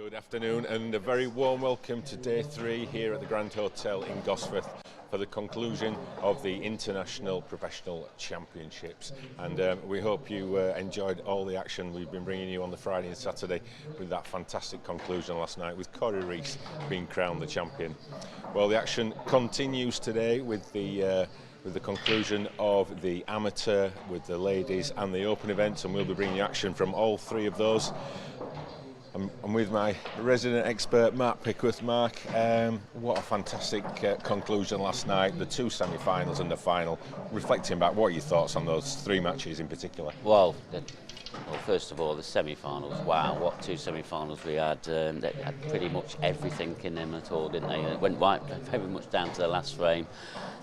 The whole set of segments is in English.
Good afternoon and a very warm welcome to day 3 here at the Grand Hotel in Gosforth for the conclusion of the International Professional Championships. And we hope you enjoyed all the action we've been bringing you on the Friday and Saturday with that fantastic conclusion last night with Reese being crowned the champion. Well, the action continues today with the conclusion of the amateur, with the ladies and the open events, and we'll be bringing you action from all 3 of those. I'm with my resident expert, Mark Pickworth. Mark, what a fantastic conclusion last night, the 2 semi-finals and the final. Reflecting back, what are your thoughts on those 3 matches in particular? Well, first of all, the semi-finals, wow, what 2 semi-finals we had. They had pretty much everything in them at all, didn't they? It went right, very much down to the last frame.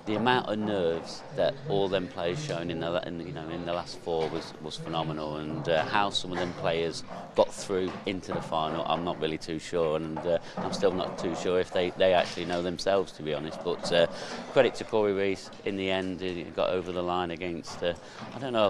The amount of nerves that all them players shown in the last 4 was phenomenal, and how some of them players got through into the final, I'm not really too sure, and I'm still not too sure if they actually know themselves, to be honest. But credit to Reese. In the end, he got over the line against a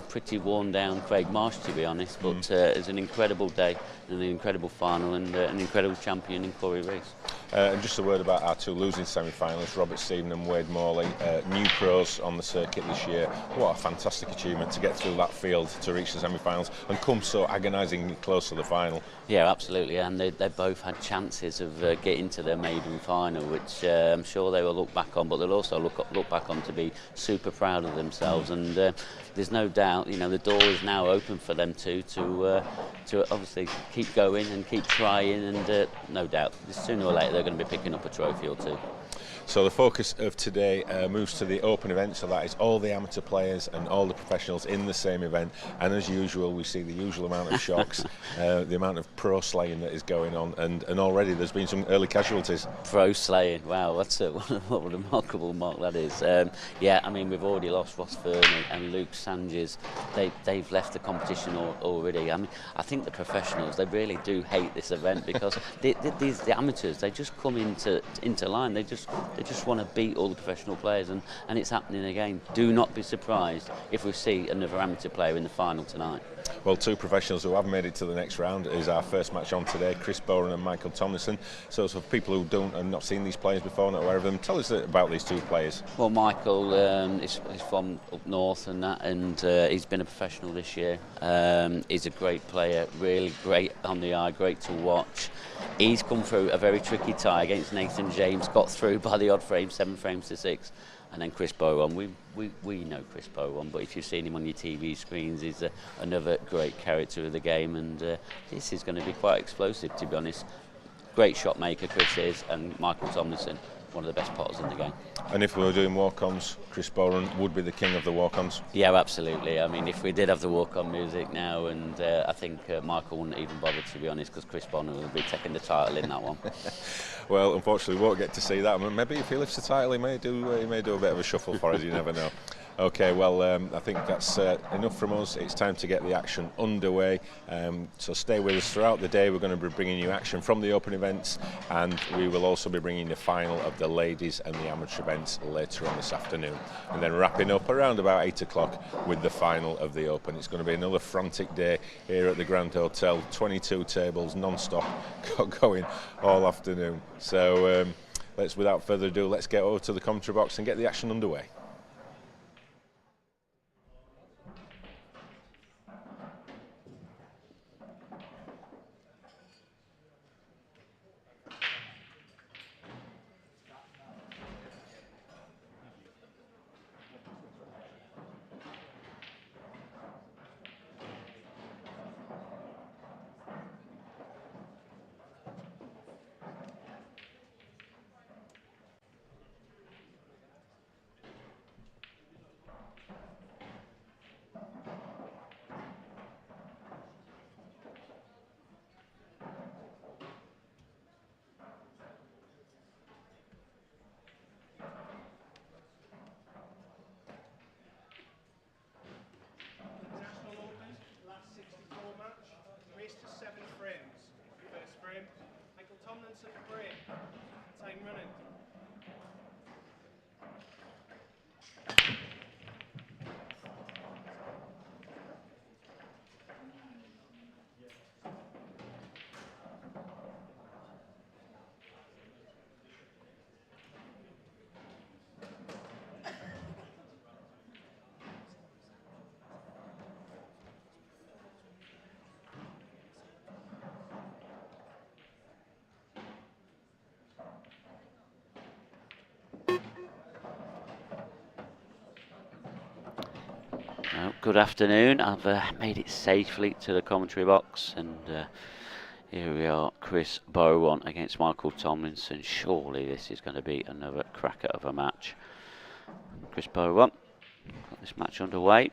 pretty worn down Craig Marsh, to be honest. But it was an incredible day and an incredible final, and an incredible champion in Reese. And just a word about our 2 losing semi-finalists, Robert Stephen and Wade Morley, new pros on the circuit this year. What a fantastic achievement to get through that field to reach the semi-finals and come so agonisingly close to the final. Yeah, absolutely, and they both had chances of getting to their maiden final, which I'm sure they will look back on, but they'll also look back on to be super proud of themselves. And there's no doubt, the door is now open for them to obviously keep going and keep trying, and no doubt, sooner or later they're going to be picking up a trophy or 2. So the focus of today moves to the open event, so that is all the amateur players and all the professionals in the same event. And as usual, we see the usual amount of shocks, the amount of pro slaying that is going on, and already there's been some early casualties. Pro slaying, wow, what a remarkable mark that is. We've already lost Ross Fernie and Luke Sanches. They've left the competition already. I think the professionals, they really do hate this event because the amateurs, they just come into line. They just want to beat all the professional players, and it's happening again. Do not be surprised if we see another amateur player in the final tonight. Well, 2 professionals who have made it to the next round is our first match on today, Chris Bowen and Michael Tomlinson. So for people who have not seen these players before, not aware of them, tell us about these 2 players. Well, Michael is from up north and he's been a professional this year. He's a great player, really great on the eye, great to watch. He's come through a very tricky tie against Nathan James, got through by the odd frame, 7 frames to 6. And then Chris Bowen, we know Chris Bowen, but if you've seen him on your TV screens, he's another great character of the game, and this is going to be quite explosive, to be honest. Great shot maker Chris is, and Michael Tomlinson, one of the best potters in the game. And if we were doing walk-ons, Chris Bowen would be the king of the walk-ons? Yeah, absolutely. If we did have the walk-on music now, and I think Michael wouldn't even bother, to be honest, because Chris Bowen will be taking the title in that one. Well, unfortunately, we won't get to see that. Maybe if he lifts the title, he may do a bit of a shuffle for us. You never know. Okay, well, I think that's enough from us. It's time to get the action underway. So stay with us throughout the day. We're going to be bringing you action from the open events, and we will also be bringing the final of the ladies and the amateur events later on this afternoon. And then wrapping up around about 8 o'clock with the final of the open. It's going to be another frantic day here at the Grand Hotel. 22 tables non-stop going all afternoon. So without further ado, let's get over to the commentary box and get the action underway. Good afternoon. I've made it safely to the commentary box, and here we are, Chris Bowen against Michael Tomlinson. Surely this is going to be another cracker of a match. Chris Bowen, got this match underway.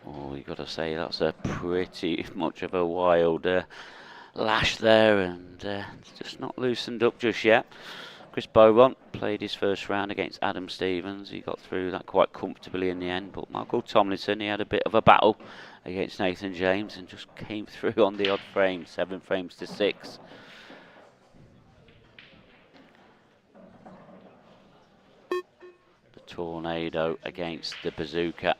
Oh, you've got to say that's a pretty much of a wild lash there, and it's just not loosened up just yet. Chris Bowen played his first round against Adam Stevens. He got through that quite comfortably in the end, but Michael Tomlinson, he had a bit of a battle against Nathan James and just came through on the odd frame, 7 frames to 6. The Tornado against the Bazooka.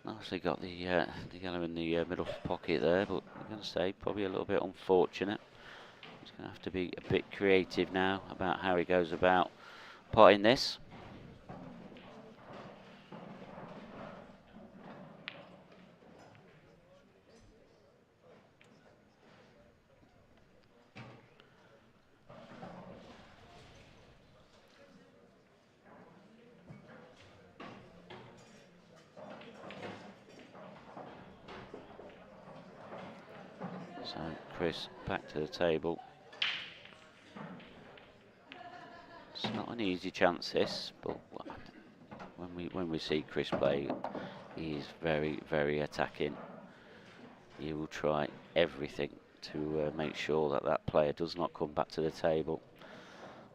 Obviously got the yellow in the middle pocket there, but I'm going to say probably a little bit unfortunate. He's going to have to be a bit creative now about how he goes about potting this. So Chris back to the table. It's not an easy chance this, but when we see Chris play, he is very, very attacking. He will try everything to make sure that that player does not come back to the table.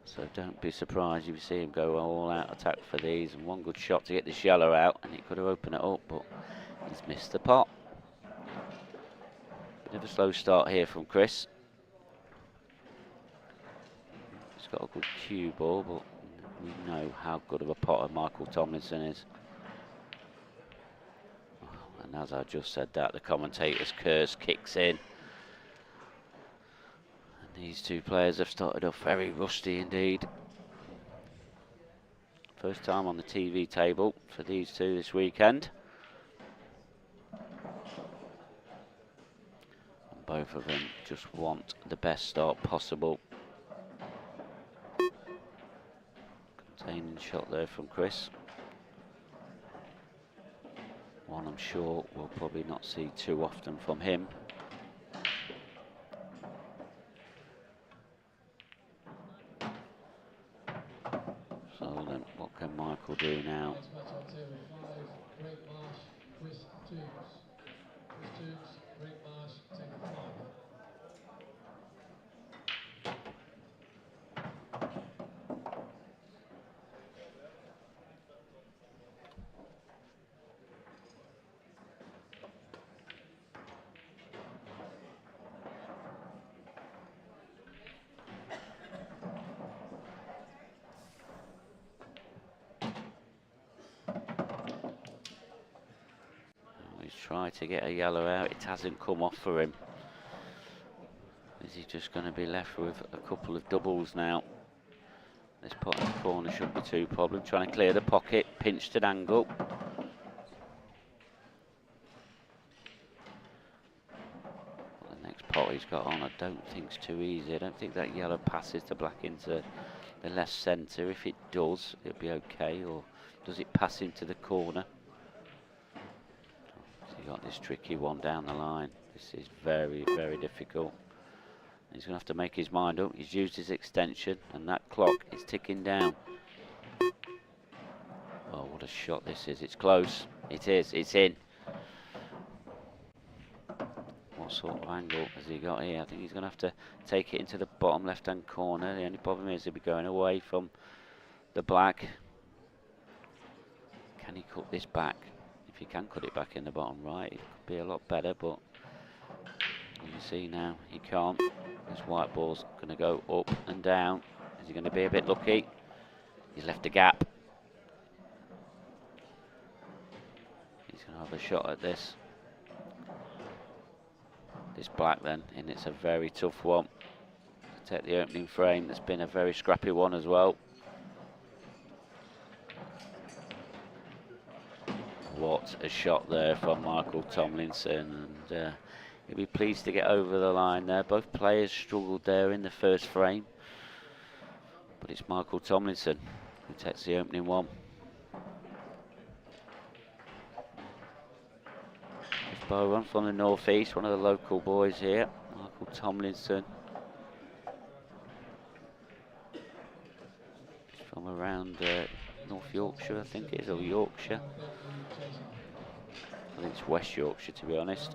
So don't be surprised if you see him go all out attack for these, and one good shot to get this yellow out, and he could have opened it up, but he's missed the pot. Bit of a slow start here from Chris. He's got a good cue ball, but we know how good of a potter Michael Tomlinson is. And as I just said that, the commentator's curse kicks in. And these two players have started off very rusty indeed. First time on the TV table for these two this weekend. Both of them just want the best start possible. Containing shot there from Chris. One I'm sure we'll probably not see too often from him. So then what can Michael do now? Try to get a yellow out, it hasn't come off for him. Is he just going to be left with a couple of doubles now? This pot in the corner shouldn't be too problem. Trying to clear the pocket, pinched at angle. Well, the next pot he's got on, I don't think it's too easy. I don't think that yellow passes the black into the left centre. If it does, it'll be okay. Or does it pass into the corner? Got this tricky one down the line. This is very, very difficult. He's going to have to make his mind up. He's used his extension, and that clock is ticking down. Oh, what a shot this is. It's close. It is. It's in. What sort of angle has he got here? I think he's going to have to take it into the bottom left-hand corner. The only problem is he'll be going away from the black. Can he cut this back? If he can cut it back in the bottom right, it could be a lot better, but you see now he can't. This white ball's going to go up and down. Is he going to be a bit lucky? He's left a gap. He's going to have a shot at this. This black then, and it's a very tough one to take the opening frame. That's been a very scrappy one as well. What a shot there from Michael Tomlinson, and he'll be pleased to get over the line there. Both players struggled there in the first frame, but it's Michael Tomlinson who takes the opening one. Chris Bowen from the northeast, one of the local boys here. Michael Tomlinson. He's from around North Yorkshire, I think it is, or Yorkshire. I think it's West Yorkshire, to be honest.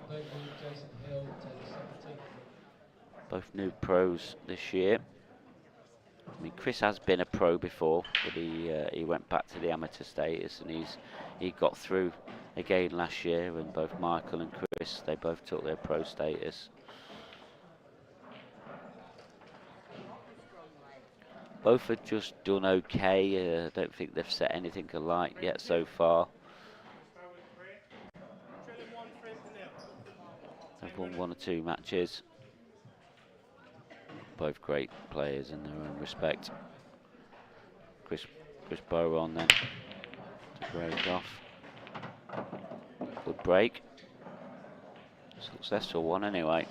Both new pros this year. I mean, Chris has been a pro before, but he went back to the amateur status, and he got through again last year. And both Michael and Chris, they both took their pro status. Both have just done okay. I don't think they've set anything alight yet so far. They've won 1 or 2 matches. Both great players in their own respect. Chris Bowen then to break off. Good break. Successful one anyway.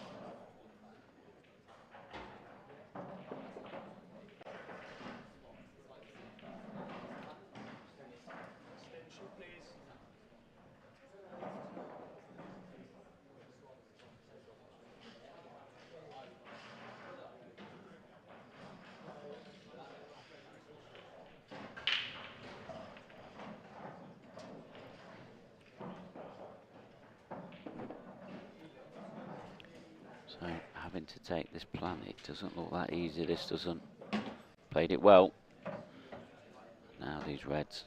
So having to take this plan, it doesn't look that easy. This doesn't. Played it well. Now these reds.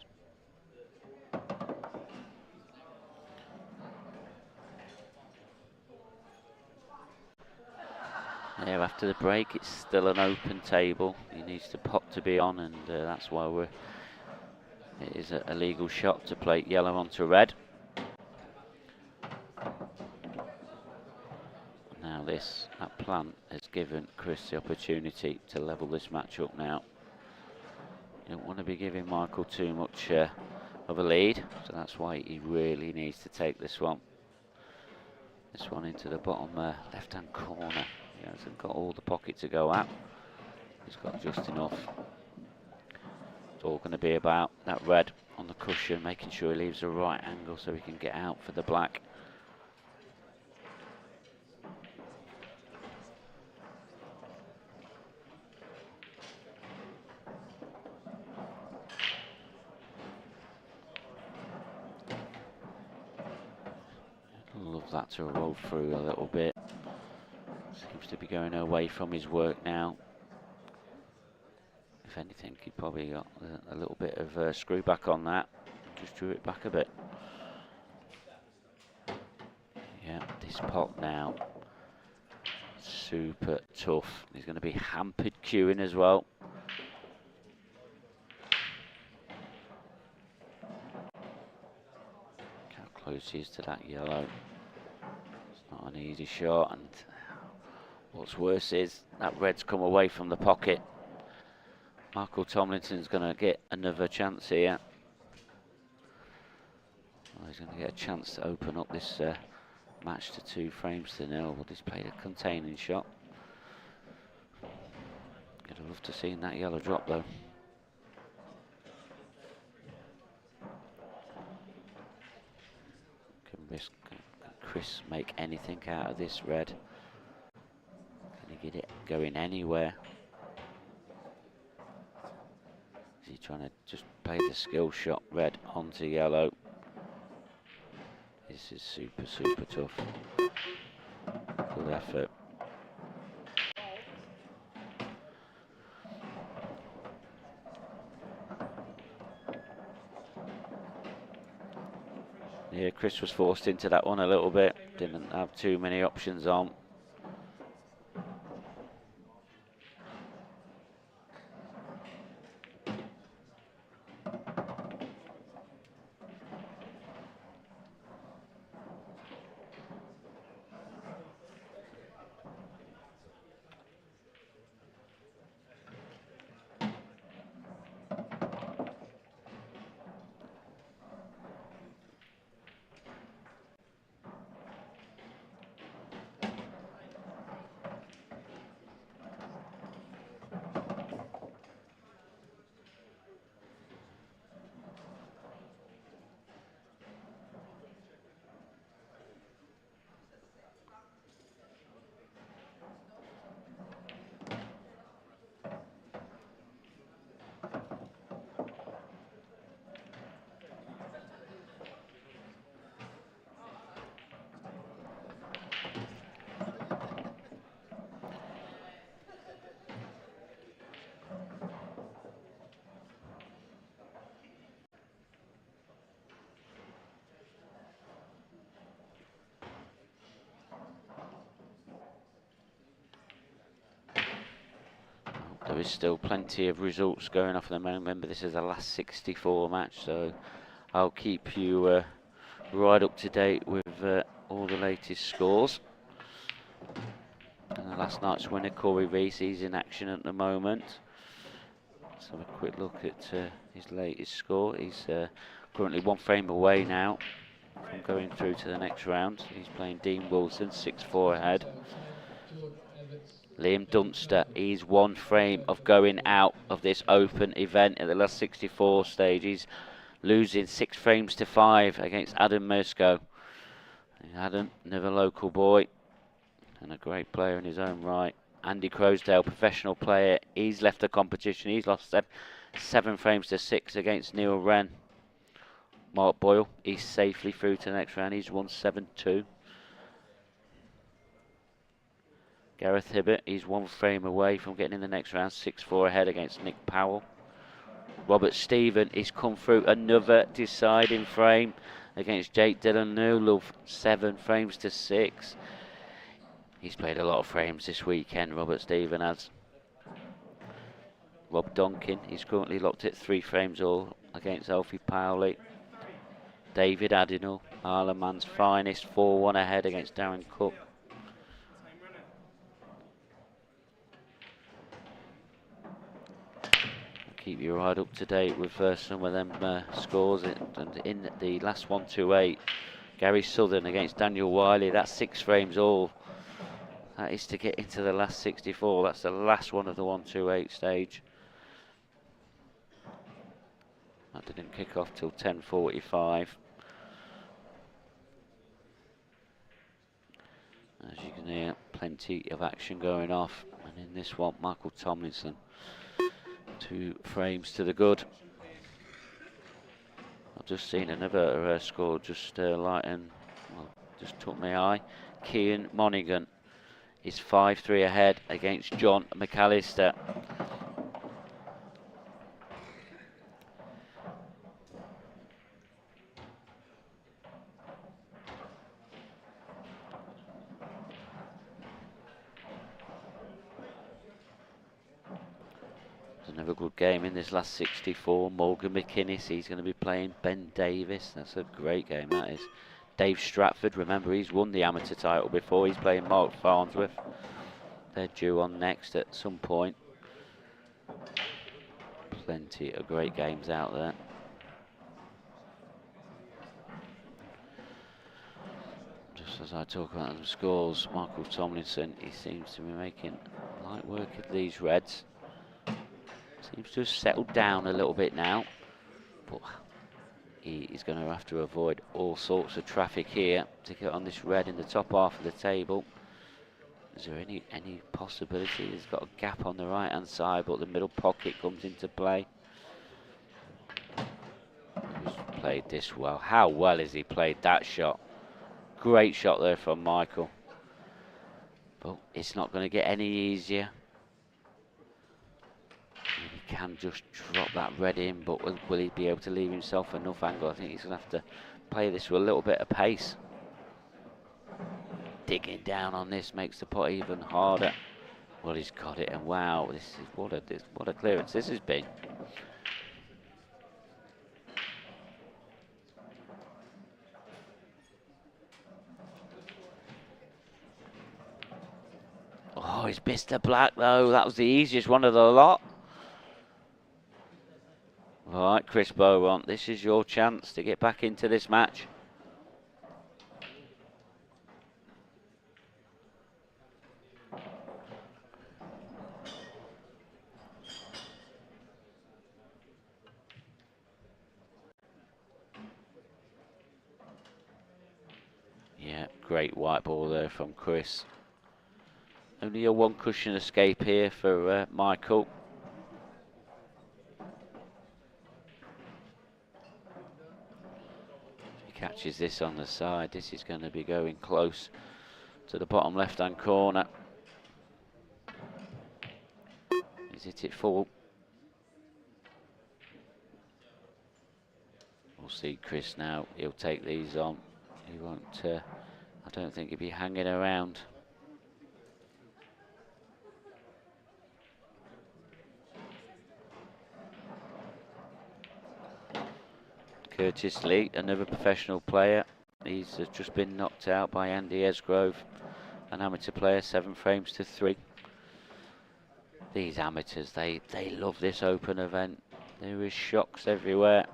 There after the break, it's still an open table. He needs the pot to be on, and that's why it is a legal shot to play yellow onto red. Now that plan has given Chris the opportunity to level this match up now. You don't want to be giving Michael too much of a lead, so that's why he really needs to take this one. This one into the bottom left-hand corner. He hasn't got all the pocket to go at. He's got just enough. It's all going to be about that red on the cushion, making sure he leaves the right angle so he can get out for the black. Love that to roll through a little bit. Seems to be going away from his work now. If anything, he probably got a little bit of screw back on that. Just drew it back a bit. Yeah, this pot now. Super tough. He's going to be hampered queuing as well. How close he is to that yellow. It's not an easy shot, and what's worse is that red's come away from the pocket. Michael Tomlinson's going to get another chance here. Well, he's going to get a chance to open up this match to 2 frames to 0. But he's played a containing shot. I'd love to see that yellow drop though. Can Chris make anything out of this red? Can he get it going anywhere? Is he trying to just play the skill shot red onto yellow? This is super, super tough. Good effort. Yeah, Chris was forced into that one a little bit. Didn't have too many options on. is still plenty of results going off at the moment. Remember, this is the last 64 match, so I'll keep you right up to date with all the latest scores. And the last night's winner, Corey Reese, he's in action at the moment. Let's have a quick look at his latest score. He's currently 1 frame away now from going through to the next round. He's playing Dean Wilson, 6-4 ahead. Liam Dunster, he's 1 frame of going out of this open event at the last 64 stage. He's losing 6 frames to 5 against Adam Mersko. Adam, another local boy and a great player in his own right. Andy Crosdale, professional player, he's left the competition. He's lost 7 frames to 6 against Neil Wren. Mark Boyle, he's safely through to the next round. He's won 7-2. Gareth Hibbert, he's 1 frame away from getting in the next round, 6-4 ahead against Nick Powell. Robert Stephen, he's come through another deciding frame against Jake Dillon Newlove, 7 frames to 6. He's played a lot of frames this weekend, Robert Stephen has. Rob Duncan, he's currently locked at 3 frames all against Alfie Powley. David Adenall, Ireland's finest, 4-1 ahead against Darren Cook. Keep you right up to date with some of them scores. And in the last 128, Gary Southern against Daniel Wiley, that's 6 frames all. That is to get into the last 64. That's the last one of the 128 stage. That didn't kick off till 10:45. As you can hear, plenty of action going off. And in this one, Michael Tomlinson, 2 frames to the good. I've just seen another score just just took my eye. Cian Monaghan is 5-3 ahead against John McAllister. Another good game in this last 64. Morgan McInnes, he's going to be playing Ben Davis. That's a great game, that is. Dave Stratford, remember he's won the amateur title before. He's playing Mark Farnsworth. They're due on next at some point. Plenty of great games out there. Just as I talk about the scores, Michael Tomlinson, he seems to be making light work of these reds. Seems to have settled down a little bit now, but he is going to have to avoid all sorts of traffic here to get on this red in the top half of the table. Is there any possibility? He's got a gap on the right hand side, but the middle pocket comes into play. He's played this well. How well has he played that shot? Great shot there from Michael, but it's not going to get any easier. He can just drop that red in, but will he be able to leave himself enough angle? I think he's going to have to play this with a little bit of pace. Digging down on this makes the putt even harder. Well, he's got it, and wow, this is what a clearance this has been. Oh, he's missed the black though. That was the easiest one of the lot. All right, Chris Beaumont, this is your chance to get back into this match. Yeah, great white ball there from Chris. Only a 1 cushion escape here for Michael. Catches this on the side. This is going to be going close to the bottom left-hand corner. He's hit it full. We'll see Chris now. He'll take these on. He won't. I don't think he'll be hanging around. Curtis Lee, another professional player. He's just been knocked out by Andy Esgrove, an amateur player, 7 frames to 3. These amateurs, they love this open event. There is shocks everywhere.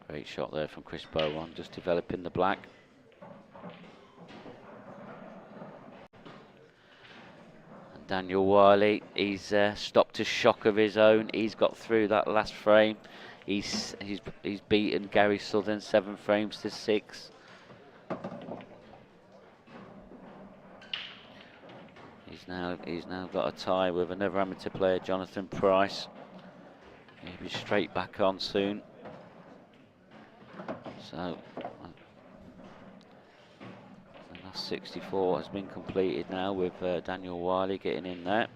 Great shot there from Chris Bowen, just developing the black. And Daniel Wiley, he's stopped a shock of his own. He's got through that last frame. He's beaten Gary Southern 7 frames to 6. He's now got a tie with another amateur player, Jonathan Price. He'll be straight back on soon. So the last 64 has been completed now with Daniel Wiley getting in there.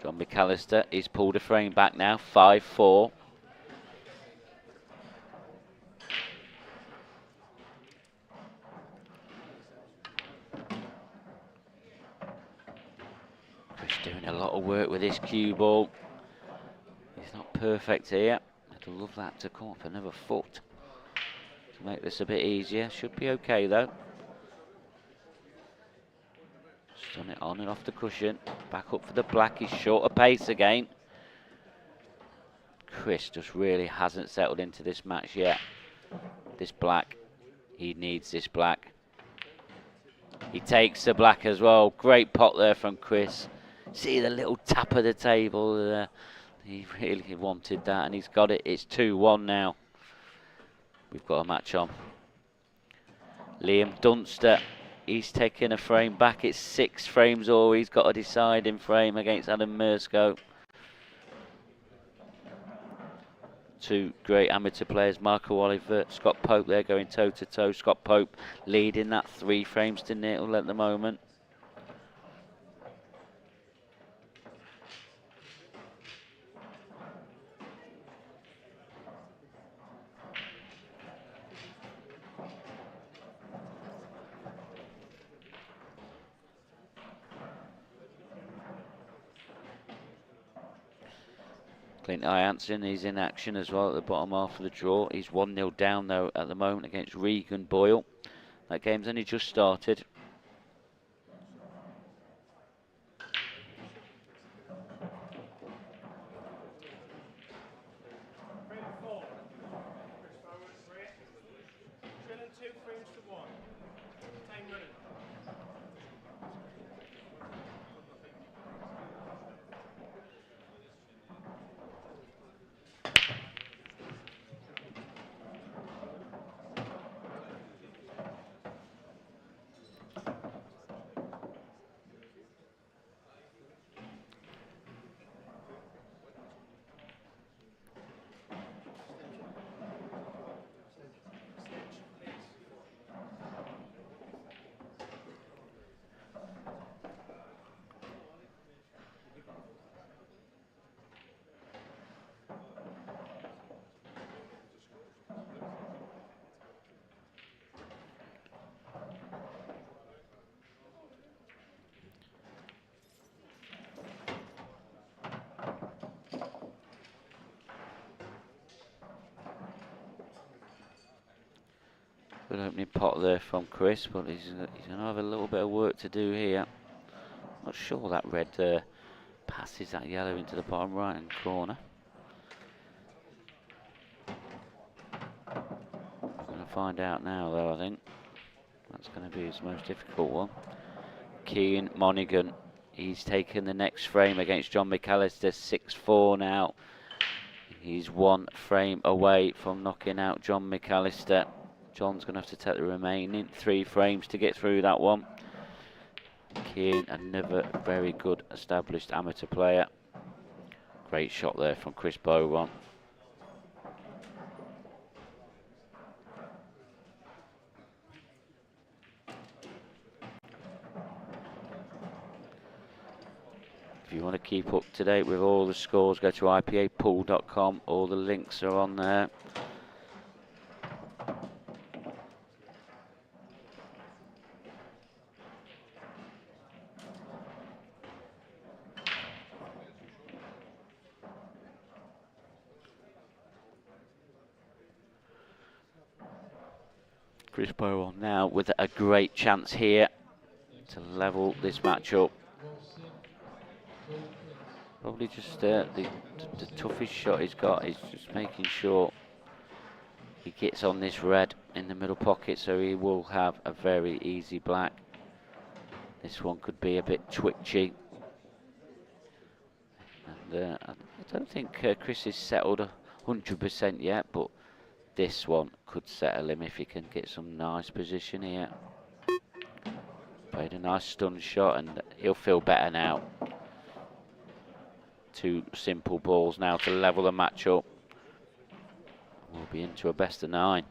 John McAllister, he's pulled a frame back now, 5-4. Chris doing a lot of work with this cue ball. He's not perfect here. I'd love that to come up another foot to make this a bit easier. Should be okay though. Done it on and off the cushion. Back up for the black. He's short of pace again. Chris just really hasn't settled into this match yet. This black. He needs this black. He takes the black as well. Great pot there from Chris. See the little tap of the table. He really wanted that and he's got it. It's 2-1 now. We've got a match on. Liam Dunster. He's taking a frame back. It's 6 frames all. He's got a deciding frame against Adam Mersko. 2 great amateur players, Marco Oliver, Scott Pope there going toe to toe. Scott Pope leading that 3 frames to 0 at the moment. Clint Ianson, he's in action as well at the bottom half of the draw. He's 1-0 down though at the moment against Regan Boyle. That game's only just started. Good opening pot there from Chris, but he's going to have a little bit of work to do here. Not sure that red passes that yellow into the bottom right hand corner. We're going to find out now though, I think. That's going to be his most difficult one. Keane Monaghan, he's taken the next frame against John McAllister, 6-4 now. He's 1 frame away from knocking out John McAllister. John's going to have to take the remaining 3 frames to get through that one. Keane, another very good established amateur player. Great shot there from Chris Bowen. If you want to keep up to date with all the scores, go to IPApool.com. All the links are on there. Chris Bowen now with a great chance here to level this match up. Probably just the toughest shot he's got is just making sure he gets on this red in the middle pocket, so he will have a very easy black. This one could be a bit twitchy. And I don't think Chris is settled 100% yet, but this one could settle him if he can get some nice position here. Played a nice stun shot and he'll feel better now. 2 simple balls now to level the match up. We'll be into a best of 9.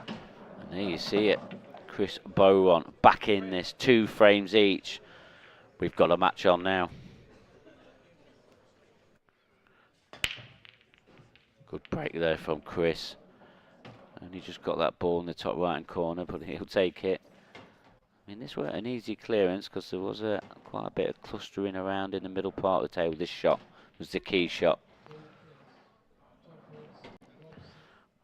And there you see it. Chris Bowen back in this, 2 frames each. We've got a match on now. Good break there from Chris. Only just got that ball in the top right hand corner, but he'll take it. I mean, this weren't an easy clearance because there was quite a bit of clustering around in the middle part of the table. This shot was the key shot.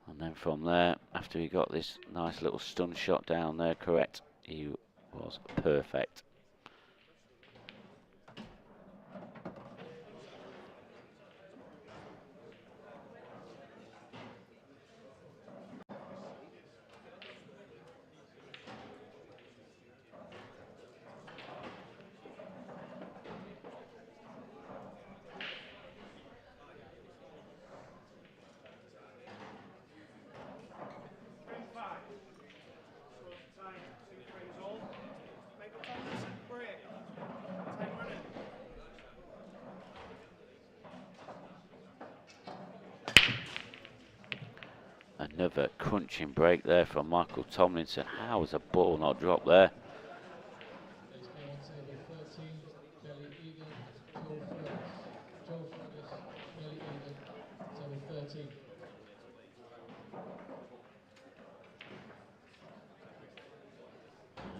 And then from there, after he got this nice little stun shot down there, correct, he was perfect. Another crunching break there from Michael Tomlinson. How was a ball not dropped there?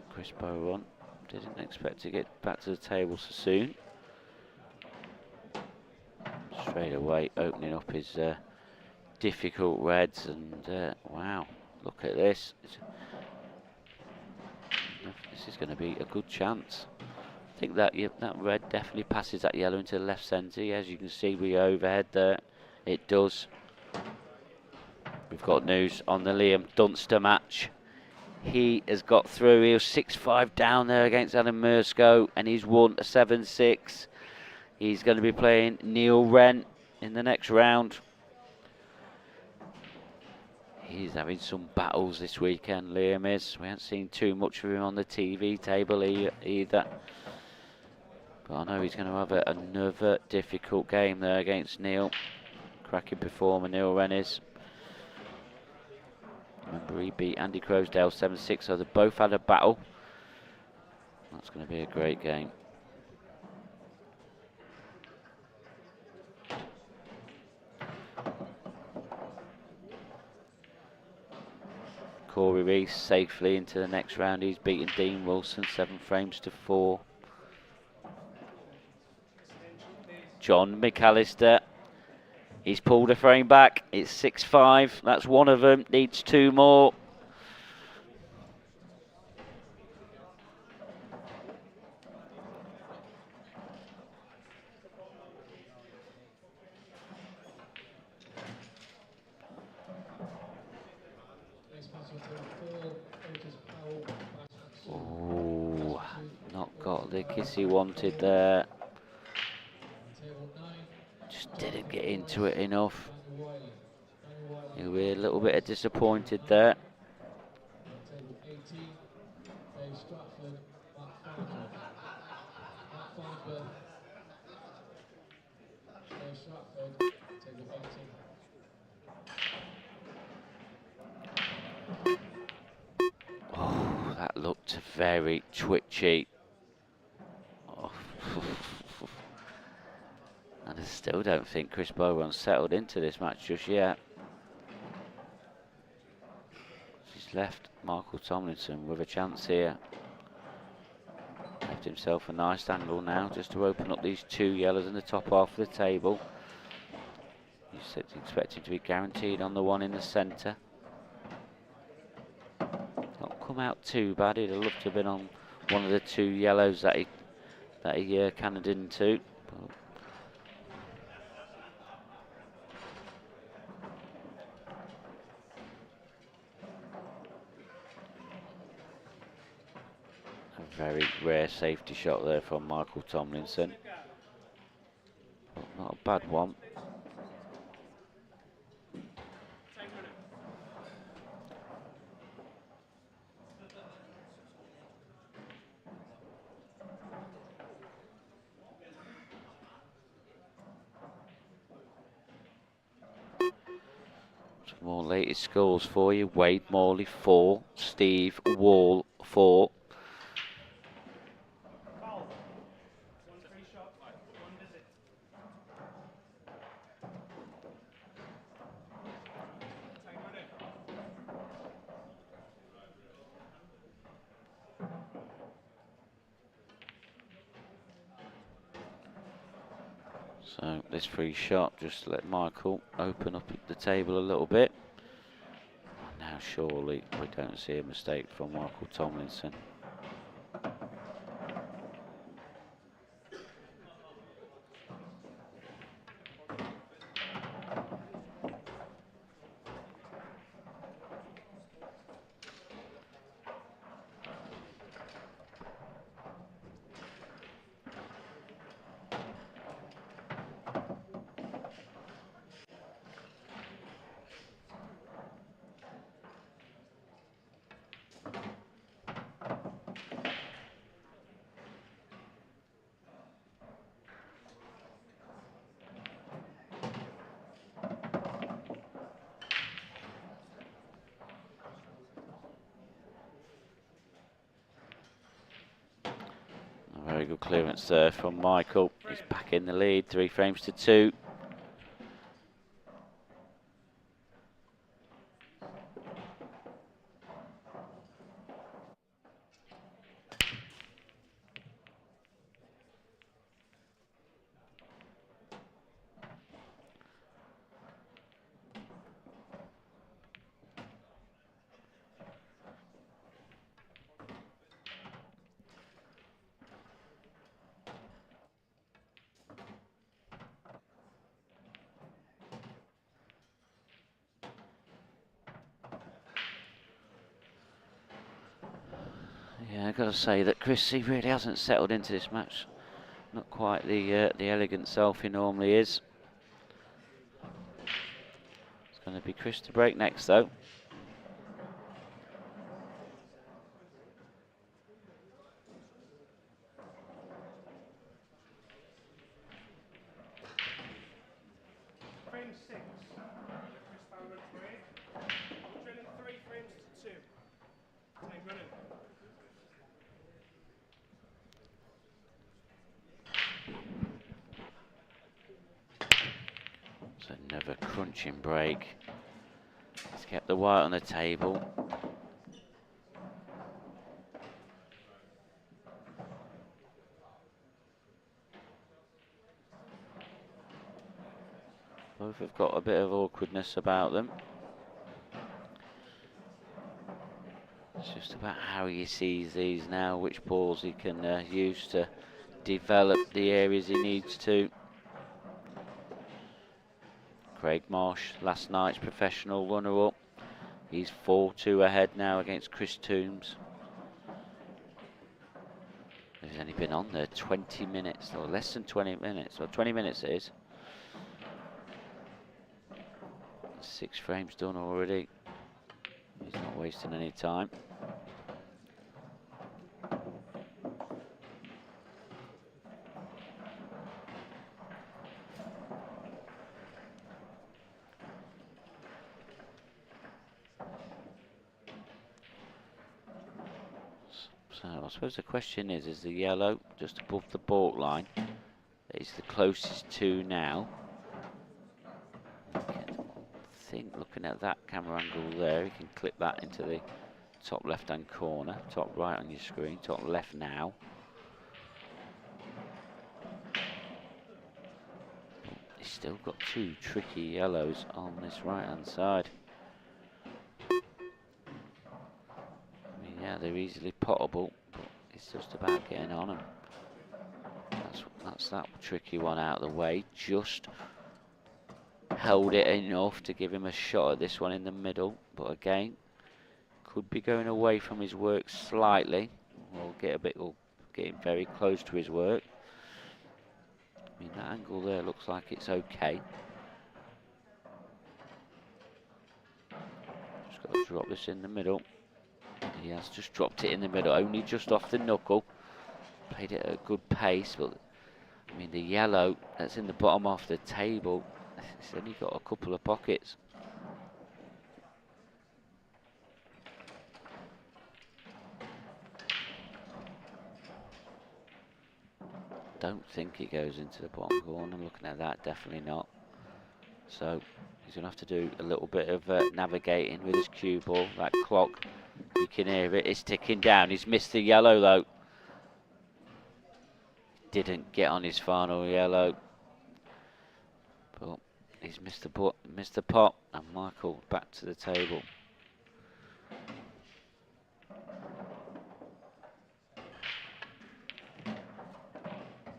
Chris Bowen didn't expect to get back to the table so soon. Straight away opening up his difficult reds, and wow, look at this. This is going to be a good chance. I think that that red definitely passes that yellow into the left centre. As you can see, we overhead there. It does. We've got news on the Liam Dunster match. He has got through. He was 6-5 down there against Adam Mersko, and he's won a 7-6. He's going to be playing Neil Wren in the next round. He's having some battles this weekend, Liam is. We haven't seen too much of him on the TV table either. But I know he's going to have another difficult game there against Neil. Cracking performer, Neil Wren is. Remember, he beat Andy Crowsdale 7-6, so they both had a battle. That's going to be a great game. Corey Reese safely into the next round. He's beaten Dean Wilson 7 frames to 4. John McAllister, he's pulled a frame back. It's 6-5. That's one of them. Needs 2 more. Oh, not got the kiss he wanted there. Just didn't get into it enough. He'll be a little bit disappointed there. a very twitchy. Oh. And I still don't think Chris Bowen's settled into this match just yet. He's left Michael Tomlinson with a chance here. Left himself a nice angle now just to open up these 2 yellows in the top half of the table. He's expecting to be guaranteed on the one in the centre. Not come out too bad. He'd have loved to have been on one of the 2 yellows that he cannoned into. A very rare safety shot there from Michael Tomlinson. But not a bad one. Some more latest scores for you. Wade Morley 4, Steve Wall 4. So this free shot just let Michael open up the table a little bit. And now surely we don't see a mistake from Michael Tomlinson. Very good clearance there from Michael. He's back in the lead, 3 frames to 2. Yeah, I've got to say that Chris, he really hasn't settled into this match. Not quite the elegant self he normally is. It's going to be Chris to break next, though. Frame 6. Chris Bowen break. Drilling 3 frames to 2. Time running. It's another crunching break. He's kept the white on the table. Both have got a bit of awkwardness about them. It's just about how he sees these now, which balls he can use to develop the areas he needs to. Craig Marsh, last night's professional runner-up. He's 4-2 ahead now against Chris Toombs. He's only been on there 20 minutes, or less than 20 minutes. Well, 20 minutes it is. 6 frames done already. He's not wasting any time. suppose the question is the yellow just above the baulk line? It's the closest to now. I think looking at that camera angle there, you can clip that into the top left-hand corner, top right on your screen, top left now. He's still got two tricky yellows on this right-hand side. I mean, yeah, they're easily potable, but it's just about getting on them. That's that tricky one out of the way. Just held it enough to give him a shot at this one in the middle, but again, could be going away from his work slightly. We'll get him very close to his work. I mean, that angle there looks like it's okay. Just got to drop this in the middle. He has just dropped it in the middle, only just off the knuckle. Played it at a good pace, but I mean, the yellow that's in the bottom of the table, it's only got a couple of pockets. Don't think it goes into the bottom corner. Looking at that, definitely not. So he's going to have to do a little bit of navigating with his cue ball. That clock, you can hear it, it's ticking down. He's missed the yellow though. Didn't get on his final yellow. But he's missed the pot, and Michael back to the table.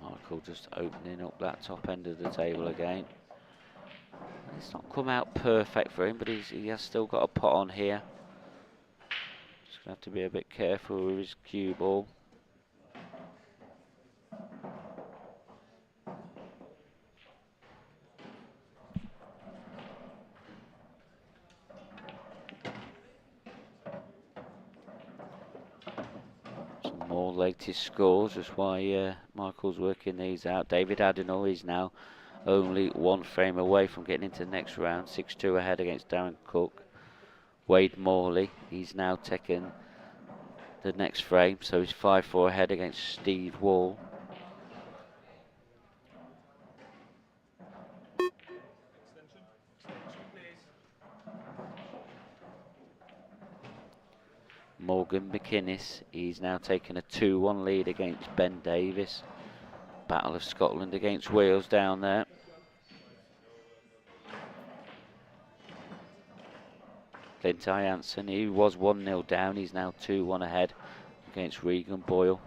Michael just opening up that top end of the table again. It's not come out perfect for him, but he has still got a pot on here. Just gonna have to be a bit careful with his cue ball. Some more latest scores, just why Michael's working these out. David Adenall is now only one frame away from getting into the next round. 6-2 ahead against Darren Cook. Wade Morley, he's now taken the next frame, so he's 5-4 ahead against Steve Wall. Morgan McInnes, he's now taken a 2-1 lead against Ben Davis. Battle of Scotland against Wales down there. Clint Jansen, he was 1-0 down, he's now 2-1 ahead against Regan Boyle.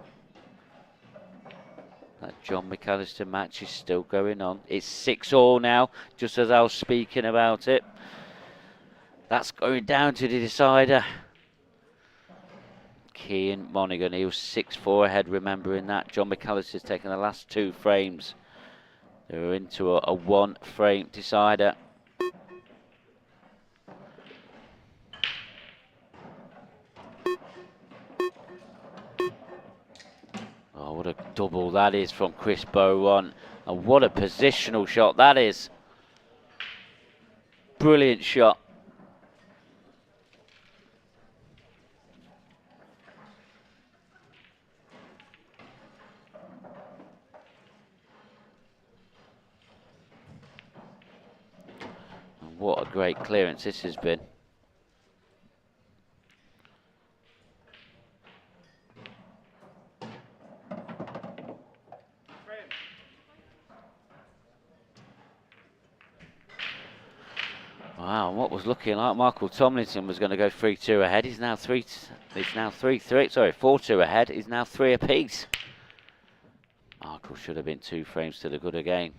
That John McAllister match is still going on. It's 6-all now, just as I was speaking about it. That's going down to the decider. Cian Monaghan, he was 6-4 ahead, remembering that. John McAllister's taken the last two frames. They were into a one-frame decider. Oh, what a double that is from Chris Bowen. And what a positional shot that is. Brilliant shot. And what a great clearance this has been. Wow, what was looking like Michael Tomlinson was going to go 3-2 ahead. He's now 4-2 ahead. He's now 3 apiece. Michael should have been 2 frames to the good again.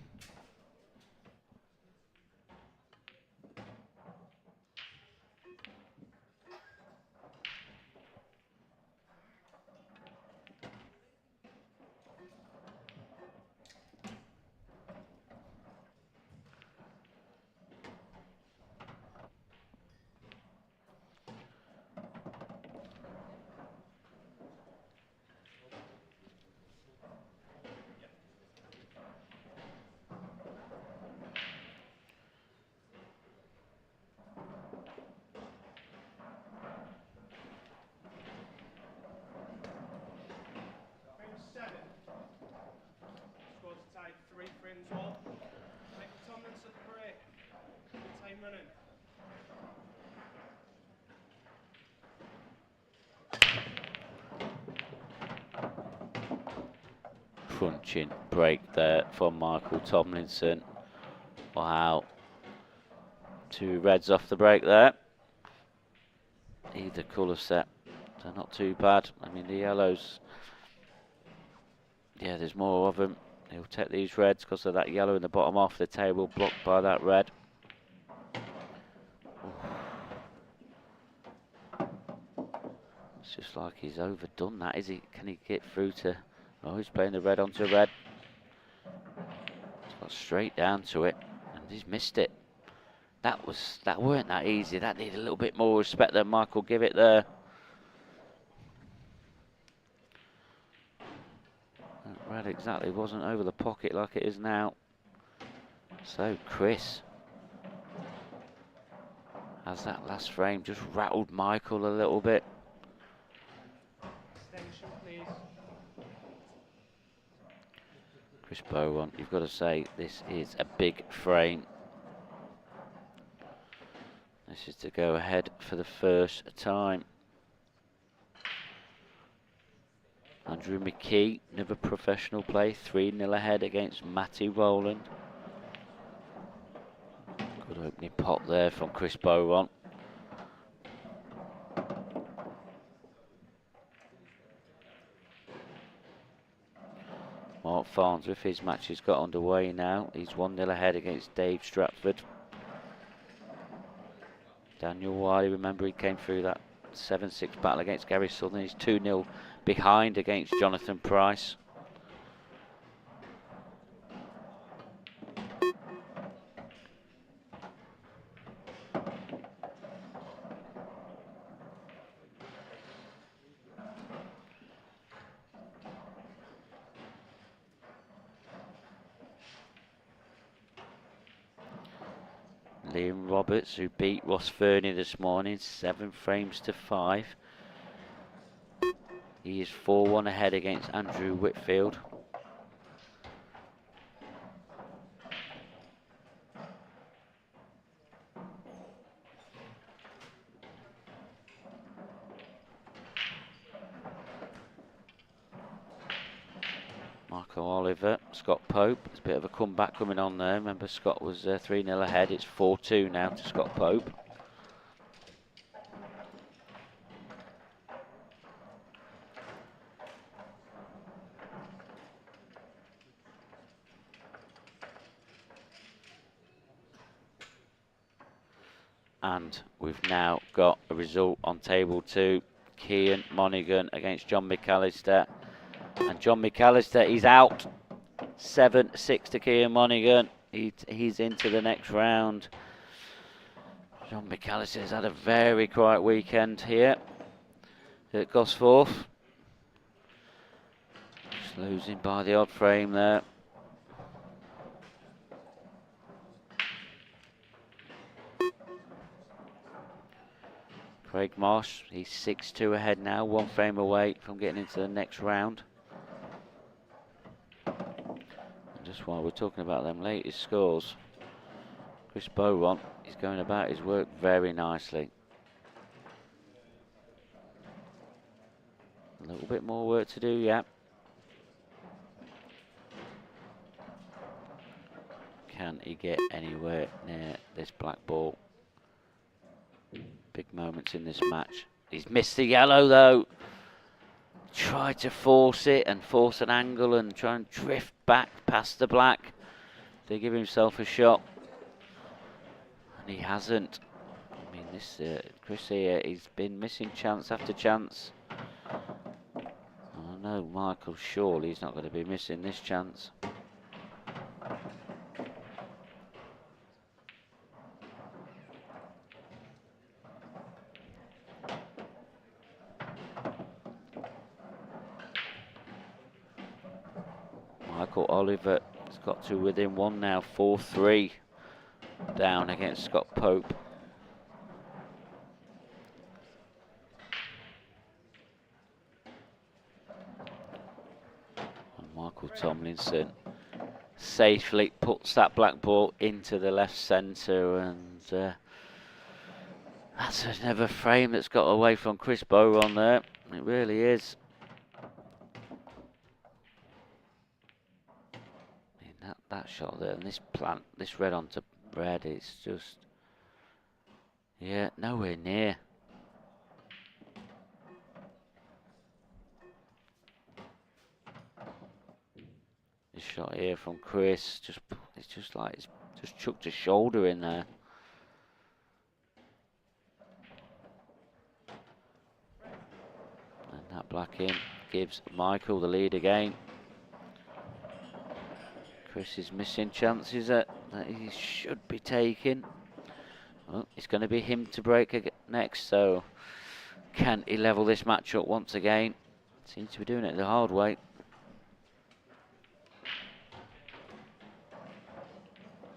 crunching break there from Michael Tomlinson. Wow. 2 reds off the break there. Either colour set, so not too bad. I mean, the yellows, yeah, there's more of them. He'll take these reds because of that yellow in the bottom half of the table, blocked by that red. It's just like he's overdone that, is he? Can he get through to... Oh, he's playing the red onto red. He's got straight down to it, and he's missed it. That weren't that easy. That needed a little bit more respect than Michael give it there. That red exactly wasn't over the pocket like it is now. So Chris has that last frame just rattled Michael a little bit. Extension, please. Chris Bowen, you've got to say this is a big frame. This is to go ahead for the first time. Andrew McKee, another professional play, 3-0 ahead against Matty Rowland. Good opening pot there from Chris Bowen. Mark Farnsworth, his match has got underway now. He's 1-0 ahead against Dave Stratford. Daniel Wiley, remember he came through that 7-6 battle against Gary Southern. He's 2-0 behind against Jonathan Price. Liam Roberts, who beat Ross Fernie this morning, 7 frames to 5. He is 4-1 ahead against Andrew Whitfield. Michael Oliver, Scott Pope. There's a bit of a comeback coming on there. Remember, Scott was 3-0 ahead. It's 4-2 now to Scott Pope. And we've now got a result on table 2. Cian Monaghan against John McAllister. And John McAllister, he's out. 7-6 to Cian Monaghan. He's into the next round. John McAllister has had a very quiet weekend here at Gosforth. Just losing by the odd frame there. Craig Marsh, he's 6-2 ahead now, 1 frame away from getting into the next round. And just while we're talking about them latest scores, Chris Bowen is going about his work very nicely. A little bit more work to do yet. Can he get anywhere near this black ball? Big moments in this match. He's missed the yellow though. Tried to force it and force an angle and try and drift back past the black to give himself a shot. And he hasn't. I mean, this Chris here, he's been missing chance after chance. Oh no, Michael, surely he's not going to be missing this chance. Michael Oliver has got to within 1 now, 4-3 down against Scott Pope. And Michael Tomlinson safely puts that black ball into the left centre, and that's another frame that's got away from Chris Bowen there. It really is. that shot there. And this red onto red, it's just, yeah, nowhere near. This shot here from Chris, it's just like it's just chucked a shoulder in there. And that black in gives Michael the lead again. Chris is missing chances that he should be taking. Well, it's going to be him to break next, so can he level this match up once again? Seems to be doing it the hard way.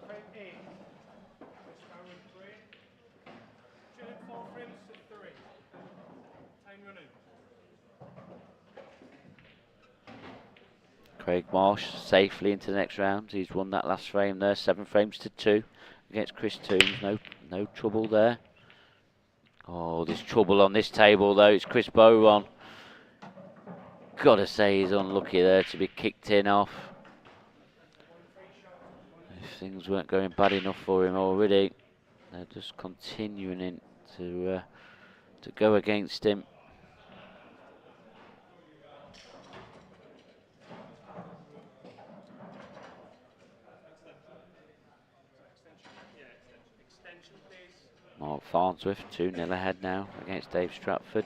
Frame 8. Chris Barron 3. Drilling 4 frames to 3. Time running. Craig Marsh safely into the next round. He's won that last frame there, 7 frames to 2 against Chris Toombs. No trouble there. Oh, there's trouble on this table though. It's Chris Boron. Gotta say he's unlucky there to be kicked in off. If things weren't going bad enough for him already, they're just continuing to go against him. Mark Farnsworth 2-0 ahead now against Dave Stratford.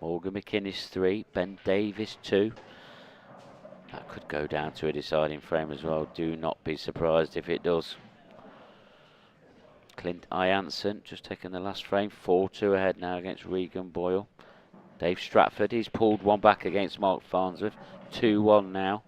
Morgan McInnes 3, Ben Davis 2. That could go down to a deciding frame as well. Do not be surprised if it does. Clint Ianson just taking the last frame, 4-2 ahead now against Regan Boyle. Dave Stratford, he's pulled one back against Mark Farnsworth, 2-1 now.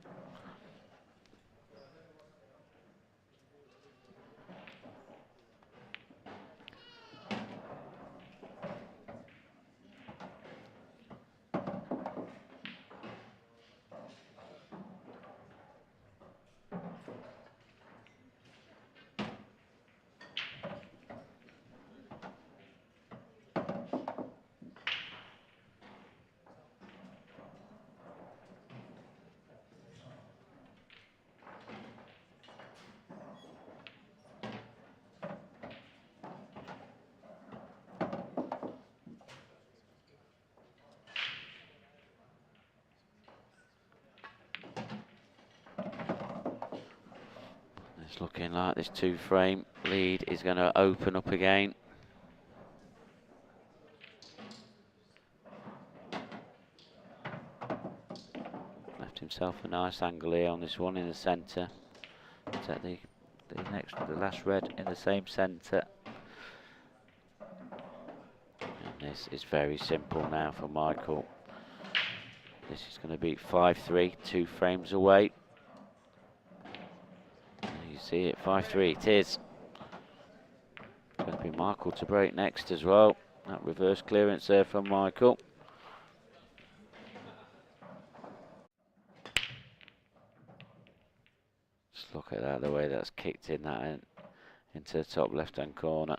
It's looking like this 2-frame lead is going to open up again. Left himself a nice angle here on this one in the centre. Set the last red in the same centre. And this is very simple now for Michael. This is going to be 5-3, 2 frames away. You see it, 5-3 it is. It's going to be Michael to break next as well. That reverse clearance there from Michael. Just look at that, the way that's kicked in that into the top left-hand corner.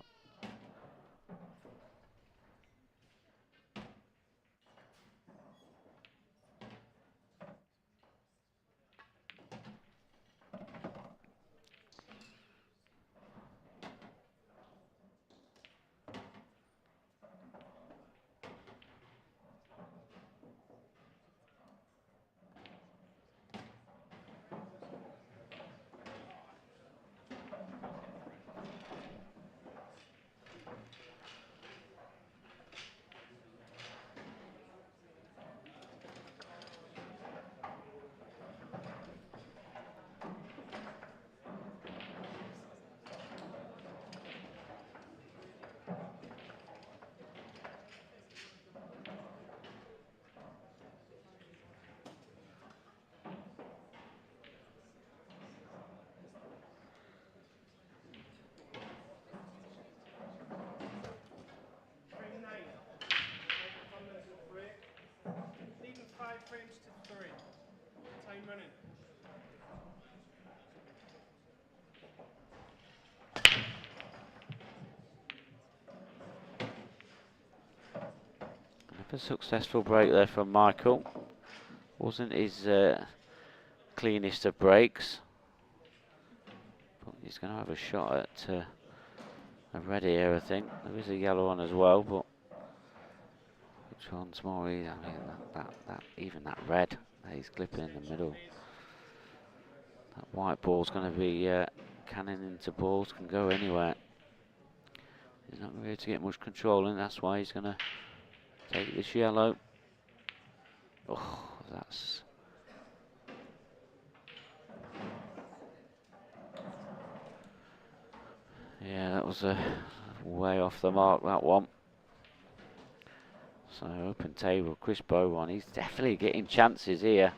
Leading 5 frames to 3. Time running. Another successful break there from Michael. Wasn't his cleanest of breaks. But he's going to have a shot at a red here, I think. There is a yellow one as well, but which one's more easy? I mean, even that red, he's clipping in the middle. That white ball's going to be cannon into balls, can go anywhere. He's not going to be able to get much control, and that's why he's going to take this yellow. Oh, that's... Yeah, that was way off the mark, that one. So open table, Chris Bowen, he's definitely getting chances here.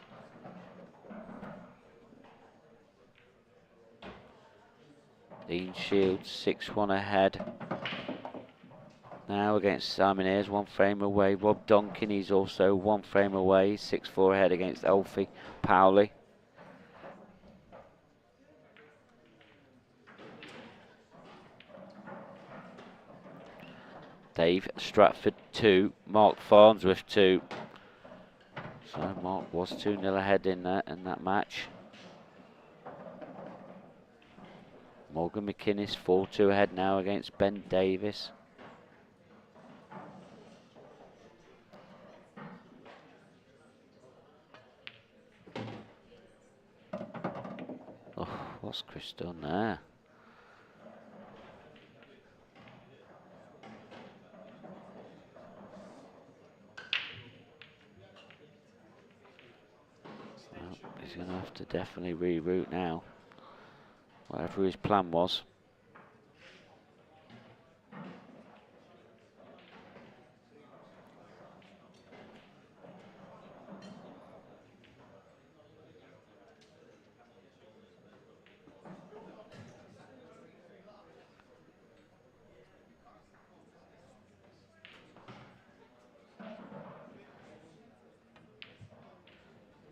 Dean Shields, 6-1 ahead. Now against Simon Ayres, 1 frame away. Rob Duncan, he's also 1 frame away, 6-4 ahead against Alfie Powley. Dave Stratford 2, Mark Farnsworth 2. So Mark was 2-0 ahead in that match. Morgan McInnes 4-2 ahead now against Ben Davis. Oh, what's Chris done there? He's going to have to definitely reroute now, whatever his plan was.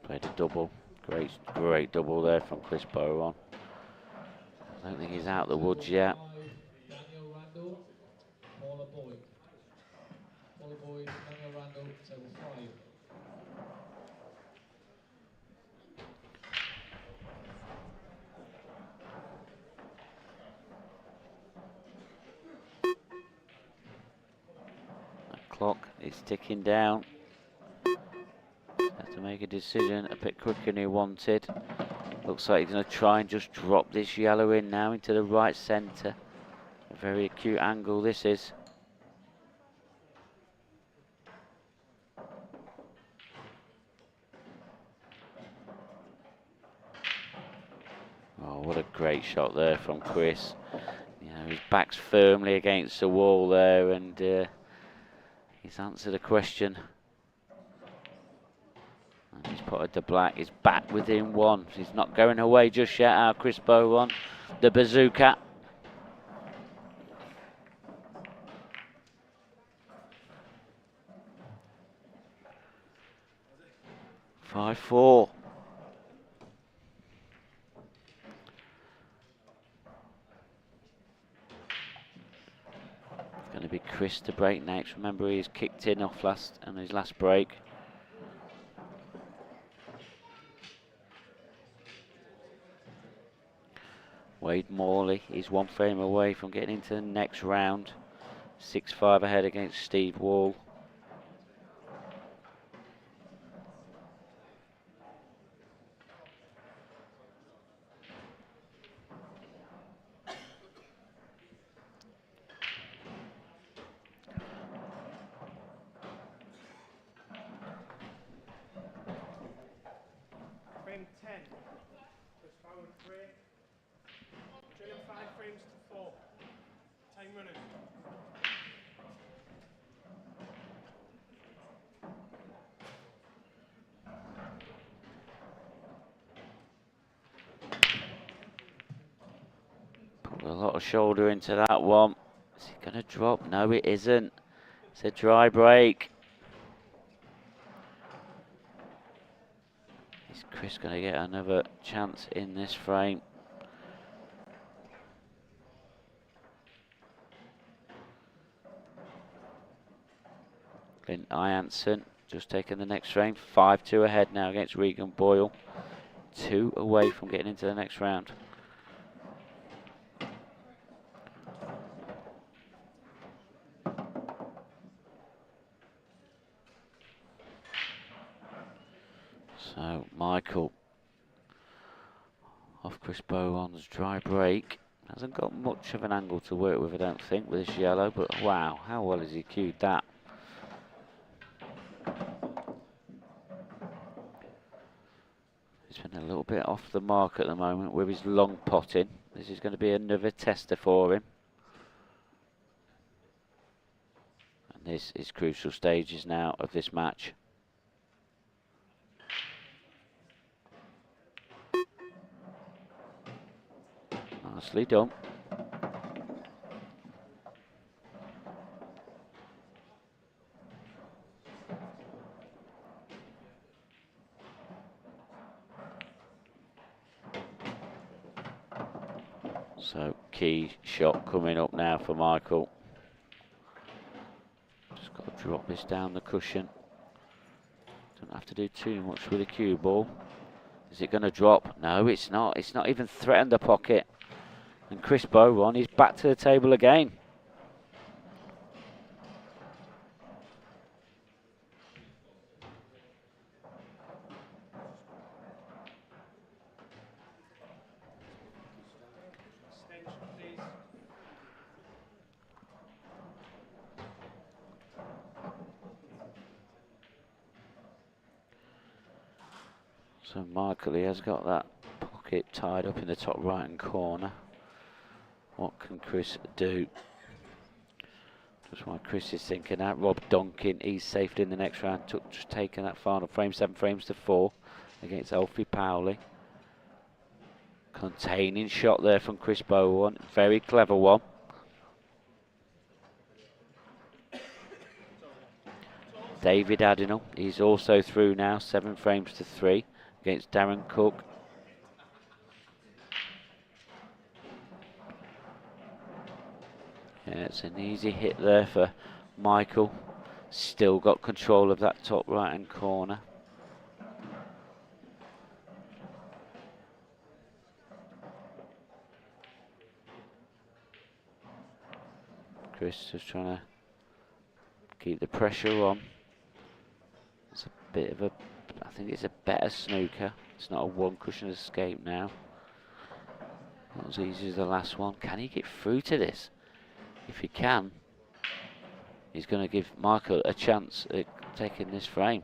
Played a double. Great double there from Chris Bowen. I don't think he's out the woods yet. Daniel Randall, Paula Boyd. Paula Boyd, Daniel Randall, table 5. The clock is ticking down. Have to make a decision a bit quicker than he wanted. Looks like he's going to try and just drop this yellow in now into the right centre. A very acute angle this is. Oh, what a great shot there from Chris. You know, his back's firmly against the wall there, and he's answered a question. And he's put the black, he's back within 1. He's not going away just yet, our Chris Bowen, the bazooka. Five, 4. It's going to be Chris to break next. Remember, he's kicked in off on his last break. Wade Morley is 1 frame away from getting into the next round. 6-5 ahead against Steve Wall. Frame 10. Chris Bowen 3. Drilling 5 frames to 4. Time running. Put a lot of shoulder into that one. Is it going to drop? No, it isn't. It's a dry break. Is Chris going to get another chance in this frame? Clint Ianson just taking the next frame. 5-2 ahead now against Regan Boyle. 2 away from getting into the next round. So Michael off Chris Bowen's dry break. Hasn't got much of an angle to work with, I don't think, with this yellow, but wow, how well has he cued that? He's been a little bit off the mark at the moment with his long potting. This is going to be another tester for him. And this is crucial stages now of this match. Nicely done. So key shot coming up now for Michael. Just got to drop this down the cushion. Don't have to do too much with the cue ball. Is it going to drop? No, it's not. It's not even threatened the pocket. And Chris Bowen is back to the table again. So Michael, he has got that pocket tied up in the top right hand corner. What can Chris do? Just why Chris is thinking that. Rob Duncan, he's safely in the next round. Just taking that final frame, 7 frames to 4 against Alfie Powley. Containing shot there from Chris Bowen. Very clever one. David Adenall, he's also through now, 7 frames to 3 against Darren Cook. Yeah, it's an easy hit there for Michael. Still got control of that top right hand corner. Chris just trying to keep the pressure on. It's a bit of a, I think it's a better snooker. It's not a one cushion escape now. Not as easy as the last one. Can he get through to this? If he can, he's going to give Michael a chance at taking this frame.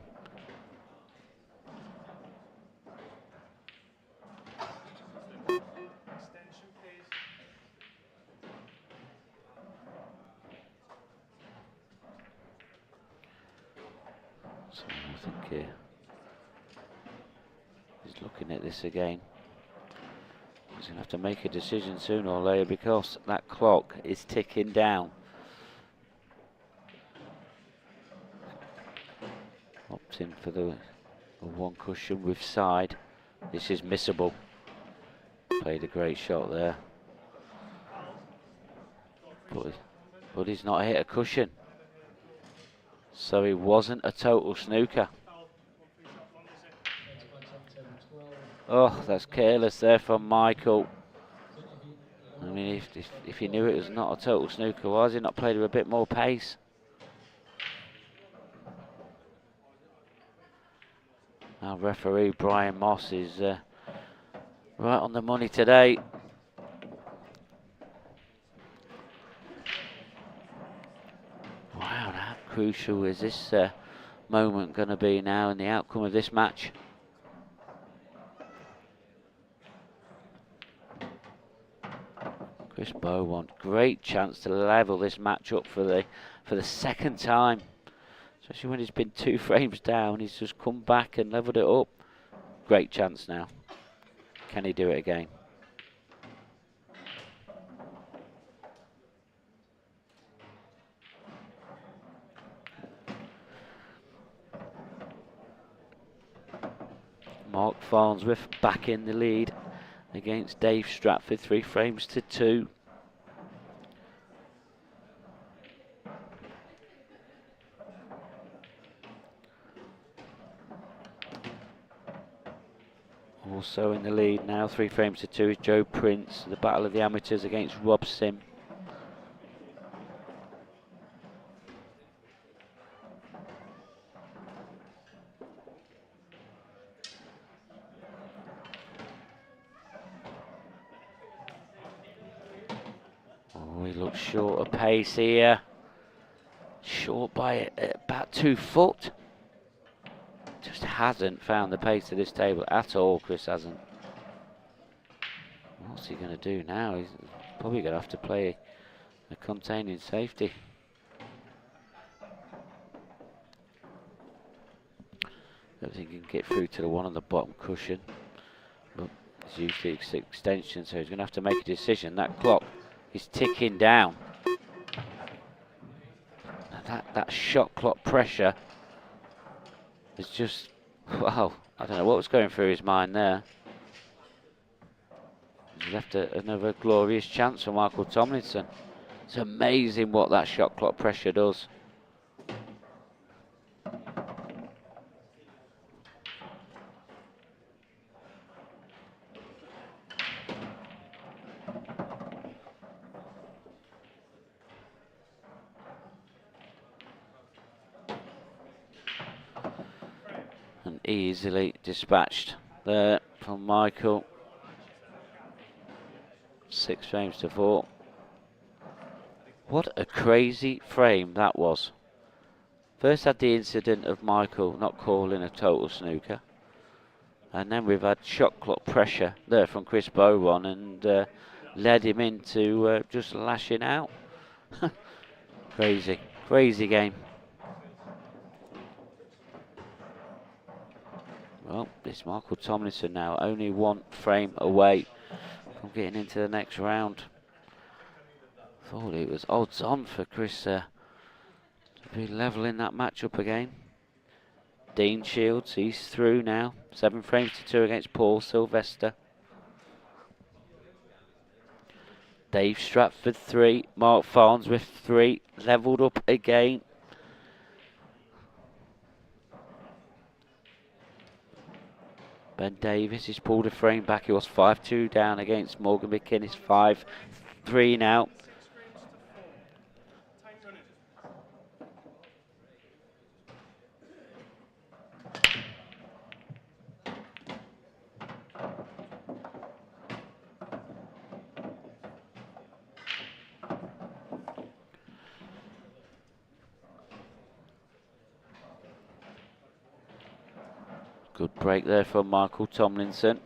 So I think he's looking at this again. He's going to have to make a decision sooner or later because that clock is ticking down. Opting for the one cushion with side. This is missable. Played a great shot there. But he's not hit a cushion. So it wasn't a total snooker. Oh, that's careless there from Michael. I mean, if he knew it was not a total snooker, why has he not played with a bit more pace? Our referee, Brian Moss, is right on the money today. Wow, how crucial is this moment going to be now in the outcome of this match? Chris Bowen, great chance to level this match up for the second time. Especially when he's been 2 frames down, he's just come back and levelled it up. Great chance now. Can he do it again? Mark Farnsworth back in the lead against Dave Stratford, 3 frames to 2. Also in the lead now, 3 frames to 2 is Joe Prince. The battle of the amateurs against Rob Sim. Oh, he looks short of pace here. Short by about 2 foot. Just hasn't found the pace of this table at all, Chris hasn't. What's he going to do now? He's probably going to have to play a containing safety. Don't think he can get through to the one on the bottom cushion. But it's usually extension, so he's going to have to make a decision. That clock is ticking down. That shot clock pressure is just, wow, I don't know what was going through his mind there. He's left another glorious chance for Michael Tomlinson. It's amazing what that shot clock pressure does. And easily dispatched there from Michael. 6 frames to 4. What a crazy frame that was. First had the incident of Michael not calling a total snooker. And then we've had shot clock pressure there from Chris Bowron and led him into just lashing out. Crazy, crazy game. Well, it's Michael Tomlinson now, only 1 frame away from getting into the next round. Thought it was odds on for Chris to be levelling that match up again. Dean Shields, he's through now. 7 frames to 2 against Paul Sylvester. Dave Stratford 3, Mark Farnsworth 3, levelled up again. Ben Davis has pulled a frame back. He was 5-2 down against Morgan McInnes. 5-3 now. Good break there from Michael Tomlinson.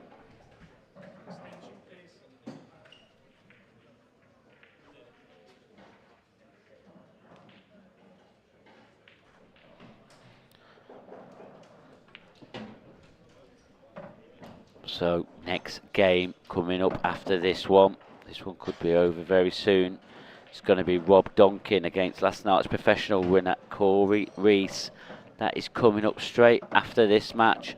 So next game coming up after this one. This one could be over very soon. It's going to be Rob Duncan against last night's professional winner Corey Reese. That is coming up straight after this match.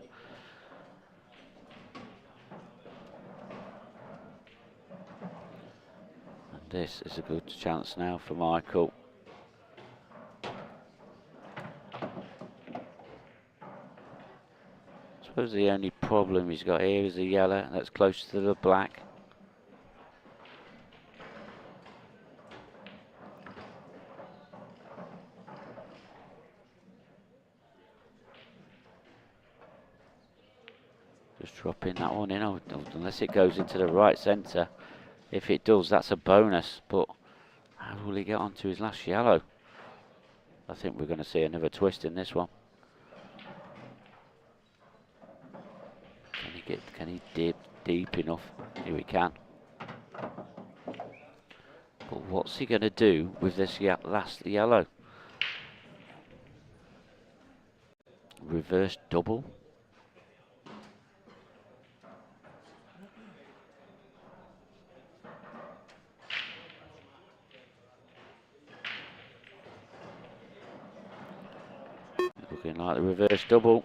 And this is a good chance now for Michael. I suppose the only problem he's got here is the yellow that's close to the black. Just dropping that one in, unless it goes into the right centre. If it does, that's a bonus, but how will he get onto his last yellow? I think we're going to see another twist in this one. Can he dip deep enough? Here he can. But what's he going to do with this last yellow? Reverse double. Looking like the reverse double.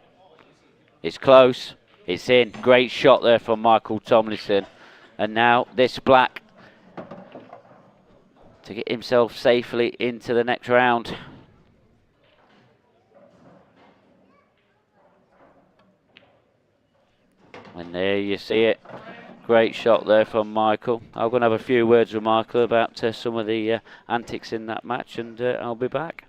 It's close. It's in. Great shot there from Michael Tomlinson. And now this black to get himself safely into the next round. And there you see it. Great shot there from Michael. I'm going to have a few words with Michael about some of the antics in that match, and I'll be back.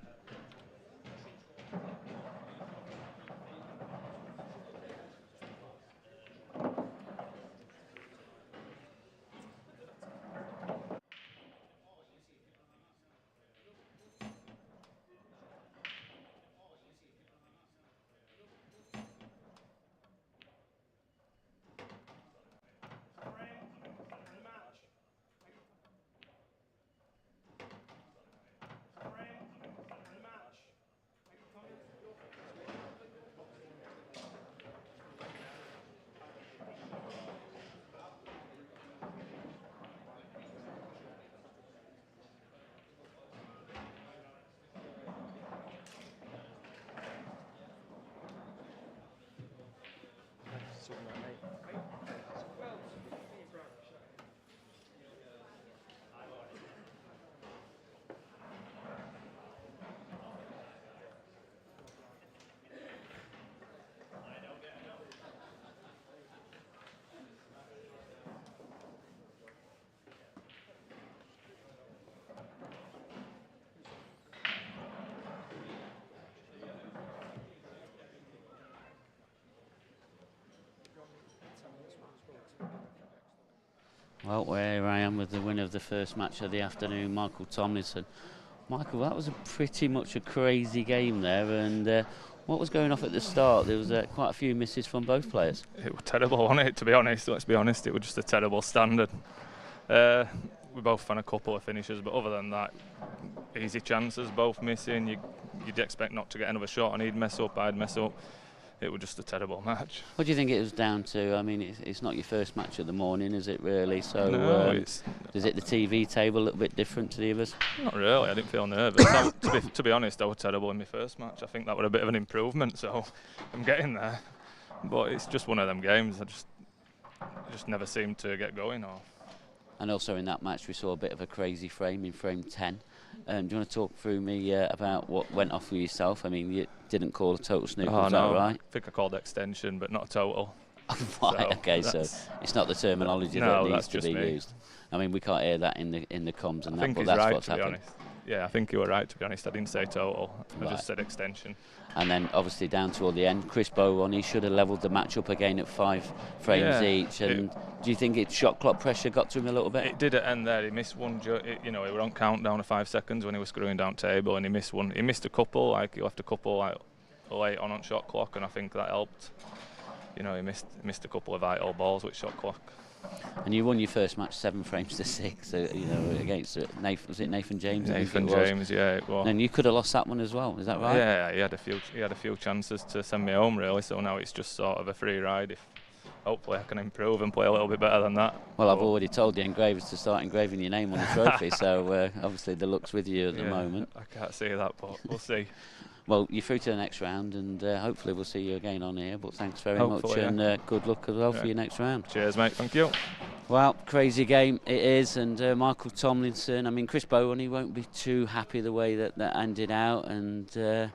Well, where I am with the winner of the first match of the afternoon, Michael Tomlinson. Michael, that was pretty much a crazy game there, and what was going off at the start? There was quite a few misses from both players. It was terrible, wasn't it, to be honest? Let's be honest, it was just a terrible standard. We both found a couple of finishes, but other than that, easy chances, both missing. You'd expect not to get another shot, and he'd mess up, I'd mess up. It was just a terrible match. What do you think it was down to? I mean, it's not your first match of the morning, is it really? So, no, is it the TV table a little bit different to the others? Not really, I didn't feel nervous. To be honest, I was terrible in my first match. I think that was a bit of an improvement, so I'm getting there. But it's just one of them games, I just never seem to get going. And also in that match we saw a bit of a crazy frame in frame 10. Do you want to talk through me about what went off with yourself? I mean, you didn't call a total snooker, is that right? I think I called extension, but not a total. Right, okay, so it's not the terminology that needs to be used. I mean, we can't hear that in the comms and that, but that's what's happened. Yeah, I think you were right, to be honest. I didn't say total, I just said extension. And then obviously down toward the end, Chris Bowen, he should have levelled the match up again at 5 frames each. And do you think shot clock pressure got to him a little bit? It did at end there. He missed one. He were on countdown of 5 seconds when he was screwing down table, and he missed one. He missed a couple. He left a couple late on shot clock, and I think that helped. He missed a couple of vital balls with shot clock. And you won your first match 7 frames to 6, against Nathan James? Nathan James, yeah, it was. And you could have lost that one as well, is that right? Yeah, he had a few chances to send me home really. So now it's just sort of a free ride. Hopefully I can improve and play a little bit better than that. Well, I've already told the engravers to start engraving your name on the trophy, so obviously the luck's with you at the moment. I can't see that, but we'll see. Well, you're through to the next round, and hopefully we'll see you again on here. But thanks very much, and good luck as well for your next round. Cheers, mate. Thank you. Well, crazy game it is, and Michael Tomlinson. I mean, Chris Bowen, he won't be too happy the way that ended out, and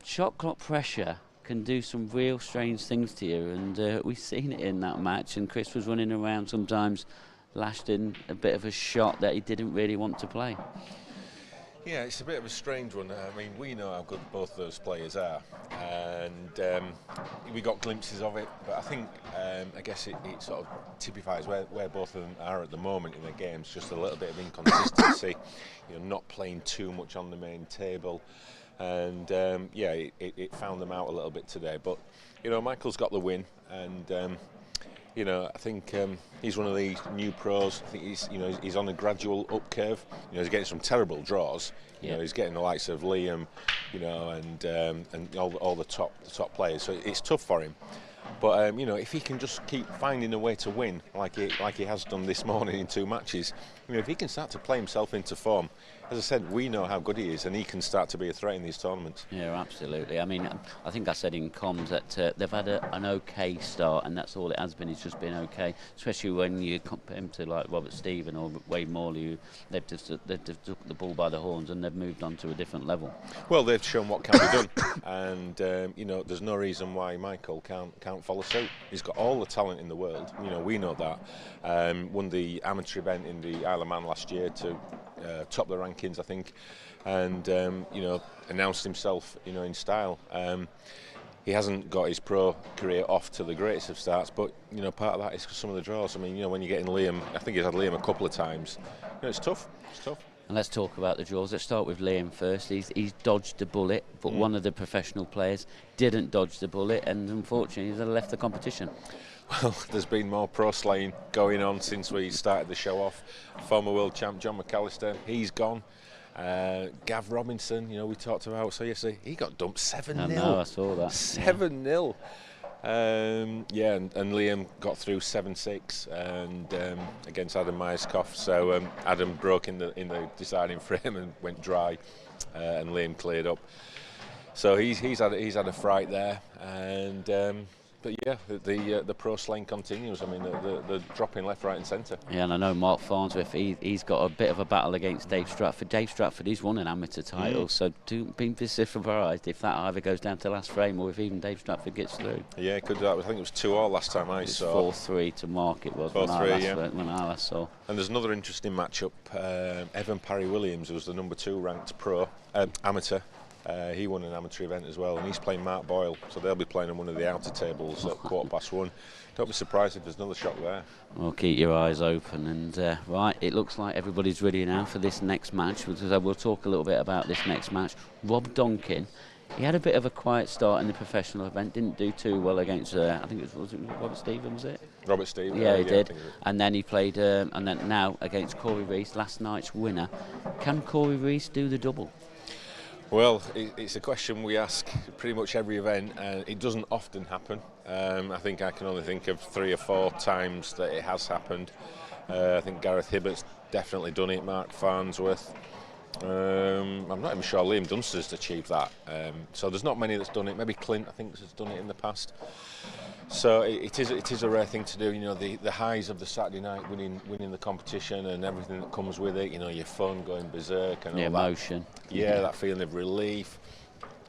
shot clock pressure can do some real strange things to you, and we've seen it in that match. And Chris was running around sometimes, lashed in a bit of a shot that he didn't really want to play. Yeah, it's a bit of a strange one. I mean, we know how good both those players are, and we got glimpses of it. But I think, I guess it sort of typifies where both of them are at the moment in the games. Just a little bit of inconsistency, not playing too much on the main table, and it found them out a little bit today. But Michael's got the win, and I think he's one of these new pros. I think he's on a gradual up curve. He's getting some terrible draws. He's getting the likes of Liam, and all the top players. So it's tough for him. But if he can just keep finding a way to win, like he has done this morning in 2 matches, if he can start to play himself into form, as I said, we know how good he is, and he can start to be a threat in these tournaments. Yeah, absolutely. I mean, I think I said in comms that they've had an okay start, and that's all it has been. It's just been okay, especially when you compare him to like Robert Stephen or Wade Morley, who they've took the ball by the horns and they've moved on to a different level. Well, they've shown what can be done, and there's no reason why Michael can't can't follow suit. He's got all the talent in the world. You know, we know that. Won the amateur event in the Isle of Man last year to top the rankings, I think, and you know, announced himself, you know, in style. He hasn't got his pro career off to the greatest of starts, but you know, part of that is some of the draws. I mean, you know, when you're getting Liam, I think he's had Liam a couple of times. You know, it's tough. It's tough. And let's talk about the draws. Let's start with Liam first. He's dodged the bullet, but one of the professional players didn't dodge the bullet, and unfortunately he's left the competition. Well, there's been more pro slaying going on since we started the show off. Former world champ John McAllister, he's gone. Gav Robinson, you know, we talked about. So yesterday, he got dumped 7-0. I know, I saw that. 7-0. Yeah, and Liam got through 7-6 and against Adam Myerscough. So Adam broke in the deciding frame and went dry, and Liam cleared up. So he's had a fright there, and but yeah, the pro slaying continues. I mean, the dropping left, right, and centre. Yeah, and I know Mark Farnsworth. He's got a bit of a battle against Dave Stratford. Dave Stratford, he's won an amateur title, so don't be surprised if that either goes down to last frame or if even Dave Stratford gets through. Yeah, it could do that. I think it was 2-2 last time I saw. 4-3 to Mark. It was 4-3, when I last saw. And there's another interesting matchup. Evan Parry Williams, who was the number 2 ranked pro amateur. He won an amateur event as well, and he's playing Mark Boyle, so they'll be playing on one of the outer tables at 1:15. Don't be surprised if there's another shock there. Well, keep your eyes open, and right, it looks like everybody's ready now for this next match. We'll talk a little bit about this next match. Rob Duncan, he had a bit of a quiet start in the professional event, didn't do too well against, I think was it Robert Stevens, was it? Robert Stevens. Yeah, he did. And then he played, and then now against Corey Reese, last night's winner. Can Corey Reese do the double? Well, it's a question we ask pretty much every event, and it doesn't often happen. I think I can only think of 3 or 4 times that it has happened. I think Gareth Hibbert's definitely done it, Mark Farnsworth. I'm not even sure Liam Dunster's achieved that. So there's not many that's done it. Maybe Clint, I think, has done it in the past. So it is a rare thing to do. You know, the highs of the Saturday night, winning the competition and everything that comes with it. You know, your phone going berserk and all that. The emotion. Yeah, that feeling of relief,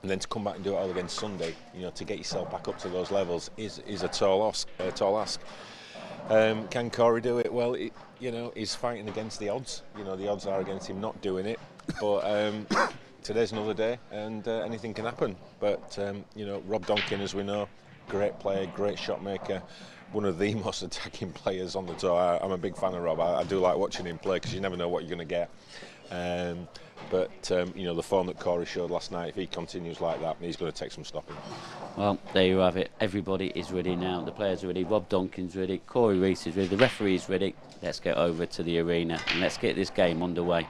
and then to come back and do it all again Sunday. You know, to get yourself back up to those levels is a tall ask. Can Corey do it? Well, you know, he's fighting against the odds. You know, the odds are against him not doing it. But today's another day, and anything can happen. But you know, Rob Duncan, as we know, great player, great shot maker, one of the most attacking players on the tour. I'm a big fan of Rob. I do like watching him play because you never know what you're going to get. But you know, the form that Corey showed last night, if he continues like that, he's going to take some stopping. Well, there you have it. Everybody is ready now. The players are ready. Rob Duncan's ready. Corey Reese is ready. The referee is ready. Let's get over to the arena and let's get this game underway.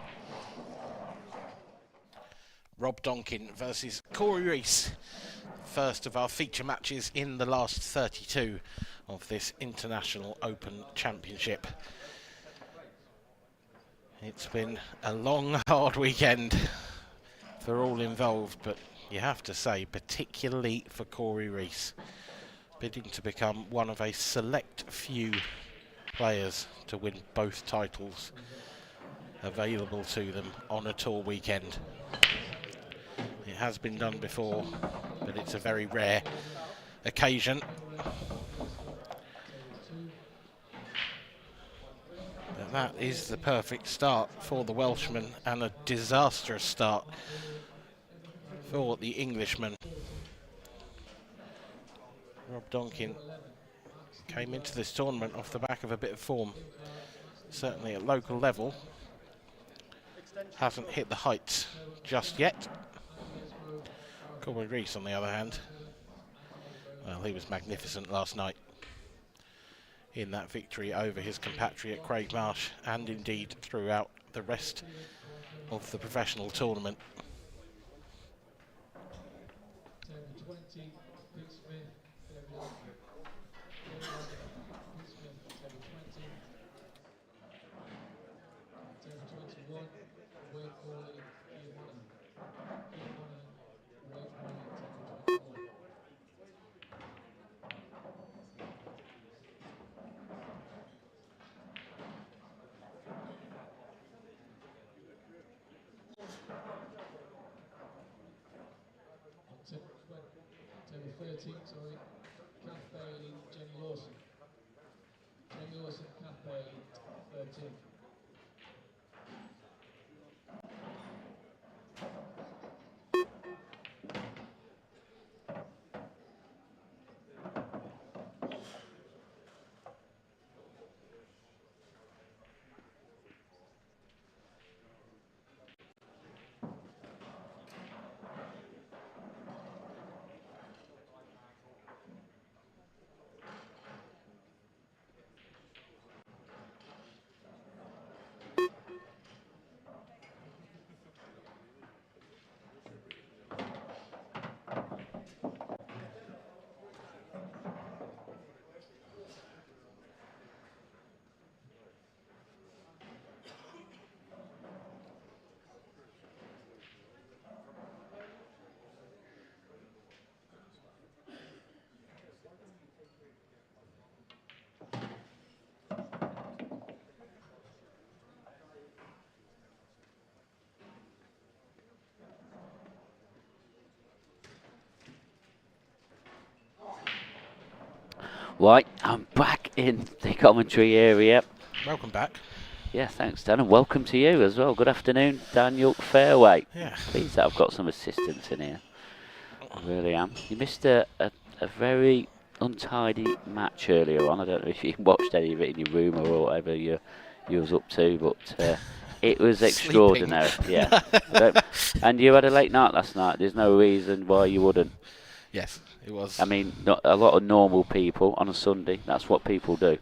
Rob Duncan versus Corey Reese. First of our feature matches in the last 32 of this International Open Championship. It's been a long, hard weekend for all involved, but you have to say, particularly for Corey Reese, bidding to become one of a select few players to win both titles available to them on a tour weekend. It has been done before, but it's a very rare occasion. But that is the perfect start for the Welshman and a disastrous start for the Englishman. Rob Duncan came into this tournament off the back of a bit of form, certainly at local level. Hasn't hit the heights just yet. Corey Reese, on the other hand, well, he was magnificent last night in that victory over his compatriot Craig Marsh, and indeed throughout the rest of the professional tournament. Table 13, sorry. Kath Bale, Lawson. Jamie Lawson, Cafe 13. Right, I'm back in the commentary area. Welcome back. Yeah, thanks, Dan, and welcome to you as well. Good afternoon, Daniel Fairway. Yeah. Pleased that I've got some assistance in here. I really am. You missed a very untidy match earlier on. I don't know if you watched any of it in your room or whatever you was up to, but it was extraordinary. Yeah. And you had a late night last night. There's no reason why you wouldn't. Yes, it was. I mean, not a lot of normal people on a Sunday. That's what people do.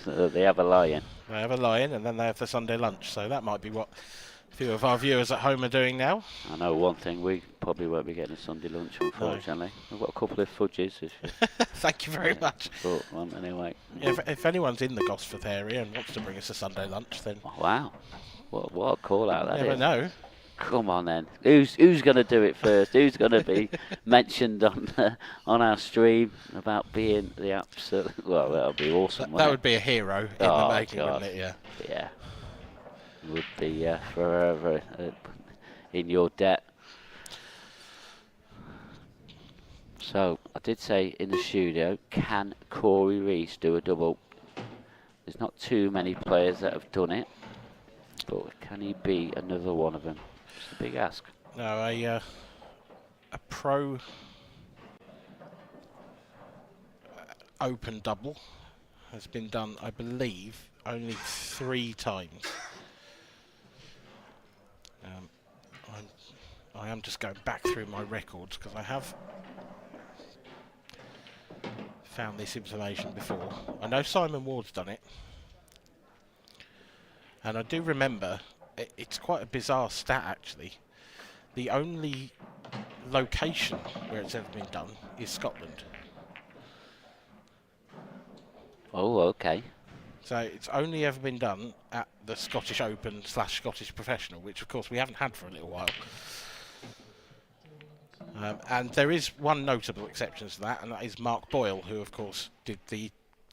They have a lie-in. They have a lie-in and then they have the Sunday lunch. So that might be what a few of our viewers at home are doing now. I know one thing, we probably won't be getting a Sunday lunch, unfortunately. No. We've got a couple of fudges. Thank you very much. But one anyway. If anyone's in the Gosforth area and wants to bring us a Sunday lunch, then... Wow. What a call out that is. Never know. Come on then. Who's going to do it first? Who's going to be mentioned on our stream about being the absolute... Well, that would be awesome, That would be a hero in the making, wouldn't it? Yeah. Yeah. Would be forever in your debt. So, I did say in the studio, can Corey Reese do a double? There's not too many players that have done it, but can he be another one of them? It's a big ask. No, a pro open double has been done, I believe, only 3 times. I am just going back through my records because I have found this information before. I know Simon Ward's done it, and I do remember it's quite a bizarre stat actually. The only location where it's ever been done is Scotland. Oh, okay. So it's only ever been done at the Scottish Open / Scottish Professional, which of course we haven't had for a little while. And there is one notable exception to that, and that is Mark Boyle, who of course did the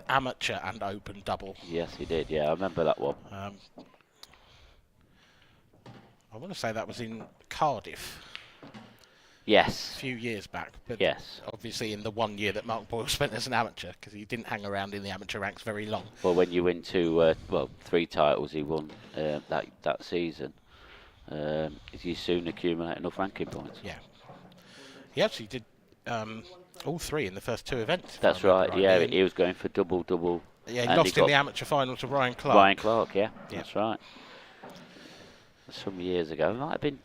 amateur and open double. Yes, he did. Yeah, I remember that one. I want to say that was in Cardiff. Yes. A few years back. But yes. Obviously in the 1 year that Mark Boyle spent as an amateur, because he didn't hang around in the amateur ranks very long. Well, when you win 3 titles he won that season, you soon accumulate enough ranking points. Yeah. He actually did all 3 in the first 2 events. That's right, yeah. He was going for double. Yeah, he lost in the amateur final to Ryan Clark. Ryan Clark, yeah. That's right. Some years ago. It might have been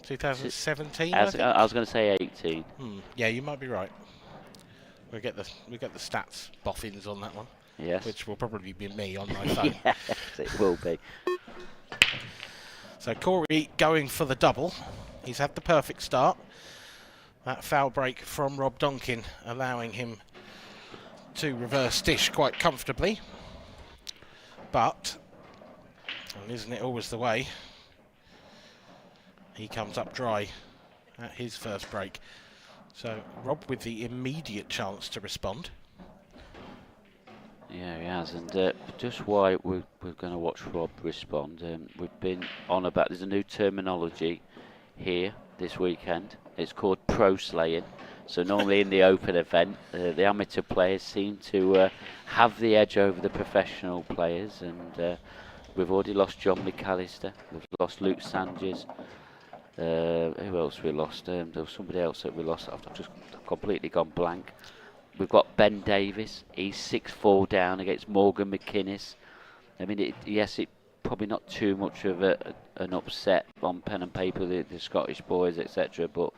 2017. I was going to say 18. Yeah, you might be right. We get the stats boffins on that one. Yes. Which will probably be me on my phone. Yes, it will be. So Corey going for the double. He's had the perfect start. That foul break from Rob Duncan allowing him to reverse dish quite comfortably. But, and isn't it always the way, he comes up dry at his first break. So Rob with the immediate chance to respond. Yeah, he has, and just why we're going to watch Rob respond. We've been on about, there's a new terminology here this weekend. It's called pro slaying. So normally in the open event, the amateur players seem to have the edge over the professional players, and we've already lost John McAllister, we've lost Luke Sanchez. Who else we lost? There was somebody else that we lost. I've just completely gone blank. We've got Ben Davis. He's 6-4 down against Morgan McInnes. I mean, yes, it probably not too much of an upset on pen and paper, the Scottish boys, etc. But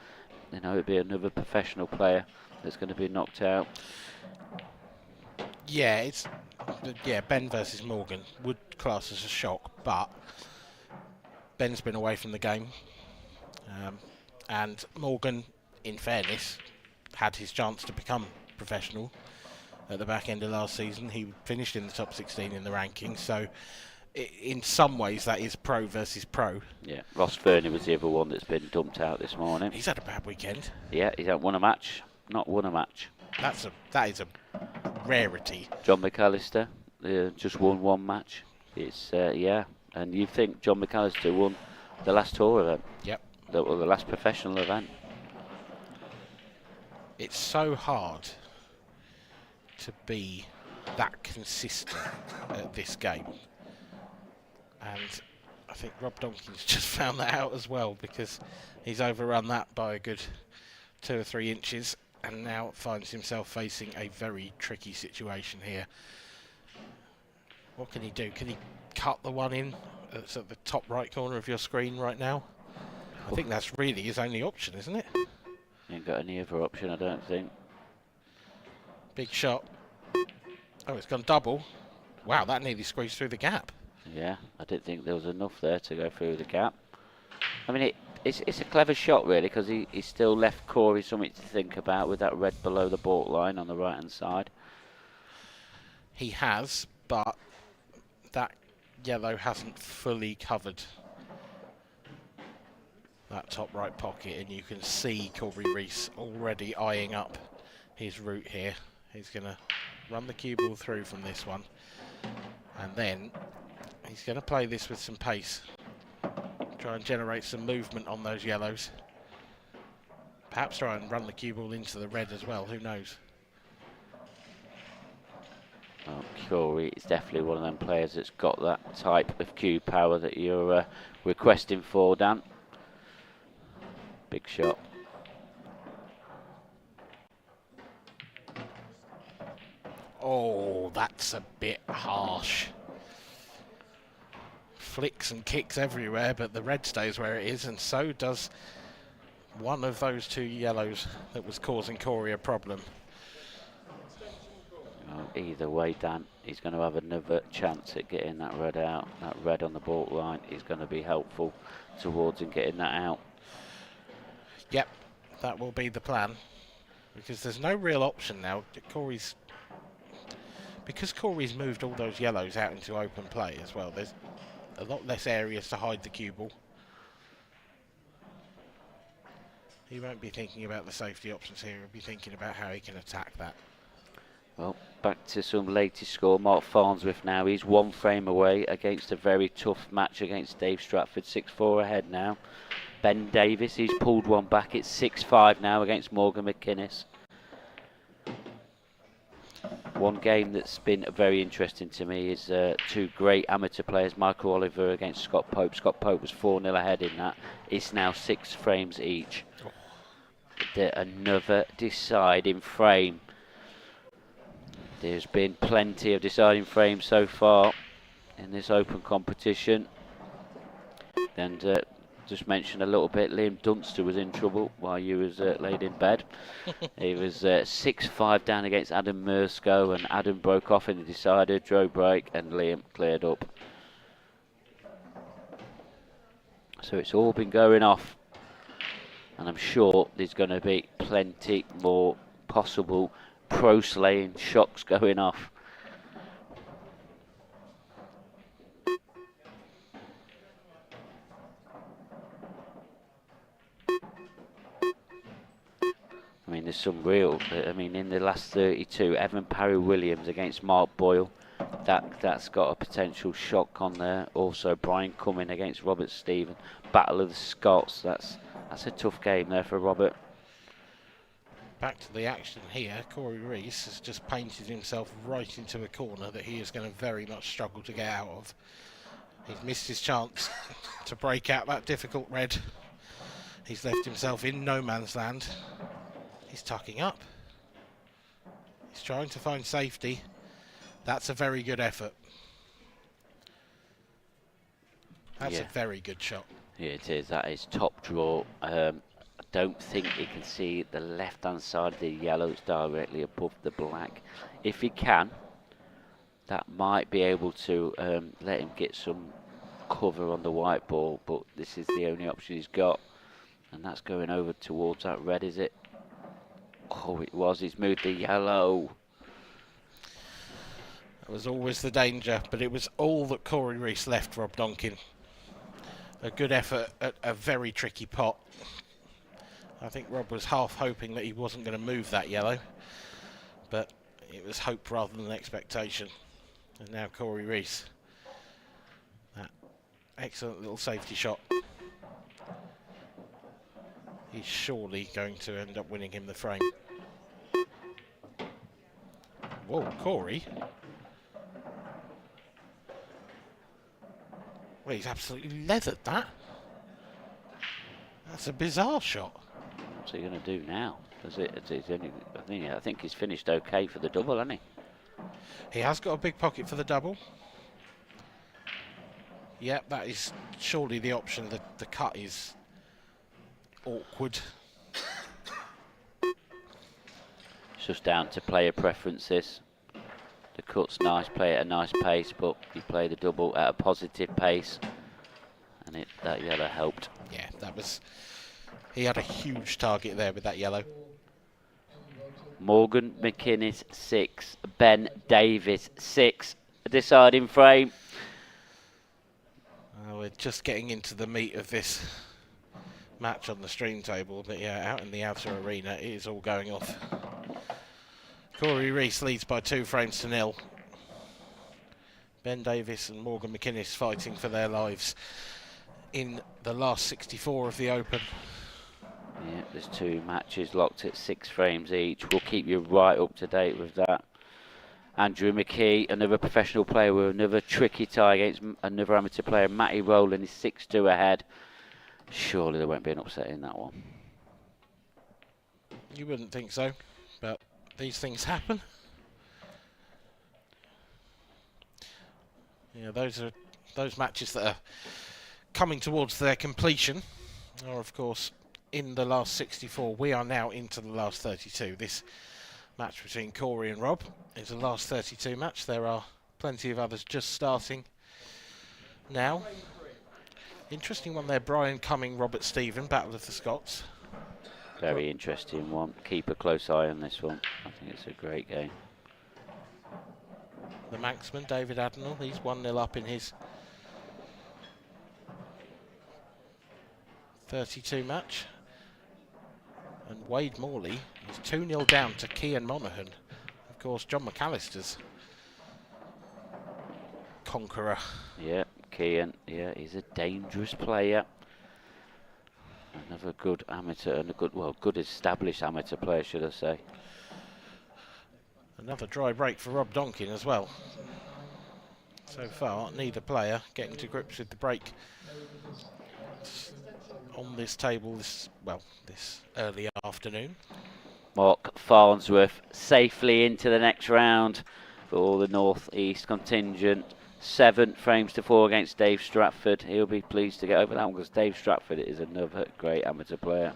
you know, it'd be another professional player that's going to be knocked out. Yeah, Ben versus Morgan would class as a shock, but Ben's been away from the game. And Morgan, in fairness, had his chance to become professional at the back end of last season. He finished in the top 16 in the rankings, so in some ways that is pro versus pro. Yeah, Ross Fernie was the other one that's been dumped out this morning. He's had a bad weekend. Yeah, he's not won a match. That is a rarity. John McAllister just won one match. It's and you think John McAllister won the last tour event? Yep. The last professional event. It's so hard to be that consistent at this game, and I think Rob Donkin's just found that out as well, because he's overrun that by a good 2 or 3 inches and now finds himself facing a very tricky situation here. What can he do? Can he cut the one in that's at the top right corner of your screen right now? I think that's really his only option, isn't it? Ain't got any other option, I don't think. Big shot. Oh, it's gone double. Wow, that nearly squeezed through the gap. Yeah, I didn't think there was enough there to go through the gap. I mean, it's a clever shot, really, because he still left Corey something to think about with that red below the baulk line on the right-hand side. He has, but that yellow hasn't fully covered that top right pocket, and you can see Corey Reese already eyeing up his route here. He's going to run the cue ball through from this one, and then he's going to play this with some pace, try and generate some movement on those yellows, perhaps try and run the cue ball into the red as well, who knows. Well, Corey is definitely one of them players that's got that type of cue power that you're requesting for, Dan. Big shot. Oh, that's a bit harsh. Flicks and kicks everywhere, but the red stays where it is, and so does one of those 2 yellows that was causing Corey a problem. Well, either way, Dan, he's going to have another chance at getting that red out. That red on the baulk line is going to be helpful towards him getting that out. Yep, that will be the plan, because there's no real option now. Because Corey's moved all those yellows out into open play as well, there's a lot less areas to hide the cue ball. He won't be thinking about the safety options here, he'll be thinking about how he can attack that. Well, back to some latest score. Mark Farnsworth now, he's 1 frame away against a very tough match against Dave Stratford, 6-4 ahead now. Ben Davis, he's pulled one back, it's 6-5 now against Morgan McInnes. One game that's been very interesting to me is 2 great amateur players, Michael Oliver against Scott Pope. Scott Pope was 4-0 ahead in that. It's now 6 frames each. Another deciding frame. There's been plenty of deciding frames so far in this open competition. And just mention a little bit, Liam Dunster was in trouble while you was laid in bed. He was 6-5 down against Adam Mersko, and Adam broke off in the decider, drove break, and Liam cleared up. So it's all been going off, and I'm sure there's going to be plenty more possible pro slaying shocks going off. I mean, there's some real, in the last 32, Evan Parry-Williams against Mark Boyle, that's got a potential shock on there. Also, Brian Cumming against Robert Stephen, Battle of the Scots, that's a tough game there for Robert. Back to the action here. Corey Reese has just painted himself right into a corner that he is going to very much struggle to get out of. He's missed his chance to break out that difficult red. He's left himself in no man's land. He's tucking up. He's trying to find safety. That's a very good effort. That's a very good shot. Yeah, it is. That is top draw. I don't think he can see the left-hand side of the yellow. It's directly above the black. If he can, that might be able to let him get some cover on the white ball, but this is the only option he's got, and that's going over towards that red, is it? Oh, it was. He's moved the yellow. That was always the danger, but it was all that Corey Reese left Rob Duncan. A good effort at a very tricky pot. I think Rob was half hoping that he wasn't going to move that yellow, but it was hope rather than expectation. And now Corey Reese. That excellent little safety shot. He's surely going to end up winning him the frame. Whoa, Corey. Well, he's absolutely leathered that. That's a bizarre shot. What's he going to do now? I think he's finished okay for the double, hasn't he? He has got a big pocket for the double. Yep, that is surely the option. The cut is awkward. It's just down to player preferences. The cut's nice, play at a nice pace, but you play the double at a positive pace, and that yellow helped. Yeah, that was... He had a huge target there with that yellow. Morgan McInnes 6, Ben Davis 6, a deciding frame. We're just getting into the meat of this match on the stream table, but yeah, out in the outer arena, it is all going off. Corey Reese leads by 2 frames to 0. Ben Davis and Morgan McInnes fighting for their lives in the last 64 of the Open. Yeah, there's 2 matches locked at 6 frames each. We'll keep you right up to date with that. Andrew McKee, another professional player with another tricky tie against another amateur player. Matty Rowland is 6-2 ahead. Surely there won't be an upset in that one. You wouldn't think so, but these things happen. Yeah, those matches that are coming towards their completion are, of course, in the last 64. We are now into the last 32. This match between Corey and Rob is the last 32 match. There are plenty of others just starting now. Interesting one there, Brian Cumming, Robert Stephen, Battle of the Scots. Very interesting one. Keep a close eye on this one. I think it's a great game. The Manxman, David Adenall, he's 1-0 up in his 32 match. And Wade Morley is 2-0 down to Cian Monaghan. Of course, John McAllister's conqueror. Yeah, Cian, yeah, he's a dangerous player. Another good amateur and good established amateur player, should I say. Another dry break for Rob Duncan as well. So far, neither player getting to grips with the break on this table this early afternoon. Mark Farnsworth safely into the next round for the North East contingent. 7 frames to 4 against Dave Stratford. He'll be pleased to get over that one because Dave Stratford is another great amateur player.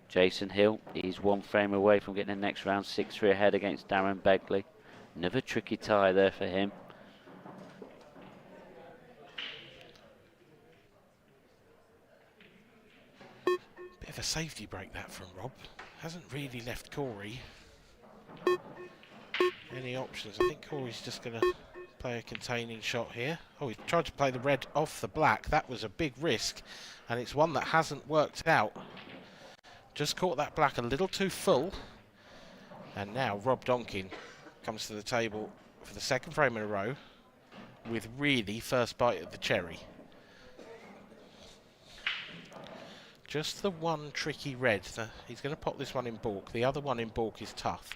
Jason Hill, he's 1 frame away from getting the next round. 6-3 ahead against Darren Begley. Another tricky tie there for him. Bit of a safety break that from Rob. Hasn't really left Corey any options. I think Corey's just going to play a containing shot here. Oh, he tried to play the red off the black. That was a big risk, and it's one that hasn't worked out. Just caught that black a little too full, and now Rob Duncan comes to the table for the 2nd frame in a row with really first bite at the cherry. Just the one tricky red. He's going to pop this one in balk. The other one in balk is tough.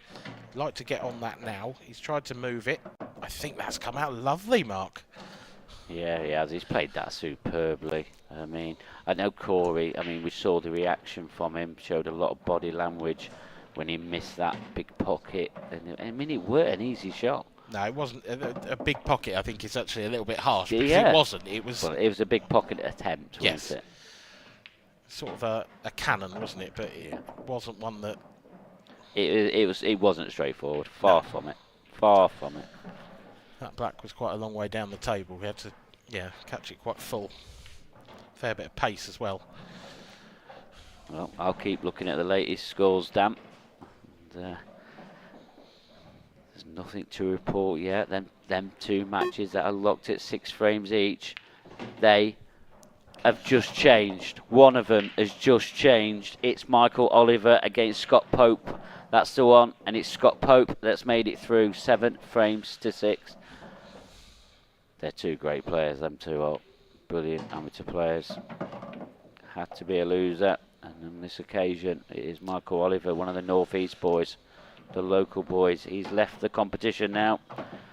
Like to get on that now. He's tried to move it. I think that's come out lovely, Mark. Yeah, he has. He's played that superbly. I mean, I know Corey, I mean, we saw the reaction from him, showed a lot of body language when he missed that big pocket. And I mean, it weren't an easy shot. No, it wasn't. A big pocket, I think, is actually a little bit harsh. Because Yeah. it wasn't. It was... Well, it was a big pocket attempt, yes. wasn't it? Sort of a cannon, wasn't it? But it wasn't one that... It wasn't straightforward. Far from it. Far from it. That black was quite a long way down the table. We had to, catch it quite full. Fair bit of pace as well. Well, I'll keep looking at the latest scores, Dan. And, there's nothing to report yet. Them two matches that are locked at 6 frames each, they have just changed. One of them has just changed. It's Michael Oliver against Scott Pope. That's the one, and it's Scott Pope that's made it through 7 frames to 6. They're two great players, them two are brilliant amateur players. Had to be a loser, and on this occasion it is Michael Oliver, one of the North East boys, the local boys. He's left the competition now.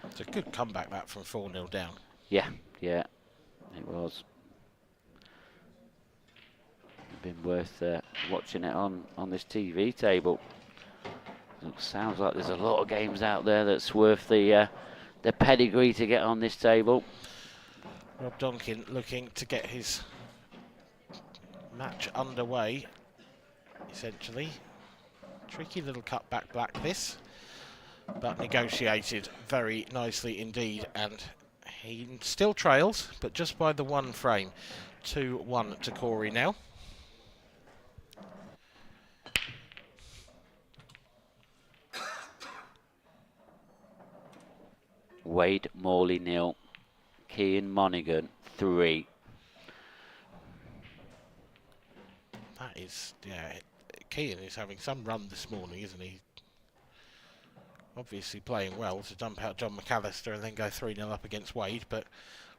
It's a good comeback that from 4-0 down. Yeah, it was. Been worth watching it on this TV table. It sounds like there's a lot of games out there that's worth the pedigree to get on this table. Rob Duncan looking to get his match underway, essentially. Tricky little cutback black this, but negotiated very nicely indeed, and he still trails, but just by the 1 frame. 2-1 to Corey now. Wade Morley 0, Kean Monaghan 3. That is, Kean is having some run this morning, isn't he? Obviously playing well to dump out John McAllister and then go 3-0 up against Wade, but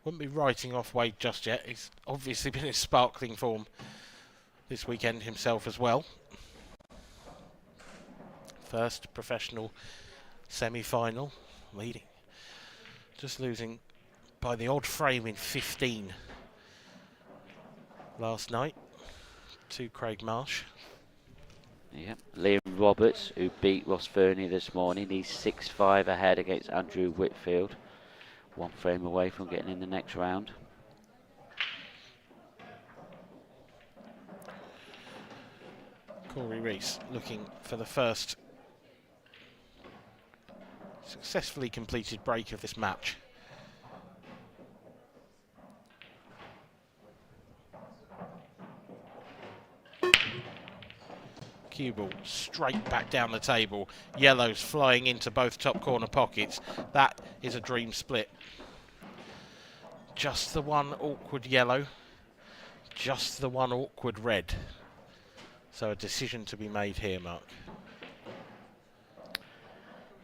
wouldn't be writing off Wade just yet. He's obviously been in sparkling form this weekend himself as well. First professional semi-final, leading. Just losing by the odd frame in 15 last night to Craig Marsh. Yep, Liam Roberts, who beat Ross Fernie this morning, he's 6-5 ahead against Andrew Whitfield. 1 frame away from getting in the next round. Corey Reese looking for the first successfully completed break of this match. Cue ball straight back down the table. Yellows flying into both top corner pockets. That is a dream split. Just the one awkward yellow. Just the one awkward red. So a decision to be made here, Mark.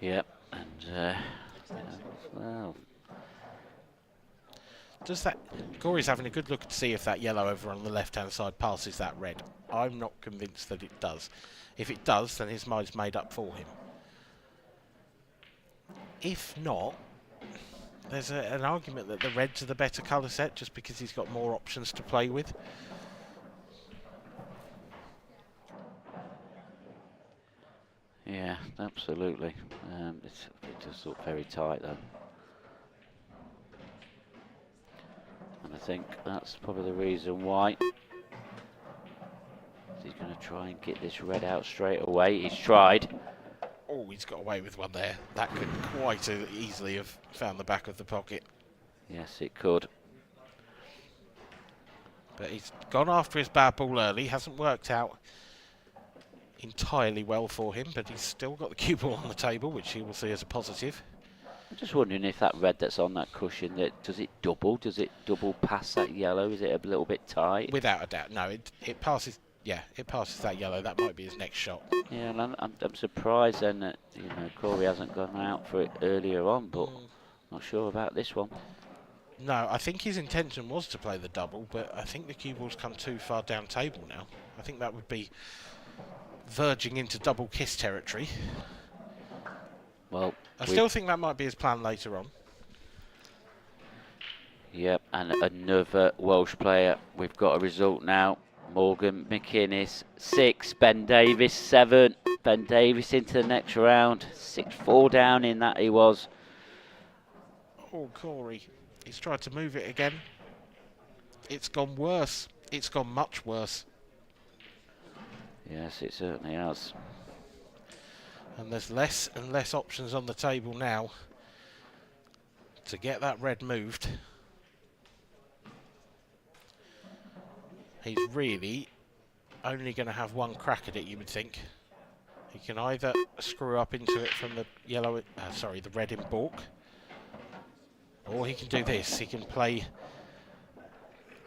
Yep, and well, does that... Corey's having a good look to see if that yellow over on the left-hand side passes that red. I'm not convinced that it does. If it does, then his mind's made up for him. If not, there's an argument that the red's are the better colour set just because he's got more options to play with. yeah, absolutely. It does look very tight though. And I think that's probably the reason why. He's going to try and get this red out straight away. He's tried. Oh, he's got away with one there. That could quite easily have found the back of the pocket. Yes, it could. But he's gone after his bad ball early. Hasn't worked out entirely well for him, but he's still got the cue ball on the table, which he will see as a positive. I'm just wondering if that red that's on that cushion, does it double? Does it double past that yellow? Is it a little bit tight? Without a doubt, no. It passes. Yeah, it passes that yellow. That might be his next shot. Yeah, and I'm surprised then that Corey hasn't gone out for it earlier on, but not sure about this one. No, I think his intention was to play the double, but I think the cue ball's come too far down table now. I think that would be verging into double kiss territory. Well, I still think that might be his plan later on. Yep, and another Welsh player. We've got a result now. Morgan McInnes 6, Ben Davis 7. Ben Davis into the next round. 6-4 down in that he was. Oh, Corey. He's tried to move it again. It's gone worse. It's gone much worse. Yes, it certainly has. And there's less and less options on the table now to get that red moved. He's really only going to have one crack at it, you would think. He can either screw up into it from the yellow, the red in balk, or he can do this. He can play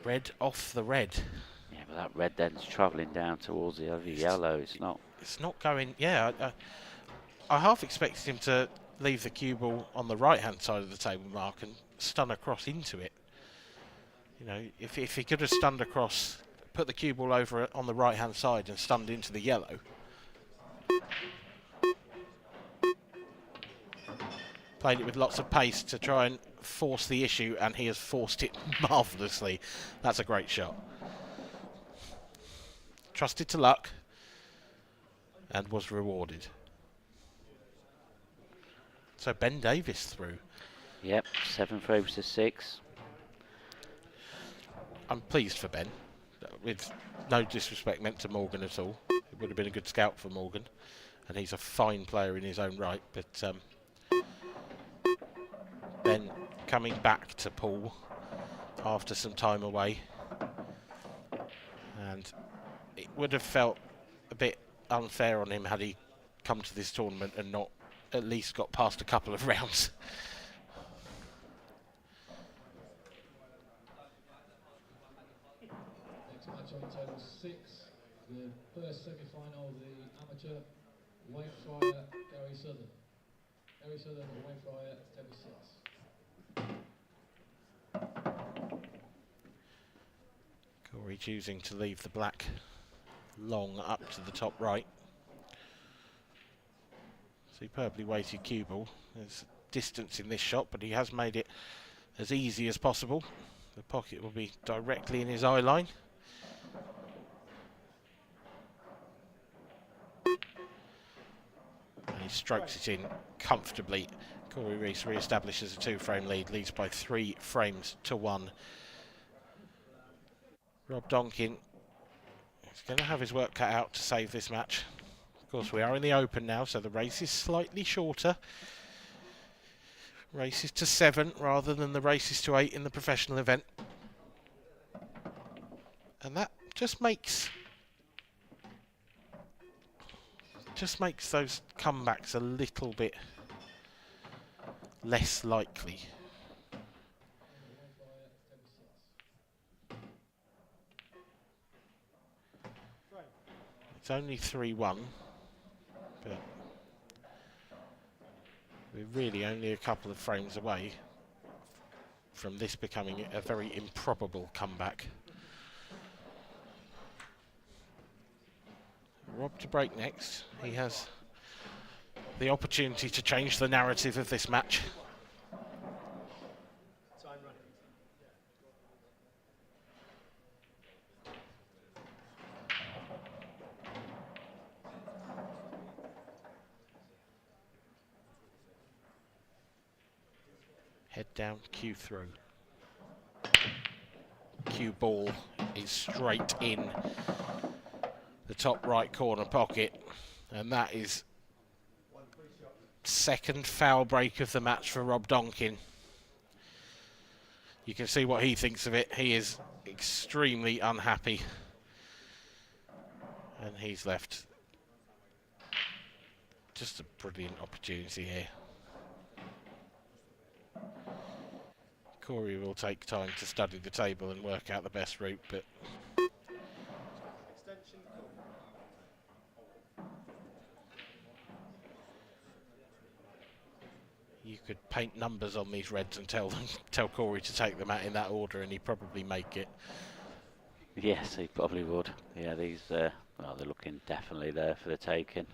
red off the red. Yeah, but that red then's travelling down towards the other yellow. It's not going. Yeah, I half expected him to leave the cue ball on the right-hand side of the table mark and stun across into it. You know, if he could have stunned across, put the cue ball over on the right-hand side and stunned into the yellow. Played it with lots of pace to try and force the issue, and he has forced it marvellously. That's a great shot. Trusted to luck and was rewarded. So Ben Davis through. Yep, 7 frames to 6. I'm pleased for Ben, with no disrespect meant to Morgan at all. It would have been a good scout for Morgan, and he's a fine player in his own right. But Ben coming back to Paul after some time away, and it would have felt a bit unfair on him had he come to this tournament and not at least got past a couple of rounds. Next match on table 6, the first semi-final of the amateur weight flyer Gary Southern. Gary Southern, the weight flyer, table 6. Corey choosing to leave the black long up to the top right. Superbly weighted cue ball. There's distance in this shot, but he has made it as easy as possible. The pocket will be directly in his eye line. And he strokes it in comfortably. Corey Reese re-establishes a 2-frame lead, leads by 3 frames to 1. Rob Duncan is going to have his work cut out to save this match. Of course, we are in the Open now, so the race is slightly shorter. Races to 7 rather than the races to 8 in the professional event. And that just makes those comebacks a little bit less likely. It's only 3-1, but we're really only a couple of frames away from this becoming a very improbable comeback. Rob to break next. He has the opportunity to change the narrative of this match. Head down, cue through. Cue ball is straight in the top right corner pocket, and that is second foul break of the match for Rob Duncan. You can see what he thinks of it. He is extremely unhappy, and he's left just a brilliant opportunity here. Corey will take time to study the table and work out the best route, but you could paint numbers on these reds and tell Corey to take them out in that order, and he'd probably make it. Yes, he probably would. Yeah, these, well, they're looking definitely there for the taking.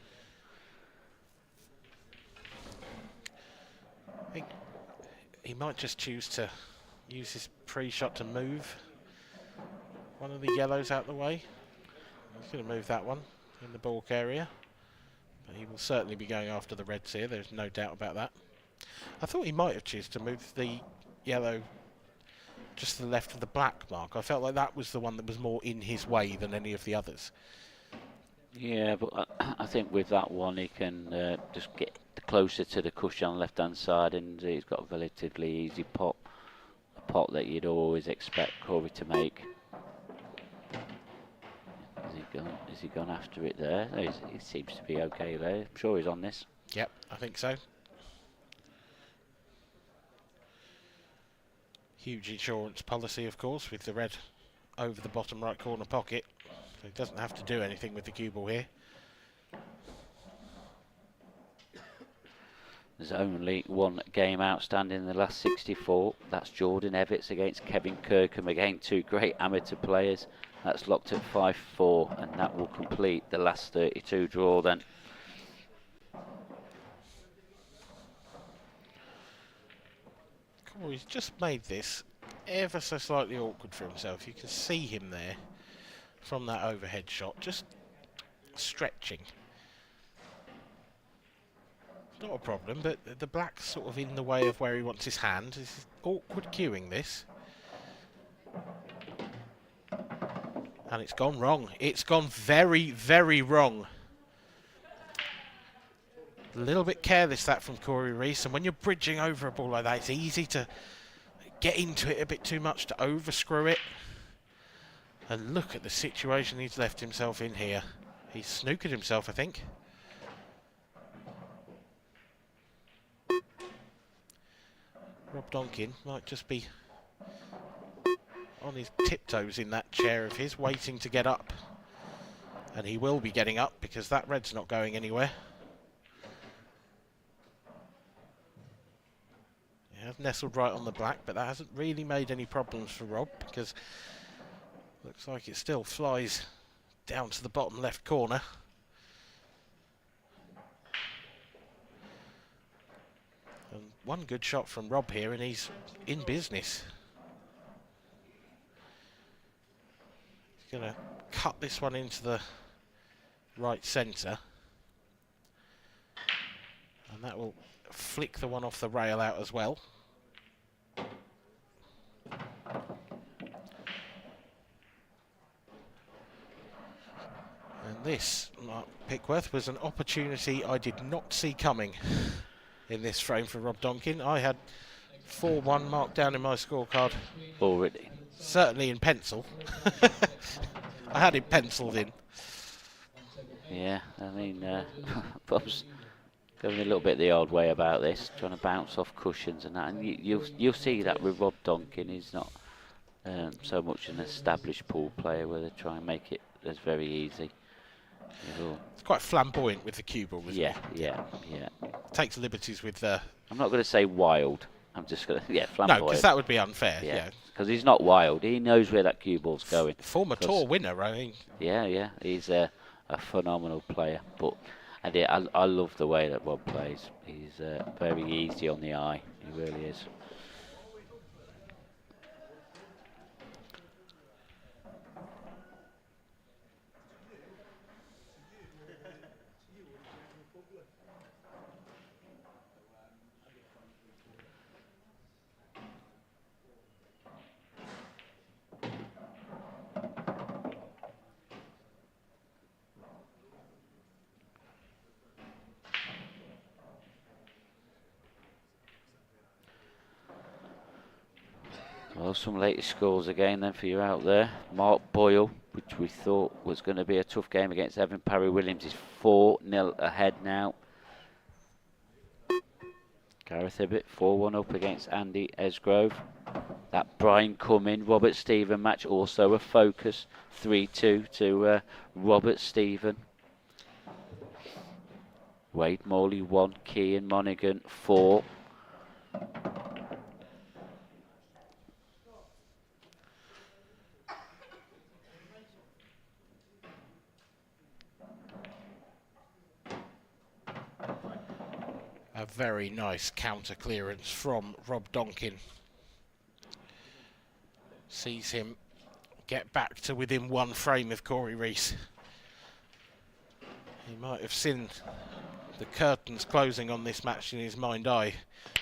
He might just choose to use his pre-shot to move one of the yellows out the way. He's going to move that one in the balk area. But he will certainly be going after the reds here, there's no doubt about that. I thought he might have chosen to move the yellow just to the left of the black mark. I felt like that was the one that was more in his way than any of the others. Yeah, but I think with that one he can just get closer to the cushion on the left-hand side, and he's got a relatively easy pot. A pot that you'd always expect Corey to make. Has he gone after it there? No, he seems to be okay there. I'm sure he's on this. Yep, I think so. Huge insurance policy, of course, with the red over the bottom right corner pocket. So he doesn't have to do anything with the cue ball here. There's only one game outstanding in the last 64. That's Jordan Evitts against Kevin Kirkham. Again, two great amateur players. That's locked at 5-4, and that will complete the last 32 draw then. Corey's just made this ever so slightly awkward for himself. You can see him there from that overhead shot, just stretching. Not a problem, but the black's sort of in the way of where he wants his hand. This is awkward cueing, this. And it's gone wrong. It's gone very, very wrong. A little bit careless, that, from Corey Reese. And when you're bridging over a ball like that, it's easy to get into it a bit too much, to overscrew it. And look at the situation he's left himself in here. He's snookered himself, I think. Rob Duncan might just be on his tiptoes in that chair of his, waiting to get up. And he will be getting up, because that red's not going anywhere. He has nestled right on the black, but that hasn't really made any problems for Rob, because looks like it still flies down to the bottom left corner. And one good shot from Rob here, and he's in business. He's going to cut this one into the right centre. And that will flick the one off the rail out as well. And this, Mark Pickworth, was an opportunity I did not see coming in this frame for Rob Duncan. I had 4-1 marked down in my scorecard. Already. Certainly in pencil. I had it penciled in. Yeah, I mean, Bob's going a little bit the old way about this, trying to bounce off cushions and that. And you'll see that with Rob Duncan. He's not so much an established pool player where they try and make it as very easy. It's quite flamboyant with the cue ball, isn't it? Yeah. Takes liberties with the... I'm not going to say wild. I'm just going to, flamboyant. No, because that would be unfair. Yeah. Because he's not wild. He knows where that cue ball's going. Former tour winner, I mean. Yeah. He's a phenomenal player. But I love the way that Rob plays. He's very easy on the eye. He really is. Well, some latest scores again then for you out there. Mark Boyle, which we thought was going to be a tough game against Evan Parry-Williams, is 4-0 ahead now. Gareth Ibbott 4-1 up against Andy Esgrove. That Brian Cumming, Robert Stephen match also a focus. 3-2 to Robert Stephen. Wade Morley 1, Kean Monaghan 4. very nice counter clearance from Rob Duncan. Sees him get back to within one frame of Corey Reese. He might have seen the curtains closing on this match in his mind's eye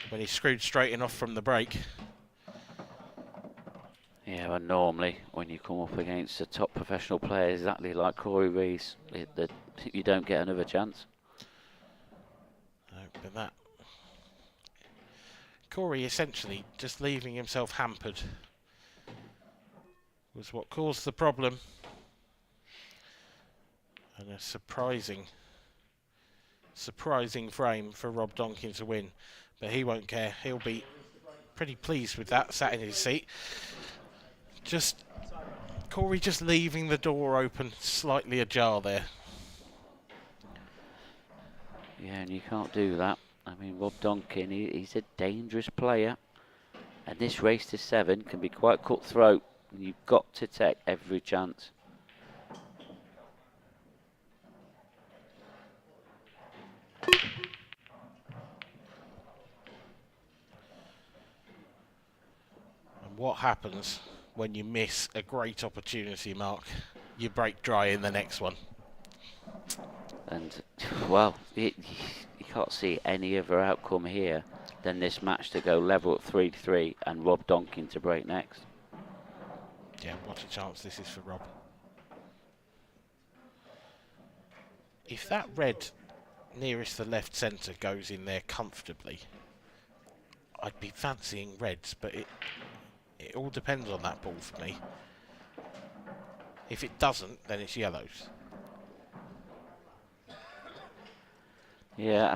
when he screwed straight in off from the break. Yeah, well, normally when you come up against a top professional player exactly like Corey Reese, you don't get another chance. No, but that Corey essentially just leaving himself hampered was what caused the problem. And a surprising frame for Rob Duncan to win. But he won't care. He'll be pretty pleased with that, sat in his seat. Just Corey just leaving the door open, slightly ajar there. Yeah, and you can't do that. I mean, Rob Duncan, he's a dangerous player. And this race to 7 can be quite cutthroat. And you've got to take every chance. And what happens when you miss a great opportunity, Mark? You break dry in the next one. And, well, you can't see any other outcome here than this match to go level at 3-3 and Rob Duncan to break next. Yeah, what a chance this is for Rob. If that red nearest the left centre goes in there comfortably, I'd be fancying reds, but it all depends on that ball for me. If it doesn't, then it's yellows. Yeah,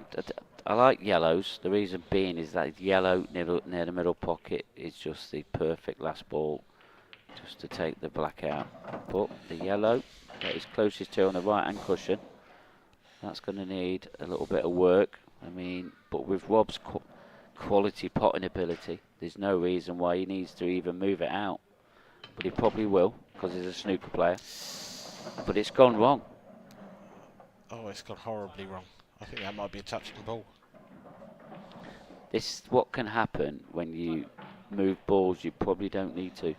I like yellows. The reason being is that yellow near the middle pocket is just the perfect last ball just to take the black out. But the yellow that is closest to on the right hand cushion, that's going to need a little bit of work. I mean, but with Rob's quality potting ability, there's no reason why he needs to even move it out. But he probably will, because he's a snooker player. But it's gone wrong. Oh, it's gone horribly wrong. I think that might be a touching ball. This is what can happen when you move balls you probably don't need to.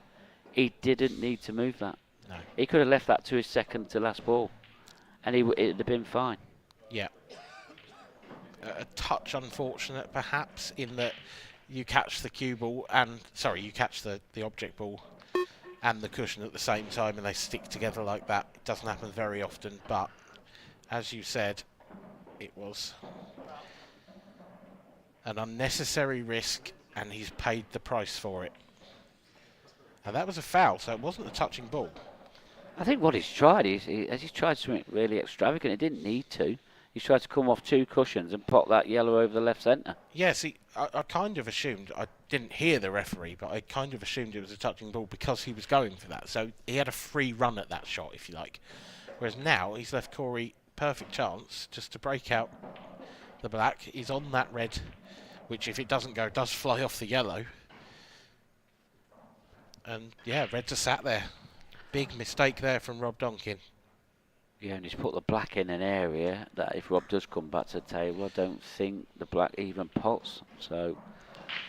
He didn't need to move that. No. He could have left that to his second to last ball, and it'd have been fine. Yeah. A touch unfortunate, perhaps, in that you catch the cue ball and you catch the object ball and the cushion at the same time, and they stick together like that. It doesn't happen very often, but as you said, it was an unnecessary risk, and he's paid the price for it. And that was a foul, so it wasn't a touching ball. I think what he's tried is he's tried something really extravagant. He didn't need to. He's tried to come off 2 cushions and pop that yellow over the left centre. Yeah, see, I kind of assumed, I didn't hear the referee, but I kind of assumed it was a touching ball because he was going for that. So he had a free run at that shot, if you like. Whereas now he's left Corey perfect chance just to break out the black. He's on that red, which if it doesn't go, does fly off the yellow. And yeah, reds are sat there. Big mistake there from Rob Duncan. Yeah, and he's put the black in an area that if Rob does come back to the table, I don't think the black even pots. So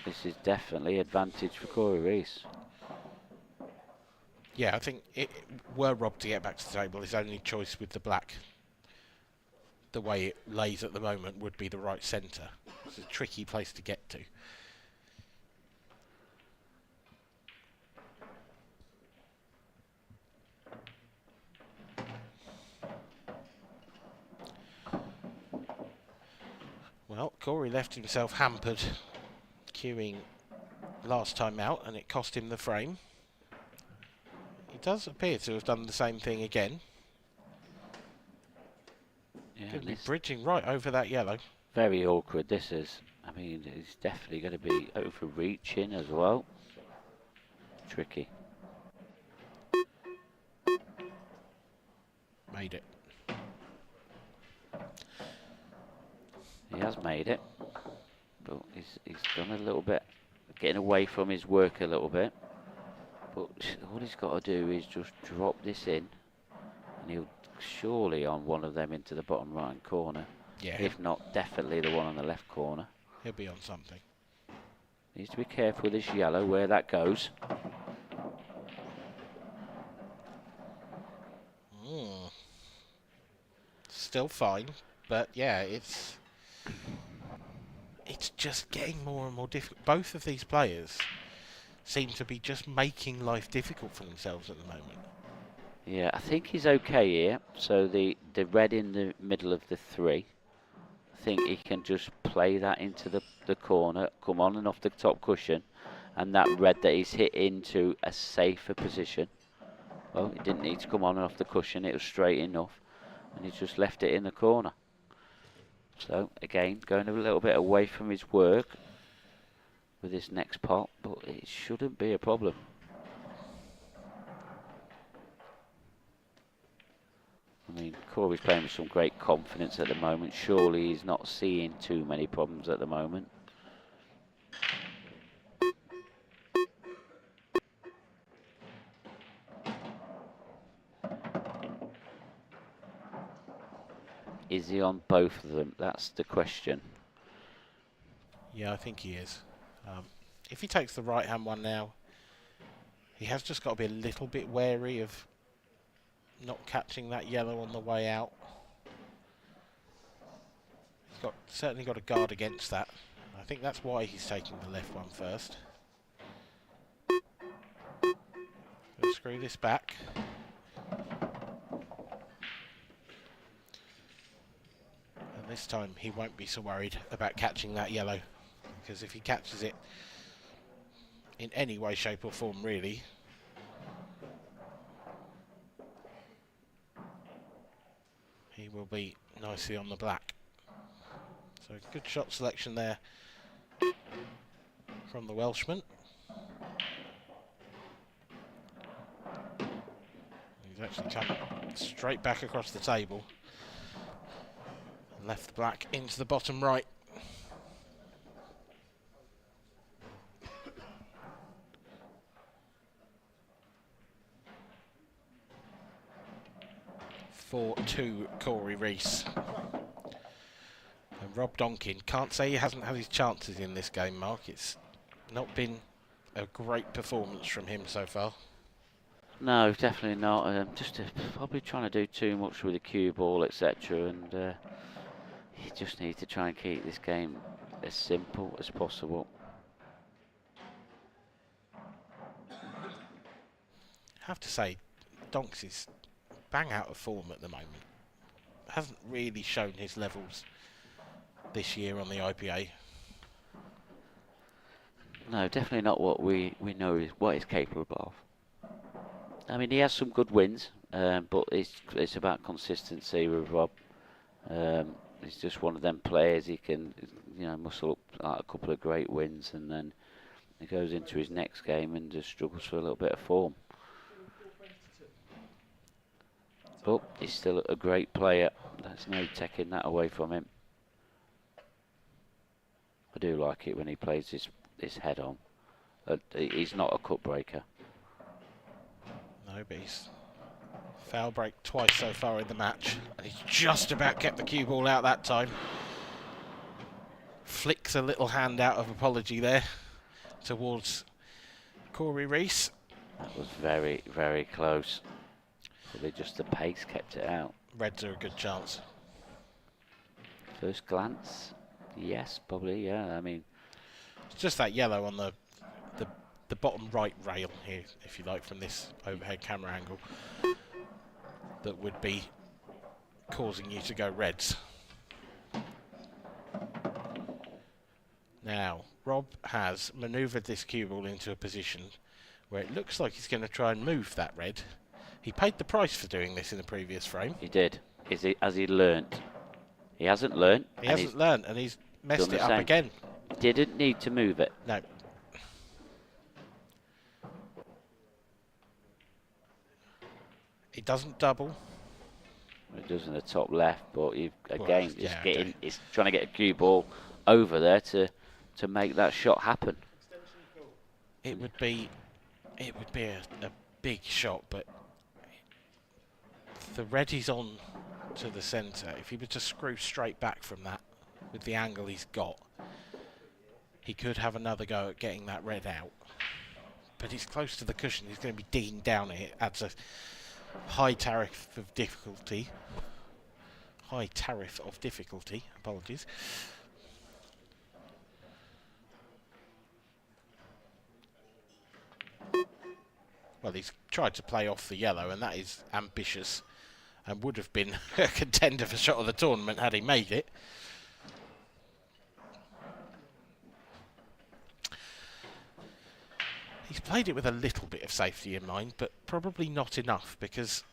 this is definitely advantage for Corey Reese. Yeah, I think were Rob to get back to the table, his only choice with the black, the way it lays at the moment, would be the right centre. It's a tricky place to get to. Well, Corey left himself hampered queuing last time out, and it cost him the frame. He does appear to have done the same thing again. Yeah, Could be bridging right over that yellow. Very awkward this is. I mean, he's definitely going to be overreaching as well. Tricky. Made it. He has made it, but he's done a little bit, getting away from his work a little bit. But all he's got to do is just drop this in, and he'll surely on one of them into the bottom right-hand corner. Yeah. If not, definitely the one on the left corner. He'll be on something. Needs to be careful with this yellow, where that goes. Still fine, but yeah, it's just getting more and more difficult. Both of these players seem to be just making life difficult for themselves at the moment. Yeah, I think he's okay here. So the red in the middle of the 3, I think he can just play that into the corner, come on and off the top cushion, and that red that he's hit into a safer position. Well, it didn't need to come on and off the cushion, it was straight enough, and he just left it in the corner. So again, going a little bit away from his work with this next pot, but it shouldn't be a problem. I mean, Corey's playing with some great confidence at the moment. Surely he's not seeing too many problems at the moment. Is he on both of them? That's the question. Yeah, I think he is. If he takes the right-hand one now, he has just got to be a little bit wary of not catching that yellow on the way out. He's certainly got to guard against that. I think that's why he's taking the left one first. Let's screw this back. And this time he won't be so worried about catching that yellow, because if he catches it in any way, shape or form really, he will be nicely on the black. So good shot selection there from the Welshman. He's actually come straight back across the table and left the black into the bottom right. For 2 Corey Reese. And Rob Duncan, can't say he hasn't had his chances in this game, Mark. It's not been a great performance from him so far. No, definitely not. Just probably trying to do too much with the cue ball, etc. And he just needs to try and keep this game as simple as possible. I have to say, Donks is bang out of form at the moment. Hasn't really shown his levels this year on the IPA. No, definitely not what we know what he's capable of. I mean, he has some good wins, but it's about consistency with Rob. He's just one of them players. He can, muscle up like a couple of great wins, and then he goes into his next game and just struggles for a little bit of form. But he's still a great player. There's no taking that away from him. I do like it when he plays his head on. He's not a cut breaker. No, but he's foul break twice so far in the match, and he's just about kept the cue ball out that time. Flicks a little hand out of apology there towards Corey Reese. That was very, very close. Probably just the pace kept it out. Reds are a good chance. First glance, yes, probably, yeah. I mean, it's just that yellow on the bottom right rail here, if you like, from this overhead camera angle, that would be causing you to go reds. Now, Rob has manoeuvred this cue ball into a position where it looks like he's going to try and move that red. He paid the price for doing this in the previous frame. he did. Has he learnt? He hasn't learnt. He hasn't learned, and he's messed it up again. Didn't need to move it. No. It doesn't double. It does in the top left, but you've again it's trying to get a cue ball over there to make that shot happen. It would be a big shot, but the red is on to the centre. If he were to screw straight back from that with the angle he's got, he could have another go at getting that red out. But he's close to the cushion. He's going to be digging down it. It adds a high tariff of difficulty. High tariff of difficulty. Apologies. Well, he's tried to play off the yellow, and that is ambitious, and would have been a contender for shot of the tournament had he made it. He's played it with a little bit of safety in mind, but probably not enough, because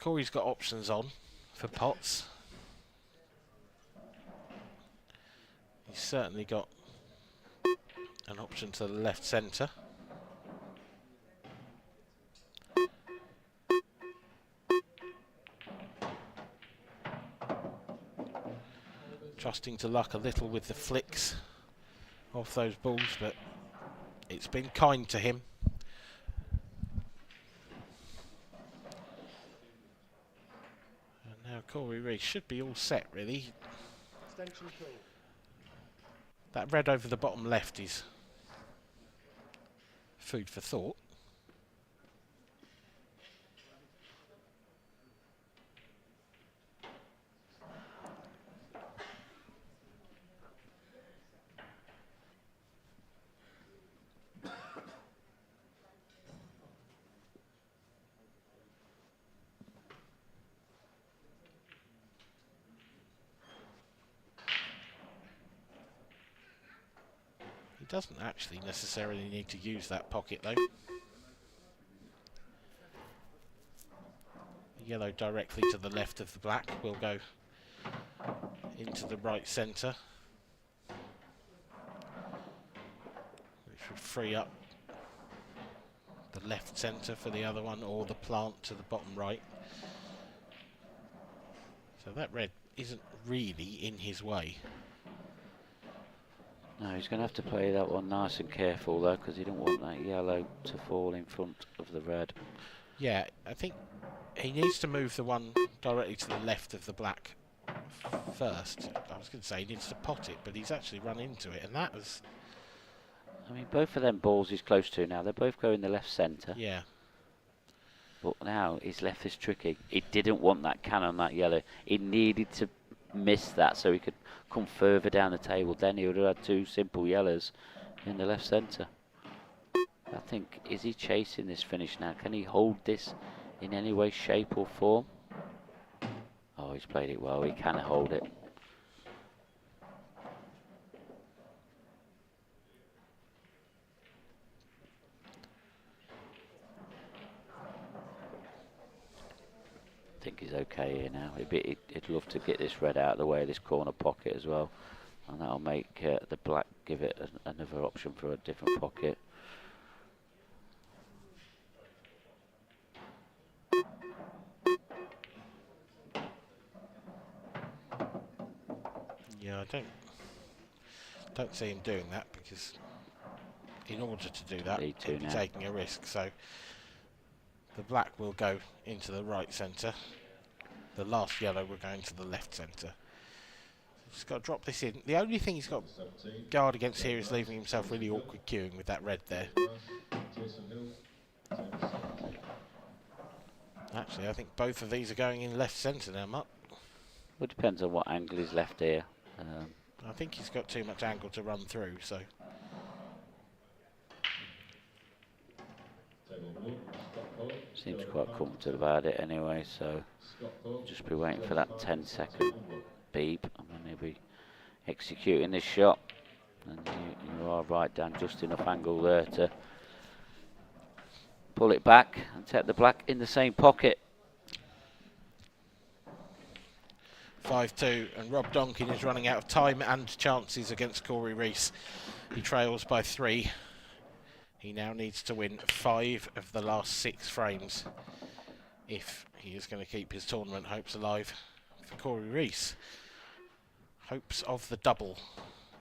Corey's got options on for pots. He's certainly got an option to the left centre. Trusting to luck a little with the flicks off those balls, but it's been kind to him. And now Corey Reese should be all set, really. That red over the bottom left is food for thought. Doesn't actually necessarily need to use that pocket though. The yellow directly to the left of the black will go into the right centre, which would free up the left centre for the other one, or the plant to the bottom right. So that red isn't really in his way. No, he's going to have to play that one nice and careful though, because he don't want that yellow to fall in front of the red. Yeah, I think he needs to move the one directly to the left of the black first. I was going to say he needs to pot it, but he's actually run into it, and that was... I mean, both of them balls he's close to now. They both go in the left centre. Yeah. But now his left is tricky. He didn't want that can on that yellow. He needed to miss that so he could come further down the table. Then he would have had two simple yellows in the left centre. I think, is he chasing this finish now? Can he hold this in any way, shape or form? Oh, he's played it well. He can hold it. I think he's okay here now. He'd love to get this red out of the way of this corner pocket as well, and that'll make the black give it another option for a different pocket. Yeah, I don't see him doing that, because in order to do that, he'd be taking a risk. So the black will go into the right centre. The last yellow will go into the left centre. He's got to drop this in. The only thing he's got to guard against here is leaving himself really awkward queuing with that red there. Actually, I think both of these are going in left centre now, Mutt. Well, it depends on what angle he's left here. I think he's got too much angle to run through, so... Seems quite comfortable about it anyway, so just be waiting for that 10-second beep, and then he'll be executing this shot. And you are right down just enough angle there to pull it back and take the black in the same pocket. 5-2, and Rob Duncan is running out of time and chances against Corey Reese. He trails by 3. He now needs to win 5 of the last 6 frames if he is going to keep his tournament hopes alive. For Corey Reese, hopes of the double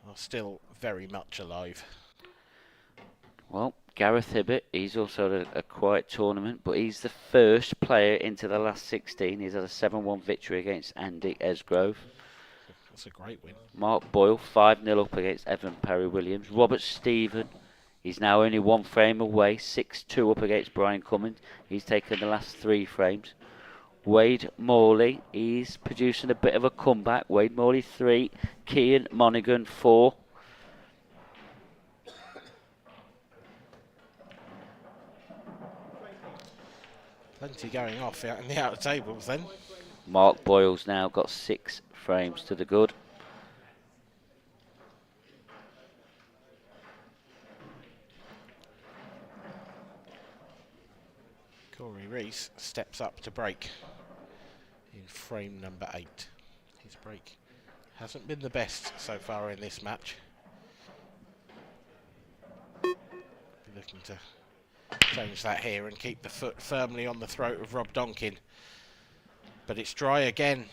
are still very much alive. Well, Gareth Hibbett, he's also had a quiet tournament, but he's the first player into the last 16. He's had a 7-1 victory against Andy Esgrove. That's a great win. Mark Boyle 5-0 up against Evan Perry-Williams. Robert Stephen, he's now only 1 frame away, 6-2 up against Brian Cummins. He's taken the last 3 frames. Wade Morley, he's producing a bit of a comeback. Wade Morley 3, Cian Monaghan 4. Plenty going off out in the outer tables then. Mark Boyle's now got 6 frames to the good. Corey Reese steps up to break in frame number 8. His break hasn't been the best so far in this match. Be looking to change that here and keep the foot firmly on the throat of Rob Duncan. But it's dry again.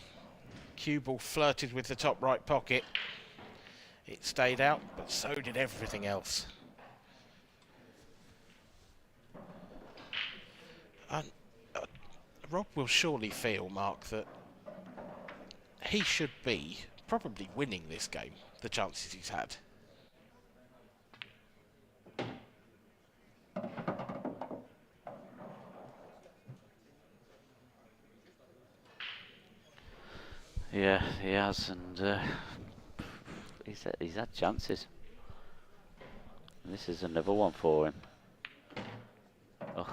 Cue ball flirted with the top right pocket. It stayed out, but so did everything else. Rob will surely feel, Mark, that he should be probably winning this game, the chances he's had. Yeah, he has, and he's had chances. And this is another one for him. Oh.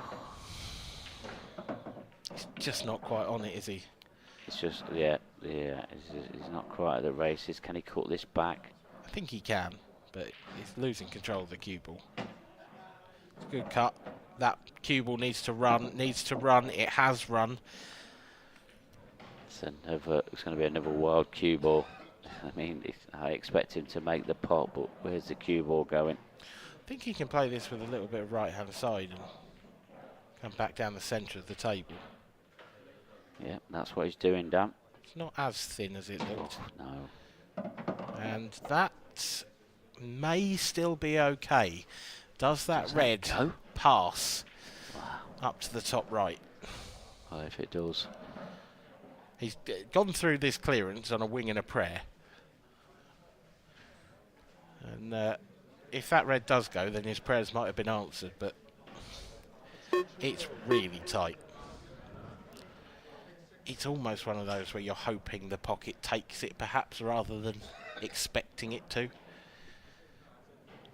He's just not quite on it, is he? It's just, yeah, he's not quite at the races. Can he cut this back? I think he can, but he's losing control of the cue ball. It's a good cut. That cue ball needs to run. It has run. It's going to be another wild cue ball. I mean, I expect him to make the pot, but where's the cue ball going? I think he can play this with a little bit of right-hand side and come back down the centre of the table. Yeah, that's what he's doing, Dan. It's not as thin as it looked. No. And that may still be okay. Does that red go? Pass Wow. up to the top right? Well, if it does. He's gone through this clearance on a wing and a prayer. And if that red does go, then his prayers might have been answered, but it's really tight. It's almost one of those where you're hoping the pocket takes it, perhaps, rather than expecting it to.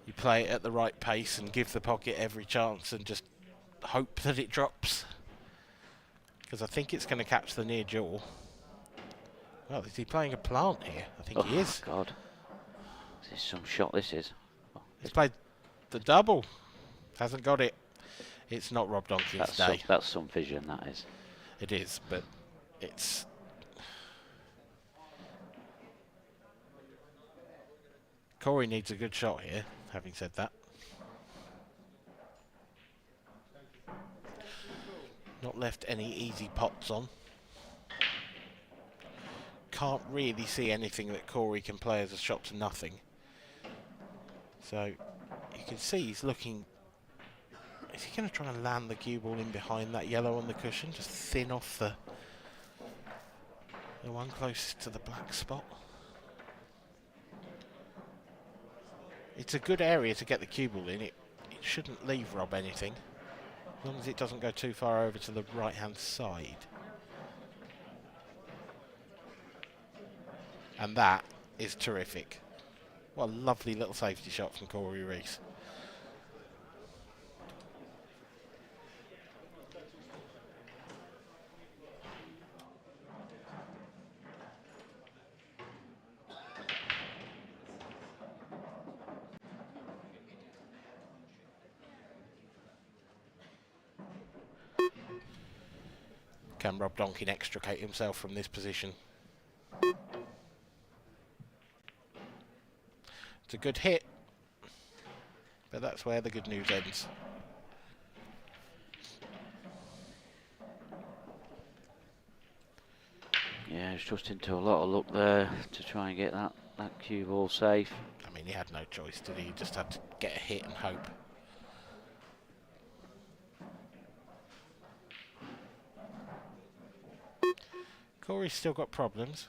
You play it at the right pace and give the pocket every chance and just hope that it drops. Because I think it's going to catch the near jaw. Well, is he playing a plant here? I think he is. Oh, God. This is some shot, this is. Oh, He's played the double. Hasn't got it. It's not Rob Duncan's day. That's some vision, that is. It is, but it's... Corey needs a good shot here, having said that. Not left any easy pots on. Can't really see anything that Corey can play as a shot to nothing. So you can see he's looking... Is he going to try and land the cue ball in behind that yellow on the cushion? Just thin off the one closest to the black spot. It's a good area to get the cue ball in. It shouldn't leave Rob anything, as long as it doesn't go too far over to the right-hand side. And that is terrific. What a lovely little safety shot from Corey Reese. Can Rob Duncan extricate himself from this position? It's a good hit, but that's where the good news ends. Yeah, he's just into a lot of luck there to try and get that cue ball safe. I mean, he had no choice, did he? He just had to get a hit and hope. Corey's still got problems.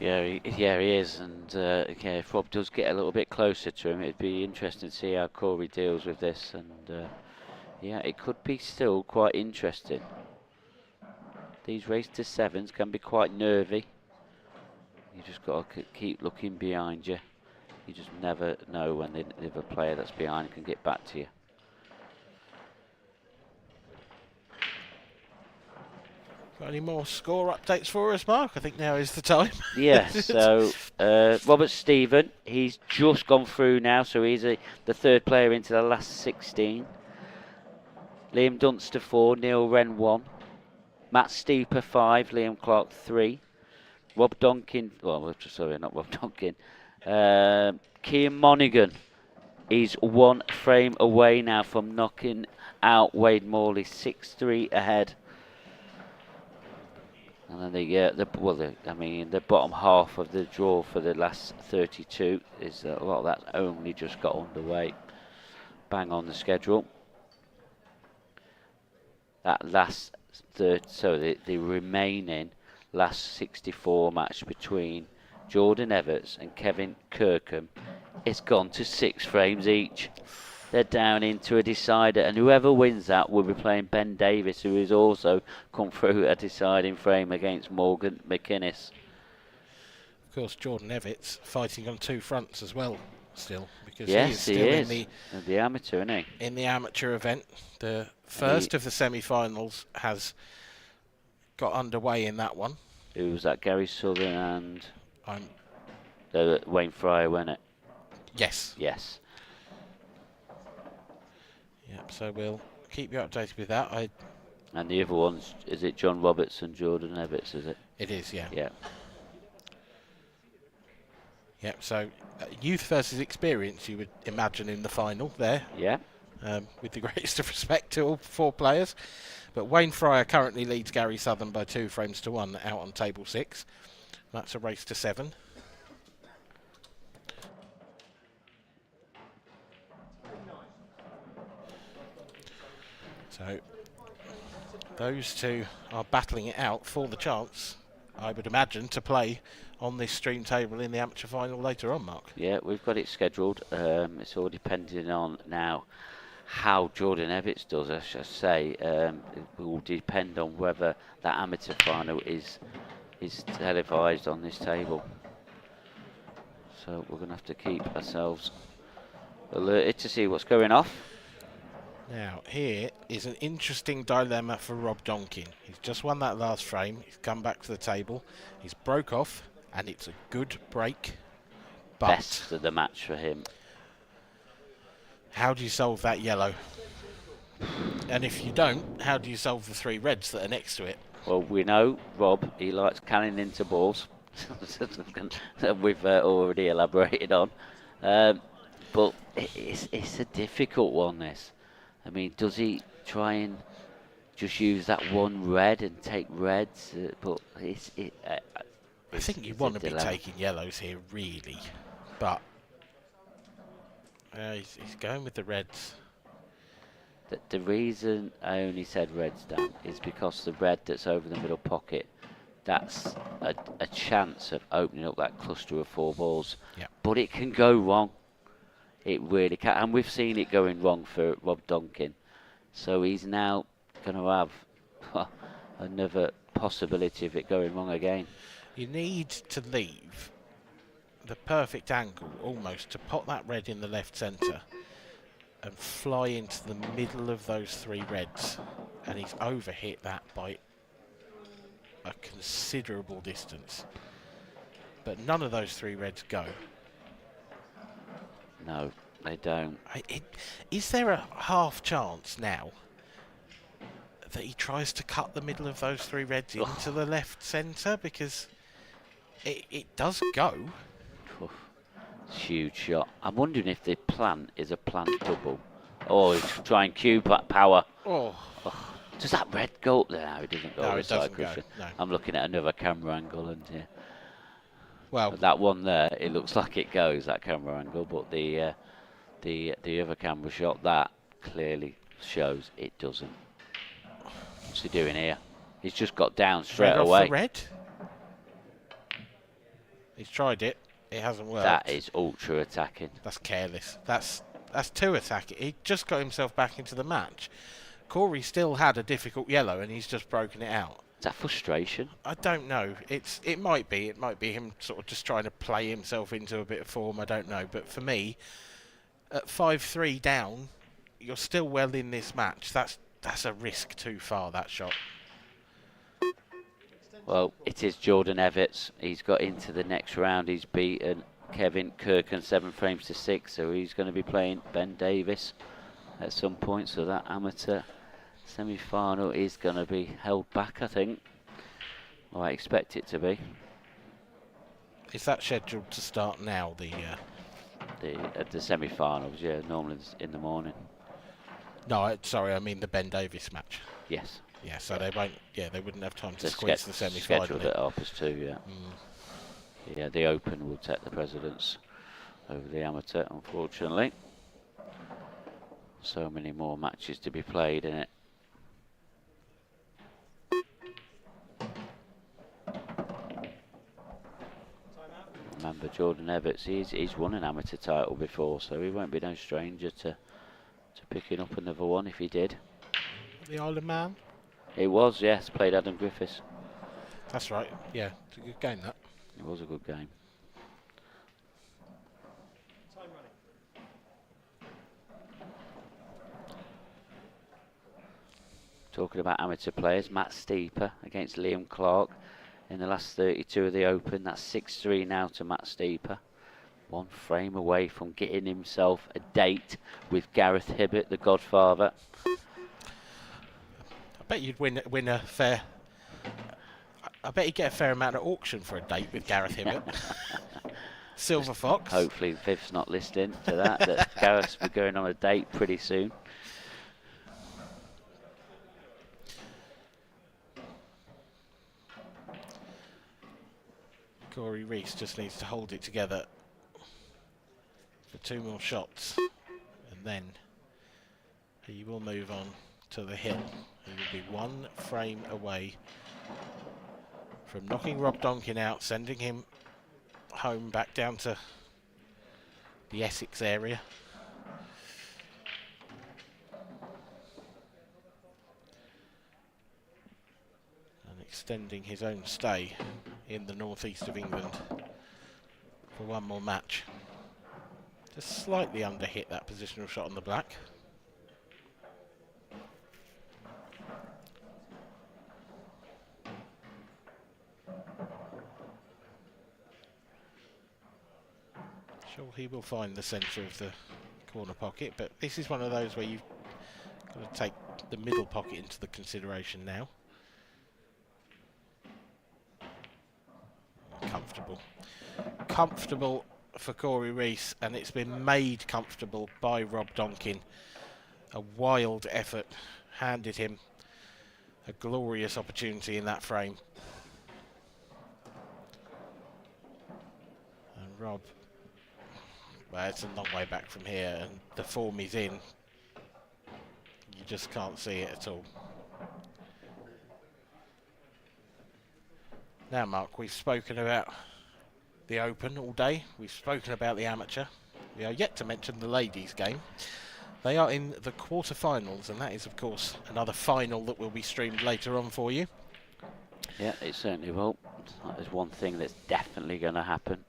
Yeah, he is, and yeah, if Rob does get a little bit closer to him, it'd be interesting to see how Corey deals with this, and yeah, it could be still quite interesting. These race to sevens can be quite nervy. You just got to keep looking behind you. You just never know when the other player that's behind can get back to you. Got any more score updates for us, Mark? I think now is the time. Yes, so Robert Stephen, he's just gone through now, so he's the third player into the last 16. Liam Dunster 4, Neil Wren 1. Matt Steeper 5, Liam Clark 3. Rob Duncan, well, sorry, not Rob Duncan. Cian Monaghan, he's 1 frame away now from knocking out Wade Morley, 6-3 ahead. And then the bottom half of the draw for the last 32 is a lot of that only just got underway. Bang on the schedule. That last third, so the remaining last 64 match between Jordan Everts and Kevin Kirkham, it's gone to 6 frames each. They're down into a decider, and whoever wins that will be playing Ben Davis, who has also come through a deciding frame against Morgan McInnes. Of course, Jordan Everts fighting on 2 fronts as well, still, because yes, he is still in the amateur, isn't he? In the amateur event. The first of the semi-finals has got underway in that one. Who was that? Gary Southern and Wayne Fryer, wasn't it? Yes. Yes. Yep, so we'll keep you updated with that. And the other ones, is it John Roberts and Jordan Everts, is it? It is, yeah. Yeah. Yep, so youth versus experience, you would imagine, in the final there. Yeah. With the greatest of respect to all 4 players. But Wayne Fryer currently leads Gary Southern by 2 frames to 1 out on table 6. That's a race to 7. So those 2 are battling it out for the chance, I would imagine, to play on this stream table in the amateur final later on, Mark. Yeah, we've got it scheduled. It's all depending on now how Jordan Everts does, I should say. It will depend on whether that amateur final is televised on this table. So we're going to have to keep ourselves alerted to see what's going off. Now, here is an interesting dilemma for Rob Duncan. He's just won that last frame. He's come back to the table. He's broke off, and it's a good break. But best of the match for him. How do you solve that yellow? And if you don't, how do you solve the 3 reds that are next to it? Well, we know Rob, he likes canning into balls. That we've already elaborated on. But it's a difficult one, this. I mean, does he try and just use that 1 red and take reds? But I think you want to be taking yellows here, really. But he's going with the reds. The reason I only said reds, Dan, is because the red that's over the middle pocket, that's a chance of opening up that cluster of 4 balls. Yep. But it can go wrong. It really can, and we've seen it going wrong for Rob Duncan. So he's now going to have another possibility of it going wrong again. You need to leave the perfect angle, almost, to pot that red in the left centre and fly into the middle of those 3 reds. And he's overhit that by a considerable distance. But none of those 3 reds go. No, they don't. Is there a half chance now that he tries to cut the middle of those 3 reds into the left centre? Because it does go. Huge shot. I'm wondering if the plant is a plant double. Oh, he's trying cube power. Oh. Does that red go up there? No, it doesn't go. No, it doesn't go. No. I'm looking at another camera angle, and well, that one there, it looks like it goes, that camera angle, but the other camera shot, that clearly shows it doesn't. What's he doing here? He's just got down straight red away. Off the red? He's tried it. It hasn't worked. That is ultra attacking. That's careless. That's too attacking. He just got himself back into the match. Corey still had a difficult yellow, and he's just broken it out. Is that frustration? I don't know. It might be. It might be him sort of just trying to play himself into a bit of form. I don't know. But for me, at 5-3 down, you're still well in this match. That's a risk too far, that shot. Well, it is Jordan Evans. He's got into the next round. He's beaten Kevin Kirkham 7 frames to 6, so he's going to be playing Ben Davis at some point. So that amateur semi-final is going to be held back, I think. Well, I expect it to be. Is that scheduled to start now? The semi-finals, yeah, normally it's in the morning. No, sorry, I mean the Ben Davis match. Yes. Yeah, so they won't. Yeah, they wouldn't have time to They've squeeze the semi-final. scheduled it up as 2, yeah. Yeah, the Open will take the precedence over the amateur, unfortunately. So many more matches to be played in it. Remember, Jordan Evans, he's won an amateur title before, so he won't be no stranger to picking up another one if he did. The Isle of Man? It was, yes, played Adam Griffiths. That's right, yeah, it's a good game, that. It was a good game. Time running. Talking about amateur players, Matt Steeper against Liam Clark in the last 32 of the Open. That's 6-3 now to Matt Steeper. 1 frame away from getting himself a date with Gareth Hibbert, the Godfather. I bet you'd win a fair. I bet you'd get a fair amount at auction for a date with Gareth Hibbert. Silver Fox. Hopefully Viv's not listening to that Gareth's be going on a date pretty soon. Corey Reese just needs to hold it together for 2 more shots, and then he will move on to the hill. He will be 1 frame away from knocking Rob Duncan out, sending him home back down to the Essex area. And extending his own stay in the northeast of England for 1 more match. Just slightly under hit that positional shot on the black. Sure, he will find the centre of the corner pocket, but this is one of those where you've got to take the middle pocket into the consideration now. Comfortable for Corey Reese, and it's been made comfortable by Rob Duncan. A wild effort handed him a glorious opportunity in that frame. And Rob, well, it's a long way back from here, and the form he's in, you just can't see it at all. Now, Mark, we've spoken about the Open all day. We've spoken about the amateur. We are yet to mention the ladies' game. They are in the quarter-finals, and that is, of course, another final that will be streamed later on for you. Yeah, it certainly will. That is one thing that's definitely going to happen.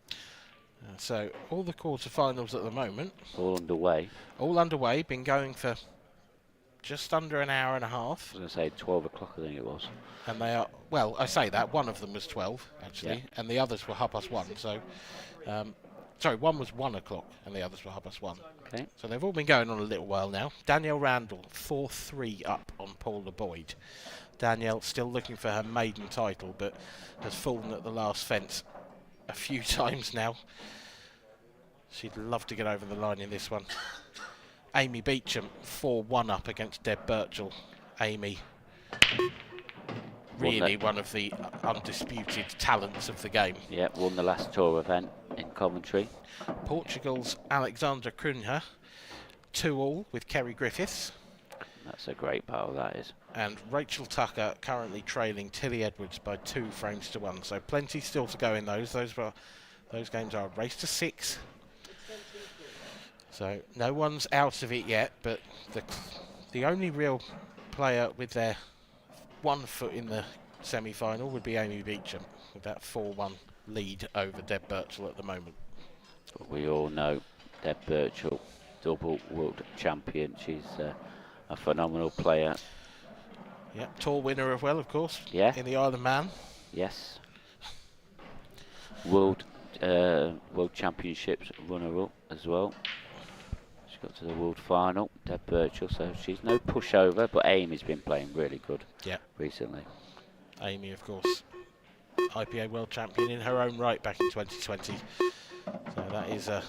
So, all the quarter-finals at the moment. All underway. All underway, been going for just under an hour and a half. I was going to say 12 o'clock, I think it was. And they are, well, I say that, one of them was 12, actually, yeah. And the others were 1:30, so, sorry, one was 1 o'clock, and the others were 1:30. Okay. So they've all been going on a little while now. Danielle Randall, 4-3 up on Paula Boyd. Danielle still looking for her maiden title, but has fallen at the last fence a few times now. She'd love to get over the line in this one. Amy Beecham, 4-1 up against Deb Birchall. Amy, really one of the undisputed talents of the game. Yeah, won the last tour event in Coventry. Portugal's Alexandra Krunher, 2-all with Kerry Griffiths. That's a great battle, that is. And Rachel Tucker currently trailing Tilly Edwards by 2 frames to 1. So plenty still to go in those. Those Those games are a race to 6. So no one's out of it yet, but the only real player with their 1 foot in the semi-final would be Amy Beecham, with that 4-1 lead over Deb Birchall at the moment. But we all know Deb Birchall, double world champion. She's a phenomenal player. Yeah, tour winner as well, of course. Yeah. In the Isle of Man. Yes. World Championships runner-up as well. She got to the world final, Deb Birchall, so she's no pushover, but Amy's been playing really good recently. Amy, of course, IPA world champion in her own right back in 2020. So that is that's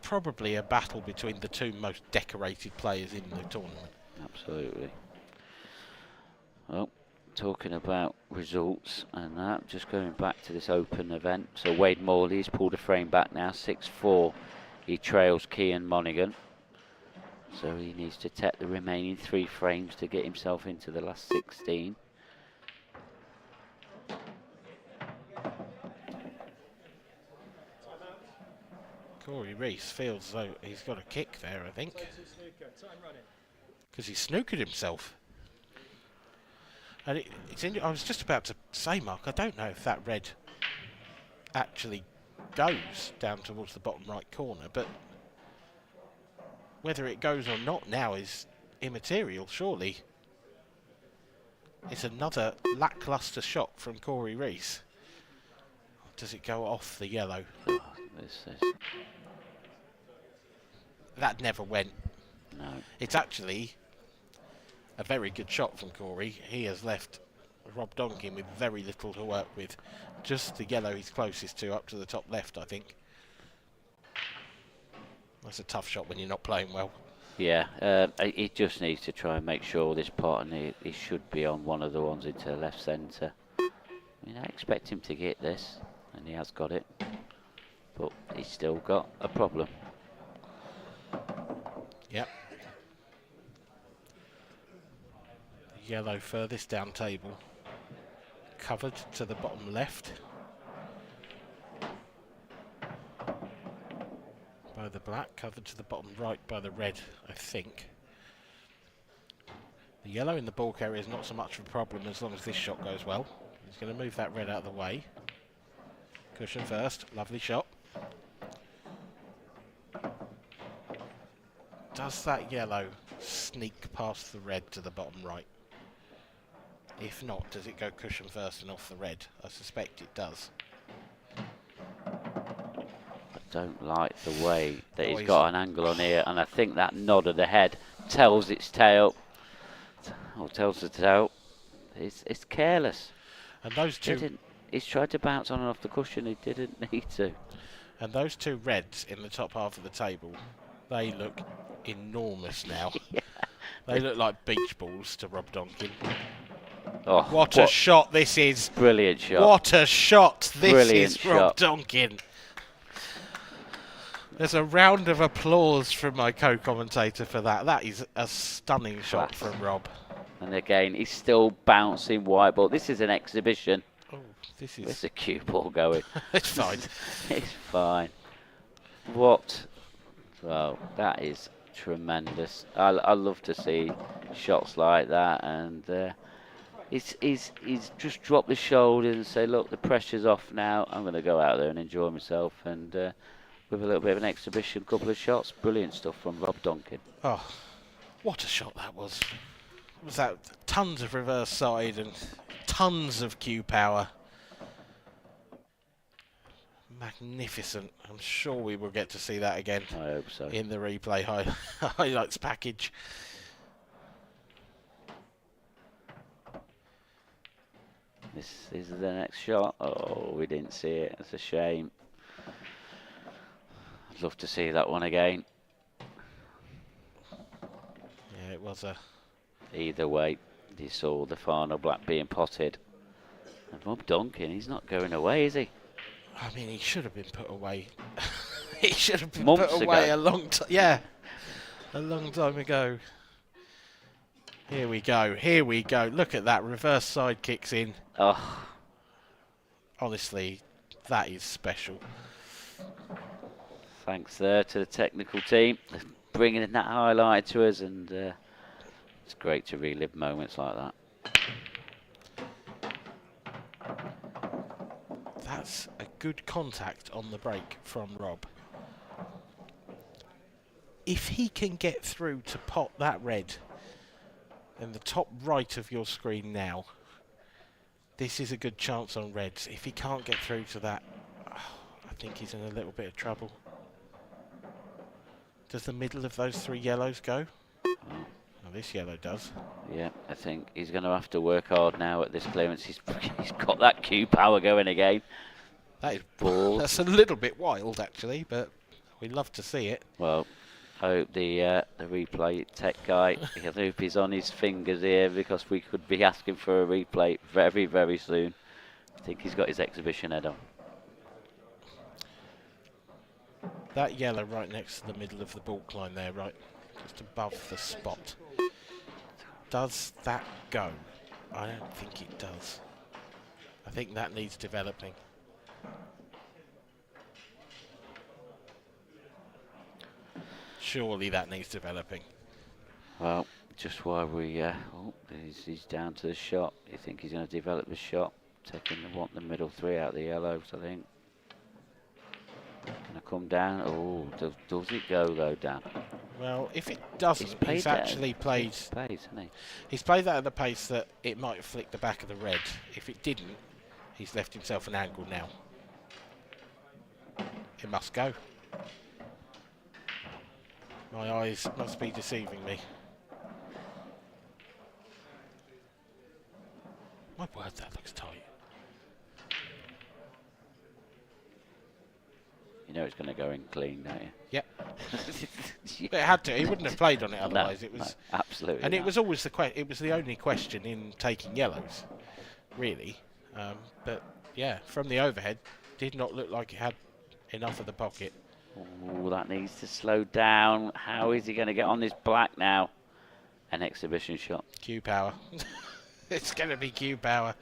probably a battle between the 2 most decorated players in the tournament. Absolutely. Well, talking about results and that, just going back to this open event. So Wade Morley's pulled a frame back now, 6-4. He trails Cian Monaghan. So he needs to take the remaining 3 frames to get himself into the last 16. Corey Reese feels as though he's got a kick there, I think. Because he snookered himself. And I was just about to say, Mark, I don't know if that red actually goes down towards the bottom right corner, but whether it goes or not now is immaterial, surely. It's another lacklustre shot from Corey Reese. Does it go off the yellow? Oh, that never went. No. It's actually a very good shot from Corey. He has left Rob Duncan with very little to work with. Just the yellow he's closest to, up to the top left, I think. That's a tough shot when you're not playing well. Yeah, he just needs to try and make sure this part, and he should be on one of the ones into left centre. I mean, I expect him to get this, and he has got it, but he's still got a problem. Yep. Yellow furthest down table, covered to the bottom left by the black, covered to the bottom right by the red, I think. The yellow in the bulk area is not so much of a problem as long as this shot goes well. He's going to move that red out of the way. Cushion first, lovely shot. Does that yellow sneak past the red to the bottom right? If not, does it go cushion first and off the red? I suspect it does. I don't like the way that he's got an angle on here, and I think that nod of the head tells its tail, or tells the tail, it's careless. And those two... He's tried to bounce on and off the cushion, he didn't need to. And those 2 reds in the top half of the table, they look enormous now. Yeah. They look like beach balls to Rob Duncan. Oh, what a shot this is. Brilliant shot. What a shot this Brilliant is, Rob Duncan. There's a round of applause from my co-commentator for that. That is a stunning shot from Rob. And again, he's still bouncing white ball. This is an exhibition. Oh, this is... It's a cue ball going. It's fine. It's fine. What? Well, that is tremendous. I love to see shots like that, and he's just dropped the shoulders and say, look, the pressure's off now. I'm going to go out there and enjoy myself, and with a little bit of an exhibition, couple of shots. Brilliant stuff from Rob Duncan. Oh, what a shot that was. Was that tons of reverse side and tons of cue power. Magnificent. I'm sure we will get to see that again. I hope so. In the replay highlights package. This is the next shot. Oh, we didn't see it. It's a shame. I'd love to see that one again. Yeah, it was a... Either way, you saw the final black being potted. And Rob Duncan, he's not going away, is he? I mean, he should have been put away. He should have been Months put away ago. a long time. Yeah, a long time ago. Here we go. Here we go. Look at that. Reverse side kicks in. Oh. Honestly, That is special. Thanks there to the technical team, bringing that highlight to us, and it's great to relive moments like that. That's a good contact on the break from Rob. If he can get through to pot that red in the top right of your screen now, this is a good chance on reds. If he can't get through to that, I think he's in a little bit of trouble. Does the middle of those 3 yellows go? Oh, this yellow does. Yeah, I think he's going to have to work hard now at this clearance. He's got that Q power going again. That is Balls. That's a little bit wild, actually, but we love to see it. Well, I hope the replay tech guy, I hope he's on his fingers here, because we could be asking for a replay very, very soon. I think he's got his exhibition head on. That yellow right next to the middle of the balk line there, right, just above the spot. Does that go? I don't think it does. I think that needs developing. Surely that needs developing. Well, just while we, he's down to the shot. You think he's going to develop the shot? Want the middle 3 out of the yellows, I think. Going to come down. Oh, does it go though, Dan? Well, if it doesn't, he's actually played. Pace, hasn't he? He's played that at the pace that it might flick the back of the red. If it didn't, he's left himself an angle now. It must go. My eyes must be deceiving me. My word, that looks tight. You know it's going to go in clean, don't you? Yep. But it had to. He wouldn't have played on it otherwise. No, It was no, absolutely. and it not. was always it was the only question in taking yellows, really. But yeah, from the overhead, did not look like it had enough of the pocket. Oh, that needs to slow down. How is he going to get on this black now? An exhibition shot. Q power. It's going to be Q power.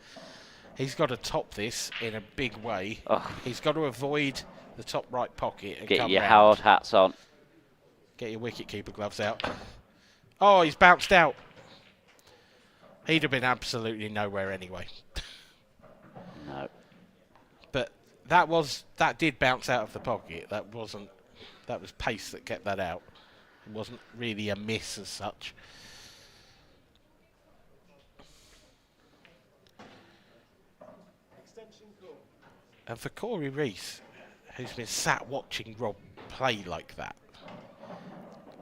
He's got to top this in a big way. Oh. He's got to avoid the top right pocket and Get come your round. hard hats on. Get your wicket keeper gloves out. Oh, he's bounced out. He'd have been absolutely nowhere anyway. No. But that did bounce out of the pocket. That was pace that kept that out. It wasn't really a miss as such. And for Corey Reese, who's been sat watching Rob play like that,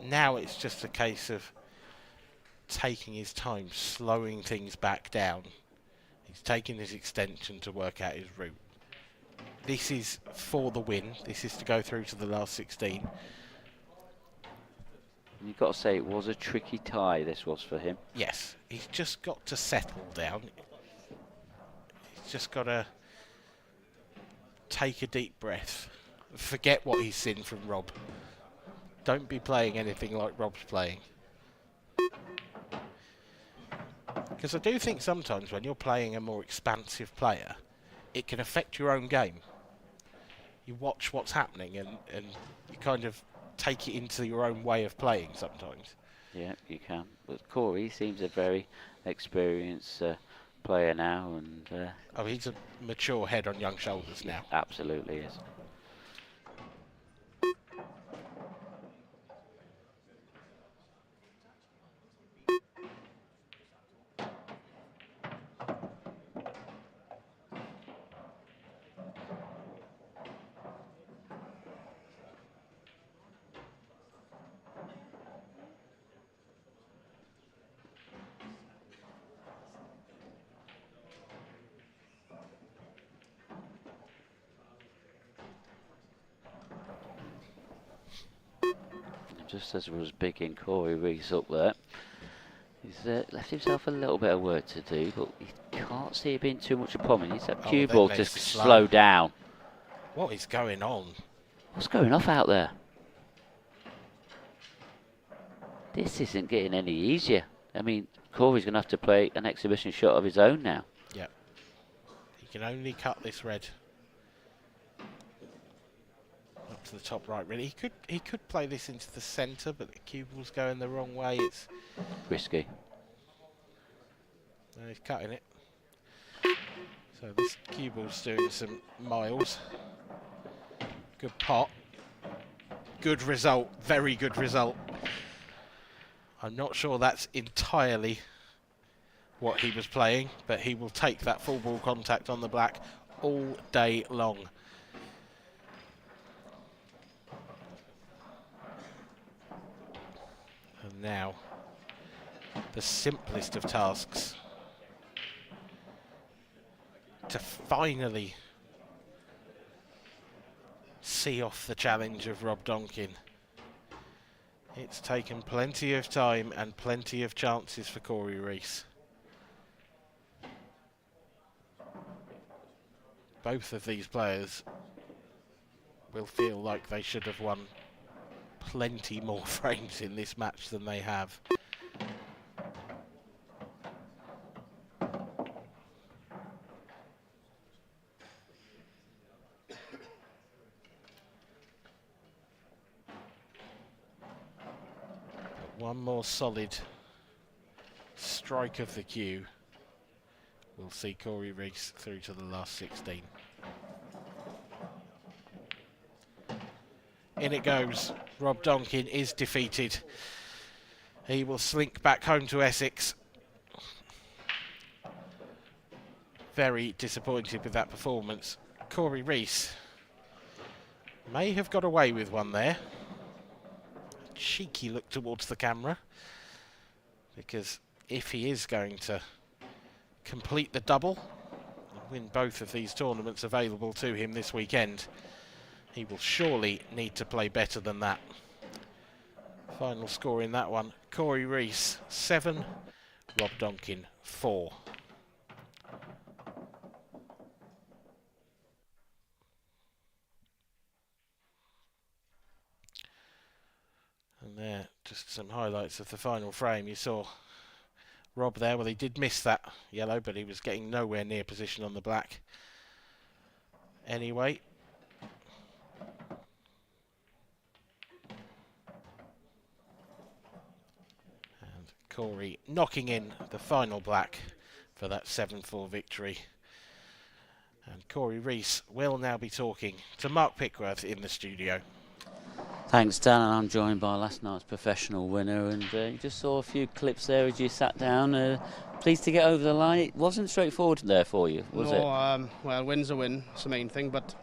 now it's just a case of taking his time, slowing things back down. He's taking his extension to work out his route. This is for the win. This is to go through to the last 16. You've got to say it was a tricky tie, this was for him. Yes, he's just got to settle down. He's just got to take a deep breath. Forget what he's seen from Rob. Don't be playing anything like Rob's playing. Because I do think sometimes when you're playing a more expansive player, it can affect your own game. You watch what's happening and you kind of take it into your own way of playing sometimes. Yeah, you can. But Corey seems a very experienced player now, and Oh, he's a mature head on young shoulders now. absolutely is. Just as was bigging Corey Reese up there, he's left himself a little bit of work to do, but you can't see it being too much a problem. He needs that cue ball to slow down. What is going on? What's going off out there? This isn't getting any easier. I mean, Corey's going to have to play an exhibition shot of his own now. Yeah. He can only cut this red. to the top right. Really, he could play this into the centre, but the cue ball's going the wrong way. It's Risky. no, he's cutting it. So this cue ball's doing some miles. Good pot. Good result. Very good result. I'm not sure that's entirely what he was playing, but he will take that full ball contact on the black all day long. And now, the simplest of tasks to finally see off the challenge of Rob Duncan. It's taken plenty of time and plenty of chances for Corey Reese. Both of these players will feel like they should have won plenty more frames in this match than they have. One more solid strike of the cue will see Corey Reese through to the last 16. In it goes. Rob Duncan is defeated. He will slink back home to Essex. Very disappointed with that performance. Corey Reese may have got away with one there. Cheeky look towards the camera, because if he is going to complete the double and win both of these tournaments available to him this weekend, he will surely need to play better than that. Final score in that one, Corey Reese 7, Rob Duncan 4. And there, just some highlights of the final frame. You saw Rob there. Well, he did miss that yellow, but he was getting nowhere near position on the black. Anyway. And Corey knocking in the final black for that 7-4 victory. And Corey Reese will now be talking to Mark Pickworth in the studio. Thanks, Dan, and I'm joined by last night's professional winner, and you just saw a few clips there as you sat down. Pleased to get over the line. It wasn't straightforward there for you, was it? Well, win's a win, it's the main thing, but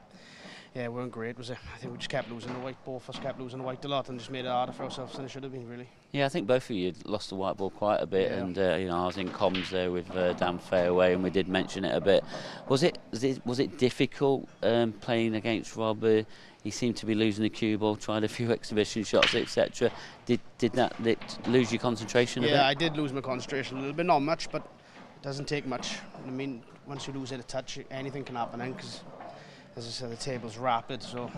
yeah, we weren't great, was it? I think we just kept losing the white, both of us kept losing the white a lot and just made it harder for ourselves than it should have been, really. Yeah, I think both of you lost the white ball quite a bit, and you know, I was in comms there with Dan Fairway, and we did mention it a bit. Was it difficult playing against Rob? He seemed to be losing the cue ball, tried a few exhibition shots, etc. Did that lose your concentration a bit? Yeah, I did lose my concentration a little bit, not much, but it doesn't take much. I mean, once you lose it a touch, anything can happen then, because, as I said, the table's rapid, so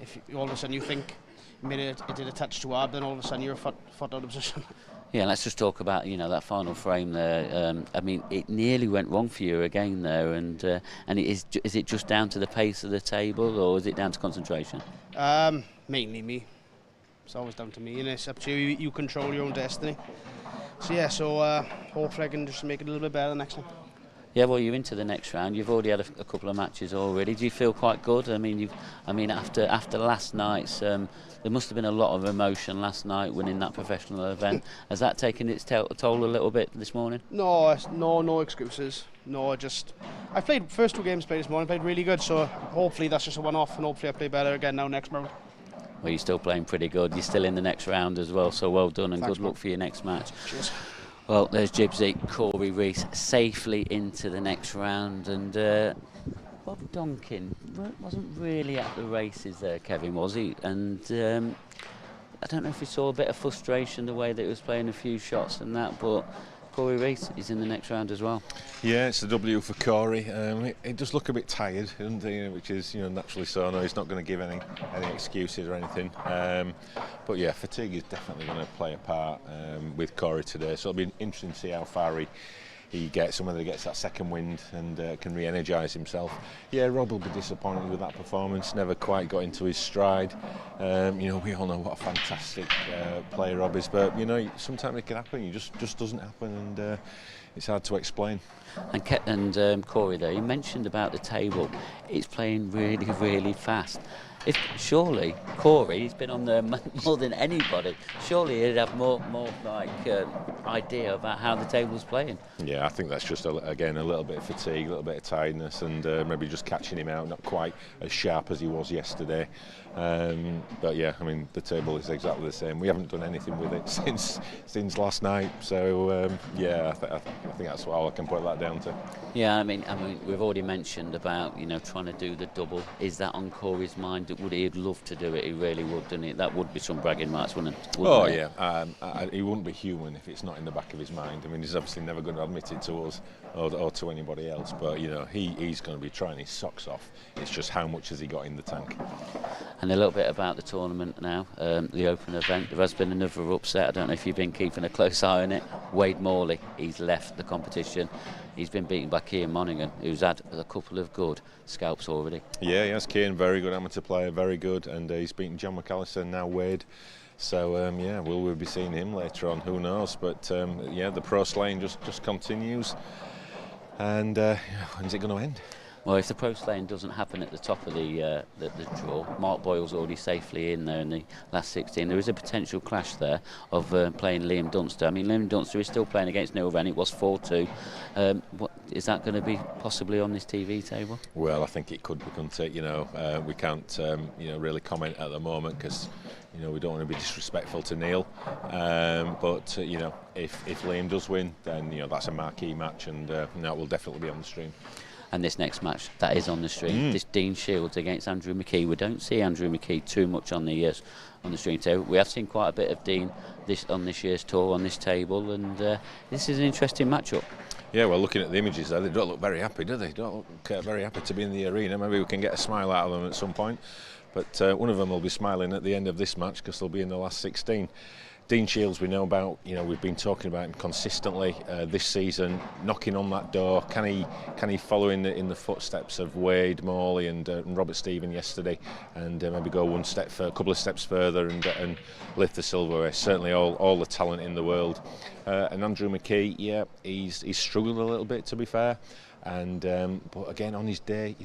if all of a sudden you think it did a touch too hard, then all of a sudden you're a foot out of position. Yeah, let's just talk about, you know, that final frame there. I mean, it nearly went wrong for you again there, and is it just down to the pace of the table, or is it down to concentration? Mainly me. It's always down to me, and it's up to you. You control your own destiny. So yeah, hopefully I can just make it a little bit better next time. Yeah, well, you're into the next round. You've already had a couple of matches already. Do you feel quite good? I mean, after last night's, there must have been a lot of emotion last night winning that professional event. Has that taken its toll a little bit this morning? No excuses. No, I played first 2 games played this morning. Played really good. So hopefully that's just a one-off, and hopefully I play better again now next round. Well, you're still playing pretty good. You're still in the next round as well. So well done, and Thanks, good luck for your next match. Cheers. Well, there's Gibbsy, Corey Reese safely into the next round, and Rob Duncan wasn't really at the races there, Kevin, was he? And I don't know if we saw a bit of frustration the way that he was playing a few shots and that, but Corey Reese is in the next round as well. Yeah, it's a W for Corey. He does look a bit tired, doesn't he? Which is, you know, naturally so. No, he's not going to give any excuses or anything. But yeah, fatigue is definitely going to play a part with Corey today. So it'll be interesting to see how far he gets, and whether he gets that second wind and can re-energise himself. Yeah, Rob will be disappointed with that performance. Never quite got into his stride. We all know what a fantastic player Rob is, but sometimes it can happen. It just doesn't happen, and it's hard to explain. And Corey, there, you mentioned about the table. It's playing really, really fast. If surely Corey, he's been on there more than anybody. Surely he'd have more idea about how the table's playing. Yeah, I think that's just again a little bit of fatigue, a little bit of tiredness, and maybe just catching him out. Not quite as sharp as he was yesterday. But yeah, I mean the table is exactly the same. We haven't done anything with it since last night. So yeah, I think that's all I can put that down to. Yeah, I mean we've already mentioned about trying to do the double. Is that on Corey's mind? Would he'd love to do it? He really would, wouldn't he? That would be some bragging rights, wouldn't it? Yeah, he wouldn't be human if it's not in the back of his mind. I mean, he's obviously never going to admit it to us or to anybody else. But he's going to be trying his socks off. It's just how much has he got in the tank. And a little bit about the tournament now, the Open event. There has been another upset. I don't know if you've been keeping a close eye on it. Wade Morley, he's left the competition. He's been beaten by Cian Monaghan, who's had a couple of good scalps already. Yeah, yes, Cian, very good amateur player, very good, and he's beaten John McAllister and now Wade. So will we be seeing him later on? Who knows? But the pro slaying just continues. And when's it going to end? Well, if the pro slaying doesn't happen at the top of the draw, Mark Boyle's already safely in there in the last 16. There is a potential clash there of playing Liam Dunster. I mean, Liam Dunster is still playing against Neil Wren. It was 4-2. Is that going to be possibly on this TV table? Well, I think it could be, couldn't it? We can't really comment at the moment because we don't want to be disrespectful to Neil. But if Liam does win, then that's a marquee match, and that will definitely be on the stream. And this next match, that is on the stream. This Dean Shields against Andrew McKee. We don't see Andrew McKee too much on the stream table. We have seen quite a bit of Dean on this year's tour on this table, and this is an interesting matchup. Yeah, well, looking at the images there, they don't look very happy, do they? They don't look very happy to be in the arena. Maybe we can get a smile out of them at some point. But one of them will be smiling at the end of this match because they'll be in the last 16. Dean Shields, we know about. We've been talking about him consistently this season, knocking on that door. Can he follow in the footsteps of Wade Morley and Robert Stephen yesterday, and maybe go a couple of steps further and lift the silverware? Certainly, all the talent in the world. And Andrew McKee, yeah, he's struggled a little bit, to be fair. And but again, on his day,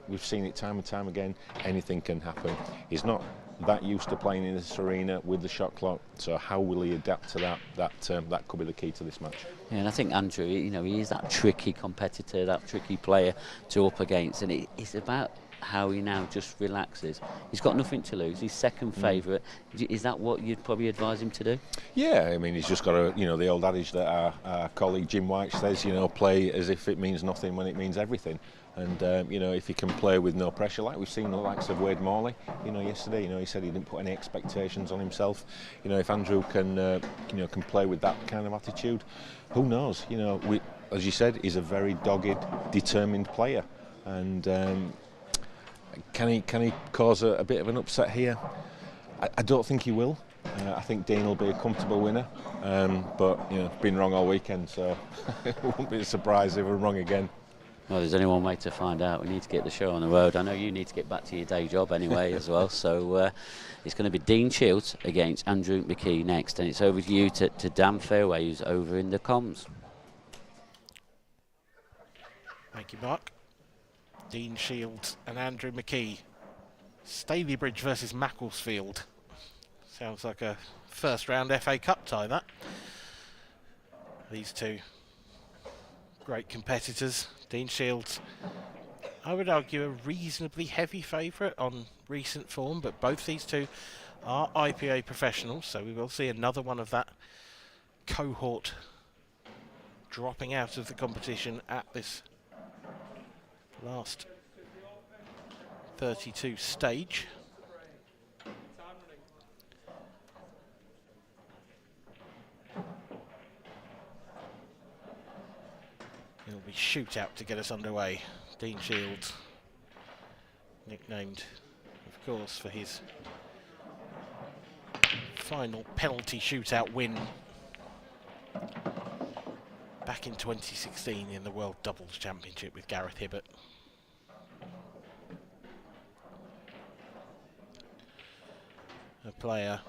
we've seen it time and time again. Anything can happen. He's not that used to playing in this arena with the shot clock, so how will he adapt to that? That could be the key to this match. Yeah, and I think Andrew, he is that tricky competitor, that tricky player to up against, and it's about how he now just relaxes. He's got nothing to lose. He's second favourite. Is that what you'd probably advise him to do? Yeah, I mean, he's just got the old adage that our colleague Jim White says, play as if it means nothing when it means everything. And if he can play with no pressure, like we've seen the likes of Wade Morley, yesterday, he said he didn't put any expectations on himself. If Andrew can play with that kind of attitude, who knows? As you said, he's a very dogged, determined player, and can he cause a bit of an upset here? I don't think he will. I think Dean will be a comfortable winner, but been wrong all weekend, so it won't be a surprise if we're wrong again. Well, there's only one way to find out. We need to get the show on the road. I know you need to get back to your day job anyway as well. So it's going to be Dean Shields against Andrew McKee next. And it's over to you to Dan Fairway, who's over in the comms. Thank you, Mark. Dean Shields and Andrew McKee. Stalybridge versus Macclesfield. Sounds like a first round FA Cup tie, that. These two great competitors. Dean Shields, I would argue, a reasonably heavy favourite on recent form, but both these two are IPA professionals, so we will see another one of that cohort dropping out of the competition at this last 32 stage. It'll be shootout to get us underway. Dean Shields, nicknamed, of course, for his final penalty shootout win back in 2016 in the World Doubles Championship with Gareth Hibbert. A player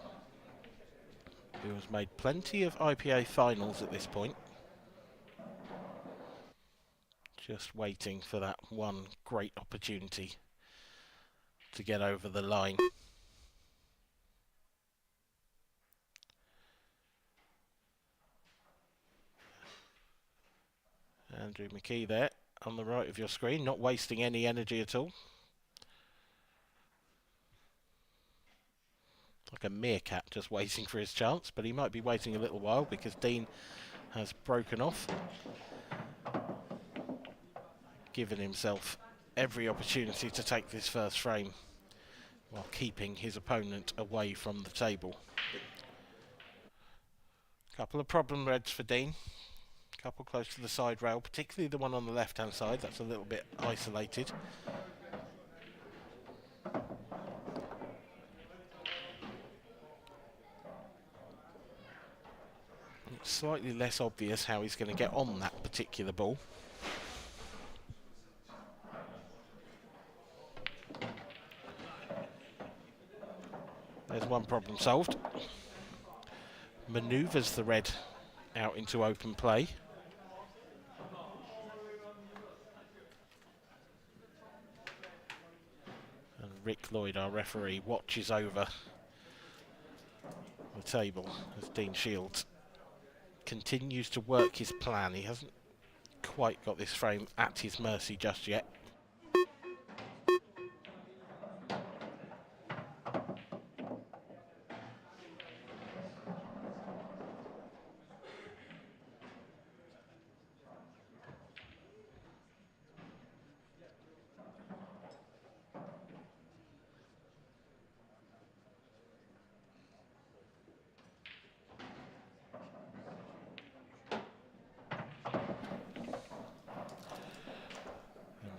who has made plenty of IPA finals at this point. Just waiting for that one great opportunity to get over the line. Andrew McKee there on the right of your screen, not wasting any energy at all. Like a meerkat just waiting for his chance, but he might be waiting a little while because Dean has broken off, given himself every opportunity to take this first frame while keeping his opponent away from the table. Couple of problem reds for Dean. Couple close to the side rail, particularly the one on the left hand side. That's a little bit isolated. It's slightly less obvious how he's going to get on that particular ball. There's one problem solved. Manoeuvres the red out into open play. And Rick Lloyd, our referee, watches over the table as Dean Shields continues to work his plan. He hasn't quite got this frame at his mercy just yet.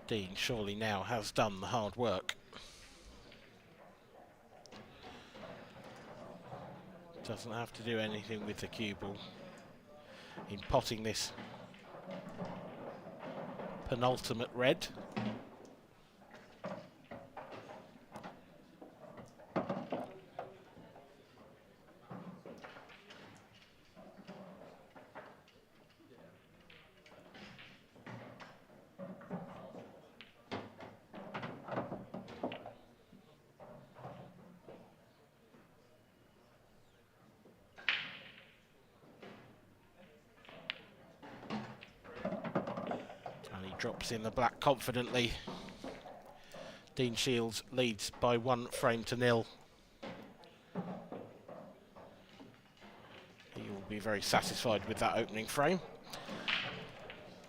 Dean surely now has done the hard work. Doesn't have to do anything with the cue ball in potting this penultimate red. Drops in the black confidently. Dean Shields leads by 1 frame to 0. He will be very satisfied with that opening frame.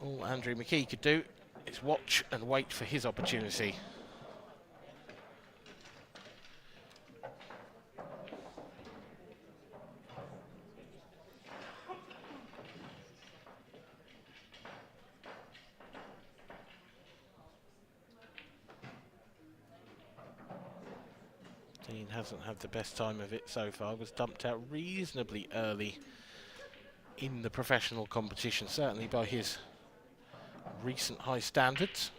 All Andrew McKee could do is watch and wait for his opportunity. Dean hasn't had the best time of it so far, was dumped out reasonably early in the professional competition, certainly by his recent high standards.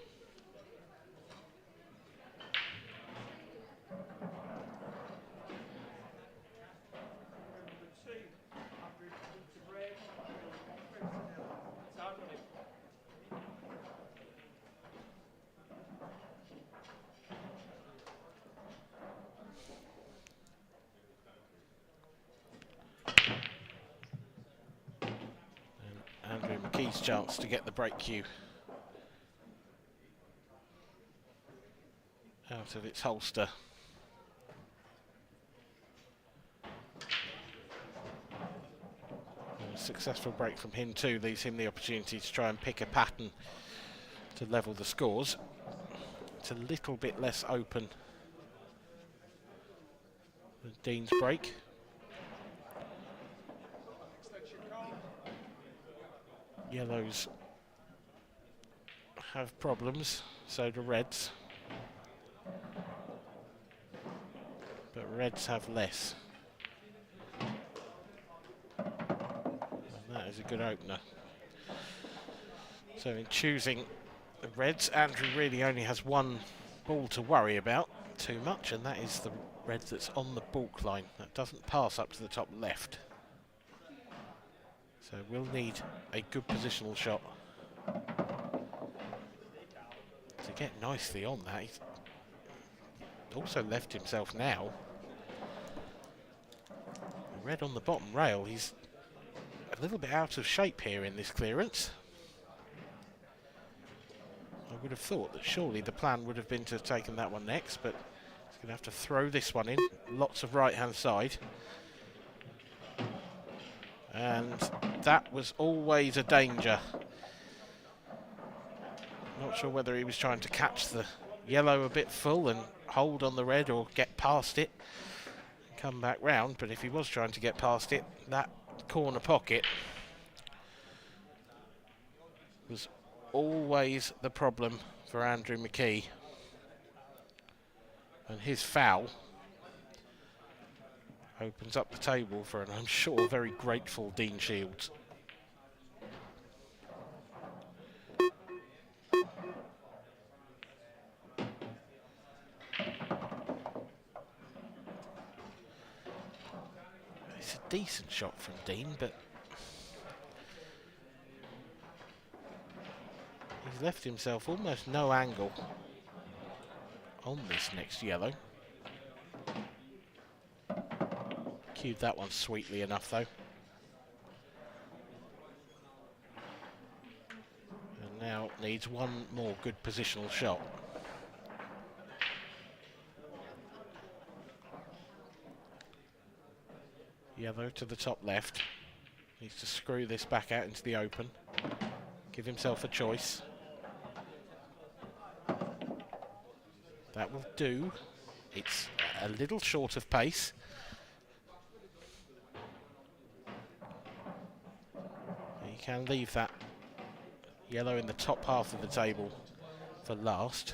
Andrew McKee's chance to get the break cue out of its holster. A successful break from him too leaves him the opportunity to try and pick a pattern to level the scores. It's a little bit less open than Dean's break. Yellows have problems, so do reds. But reds have less. And that is a good opener. So in choosing the reds, Andrew really only has one ball to worry about too much, and that is the red that's on the balk line. That doesn't pass up to the top left. So we'll need a good positional shot to get nicely on that. He's also left himself now. The red on the bottom rail, he's a little bit out of shape here in this clearance. I would have thought that surely the plan would have been to have taken that one next, but he's going to have to throw this one in. Lots of right-hand side. And that was always a danger. Not sure whether he was trying to catch the yellow a bit full and hold on the red, or get past it and come back round, but if he was trying to get past it, that corner pocket was always the problem for Andrew McKee, and his foul opens up the table for an, I'm sure, very grateful Dean Shields. It's a decent shot from Dean, but he's left himself almost no angle on this next yellow. Cued that one sweetly enough though. And now needs one more good positional shot. Yellow to the top left. Needs to screw this back out into the open. Give himself a choice. That will do. It's a little short of pace. You can leave that yellow in the top half of the table for last.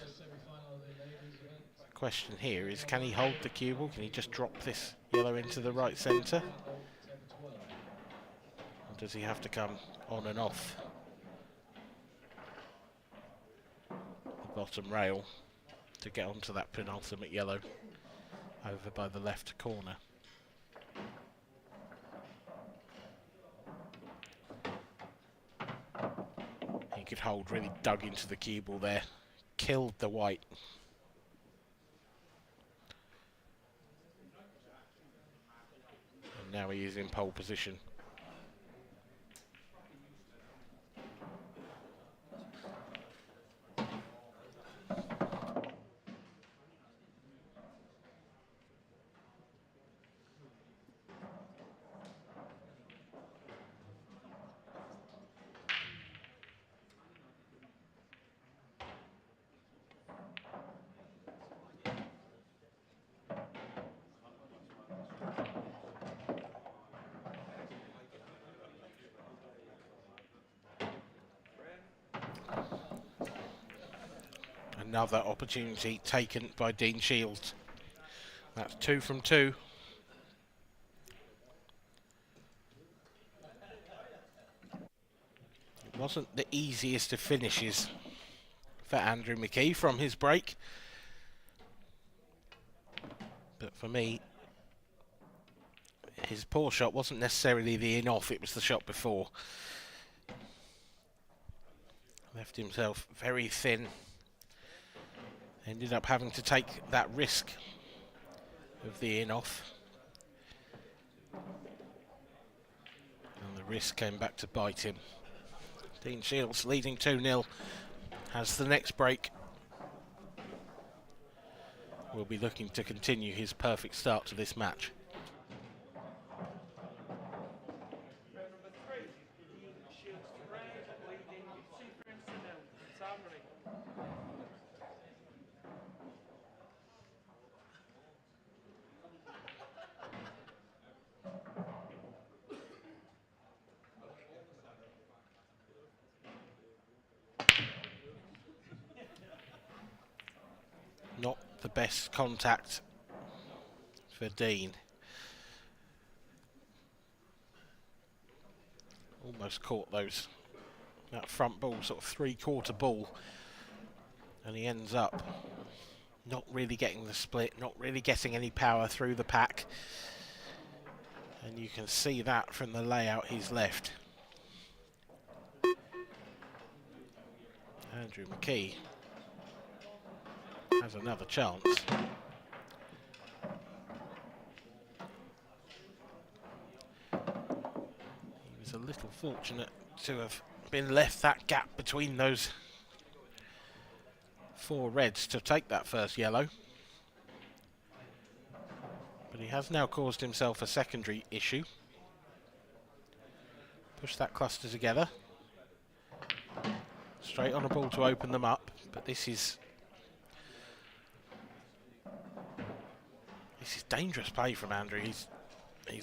The question here is, can he hold the cue ball? Can he just drop this yellow into the right centre? Or does he have to come on and off the bottom rail to get onto that penultimate yellow over by the left corner? He could hold, really dug into the cue ball there, killed the white. And now he is in pole position. Another opportunity taken by Dean Shields. That's 2 from 2. It wasn't the easiest of finishes for Andrew McKee from his break, but for me, his poor shot wasn't necessarily the in-off, it was the shot before. Left himself very thin. Ended up having to take that risk of the in-off. And the risk came back to bite him. Dean Shields leading 2-0 has the next break. Will be looking to continue his perfect start to this match. Not the best contact for Dean. Almost caught those that front ball, sort of three-quarter ball, and he ends up not really getting the split, not really getting any power through the pack, and you can see that from the layout he's left. Andrew McKee has another chance. He was a little fortunate to have been left that gap between those 4 reds to take that first yellow. But he has now caused himself a secondary issue. Push that cluster together. Straight on a ball to open them up, but this is dangerous play from Andrew. He's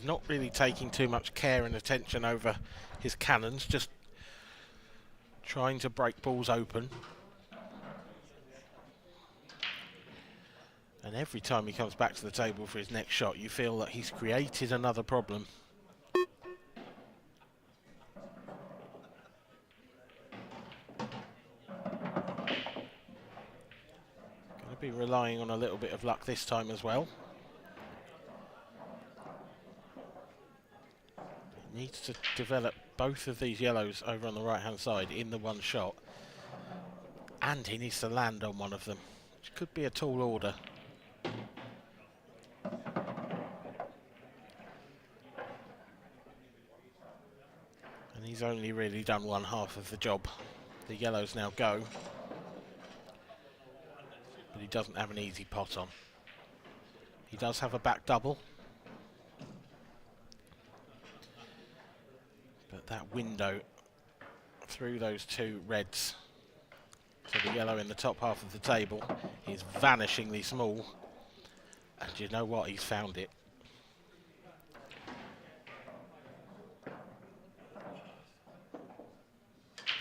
not really taking too much care and attention over his cannons, just trying to break balls open. And every time he comes back to the table for his next shot, you feel that he's created another problem. Going to be relying on a little bit of luck this time as well. He needs to develop both of these yellows over on the right-hand side in the one shot. And he needs to land on one of them, which could be a tall order. He's only really done one half of the job. The yellows now go, but he doesn't have an easy pot on. He does have a back double, but that window through those 2 reds to the yellow in the top half of the table is vanishingly small, and you know what, he's found it.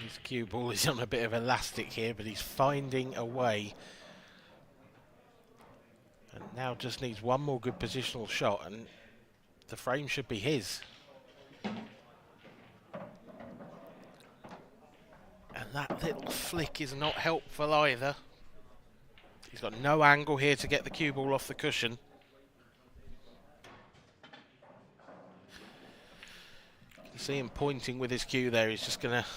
His cue ball is on a bit of elastic here, but he's finding a way. And now just needs one more good positional shot, and the frame should be his. And that little flick is not helpful either. He's got no angle here to get the cue ball off the cushion. You can see him pointing with his cue there. He's just going to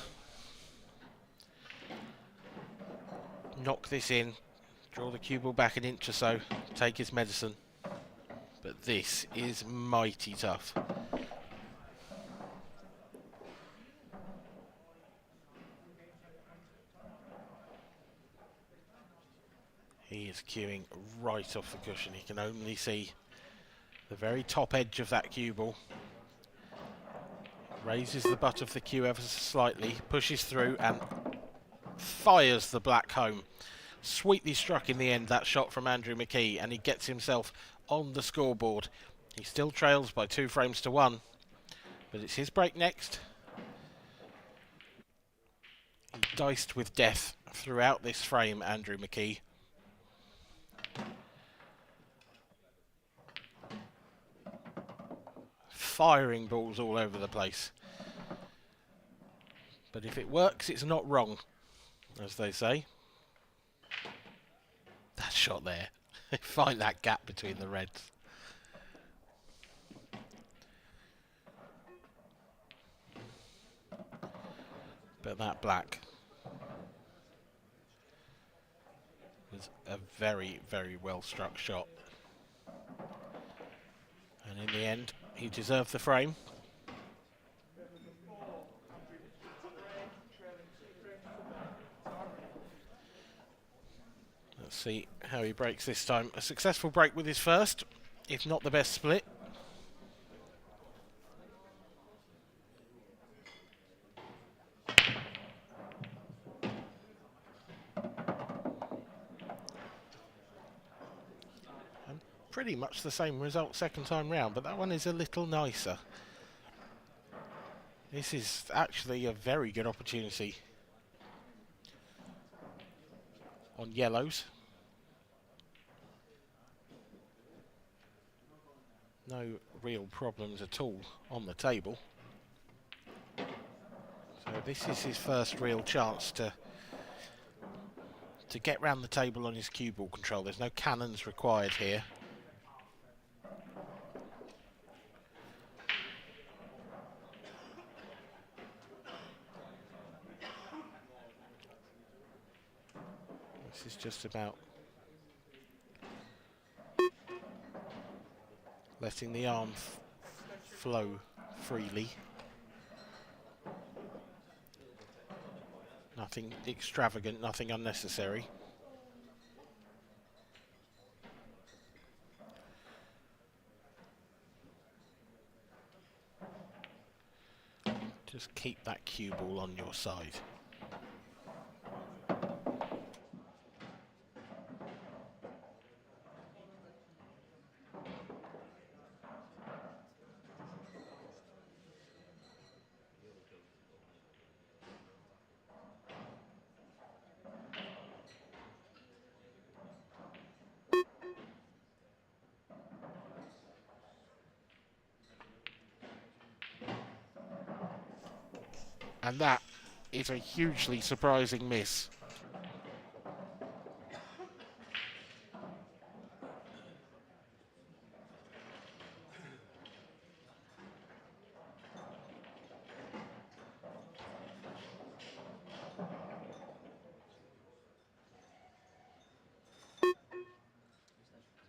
knock this in, draw the cue ball back an inch or so, take his medicine. But this is mighty tough. He is cueing right off the cushion. He can only see the very top edge of that cue ball. Raises the butt of the cue ever so slightly, pushes through and fires the black home. Sweetly struck in the end, that shot from Andrew McKee, and he gets himself on the scoreboard. He still trails by 2 frames to 1, but it's his break next. He diced with death throughout this frame, Andrew McKee. Firing balls all over the place. But if it works, it's not wrong, as they say. That shot there. Find that gap between the reds. But that black was a very, very well struck shot. And in the end, he deserved the frame. Let's see how he breaks this time. A successful break with his first, if not the best split. And pretty much the same result second time round, but that one is a little nicer. This is actually a very good opportunity on yellows. No real problems at all on the table. So So this is his first real chance to get round the table on his cue ball control. There's no cannons required here. This is just about letting the arm flow freely. Nothing extravagant, nothing unnecessary. Just keep that cue ball on your side. And that is a hugely surprising miss.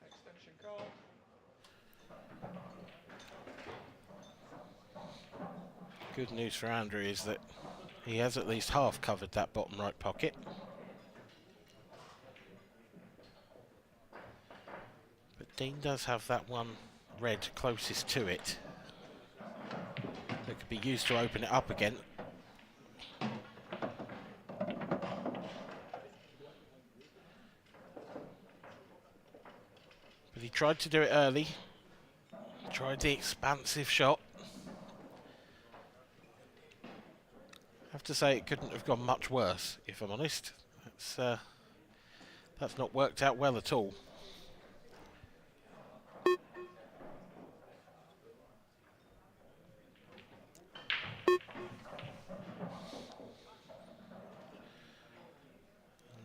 Extension call. Good news for Andrew is that he has at least half covered that bottom right pocket. But Dean does have that one red closest to it that could be used to open it up again. But he tried to do it early. Tried the expansive shot. I have to say it couldn't have gone much worse, if I'm honest. That's not worked out well at all.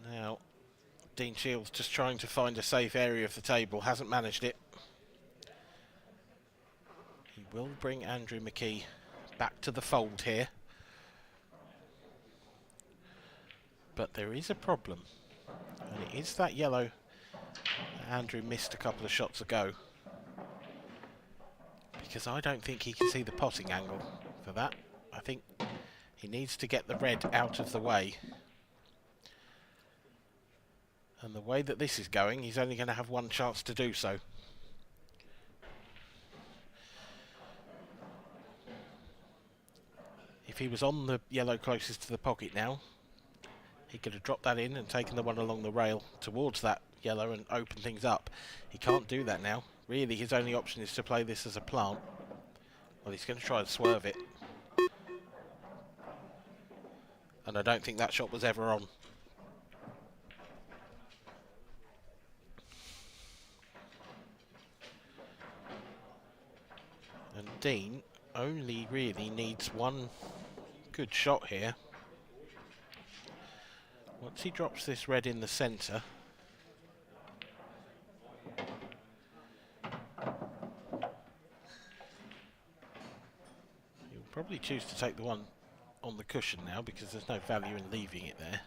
Now, Dean Shields just trying to find a safe area of the table, hasn't managed it. He will bring Andrew McKee back to the fold here. But there is a problem, and it is that yellow that Andrew missed a couple of shots ago. Because I don't think he can see the potting angle for that. I think he needs to get the red out of the way. And the way that this is going, he's only going to have one chance to do so. If he was on the yellow closest to the pocket now, he could have dropped that in and taken the one along the rail towards that yellow and opened things up. He can't do that now. Really, his only option is to play this as a plant. Well, he's going to try and swerve it. And I don't think that shot was ever on. And Dean only really needs one good shot here. Once he drops this red in the centre, he'll probably choose to take the one on the cushion now because there's no value in leaving it there.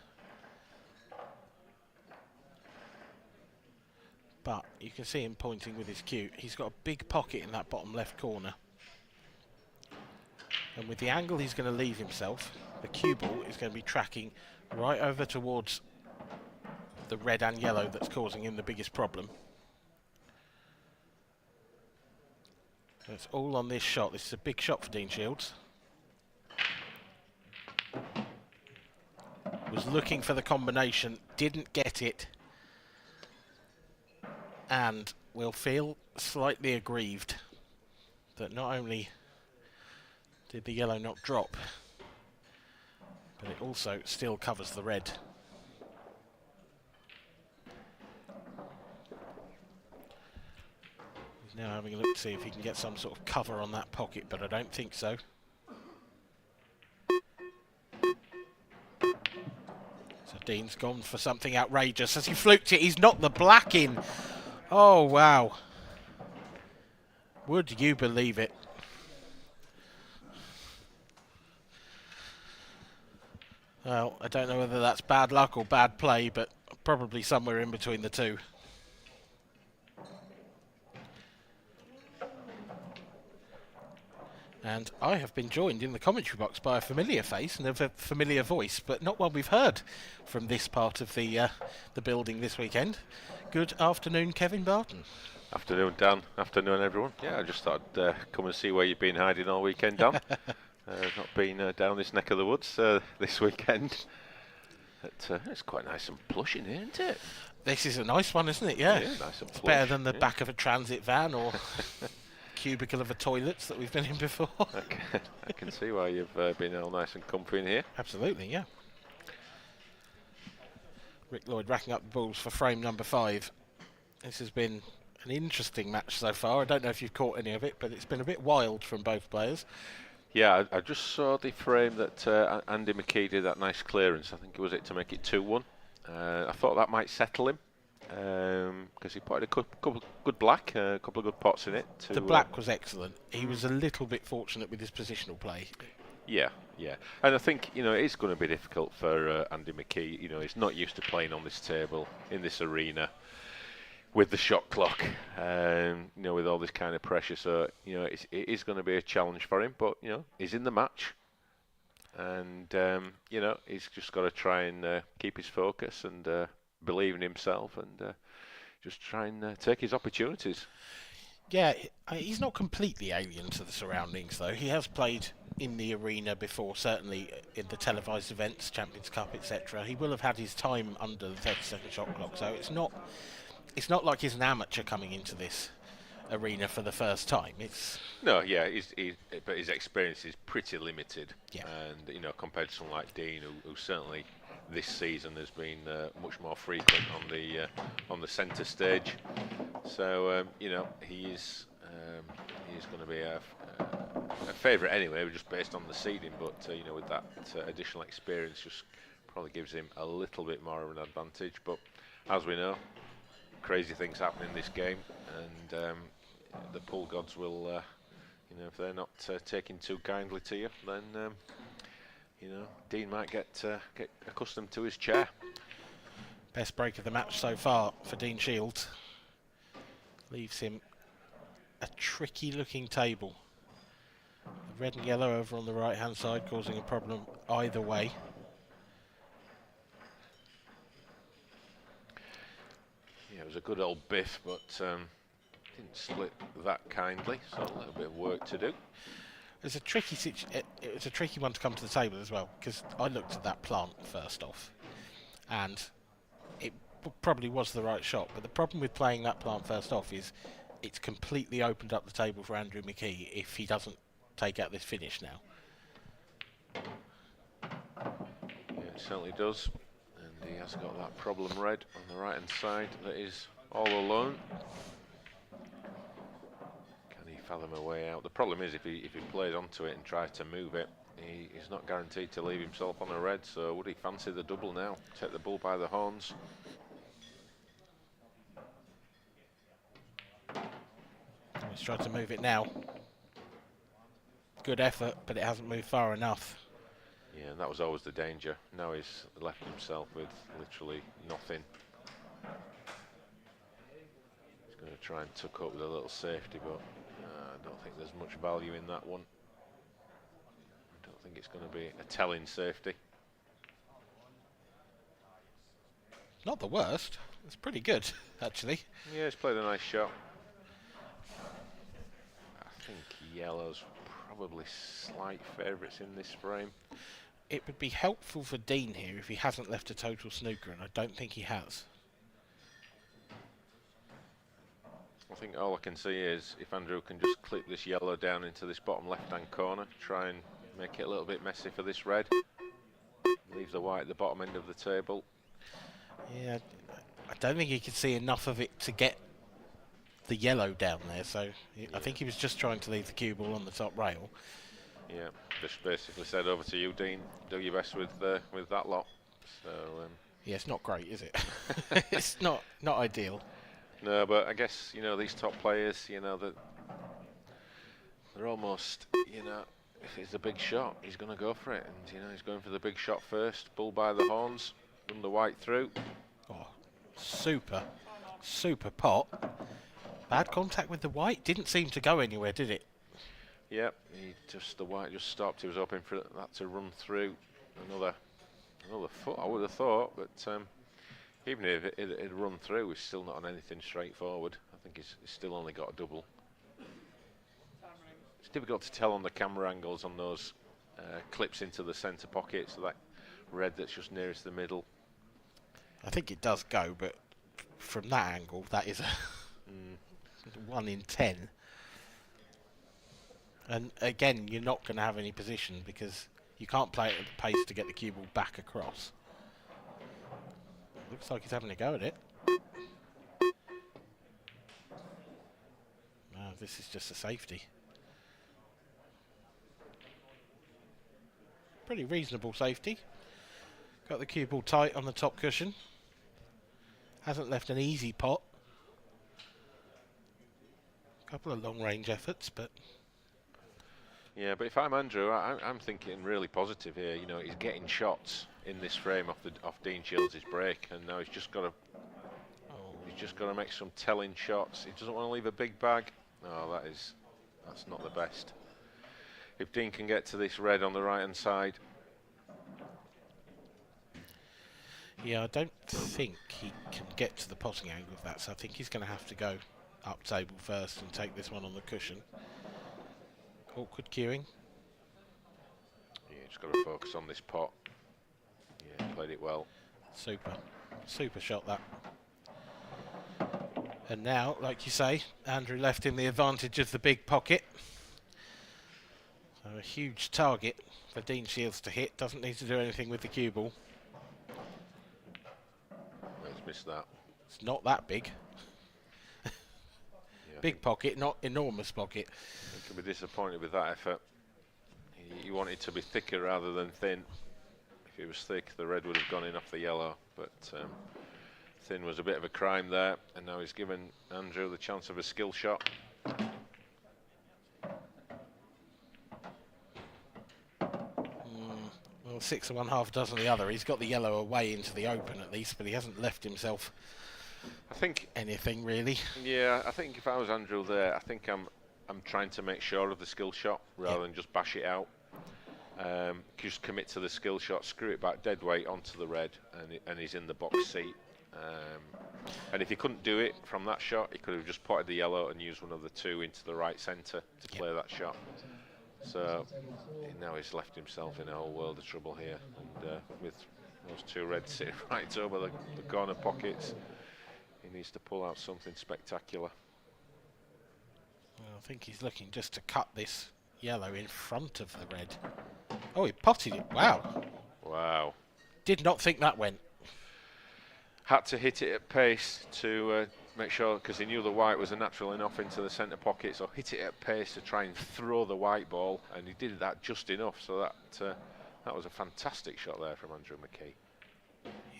But you can see him pointing with his cue. He's got a big pocket in that bottom left corner. And with the angle he's going to leave himself, the cue ball is going to be tracking right over towards the red and yellow that's causing him the biggest problem. So it's all on this shot. This is a big shot for Dean Shields. Was looking for the combination, didn't get it, and will feel slightly aggrieved that not only did the yellow not drop, but it also still covers the red. He's now having a look to see if he can get some sort of cover on that pocket, but I don't think so. Dean's gone for something outrageous. As he fluked it, he's knocked the black in. Oh, wow. Would you believe it? Well, I don't know whether that's bad luck or bad play, but probably somewhere in between the two. And I have been joined in the commentary box by a familiar face and a familiar voice, but not one we've heard from this part of the building this weekend. Good afternoon, Kevin Barton. Afternoon, Dan. Afternoon, everyone. Yeah, I just thought I'd come and see where you've been hiding all weekend, Dan. Not been down this neck of the woods this weekend. It's quite nice and plush in here, isn't it? This is a nice one, isn't it? Yeah, nice and it's plush. Better than the back of a transit van or cubicle of a toilet that we've been in before. I can see why you've been all nice and comfy in here. Absolutely, yeah. Rick Lloyd racking up the balls for frame number 5. This has been an interesting match so far. I don't know if you've caught any of it, but it's been a bit wild from both players. Yeah, I just saw the frame that Andy McKee did that nice clearance. I think it was to make it 2-1. I thought that might settle him because he put a couple good black, a couple of good pots in it. The black was excellent. He was a little bit fortunate with his positional play. Yeah, and I think it's going to be difficult for Andy McKee. He's not used to playing on this table in this arena with the shot clock, with all this kind of pressure. So it is going to be a challenge for him. But he's in the match, and he's just got to try and keep his focus and believe in himself, and just try and take his opportunities. Yeah, he's not completely alien to the surroundings, though. He has played in the arena before, certainly in the televised events, Champions Cup, etc. He will have had his time under the 30-second shot clock, so it's not like he's an amateur coming into this arena for the first time. But his experience is pretty limited. Yeah. And compared to someone like Dean, who certainly this season has been much more frequent on the centre stage. So he's going to be a favourite anyway, just based on the seeding. But with that additional experience, just probably gives him a little bit more of an advantage. But as we know, crazy things happen in this game, and the pool gods will, if they're not taking too kindly to you, then Dean might get accustomed to his chair. Best break of the match so far for Dean Shields. Leaves him a tricky looking table. The red and yellow over on the right hand side causing a problem either way. Yeah, it was a good old biff, but didn't split that kindly, so a little bit of work to do. It's a tricky it was a tricky one to come to the table as well, because I looked at that plant first off, and it probably was the right shot. But the problem with playing that plant first off is it's completely opened up the table for Andrew McKee if he doesn't take out this finish now. Yeah, it certainly does. And he has got that problem red on the right hand side that is all alone. Can he fathom a way out? The problem is if he plays onto it and tries to move it, he's not guaranteed to leave himself on a red. So would he fancy the double now? Take the bull by the horns? He's tried to move it now. Good effort, but it hasn't moved far enough. Yeah, and that was always the danger. Now he's left himself with literally nothing. He's going to try and tuck up with a little safety, but I don't think there's much value in that one. I don't think it's going to be a telling safety. Not the worst. It's pretty good, actually. Yeah, he's played a nice shot. I think yellow's probably slight favourites in this frame. It would be helpful for Dean here if he hasn't left a total snooker, and I don't think he has. I think all I can see is if Andrew can just clip this yellow down into this bottom left-hand corner, try and make it a little bit messy for this red. Leave the white at the bottom end of the table. Yeah, I don't think he could see enough of it to get the yellow down there, so yeah. I think he was just trying to leave the cue ball on the top rail. Yeah, just basically said over to you, Dean. Do your best with that lot. So Yeah, it's not great, is it? It's not ideal. No, but I guess, you know, these top players, you know, that they're almost, you know, if it's a big shot, he's going to go for it. And, you know, he's going for the big shot first, bull by the horns, run the white through. Oh, super pot. Bad contact with the white. Didn't seem to go anywhere, did it? Yep, the white just stopped. He was hoping for that to run through another foot, I would have thought, but even if it'd run through, he's still not on anything straightforward. I think he's still only got a double. It's difficult to tell on the camera angles on those clips into the centre pocket, so that red that's just nearest the middle. I think it does go, but from that angle, that is a 1 in 10. And again, you're not going to have any position because you can't play it at the pace to get the cue ball back across. Looks like he's having a go at it. No, this is just a safety. Pretty reasonable safety. Got the cue ball tight on the top cushion. Hasn't left an easy pot. Couple of long range efforts, but... Yeah, but if I'm Andrew, I'm thinking really positive here. You know, he's getting shots in this frame off Dean Shields' break, and now he's just got to make some telling shots. He doesn't want to leave a big bag. No, that's not the best. If Dean can get to this red on the right hand side. Yeah, I don't think he can get to the potting angle of that, so I think he's going to have to go up table first and take this one on the cushion. Awkward cueing. Yeah, just got to focus on this pot. Yeah, played it well. Super shot that. And now, like you say, Andrew left him the advantage of the big pocket. So a huge target for Dean Shields to hit. Doesn't need to do anything with the cue ball. Let's miss that. It's not that big. Yeah, big pocket, not enormous pocket. I could be disappointed with that effort. He wanted it to be thicker rather than thin. If it was thick, the red would have gone in off the yellow, but thin was a bit of a crime there, and now he's given Andrew the chance of a skill shot. Well, 6 of one, half a dozen of the other. He's got the yellow away into the open at least, but he hasn't left himself anything really. Yeah, I think if I was Andrew there, I think I'm trying to make sure of the skill shot rather than just bash it out. Just commit to the skill shot, screw it back dead weight onto the red, and he's in the box seat. And if he couldn't do it from that shot, he could have just potted the yellow and used one of the two into the right centre to play that shot. So now he's left himself in a whole world of trouble here, and with those two reds sitting right over the corner pockets, he needs to pull out something spectacular. Well, I think he's looking just to cut this yellow in front of the red. Oh, he potted it. Wow. Wow. Did not think that went. Had to hit it at pace to make sure, because he knew the white was a natural enough into the centre pocket, so hit it at pace to try and throw the white ball, and he did that just enough, so that was a fantastic shot there from Andrew McKee.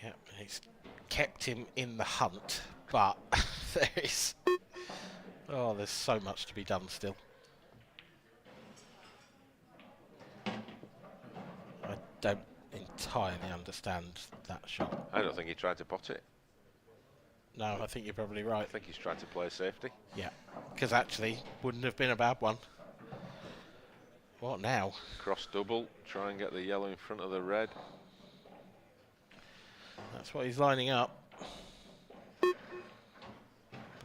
Yeah, it's kept him in the hunt, but there's so much to be done still. I don't entirely understand that shot. I don't think he tried to pot it. No, I think you're probably right. I think he's tried to play safety. Yeah, because actually wouldn't have been a bad one. What now? Cross double, try and get the yellow in front of the red. That's what he's lining up.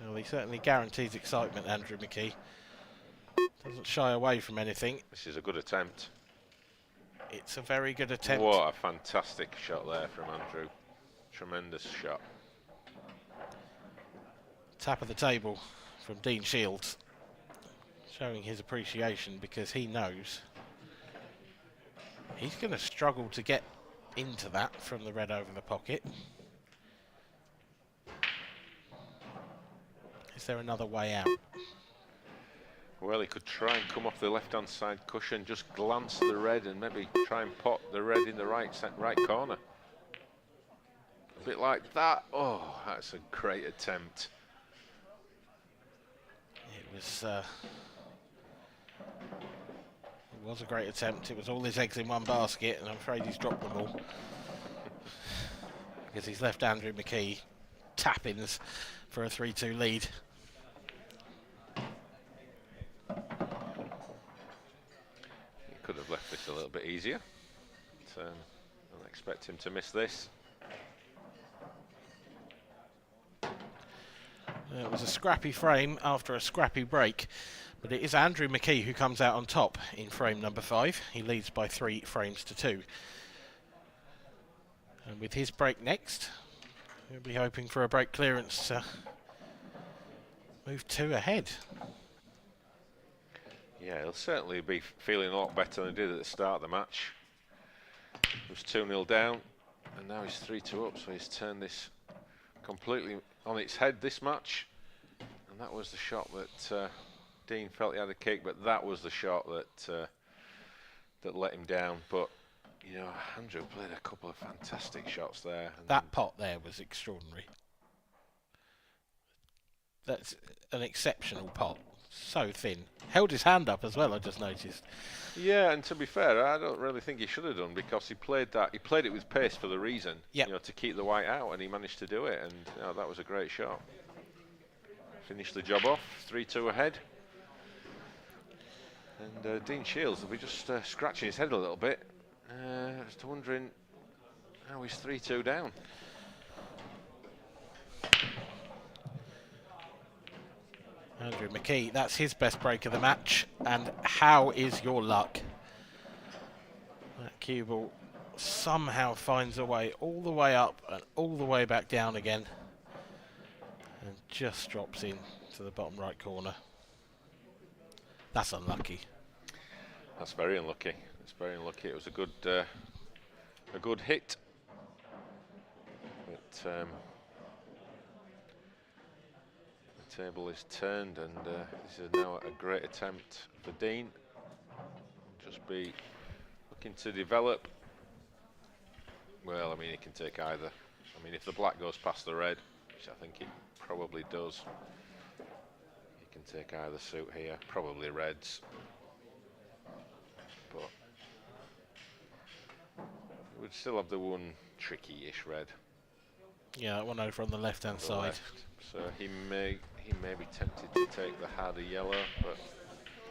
Well, he certainly guarantees excitement, Andrew McKee. Doesn't shy away from anything. This is a good attempt. It's a very good attempt. What a fantastic shot there from Andrew. Tremendous shot. Tap of the table from Dean Shields, showing his appreciation because he knows he's going to struggle to get into that from the red over the pocket. Is there another way out? Well, he could try and come off the left-hand side cushion, just glance the red and maybe try and pot the red in the right corner. A bit like that. Oh, that's a great attempt. It was a great attempt. It was all his eggs in one basket, and I'm afraid he's dropped them all. Because he's left Andrew McKee tappings for a 3-2 lead. He could have left this a little bit easier. But, I don't expect him to miss this. It was a scrappy frame after a scrappy break, but it is Andrew McKee who comes out on top in frame number 5. He leads by 3 frames to 2. And with his break next, he'll be hoping for a break clearance to move 2 ahead. Yeah, he'll certainly be feeling a lot better than he did at the start of the match. He was 2-0 down, and now he's 3-2 up, so he's turned this completely on its head, this match. And that was the shot that Dean felt he had a kick, but that was the shot that that let him down. But you know, Andrew played a couple of fantastic shots there. That pot there was extraordinary. That's an exceptional pot. So thin. Held his hand up as well, I just noticed. Yeah, and to be fair, I don't really think he should have done, because he played that. He played it with pace for the reason, yep. You know, to keep the white out, and he managed to do it. And you know, that was a great shot. Finished the job off, 3-2 ahead. And Dean Shields will be just scratching his head a little bit, just wondering how he's 3-2 down. Andrew McKee, that's his best break of the match. And how is your luck? That cue ball somehow finds a way all the way up and all the way back down again. And just drops in to the bottom right corner. That's unlucky. That's very unlucky. It's very unlucky. It was a good hit. But the table is turned, and this is now a great attempt for Dean. Just be looking to develop. Well, I mean, he can take either. I mean, if the black goes past the red, which I think it probably does, he can take either suit here, probably reds. But we would still have the one tricky-ish red. Yeah, that one over on the left-hand side. Left. So he may be tempted to take the harder yellow, but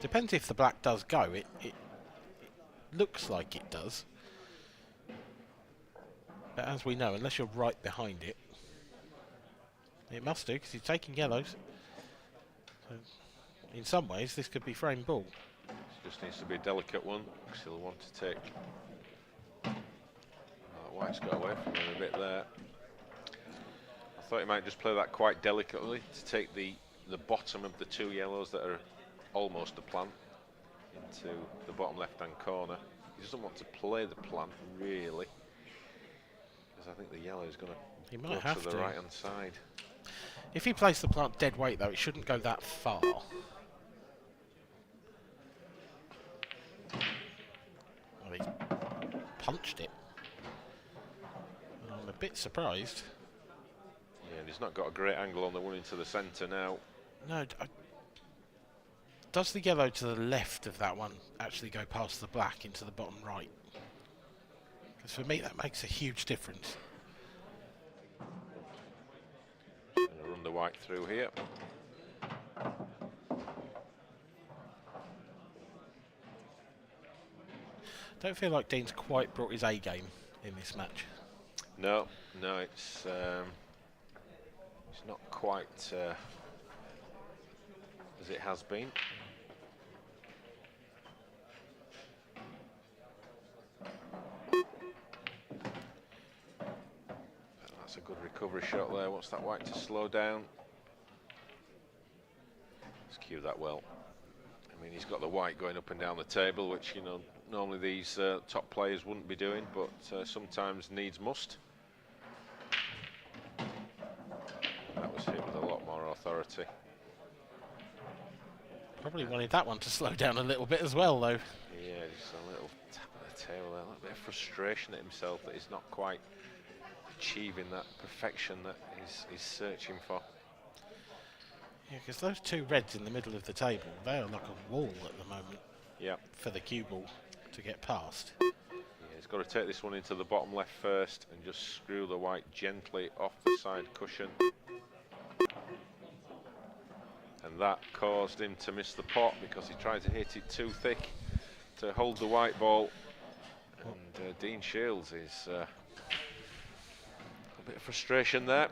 depends if the black does go. It looks like it does, but as we know, unless you're right behind it, it must do, because he's taking yellows. So in some ways, this could be frame ball. It just needs to be a delicate one, because he'll want to take. White's got away from him a bit there. I thought he might just play that quite delicately to take the bottom of the 2 yellows that are almost the plant into the bottom left-hand corner. He doesn't want to play the plant really, because I think the yellow is going to go to the right-hand side. If he plays the plant dead weight, though, it shouldn't go that far. Well, he's punched it. I'm a bit surprised. Yeah, and he's not got a great angle on the one into the centre now. No, does the yellow to the left of that one actually go past the black into the bottom right? Because for me, that makes a huge difference. Going to run the white through here. Don't feel like Dean's quite brought his A game in this match. No, it's not quite as it has been. That's a good recovery shot there. Wants that white to slow down. Let's cue that well. I mean, he's got the white going up and down the table, which, you know, normally these top players wouldn't be doing, but sometimes needs must. That was hit with a lot more authority. Probably wanted that one to slow down a little bit as well, though. Yeah, just a little tap of the tail there, a little bit of frustration at himself that he's not quite achieving that perfection that he's searching for. Yeah, because those 2 reds in the middle of the table, they are like a wall at the moment. Yeah. For the cue ball to get past. Yeah, he's got to take this one into the bottom left first and just screw the white gently off the side cushion. And that caused him to miss the pot because he tried to hit it too thick to hold the white ball. And Dean Shields is a bit of frustration there.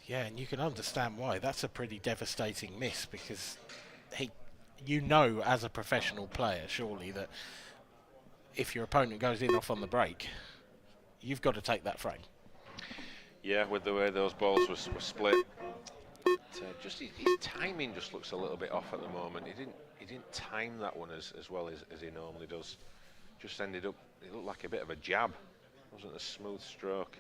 Yeah, and you can understand why. That's a pretty devastating miss because you know as a professional player, surely, that if your opponent goes in off on the break, you've got to take that frame. Yeah, with the way those balls were split. Just his timing just looks a little bit off at the moment. He didn't time that one as well as he normally does. Just ended up, it looked like a bit of a jab. It wasn't a smooth stroke.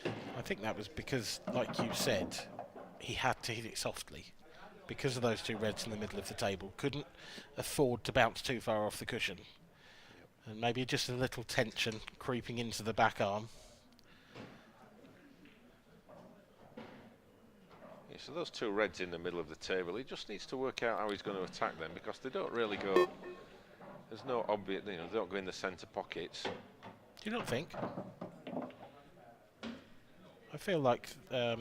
I think that was because, like you said, he had to hit it softly. Because of those 2 reds in the middle of the table, couldn't afford to bounce too far off the cushion. And maybe just a little tension creeping into the back arm. Yeah, so those 2 reds in the middle of the table, he just needs to work out how he's going to attack them because they don't really go. There's no obvious, they don't go in the centre pockets. Do you not think? I feel like the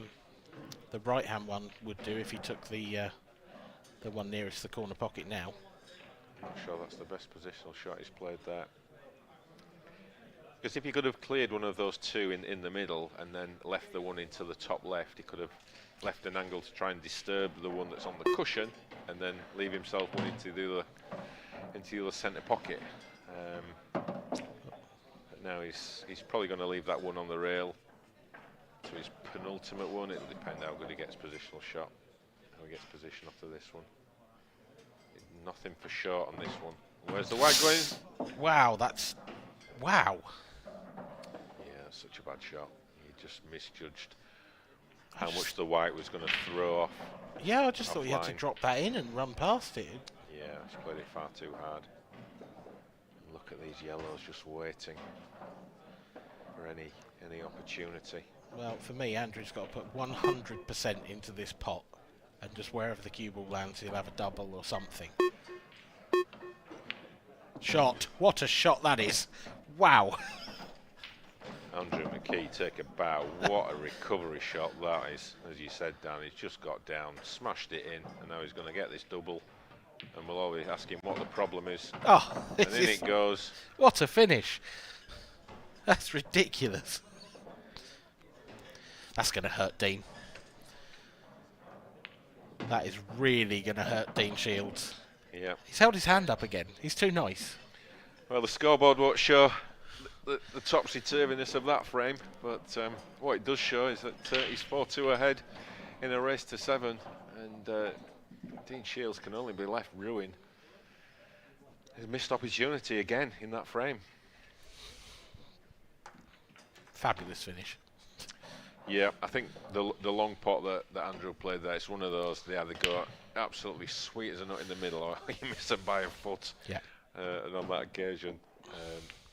right-hand one would do if he took the one nearest the corner pocket now. I'm not sure that's the best positional shot he's played there. Because if he could have cleared one of those 2 in the middle and then left the one into the top left, he could have left an angle to try and disturb the one that's on the cushion and then leave himself one into the other centre pocket. But now he's probably going to leave that one on the rail to his penultimate one. It'll depend how good he gets positional shot, how he gets position after this one. Nothing for short on this one. Where's the white going? Wow, wow. Yeah, such a bad shot. He just misjudged how much the white was going to throw off. Yeah, I just thought he had to drop that in and run past it. Yeah, he's played it far too hard. Look at these yellows just waiting for any opportunity. Well, for me, Andrew's got to put 100% into this pot, and just wherever the cue ball lands, he'll have a double or something. Shot. What a shot that is. Wow. Andrew McKee, take a bow. What a recovery shot that is. As you said, Dan, he's just got down, smashed it in, and now he's going to get this double. And we'll always ask him what the problem is. Oh, and in it goes. What a finish. That's ridiculous. That's going to hurt Dean. That is really going to hurt Dean Shields. Yeah. He's held his hand up again. He's too nice. Well, the scoreboard won't show the topsy-turviness of that frame, but what it does show is that he's 4-2 ahead in a race to 7, and Dean Shields can only be left ruined. He's missed opportunity again in that frame. Fabulous finish. Yeah, I think the long pot that Andrew played there, it's one of those, they either go absolutely sweet as a nut in the middle or you miss them by a foot. Yeah. And on that occasion,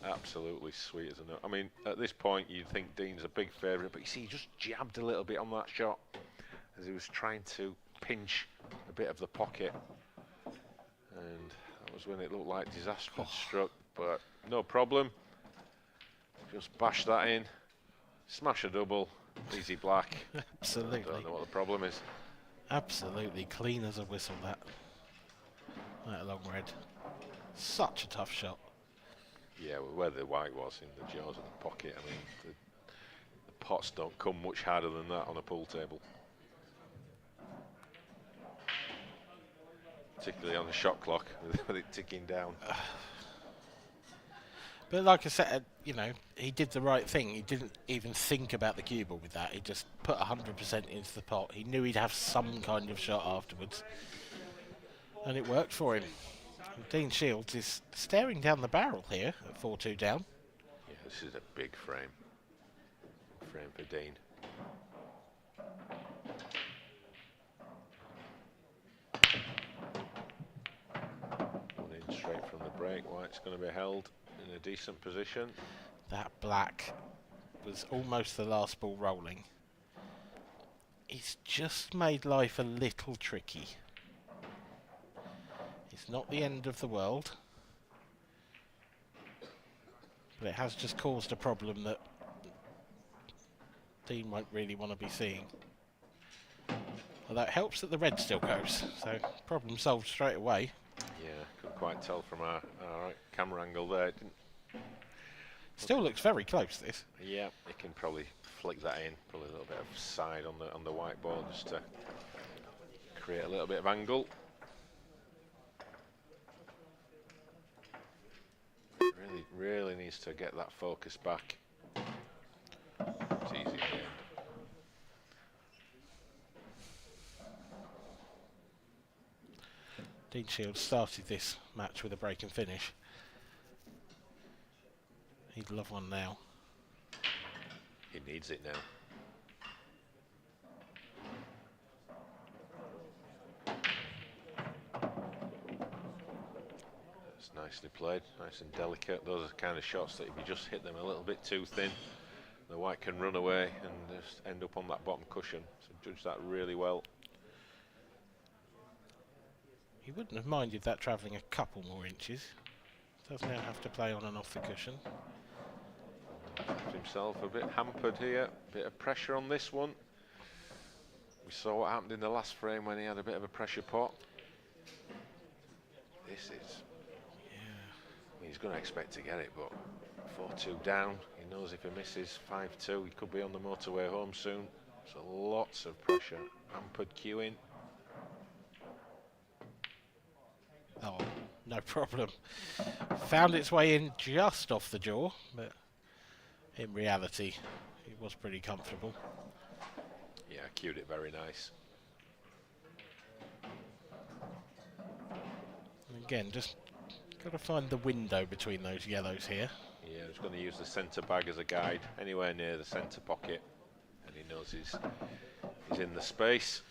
absolutely sweet as a nut. I mean, at this point, you'd think Dean's a big favourite, but you see, he just jabbed a little bit on that shot as he was trying to pinch a bit of the pocket. And that was when it looked like disaster had struck, but no problem. Just bash that in, smash a double. Easy black. Absolutely. I don't know what the problem is. Absolutely clean as a whistle, that long red. Such a tough shot. Yeah, well, where the white was in the jaws of the pocket, I mean, the pots don't come much harder than that on a pool table. Particularly on the shot clock, with it ticking down. But like I said, you know, he did the right thing. He didn't even think about the cue ball with that. He just put 100% into the pot. He knew he'd have some kind of shot afterwards. And it worked for him. And Dean Shields is staring down the barrel here at 4-2 down. Yeah, this is a big frame. Big frame for Dean. One in straight from the break. White's going to be held in a decent position. That black was almost the last ball rolling. It's just made life a little tricky. It's not the end of the world, but it has just caused a problem that Dean won't really want to be seeing. Although it helps that the red still goes, so problem solved straight away. Yeah, couldn't quite tell from our camera angle there. It didn't. Still looks very close, this. Yeah, you can probably flick that in, probably a little bit of side on the white ball just to create a little bit of angle. Really needs to get that focus back. It's easy in the end. Dean Shields started this match with a break and finish. He'd love one now. He needs it now. That's nicely played, nice and delicate. Those are the kind of shots that if you just hit them a little bit too thin, the white can run away and just end up on that bottom cushion. So judge that really well. He wouldn't have minded that travelling a couple more inches. Does now have to play on and off the cushion. Himself a bit hampered here, bit of pressure on this one. We saw what happened in the last frame when he had a bit of a pressure pot. This is, I mean, he's going to expect to get it, but 4-2 down. He knows if he misses 5-2, he could be on the motorway home soon. So lots of pressure. Hampered queuing. Oh, no problem. Found its way in just off the jaw, but in reality, it was pretty comfortable. Yeah, cued it very nice. And again, just got to find the window between those yellows here. Yeah, he's going to use the centre bag as a guide, anywhere near the centre pocket, and he knows he's in the space.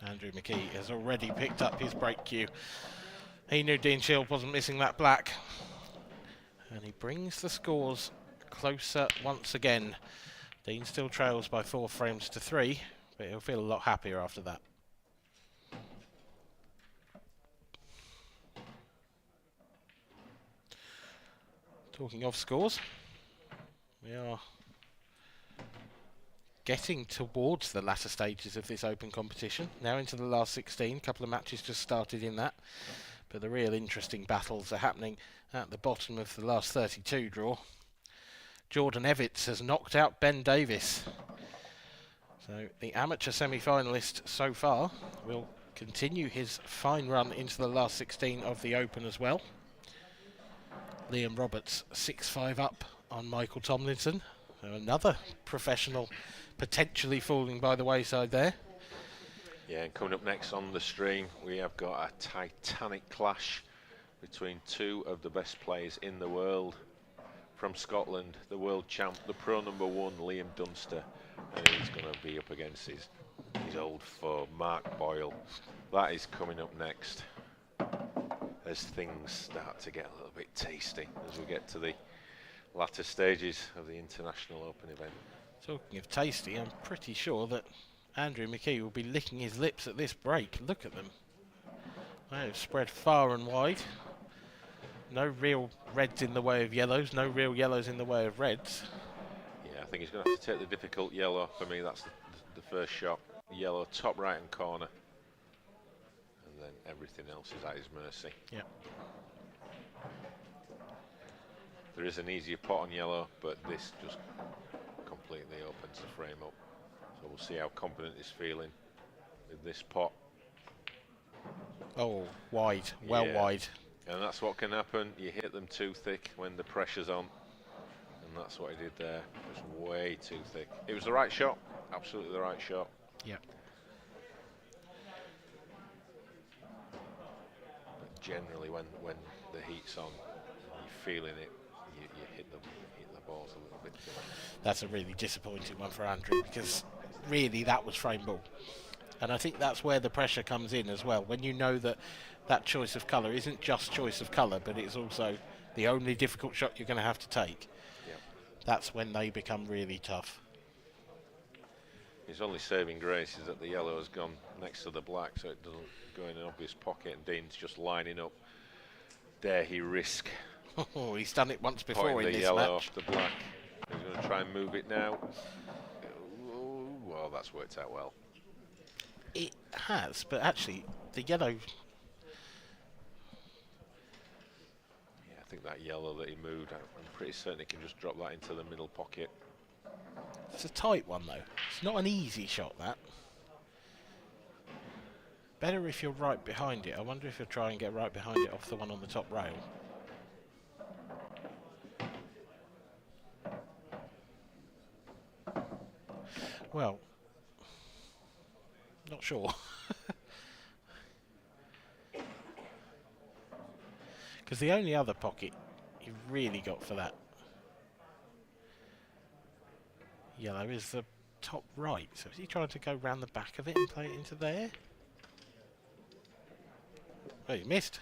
Andrew McKee has already picked up his break cue. He knew Dean Shield wasn't missing that black. And he brings the scores closer once again. Dean still trails by 4 frames to 3, but he'll feel a lot happier after that. Talking of scores, we are getting towards the latter stages of this open competition. Now into the last 16, a couple of matches just started in that. But the real interesting battles are happening at the bottom of the last 32 draw. Jordan Evitts has knocked out Ben Davis. So the amateur semi-finalist so far will continue his fine run into the last 16 of the Open as well. Liam Roberts 6-5 up on Michael Tomlinson. So another professional potentially falling by the wayside there. Yeah, and coming up next on the stream, we have got a titanic clash between 2 of the best players in the world. From Scotland, the world champ, the pro #1, Liam Dunster, and he's going to be up against his old foe, Mark Boyle. That is coming up next as things start to get a little bit tasty as we get to the latter stages of the International Open event. Talking of tasty, I'm pretty sure that Andrew McKee will be licking his lips at this break. Look at them. They have spread far and wide. No real reds in the way of yellows, no real yellows in the way of reds. Yeah, I think he's going to have to take the difficult yellow. For me, that's the first shot. Yellow, top right-hand corner. And then everything else is at his mercy. Yeah. There is an easier pot on yellow, but this just completely opens the frame up. So we'll see how confident he's feeling with this pot. Oh, wide, well wide. And that's what can happen. You hit them too thick when the pressure's on. And that's what he did there. It was way too thick. It was the right shot. Absolutely the right shot. Yeah. But generally, when the heat's on, you're feeling it, you hit the balls a little bit too much. That's a really disappointing one for Andrew, because really that was frame ball. And I think that's where the pressure comes in as well. When you know that that choice of colour isn't just choice of colour, but it's also the only difficult shot you're going to have to take. Yep. That's when they become really tough. His only saving grace is that the yellow has gone next to the black, so it doesn't go in an obvious pocket, and Dean's just lining up. Dare he risk Oh, he's done it once before pointing in the this yellow match. off the black. He's going to try and move it now. Oh, well, that's worked out well. It has, but actually, the yellow... Yeah, I think that yellow that he moved, I'm pretty certain he can just drop that into the middle pocket. It's a tight one, though. It's not an easy shot, that. Better if you're right behind it. I wonder if you'll try and get right behind it off the one on the top rail. Well, not sure. Because the only other pocket you've really got for that yellow is the top right. So is he trying to go round the back of it and play it into there? Oh, you missed.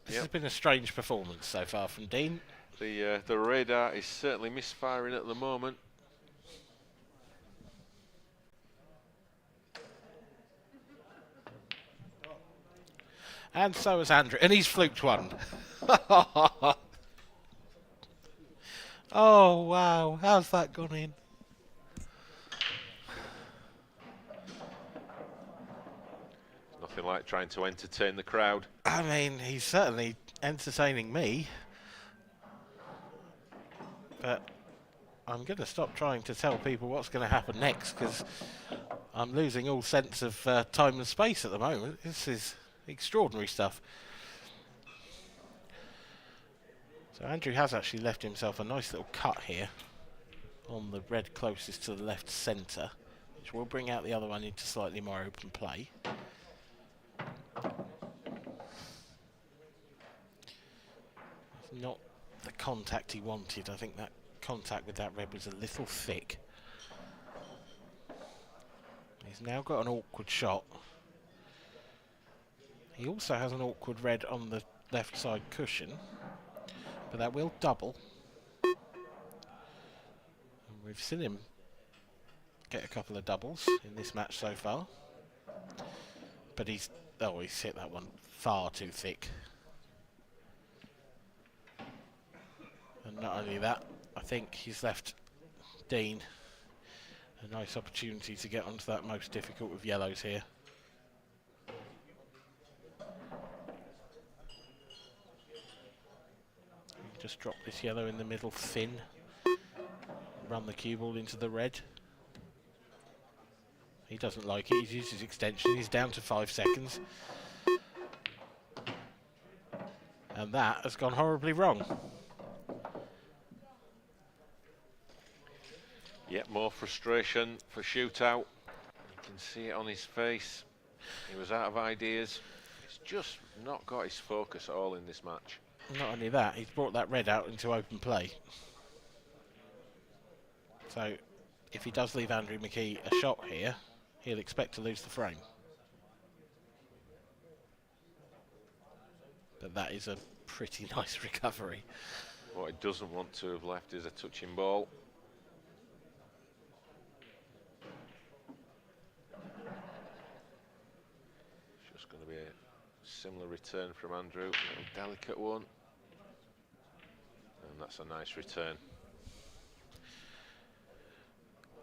This has been a strange performance so far from Dean. The radar is certainly misfiring at the moment. And so has Andrew, and he's fluked one. Oh wow, how's that gone in? Nothing like trying to entertain the crowd. I mean, he's certainly entertaining me. But I'm going to stop trying to tell people what's going to happen next, because I'm losing all sense of time and space at the moment. This is extraordinary stuff. So Andrew has actually left himself a nice little cut here on the red closest to the left centre, which will bring out the other one into slightly more open play. It's not the contact he wanted. I think that contact with that red was a little thick. He's now got an awkward shot. He also has an awkward red on the left side cushion, but that will double. And we've seen him get a couple of doubles in this match so far. But he's hit that one far too thick. And not only that, I think he's left Dean a nice opportunity to get onto that most difficult of yellows here. Just drop this yellow in the middle thin, run the cue ball into the red. He doesn't like it, he's used his extension, he's down to 5 seconds. And that has gone horribly wrong. Yet more frustration for shootout. You can see it on his face. He was out of ideas. He's just not got his focus at all in this match. Not only that, he's brought that red out into open play. So, if he does leave Andrew McKee a shot here, he'll expect to lose the frame. But that is a pretty nice recovery. What he doesn't want to have left is a touching ball. It's just going to be a similar return from Andrew, a delicate one. And that's a nice return.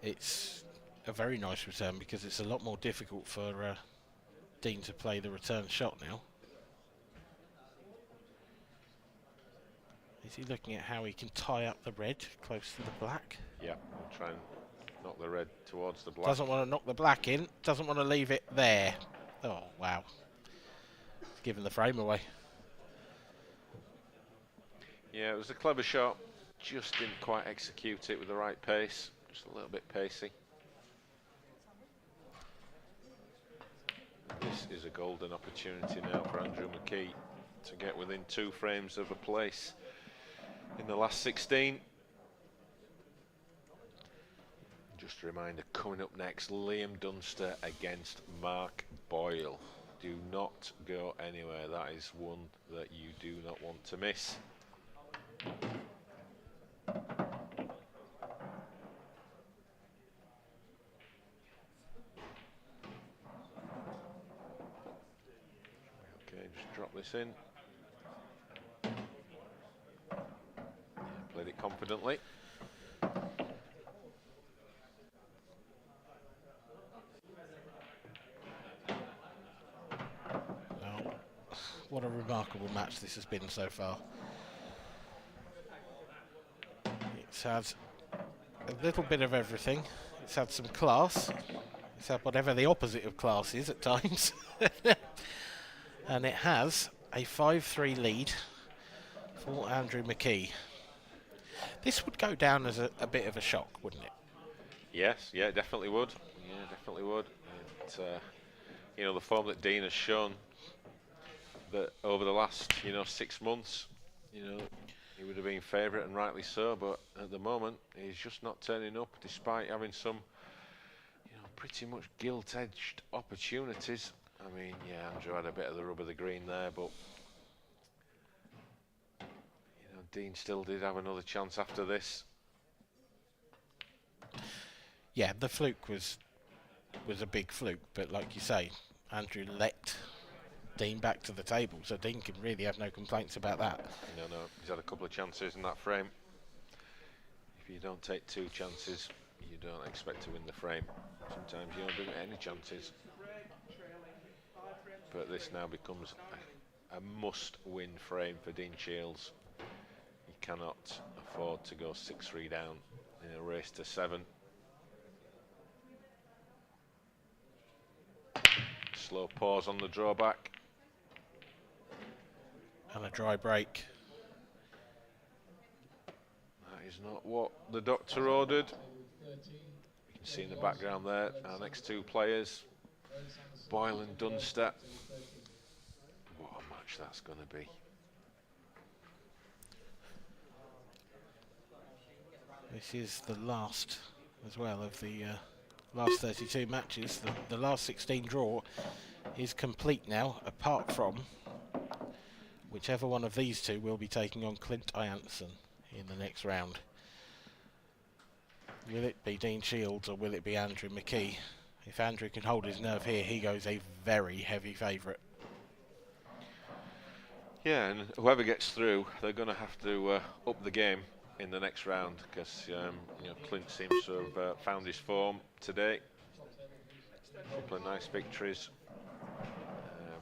It's a very nice return because it's a lot more difficult for Dean to play the return shot now. Is he looking at how he can tie up the red close to the black? Yeah, we'll try and knock the red towards the black. Doesn't want to knock the black in, doesn't want to leave it there. Oh, wow. It's giving the frame away. Yeah, it was a clever shot. Just didn't quite execute it with the right pace. Just a little bit pacey. This is a golden opportunity now for Andrew McKee to get within 2 frames of a place in the last 16. just a reminder, coming up next, Liam Dunster against Mark Boyle. Do not go anywhere. That is one that you do not want to miss. Okay, just drop this in. Yeah, played it confidently. What a remarkable match this has been so far. It's had a little bit of everything. It's had some class. It's had whatever the opposite of class is at times. And it has a 5-3 lead for Andrew McKee. This would go down as a bit of a shock, wouldn't it? Yes, yeah, it definitely would. Yeah, definitely would. It, you know, the form that Dean has shown, that over the last, 6 months, he would have been favourite, and rightly so, but at the moment he's just not turning up, despite having some, pretty much gilt-edged opportunities. I mean, yeah, Andrew had a bit of the rub of the green there, but Dean still did have another chance after this. Yeah, the fluke was a big fluke, but like you say, Andrew let Dean back to the table, so Dean can really have no complaints about that. No, he's had a couple of chances in that frame. If you don't take 2 chances, you don't expect to win the frame. Sometimes you don't get any chances. But this now becomes a must-win frame for Dean Shields. He cannot afford to go 6-3 down in a race to 7. Slow pause on the drawback. And a dry break. That is not what the doctor ordered. You can see in the background there our next 2 players, Boyle and Dunster. What a match that's going to be. This is the last as well of the last 32 matches. The last 16 draw is complete now, apart from whichever one of these 2 will be taking on Clint Ianson in the next round. Will it be Dean Shields or will it be Andrew McKee? If Andrew can hold his nerve here, he goes a very heavy favourite. Yeah, and whoever gets through, they're going to have to up the game in the next round, because Clint seems to have found his form today. A couple of nice victories,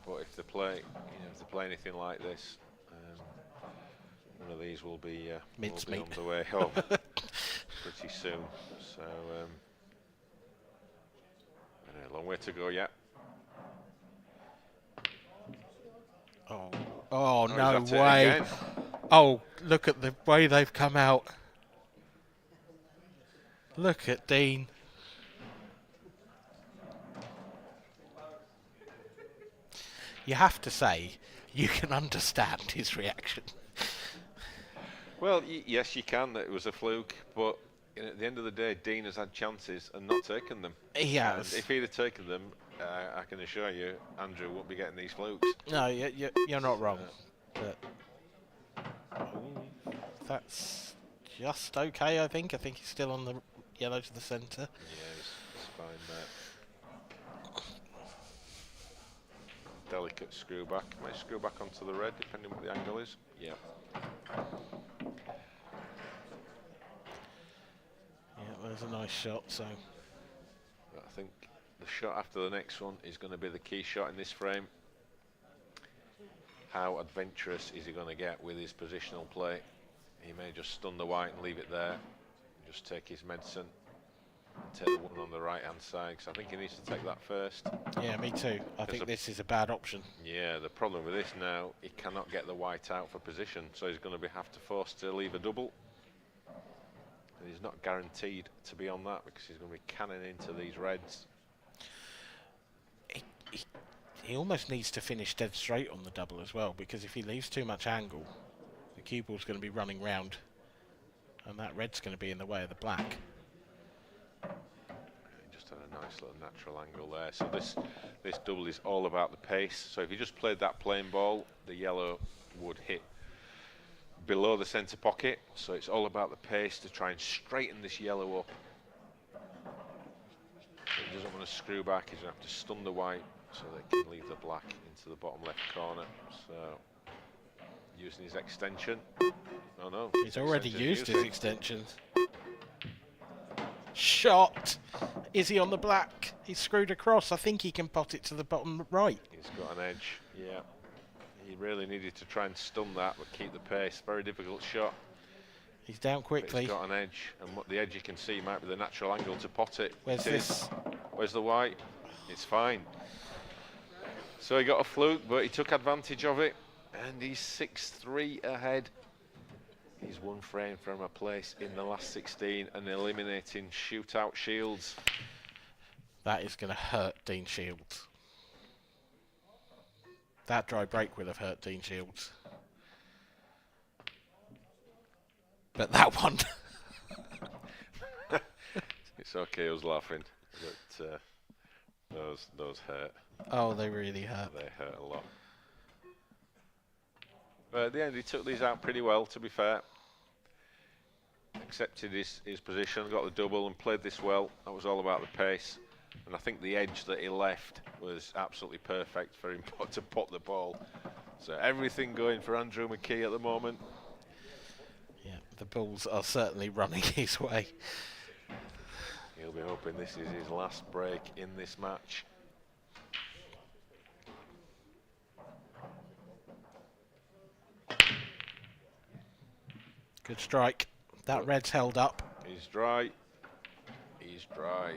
but if they play, if they play anything like this, one of these will be on the way home pretty soon. So a long way to go yet. Oh no way! Oh, look at the way they've come out. Look at Dean. You have to say, you can understand his reaction. Well, yes, you can. It was a fluke, but at the end of the day, Dean has had chances and not taken them. He has. And if he'd have taken them, I can assure you, Andrew won't be getting these flukes. No, you're not wrong. But that's just okay, I think. I think he's still on the yellow to the centre. Yeah, it's fine there. Delicate screw back. Might screw back onto the red, depending what the angle is. Yeah. Yeah, there's a nice shot, so. I think the shot after the next one is going to be the key shot in this frame. How adventurous is he going to get with his positional play? He may just stun the white and leave it there, just take his medicine, and take the one on the right hand side, because I think he needs to take that first. Yeah, me too. I think this is a bad option. Yeah, the problem with this now, he cannot get the white out for position, so he's going to have to force to leave a double. And he's not guaranteed to be on that, because he's going to be canning into these reds. He almost needs to finish dead straight on the double as well, because if he leaves too much angle, the cue ball's going to be running round, and that red's going to be in the way of the black. Just had a nice little natural angle there. So this double is all about the pace. So if you just played that plain ball, the yellow would hit below the centre pocket. So it's all about the pace to try and straighten this yellow up. He doesn't want to screw back, he's going to have to stun the white so they can leave the black into the bottom left corner. So, using his extension. Oh no. He's already used his extensions. Shot! Is he on the black? He's screwed across. I think he can pot it to the bottom right. He's got an edge, yeah. He really needed to try and stun that, but keep the pace. Very difficult shot. He's down quickly. He's got an edge, and what the edge you can see might be the natural angle to pot it. Where's this? Where's the white? It's fine. So he got a fluke, but he took advantage of it, and he's 6-3 ahead. He's one frame from a place in the last 16 and eliminating shootout Shields. That is going to hurt Dean Shields. That dry break will have hurt Dean Shields. But that one... It's okay, I was laughing, but those hurt. Oh, they really hurt. They hurt a lot. But at the end, he took these out pretty well, to be fair. Accepted his position, got the double and played this well. That was all about the pace. And I think the edge that he left was absolutely perfect for him to pot the ball. So everything going for Andrew McKee at the moment. Yeah, the balls are certainly running his way. He'll be hoping this is his last break in this match. Good strike. That red's held up. He's dry. He's dry.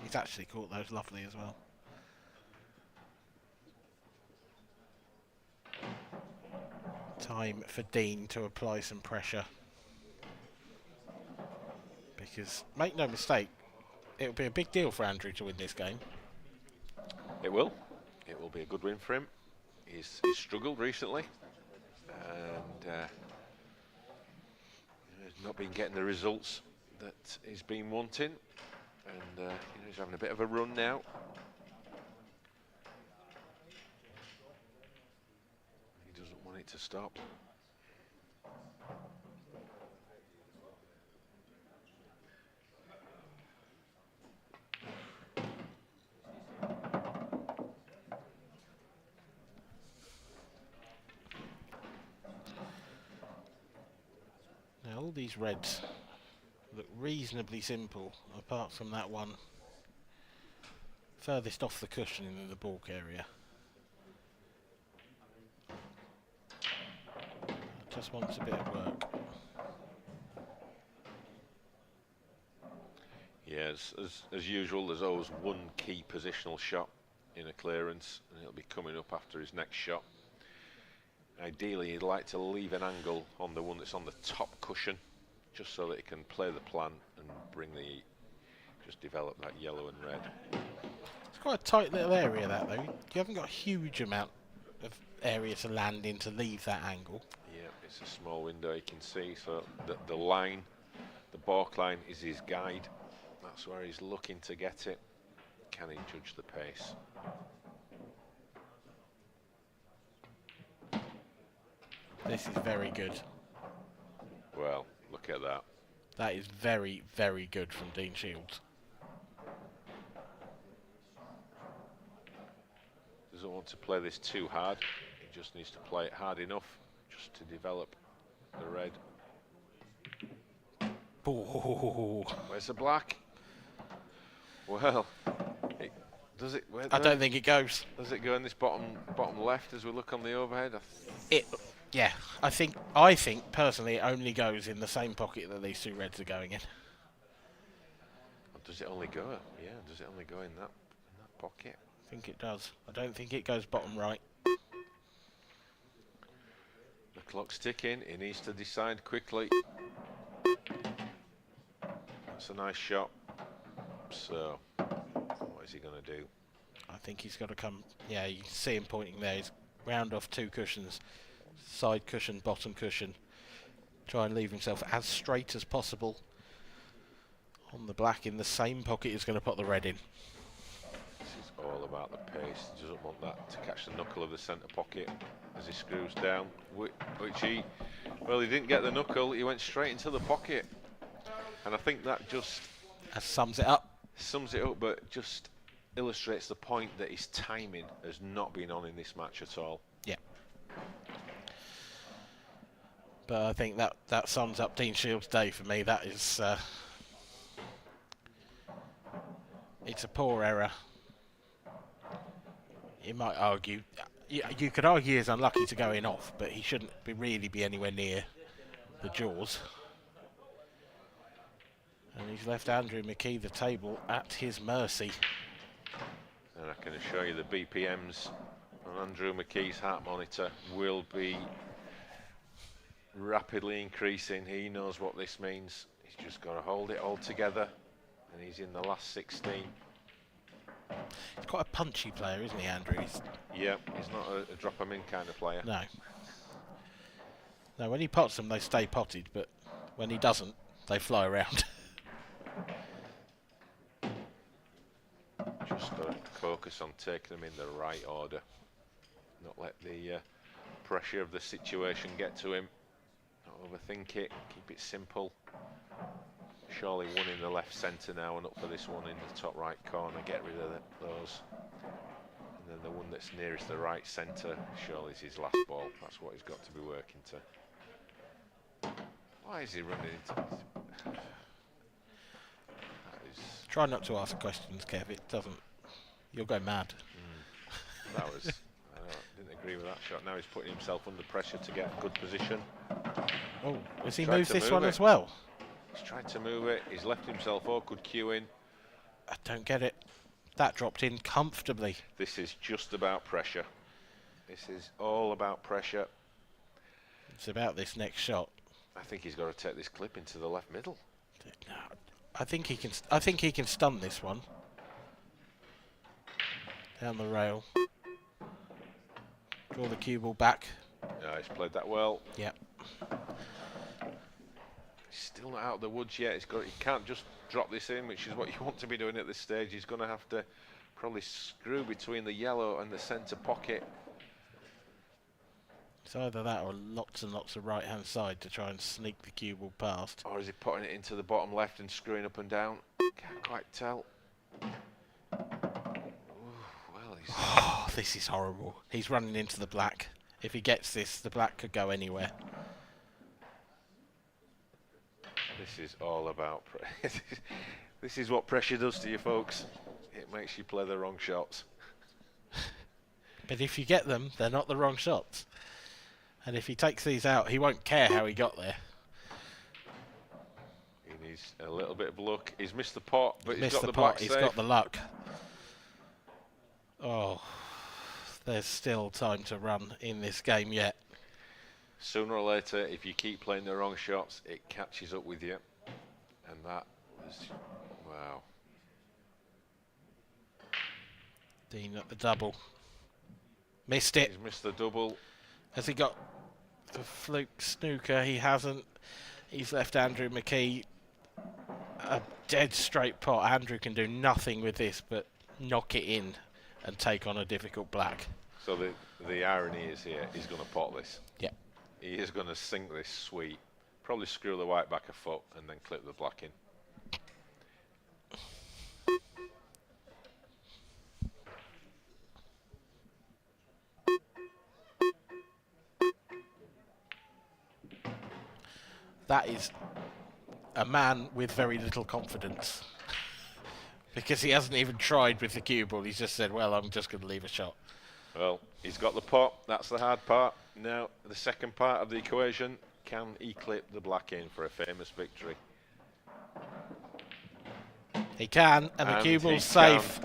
He's actually caught those lovely as well. Time for Dean to apply some pressure. Because, make no mistake, it'll be a big deal for Andrew to win this game. It will. It will be a good win for him. He's struggled recently. And he's not been getting the results that he's been wanting. And he's having a bit of a run now. He doesn't want it to stop. Now all these reds look reasonably simple, apart from that one furthest off the cushion in the balk area. Just wants a bit of work. Yes, as usual, there's always one key positional shot in a clearance, and it'll be coming up after his next shot. Ideally, he'd like to leave an angle on the one that's on the top cushion, just so that he can play the plan and just develop that yellow and red. It's quite a tight little area, that though. You haven't got a huge amount of area to land in to leave that angle. Yeah, it's a small window you can see, so the line, the balk line is his guide. That's where he's looking to get it. Can he judge the pace? This is very good. Well, look at that. That is very, very good from Dean Shields. Doesn't want to play this too hard. He just needs to play it hard enough just to develop the red. Ooh. Where's the black? Well, does it? I don't think it goes. Does it go in this bottom left as we look on the overhead? Yeah, I think personally it only goes in the same pocket that these two reds are going in. Or does it only go? Yeah, does it only go in that pocket? I think it does. I don't think it goes bottom right. The clock's ticking. He needs to decide quickly. That's a nice shot. So, what is he going to do? I think he's got to come. Yeah, you can see him pointing there. He's round off two cushions. Side cushion, bottom cushion. Try and leave himself as straight as possible On the black in the same pocket he's going to put the red in. This is all about the pace. He doesn't want that to catch the knuckle of the centre pocket as he screws down, which he didn't get the knuckle, he went straight into the pocket. And I think that just sums it up. But just illustrates the point that his timing has not been on in this match at all. Yeah. But I think that sums up Dean Shields' day for me. That is... it's a poor error. You might argue... You could argue he's unlucky to go in off, but he shouldn't really be anywhere near the jaws. And he's left Andrew McKee the table at his mercy. And I can assure you the BPMs on Andrew McKee's heart monitor will be rapidly increasing. He knows what this means. He's just got to hold it all together. And he's in the last 16. He's quite a punchy player, isn't he, Andrew? Yeah, he's not a drop 'em in kind of player. No. No, when he pots them, they stay potted, but when he doesn't, they fly around. Just got to focus on taking them in the right order. Not let the pressure of the situation get to him. Not overthink it. Keep it simple. Surely one in the left centre now and up for this one in the top right corner. Get rid of those. And then the one that's nearest the right centre surely is his last ball. That's what he's got to be working to. Why is he running into this? Try not to ask questions, Kev. It doesn't... You'll go mad. That was... I didn't agree with that shot. Now he's putting himself under pressure to get a good position. Oh, has he moved this one as well? He's tried to move it. He's left himself awkward queuing. I don't get it. That dropped in comfortably. This is just about pressure. This is all about pressure. It's about this next shot. I think he's got to take this clip into the left middle. No, I think he can. I think he can stun this one. Down the rail. Draw the cue ball back. Yeah, he's played that well. Yep. He's still not out of the woods yet. He can't just drop this in, which is what you want to be doing at this stage. He's going to have to probably screw between the yellow and the centre pocket. It's either that or lots and lots of right-hand side to try and sneak the cue ball past. Or is he putting it into the bottom left and screwing up and down? Can't quite tell. Ooh, well, he's... Oh, this is horrible. He's running into the black. If he gets this, the black could go anywhere. This is all about... This is what pressure does to you, folks. It makes you play the wrong shots. But if you get them, they're not the wrong shots. And if he takes these out, he won't care how he got there. He needs a little bit of luck. He's missed the pot, but he's got the pot. black He's safe. got the luck. Oh, there's still time to run in this game yet. Sooner or later, if you keep playing the wrong shots, it catches up with you. And that was... Wow. Dean at the double. Missed it. He's missed the double. Has he got the fluke snooker? He hasn't. He's left Andrew McKee a dead straight pot. Andrew can do nothing with this but knock it in and take on a difficult black. So the irony is here, he's going to pot this. Yeah. He is going to sink this sweet. Probably screw the white back a foot and then clip the black in. That is a man with very little confidence. Because he hasn't even tried with the cue ball. He's just said, well, I'm just going to leave a shot. Well, he's got the pot. That's the hard part. Now, the second part of the equation, can he clip the black in for a famous victory? He can, and the cue ball's safe.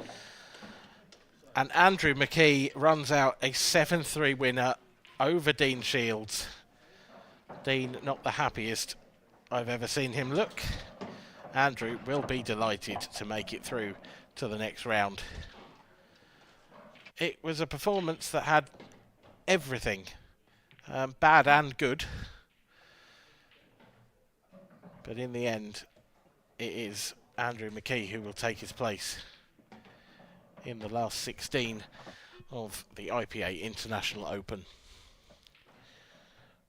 And Andrew McKee runs out a 7-3 winner over Dean Shields. Dean, not the happiest I've ever seen him look. Andrew will be delighted to make it through to the next round. It was a performance that had everything, bad and good. But in the end, it is Andrew McKee, who will take his place in the last 16 of the IPA International Open.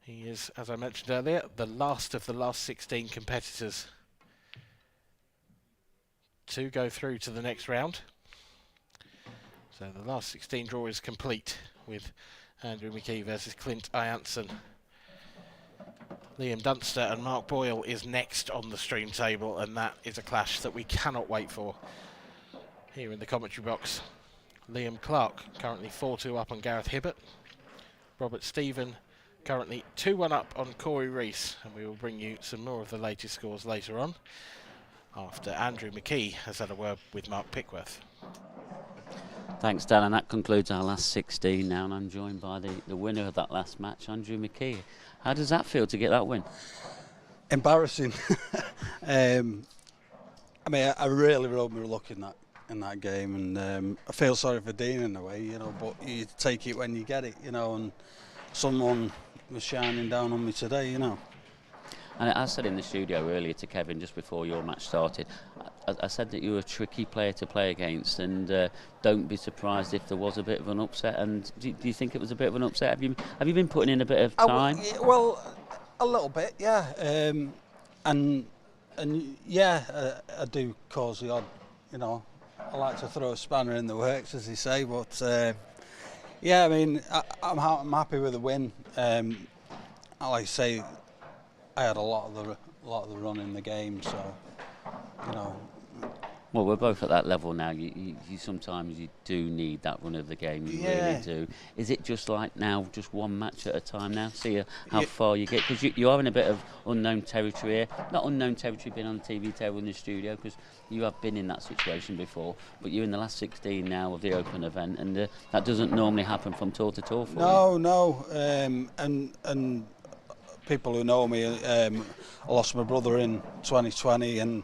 He is, as I mentioned earlier, the last of the last 16 competitors to go through to the next round. So the last 16 draw is complete with Andrew McKee versus Clint Ianson. Liam Dunster and Mark Boyle is next on the stream table, and that is a clash that we cannot wait for. Here in the commentary box, Liam Clark currently 4-2 up on Gareth Hibbert. Robert Stephen currently 2-1 up on Corey Reese, and we will bring you some more of the latest scores later on, after Andrew McKee has had a word with Mark Pickworth. Thanks, Dan, and that concludes our last 16 now, and I'm joined by the winner of that last match, Andrew McKee. How does that feel to get that win? Embarrassing. I mean, I really rode my luck in that game, and I feel sorry for Dean in a way, you know, but you take it when you get it, you know, and someone was shining down on me today, you know. And I said in the studio earlier to Kevin, just before your match started, I said that you were a tricky player to play against, and don't be surprised if there was a bit of an upset. And do you think it was a bit of an upset? Have you been putting in a bit of time? Well, a little bit, yeah. And yeah, I do cause the odd, you know. I like to throw a spanner in the works, as they say, but yeah, I mean, I'm happy with the win. Like I say, I had a lot of the run in the game, so you know. Well, we're both at that level now. You sometimes you do need that run of the game. You really do. Is it just like now, just one match at a time now? See how far you get, because you are in a bit of unknown territory here. Not unknown territory being on the TV table in the studio, because you have been in that situation before. But you're in the last 16 now of the Open event, and that doesn't normally happen from tour to tour for you. No. And people who know me, I lost my brother in 2020, and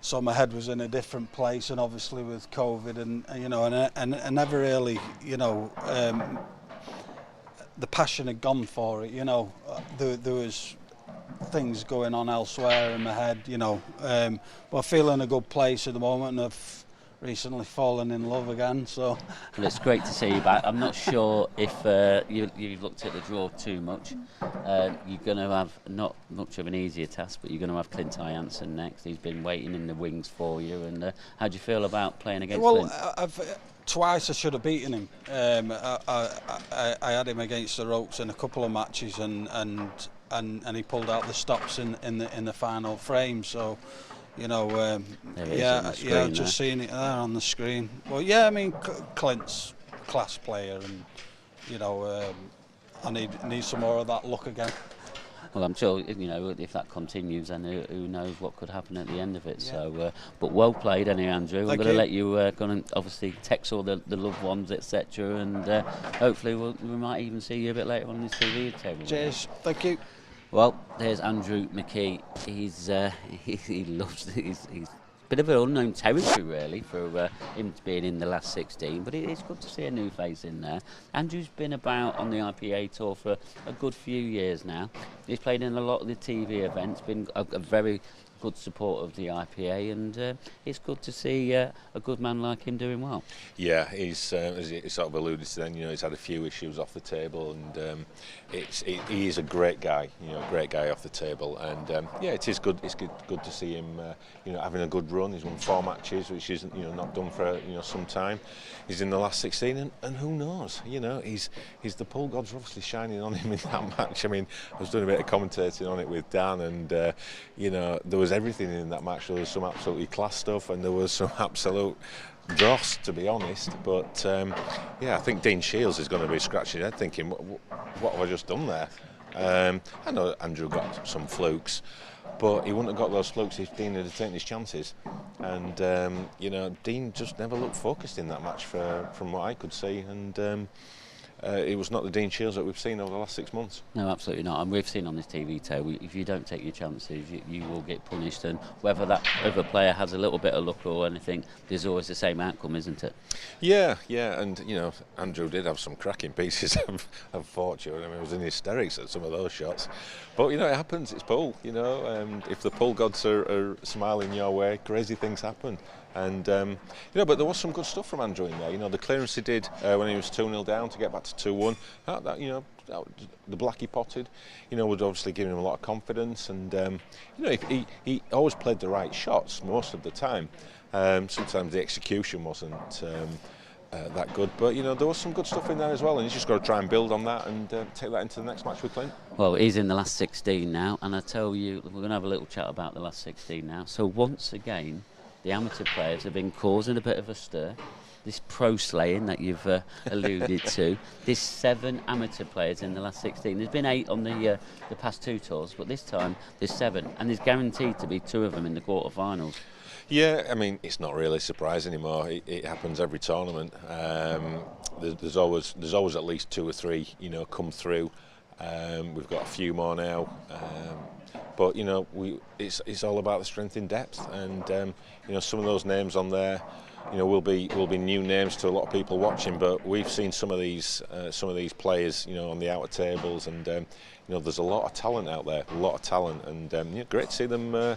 so my head was in a different place, and obviously with COVID, and you know, and I never really, you know, the passion had gone for it, you know. There was things going on elsewhere in my head, you know, but I feel in a good place at the moment, and I've recently fallen in love again, so. Well, it's great to see you back. I'm not sure if you've looked at the draw too much. You're going to have not much of an easier task, but you're going to have Clint Ianson next. He's been waiting in the wings for you, and how do you feel about playing against Clint? Well, twice I should have beaten him. I had him against the ropes in a couple of matches, and he pulled out the stops in the final frame, so. You know, I've just seen it there on the screen. Well, yeah, I mean, Clint's a class player, and you know, I need some more of that luck again. Well, I'm sure, you know, if that continues, then who knows what could happen at the end of it. Yeah. So, but well played, anyway, Andrew. I'm going to let you go and obviously text all the loved ones, etc., and hopefully we might even see you a bit later on this TV table. Cheers, thank you. Well, there's Andrew McKee. He's he loves it. He's a bit of an unknown territory, really, for him being in the last 16. But it's good to see a new face in there. Andrew's been about on the IPA tour for a good few years now. He's played in a lot of the TV events. Been a very good support of the IPA, and it's good to see a good man like him doing well. Yeah, he's as he sort of alluded to then, you know, he's had a few issues off the table, and he is a great guy, you know, great guy off the table, and yeah, it is good. It's good to see him, you know, having a good run. He's won 4 matches, which isn't, you know, not done for, you know, some time. He's in the last 16, and who knows, you know, he's the pool gods are obviously shining on him in that match. I mean, I was doing a bit of commentating on it with Dan, and you know, there was everything in that match. There was some absolutely class stuff, and there was some absolute dross, to be honest. But yeah, I think Dean Shields is going to be scratching his head thinking, what have I just done there? I know Andrew got some flukes, but he wouldn't have got those flukes if Dean had taken his chances. And you know, Dean just never looked focused in that match from what I could see. And it was not the Dean Shields that we've seen over the last 6 months. No, absolutely not. And we've seen on this TV tale, if you don't take your chances, you will get punished. And whether that other player has a little bit of luck or anything, there's always the same outcome, isn't it? Yeah, and Andrew did have some cracking pieces of fortune. I mean, he was in hysterics at some of those shots. But it happens. It's pool. If the pool gods are smiling your way, crazy things happen. And but there was some good stuff from Andrew in there. The clearance he did when he was 2-0 down to get back to 2-1. The black he potted, was obviously giving him a lot of confidence. And he always played the right shots most of the time. Sometimes the execution wasn't that good, but there was some good stuff in there as well, and he's just got to try and build on that and take that into the next match with Clint. Well, he's in the last 16 now, and I tell you, we're going to have a little chat about the last 16 now. So once again, the amateur players have been causing a bit of a stir. This pro slaying that you've alluded to. There's 7 amateur players in the last 16. There's been 8 on the past 2 tours, but this time there's 7, and there's guaranteed to be 2 of them in the quarterfinals. Yeah, I mean, it's not really a surprise anymore. It happens every tournament. There's always at least 2 or 3, come through. We've got a few more now, but it's all about the strength in depth, and some of those names on there, will be new names to a lot of people watching. But we've seen some of these players, on the outer tables, and there's a lot of talent out there, and great to see them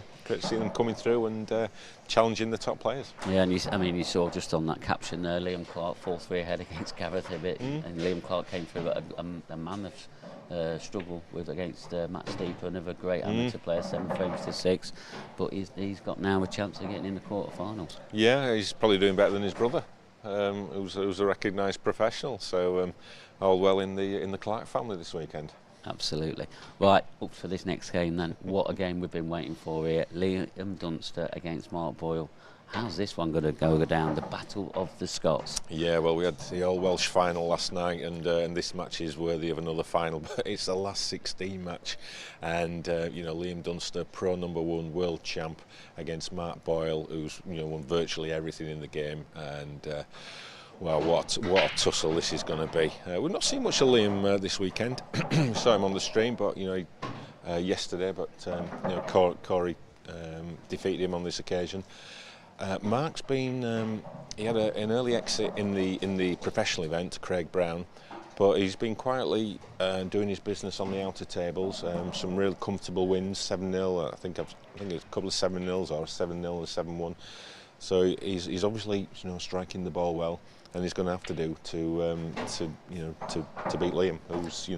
coming through and challenging the top players. Yeah, and you saw just on that caption there, Liam Clark 4-3 ahead against Gareth Hibbett, and Liam Clark came through a mammoth struggle against Matt Steeper, another great amateur player, 7 frames to 6, but he's got now a chance of getting in the quarterfinals. Yeah, he's probably doing better than his brother, who's a recognised professional. So all well in the Clark family this weekend. Absolutely. Right, up for this next game then. What a game we've been waiting for here. Liam Dunster against Mark Boyle. How's this one going to go down? The Battle of the Scots. Yeah, well, we had the All Welsh final last night, and this match is worthy of another final. But it's the last 16 match, and Liam Dunster, pro #1 world champ, against Mark Boyle, who's won virtually everything in the game, and. Well, what a tussle this is going to be. We've not seen much of Liam this weekend. We saw him on the stream, but yesterday. But Corey defeated him on this occasion. Mark's been he had an early exit in the professional event, Craig Brown, but he's been quietly doing his business on the outer tables. Some real comfortable wins, 7-0. I think it's a couple of 7-0s or 7-0 or 7-1. So he's obviously striking the ball well, and he's going to have to do to beat Liam, who's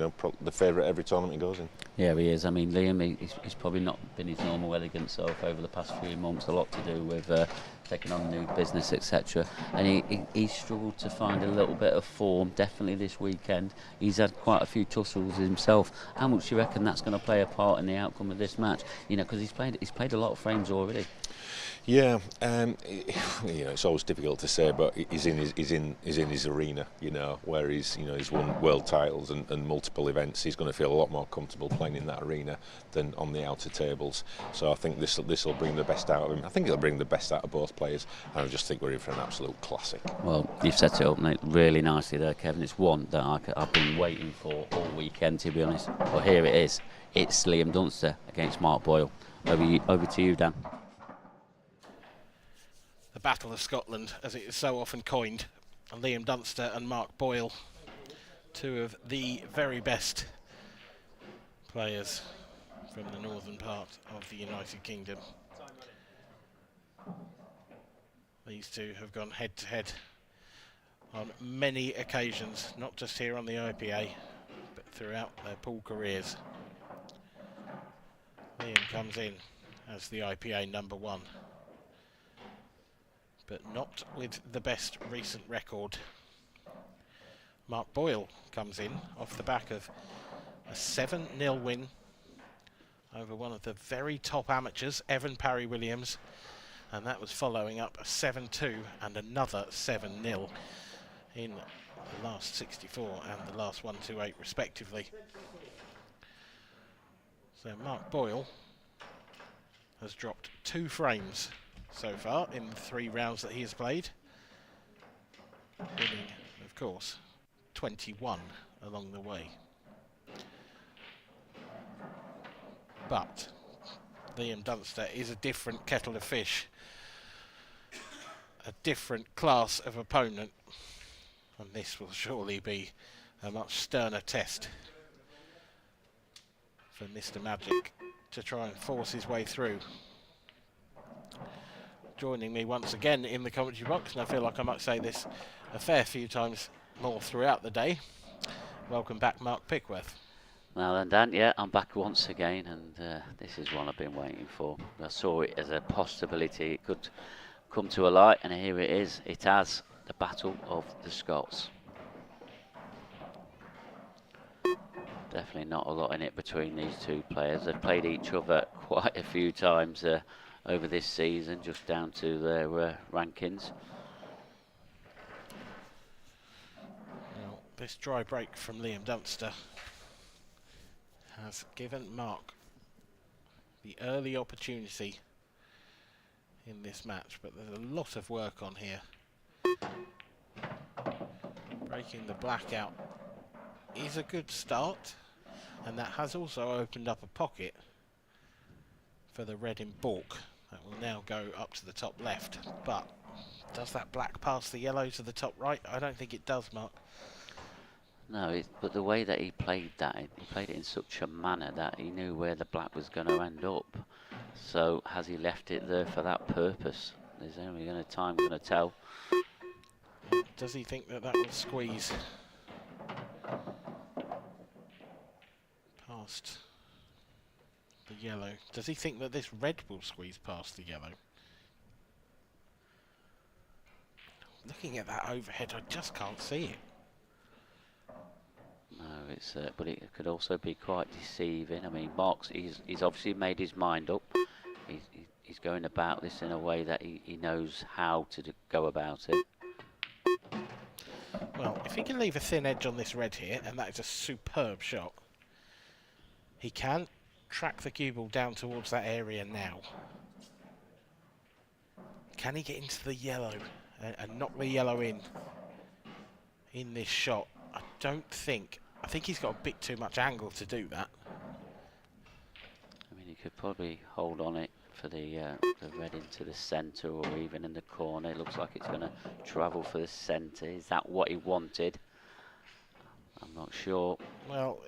the favourite every tournament he goes in. Yeah, he is. I mean, Liam, he's probably not been his normal elegant self over the past few months. A lot to do with taking on new business, etc. And he struggled to find a little bit of form. Definitely this weekend, he's had quite a few tussles himself. How much do you reckon that's going to play a part in the outcome of this match? Because he's played a lot of frames already. Yeah, it's always difficult to say, but he's in his arena, where he's won world titles and multiple events. He's going to feel a lot more comfortable playing in that arena than on the outer tables. So I think this will bring the best out of him. I think it'll bring the best out of both players, and I just think we're in for an absolute classic. Well, you've set it up, mate, really nicely there, Kevin. It's one that I've been waiting for all weekend, to be honest. Well, here it is. It's Liam Dunster against Mark Boyle. Over to you, Dan. The Battle of Scotland, as it is so often coined, and Liam Dunster and Mark Boyle, 2 of the very best players from the northern part of the United Kingdom. These 2 have gone head to head on many occasions, not just here on the IPA, but throughout their pool careers. Liam comes in as the IPA #1. But not with the best recent record. Mark Boyle comes in off the back of a 7-0 win over one of the very top amateurs, Evan Parry-Williams, and that was following up a 7-2 and another 7-0 in the last 64 and the last 128 respectively. So Mark Boyle has dropped 2 frames so far in the 3 rounds that he has played, winning, of course, 21 along the way. But Liam Dunster is a different kettle of fish, a different class of opponent, and this will surely be a much sterner test for Mr. Magic to try and force his way through. Joining me once again in the commentary box, and I feel like I might say this a fair few times more throughout the day. Welcome back, Mark Pickworth. Well then, Dan, yeah, I'm back once again, and this is one I've been waiting for. I saw it as a possibility it could come to a light, and here it is. It has, the Battle of the Scots. Definitely not a lot in it between these two players. They've played each other quite a few times over this season, just down to their rankings. Now, this dry break from Liam Dunster has given Mark the early opportunity in this match, but there's a lot of work on here. Breaking the black out is a good start, and that has also opened up a pocket for the red in balk. That will now go up to the top left, but does that black pass the yellow to the top right? I don't think it does, Mark. No, but the way that he played that, he played it in such a manner that he knew where the black was going to end up. So has he left it there for that purpose? There's only time going to tell. Does he think that that will squeeze past the yellow? Does he think that this red will squeeze past the yellow? Looking at that overhead, I just can't see it. No, it's but it could also be quite deceiving. I mean, he's obviously made his mind up. He's going about this in a way that he knows how to go about it. Well, if he can leave a thin edge on this red here, and that is a superb shot, he can track the cue ball down towards that area now. Can he get into the yellow and knock the yellow in this shot? I think he's got a bit too much angle to do that. I mean, he could probably hold on it for the red into the centre, or even in the corner. It looks like it's going to travel for the centre. Is that what he wanted? I'm not sure. Well,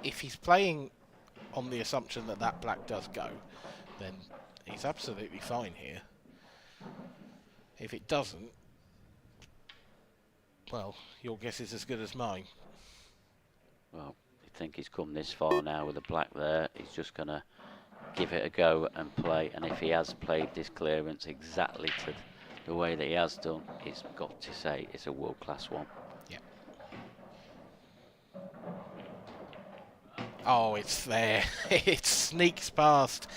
if he's playing on the assumption that that black does go, then he's absolutely fine here. If it doesn't, well, your guess is as good as mine. Well, I think he's come this far now with the black there. He's just going to give it a go and play. And if he has played this clearance exactly to the way that he has done, he's got to say it's a world-class one. Yeah. Oh, it's there. It sneaks past.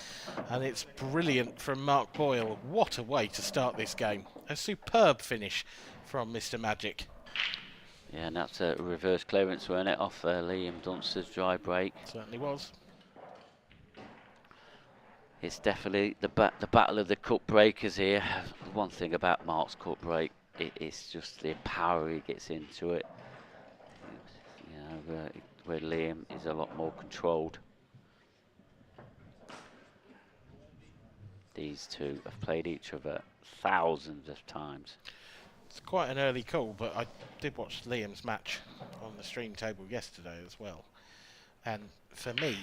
And it's brilliant from Mark Boyle. What a way to start this game. A superb finish from Mr. Magic. Yeah, and that's a reverse clearance, weren't it, off Liam Dunster's dry break. Certainly was. It's definitely the battle of the cup breakers here. One thing about Mark's cup break, it's just the power he gets into it. You know, where Liam is a lot more controlled. These two have played each other thousands of times. It's quite an early call, but I did watch Liam's match on the stream table yesterday as well. And for me,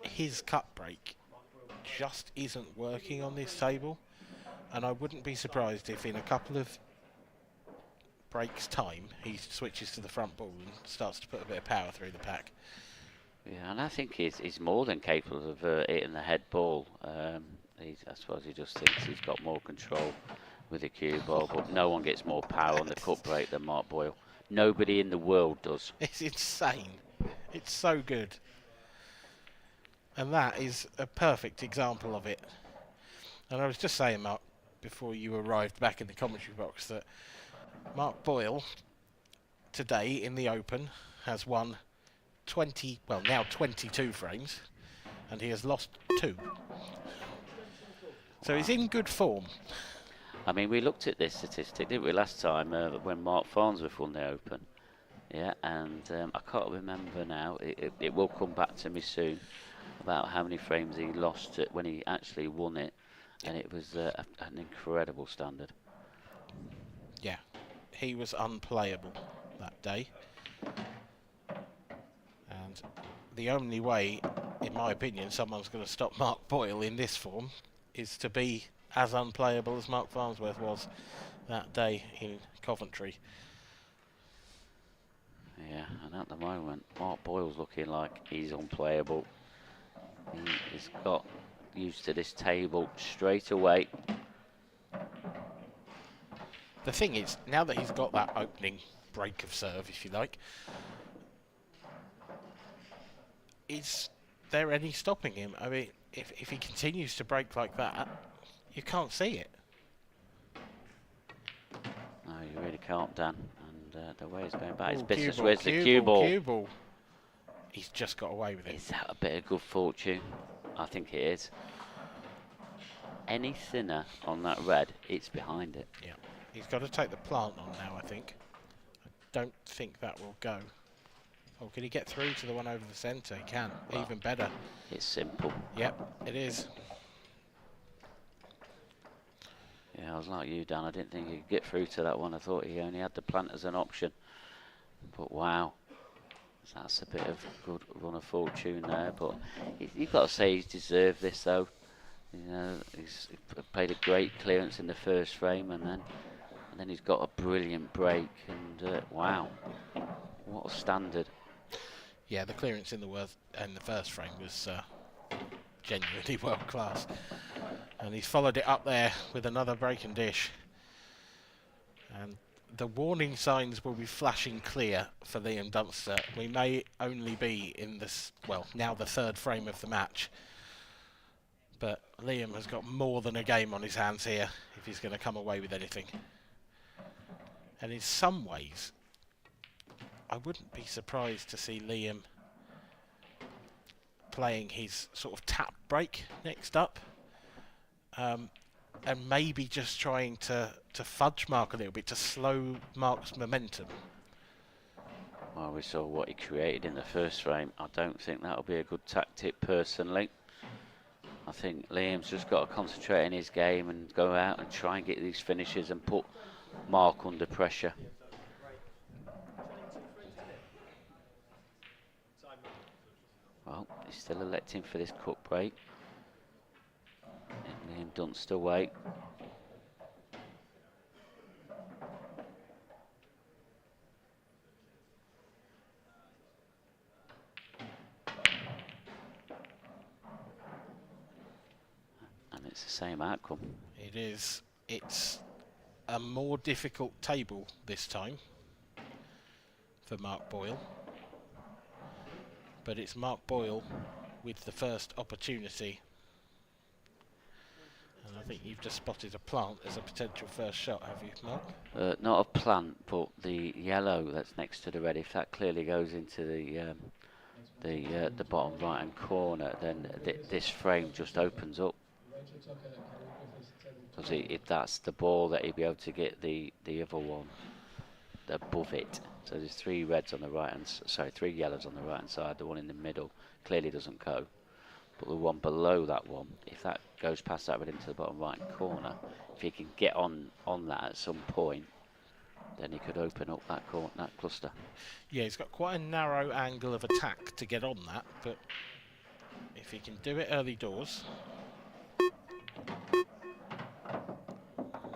his cut break just isn't working on this table. And I wouldn't be surprised if in a couple of breaks time, he switches to the front ball and starts to put a bit of power through the pack. Yeah, and I think he's more than capable of hitting the head ball. I suppose he just thinks he's got more control with the cue ball, but no one gets more power on the cup break than Mark Boyle. Nobody in the world does. It's insane. It's so good. And that is a perfect example of it. And I was just saying, Mark, before you arrived back in the commentary box, that Mark Boyle today in the Open has won 22 frames, and he has lost 2. So he's in good form. I mean, we looked at this statistic, didn't we, last time when Mark Farnsworth won the Open, Yeah, and I can't remember now. It will come back to me soon about how many frames he lost it when he actually won it, and it was an incredible standard. Yeah, he was unplayable that day. And the only way, in my opinion, someone's going to stop Mark Boyle in this form is to be as unplayable as Mark Farnsworth was that day in Coventry. Yeah, and at the moment, Mark Boyle's looking like he's unplayable. He's got used to this table straight away. The thing is, now that he's got that opening break of serve, if you like, is there any stopping him? I mean, if he continues to break like that, you can't see it. No, you really can't, Dan. And the way he's going back, his Ooh, business. cue Where's ball, the cue cue ball, ball? cue ball. He's just got away with it. Is that a bit of good fortune? I think it is. Any thinner on that red, it's behind it. Yeah, he's got to take the plant on now, I think. I don't think that will go. Oh, can he get through to the one over the centre? He can. Well, even better. It's simple. Yep, it is. Yeah, I was like you, Dan. I didn't think he could get through to that one. I thought he only had the plant as an option. But wow, that's a bit of good run of fortune there. But you've got to say he's deserved this, though. You know, he's played a great clearance in the first frame, and then he's got a brilliant break. And wow, what a standard! Yeah, the clearance in the first frame was genuinely world class, and he's followed it up there with another break and dish. And the warning signs will be flashing clear for Liam Dunster. We may only be in this, well, now the third frame of the match, but Liam has got more than a game on his hands here if he's going to come away with anything. And in some ways, I wouldn't be surprised to see Liam playing his sort of tap break next up, and maybe just trying to fudge Mark a little bit, to slow Mark's momentum. Well, we saw what he created in the first frame. I don't think that'll be a good tactic personally. I think Liam's just got to concentrate in his game and go out and try and get these finishes and put Mark under pressure. Well, he's still electing for this cut break. And Liam Dunster away. And it's the same outcome. It is. It's a more difficult table this time for Mark Boyle. But it's Mark Boyle with the first opportunity. And I think you've just spotted a plant as a potential first shot, have you, Mark? Not a plant, but the yellow that's next to the red. If that clearly goes into the bottom right-hand corner, then this frame just opens up. Because if that's the ball, that he'd be able to get the other one above it. So there's three reds on the right hand, three yellows on the right hand side. The one in the middle clearly doesn't go, but the one below that one, if that goes past that red into the bottom right corner, if he can get on that at some point, then he could open up that cluster. Yeah, he's got quite a narrow angle of attack to get on that, but if he can do it early doors,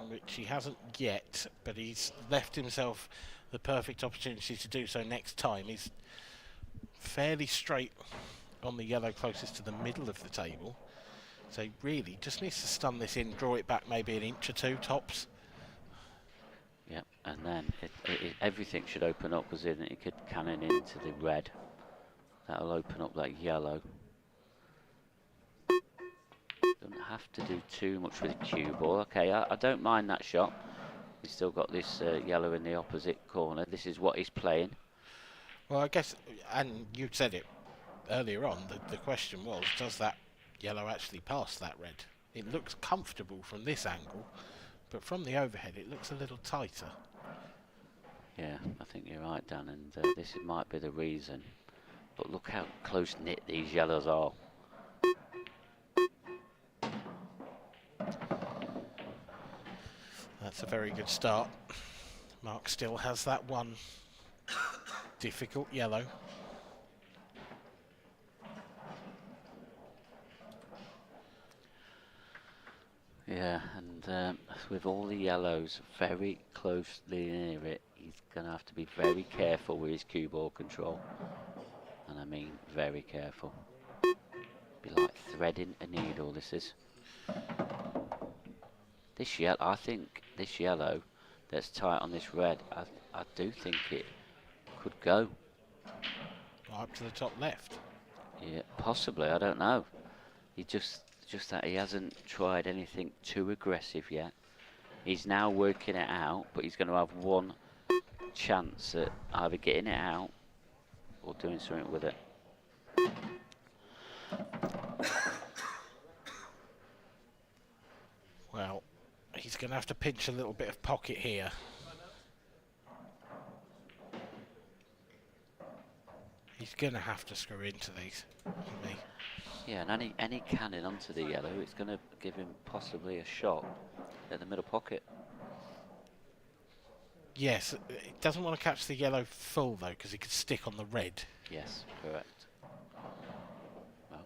which he hasn't yet, but he's left himself the perfect opportunity to do so next time. He's fairly straight on the yellow closest to the middle of the table, so he really just needs to stun this in, draw it back maybe an inch or two tops. Yep, and then everything should open up, because then it could cannon into the red. That'll open up that yellow. Don't have to do too much with the cue ball. Okay, I don't mind that shot. He's still got this yellow in the opposite corner. This is what he's playing. Well, I guess, and you said it earlier on, the question was, does that yellow actually pass that red? It looks comfortable from this angle, but from the overhead it looks a little tighter. Yeah, I think you're right, Dan, and this might be the reason. But look how close-knit these yellows are. That's a very good start. Mark still has that one difficult yellow. Yeah, and with all the yellows very closely near it, he's going to have to be very careful with his cue ball control. And I mean very careful. Be like threading a needle, this is. This yellow, I think this yellow that's tight on this red, I do think it could go. Up to the top left. Yeah, possibly, I don't know. He just that he hasn't tried anything too aggressive yet. He's now working it out, but he's going to have one chance at either getting it out or doing something with it. Well, he's going to have to pinch a little bit of pocket here. He's going to have to screw into these, for me. Yeah, and any cannon onto the yellow, it's going to give him possibly a shot at the middle pocket. Yes, it doesn't want to catch the yellow full though, because he could stick on the red. Yes, correct. Well.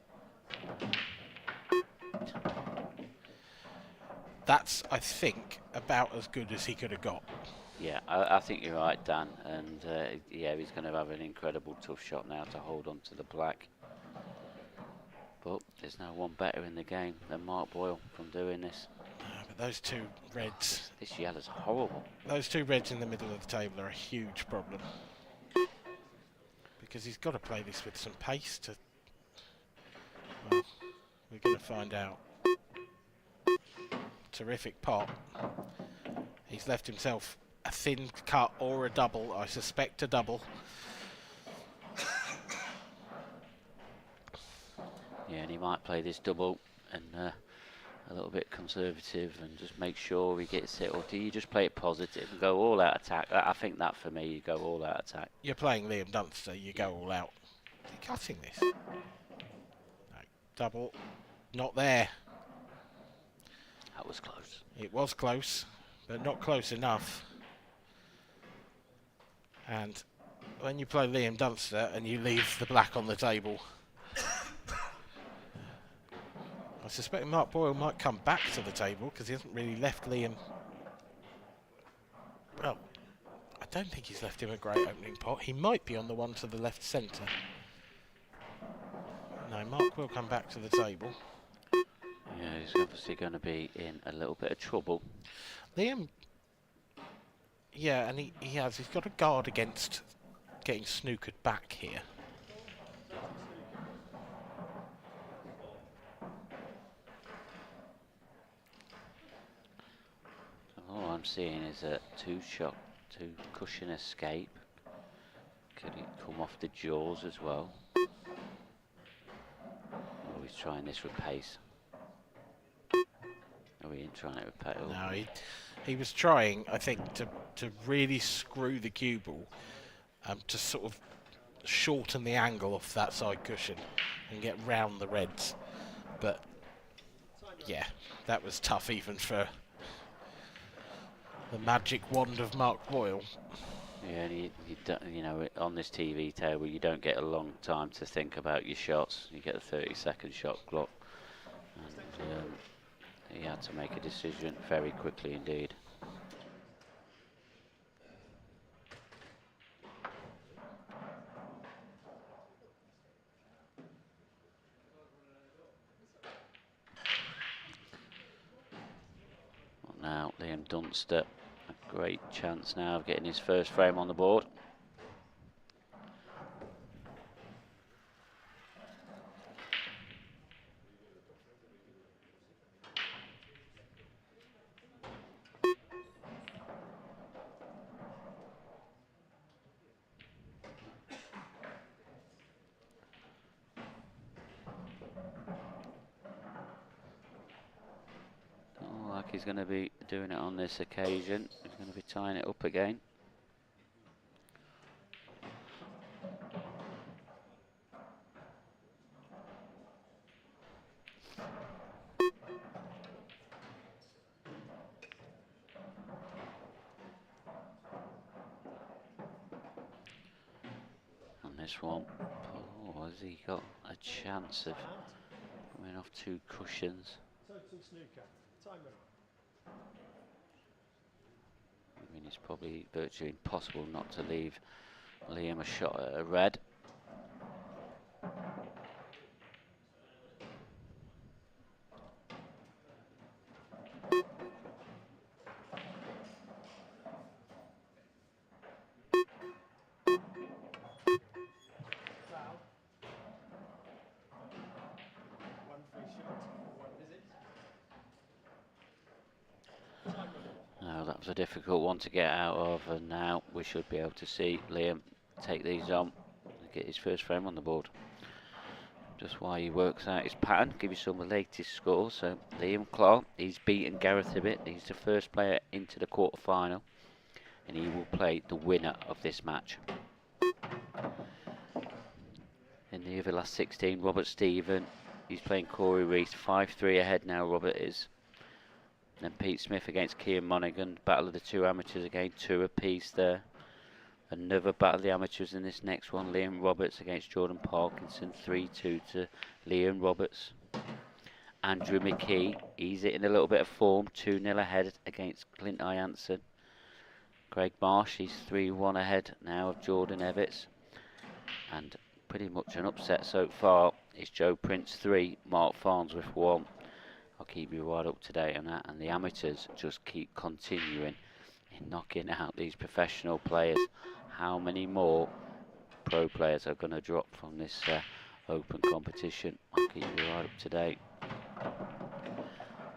That's, I think, about as good as he could have got. Yeah, I think you're right, Dan. And yeah, he's going to have an incredible tough shot now to hold on to the black. But there's no one better in the game than Mark Boyle from doing this. But those two reds... This yellow's horrible. Those two reds in the middle of the table are a huge problem. Because he's got to play this with some pace to... Well, we're going to find out. Terrific pot. He's left himself a thin cut or a double. I suspect a double. Yeah, and he might play this double and a little bit conservative and just make sure he gets it. Or do you just play it positive and go all out attack? I think that for me, you go all out attack. You're playing Liam Dunster, you go all out. Is he cutting this? No. Double. Not there. That was close. It was close, but not close enough. And when you play Liam Dunster and you leave the black on the table, I suspect Mark Boyle might come back to the table because he hasn't really left Liam. Well, I don't think he's left him a great opening pot. He might be on the one to the left centre. No, Mark will come back to the table. Yeah, he's obviously going to be in a little bit of trouble. Liam, yeah, and he's got a guard against getting snookered back here. All I'm seeing is a two cushion escape. Could he come off the jaws as well? Oh, he's trying this with pace. Oh, he ain't trying it with pace. No, he was trying, I think, to really screw the cue ball, to sort of shorten the angle off that side cushion and get round the reds. But yeah, that was tough even for the magic wand of Mark Boyle. Yeah, and you know, on this TV table, you don't get a long time to think about your shots. You get a 30-second shot clock. And he had to make a decision very quickly indeed. Well, now, Liam Dunster, a great chance now of getting his first frame on the board. He's going to be doing it on this occasion. He's going to be tying it up again. this one. Oh, has he got a chance of coming off 2 cushions? Total snooker. Time runner. I mean, it's probably virtually impossible not to leave Liam a shot at a red. Foul. 1 free shot. 1 visit. Time runner. Now that was a difficult one to get out of, and now we should be able to see Liam take these on and get his first frame on the board. Just while he works out his pattern, give you some of the latest scores. So Liam Clark, he's beaten Gareth a bit. He's the first player into the quarter-final, and he will play the winner of this match. In the other last 16, Robert Stephen, he's playing Corey Reese, 5-3 ahead now, Robert is. Then Pete Smith against Cian Monaghan, battle of the 2 amateurs again, 2 apiece there. Another battle of the amateurs in this next one, Liam Roberts against Jordan Parkinson, 3-2 to Liam Roberts. Andrew McKee, he's in a little bit of form, 2-0 ahead against Clint Ianson. Craig Marsh, he's 3-1 ahead now of Jordan Evitts. And pretty much an upset so far is Joe Prince 3, Mark Farnsworth 1. I'll keep you right up to date on that, and the amateurs just keep continuing in knocking out these professional players. How many more pro players are going to drop from this open competition? I'll keep you right up to date.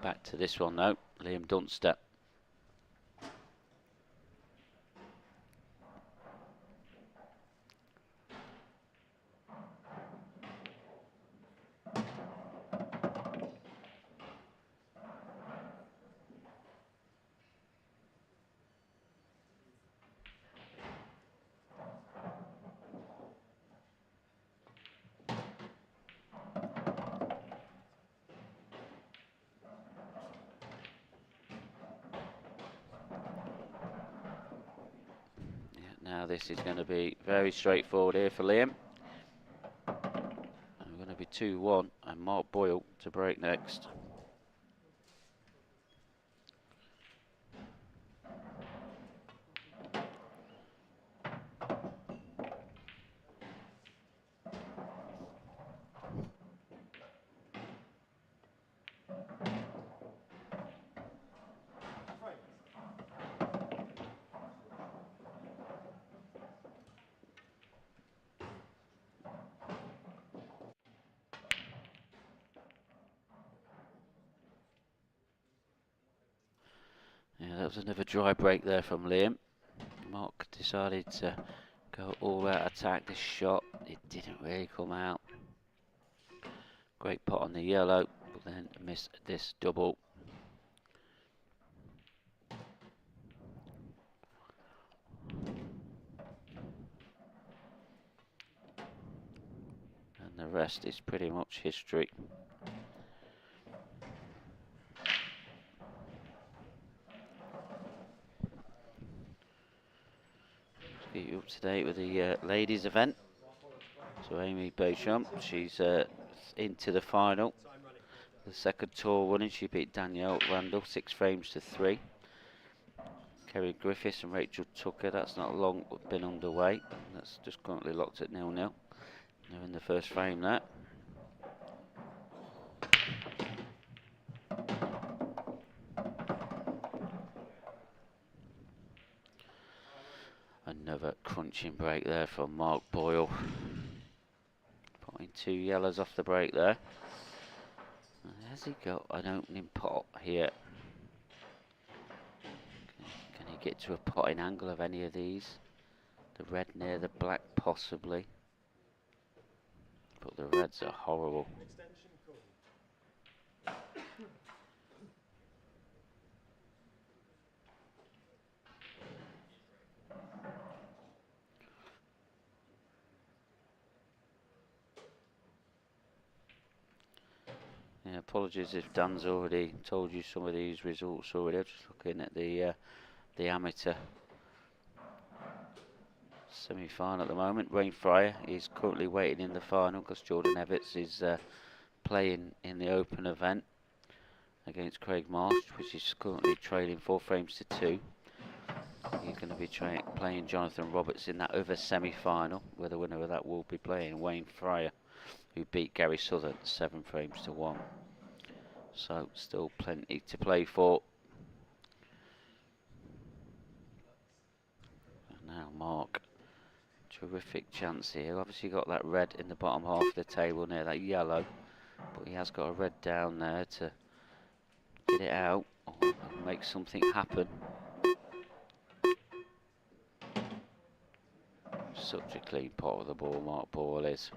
Back to this one though, Liam Dunster. Now this is going to be very straightforward here for Liam. And we're going to be 2-1 and Mark Boyle to break next. Yeah, that was another dry break there from Liam. Mark decided to go all out attack this shot. It didn't really come out. Great pot on the yellow, but then missed this double. And the rest is pretty much history. Keep you up to date with the ladies event. So Amy Beauchamp, she's into the final. The second tour running, she beat Danielle Randall 6 frames to 3. Kerry Griffiths and Rachel Tucker, that's not long been underway. That's just currently locked at 0-0. They're in the first frame there. Another crunching break there from Mark Boyle. Putting 2 yellows off the break there. And has he got an opening pot here? Can he get to a potting angle of any of these? The red near the black possibly. But the reds are horrible. Yeah, apologies if Dan's already told you some of these results already. I'm just looking at the amateur semi-final at the moment. Wayne Fryer is currently waiting in the final because Jordan Evans is playing in the open event against Craig Marsh, which is currently trailing 4 frames to 2. He's going to be playing Jonathan Roberts in that other semi-final, where the winner of that will be playing Wayne Fryer, who beat Gary Southern 7 frames to 1. So still plenty to play for. And now Mark, terrific chance here. Obviously got that red in the bottom half of the table near that yellow, but he has got a red down there to get it out or make something happen. Such a clean pot of the ball, Mark Boyle is.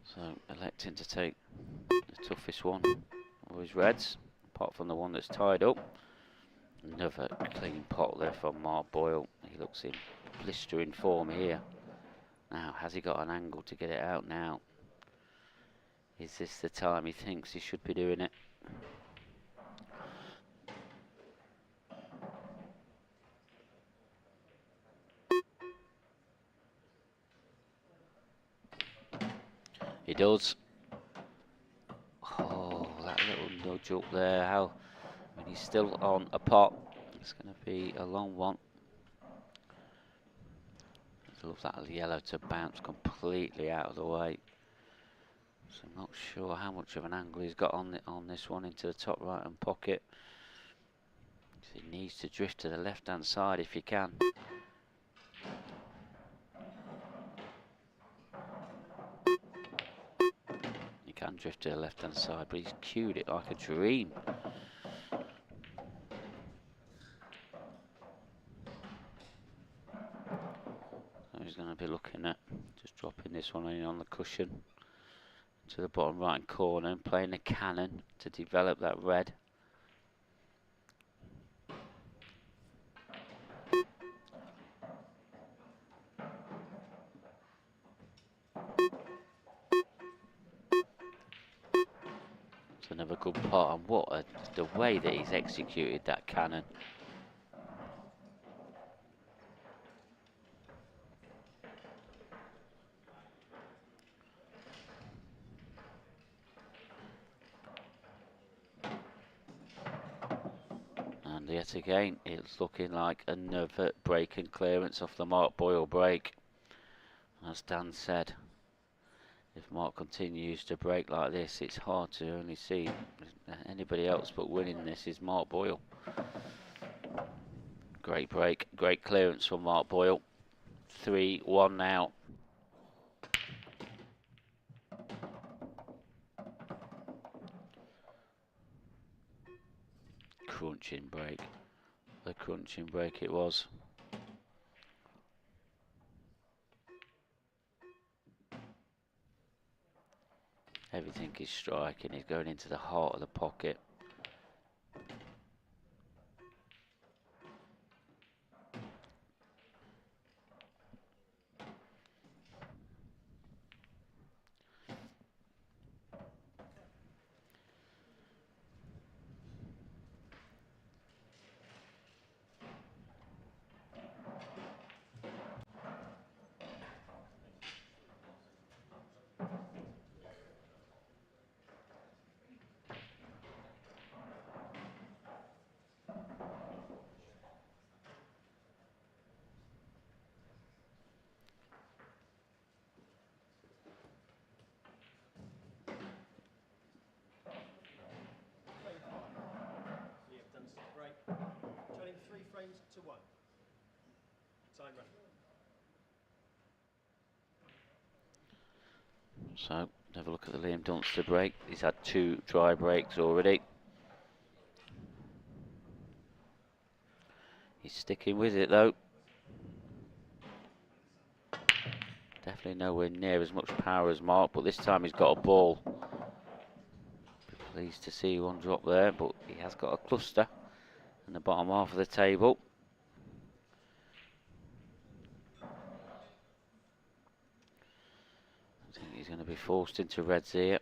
So electing to take the toughest one of his reds, apart from the one that's tied up. Another clean pot there from Mark Boyle. He looks in blistering form here. Now, has he got an angle to get it out now? Is this the time he thinks he should be doing it? He does. Oh, that little nudge up there. How? When he's still on a pot, it's going to be a long one. I love that yellow to bounce completely out of the way. So I'm not sure how much of an angle he's got on this one into the top right hand pocket. He needs to drift to the left hand side if he can. He can drift to the left hand side, but he's cued it like a dream. So he's going to be looking at just dropping this one in on the cushion to the bottom right hand corner and playing a cannon to develop that red. It's another good part, and what the way that he's executed that cannon. And yet again, it's looking like another break and clearance off the Mark Boyle break. As Dan said, if Mark continues to break like this, it's hard to only see anybody else but winning this is Mark Boyle. Great break, great clearance from Mark Boyle. 3-1 now. Crunching break. The crunching break it was. Everything is striking. He's going into the heart of the pocket. To 1. Time run. So, have a look at the Liam Dunster break. He's had 2 dry breaks already. He's sticking with it though. Definitely nowhere near as much power as Mark, but this time he's got a ball. Pleased to see one drop there, but he has got a cluster in the bottom half of the table. I think he's going to be forced into reds here.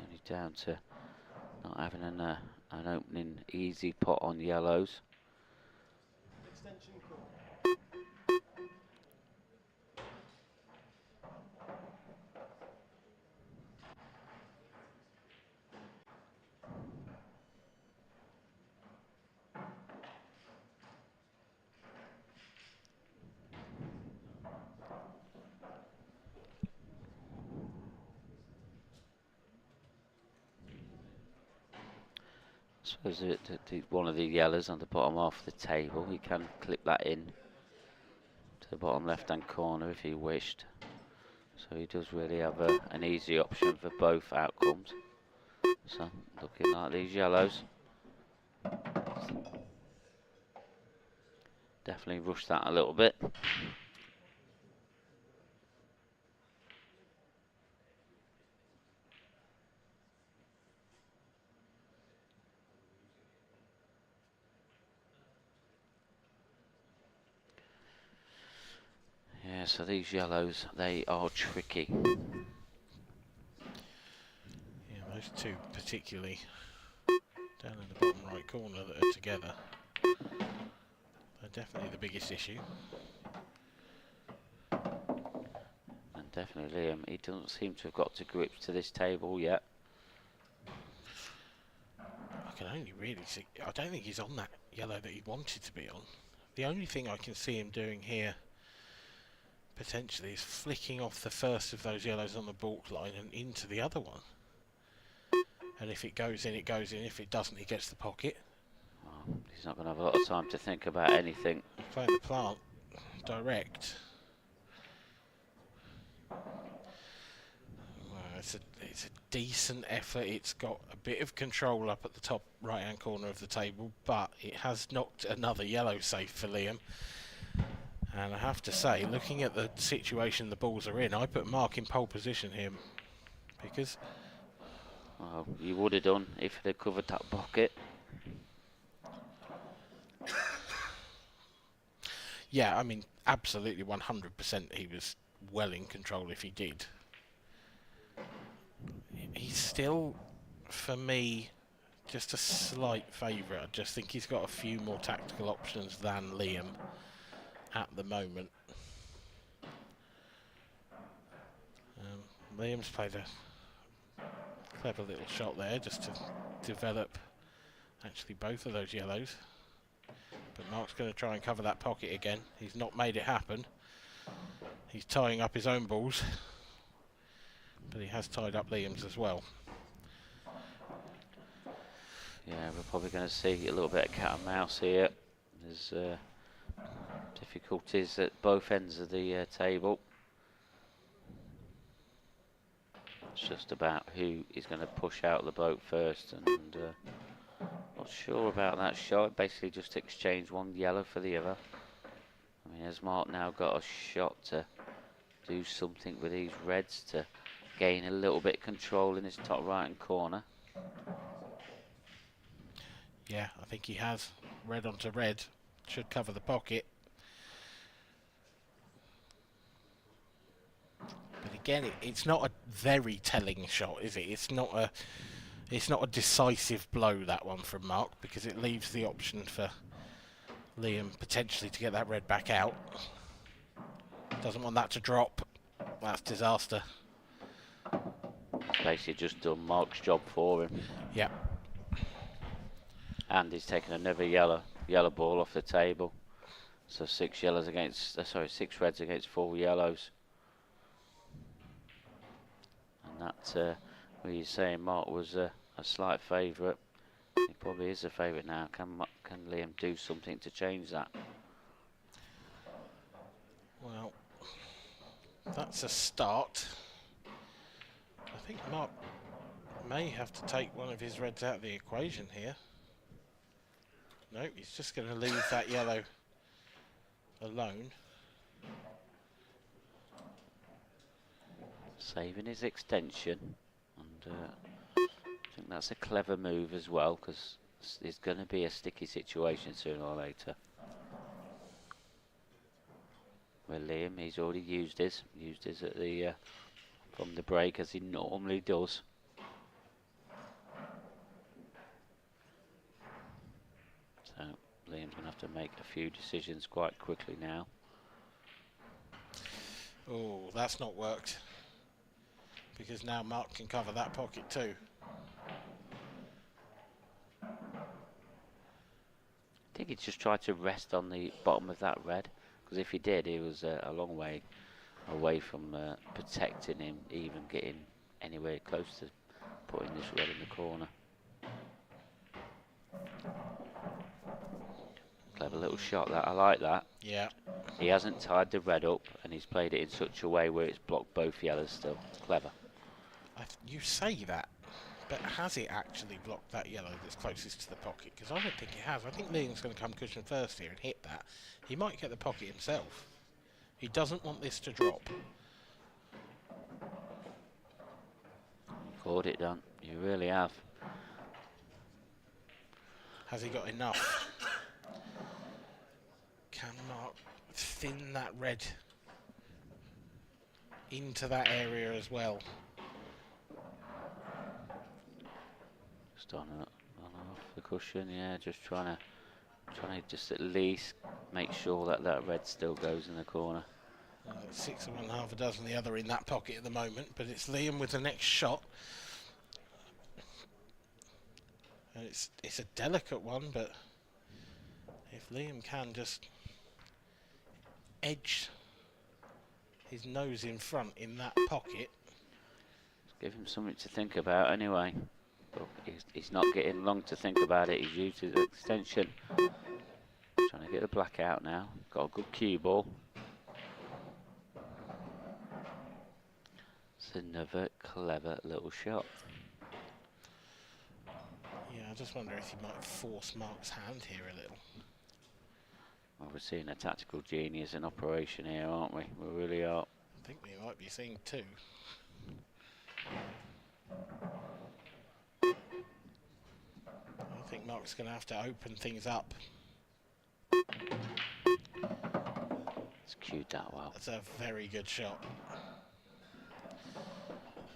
Only down to not having an opening easy pot on yellows. Extension call. I suppose one of the yellows on the bottom half of the table, he can clip that in to the bottom left hand corner if he wished. So he does really have an easy option for both outcomes. So looking like these yellows. Definitely rush that a little bit. Yeah, so these yellows, they are tricky. Yeah, those two particularly down in the bottom right corner that are together. They're definitely the biggest issue. And definitely Liam, he doesn't seem to have got to grips to this table yet. I can only really see, I don't think he's on that yellow that he wanted to be on. The only thing I can see him doing here potentially is flicking off the first of those yellows on the baulk line and into the other one. And if it goes in, it goes in. If it doesn't, he gets the pocket. Well, he's not going to have a lot of time to think about anything. Playing the plant direct. Well, it's a decent effort. It's got a bit of control up at the top right hand corner of the table, but it has knocked another yellow safe for Liam. And I have to say, looking at the situation the balls are in, I put Mark in pole position here because Well, you would have done if they'd covered that pocket. yeah, I mean, absolutely 100% he was well in control if he did. He's still, for me, just a slight favourite. I just think he's got a few more tactical options than Liam at the moment. Liam's played a clever little shot there just to develop actually both of those yellows. But Mark's going to try and cover that pocket again. He's not made it happen. He's tying up his own balls, but he has tied up Liam's as well. Yeah, we're probably going to see a little bit of cat and mouse here. There's difficulties at both ends of the table. It's just about who is going to push out the boat first, and not sure about that shot. Basically just exchange one yellow for the other. I mean, has Mark now got a shot to do something with these reds to gain a little bit of control in his top right hand corner? Yeah, I think he has. Red onto red. Should cover the pocket. But again, it's not a very telling shot, is it? It's not a decisive blow, that one from Mark, because it leaves the option for Liam potentially to get that red back out. Doesn't want that to drop. That's disaster. Basically just done Mark's job for him. Yeah. And he's taken another yellow ball off the table. So 6 yellows against, 6 reds against 4 yellows. And that, what you're saying, Mark was a slight favourite. He probably is a favourite now. Can Liam do something to change that? Well, that's a start. I think Mark may have to take one of his reds out of the equation here. No, he's just going to leave that yellow alone. Saving his extension, and I think think that's a clever move as well, because there's going to be a sticky situation sooner or later. Well, Liam, he's already used his at the from the break, as he normally does. So Liam's going to have to make a few decisions quite quickly now. Oh, that's not worked. Because now Mark can cover that pocket too. I think he just tried to rest on the bottom of that red, because if he did, he was a long way away from protecting him, even getting anywhere close to putting this red in the corner. Clever little shot, that. I like that. Yeah. He hasn't tied the red up, and he's played it in such a way where it's blocked both yellows still. Clever. You say that, but has it actually blocked that yellow that's closest to the pocket? Because I don't think it has. I think Liam's going to come cushion first here and hit that. He might get the pocket himself. He doesn't want this to drop. Caught it, done. You really have. Has he got enough? Can Mark thin that red into that area as well? Just on and off the cushion, yeah, just trying to just at least make sure that that red still goes in the corner. 6 of one, half a dozen the other in that pocket at the moment, but it's Liam with the next shot. And it's a delicate one, but if Liam can just edge his nose in front in that pocket. Just give him something to think about anyway. But he's not getting long to think about it. He's used his extension. Trying to get the black out now. Got a good cue ball. It's another clever little shot. Yeah, I just wonder if he might force Mark's hand here a little. Well, we're seeing a tactical genius in operation here, aren't we? We really are. I think we might be seeing two. I think Mark's going to have to open things up. It's cued that well. That's a very good shot.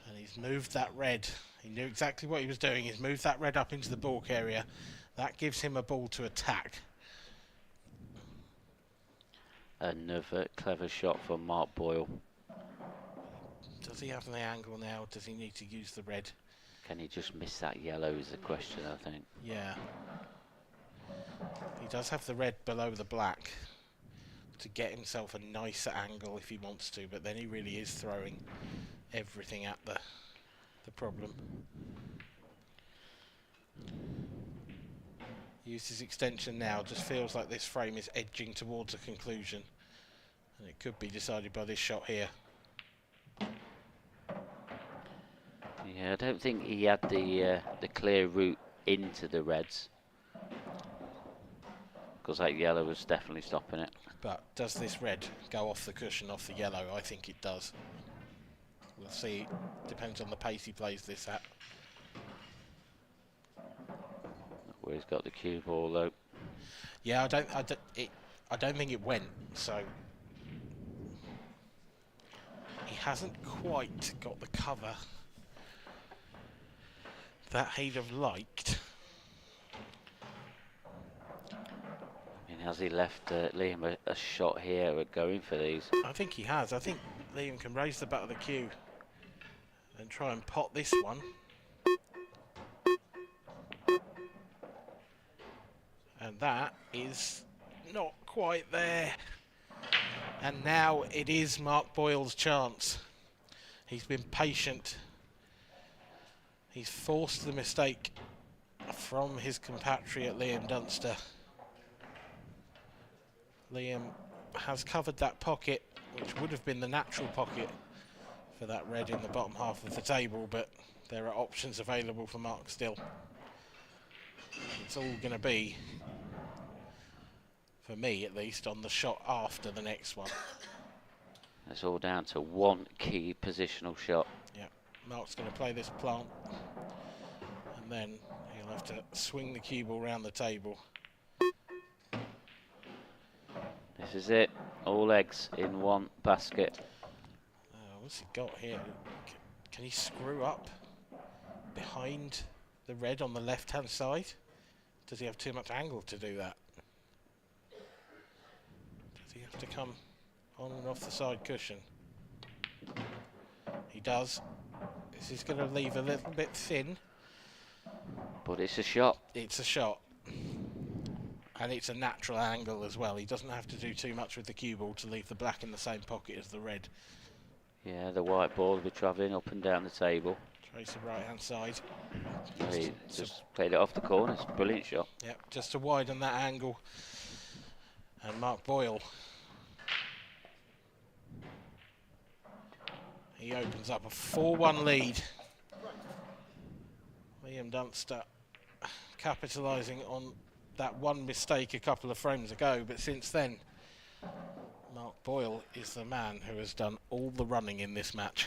And he's moved that red. He knew exactly what he was doing. He's moved that red up into the balk area. That gives him a ball to attack. Another clever shot from Mark Boyle. Does he have the angle now? Does he need to use the red? Can he just miss that yellow is the question, I think. Yeah. He does have the red below the black to get himself a nicer angle if he wants to, but then he really is throwing everything at the problem. Use his extension now. Just feels like this frame is edging towards a conclusion, and it could be decided by this shot here. Yeah, I don't think he had the clear route into the reds, because that yellow was definitely stopping it. But does this red go off the cushion, off the yellow? I think it does. We'll see. Depends on the pace he plays this at. Where he's got the cue ball though. Yeah, I don't think it went. So he hasn't quite got the cover that he'd have liked. I mean, has he left Liam a shot here at going for these? I think he has. I think Liam can raise the butt of the cue and try and pot this one. And that is not quite there. And now it is Mark Boyle's chance. He's been patient. He's forced the mistake from his compatriot Liam Dunster. Liam has covered that pocket, which would have been the natural pocket for that red in the bottom half of the table, but there are options available for Mark still. It's all going to be, for me at least, on the shot after the next one. It's all down to one key positional shot. Yeah, Mark's going to play this plant, And then he'll have to swing the cue ball around the table. This is it. All eggs in one basket. What's he got here? Can he screw up behind the red on the left-hand side? Does he have too much angle to do that? Does he have to come on and off the side cushion? He does. This is going to leave a little bit thin. But it's a shot. It's a shot. And it's a natural angle as well. He doesn't have to do too much with the cue ball to leave the black in the same pocket as the red. Yeah, the white ball will be travelling up and down the table. Trace the right-hand side. He just played it off the corner. It's a brilliant shot. Yep, just to widen that angle. And Mark Boyle. He opens up a 4-1 lead. Liam Dunster capitalising on that one mistake a couple of frames ago, but since then, Mark Boyle is the man who has done all the running in this match.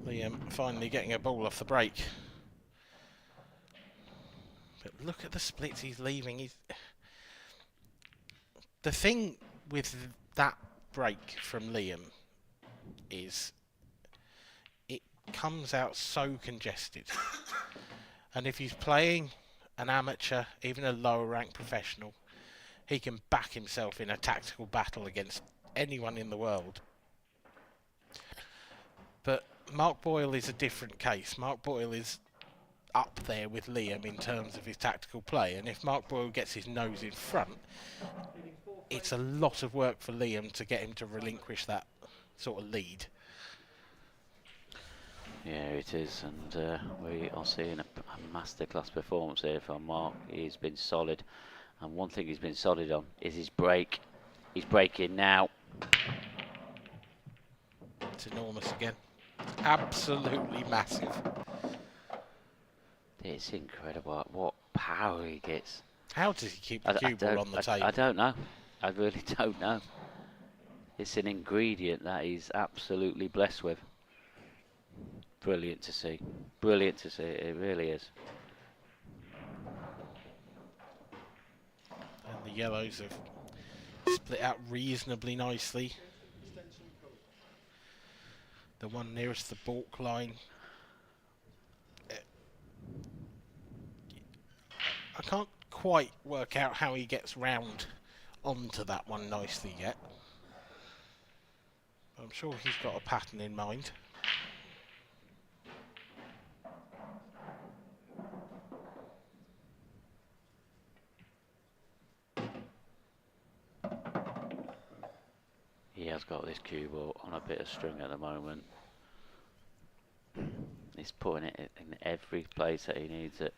Liam finally getting a ball off the break. But look at the splits he's leaving. The thing with that break from Liam is it comes out so congested. And if he's playing an amateur, even a lower ranked professional, he can back himself in a tactical battle against anyone in the world. But Mark Boyle is a different case. Mark Boyle is up there with Liam in terms of his tactical play, and if Mark Boyle gets his nose in front, it's a lot of work for Liam to get him to relinquish that sort of lead. Yeah, it is, and we are seeing a masterclass performance here from Mark. He's been solid, and one thing he's been solid on is his break. He's breaking now. It's enormous again. Absolutely massive. It's incredible what power he gets. How does he keep the cue ball on the table? I don't know. I really don't know. It's an ingredient that he's absolutely blessed with. Brilliant to see. Brilliant to see. It really is. And the yellows have split out reasonably nicely. The one nearest the balk line. I can't quite work out how he gets round onto that one nicely yet. I'm sure he's got a pattern in mind. He has got this cue ball on a bit of string at the moment. He's putting it in every place that he needs it.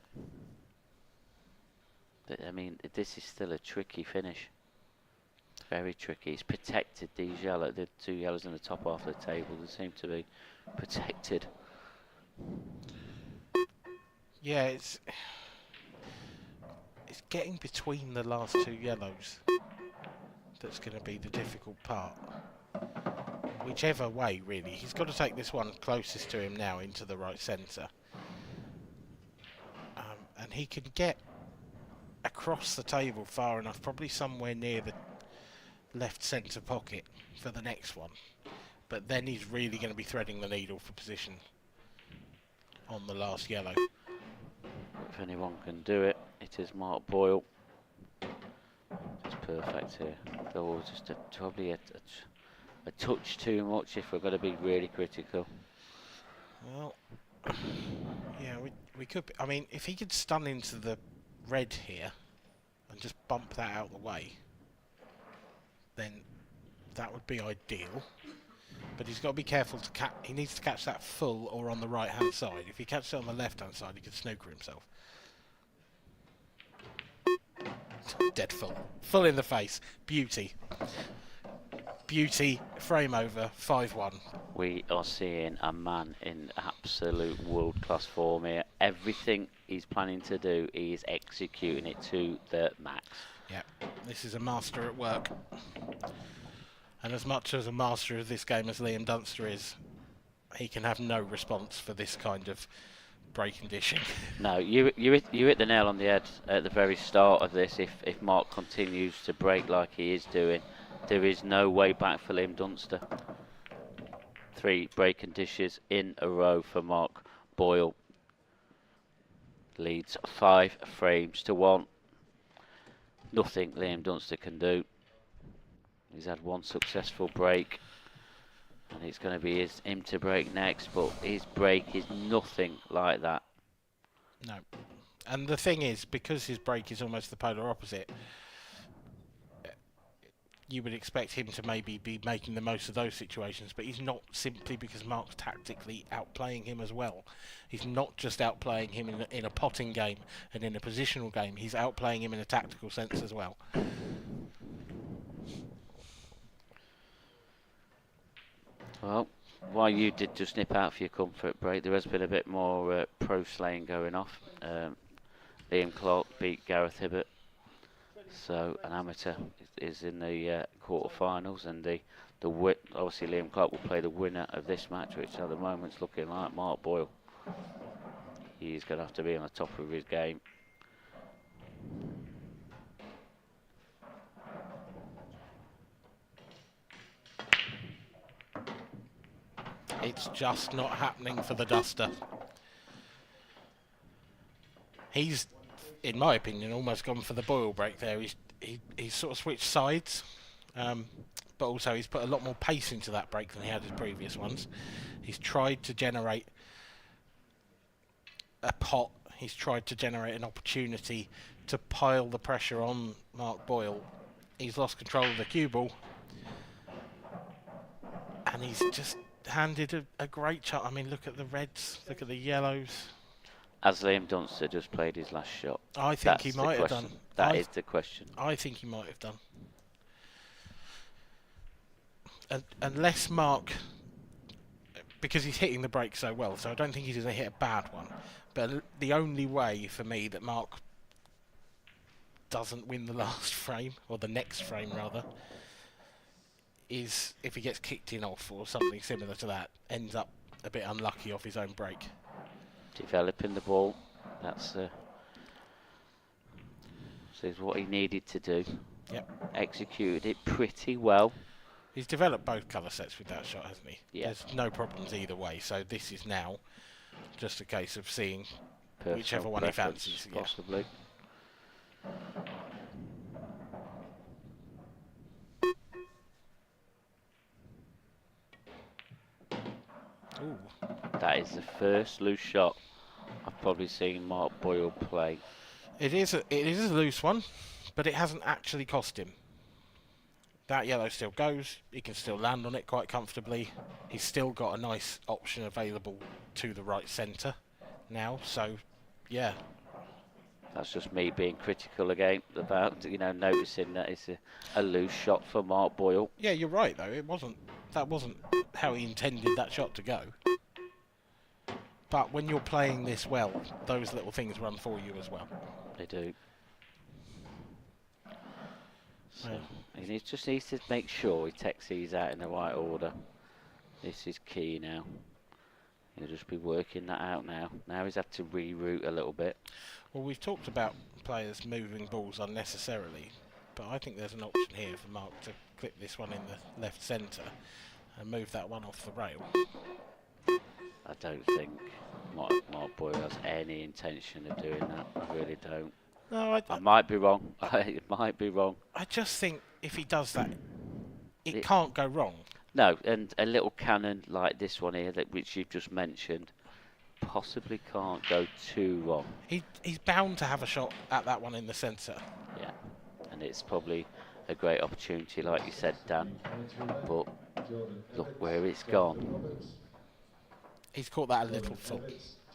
I mean, this is still a tricky finish. Very tricky. It's protected, these the two yellows in the top half of the table. They seem to be protected. Yeah, it's getting between the last two yellows that's going to be the difficult part. Whichever way, really. He's got to take this one closest to him now into the right centre. And he can get across the table far enough, probably somewhere near the left centre pocket for the next one. But then he's really going to be threading the needle for position on the last yellow. If anyone can do it, it is Mark Boyle. Just perfect here. Though just probably a touch too much if we're going to be really critical. Well, yeah, we could. I mean, if he could stun into the red here and just bump that out of the way, then that would be ideal. But he's got to be careful to catch. He needs to catch that full or on the right hand side. If he catches it on the left hand side, he could snooker himself. Dead full. Full in the face. Beauty. Beauty. Frame over. 5-1. We are seeing a man in absolute world-class form here. Everything he's planning to do, he is executing it to the max. Yeah, this is a master at work. And as much as a master of this game as Liam Dunster is, he can have no response for this kind of break and dishing. No, you hit the nail on the head at the very start of this. If Mark continues to break like he is doing, there is no way back for Liam Dunster. 3 break and dishes in a row for Mark Boyle. Leads 5 frames to 1. Nothing Liam Dunster can do. He's had 1 successful break, and it's going to be him to break next, but his break is nothing like that. No. And the thing is, because his break is almost the polar opposite, you would expect him to maybe be making the most of those situations, but he's not, simply because Mark's tactically outplaying him as well. He's not just outplaying him in a potting game and in a positional game, he's outplaying him in a tactical sense as well. Well, while you did just nip out for your comfort break, there has been a bit more pro slaying going off. Liam Clark beat Gareth Hibbert, so an amateur is in the quarterfinals, and obviously Liam Clark will play the winner of this match, which at the moment's looking like Mark Boyle. He's going to have to be on the top of his game. It's just not happening for the Duster. He's, in my opinion, almost gone for the Boyle break there. He's sort of switched sides, but also he's put a lot more pace into that break than he had his previous ones. He's tried to generate a pot. He's tried to generate an opportunity to pile the pressure on Mark Boyle. He's lost control of the cue ball, and he's just handed a great shot. I mean, look at the reds, look at the yellows. Has Liam Dunster just played his last shot? I think he might have done. That is the question. I think he might have done. Unless Mark, because he's hitting the break so well, so I don't think he's going to hit a bad one. But the only way for me that Mark doesn't win the last frame, or the next frame rather, is if he gets kicked in off or something similar to that, ends up a bit unlucky off his own break. Developing the ball, that's is what he needed to do. Yep. Executed it pretty well. He's developed both colour sets with that shot, hasn't he? Yeah. There's no problems either way, so this is now just a case of seeing Personal whichever one he preference, fancies. possibly. Ooh. That is the first loose shot I've probably seen Mark Boyle play. It is a loose one, but it hasn't actually cost him. That yellow still goes. He can still land on it quite comfortably. He's still got a nice option available to the right centre now. So, yeah. That's just me being critical again about, noticing that it's a loose shot for Mark Boyle. Yeah, you're right though. That wasn't how he intended that shot to go. But when you're playing this well, those little things run for you as well. They do. So he just needs to make sure he takes these out in the right order. This is key now. He'll just be working that out now. Now he's had to reroute a little bit. Well, we've talked about players moving balls unnecessarily, but I think there's an option here for Mark to clip this one in the left centre and move that one off the rail. I don't think Mark Boyle has any intention of doing that. I really don't. No, I might be wrong. I might be wrong. I just think if he does that, it can't go wrong. No, and a little cannon like this one here, which you've just mentioned, possibly can't go too wrong. He's bound to have a shot at that one in the centre. Yeah, and it's probably a great opportunity, like you said, Dan. But look where it's gone. He's caught that a little full.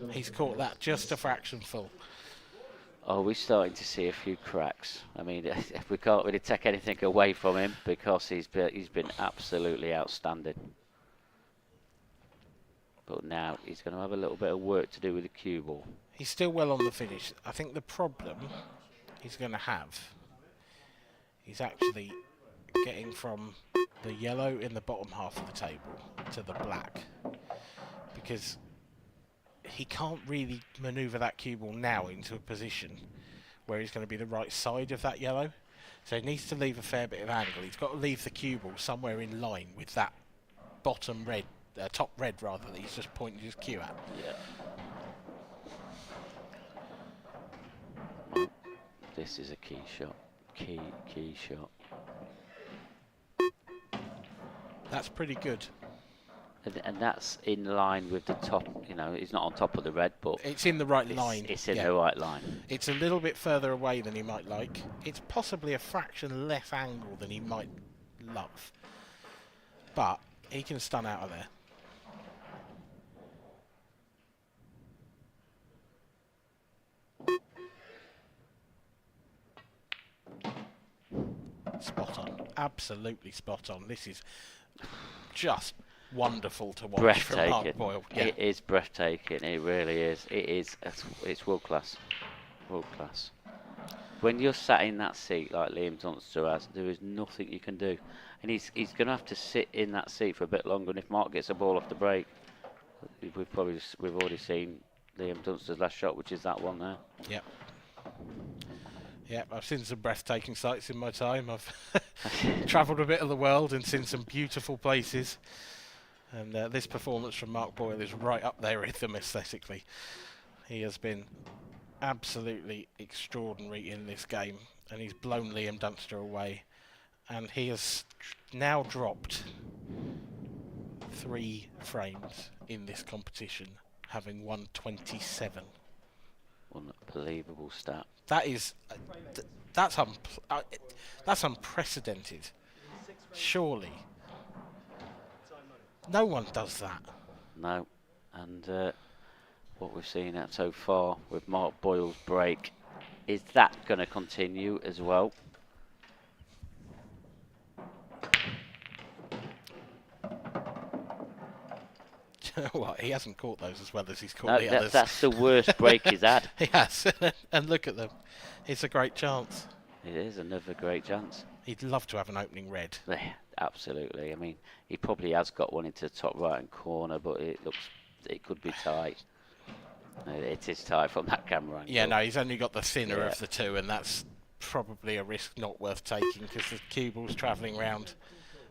He's caught that just a fraction full. Oh, we're starting to see a few cracks. I mean, we can't really take anything away from him because he's been absolutely outstanding. But now he's going to have a little bit of work to do with the cue ball. He's still well on the finish. I think the problem he's going to have is actually getting from the yellow in the bottom half of the table to the black. because he can't really manoeuvre that cue ball now into a position where he's going to be the right side of that yellow. So he needs to leave a fair bit of angle. He's got to leave the cue ball somewhere in line with that bottom red, top red rather, that he's just pointing his cue at. Yeah. Well, this is a key shot. Key shot. That's pretty good. And that's in line with the top, you know, it's not on top of the red, but it's in the right line. It's in the right line. It's a little bit further away than he might like. It's possibly a fraction less angle than he might love. But he can stun out of there. Spot on. Absolutely spot on. This is just wonderful to watch from Mark Boyle. Yeah. It is breathtaking. It really is. It's world class. World class. When you're sat in that seat like Liam Dunster has, there is nothing you can do, and he's going to have to sit in that seat for a bit longer. And if Mark gets a ball off the break, we've already seen Liam Dunster's last shot, which is that one there. Yep. Yeah, I've seen some breathtaking sights in my time. I've travelled a bit of the world and seen some beautiful places. And this performance from Mark Boyle is right up there with them aesthetically. He has been absolutely extraordinary in this game, and he's blown Liam Dunster away. And he has now dropped 3 frames in this competition, having won 27. Unbelievable stat. That is, that's unprecedented. Surely. No one does that. No, and what we've seen so far with Mark Boyle's break, is that going to continue as well? You know what? He hasn't caught those as well as he's caught the others. That's the worst break he's had. He has, and look at them. It's a great chance. It is another great chance. He'd love to have an opening red. Yeah, absolutely. I mean, he probably has got one into the top right-hand corner, but it could be tight. It is tight from that camera angle. Yeah, no, he's only got the thinner of the two, and that's probably a risk not worth taking because the cue ball's travelling round.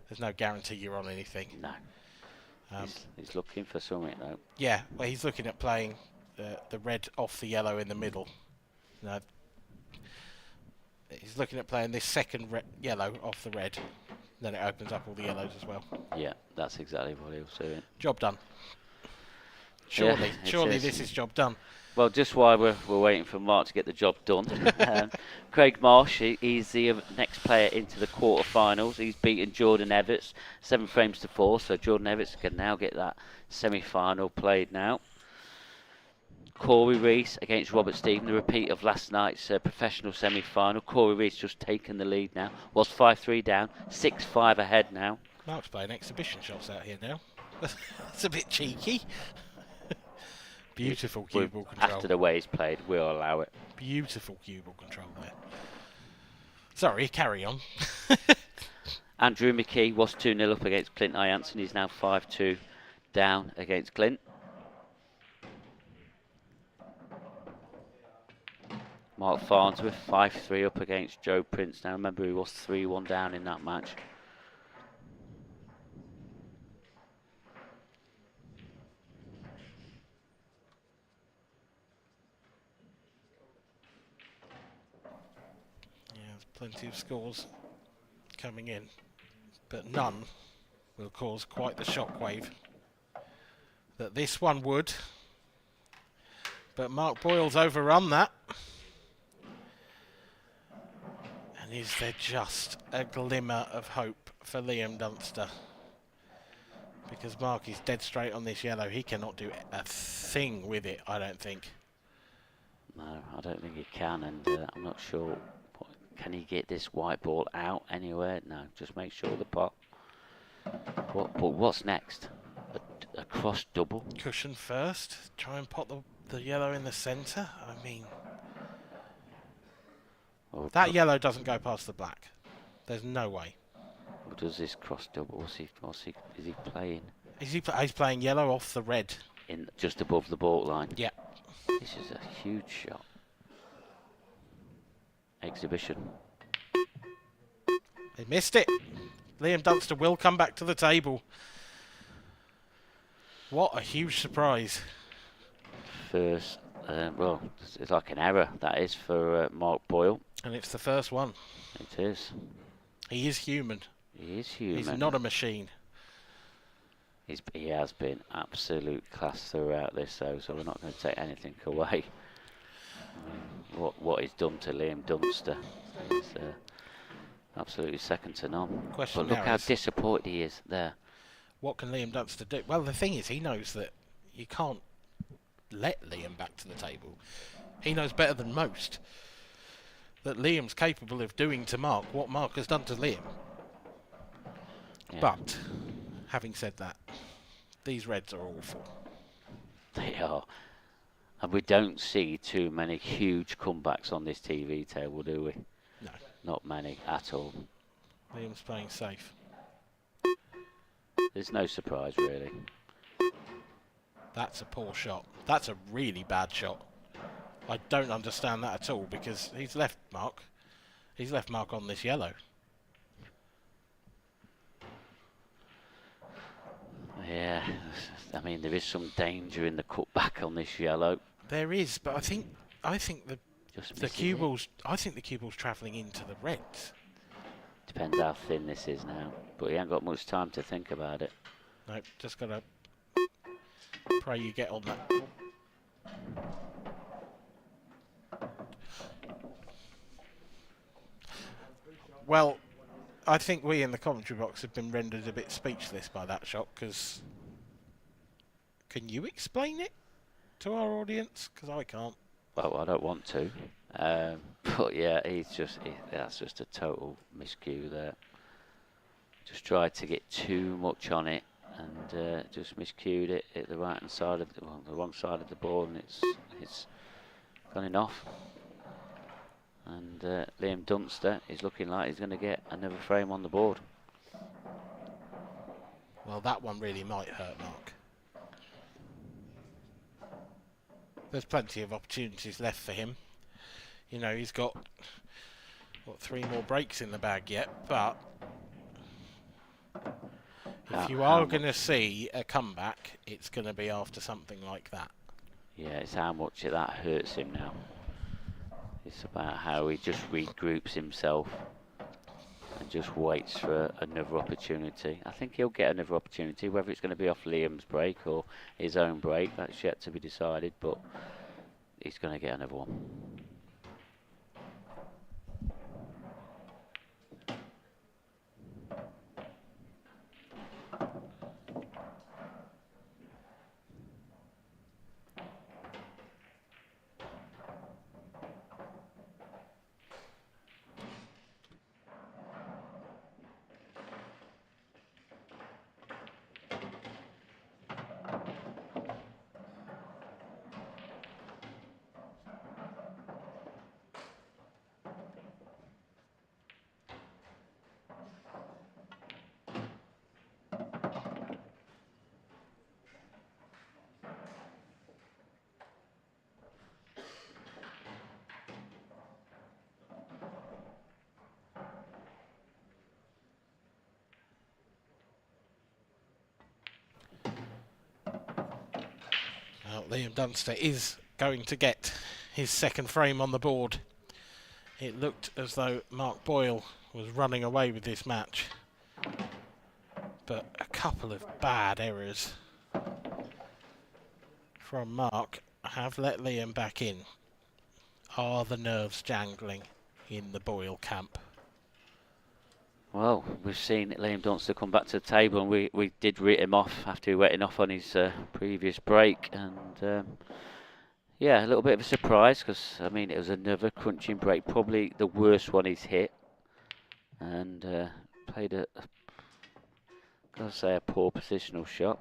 There's no guarantee you're on anything. No. He's looking for something, though. Yeah, well, he's looking at playing the red off the yellow in the middle. No. He's looking at playing this second yellow off the red. Then it opens up all the yellows as well. Yeah, that's exactly what he was doing. Job done. Surely, surely this is job done. Well, just while we're waiting for Mark to get the job done, Craig Marsh, he's the next player into the quarterfinals. He's beaten Jordan Everts 7 frames to 4, so Jordan Everts can now get that semi-final played now. Corey Reese against Robert Stephen, the repeat of last night's professional semi-final. Corey Reese just taking the lead now. Was 5-3 down, 6-5 ahead now. Mark's playing exhibition shots out here now. That's a bit cheeky. Beautiful cue ball control. After the way he's played, we'll allow it. Beautiful cue ball control there. Sorry, carry on. Andrew McKee was 2-0 up against Clint Ianson. He's now 5-2 down against Clint. Mark Farnsworth 5-3 up against Joe Prince. Now remember, he was 3-1 down in that match. Plenty of scores coming in, but none will cause quite the shockwave that this one would. But Mark Boyle's overrun that. And is there just a glimmer of hope for Liam Dunster? Because Mark is dead straight on this yellow. He cannot do a thing with it, I don't think. No, I don't think he can, and I'm not sure. Can he get this white ball out anywhere? No, just make sure the pot. But what's next? A cross double? Cushion first. Try and pot the yellow in the centre. I mean, that yellow doesn't go past the black. There's no way. What does this cross double? Is he playing? He's playing yellow off the red. in just above the baulk line. Yeah. This is a huge shot. Exhibition. They missed it. Liam Dunster will come back to the table. What a huge surprise. First, well, it's like an error, that is, for Mark Boyle. And it's the first one. It is. He is human. He is human. He's not a machine. He has been absolute class throughout this, though, so we're not going to take anything away. What he's done to Liam Dunster is absolutely second to none. Question But look now how is, disappointed he is there. what can Liam Dunster do? Well, the thing is, he knows that you can't let Liam back to the table. He knows better than most that Liam's capable of doing to Mark what Mark has done to Liam. Yeah. But, having said that, these Reds are awful. They are. And we don't see too many huge comebacks on this TV table, do we? No. Not many at all. Liam's playing safe. There's no surprise, really. That's a poor shot. That's a really bad shot. I don't understand that at all, because he's left Mark. He's left Mark on this yellow. Yeah, I mean, there is some danger in the cutback on this yellow. There is, but I think Just the misses cue it. ball's. I think the cue ball's travelling into the Reds. Depends how thin this is now. But he ain't got much time to think about it. No, just gotta pray you get on that. Well, I think we in the commentary box have been rendered a bit speechless by that shot, because can you explain it to our audience? Because I can't. Well, I don't want to. But yeah, that's just a total miscue there. Just tried to get too much on it and just miscued it at the right hand side of the wrong side of the ball, and it's gone off. And Liam Dunster is looking like he's going to get another frame on the board. Well, that one really might hurt Mark. There's plenty of opportunities left for him. You know, he's got, what, 3 more breaks in the bag yet, but if you are going to see a comeback, it's going to be after something like that. Yeah, it's how much that hurts him now. It's about how he just regroups himself and just waits for another opportunity. I think he'll get another opportunity, whether it's going to be off Liam's break or his own break, that's yet to be decided, but he's going to get another one. Well, Liam Dunster is going to get his second frame on the board. It looked as though Mark Boyle was running away with this match, but a couple of bad errors from Mark have let Liam back in. Are the nerves jangling in the Boyle camp? Well, we've seen Liam Dunster come back to the table, and we did write him off after he went off on his previous break, and yeah, a little bit of a surprise, because I mean it was another crunching break, probably the worst one he's hit, and played gotta say, a poor positional shot,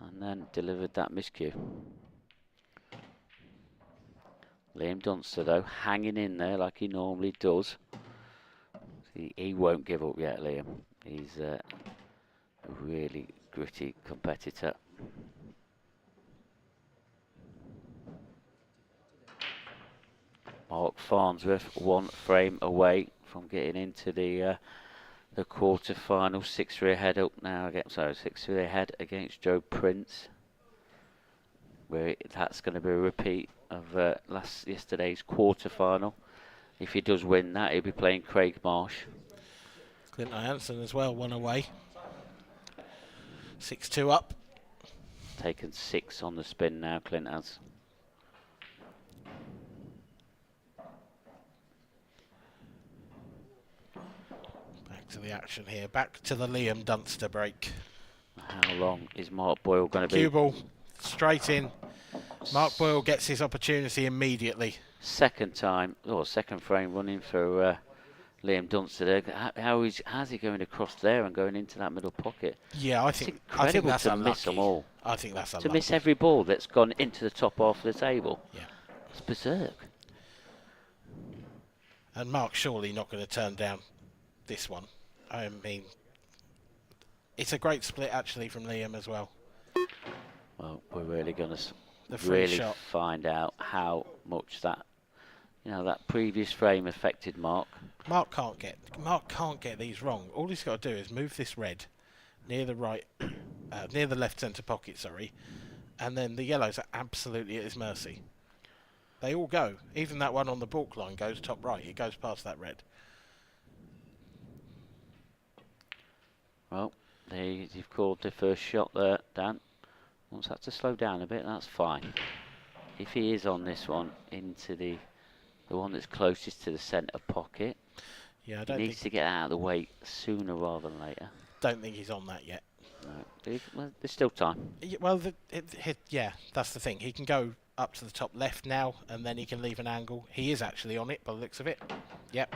and then delivered that miscue. Liam Dunster, though, hanging in there like he normally does. He won't give up yet, Liam. He's a really gritty competitor. Mark Farnsworth 1 frame away from getting into the quarter-final. 6-3 ahead up now. 6-3 ahead against Joe Prince. That's going to be a repeat of yesterday's quarter-final. If he does win that, he'll be playing Craig Marsh. Clint Hansen as well, 1 away. 6-2 up. Taken 6 on the spin now, Clint has. Back to the action here. Back to the Liam Dunster break. How long is Mark Boyle going to be? Cue ball, straight in. Mark Boyle gets his opportunity immediately. Second frame running for Liam Dunster there. How's he going across there and going into that middle pocket? Yeah, I think that's to unlucky. miss them all. I think that's unlucky. To miss every ball that's gone into the top half of the table. Yeah. It's berserk. And Mark's surely not going to turn down this one. I mean, it's a great split actually from Liam as well. Well, we're really going to free shot. find out how much that previous frame affected Mark. Mark can't get these wrong. All he's got to do is move this red near the near the left centre pocket, and then the yellows are absolutely at his mercy. They all go. Even that one on the balk line goes top right. It goes past that red. Well, you've called the first shot there, Dan. Wants that to slow down a bit, that's fine. If he is on this one into the one that's closest to the centre pocket, yeah, he needs to get out of the way sooner rather than later. Don't think he's on that yet. No, well, there's still time. Yeah, well, yeah, that's the thing. He can go up to the top left now, and then he can leave an angle. He is actually on it by the looks of it. Yep,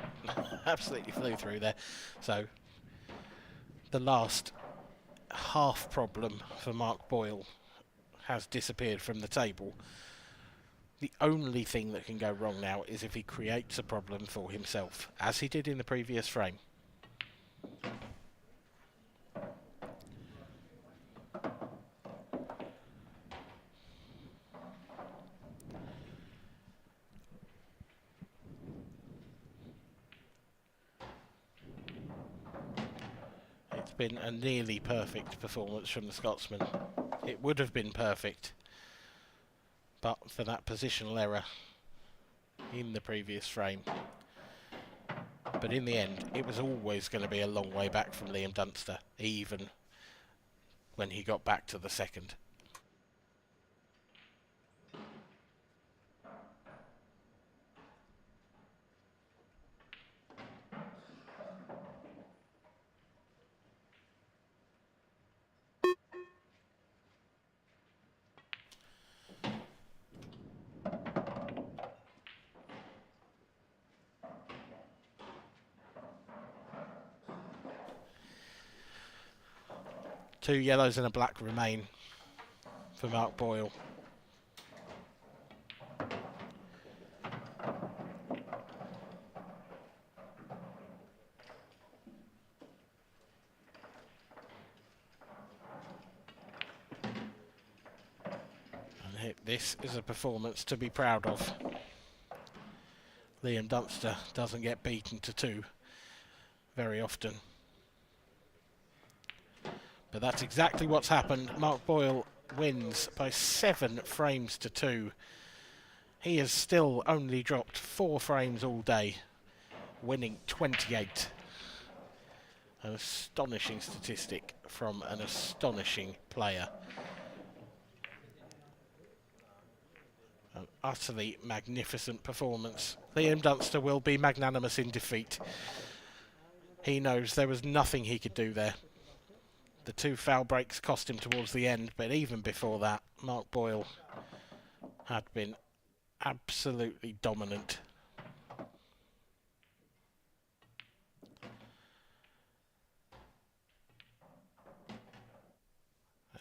absolutely flew through there. So the last half problem for Mark Boyle has disappeared from the table. The only thing that can go wrong now is if he creates a problem for himself, as he did in the previous frame. It's been a nearly perfect performance from the Scotsman. It would have been perfect, but for that positional error in the previous frame. But in the end, it was always going to be a long way back from Liam Dunster, even when he got back to the second. Two yellows and a black remain for Mark Boyle. And this is a performance to be proud of. Liam Dunster doesn't get beaten to 2 very often. But that's exactly what's happened. Mark Boyle wins by 7 frames to 2. He has still only dropped 4 frames all day, winning 28. An astonishing statistic from an astonishing player. An utterly magnificent performance. Liam Dunster will be magnanimous in defeat. He knows there was nothing he could do there. The 2 foul breaks cost him towards the end, but even before that, Mark Boyle had been absolutely dominant.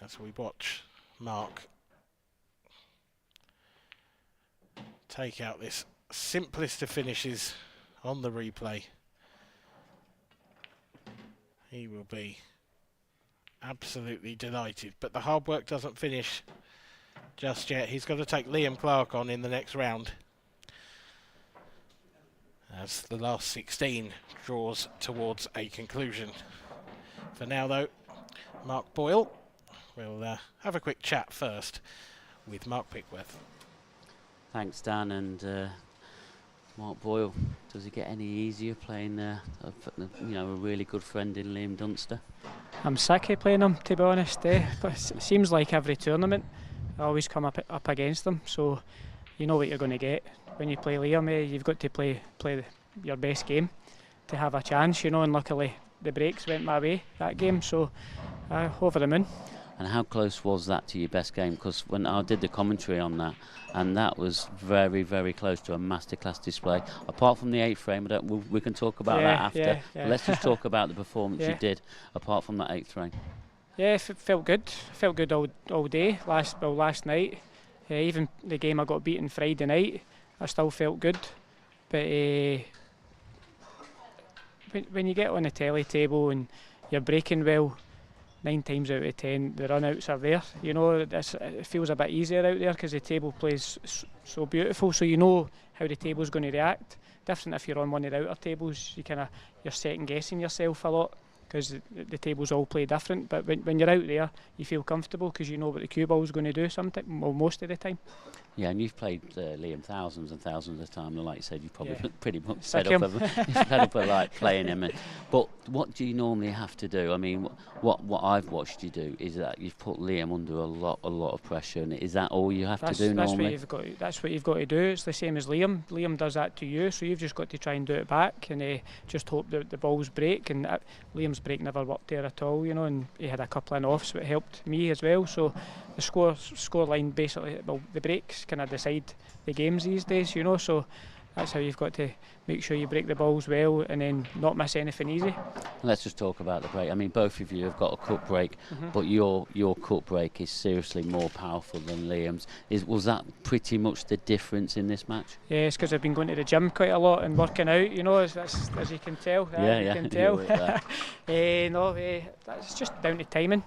As we watch Mark take out this simplest of finishes on the replay, he will be absolutely delighted, but the hard work doesn't finish just yet. He's got to take Liam Clark on in the next round. as the last 16 draws towards a conclusion. For now though, Mark Boyle will have a quick chat first with Mark Pickworth. Thanks, Dan. And Mark Boyle, does it get any easier playing a really good friend in Liam Dunster? I'm sick of playing him, to be honest. But it seems like every tournament I always come up against him, so you know what you're going to get. When you play Liam, you've got to play your best game to have a chance, and luckily the breaks went my way that game, so over the moon. And how close was that to your best game? Because when I did the commentary on that, and that was very, very close to a masterclass display. Apart from the 8th frame, we can talk about that after. Yeah. But let's just talk about the performance you did, apart from that 8th frame. Yeah, it felt good. Felt good all day. Last night, even the game I got beaten Friday night, I still felt good. But when you get on the telly table and you're breaking well, 9 times out of 10 the run-outs are there. It feels a bit easier out there because the table plays so beautiful, so you know how the table's going to react. Different if you're on one of the outer tables, you're second guessing yourself a lot because the tables all play different. But when you're out there, you feel comfortable because you know what the cue ball's going to do most of the time. Yeah, and you've played Liam thousands and thousands of times, and like you said, you've probably pretty much Sick fed up of like playing him. But what do you normally have to do? I mean, what I've watched you do is that you've put Liam under a lot of pressure, and is that all you have to do normally? That's what you've got to do. It's the same as Liam. Liam does that to you, so you've just got to try and do it back, and just hope that the balls break. And Liam's break never worked there at all, and he had a couple of offs, but it helped me as well. So the score line basically, the breaks kind of decide the games these days, so that's how you've got to make sure you break the balls well and then not miss anything easy. Let's just talk about the break. I mean, both of you have got a cut break, but your cut break is seriously more powerful than Liam's. Was that pretty much the difference in this match? Yeah, it's because I've been going to the gym quite a lot and working out, as you can tell. You can tell. That's just down to timing,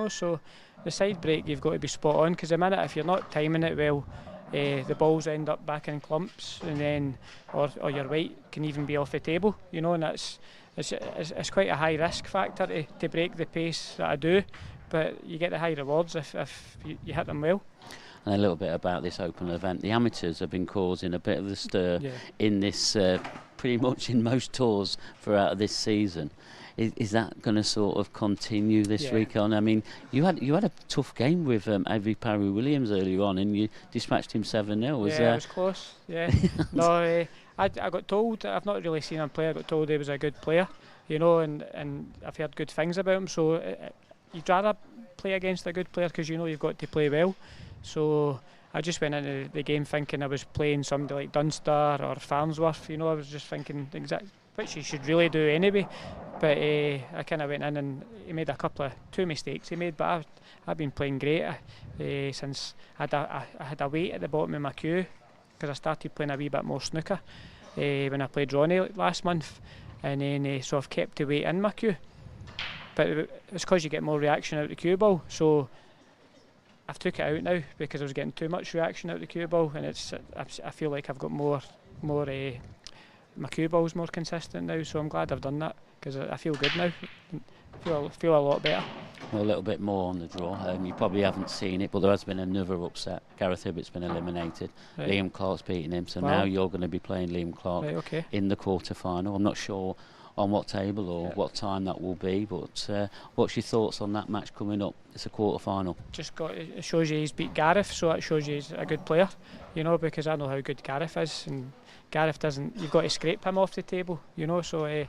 so the side break you've got to be spot on, because the minute if you're not timing it well, the balls end up back in clumps, and then or your weight can even be off the table, and it's quite a high risk factor to break the pace that I do, but you get the high rewards if you hit them well. And a little bit about this open event. The amateurs have been causing a bit of a stir in this, pretty much in most tours throughout this season. Is that going to sort of continue this week on? I mean, you had a tough game with Avery Parry-Williams earlier on, and you dispatched him 7-0. It was close. Yeah. No, I got told. I've not really seen him play. I got told he was a good player, and I've heard good things about him. So you'd rather play against a good player because you've got to play well. So I just went into the game thinking I was playing somebody like Dunster or Farnsworth. I was just thinking which he should really do anyway. But I kind of went in and he made two mistakes he made, but I've been playing great since I had a weight at the bottom of my queue because I started playing a wee bit more snooker when I played Ronnie last month, and then so I've kept the weight in my queue. But it's because you get more reaction out of the cue ball, so I've took it out now because I was getting too much reaction out of the cue ball, and I feel like I've got more my cue ball's more consistent now, so I'm glad I've done that because I feel good now. I feel a lot better. Well, a little bit more on the draw. You probably haven't seen it, but there has been another upset. Gareth Hibbett's been eliminated. Right. Liam Clark's beating him, so now you're going to be playing Liam Clark in the quarter-final. I'm not sure on what table or what time that will be, but what's your thoughts on that match coming up? It's a quarter-final. It shows you he's beat Gareth, so it shows you he's a good player, because I know how good Gareth is, and Gareth doesn't. You've got to scrape him off the table, so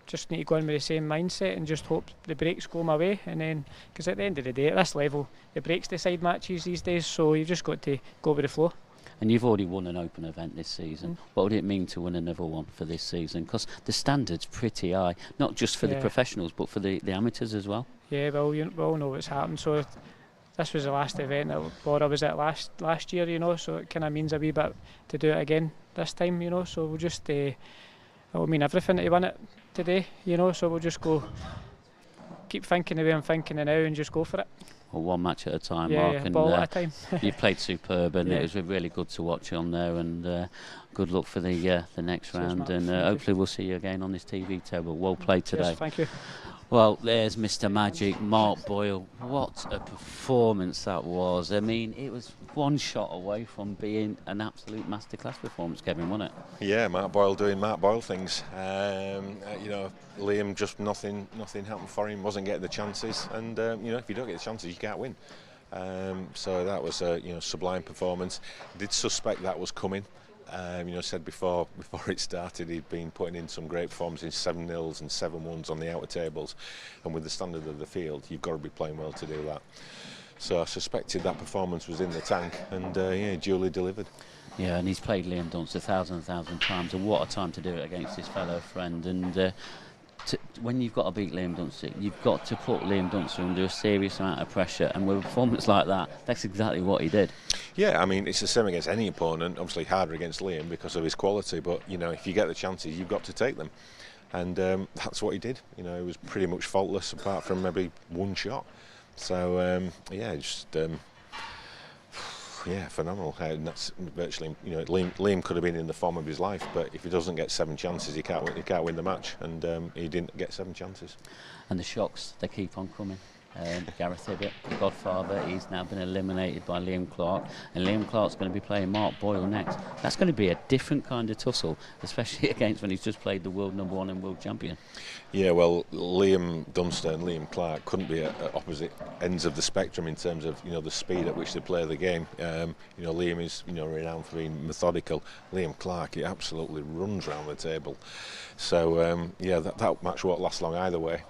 just need to go in with the same mindset and just hope the breaks go my way, and then because at the end of the day, at this level, the breaks decide matches these days, so you've just got to go with the flow. And you've already won an open event this season. What would it mean to win another one for this season? Because the standard's pretty high, not just for the professionals, but for the amateurs as well. Yeah, well, we all know what's happened. So this was the last event that Laura was at last year, so it kind of means a wee bit to do it again this time, So we'll just, it'll mean everything to win it today, So we'll just go keep thinking the way I'm thinking now and just go for it. Well, one match at a time, Yeah, Mark. yeah, And ball at a time. you played superb, and Yeah. it was really good to watch on there. And good luck for the next Cheers, round. Mark. And Thank you. hopefully we'll see you again on this TV table. Well played today. Cheers, thank you. Well, there's Mr. Magic, Mark Boyle. What a performance that was. I mean, it was one shot away from being an absolute masterclass performance, Kevin, wasn't it? Yeah, Mark Boyle doing Mark Boyle things. You know, Liam, just nothing happened for him, wasn't getting the chances. And, you know, if you don't get the chances, you can't win. So that was a sublime performance. Did suspect that was coming. You know, said before it started, he'd been putting in some great forms in 7-0s and 7-1s on the outer tables, and with the standard of the field, you've got to be playing well to do that. So I suspected that performance was in the tank, and yeah, duly delivered. Yeah, and he's played Liam Dunce a thousand times, and what a time to do it against his fellow friend. And when you've got to beat Liam Dunce, you've got to put Liam Dunce under a serious amount of pressure, and with a performance like that, that's exactly what he did. Yeah, I mean, it's the same against any opponent, obviously harder against Liam because of his quality, but, you know, if you get the chances, you've got to take them. And that's what he did. You know, he was pretty much faultless apart from maybe one shot. So, yeah, just... yeah, phenomenal. And that's virtually, you know, Liam could have been in the form of his life, but if he doesn't get 7 chances, he can't win the match, and he didn't get 7 chances. And the shocks, they keep on coming. Gareth Hibbett, the Godfather, he's now been eliminated by Liam Clark, and Liam Clark's going to be playing Mark Boyle next. That's going to be a different kind of tussle, especially against when he's just played the world #1 and world champion. Yeah, well, Liam Dunster and Liam Clark couldn't be at opposite ends of the spectrum in terms of, you know, the speed at which they play the game. You know, Liam is, you know, renowned for being methodical. Liam Clark, he absolutely runs around the table. So yeah, that match won't last long either way.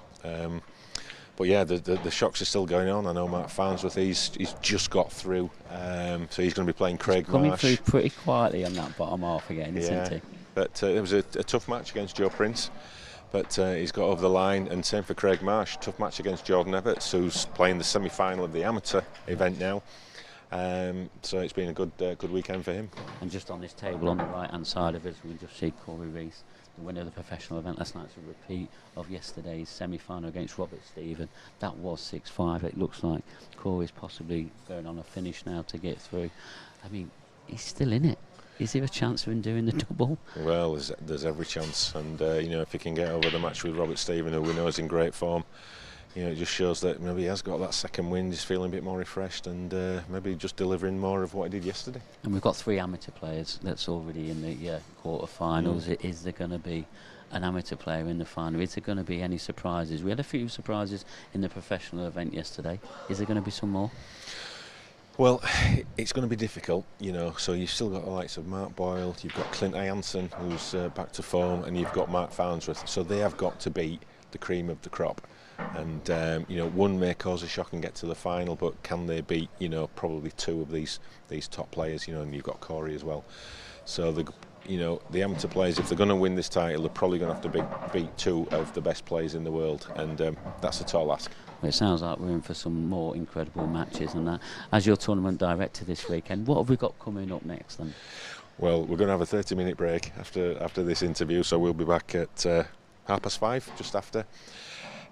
But yeah, the shocks are still going on. I know Mark Farnsworth, he's just got through, so he's going to be playing Craig Marsh. Coming through pretty quietly on that bottom half again, isn't he? But it was a tough match against Joe Prince, but he's got over the line, and same for Craig Marsh. Tough match against Jordan Everts, who's playing the semi-final of the amateur event now. So it's been a good weekend for him. And just on this table on the right-hand side of us, we just see Corey Reese, the winner of the professional event last night. It's a repeat of yesterday's semi-final against Robert Stephen. That was 6-5. It looks like Corey's possibly going on a finish now to get through. I mean, he's still in it. Is there a chance of him doing the double? Well, there's every chance, and you know, if he can get over the match with Robert Stephen, who we know is in great form, you know, it just shows that maybe he has got that second wind, he's feeling a bit more refreshed, and maybe just delivering more of what he did yesterday. And we've got 3 amateur players that's already in the quarter-finals. Is there going to be an amateur player in the final? Is there going to be any surprises? We had a few surprises in the professional event yesterday. Is there going to be some more? Well, it's going to be difficult, you know, so you've still got the likes of Mark Boyle, you've got Clint Jansen, who's back to form, and you've got Mark Farnsworth, so they have got to beat the cream of the crop. And you know, one may cause a shock and get to the final, but can they beat, you know, probably 2 of these top players, you know, and you've got Corey as well. So you know, the amateur players, if they're going to win this title, they're probably going to have to beat 2 of the best players in the world, and that's a tall ask. Well, it sounds like we're in for some more incredible matches and that. As your tournament director this weekend, what have we got coming up next then? Well, we're going to have a 30-minute break after this interview, so we'll be back at 5:30, just after.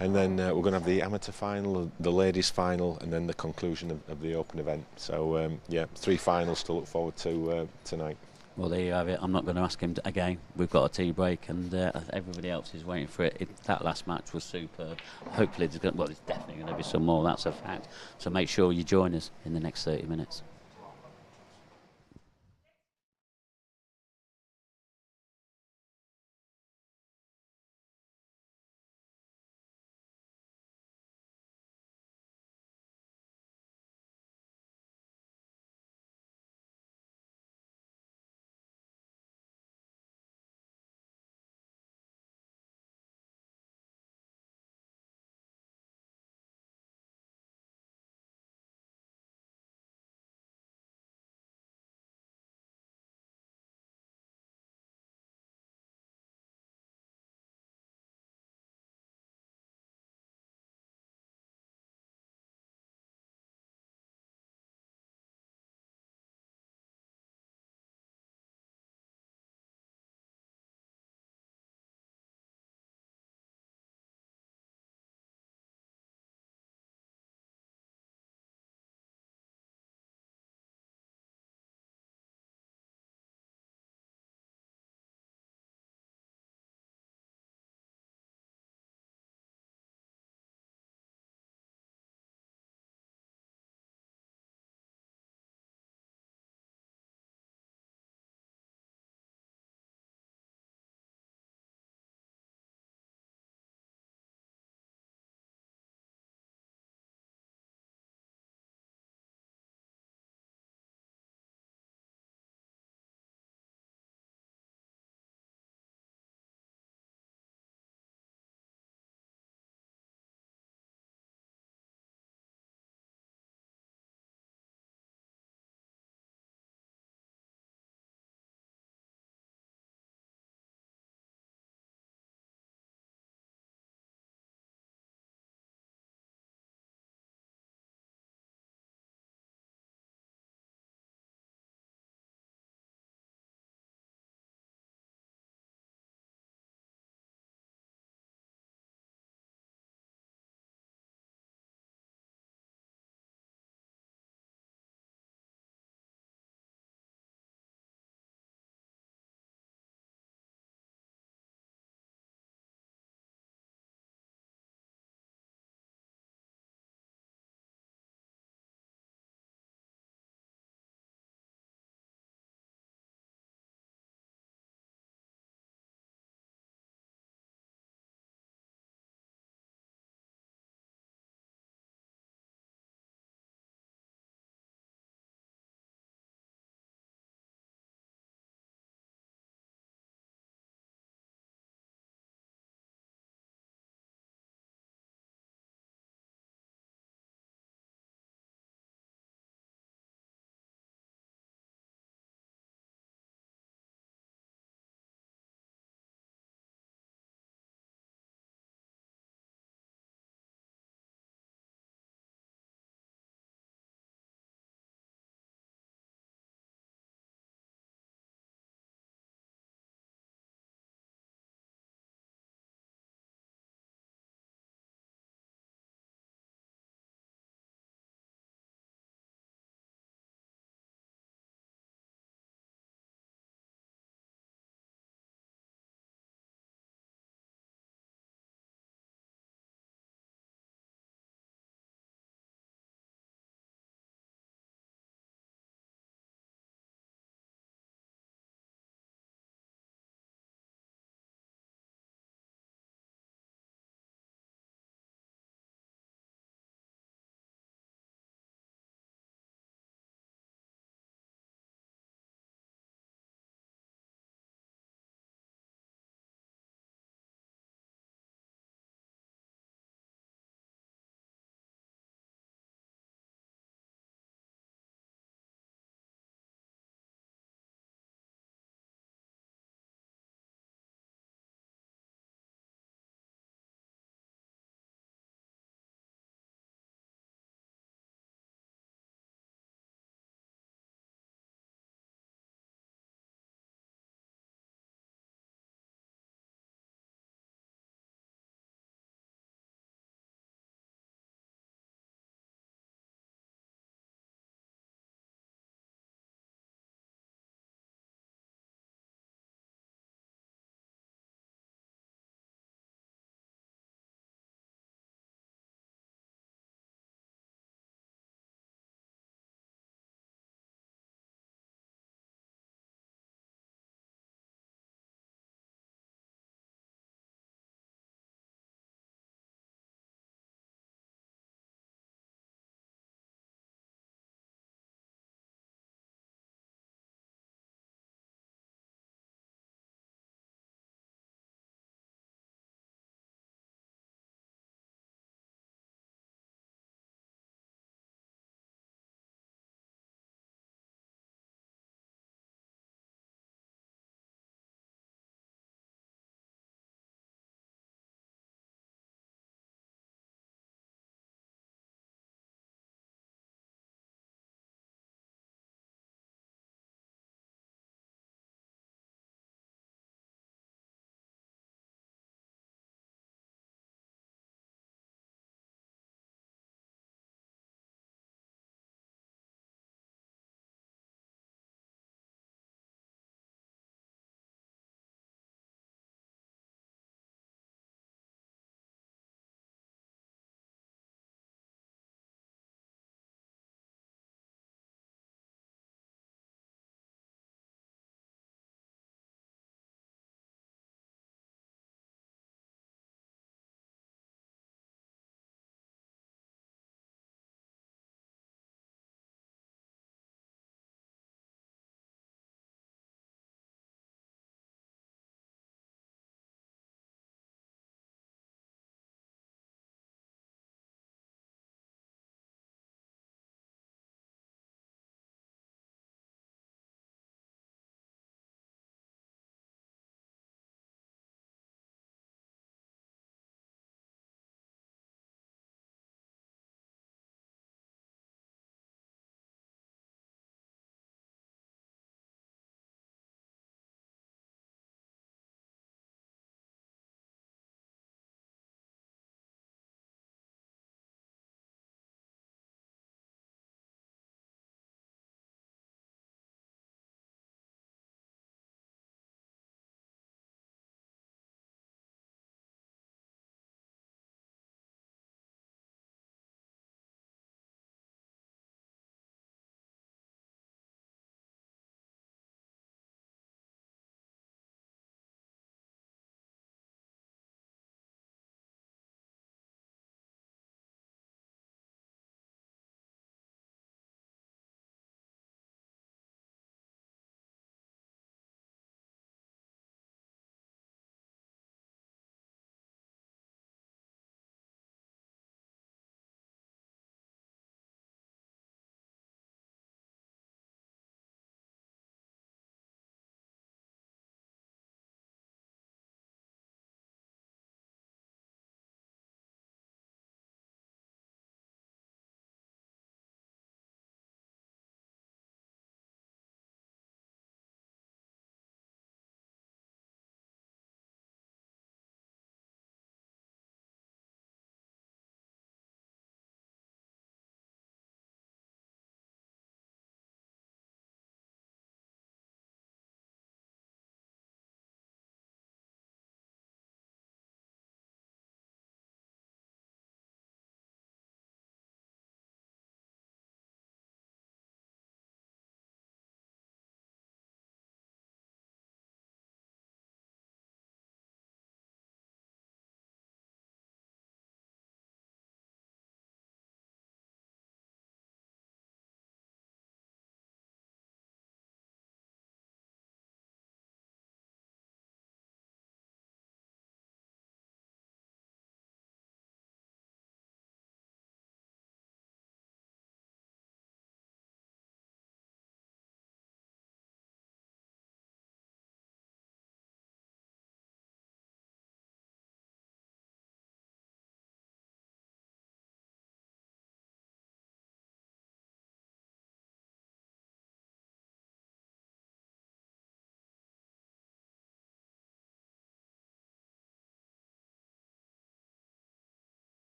And then we're going to have the amateur final, the ladies final, and then the conclusion of the open event. So yeah, 3 finals to look forward to tonight. Well, there you have it. I'm not going to ask him again. We've got a tea break, and everybody else is waiting for it. That last match was superb. Hopefully, there's definitely going to be some more. That's a fact. So make sure you join us in the next 30 minutes.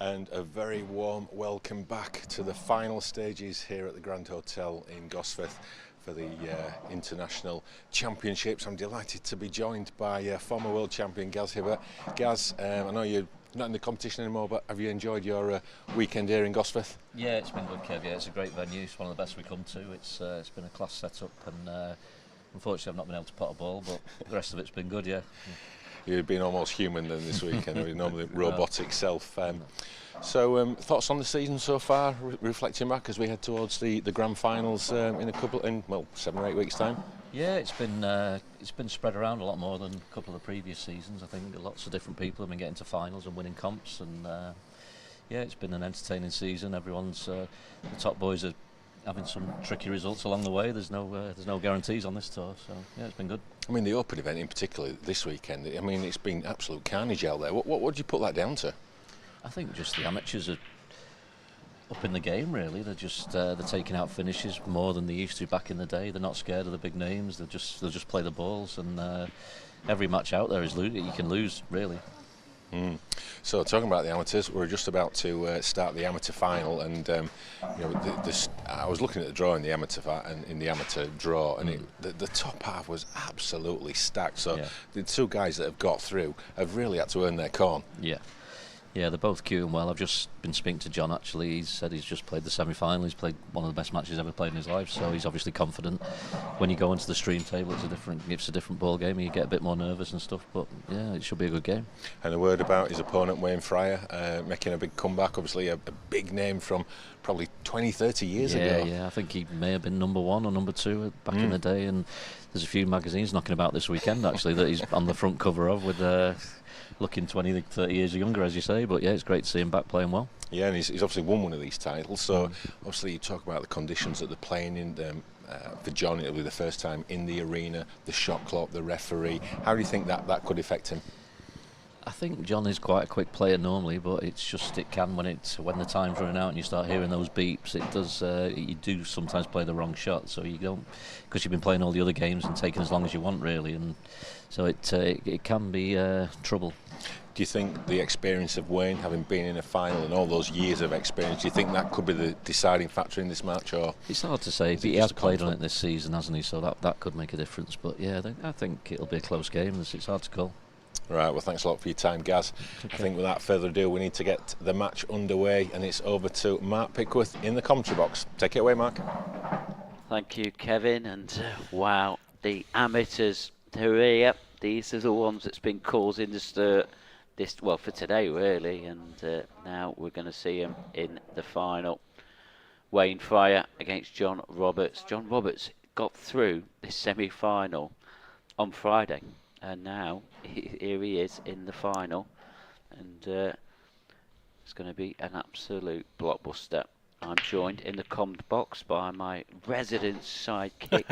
and a very warm welcome back to the final stages here at the Grand Hotel in Gosforth for the International Championships. I'm delighted to be joined by former world champion Gaz Hibbert. Gaz, I know you're not in the competition anymore, but have you enjoyed your weekend here in Gosforth? Yeah, it's been good, Kev. Yeah, it's a great venue. It's one of the best we come to. It's been a class setup, and unfortunately I've not been able to pot a ball, but the rest of it's been good, yeah. You've been almost human then this weekend, you're normally robotic self. So thoughts on the season so far, reflecting back as we head towards the grand finals in 7 or 8 weeks' time? Yeah, it's been spread around a lot more than a couple of the previous seasons. I think lots of different people have been getting to finals and winning comps, and yeah, it's been an entertaining season. Everyone's the top boys are having some tricky results along the way. There's no guarantees on this tour, so yeah, it's been good. I mean, the Open event in particular this weekend, I mean, it's been absolute carnage out there. What do you put that down to? I think just the amateurs are up in the game, really. They're just they're taking out finishes more than they used to back in the day. They're not scared of the big names. They'll just play the balls, and every match out there is you can lose, really. So talking about the amateurs, we're just about to start the amateur final, and I was looking at the draw in the amateur draw, and the top half was absolutely stacked. So the two guys that have got through have really had to earn their corn. Yeah, they're both queuing well. I've just been speaking to John, actually. He said he's just played the semi-final. He's played one of the best matches he's ever played in his life, so he's obviously confident. When you go into the stream table, it's a different ball game, and you get a bit more nervous and stuff, but yeah, it should be a good game. And a word about his opponent, Wayne Fryer, making a big comeback, obviously a big name from probably 20-30 years ago. Yeah, I think he may have been number 1 or number 2 back in the day, and there's a few magazines knocking about this weekend, actually, that he's on the front cover of with looking 20-30 years younger, as you say. But yeah, it's great to see him back playing well. Yeah, and he's obviously won one of these titles, so obviously you talk about the conditions that they're playing in. For John, it'll be the first time in the arena, the shot clock, the referee. How do you think that could affect him? I think John is quite a quick player normally, but it can when the time's running out and you start hearing those beeps. It does. You do sometimes play the wrong shot, so you don't, because you've been playing all the other games and taking as long as you want, really, and so it can be trouble. Do you think the experience of Wayne, having been in a final and all those years of experience, do you think that could be the deciding factor in this match? Or it's hard to say. He has played on it this season, hasn't he? So that could make a difference. But yeah, I think it'll be a close game. It's hard to call. Right, well, thanks a lot for your time, Gaz. Okay. I think without further ado, we need to get the match underway, and it's over to Mark Pickworth in the commentary box. Take it away, Mark. Thank you, Kevin. And wow, the amateurs who are here, these are the ones that's been causing the stir for today, really. And now we're going to see him in the final. Wayne Fryer against John Roberts. John Roberts got through this semi-final on Friday. And now, here he is in the final, and it's going to be an absolute blockbuster. I'm joined in the comms box by my resident sidekick,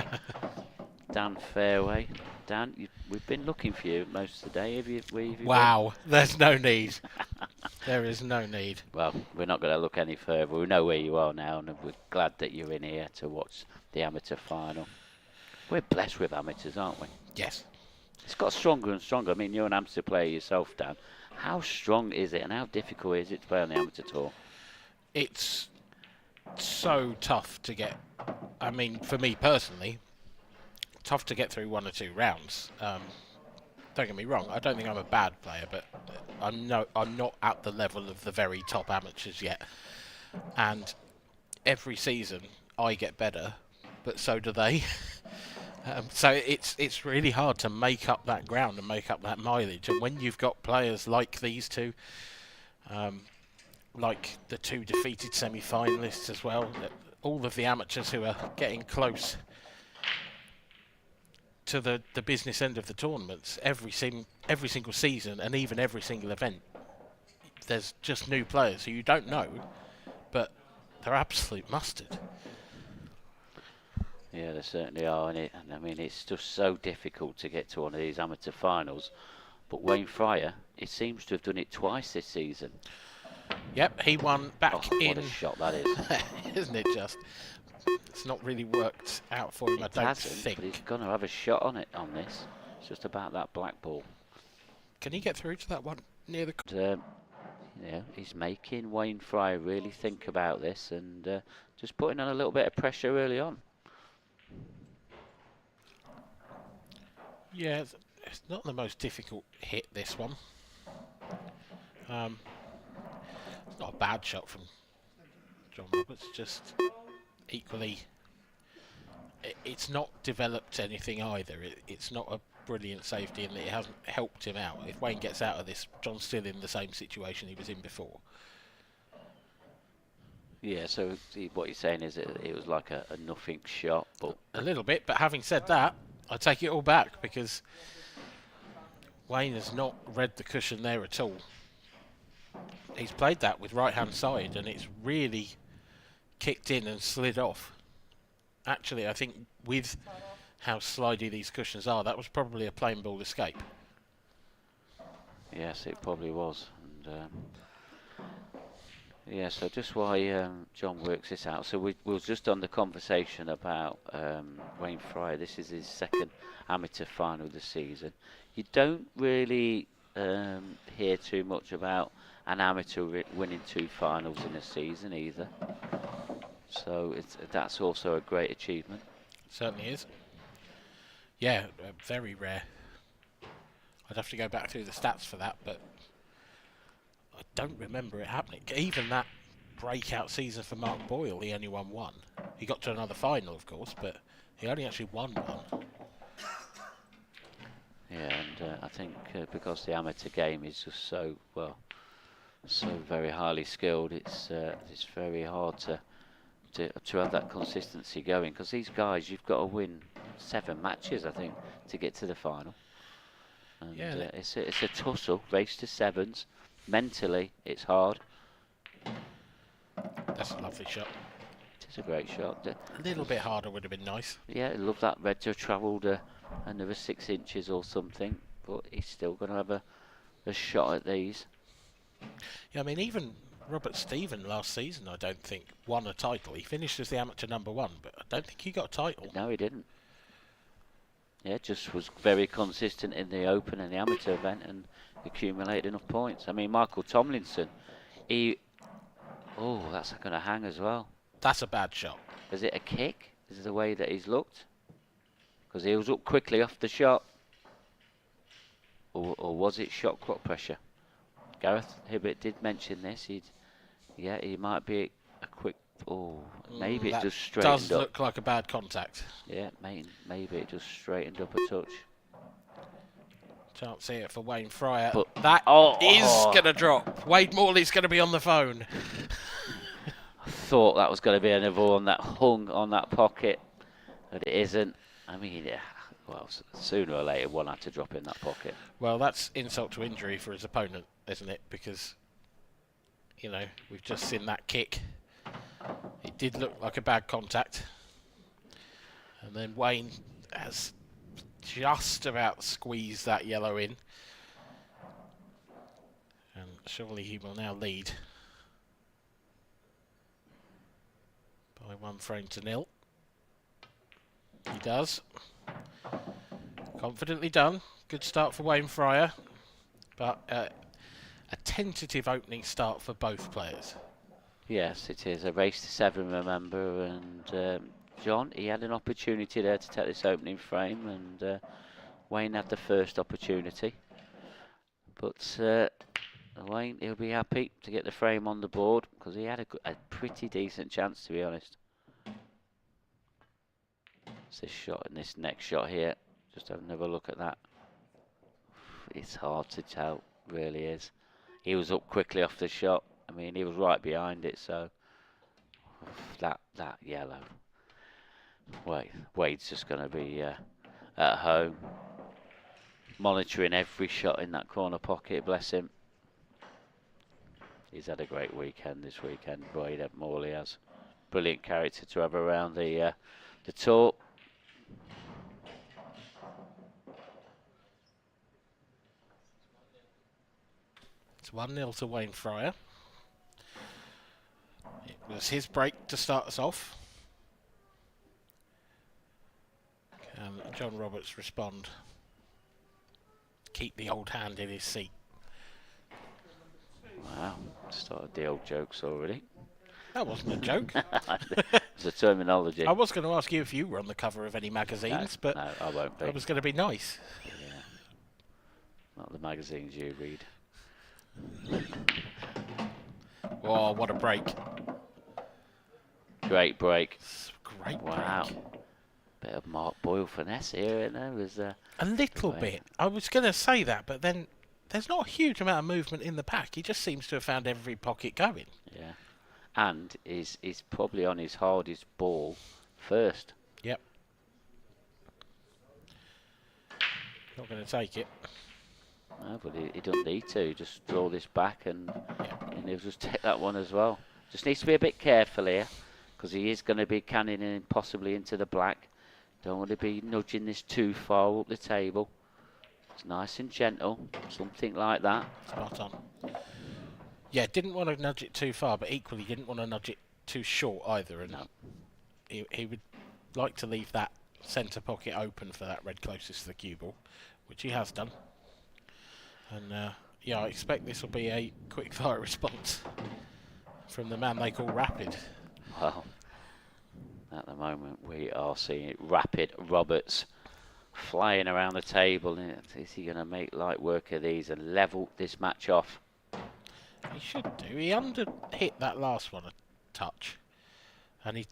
Dan Fairway. Dan, we've been looking for you most of the day. Have you wow, there's no need. There is no need. Well, we're not going to look any further. We know where you are now, and we're glad that you're in here to watch the amateur final. We're blessed with amateurs, aren't we? Yes. It's got stronger and stronger. I mean, you're an amateur player yourself, Dan. How strong is it and how difficult is it to play on the amateur tour? It's so tough to get. I mean, for me personally, tough to get through 1 or 2 rounds. Don't get me wrong, I don't think I'm a bad player, but I'm not at the level of the very top amateurs yet. And every season I get better, but so do they. So it's really hard to make up that ground and make up that mileage. And when you've got players like these two, like the 2 defeated semi-finalists as well, all of the amateurs who are getting close to the business end of the tournaments, every single season and even every single event, there's just new players who you don't know, but they're absolute mustard. Yeah, there certainly are, and I mean, it's just so difficult to get to one of these amateur finals. But Wayne Fryer, it seems to have done it twice this season. Yep, he won back in. What a shot that is! Isn't it just? It's not really worked out for him, I don't think. But he's going to have a shot on this. It's just about that black ball. Can he get through to that one near the? he's making Wayne Fry really think about this and just putting on a little bit of pressure early on. Yeah, it's not the most difficult hit, this one. It's not a bad shot from John Roberts, just equally, it's not developed anything either. It's not a brilliant safety and it hasn't helped him out. If Wayne gets out of this, John's still in the same situation he was in before. Yeah, so what you're saying is it was like a nothing shot, but a little bit, but having said that, I take it all back because Wayne has not read the cushion there at all. He's played that with right hand side and it's really kicked in and slid off. Actually, I think with how slidey these cushions are, that was probably a plain ball escape. Yes, it probably was. And yeah, so just while John works this out, so we was just on the conversation about Wayne Fry. This is his second amateur final of the season. You don't really hear too much about an amateur winning 2 finals in a season either. So that's also a great achievement. Certainly is. Yeah, very rare. I'd have to go back through the stats for that, but I don't remember it happening. Even that breakout season for Mark Boyle, he only won 1. He got to another final, of course, but he only actually won 1. Yeah, and I think because the amateur game is just so very highly skilled, it's very hard to have that consistency going. Because these guys, you've got to win 7 matches, I think, to get to the final. And yeah, it's a tussle, race to 7s. Mentally, it's hard. That's a lovely shot. It's a great shot. A little bit harder would have been nice. Yeah, I love that red to have travelled another 6 inches or something, but he's still going to have a shot at these. Yeah, I mean, even Robert Stephen last season, I don't think, won a title. He finished as the amateur #1, but I don't think he got a title. No, he didn't. Yeah, just was very consistent in the Open and the amateur event and accumulated enough points. I mean, Michael Tomlinson, that's going to hang as well. That's a bad shot. Is it a kick? Is it the way that he's looked? Because he was up quickly off the shot. Or was it shot clock pressure? Gareth Hibbert did mention this. He might be a quick. Maybe it just straightened up. Does look like a bad contact. Yeah, maybe it just straightened up a touch. Can't see it for Wayne Fryer. But that is going to drop. Wade Morley's going to be on the phone. I thought that was going to be another one that hung on that pocket, but it isn't. I mean, sooner or later one had to drop in that pocket. Well, that's insult to injury for his opponent, isn't it? Because, we've just seen that kick. It did look like a bad contact. And then Wayne has just about squeezed that yellow in. And surely he will now lead by 1 frame to 0. He does. Confidently done. Good start for Wayne Fryer. But a tentative opening start for both players. Yes, it is a race to 7, remember, and John, he had an opportunity there to take this opening frame, and Wayne had the first opportunity. But Wayne, he'll be happy to get the frame on the board because he had a pretty decent chance, to be honest. It's this shot and this next shot here. Just have another look at that. It's hard to tell, really is. He was up quickly off the shot. I mean, he was right behind it, so that yellow. Wade's just going to be at home, monitoring every shot in that corner pocket. Bless him. He's had a great weekend this weekend. Wade Morley has brilliant character to have around the tour. It's 1-0 to Wayne Fryer. It was his break to start us off. Can John Roberts respond? Keep the old hand in his seat. Wow. Started the old jokes already. That wasn't a joke. It's a terminology. I was going to ask you if you were on the cover of any magazines, but no, I won't be. I was going to be nice. Yeah. Not the magazines you read. Oh, what a break. Great break. Great wow. break. Bit of Mark Boyle finesse here, isn't there? Was, a little bit. I was going to say that, but then there's not a huge amount of movement in the pack. He just seems to have found every pocket going. Yeah. And he's probably on his hardest ball first. Yep. Not going to take it. No, but he doesn't need to. Just draw this back and he'll just take that one as well. Just needs to be a bit careful here because he is going to be canning in possibly into the black. Don't want to be nudging this too far up the table. It's nice and gentle, something like that. Spot on. Yeah, didn't want to nudge it too far, but equally didn't want to nudge it too short either. And no. he would like to leave that centre pocket open for that red closest to the cue ball, which he has done. And yeah, I expect this will be a quick fire response from the man they call Rapid. Well, at the moment we are seeing Rapid Roberts flying around the table. Is he going to make light work of these and level this match off? He should do. He hit that last one a touch, and he's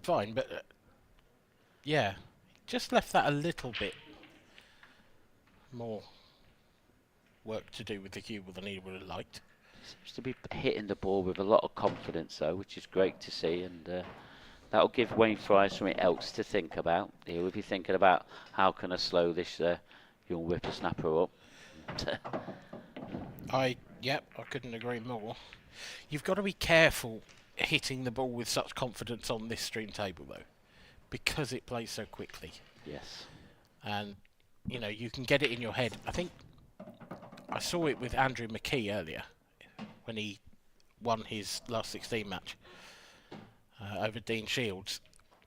fine. But yeah, just left that a little bit more work to do with the cue ball than he would have liked. Seems to be hitting the ball with a lot of confidence though, which is great to see, and that'll give Wayne Fry something else to think about. He'll be thinking about how can I slow this young whippersnapper up. Yep, I couldn't agree more. You've got to be careful hitting the ball with such confidence on this stream table though, because it plays so quickly. Yes. And you know, you can get it in your head. I think I saw it with Andrew McKee earlier when he won his last 16 match over Dean Shields.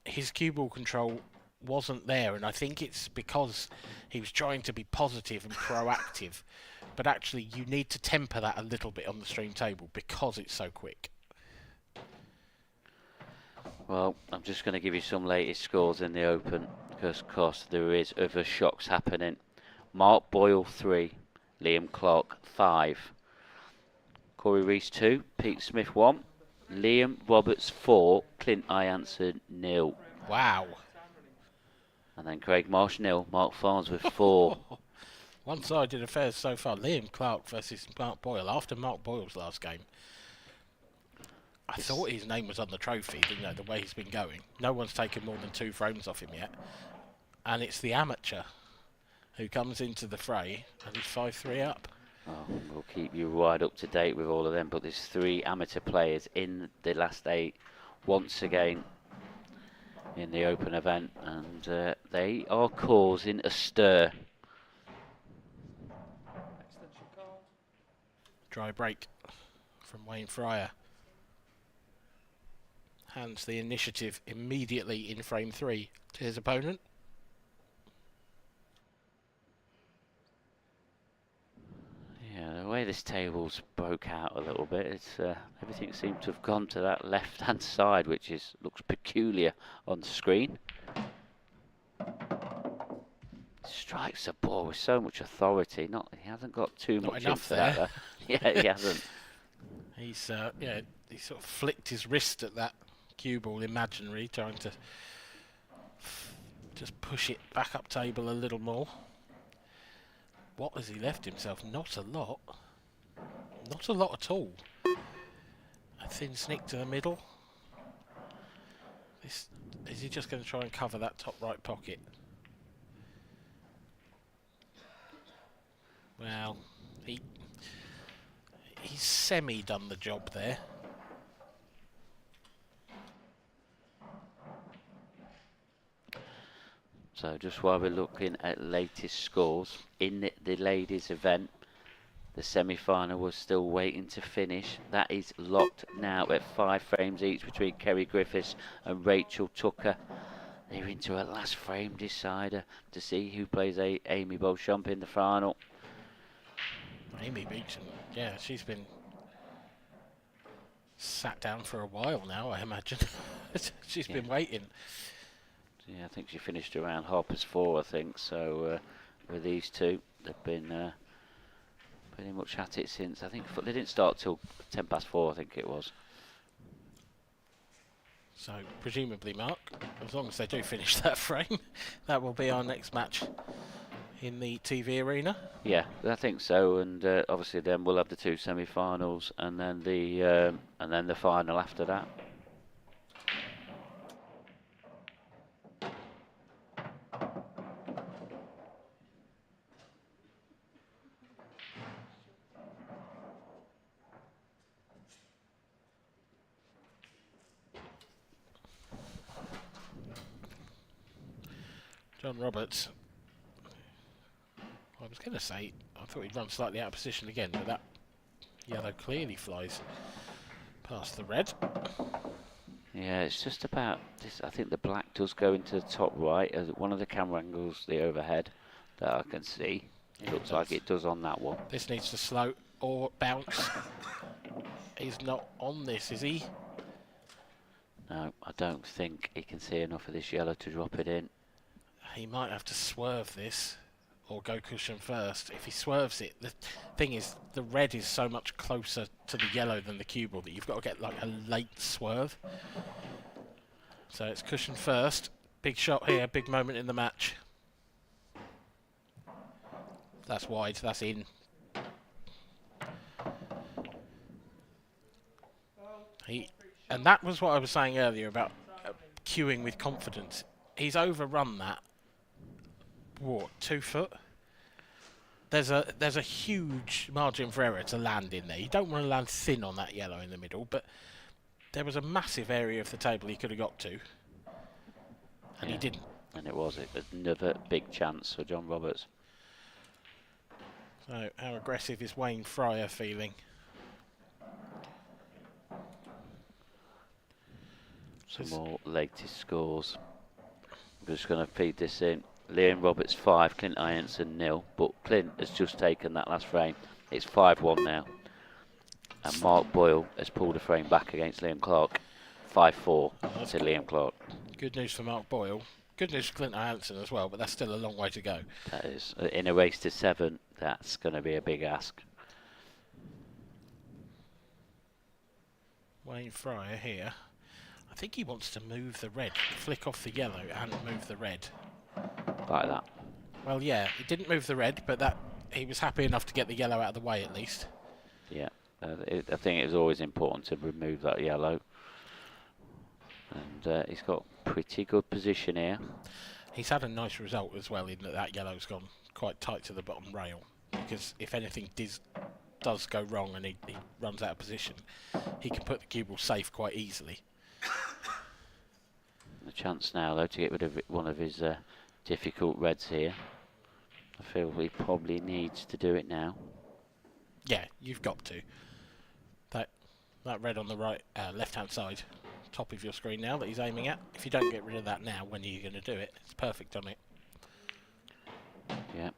His cue ball control wasn't there, and I think it's because he was trying to be positive and proactive, but actually you need to temper that a little bit on the stream table because it's so quick. Well, I'm just going to give you some latest scores in the Open because of course there is other shocks happening. Mark Boyle 3, Liam Clark 5, Corey Reese 2, Pete Smith 1, Liam Roberts 4, Clint Ianson 0. Wow. And then Craig Marsh 0, Mark Farnsworth 4. One-sided affairs so far. Liam Clark versus Mark Boyle. After Mark Boyle's last game, I thought his name was on the trophy, you know, the way he's been going. No one's taken more than 2 frames off him yet. And it's the amateur who comes into the fray and he's 5-3 up. Oh, we'll keep you right up to date with all of them, but there's 3 amateur players in the last 8 once again in the Open event, and they are causing a stir. Dry break from Wayne Fryer. Hands the initiative immediately in frame 3 to his opponent. Yeah, the way this table's broke out a little bit, it's everything seems to have gone to that left-hand side, which looks peculiar on the screen. Strikes the ball with so much authority. He hasn't got too much enough into that. Yeah, he hasn't. He's yeah, he sort of flicked his wrist at that cue ball imaginary, trying to just push it back up table a little more. What has he left himself? Not a lot. Not a lot at all. A thin snick to the middle. Is he just going to try and cover that top right pocket? Well, he's semi-done the job there. So just while we're looking at latest scores, in the ladies event, the semi-final was still waiting to finish. That is locked now at 5 frames each between Kerry Griffiths and Rachel Tucker. They're into a last frame decider to see who plays Amy Beauchamp in the final. Amy Beauchamp, yeah, she's been sat down for a while now, I imagine. She's been waiting. Yeah, I think she finished around 4:30, I think. So with these two, they've been pretty much at it since. I think they didn't start till 4:10, I think it was. So presumably, Mark, as long as they do finish that frame, that will be our next match in the TV arena. Yeah, I think so. And obviously, then we'll have the 2 semi-finals, and then the final after that. John Roberts. I was going to say, I thought he'd run slightly out of position again, but that yellow clearly flies past the red. Yeah, it's just about this. I think the black does go into the top right. One of the camera angles, the overhead, that I can see. It looks like it does on that one. This needs to slow or bounce. He's not on this, is he? No, I don't think he can see enough of this yellow to drop it in. He might have to swerve this or go cushion first. If he swerves it, the thing is, the red is so much closer to the yellow than the cue ball that you've got to get like a late swerve. So it's cushion first. Big shot here, big moment in the match. That's wide, that's in. And that was what I was saying earlier about cueing with confidence. He's overrun that. What, 2 foot? There's a huge margin for error to land in there. You don't want to land thin on that yellow in the middle, but there was a massive area of the table he could have got to, and he didn't. And it was another big chance for John Roberts. So how aggressive is Wayne Fryer feeling? Some more latest scores. I'm just going to feed this in. Liam Roberts 5, Clint Ianson 0, but Clint has just taken that last frame. It's 5-1 now. And Mark Boyle has pulled a frame back against Liam Clark. 5-4 to Liam Clark. Good news for Mark Boyle. Good news for Clint Ianson as well, but that's still a long way to go. That is. In a race to 7, that's going to be a big ask. Wayne Fryer here. I think he wants to move the red, flick off the yellow and move the red. Like that. Well, yeah, he didn't move the red, but he was happy enough to get the yellow out of the way at least. Yeah, I think it was always important to remove that yellow. And he's got pretty good position here. He's had a nice result as well in that yellow's gone quite tight to the bottom rail. Because if anything does go wrong and he runs out of position, he can put the cue ball safe quite easily. A chance now, though, to get rid of one of his difficult reds here. I feel he probably needs to do it now. Yeah, you've got to. That red on the right, left-hand side, top of your screen now that he's aiming at. If you don't get rid of that now, when are you going to do it? It's perfect on it. Yeah,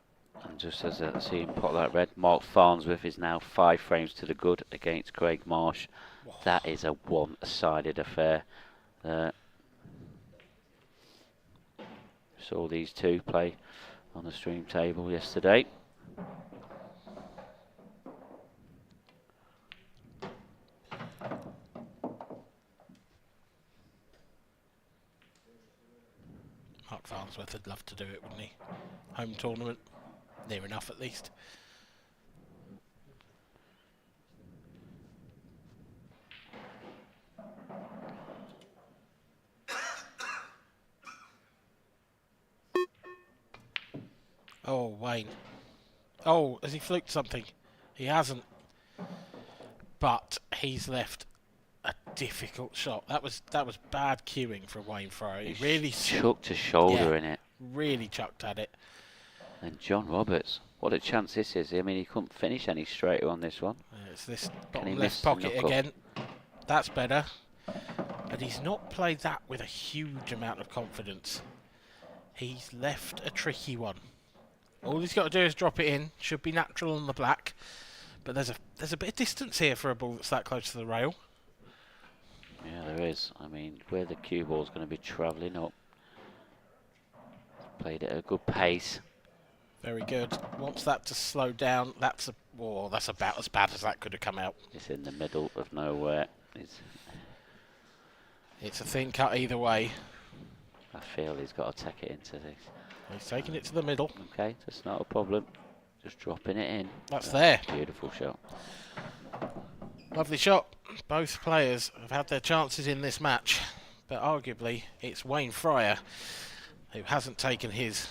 and just as I see him pot that red, Mark Farnsworth is now 5 frames to the good against Craig Marsh. Whoa. That is a one-sided affair. Saw these two play on the stream table yesterday. Mark Farnsworth would love to do it, wouldn't he? Home tournament, near enough at least. Oh, Wayne. Oh, has he fluked something? He hasn't. But he's left a difficult shot. That was bad cueing from Wayne Fryer. He really chucked a shoulder in it. Really chucked at it. And John Roberts, what a chance this is. I mean, he couldn't finish any straighter on this one. It's this bottom left pocket again. That's better. But he's not played that with a huge amount of confidence. He's left a tricky one. All he's got to do is drop it in. Should be natural on the black. But there's a bit of distance here for a ball that's that close to the rail. Yeah, there is. I mean, where the cue ball's going to be travelling up. Played at a good pace. Very good. Wants that to slow down. That's about as bad as that could have come out. It's in the middle of nowhere. It's a thin cut either way. I feel he's got to take it into this. He's taking it to the middle. Okay, that's not a problem. Just dropping it in. That's there. Beautiful shot. Lovely shot. Both players have had their chances in this match, but arguably it's Wayne Fryer who hasn't taken his.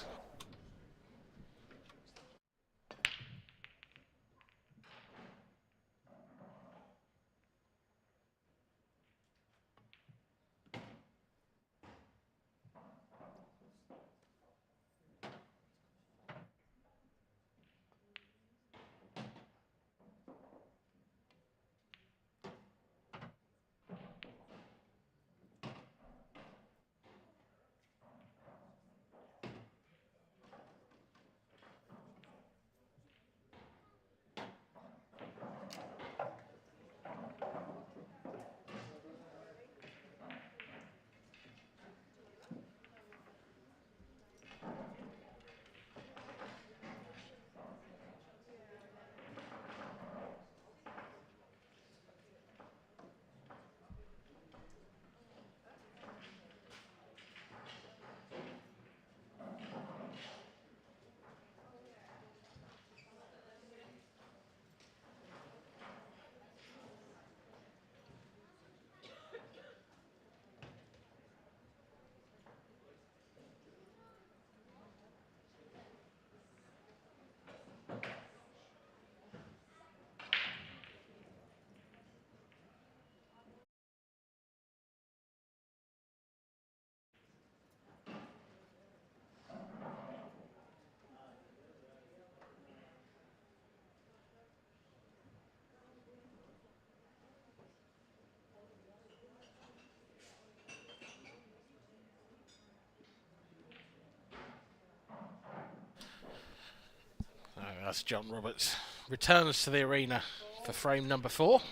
That's John Roberts. Returns to the arena for frame number 4.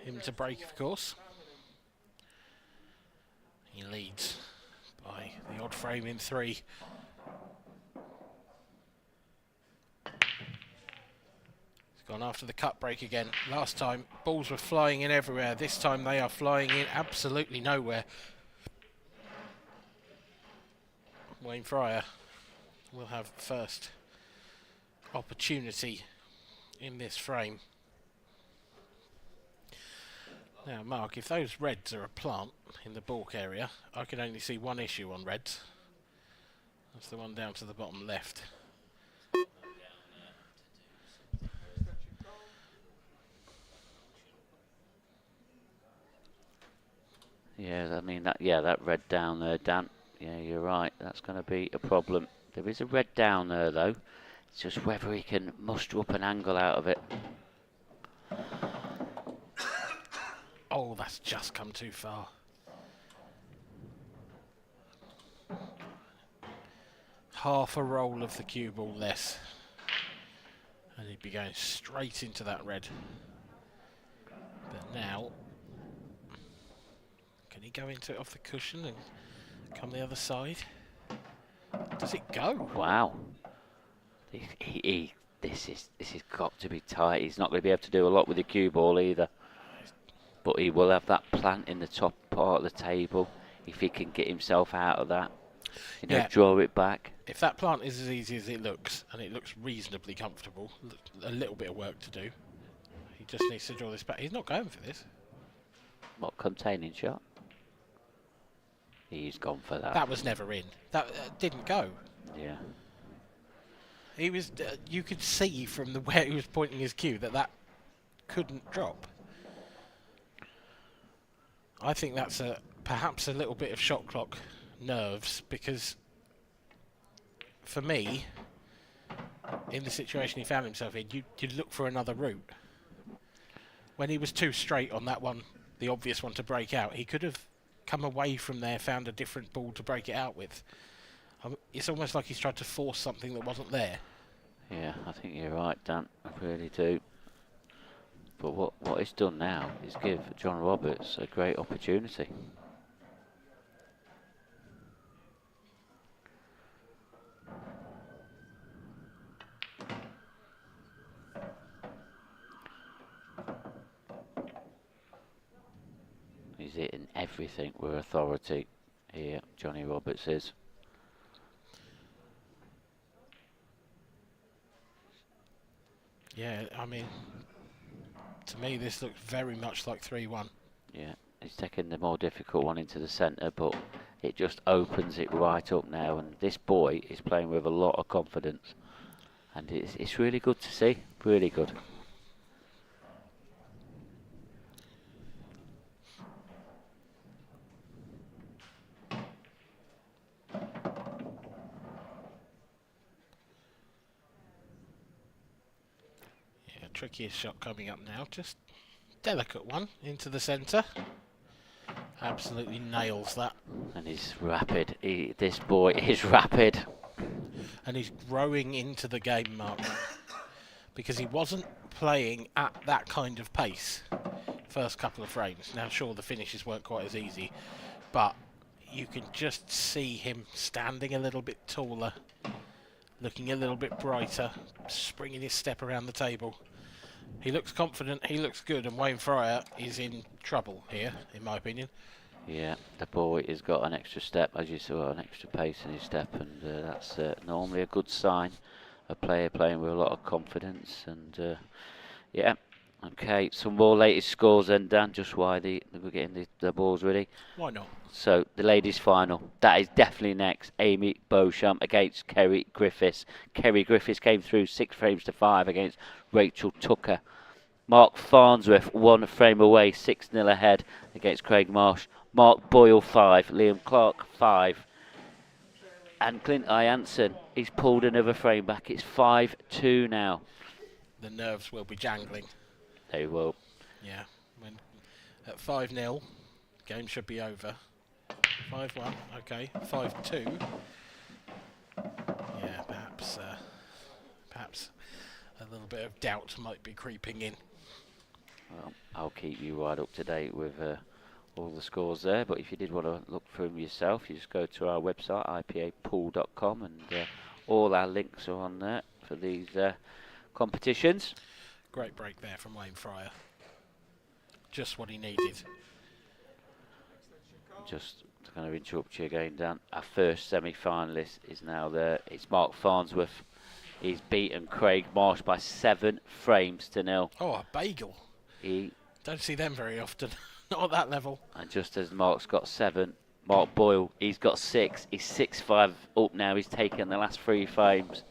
Him to break, of course. He leads by the odd frame in 3. He's gone after the cut break again. Last time, balls were flying in everywhere. This time they are flying in absolutely nowhere. Wayne Fryer will have first opportunity in this frame. Now, Mark, if those reds are a plant in the balk area, I can only see one issue on reds. That's the one down to the bottom left. Yeah, I mean that red down there, Dan. Yeah, you're right. That's going to be a problem. There is a red down there, though. It's just whether he can muster up an angle out of it. Oh, that's just come too far. Half a roll of the cue ball less. And he'd be going straight into that red. But now, can he go into it off the cushion and come the other side? Does it go? Wow. This has got to be tight. He's not going to be able to do a lot with the cue ball either. But he will have that plant in the top part of the table if he can get himself out of that. You know, draw it back. If that plant is as easy as it looks, and it looks reasonably comfortable, a little bit of work to do. He just needs to draw this back. He's not going for this. What, containing shot? He's gone for that. That was never in. That didn't go. Yeah. He was. You could see from the where he was pointing his cue that couldn't drop. I think that's perhaps a little bit of shot clock nerves, because for me, in the situation he found himself in, you'd look for another route. When he was too straight on that one, the obvious one to break out, he could have come away from there, found a different ball to break it out with. It's almost like he's tried to force something that wasn't there. Yeah, I think you're right, Dan. I really do. But what he's done now is give John Roberts a great opportunity. He's hitting everything with authority here, Johnny Roberts is. Yeah, I mean, to me this looks very much like 3-1. Yeah, he's taking the more difficult one into the centre, but it just opens it right up now, and this boy is playing with a lot of confidence, and it's really good to see, really good. Yeah, trickiest shot coming up now, just delicate one into the centre. Absolutely nails that. And he's rapid. This boy is rapid. And he's growing into the game, Mark, because he wasn't playing at that kind of pace first couple of frames. Now, sure, the finishes weren't quite as easy, but you can just see him standing a little bit taller, looking a little bit brighter, springing his step around the table. He looks confident, he looks good, and Wayne Fryer is in trouble here, in my opinion. Yeah, the boy has got an extra step, as you saw, an extra pace in his step, and that's normally a good sign. A player playing with a lot of confidence, and yeah. Okay, some more latest scores then, Dan, just while we're getting the balls ready. Why not? So, the ladies' final, that is definitely next. Amy Beauchamp against Kerry Griffiths. Kerry Griffiths came through 6 frames to 5 against Rachel Tucker. Mark Farnsworth 1 frame away, 6-0 ahead against Craig Marsh. Mark Boyle 5, Liam Clark 5. And Clint Ianson, he's pulled another frame back. It's 5-2 now. The nerves will be jangling. They will. Yeah. When at 5-0, game should be over. 5-1, okay. 5-2. Yeah, perhaps a little bit of doubt might be creeping in. Well, I'll keep you right up to date with all the scores there, but if you did want to look through them yourself, you just go to our website, ipapool.com, and all our links are on there for these competitions. Great break there from Wayne Fryer. Just what he needed. Just going to interrupt you again, Dan. Our first semi-finalist is now there. It's Mark Farnsworth. He's beaten Craig Marsh by 7 frames to 0. Oh, a bagel. Don't see them very often. Not at that level. And just as Mark's got 7, Mark Boyle, he's got 6. He's 6-5 up now. He's taken the last 3 frames.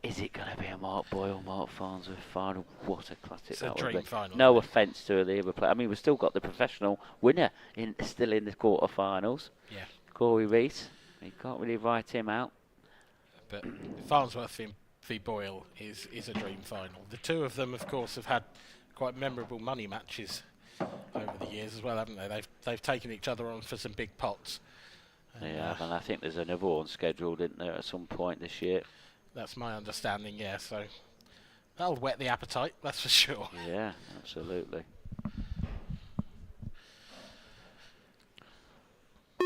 Is it going to be a Mark Boyle, Mark Farnsworth final? What a classic It's that a would dream be. final. No offence to the other player. I mean, we've still got the professional winner still in the quarter-finals. Yeah. Corey Reese. You can't really write him out. But Farnsworth v Boyle is a dream final. The two of them, of course, have had quite memorable money matches over the years as well, haven't they? They've taken each other on for some big pots. Yeah, and I think there's another one scheduled, isn't there, at some point this year? That's my understanding, yeah. So that'll whet the appetite, that's for sure. Yeah, absolutely.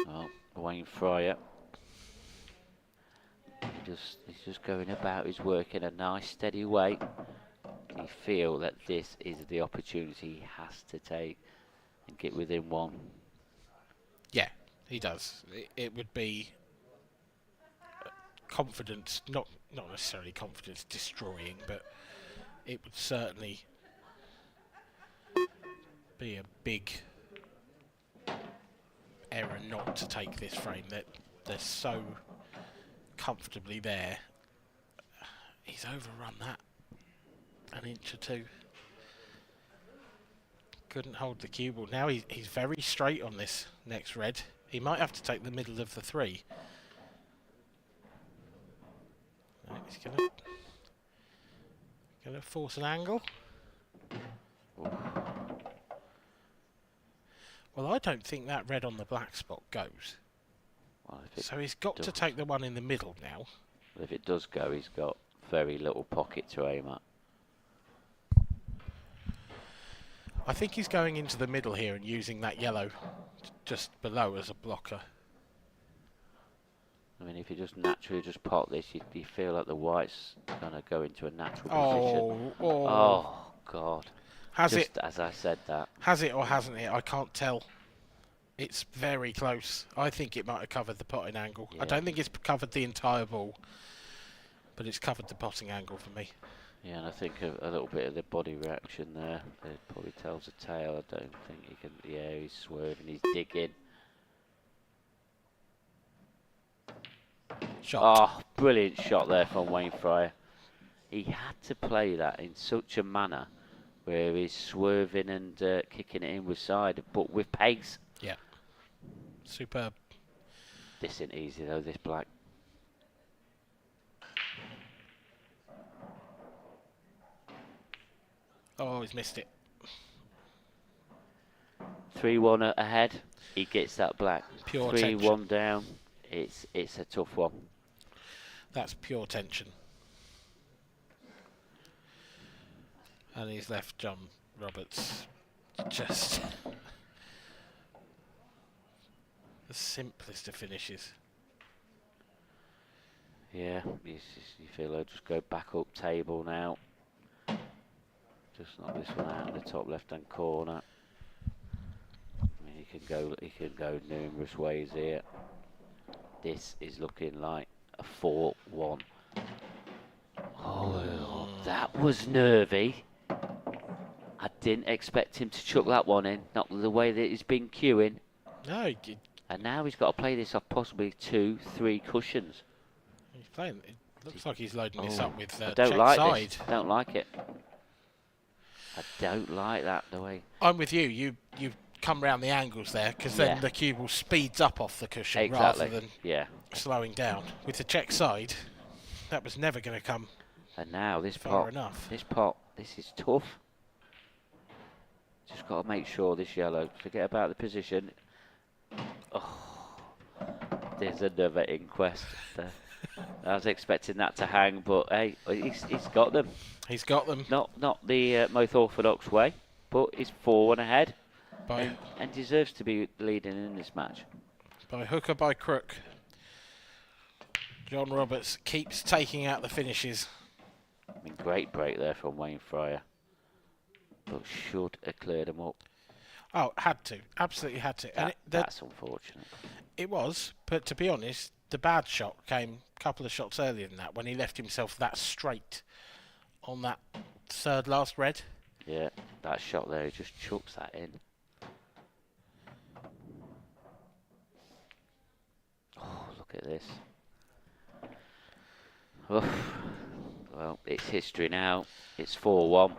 Oh, Wayne Fryer. He's just going about his work in a nice, steady way. You feel that this is the opportunity he has to take and get within 1. Yeah, he does. It would be confidence, not necessarily confidence destroying, but it would certainly be a big error not to take this frame. That they're so comfortably there. He's overrun that an inch or 2. Couldn't hold the cue ball. Now he's very straight on this next red. He might have to take the middle of the 3. Right, he's gonna force an angle. Well, I don't think that red on the black spot goes. Well, So he's got to take the one in the middle now. If it does go, he's got very little pocket to aim at. I think he's going into the middle here and using that yellow just below as a blocker. I mean, if you just naturally just pot this, you feel like the white's going to go into a natural position. Oh, God. Just as I said that. Has it or hasn't it? I can't tell. It's very close. I think it might have covered the potting angle. Yeah. I don't think it's covered the entire ball, but it's covered the potting angle for me. Yeah, and I think a little bit of the body reaction there, it probably tells a tale. I don't think he can. Yeah, he's swerving, he's digging. Shot. Oh, brilliant shot there from Wayne Fryer. He had to play that in such a manner where he's swerving and kicking it in with side, but with pace. Yeah. Superb. This isn't easy though, this black. Oh, he's missed it. 3-1 ahead. He gets that black. Pure 3-1 down. It's a tough one. That's pure tension. And he's left John Roberts just the simplest of finishes. Yeah, you feel I'll just go back up table now. Just knock this one out in the top left-hand corner. I mean, he can go numerous ways here. This is looking like a 4-1. Oh, that was nervy. I didn't expect him to chuck that one in, not the way that he's been queuing. No, and now he's got to play this off possibly 2-3 cushions. He's playing. It looks like he's loading this up with I don't check like side. this. Don't like it. I don't like that the way. I'm with you. You come round the angles there because then the cue ball speeds up off the cushion rather than slowing down. With the check side, that was never going to come. And now this far pot, enough. This is tough. Just got to make sure this yellow. Forget about the position. Oh, there's another inquest. I was expecting that to hang, but hey, he's got them. He's got them. Not the most orthodox way, but he's 4-1 ahead, and deserves to be leading in this match. By hook or by crook, John Roberts keeps taking out the finishes. I mean, great break there from Wayne Fryer, but should have cleared him up. Oh, had to. Absolutely had to. That's unfortunate. It was, but to be honest, the bad shot came a couple of shots earlier than that when he left himself that straight on that third last red. Yeah, that shot there, he just chucks that in. Oh, look at this. Oof. Well, it's history now. It's 4-1.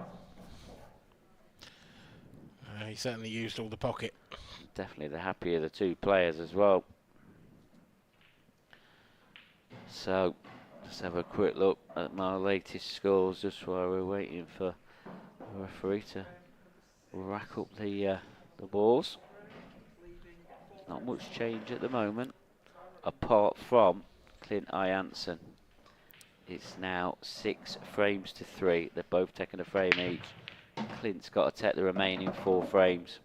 He certainly used all the pocket. Definitely the happier the two players as well. So, let's have a quick look at my latest scores just while we're waiting for the referee to rack up the balls. Not much change at the moment, apart from Clint Jansen. It's now 6 frames to 3. They're both taking a frame each. Clint's got to take the remaining 4 frames.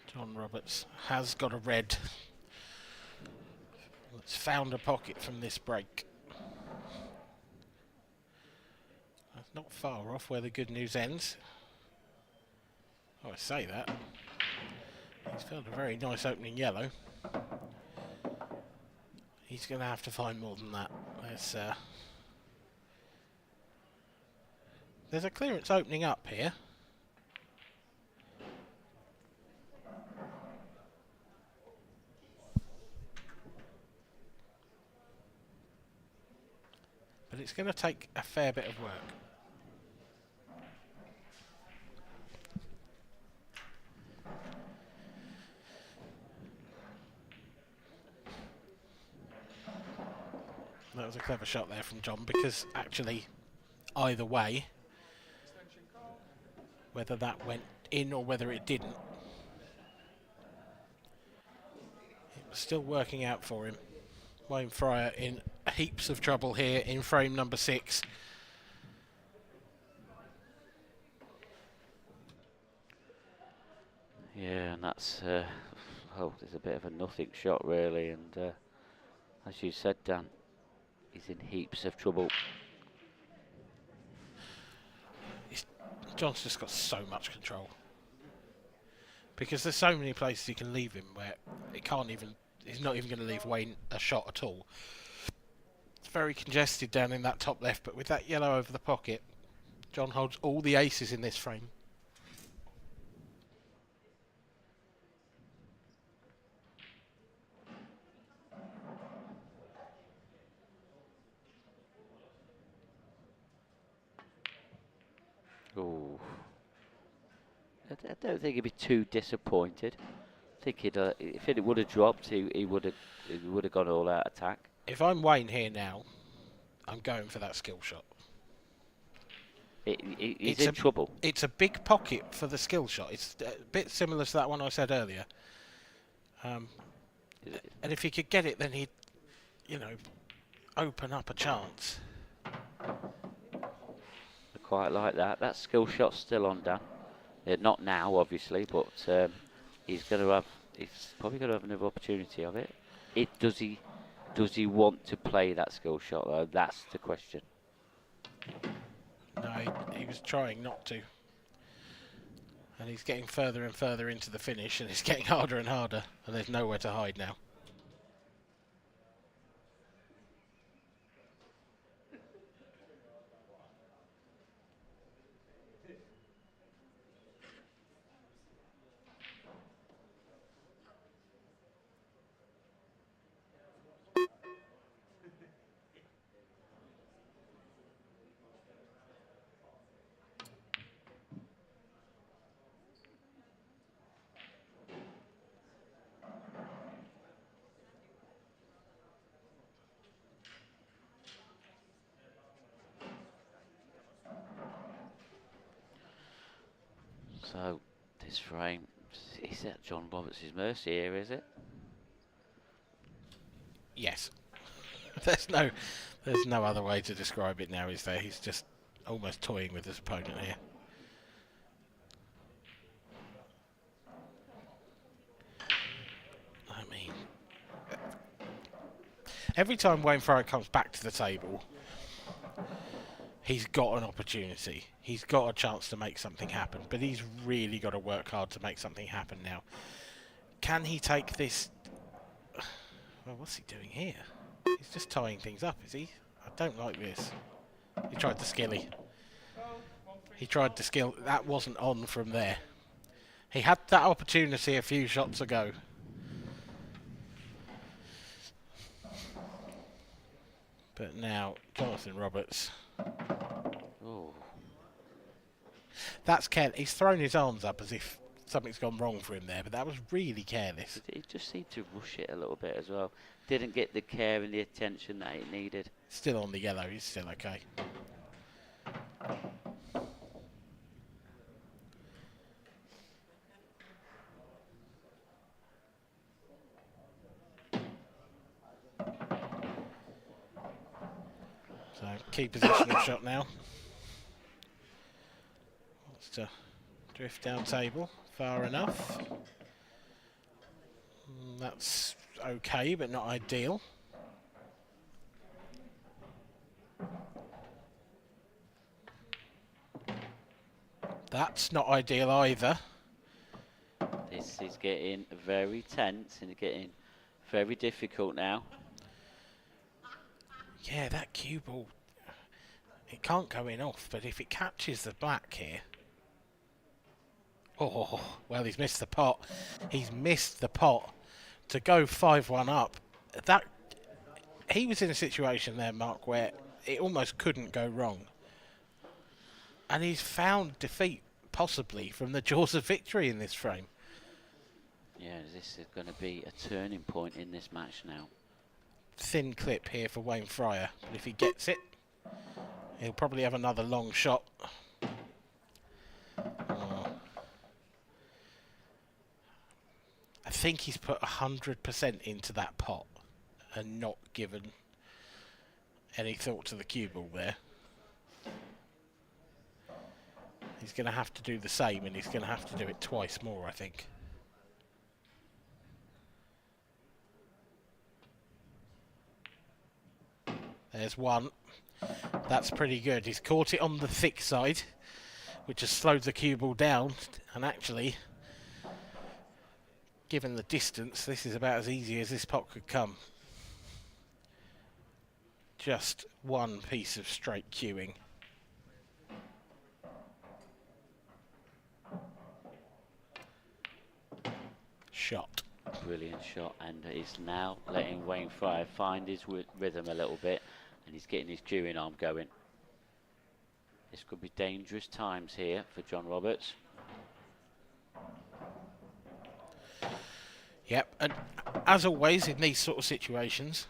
John Roberts has got a red. Let's found a pocket from this break. That's not far off where the good news ends. Oh, I say that. He's found a very nice opening yellow. He's going to have to find more than that. There's a clearance opening up here. But it's going to take a fair bit of work. That was a clever shot there from John, because actually either way, whether that went in or whether it didn't, it still working out for him. Wayne Fryer in heaps of trouble here in frame number 6. Yeah, and that's there's a bit of a nothing shot really, and as you said, Dan, he's in heaps of trouble. John's just got so much control because there's so many places you can leave him where he's not even going to leave Wayne a shot at all. It's very congested down in that top left, but with that yellow over the pocket, John holds all the aces in this frame. Oh, I don't think he'd be too disappointed. I think if it would have dropped, he would have gone all out attack. If I'm Wayne here now, I'm going for that skill shot. He's in trouble. It's a big pocket for the skill shot. It's a bit similar to that one I said earlier. And if he could get it, then he'd, open up a chance. Quite like that. That skill shot's still on, Dan. Not now, obviously, but he's probably going to have another opportunity of it. Does he want to play that skill shot though? That's the question. No, he was trying not to, and he's getting further and further into the finish, and it's getting harder and harder, and there's nowhere to hide now. So this frame is at John Roberts' mercy here, is it? Yes. There's no other way to describe it now, is there? He's just almost toying with his opponent here. I mean, every time Wayne Fryer comes back to the table, he's got an opportunity. He's got a chance to make something happen, but he's really got to work hard to make something happen now. Can he take this? Well, what's he doing here? He's just tying things up, is he? I don't like this. He tried the skilly. He tried the skill. That wasn't on from there. He had that opportunity a few shots ago. But now, Jonathan Roberts. Oh. That's careless. He's thrown his arms up as if something's gone wrong for him there, but that was really careless. He just seemed to rush it a little bit as well. Didn't get the care and the attention that it needed. Still on the yellow, he's still okay. So, key positional shot now. Wants to drift down table far enough. That's okay, but not ideal. That's not ideal either. This is getting very tense and getting very difficult now. Yeah, that cue ball, it can't go in off, but if it catches the black here... Oh, well, he's missed the pot. He's missed the pot to go 5-1 up. That he was in a situation there, Mark, where it almost couldn't go wrong. And he's found defeat, possibly, from the jaws of victory in this frame. Yeah, this is going to be a turning point in this match now. Thin clip here for Wayne Fryer, but if he gets it, he'll probably have another long shot. Oh. I think he's put 100% into that pot and not given any thought to the cue ball there. He's going to have to do the same, and he's going to have to do it twice more, I think. There's one. That's pretty good. He's caught it on the thick side, which has slowed the cue ball down, and actually, given the distance, this is about as easy as this pot could come. Just one piece of straight cueing. Shot. Brilliant shot, and he's now letting Wayne Fryer find his rhythm a little bit, and he's getting his cueing arm going. This could be dangerous times here for John Roberts. Yep, and as always in these sort of situations,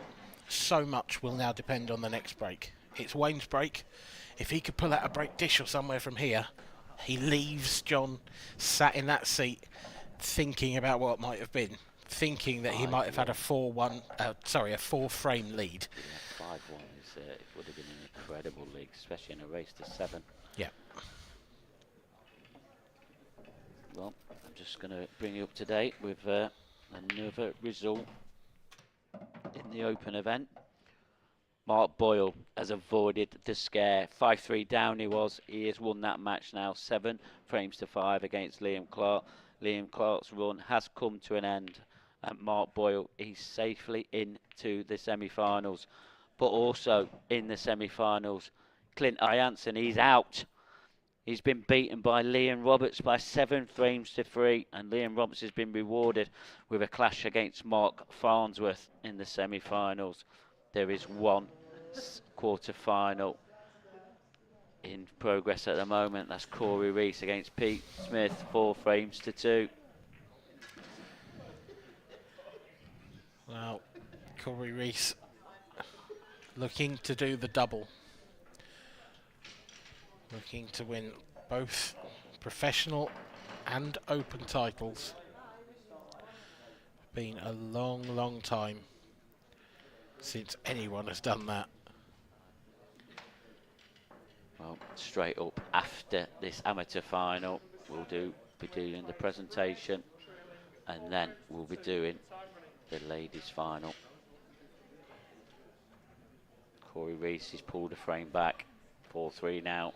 so much will now depend on the next break. It's Wayne's break. If he could pull out a break dish or somewhere from here, he leaves John sat in that seat thinking about what might have been, thinking that he might have had a 4-1, a 4-frame lead. Yeah, 5-1 it would have been an incredible league, especially in a race to 7. Yeah. Well, I'm just going to bring you up to date with another result in the open event. Mark Boyle has avoided the scare. 5-3 down he was. He has won that match now, 7 frames to 5 against Liam Clark. Liam Clark's run has come to an end, and Mark Boyle is safely into the semi-finals. But also in the semi-finals, Clint Jansen, he's out. He's been beaten by Liam Roberts by 7 frames to 3, and Liam Roberts has been rewarded with a clash against Mark Farnsworth in the semi-finals. There is one quarter-final in progress at the moment. That's Corey Reese against Pete Smith, 4 frames to 2. Well, Corey Reese looking to do the double. Looking to win both professional and open titles. Been a long, long time since anyone has done that. Well, straight up after this amateur final, we'll be doing the presentation, and then we'll be doing the ladies' final. Corey Reese has pulled a frame back, 4-3 now.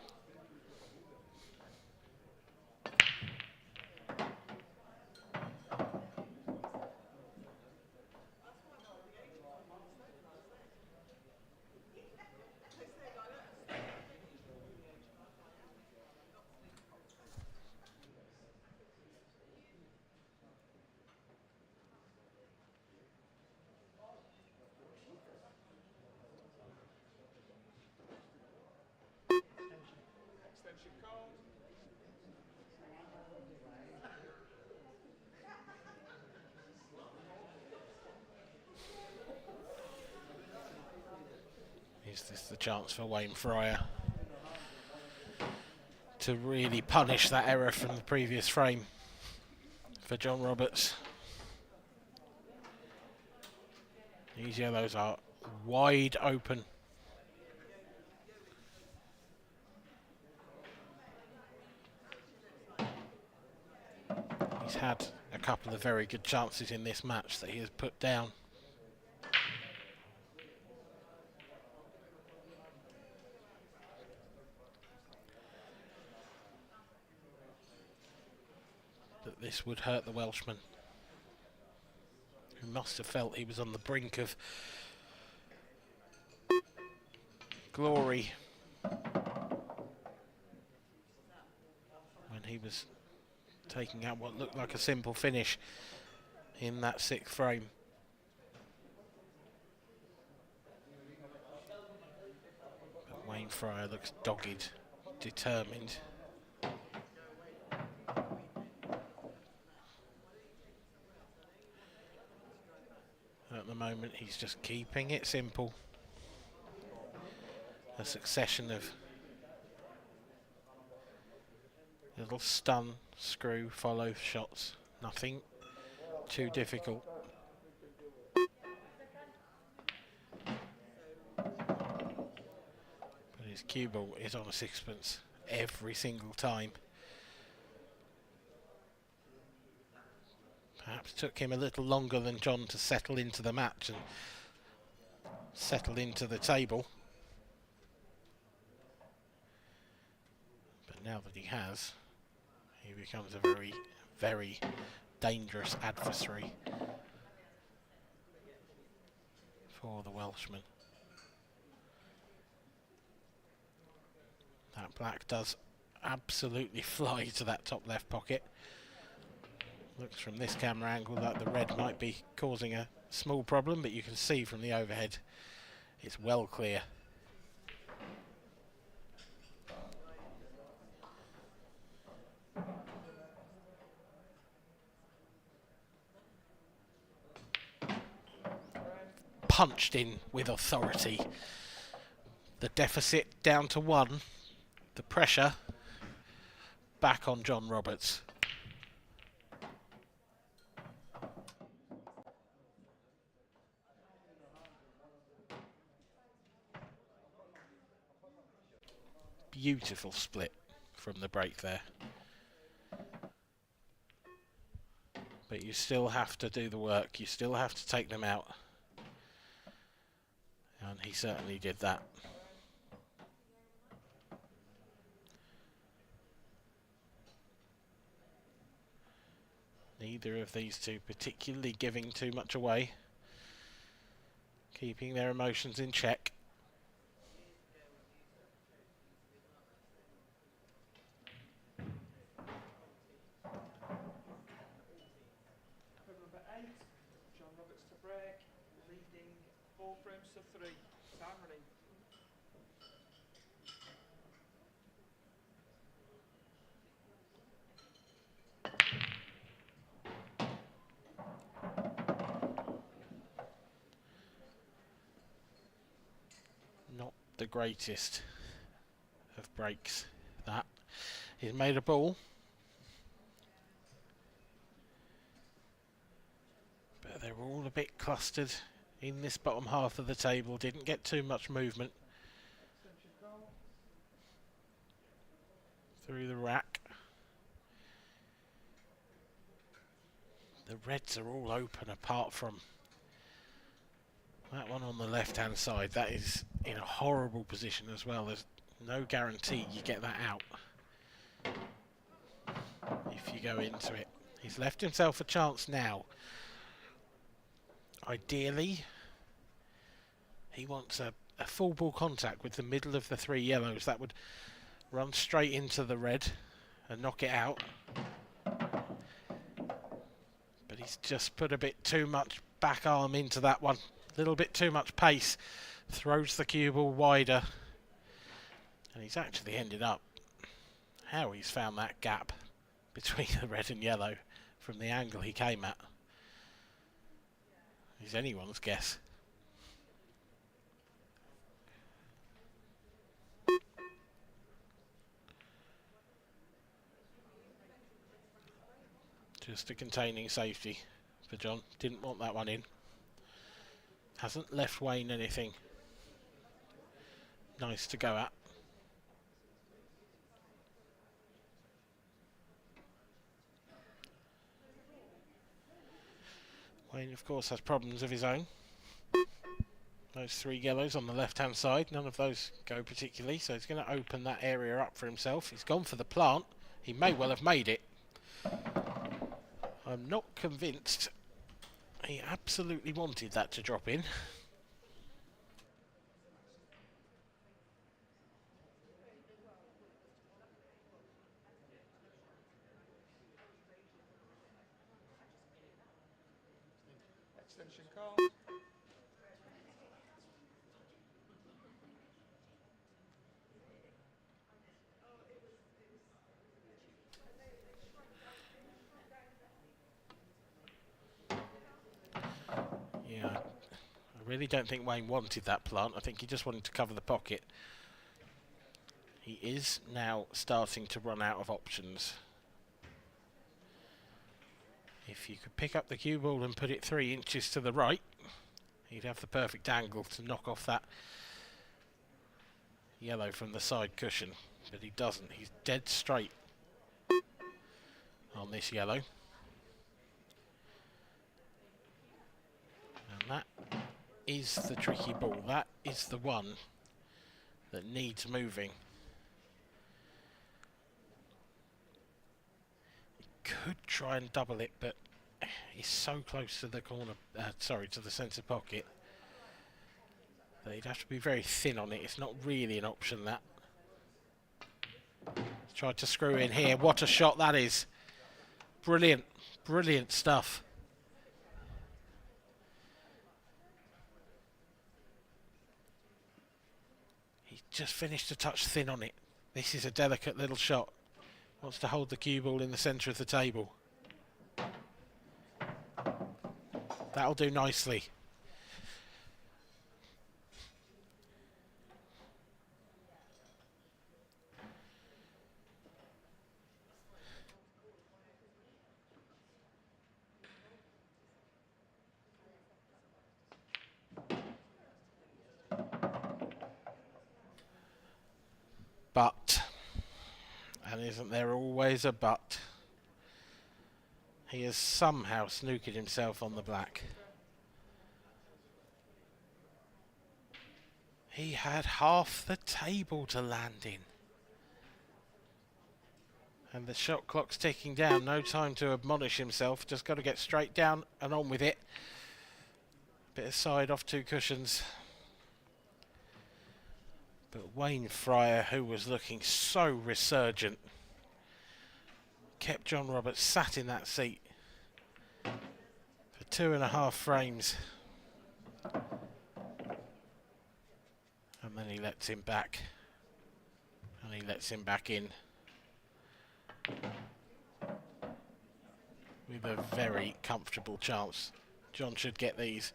Is this the chance for Wayne Fryer to really punish that error from the previous frame for John Roberts? These yellows are wide open. He's had a couple of very good chances in this match that he has put down. That this would hurt the Welshman, who must have felt he was on the brink of glory when he was taking out what looked like a simple finish in that 6th frame. But Wayne Fryer looks dogged, determined. At the moment, he's just keeping it simple. A succession of little stun, screw, follow shots. Nothing too difficult. But his cue ball is on a sixpence every single time. Perhaps took him a little longer than John to settle into the match and settle into the table. But now that he has, he becomes a very, very dangerous adversary for the Welshman. That black does absolutely fly to that top left pocket. Looks from this camera angle like the red might be causing a small problem, but you can see from the overhead it's well clear. Punched in with authority. The deficit down to 1. The pressure back on John Roberts. Beautiful split from the break there. But you still have to do the work. You still have to take them out. And he certainly did that. Neither of these two particularly giving too much away. Keeping their emotions in check. Number 8, John Roberts to break, leading 4 frames to 3. Time running. Not the greatest of breaks, that. He's made a ball. But they're all a bit clustered in this bottom half of the table. Didn't get too much movement through the rack. The reds are all open apart from that one on the left hand side. That is in a horrible position as well. There's no guarantee you get that out if you go into it. He's left himself a chance now. Ideally, he wants a full ball contact with the middle of the 3 yellows. That would run straight into the red and knock it out. But he's just put a bit too much back arm into that one. A little bit too much pace. Throws the cue ball wider. And he's actually ended up, how he's found that gap between the red and yellow from the angle he came at is anyone's guess. Just a containing safety for John. Didn't want that one in. Hasn't left Wayne anything nice to go at. Wayne, of course, has problems of his own. Those 3 yellows on the left-hand side, none of those go particularly, so he's going to open that area up for himself. He's gone for the plant. He may well have made it. I'm not convinced he absolutely wanted that to drop in. Extension call. Yeah, I really don't think Wayne wanted that plant. I think he just wanted to cover the pocket. He is now starting to run out of options. If you could pick up the cue ball and put it 3 inches to the right, he'd have the perfect angle to knock off that yellow from the side cushion, but he doesn't. He's dead straight on this yellow. And that is the tricky ball. That is the one that needs moving. He could try and double it, but he's so close to the corner, to the centre pocket, that he'd have to be very thin on it. It's not really an option, that. He's tried to screw in here. What a shot that is. Brilliant, brilliant stuff. He just finished a touch thin on it. This is a delicate little shot. Wants to hold the cue ball in the centre of the table. That'll do nicely. But, and isn't there always a but? He has somehow snookered himself on the black. He had half the table to land in. And the shot clock's ticking down. No time to admonish himself. Just got to get straight down and on with it. Bit of side off 2 cushions. But Wayne Fryer, who was looking so resurgent, kept John Roberts sat in that seat for 2.5 frames. And then he lets him back. And he lets him back in. With a very comfortable chance. John should get these.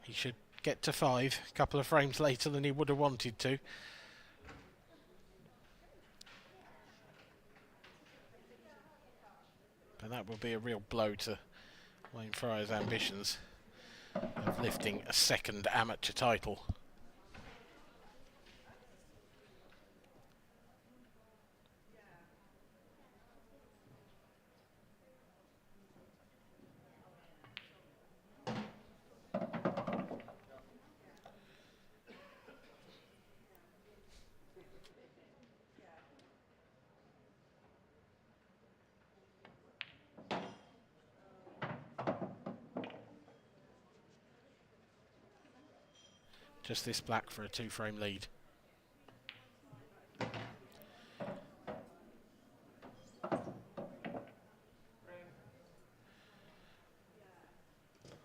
He should get to 5 a couple of frames later than he would have wanted to. But that will be a real blow to Wayne Fryer's ambitions of lifting a 2nd amateur title. Just this black for a 2-frame lead.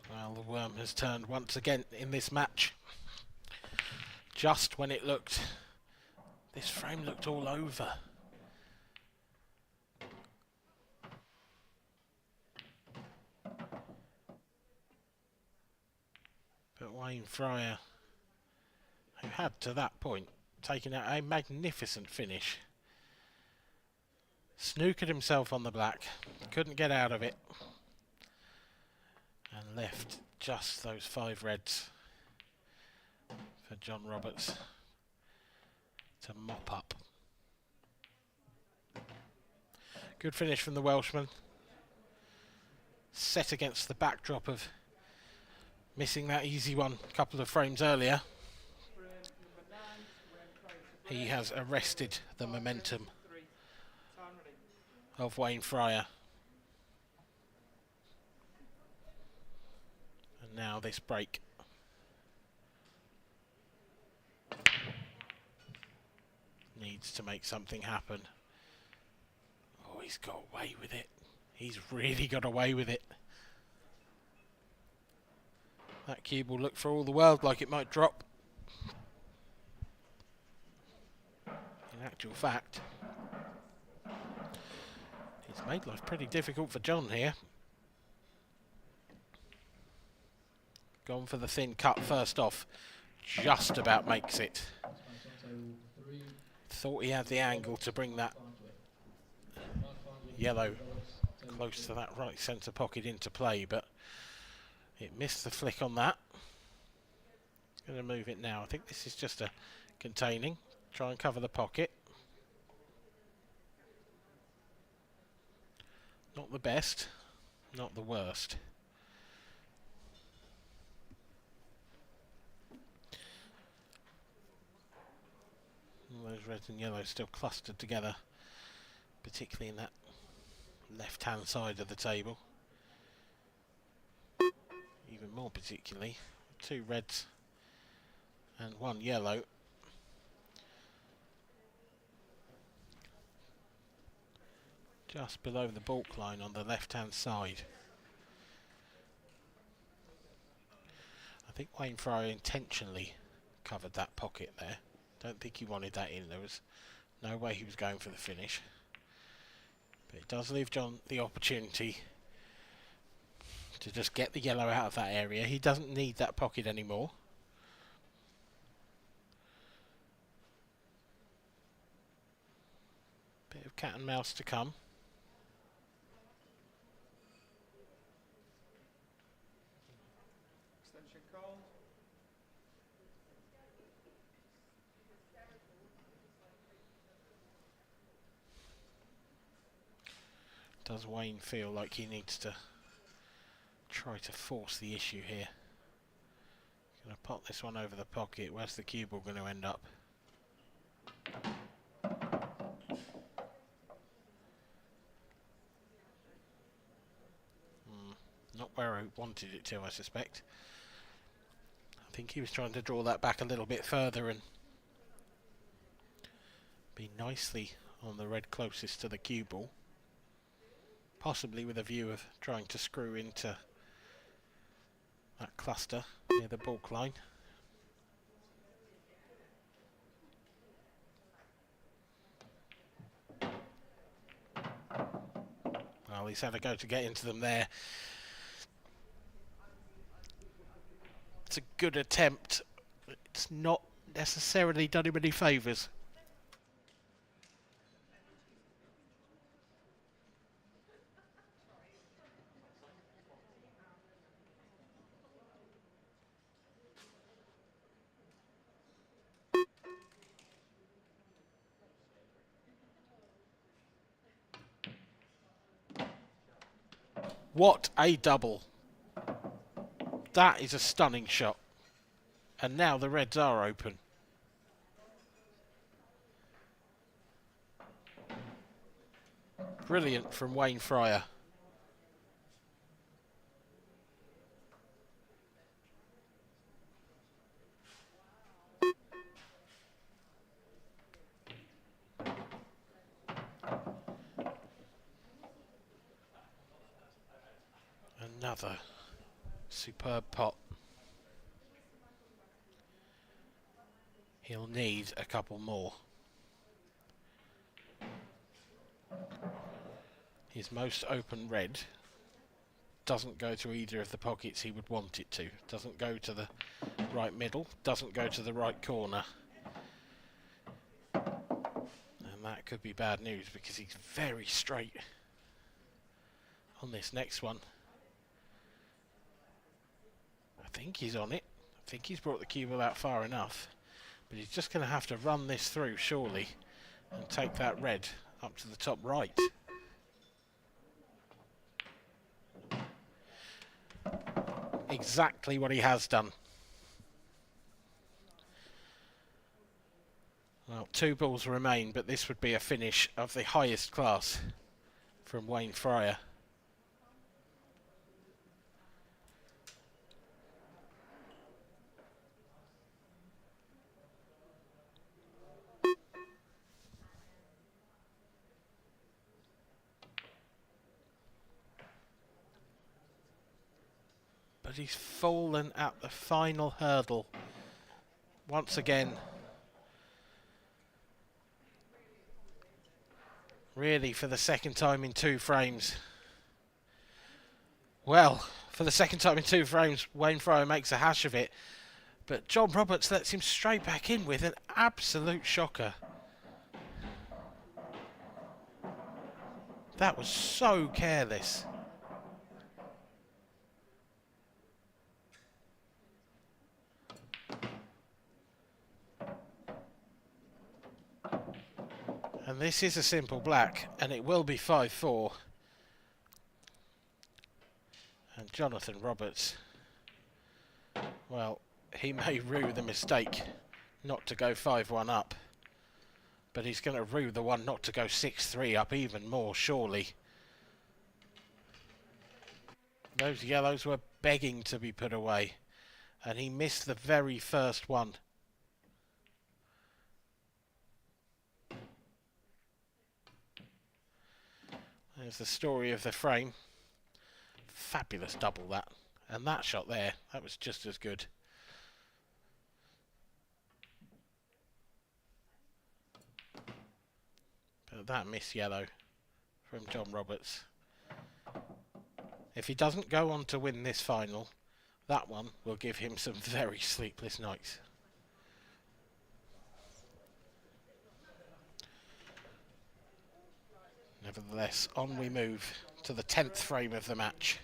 Well, the worm has turned once again in this match. Just when it looked, this frame looked all over. But Wayne Fryer, who had to that point taken out a magnificent finish, snookered himself on the black, couldn't get out of it, and left just those 5 reds for John Roberts to mop up. Good finish from the Welshman, set against the backdrop of missing that easy one a couple of frames earlier. He has arrested the momentum of Wayne Fryer. And now this break. Needs to make something happen. Oh, he's got away with it. He's really got away with it. That cube will look for all the world like it might drop. In actual fact, it's made life pretty difficult for John here. Gone for the thin cut first off. Just about makes it. Thought he had the angle to bring that yellow close to that right centre pocket into play, but it missed the flick on that. Going to move it now. I think this is just a containing. Try and cover the pocket. Not the best, not the worst. All those reds and yellows still clustered together, particularly in that left-hand side of the table. Even more particularly, 2 reds and 1 yellow. Just below the baulk line on the left-hand side. I think Wayne Fryer intentionally covered that pocket there. Don't think he wanted that in. There was no way he was going for the finish. But it does leave John the opportunity to just get the yellow out of that area. He doesn't need that pocket anymore. Bit of cat and mouse to come. Extension called. Does Wayne feel like he needs to try to force the issue here? Gonna pop this one over the pocket. Where's the cue ball going to end up? Not where I wanted it to, I suspect. I think he was trying to draw that back a little bit further and be nicely on the red closest to the cue ball. Possibly with a view of trying to screw into that cluster near the baulk line. Well, he's had a go to get into them there. It's a good attempt. It's not necessarily done him any favours. What a double. That is a stunning shot. And now the reds are open. Brilliant from Wayne Fryer. Another superb pot. He'll need a couple more. His most open red doesn't go to either of the pockets he would want it to. Doesn't go to the right middle, doesn't go to the right corner. And that could be bad news because he's very straight on this next one. I think he's on it. I think he's brought the cue ball out far enough. But he's just going to have to run this through, surely, and take that red up to the top right. Exactly what he has done. Well, 2 balls remain, but this would be a finish of the highest class from Wayne Fryer. But he's fallen at the final hurdle once again. Really, for the second time in 2 frames. Well, for the second time in 2 frames, Wayne Fryer makes a hash of it. But John Roberts lets him straight back in with an absolute shocker. That was so careless. And this is a simple black, and it will be 5-4. And Jonathan Roberts, well, he may rue the mistake not to go 5-1 up, but he's going to rue the one not to go 6-3 up even more, surely. Those yellows were begging to be put away, and he missed the very first one. There's the story of the frame. Fabulous double that. And that shot there, that was just as good. But that miss yellow from John Roberts. If he doesn't go on to win this final, that one will give him some very sleepless nights. Nevertheless, on we move to the 10th frame of the match.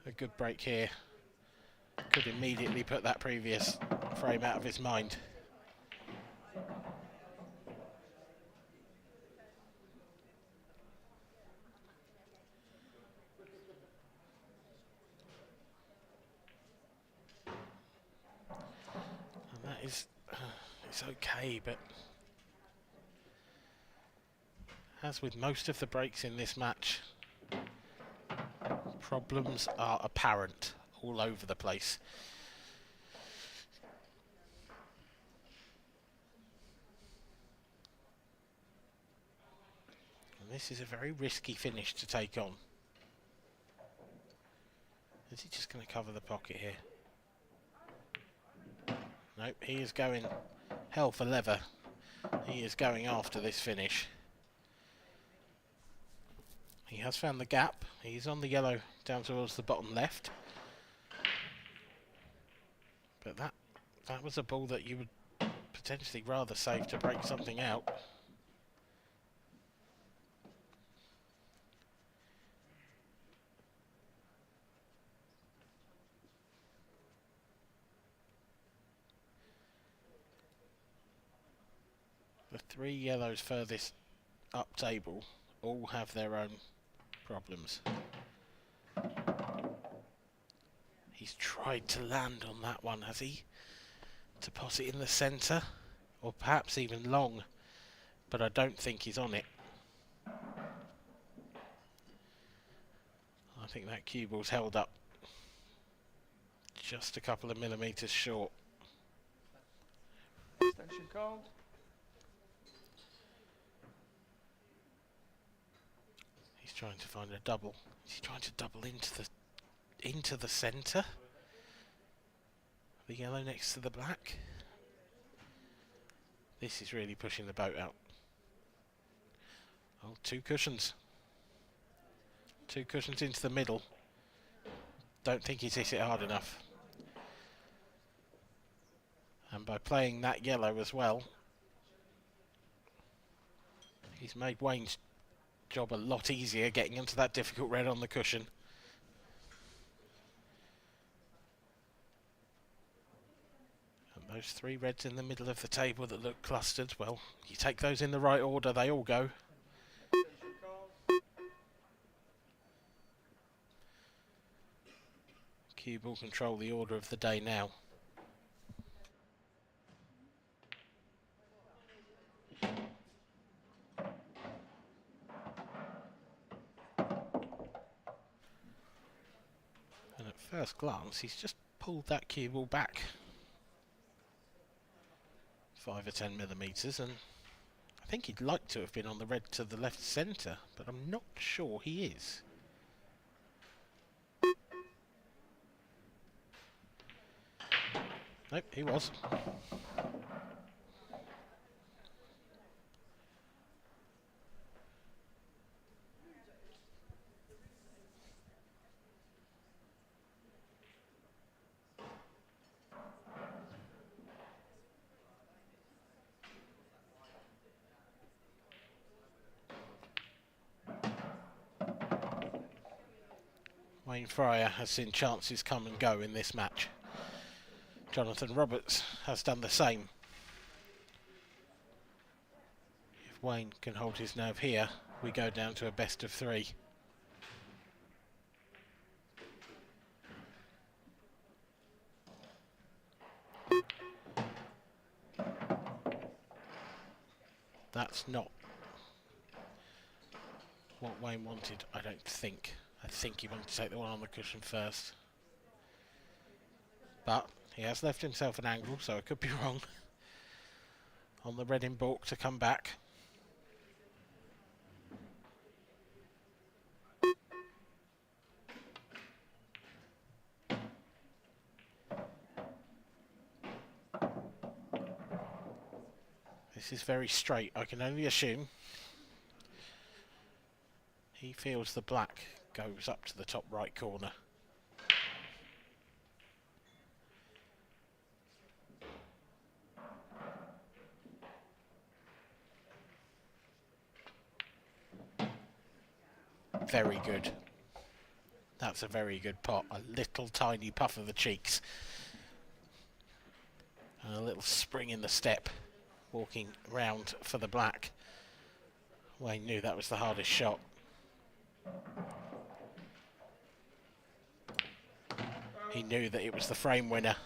A good break here. Could immediately put that previous frame out of his mind. And that is, it's okay, but as with most of the breaks in this match, problems are apparent all over the place. And this is a very risky finish to take on. Is he just going to cover the pocket here? Nope, he is going hell for leather. He is going after this finish. He has found the gap. He's on the yellow down towards the bottom left. But that was a ball that you would potentially rather save to break something out. The three yellows furthest up table all have their own problems. He's tried to land on that one, has he? To pass it in the centre, or perhaps even long, but I don't think he's on it. I think that cue ball's held up just a couple of millimetres short. Extension called. He's trying to find a double. He's trying to double into the centre. The yellow next to the black. This is really pushing the boat out. Oh, two cushions. Two cushions into the middle. Don't think he's hit it hard enough. And by playing that yellow as well, he's made Wayne's job a lot easier getting into that difficult red on the cushion. And those three reds in the middle of the table that look clustered, well, you take those in the right order, they all go. Cue will control the order of the day now. And at first glance, he's just pulled that cue ball back 5 or 10 millimetres, and I think he'd like to have been on the red to the left centre, but I'm not sure he is. Nope, he was. Wayne Fryer has seen chances come and go in this match. Jonathan Roberts has done the same. If Wayne can hold his nerve here, we go down to a best of 3. That's not what Wayne wanted, I don't think. I think he wanted to take the one on the cushion first. But he has left himself an angle, so I could be wrong. On the red in baulk to come back. This is very straight, I can only assume. He feels the black goes up to the top right corner. Very good. That's a very good pot. A little tiny puff of the cheeks. And a little spring in the step. Walking round for the black. Wayne knew that was the hardest shot. He knew that it was the frame winner.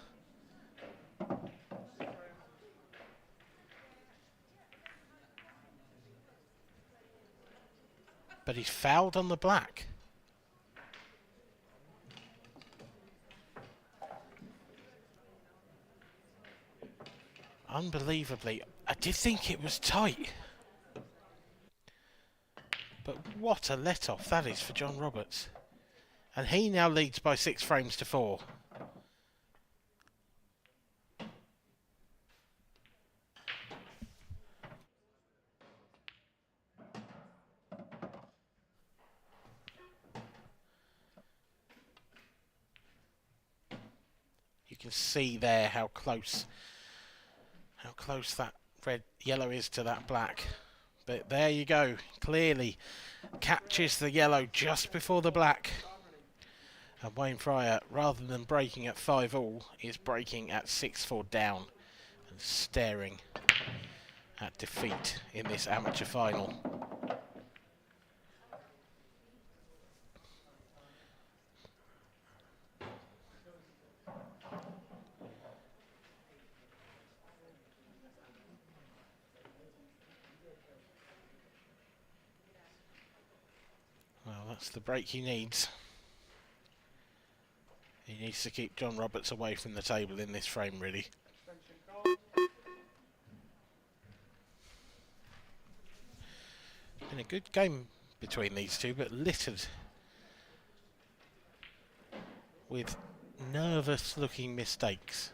But he's fouled on the black. Unbelievably, I did think it was tight. But what a let-off that is for John Roberts. And he now leads by 6 frames to 4. You can see there how close that yellow is to that black. But there you go, clearly catches the yellow just before the black. And Wayne Fryer, rather than breaking at 5-all, is breaking at 6-4 down and staring at defeat in this amateur final. Well, that's the break he needs. He needs to keep John Roberts away from the table in this frame, really. Been a good game between these two, but littered with nervous-looking mistakes.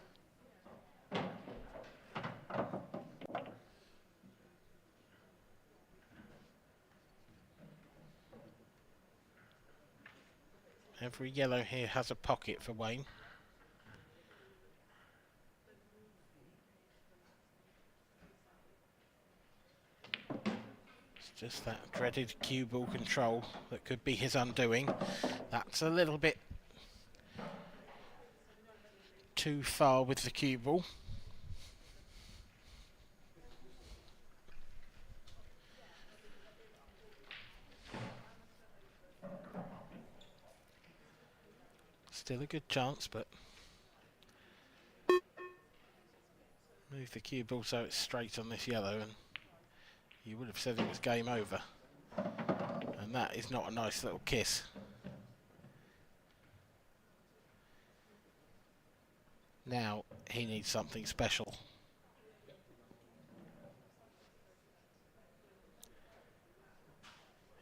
Every yellow here has a pocket for Wayne. It's just that dreaded cue ball control that could be his undoing. That's a little bit too far with the cue ball. Still a good chance, but move the cue ball so it's straight on this yellow and you would have said it was game over. And that is not a nice little kiss. Now he needs something special.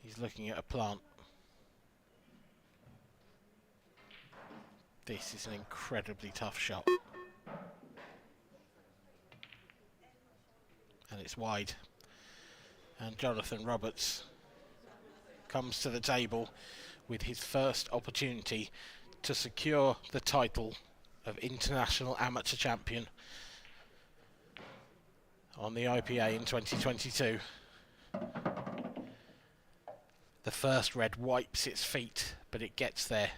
He's looking at a plant. This is an incredibly tough shot. And it's wide. And Jonathan Roberts comes to the table with his first opportunity to secure the title of International Amateur Champion on the IPA in 2022. The first red wipes its feet, but it gets there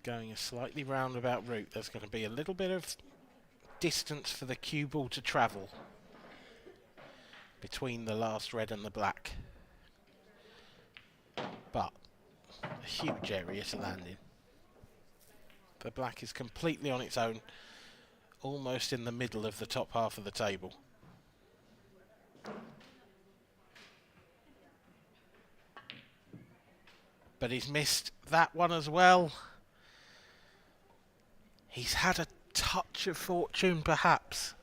going a slightly roundabout route. There's going to be a little bit of distance for the cue ball to travel between the last red and the black. But a huge area to land in. The black is completely on its own, almost in the middle of the top half of the table. But he's missed that one as well. He's had a touch of fortune, perhaps,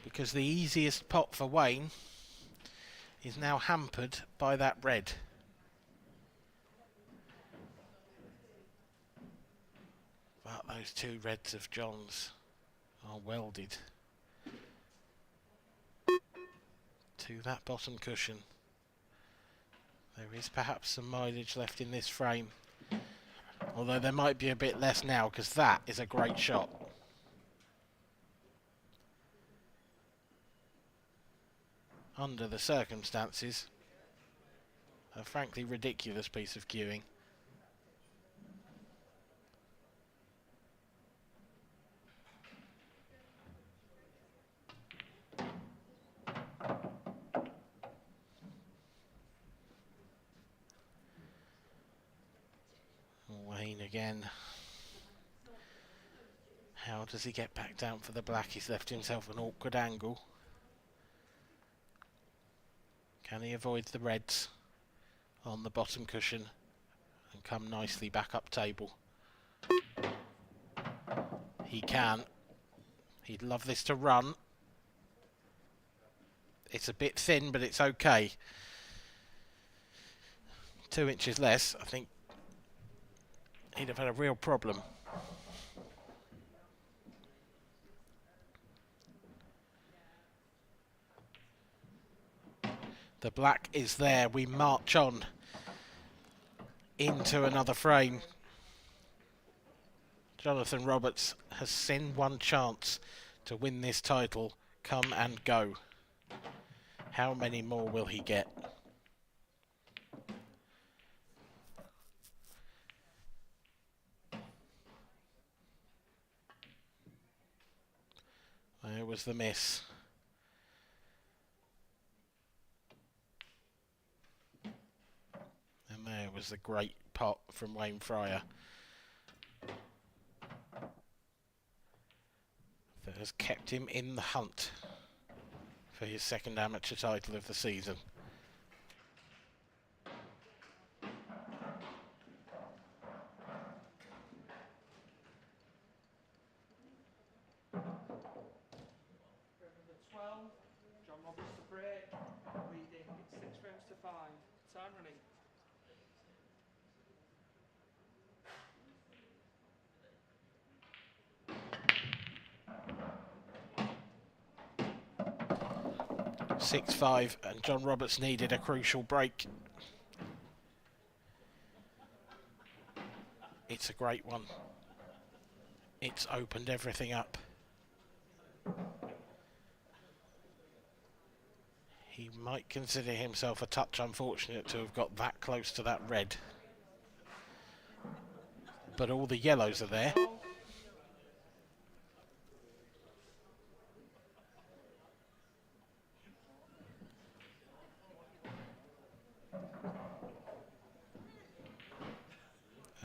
because the easiest pot for Wayne is now hampered by that red. But those two reds of John's are welded to that bottom cushion. There is perhaps some mileage left in this frame, although there might be a bit less now, because that is a great shot. Under the circumstances, a frankly ridiculous piece of cueing. Wayne again. How does he get back down for the black? He's left himself an awkward angle. Can he avoid the reds on the bottom cushion and come nicely back up table? He can. He'd love this to run. It's a bit thin, but it's okay. 2 inches less, I think he'd have had a real problem. The black is there. We march on into another frame. Jonathan Roberts has seen one chance to win this title. Come and go. How many more will he get? There was the miss. And there was the great pot from Wayne Fryer that has kept him in the hunt for his second amateur title of the season. Number 12, John Roberts to break, leading 6 frames to 5. Time running. Six, 5, and John Roberts needed a crucial break. It's a great one. It's opened everything up. He might consider himself a touch unfortunate to have got that close to that red. But all the yellows are there.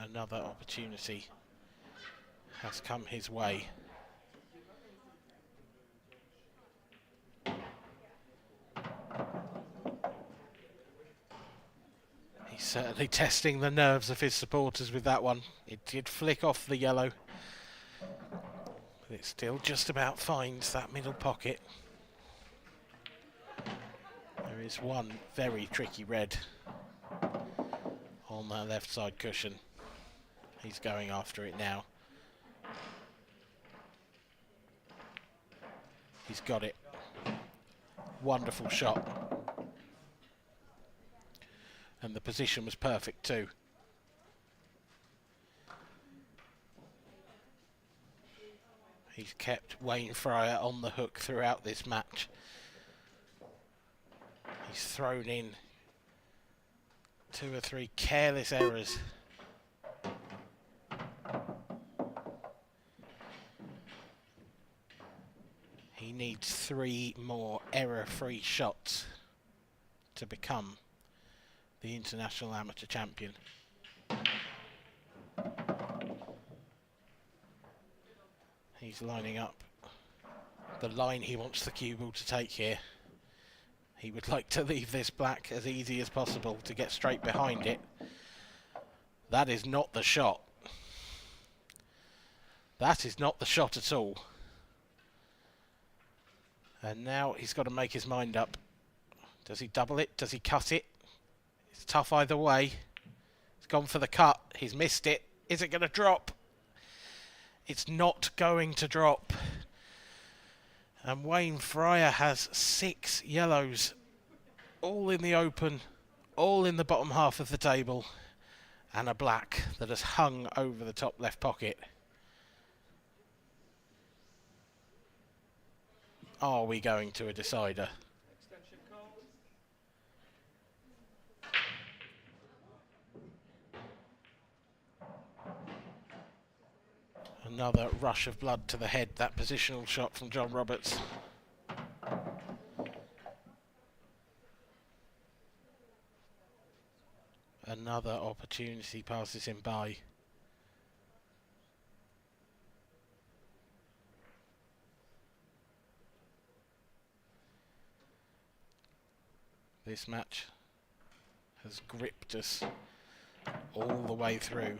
Another opportunity has come his way. He's certainly testing the nerves of his supporters with that one. It did flick off the yellow, but it still just about finds that middle pocket. There is one very tricky red on that left side cushion. He's going after it now. He's got it. Wonderful shot. And the position was perfect too. He's kept Wayne Fryer on the hook throughout this match. He's thrown in 2 or 3 careless errors Wayne needs 3 more error-free shots to become the International Amateur Champion. He's lining up the line he wants the cue ball to take here. He would like to leave this black as easy as possible to get straight behind it. That is not the shot. That is not the shot at all. And now he's got to make his mind up. Does he double it? Does he cut it? It's tough either way. He's gone for the cut. He's missed it. Is it going to drop? It's not going to drop. And Wayne Fryer has 6 yellows, all in the open, all in the bottom half of the table, and a black that has hung over the top left pocket. Are we going to a decider? Extension call. Another rush of blood to the head, that positional shot from John Roberts. Another opportunity passes him by. This match has gripped us all the way through.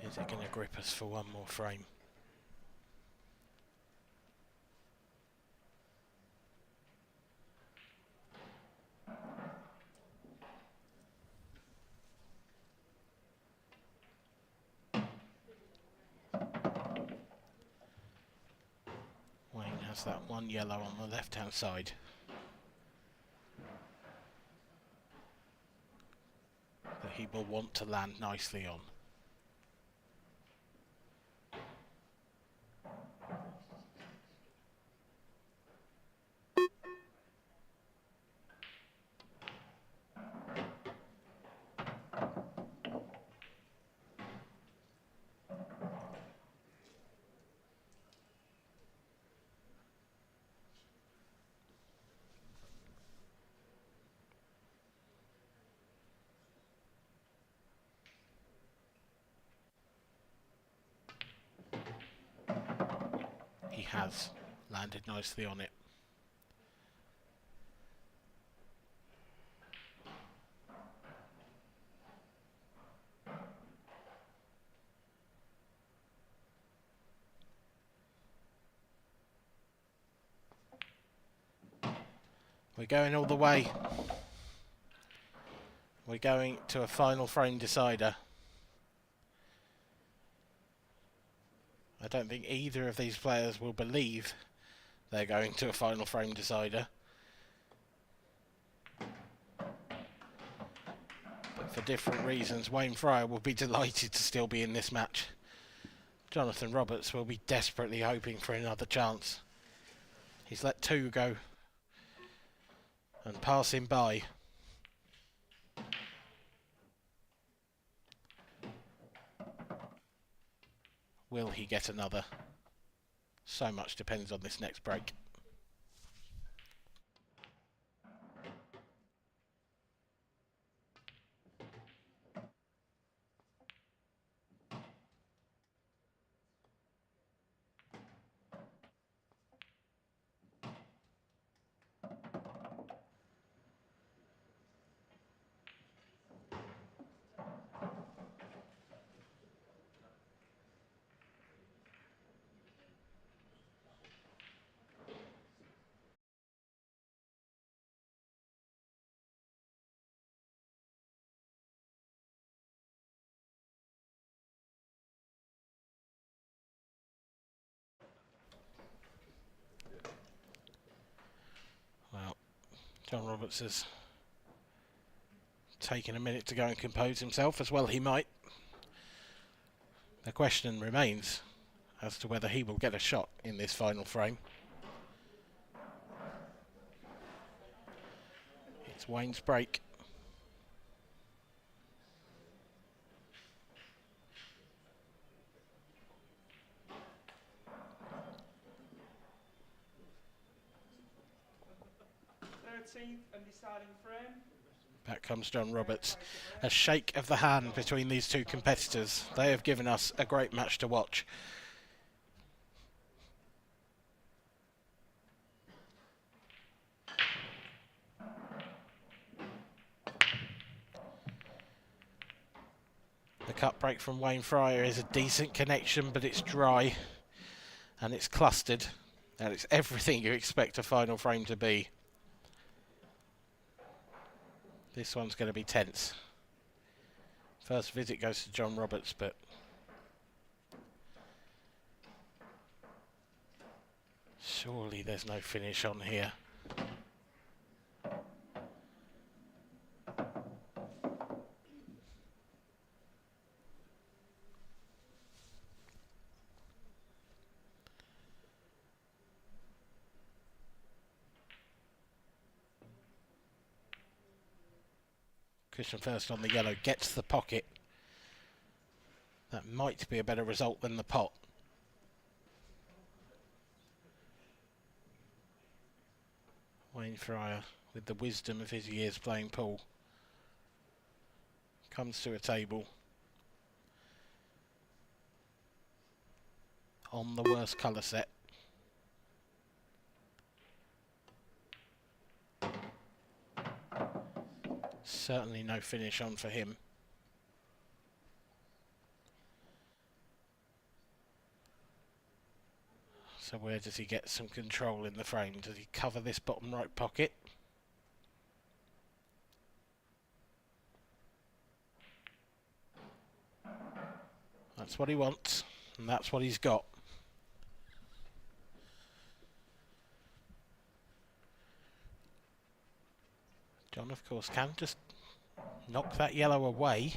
Is it going to grip us for one more frame? Wayne has that one yellow on the left-hand side. That he will want to land nicely on. He has landed nicely on it. We're going all the way. We're going to a final frame decider. I don't think either of these players will believe they're going to a final frame decider. But for different reasons, Wayne Fryer will be delighted to still be in this match. Jonathan Roberts will be desperately hoping for another chance. He's let 2 go and pass him by. Will he get another? So much depends on this next break. Well, John Roberts has taken a minute to go and compose himself, as well he might. The question remains as to whether he will get a shot in this final frame. It's Wayne's break. 13th and deciding frame. Back comes John Roberts. A shake of the hand between these two competitors. They have given us a great match to watch. The cut break from Wayne Fryer is a decent connection, but it's dry and it's clustered, and it's everything you expect a final frame to be. This one's going to be tense. First visit goes to John Roberts, but surely there's no finish on here. Cushion first on the yellow, gets the pocket. That might be a better result than the pot. Wayne Fryer, with the wisdom of his years playing pool, comes to a table on the worst colour set. Certainly no finish on for him. So where does he get some control in the frame? Does he cover this bottom right pocket? That's what he wants, and that's what he's got. John, of course, can just knock that yellow away.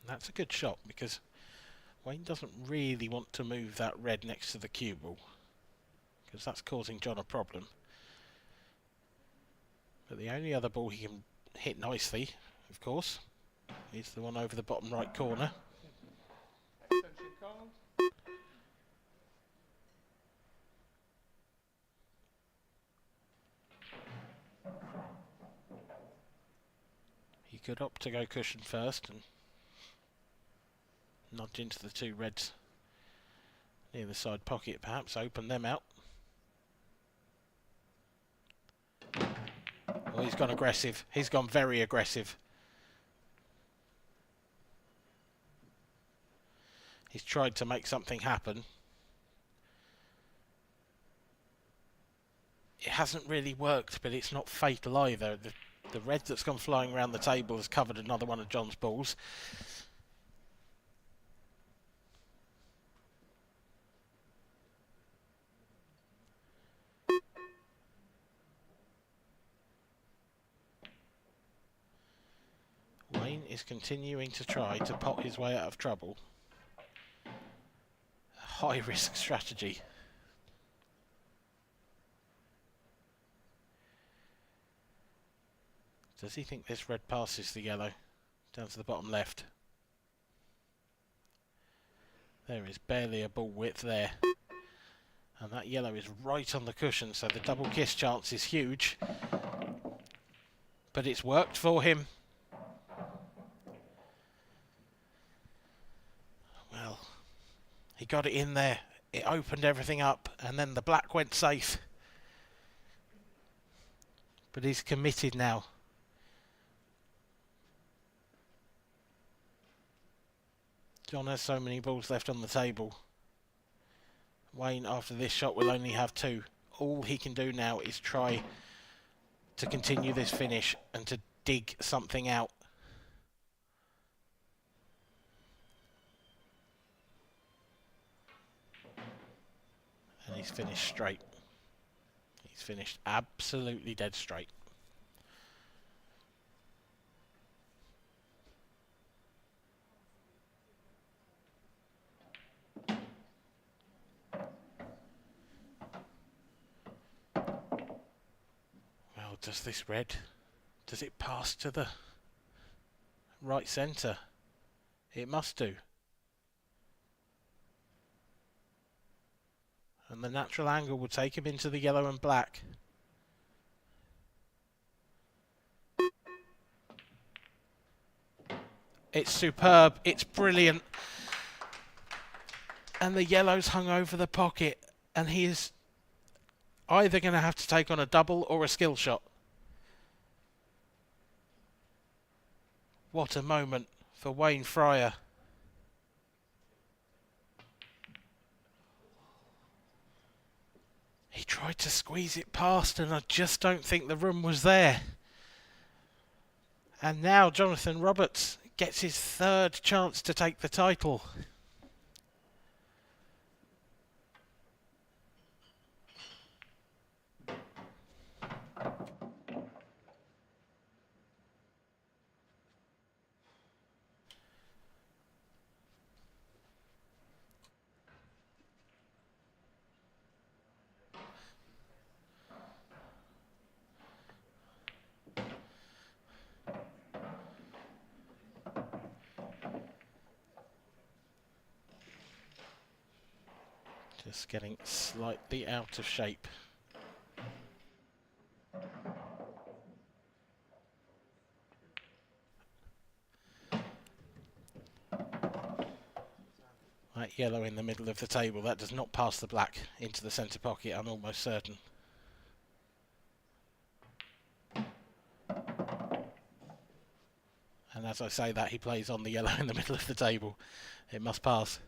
That's a good shot, because Wayne doesn't really want to move that red next to the cue ball, because that's causing John a problem. But the only other ball he can hit nicely, of course, is the one over the bottom right corner. Extension called. He could opt to go cushion first and nudge into the two reds near the side pocket, perhaps open them out. Well, he's gone aggressive. He's gone very aggressive. He's tried to make something happen. It hasn't really worked, but it's not fatal either. The red that's gone flying around the table has covered another one of John's balls. Wayne is continuing to try to pot his way out of trouble. A high risk strategy. Does he think this red passes the yellow down to the bottom left? There is barely a ball width there. And that yellow is right on the cushion, so the double kiss chance is huge. But it's worked for him. Well, he got it in there. It opened everything up, and then the black went safe. But he's committed now. John has so many balls left on the table. Wayne, after this shot, will only have two. All he can do now is try to continue this finish and to dig something out. And he's finished straight. He's finished absolutely dead straight. Well, does this red, does it pass to the right centre? It must do. And the natural angle will take him into the yellow and black. It's superb. It's brilliant. And the yellow's hung over the pocket. And he is either going to have to take on a double or a skill shot. What a moment for Wayne Fryer. He tried to squeeze it past, and I just don't think the room was there. And now Jonathan Roberts gets his third chance to take the title. Just getting slightly out of shape. That yellow in the middle of the table, that does not pass the black into the centre pocket, I'm almost certain. And as I say that, he plays on the yellow in the middle of the table. It must pass.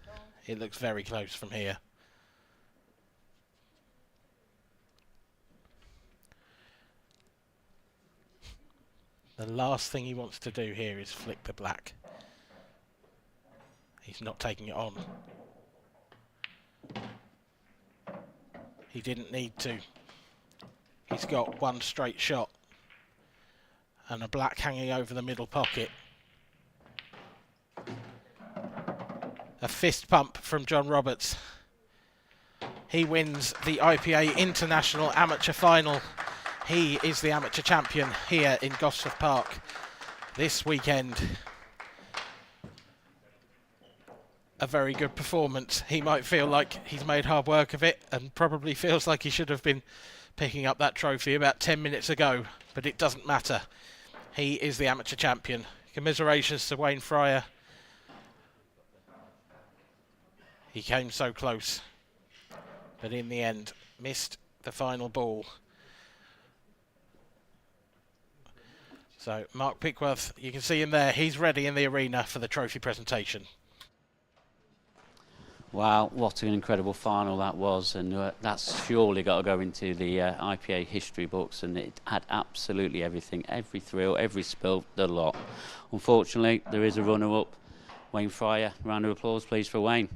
It looks very close from here. The last thing he wants to do here is flick the black. He's not taking it on. He didn't need to. He's got one straight shot. And a black hanging over the middle pocket. A fist pump from John Roberts. He wins the IPA International Amateur Final. He is the amateur champion here in Gosforth Park this weekend. A very good performance. He might feel like he's made hard work of it and probably feels like he should have been picking up that trophy about 10 minutes ago, but it doesn't matter. He is the amateur champion. Commiserations to Wayne Fryer. He came so close, but in the end missed the final ball. So Mark Pickworth, you can see him there. He's ready in the arena for the trophy presentation. Wow, what an incredible final that was, and that's surely got to go into the IPA history books, and it had absolutely everything, every thrill, every spill, the lot. Unfortunately, there is a runner-up, Wayne Fryer. Round of applause, please, for Wayne.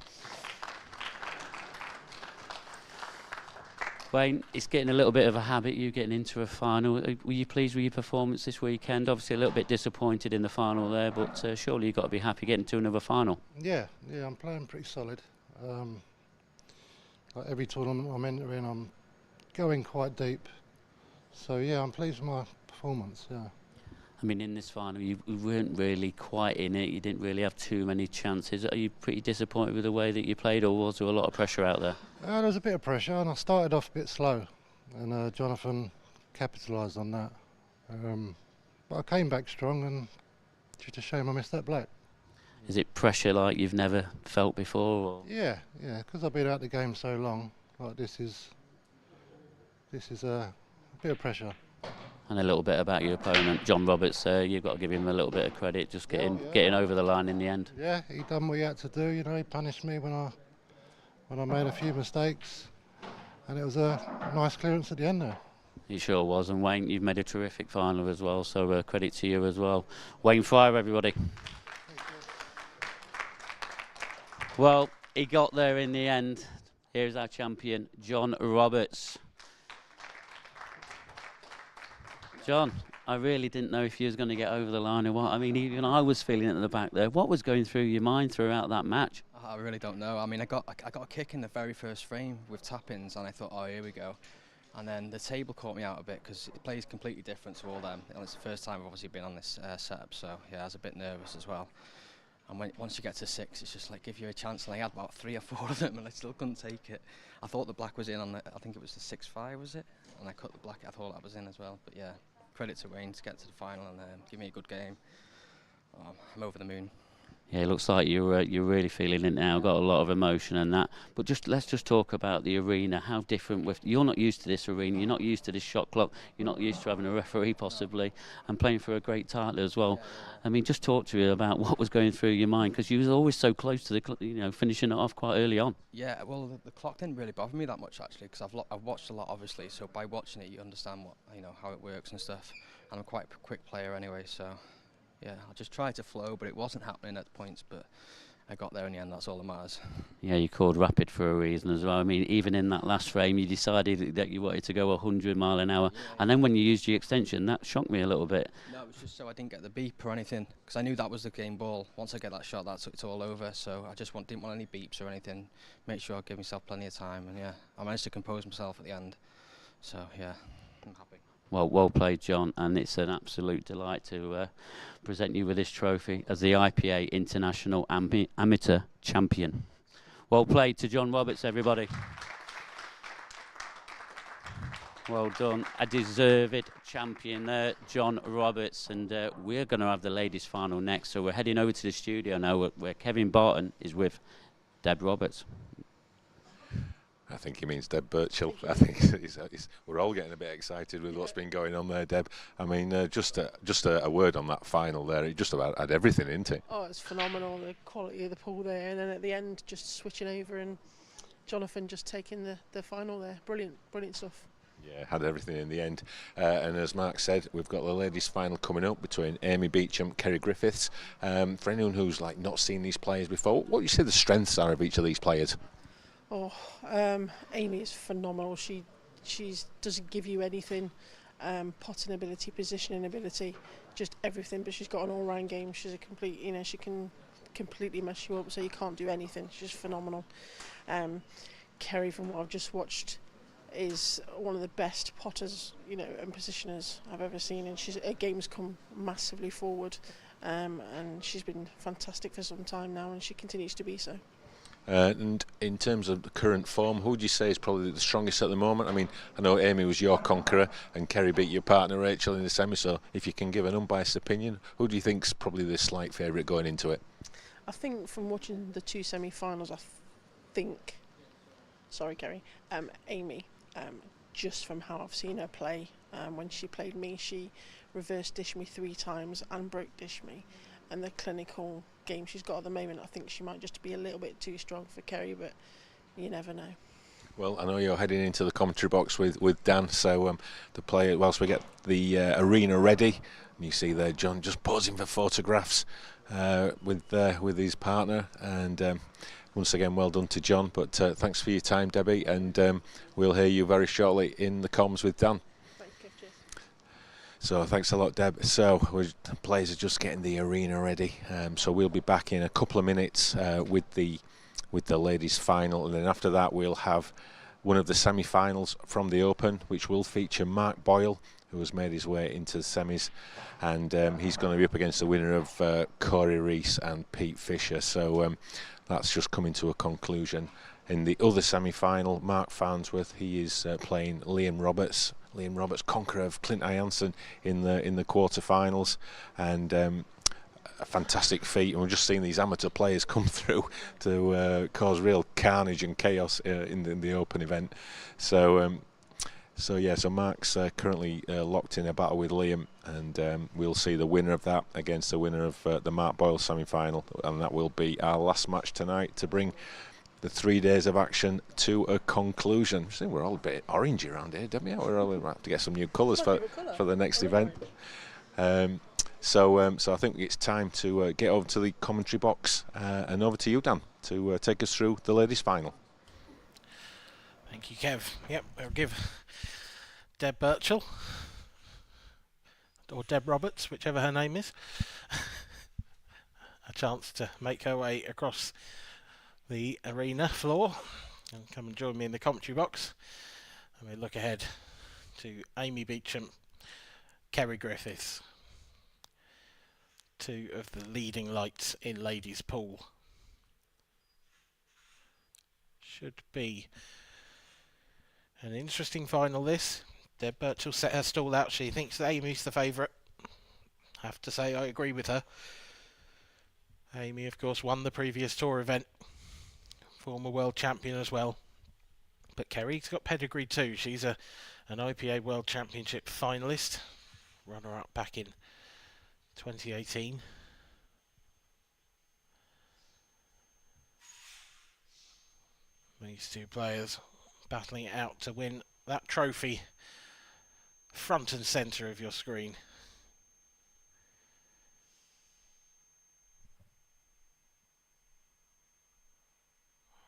Wayne, it's getting a little bit of a habit, you getting into a final. Were you pleased with your performance this weekend? Obviously a little bit disappointed in the final there, but surely you've got to be happy getting to another final. Yeah, I'm playing pretty solid. Like every tournament I'm entering, I'm going quite deep. So yeah, I'm pleased with my performance, yeah. I mean, in this final, you weren't really quite in it. You didn't really have too many chances. Are you pretty disappointed with the way that you played, or was there a lot of pressure out there? There was a bit of pressure, and I started off a bit slow, and Jonathan capitalised on that. But I came back strong, and just a shame I missed that black. Is it pressure like you've never felt before? Or? Yeah, because I've been out the game so long. Like this is a bit of pressure. And a little bit about your opponent, John Roberts. You've got to give him a little bit of credit, just getting over the line in the end. Yeah, he done what he had to do. You know, he punished me when I made a few mistakes, and it was a nice clearance at the end there. He sure was. And Wayne, you've made a terrific final as well, so credit to you as well. Wayne Fryer, everybody. Well, he got there in the end. Here's our champion, John Roberts. John, I really didn't know if you was going to get over the line or what. I mean, even I was feeling it at the back there. What was going through your mind throughout that match? I really don't know. I mean, I got a kick in the very first frame with tap-ins, and I thought, oh, here we go. And then the table caught me out a bit because it plays completely different to all them. And it's the first time I've obviously been on this setup, so yeah, I was a bit nervous as well. And once you get to 6, it's just like give you a chance. And I had about 3 or 4 of them, and I still couldn't take it. I thought the black was in on I think it was the 6-5, was it? And I cut the black. I thought that was in as well. But yeah, credit to Wayne to get to the final and give me a good game. I'm over the moon. Yeah, it looks like you're really feeling it now. Got a lot of emotion and that. But let's just talk about the arena. How different you're not used to this arena. You're not used to this shot clock. You're not used to having a referee possibly, and playing for a great title as well. I mean, just talk to me about what was going through your mind, because you was always so close to finishing it off quite early on. Yeah, well, the clock didn't really bother me that much actually, because I've watched a lot obviously. So by watching it, you understand how it works and stuff. And I'm quite a quick player anyway, so. Yeah, I just tried to flow, but it wasn't happening at points, but I got there in the end, that's all that matters. Yeah, you called rapid for a reason as well. I mean, even in that last frame, you decided that you wanted to go 100 mile an hour, and then when you used your extension, that shocked me a little bit. No, it was just so I didn't get the beep or anything, because I knew that was the game ball. Once I get that shot, it's all over, so I just didn't want any beeps or anything. Make sure I give myself plenty of time, and yeah, I managed to compose myself at the end, so yeah, I'm happy. Well played, John, and it's an absolute delight to present you with this trophy as the IPA International Amateur Champion. Well played to John Roberts, everybody. Well done, a deserved champion there, John Roberts, and we're going to have the ladies' final next, so we're heading over to the studio now where Kevin Barton is with Deb Roberts. I think he means Deb Birchall. I think we're all getting a bit excited with what's been going on there, Deb. I mean, just a word on that final there. It just about had everything, didn't it? Oh, it's phenomenal, the quality of the pool there. And then at the end, just switching over and Jonathan just taking the final there. Brilliant stuff. Yeah, had everything in the end. And as Mark said, we've got the ladies' final coming up between Amy Beecham, Kerry Griffiths. For anyone who's not seen these players before, what do you say the strengths are of each of these players? Oh, Amy is phenomenal. She doesn't give you anything. Potting ability, positioning ability, just everything. But she's got an all-round game. She's a complete, she can completely mess you up. So you can't do anything. She's just phenomenal. Kerry, from what I've just watched, is one of the best potters, and positioners I've ever seen. And her game's come massively forward. And she's been fantastic for some time now, and she continues to be so. And in terms of the current form, who would you say is probably the strongest at the moment? I mean, I know Amy was your conqueror and Kerry beat your partner Rachel in the semi, so if you can give an unbiased opinion, who do you think's probably the slight favourite going into it? I think from watching the 2 semi-finals, sorry Kerry, Amy, just from how I've seen her play, when she played me, she reverse dished me 3 times and broke dished me. And the clinical game she's got at the moment, I think she might just be a little bit too strong for Kerry, but you never know. Well, I know you're heading into the commentary box with Dan, so the player, whilst we get the arena ready, and you see there John just posing for photographs with his partner, and once again, well done to John, but thanks for your time, Debbie, and we'll hear you very shortly in the comms with Dan. So thanks a lot, Deb. So the players are just getting the arena ready. So we'll be back in a couple of minutes with the ladies' final, and then after that we'll have one of the semi-finals from the Open, which will feature Mark Boyle, who has made his way into the semis, and he's going to be up against the winner of Corey Reese and Pete Fisher. So that's just coming to a conclusion. In the other semi-final, Mark Farnsworth, he is playing Liam Roberts, conqueror of Clint Jansen in the quarter-finals, and a fantastic feat. And we're just seeing these amateur players come through to cause real carnage and chaos in the Open event. So Mark's currently locked in a battle with Liam, and we'll see the winner of that against the winner of the Mark Boyle semi-final, and that will be our last match tonight to bring the 3 days of action to a conclusion. I think we're all a bit orangey around here, don't we? We're all have to get some new colours for the next event. So I think it's time to get over to the commentary box and over to you, Dan, to take us through the ladies' final. Thank you, Kev. Yep, we'll give Deb Birchall, or Deb Roberts, whichever her name is, a chance to make her way across the arena floor and come and join me in the commentary box, and we look ahead to Amy Beecham, Kerry Griffiths, two of the leading lights in ladies pool. Should be an interesting final this. Deb Birchall set her stall out. She thinks that Amy's the favourite. Have to say I agree with her. Amy, of course, won the previous tour event. Former world champion as well. But Kerry's got pedigree too. She's an IPA World Championship finalist. Runner-up back in 2018. These two players battling it out to win that trophy front and centre of your screen.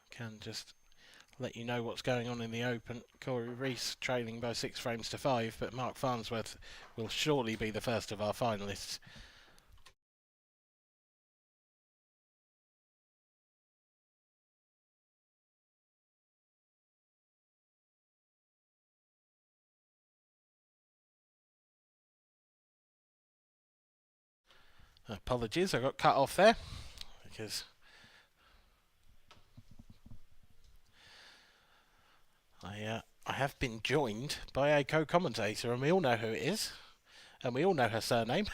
Can just let you know what's going on in the Open. Corey Reese trailing by 6 frames to 5, but Mark Farnsworth will surely be the first of our finalists. Apologies, I got cut off there because I have been joined by a co-commentator, and we all know who it is, and we all know her surname.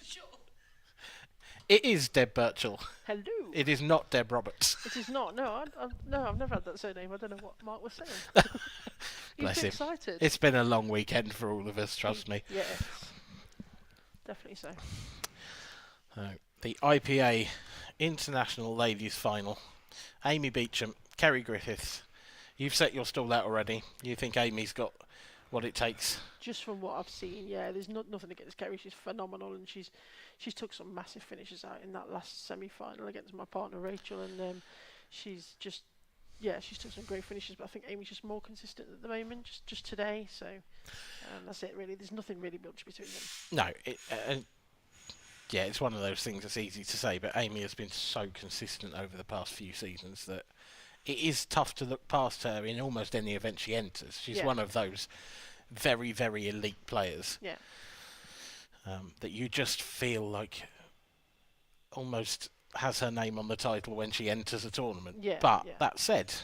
Sure. It is Deb Birchall. Hello. It is not Deb Roberts. It is not. No, I've never had that surname. I don't know what Mark was saying. Bless him. Excited. It's been a long weekend for all of us, trust me. Yes. Definitely so. The IPA International Ladies Final. Amy Beecham, Kerry Griffiths. You've set your stall out already. You think Amy's got what it takes? Just from what I've seen, yeah. There's nothing against Kerry. She's phenomenal, and she's took some massive finishes out in that last semi-final against my partner Rachel, and she's just she's took some great finishes. But I think Amy's just more consistent at the moment, just today. So that's it really. There's nothing really much between them. No, yeah, it's one of those things that's easy to say, but Amy has been so consistent over the past few seasons that it is tough to look past her in almost any event she enters. She's one of those very, very elite players that you just feel like almost has her name on the title when she enters a tournament. That said,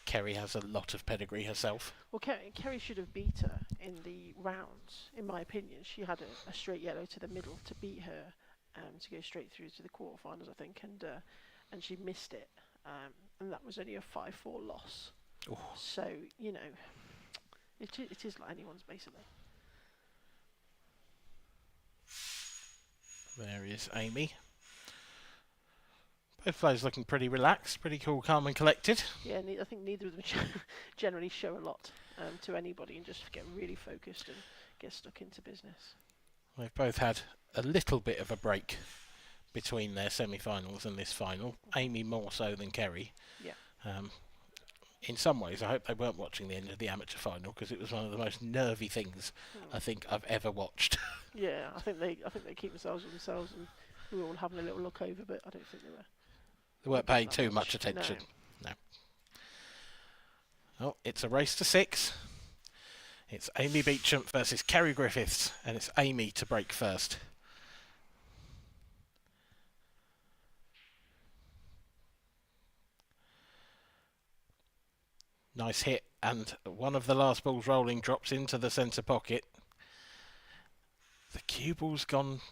Kerry has a lot of pedigree herself. Well, Kerry should have beat her in the rounds, in my opinion. She had a straight yellow to the middle to beat her, to go straight through to the quarterfinals, I think, and she missed it, and that was only a 5-4 loss. Ooh. So you know, it is like anyone's basically. There is Amy. Both players looking pretty relaxed, pretty cool, calm and collected. Yeah, I think neither of them generally show a lot to anybody and just get really focused and get stuck into business. They've both had a little bit of a break between their semi-finals and this final. Amy more so than Kerry. Yeah. In some ways, I hope they weren't watching the end of the amateur final because it was one of the most nervy things I think I've ever watched. Yeah, I think they keep themselves to themselves, and we were all having a little look over, but I don't think they were. They weren't paying too much attention. No. Oh, it's a race to 6. It's Amy Beecham versus Kerry Griffiths, and it's Amy to break first. Nice hit, and one of the last balls rolling drops into the centre pocket. The cue ball's gone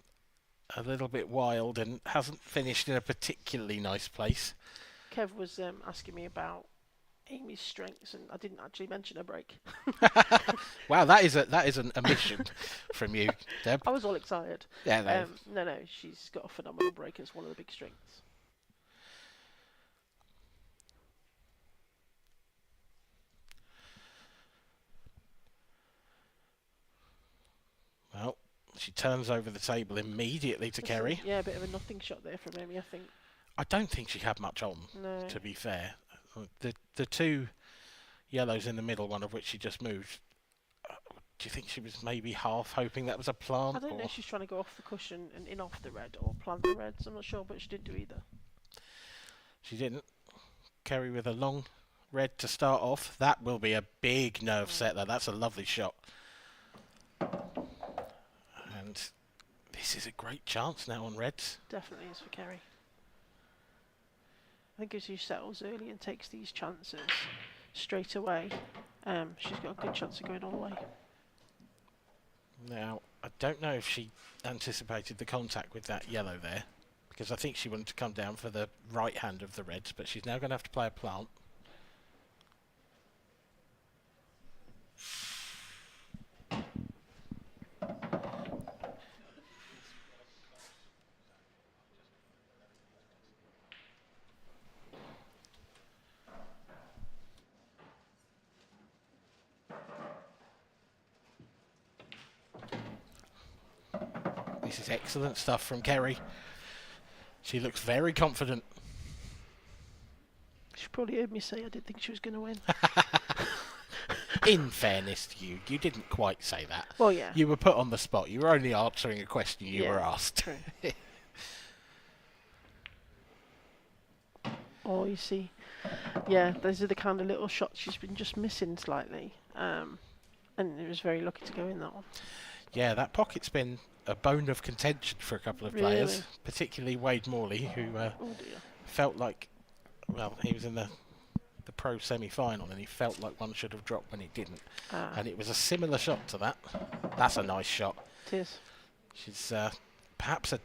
a little bit wild and hasn't finished in a particularly nice place. Kev was asking me about Amy's strengths, and I didn't actually mention her break. Wow, that is an omission from you, Deb. I was all excited. Yeah, no, she's got a phenomenal break. It's one of the big strengths. Well, she turns over the table immediately to Kerry. Yeah, a bit of a nothing shot there from Amy, I think. I don't think she had much on, to be fair. The two yellows in the middle, one of which she just moved, do you think she was maybe half hoping that was a plant? I don't know if she's trying to go off the cushion and in off the red or plant the reds. I'm not sure, but she didn't do either. She didn't. Kerry with a long red to start off. That will be a big nerve setter. That's a lovely shot. And This is a great chance now on reds. Definitely is for Kerry. I think if she settles early and takes these chances straight away, she's got a good chance of going all the way. Now, I don't know if she anticipated the contact with that yellow there, because I think she wanted to come down for the right hand of the reds, but she's now going to have to play a plant. This is excellent stuff from Kerry. She looks very confident. She probably heard me say I didn't think she was going to win. In fairness to you, you didn't quite say that. Well, yeah. You were put on the spot. You were only answering a question you were asked. True. Oh, you see. Yeah, those are the kind of little shots she's been just missing slightly. And it was very lucky to go in that one. Yeah, that pocket's been a bone of contention for a couple of players, particularly Wade Morley, who felt like, well, he was in the pro semi-final and he felt like one should have dropped when it didn't. And it was a similar shot to that. That's a nice shot. It is. She's perhaps a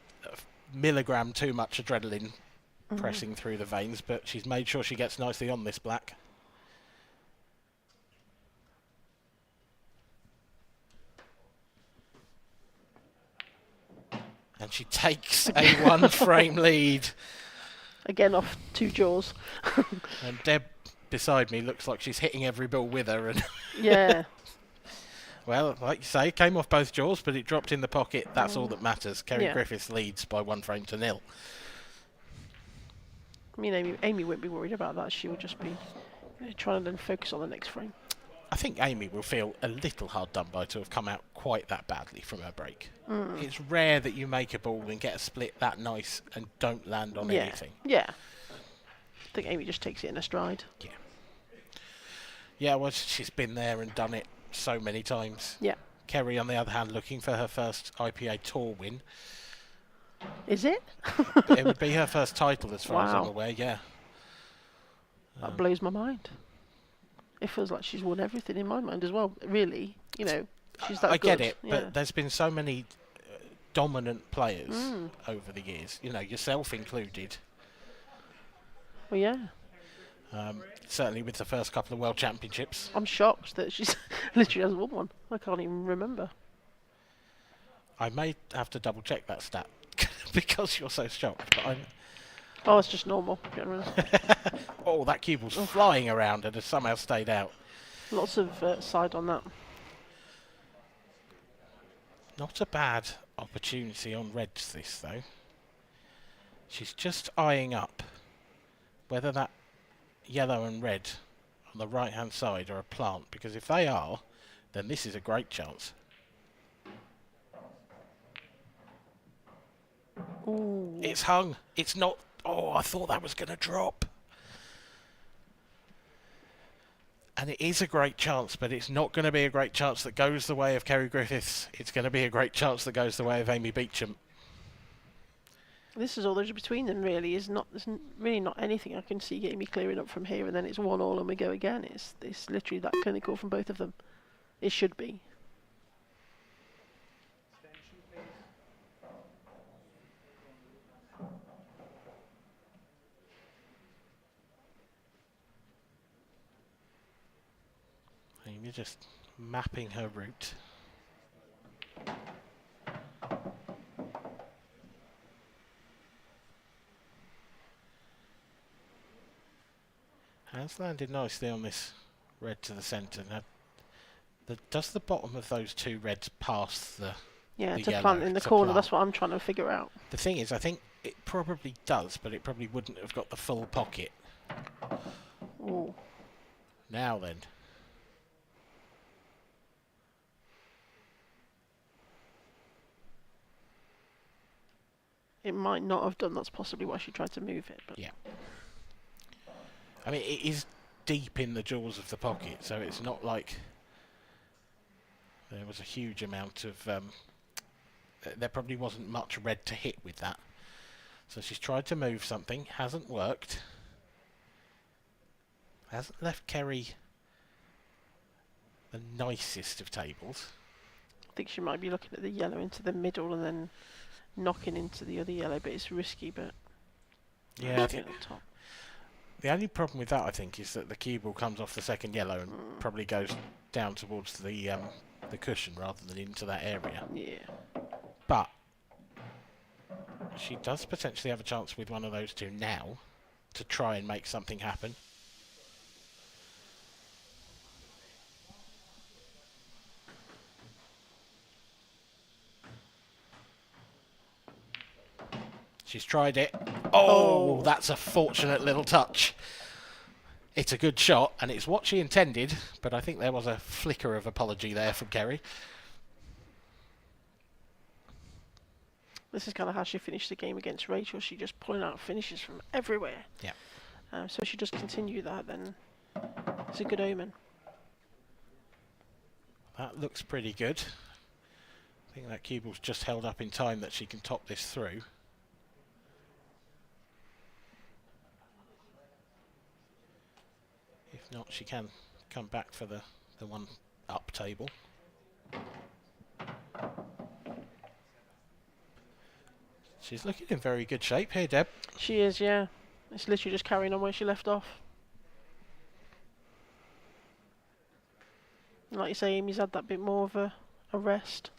milligram too much adrenaline pressing through the veins, but she's made sure she gets nicely on this black. And she takes a one-frame lead. Again, off 2 jaws. And Deb beside me looks like she's hitting every ball with her. And yeah. Well, like you say, came off both jaws, but it dropped in the pocket. That's all that matters. Kerry Griffiths leads by 1 frame to 0. I mean, Amy won't be worried about that. She will just be trying to then focus on the next frame. I think Amy will feel a little hard done by to have come out quite that badly from her break. It's rare that you make a ball and get a split that nice and don't land on anything. Yeah. I think Amy just takes it in a stride. Yeah. Yeah, well, she's been there and done it so many times. Yeah. Kerry, on the other hand, looking for her first IPA Tour win. Is it? It would be her first title, as far as I'm aware, yeah. That blows my mind. It feels like she's won everything in my mind as well, really. You know, she's that good. I get it, but there's been so many dominant players over the years, you know, yourself included. Well, yeah. Certainly with the first couple of World Championships. I'm shocked that she's literally hasn't won one. I can't even remember. I may have to double check that stat because you're so shocked. But oh, it's just normal. Oh, that cube was flying around and has somehow stayed out. Lots of side on that. Not a bad opportunity on reds, this, though. She's just eyeing up whether that yellow and red on the right-hand side are a plant, because if they are, then this is a great chance. Ooh. It's hung. It's not... Oh, I thought that was going to drop. And it is a great chance, but it's not going to be a great chance that goes the way of Kerry Griffiths. It's going to be a great chance that goes the way of Amy Beecham. This is all there's between them, really. There's really not anything I can see Amy clearing up from here, and then it's 1-1 and we go again. It's literally that clinical from both of them. It should be. Amy just mapping her route. Has landed nicely on this red to the centre. Now, does the bottom of those 2 reds pass the to yellow? plant in the corner. That's what I'm trying to figure out. The thing is, I think it probably does, but it probably wouldn't have got the full pocket. Ooh. Now then. It might not have done. That's possibly why she tried to move it. But yeah. I mean, it is deep in the jaws of the pocket, so it's not like there was a huge amount of there probably wasn't much red to hit with that. So she's tried to move something, hasn't worked. Hasn't left Kerry the nicest of tables. I think she might be looking at the yellow into the middle and then knocking into the other yellow, but it's risky, but yeah, I think the only problem with that, I think, is that the cue ball comes off the second yellow and probably goes down towards the cushion rather than into that area. Yeah. But she does potentially have a chance with one of those two now to try and make something happen. She's tried it. Oh, that's a fortunate little touch. It's a good shot, and it's what she intended, but I think there was a flicker of apology there from Kerry. This is kind of how she finished the game against Rachel. She just pulling out finishes from everywhere. Yeah. So if she just continue that, then it's a good omen. That looks pretty good. I think that cue ball's just held up in time that she can top this through. If not, she can come back for the one up table. She's looking in very good shape here, Deb. She is, yeah. It's literally just carrying on where she left off. And like you say, Amy's had that bit more of a rest.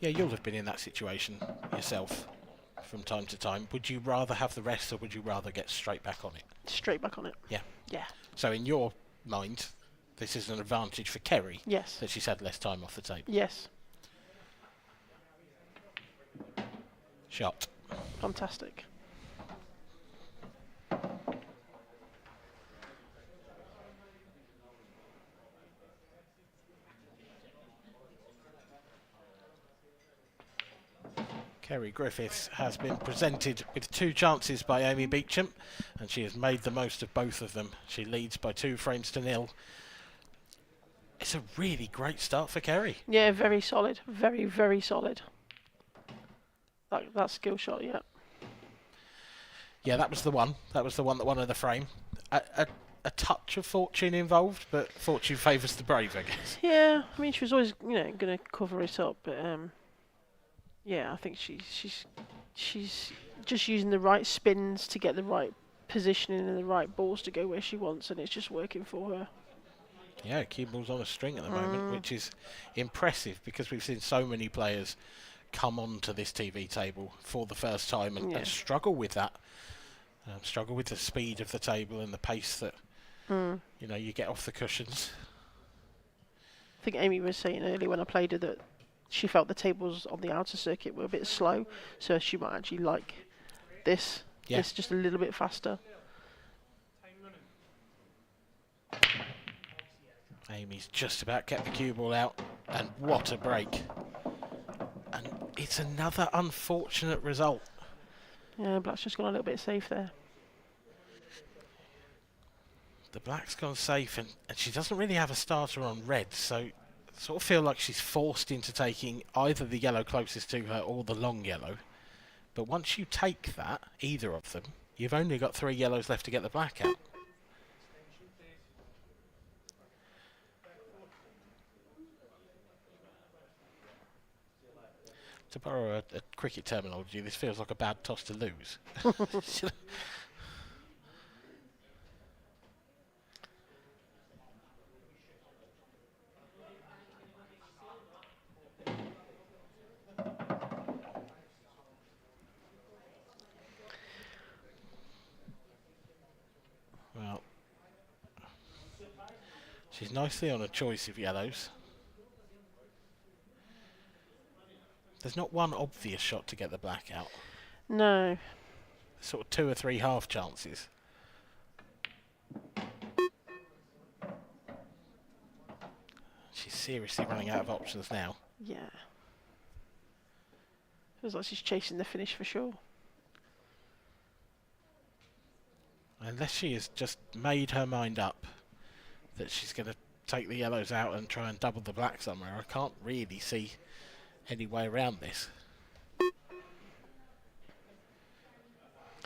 Yeah, you'll have been in that situation yourself from time to time. Would you rather have the rest or would you rather get straight back on it? Straight back on it. Yeah. Yeah. So in your mind, this is an advantage for Kerry. Yes. That she's had less time off the table. Yes. Shot. Fantastic. Kerry Griffiths has been presented with 2 chances by Amy Beecham, and she has made the most of both of them. She leads by 2 frames to 0. It's a really great start for Kerry. Yeah, very solid. Very, very solid. That skill shot, yeah. Yeah, that was the one. That was the one that won her the frame. A touch of fortune involved, but fortune favours the brave, I guess. Yeah, I mean, she was always, going to cover it up, but yeah, I think she's just using the right spins to get the right positioning and the right balls to go where she wants, and it's just working for her. Yeah, cue ball's on a string at the moment, which is impressive because we've seen so many players come onto this TV table for the first time and struggle with that. Struggle with the speed of the table and the pace that you get off the cushions. I think Amy was saying earlier when I played her that she felt the tables on the outer circuit were a bit slow, so she might actually like this. Yeah. This just a little bit faster. Amy's just about kept the cue ball out, and what a break. And it's another unfortunate result. Yeah, Black's just gone a little bit safe there. The Black's gone safe, and she doesn't really have a starter on red, so I sort of feel like she's forced into taking either the yellow closest to her or the long yellow. But once you take that, either of them, you've only got 3 yellows left to get the Black out. To borrow a cricket terminology, this feels like a bad toss to lose. Well, she's nicely on a choice of yellows. There's not one obvious shot to get the Black out. No. Sort of 2 or 3 half chances. She's seriously running out of options now. Yeah. Feels like she's chasing the finish for sure. Unless she has just made her mind up that she's going to take the yellows out and try and double the black somewhere. I can't really see any way around this.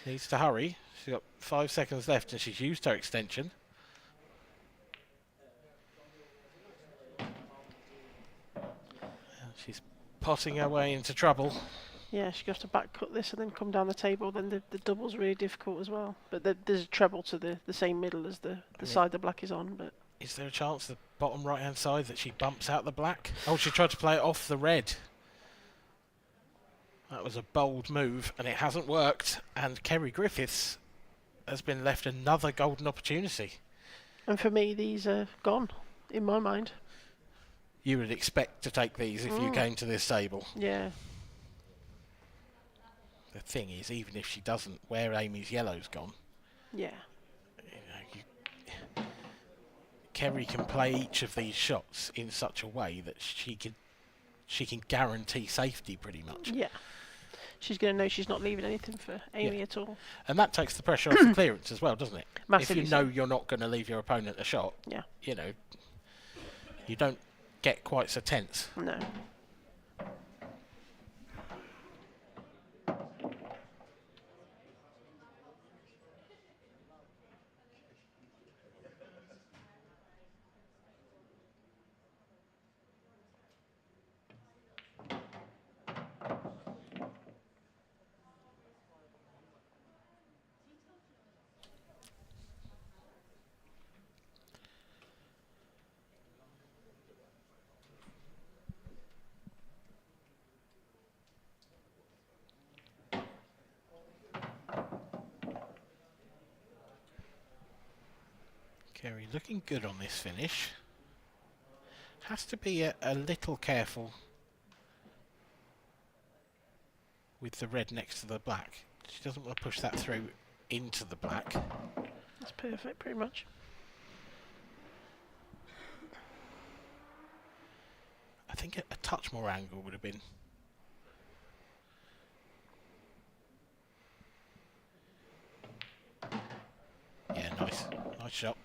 Needs to hurry. She's got 5 seconds left and she's used her extension. She's potting her way into trouble. Yeah, she has to back cut this and then come down the table. Then the double's really difficult as well. But there's a treble to the same middle as the side the black is on. But is there a chance the bottom right hand side that she bumps out the black? Oh, she tried to play it off the red. That was a bold move and it hasn't worked. And Kerry Griffiths has been left another golden opportunity. And for me, these are gone, in my mind. You would expect to take these if you came to this table. Yeah. The thing is, even if she doesn't, where Amy's yellow's gone. Yeah. Kerry can play each of these shots in such a way that she can guarantee safety pretty much. Yeah. She's going to know she's not leaving anything for Amy at all. And that takes the pressure off the clearance as well, doesn't it? Massively. If you know you're not going to leave your opponent a shot, you know, you don't get quite so tense. No. Kerry looking good on this finish. Has to be a little careful with the red next to the black. She doesn't want to push that through into the black. That's perfect, pretty much. I think a touch more angle would have been. Yeah, nice shot.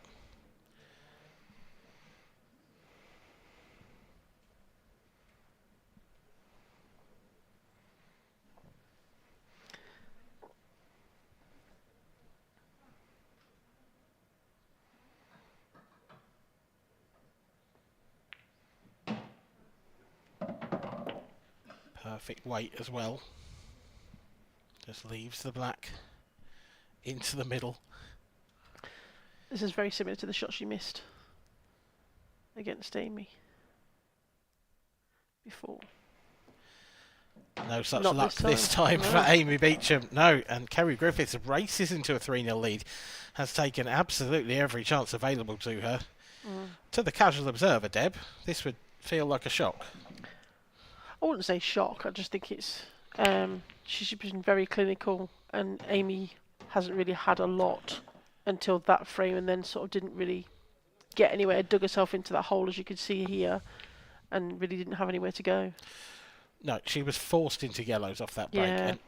Perfect weight as well. Just leaves the black into the middle. This is very similar to the shot she missed against Amy before. No such Not luck this time for Amy Beecham. No, and Kerry Griffiths races into a 3-0 lead. Has taken absolutely every chance available to her. To the casual observer, Deb, this would feel like a shock. I wouldn't say shock. I just think it's she's been very clinical, and Amy hasn't really had a lot until that frame, and then sort of didn't really get anywhere. Dug herself into that hole, as you can see here, and really didn't have anywhere to go. No, she was forced into yellows off that break. Yeah. And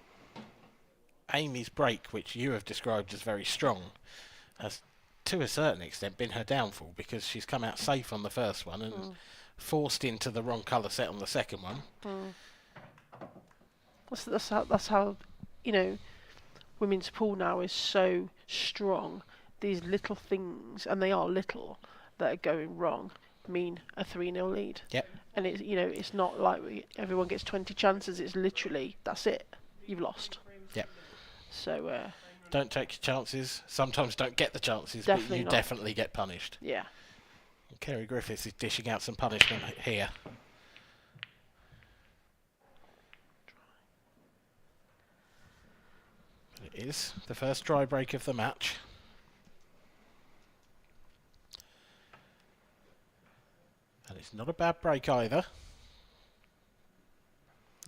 Amy's break, which you have described as very strong, has to a certain extent been her downfall, because she's come out safe on the first one and forced into the wrong colour set on the second one. That's how, you know, women's pool now is so strong. These little things, and they are little, that are going wrong, mean a 3-0 lead. Yep. And it's, you know, it's not like everyone gets 20 chances. It's literally, that's it. You've lost. Yep. So don't take your chances. Sometimes don't get the chances, definitely but you not. definitely get punished. Yeah. And Kerry Griffiths is dishing out some punishment here. But it is the first dry break of the match. And it's not a bad break either.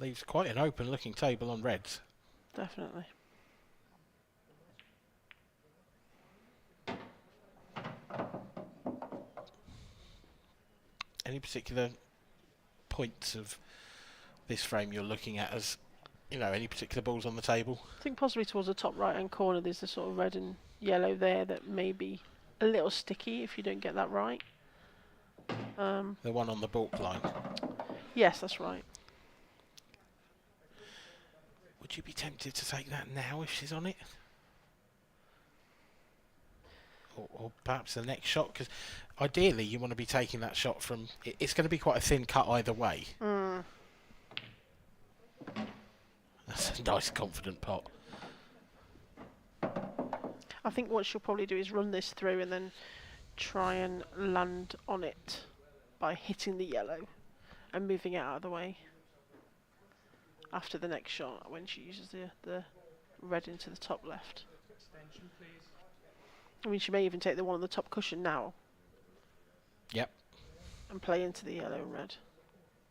Leaves quite an open looking table on reds. Definitely. Any particular points of this frame you're looking at as, you know, any particular balls on the table? I think possibly towards the top right hand corner there's the sort of red and yellow there that may be a little sticky if you don't get that right. The one on the balk line. Yes, that's right. Would you be tempted to take that now if she's on it? Or perhaps the next shot? Because ideally you want to be taking that shot from... It's going to be quite a thin cut either way. That's a nice confident pot. I think what she'll probably do is run this through and then try and land on it by hitting the yellow and moving it out of the way after the next shot when she uses the red into the top left. Extension, please. I mean, she may even take the one on the top cushion now. Yep. And play into the yellow and red,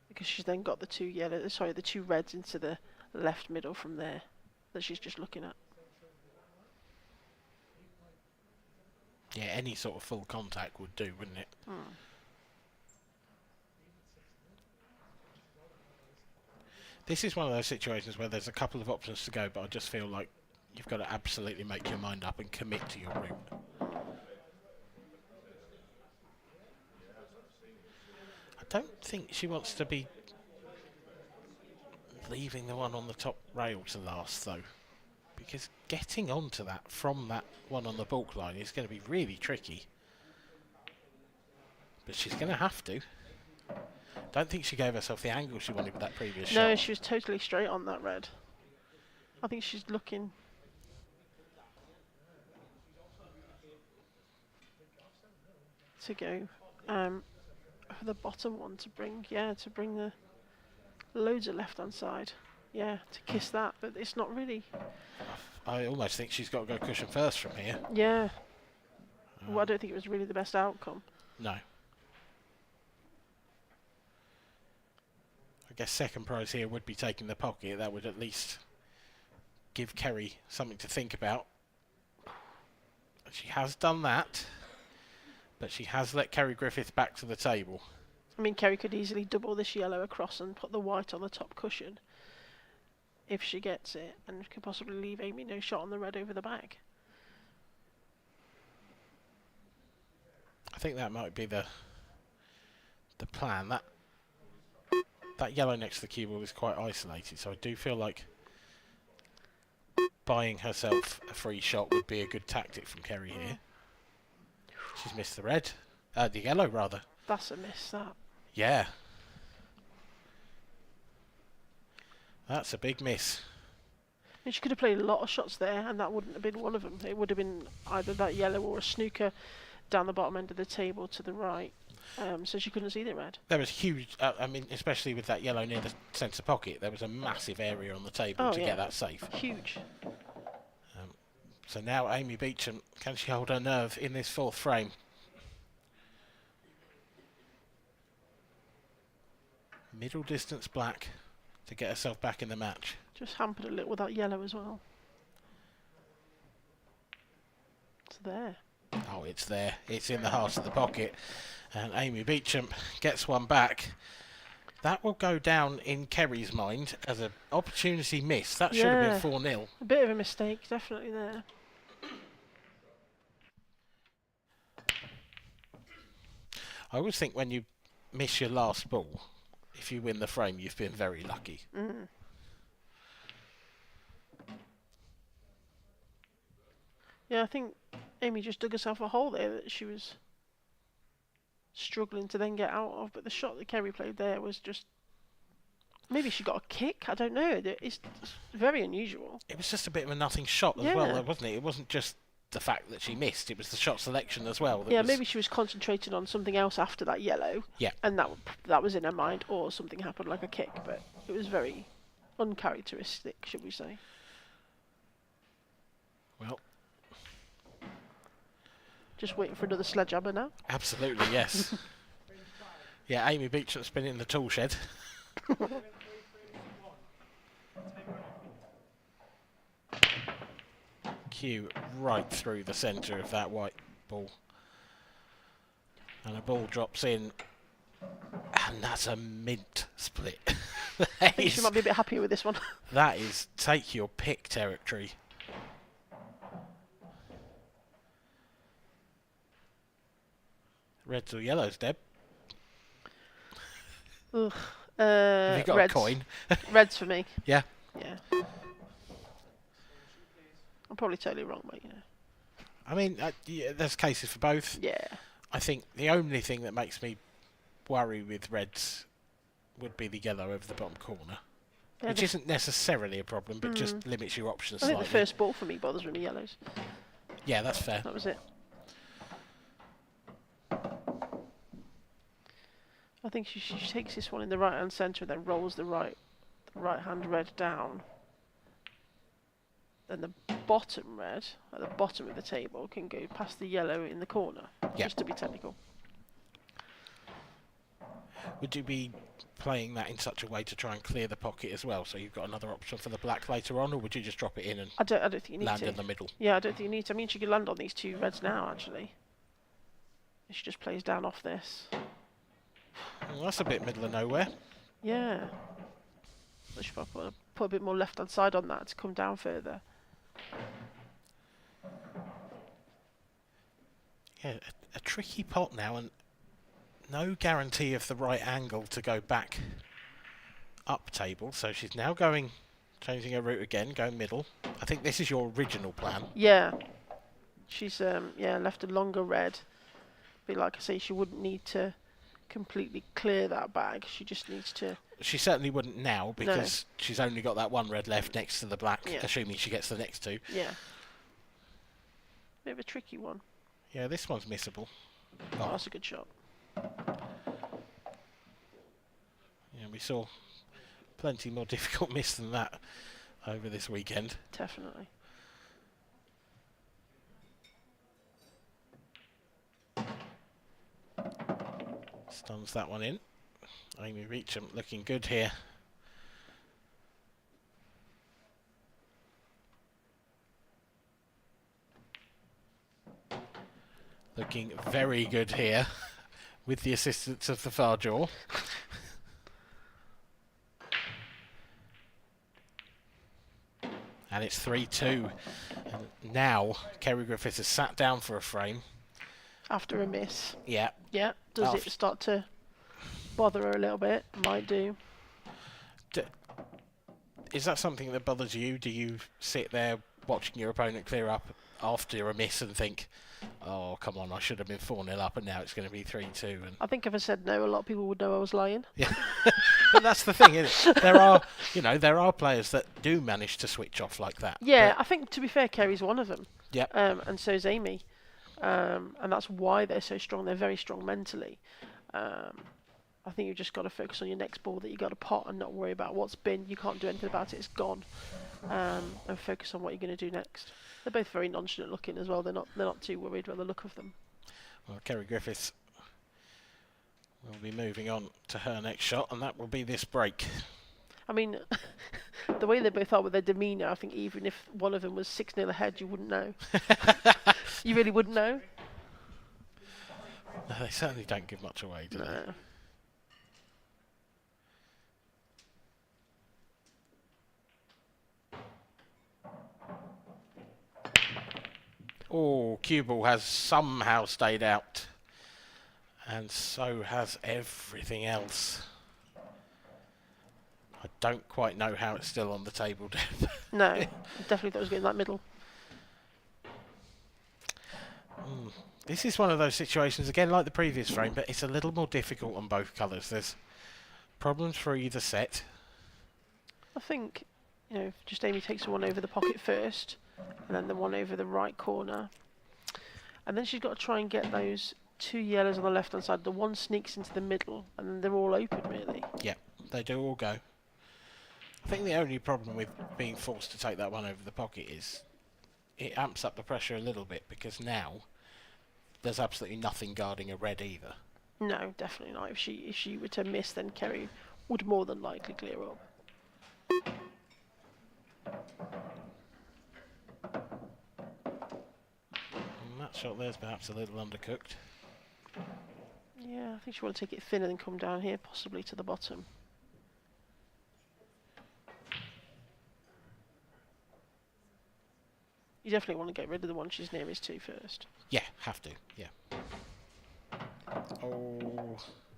because she's then got the the two reds into the left middle from there that she's just looking at. Yeah, any sort of full contact would do, wouldn't it? This is one of those situations where there's a couple of options to go, but I just feel like you've got to absolutely make your mind up and commit to your route. I don't think she wants to be leaving the one on the top rail to last, though, because getting onto that from that one on the balk line is going to be really tricky. But she's going to have to. Don't think she gave herself the angle she wanted with that previous shot. No, she was totally straight on that red. I think she's looking. To go for the bottom one to bring the loads of left hand side. Yeah, to kiss that, but it's not really. I almost think she's got to go cushion first from here. Yeah. Well, I don't think it was really the best outcome. No. I guess second prize here would be taking the pocket. That would at least give Kerry something to think about. She has done that, but she has let Kerry Griffith back to the table. I mean, Kerry could easily double this yellow across and put the white on the top cushion if she gets it, and could possibly leave Amy no shot on the red over the back. I think that might be the plan. That yellow next to the cue ball is quite isolated, so I do feel like buying herself a free shot would be a good tactic from Kerry here. She's missed the red. The yellow, rather. That's a miss, that. Yeah. That's a big miss. And she could have played a lot of shots there, and that wouldn't have been one of them. It would have been either that yellow or a snooker down the bottom end of the table to the right. So she couldn't see the red. There was huge, I mean, especially with that yellow near the centre pocket, there was a massive area on the table to get that safe. Huge. So now Amy Beecham, can she hold her nerve in this fourth frame? Middle distance black to get herself back in the match. Just hampered a little with that yellow as well. It's there. Oh, it's there. It's in the heart of the pocket. And Amy Beecham gets one back. That will go down in Kerry's mind as an opportunity miss. That should have been 4-0. A bit of a mistake, definitely there. I always think when you miss your last ball, if you win the frame, you've been very lucky. Yeah, I think Amy just dug herself a hole there that she was struggling to then get out of, but the shot that Kerry played there was just... Maybe she got a kick, I don't know. It's very unusual. It was just a bit of a nothing shot as well, wasn't it? It wasn't just the fact that she missed, it was the shot selection as well. Yeah, maybe she was concentrating on something else after that yellow. Yeah. And that was in her mind, or something happened like a kick, but it was very uncharacteristic, should we say. Well... Just waiting for another sledgehammer now. Absolutely, yes. Yeah, Amy Beecham's been in the tool shed. Cue right through the centre of that white ball. And a ball drops in. And that's a mint split. I think she might be a bit happier with this one. That is take your pick territory. Reds or yellows, Deb? Ugh. Have you got Reds. a coin? Reds for me. Yeah. Yeah. I'm probably totally wrong, but you know. I mean, yeah, there's cases for both. Yeah. I think the only thing that makes me worry with reds would be the yellow over the bottom corner, Yeah, which isn't necessarily a problem, but just limits your options I slightly. think the first ball for me bothers me, the yellows. Yeah, that's fair. That was it. I think she takes this one in the right-hand centre and then rolls the right-hand red down. Then the bottom red, at the bottom of the table, can go past the yellow in the corner, just to be technical. Would you be playing that in such a way to try and clear the pocket as well, so you've got another option for the black later on, or would you just drop it in and I don't think you need land to. in the middle? Yeah, I don't think you need to. I mean, she could land on these two reds now, actually. She just plays down off this. Well, that's a bit middle of nowhere. Yeah. So she might put a bit more left-hand side on that to come down further. Yeah, a tricky pot now, and no guarantee of the right angle to go back up table. So she's now changing her route again, going middle. I think this is your original plan. Yeah. She's left a longer red. But like I say, she wouldn't need to completely clear that bag. She just needs to. She certainly wouldn't now, because she's only got that one red left next to the black, assuming she gets the next two. Yeah. Bit of a tricky one. Yeah, this one's missable. Oh, that's a good shot. Yeah, we saw plenty more difficult miss than that over this weekend. Definitely. Stuns that one in. Amy Reacham looking good here. Looking very good here with the assistance of the far jaw. And it's 3-2. And now Kerry Griffiths has sat down for a frame. After a miss. Yeah. Yeah. Does it start to bother her a little bit? Might do. Is that something that bothers you? Do you sit there watching your opponent clear up after a miss and think, oh, come on, I should have been 4-0 up and now it's going to be 3-2? And I think if I said no, a lot of people would know I was lying. Yeah. But that's the thing, isn't it? There are players that do manage to switch off like that. Yeah, I think, to be fair, Kerry's one of them. Yeah. And so is Amy. And that's why they're so strong. They're very strong mentally. I think you've just got to focus on your next ball that you got to pot and not worry about what's been. You can't do anything about it. It's gone. And focus on what you're going to do next. They're both very nonchalant looking as well. They're not too worried about the look of them. Well, Kerry Griffiths will be moving on to her next shot, and that will be this break. I mean, the way they both are with their demeanour, I think even if one of them was 6-0 ahead, you wouldn't know. You really wouldn't know? No, they certainly don't give much away, do they? Oh, cue ball has somehow stayed out. And so has everything else. I don't quite know how it's still on the table, Deb. No, definitely thought it was getting that middle. This is one of those situations, again, like the previous frame, but it's a little more difficult on both colours. There's problems for either set. I think, just Amy takes the one over the pocket first, and then the one over the right corner. And then she's got to try and get those two yellows on the left-hand side. The one sneaks into the middle, and then they're all open, really. Yeah, they do all go. I think the only problem with being forced to take that one over the pocket is it amps up the pressure a little bit, because now there's absolutely nothing guarding a red either. No, definitely not. If she were to miss, then Kerry would more than likely clear up. And that shot there's perhaps a little undercooked. Yeah, I think she want to take it thin and then come down here, possibly to the bottom. You definitely want to get rid of the one she's nearest to first. Yeah, have to, yeah.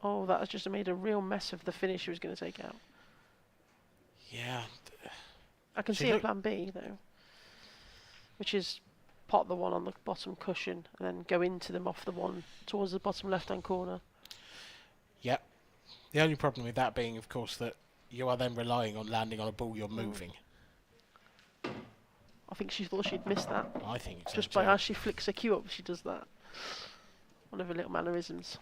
Oh, that has just made a real mess of the finish she was going to take out. Yeah. I can see a plan B, though, which is pot the one on the bottom cushion and then go into them off the one towards the bottom left-hand corner. Yep. The only problem with that being, of course, that you are then relying on landing on a ball you're moving. I think she thought she'd missed that. I think so just too. by how she flicks her cue up, she does that. One of her little mannerisms.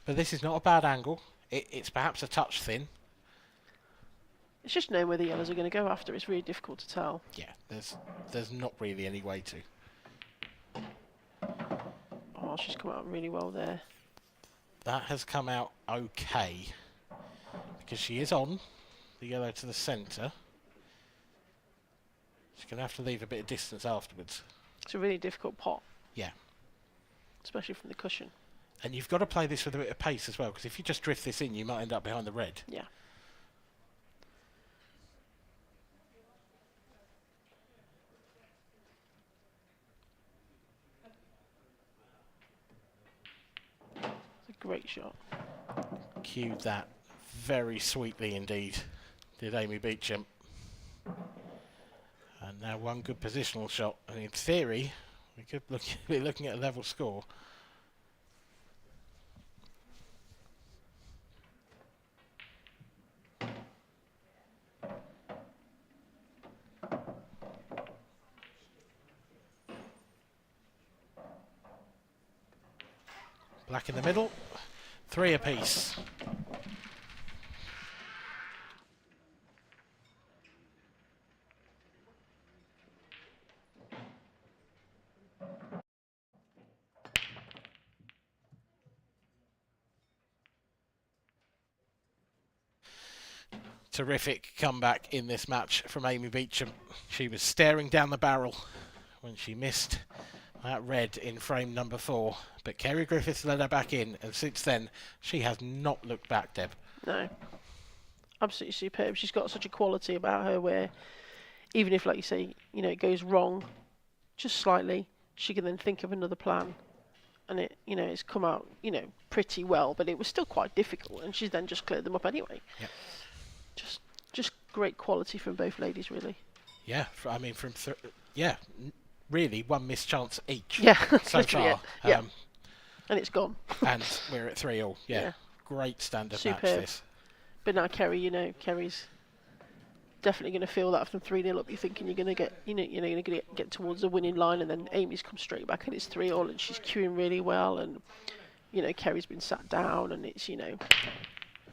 But this is not a bad angle. It's perhaps a touch thin. It's just knowing where the yellows are going to go after. It's really difficult to tell. Yeah, there's not really any way to. Oh, she's come out really well there. That has come out okay. Because she is on the yellow to the centre. She's going to have to leave a bit of distance afterwards. It's a really difficult pot. Yeah. Especially from the cushion. And you've got to play this with a bit of pace as well, because if you just drift this in, you might end up behind the red. Yeah. It's a great shot. Cued that very sweetly indeed, did Amy Beecham. And now one good positional shot. And in theory, we could be looking at a level score. Black in the middle, 3 apiece. Terrific comeback in this match from Amy Beecham. She was staring down the barrel when she missed that red in frame number 4. But Kerry Griffiths led her back in, and since then, she has not looked back, Deb. No. Absolutely superb. She's got such a quality about her where, even if, like you say, you know, it goes wrong just slightly, she can then think of another plan. And it, you know, it's come out, you know, pretty well, but it was still quite difficult, and she's then just cleared them up anyway. Yep. Just great quality from both ladies, really. Yeah, I mean, really, one missed chance each. Yeah, so far. Yeah. And it's gone. And we're at 3-all. Yeah. Great standard match this. But now Kerry, you know, Kerry's definitely going to feel that from 3-0 up. You're thinking you're going to get, you're going to get towards the winning line, and then Amy's come straight back, and it's 3-all, and she's queuing really well, and you know, Kerry's been sat down, and it's, you know,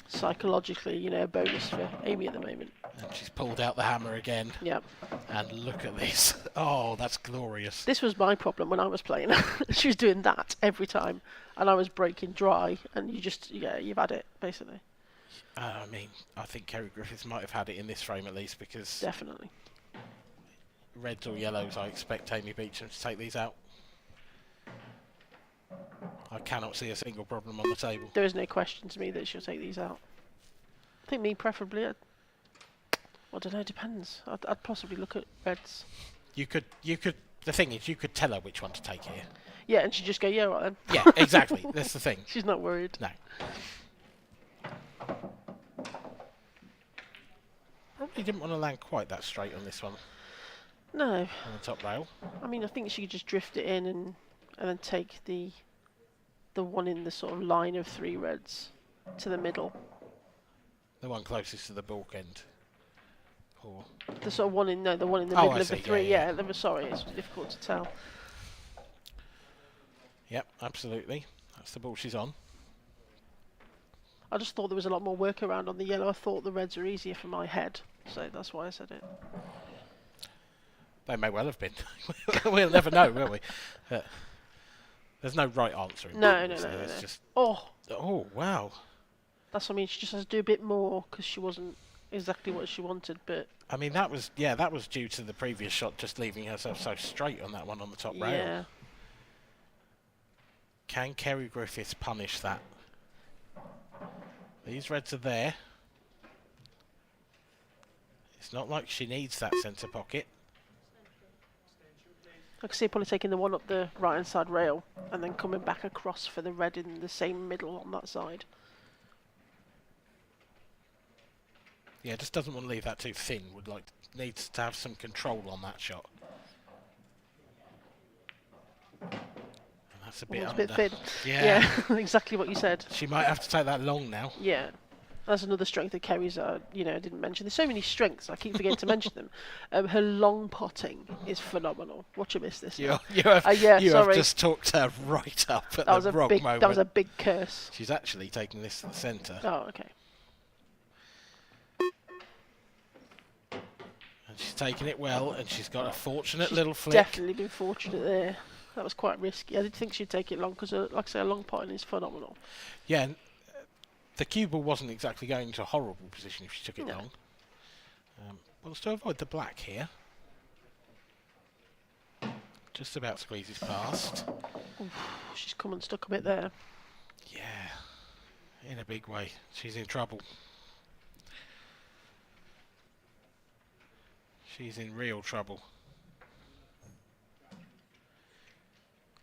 psychologically, you know, a bonus for Amy at the moment. And she's pulled out the hammer again. Yep. And look at this. Oh, that's glorious. This was my problem when I was playing. She was doing that every time, and I was breaking dry, and you just, yeah, you've had it, basically. I mean, I think Kerry Griffiths might have had it in this frame at least, because... Definitely. Reds or yellows, I expect Amy Beecham to take these out. I cannot see a single problem on the table. There is no question to me that she'll take these out. I think me preferably, I don't know, depends. I'd possibly look at reds. You could, the thing is, you could tell her which one to take here. Yeah, and she'd just go, yeah, right then. Yeah, exactly. That's the thing. She's not worried. No. Probably didn't want to land quite that straight on this one. No. On the top rail. I mean, I think she could just drift it in and then take the one in the sort of line of 3 reds to the middle. The one closest to the balk end. Or the sort of one in the one in the middle of the 3. Yeah. Sorry, it's difficult to tell. Yep, absolutely. That's the ball she's on. I just thought there was a lot more work around on the yellow. I thought the reds were easier for my head, so that's why I said it. They may well have been. We'll never know, will we? There's no right answer. No. Just oh, wow. That's what I mean. She just has to do a bit more because she wasn't exactly what she wanted. But I mean, that was due to the previous shot just leaving herself so straight on that one on the top rail. Yeah. Can Kerry Griffiths punish that? These reds are there. It's not like she needs that centre pocket. I can see probably taking the one up the right-hand side rail and then coming back across for the red in the same middle on that side. Yeah, just doesn't want to leave that too thin. Needs to have some control on that shot. And that's a bit It's under. a bit thin. Yeah. Yeah, exactly what you said. She might have to take that long now. Yeah. That's another strength of Kerry's, I didn't mention. There's so many strengths, I keep forgetting to mention them. Her long potting is phenomenal. Watch her miss this. You now. have just talked her right up at the wrong moment. That was a big curse. She's actually taking this to the centre. Oh, okay. And she's taking it well, and she's got a fortunate She's little flick. Definitely been fortunate there. That was quite risky. I didn't think she'd take it long because, like I say, a long potting is phenomenal. Yeah, and the cue ball wasn't exactly going into a horrible position if she took it long. Wants to avoid the black here. Just about squeezes past. Oof, she's come unstuck a bit there. Yeah, in a big way. She's in trouble. She's in real trouble.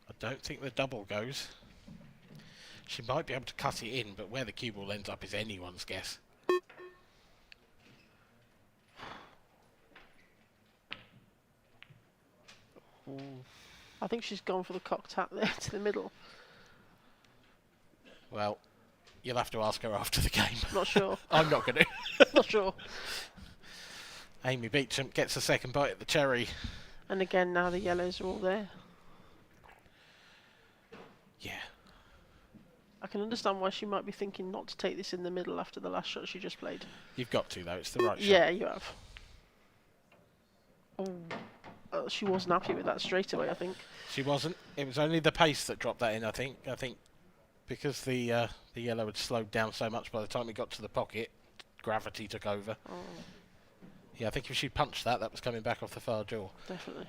I don't think the double goes. She might be able to cut it in, but where the cue ball ends up is anyone's guess. I think she's gone for the cocked hat there to the middle. Well, you'll have to ask her after the game. Not sure. I'm not going to. Not sure. Amy Beecham gets a second bite at the cherry. And again, now the yellows are all there. Yeah. I can understand why she might be thinking not to take this in the middle after the last shot she just played. You've got to, though. It's the right shot. Yeah, you have. Oh, she wasn't happy with that straight away, I think. She wasn't. It was only the pace that dropped that in, I think. I think because the yellow had slowed down so much by the time it got to the pocket, gravity took over. Oh. Yeah, I think if she punched that was coming back off the far jaw. Definitely.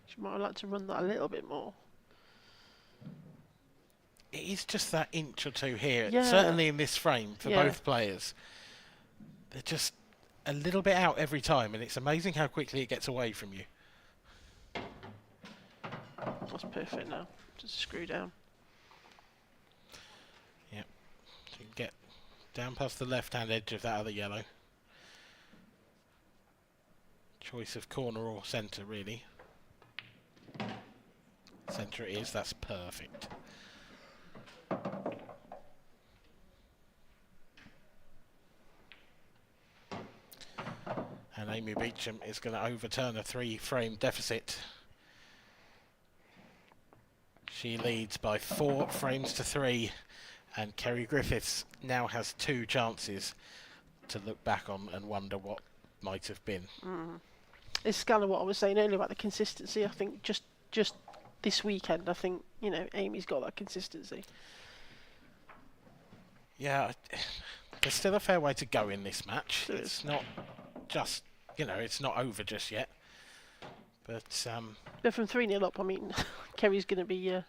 She might have liked to run that a little bit more. It is just that inch or two here, Yeah. certainly in this frame for both players. They're just a little bit out every time, and it's amazing how quickly it gets away from you. That's perfect now. Just screw down. Yep. So you can get down past the left-hand edge of that other yellow. Choice of corner or centre, really. Centre it is, that's perfect. And Amy Beecham is going to overturn a 3-frame deficit. She leads by 4 frames to 3, and Kerry Griffiths now has 2 chances to look back on and wonder what might have been. It's kind of what I was saying earlier about the consistency. I think just this weekend, I think, Amy's got that consistency. Yeah, there's still a fair way to go in this match. There It's not just, it's not over just yet. But from 3-0 up, I mean, Kerry's going to be a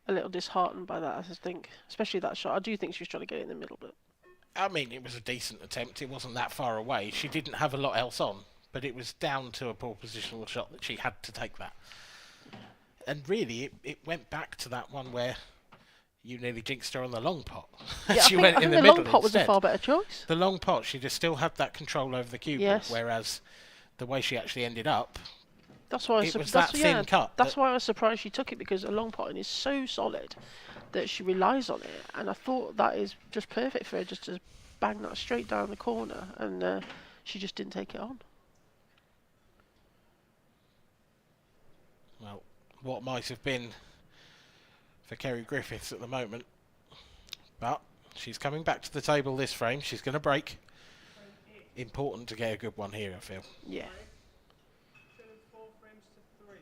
little disheartened by that, I think. Especially that shot. I do think she was trying to get it in the middle, but I mean, it was a decent attempt. It wasn't that far away. She didn't have a lot else on, but it was down to a poor positional shot that she had to take that. And really, it went back to that one where you nearly jinxed her on the long pot. Yeah, She I went think in the the middle long pot was a instead. far better choice. The long pot, she just still had that control over the cue ball, Yes. whereas the way she actually ended up, That's why it was that thin cut. That's why I was surprised she took it, because a long potting is so solid that she relies on it, and I thought that is just perfect for her, just to bang that straight down the corner, and she just didn't take it on. Well, what might have been for Kerry Griffiths at the moment. But she's coming back to the table this frame. She's going to break. Important to get a good one here, I feel. Yeah. 4 frames to 3.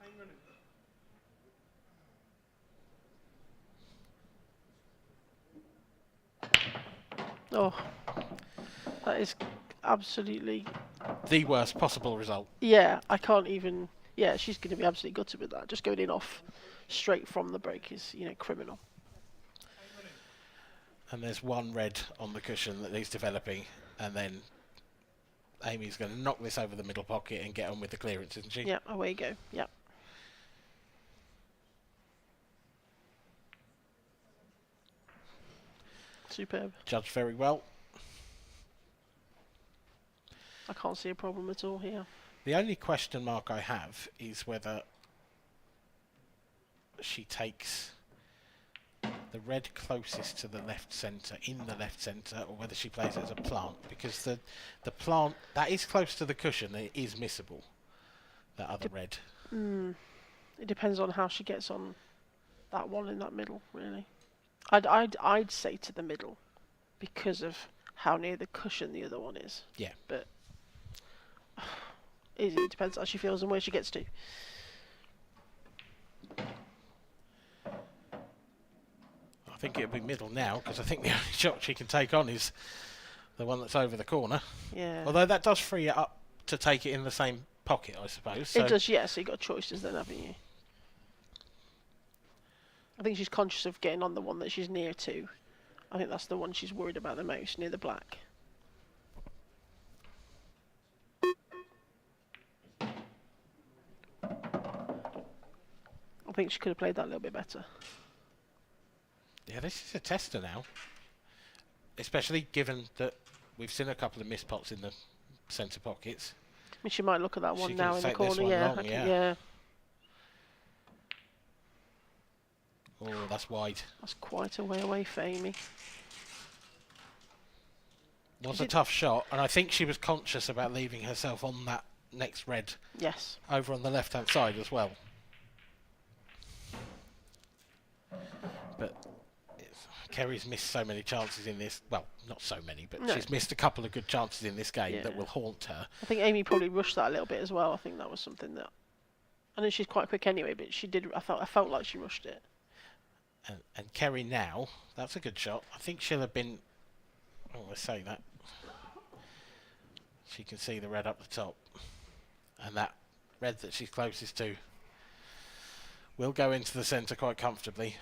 Time running. Oh, that is absolutely... The worst possible result. Yeah, I can't even... Yeah, she's going to be absolutely gutted with that. Just going in off straight from the break is, criminal. And there's one red on the cushion that needs developing, and then Amy's going to knock this over the middle pocket and get on with the clearance, isn't she? Yeah, away you go. Yeah. Superb. Judged very well. I can't see a problem at all here. The only question mark I have is whether she takes the red closest to the left centre in the left centre, or whether she plays it as a plant, because the plant that is close to the cushion, it is missable. That other red. It depends on how she gets on that one in that middle, really. I'd say to the middle, because of how near the cushion the other one is. Yeah. But it depends how she feels and where she gets to. I think it'll be middle now, because I think the only shot she can take on is the one that's over the corner. Yeah. Although that does free it up to take it in the same pocket, I suppose. So It does, yeah. So you've got choices then, haven't you? I think she's conscious of getting on the one that she's near to. I think that's the one she's worried about the most, near the black. I think she could have played that a little bit better. Yeah, this is a tester now. Especially given that we've seen a couple of missed pots in the centre pockets. I mean, she might look at that one She now can in the take this corner, one yeah. long, Yeah. Oh, that's wide. That's quite a way away for Amy. Was a tough shot, and I think she was conscious about leaving herself on that next red. Yes. Over on the left-hand side as well. But Kerry's missed so many chances in this. Well, not so many, but No. she's missed a couple of good chances in this game Yeah. that will haunt her. I think Amy probably rushed that a little bit as well. I think that was something that... I know she's quite quick anyway, but she did. I felt like she rushed it. And Kerry now, that's a good shot. I think she'll have been... Oh, let's say that. She can see the red up the top. And that red that she's closest to will go into the centre quite comfortably.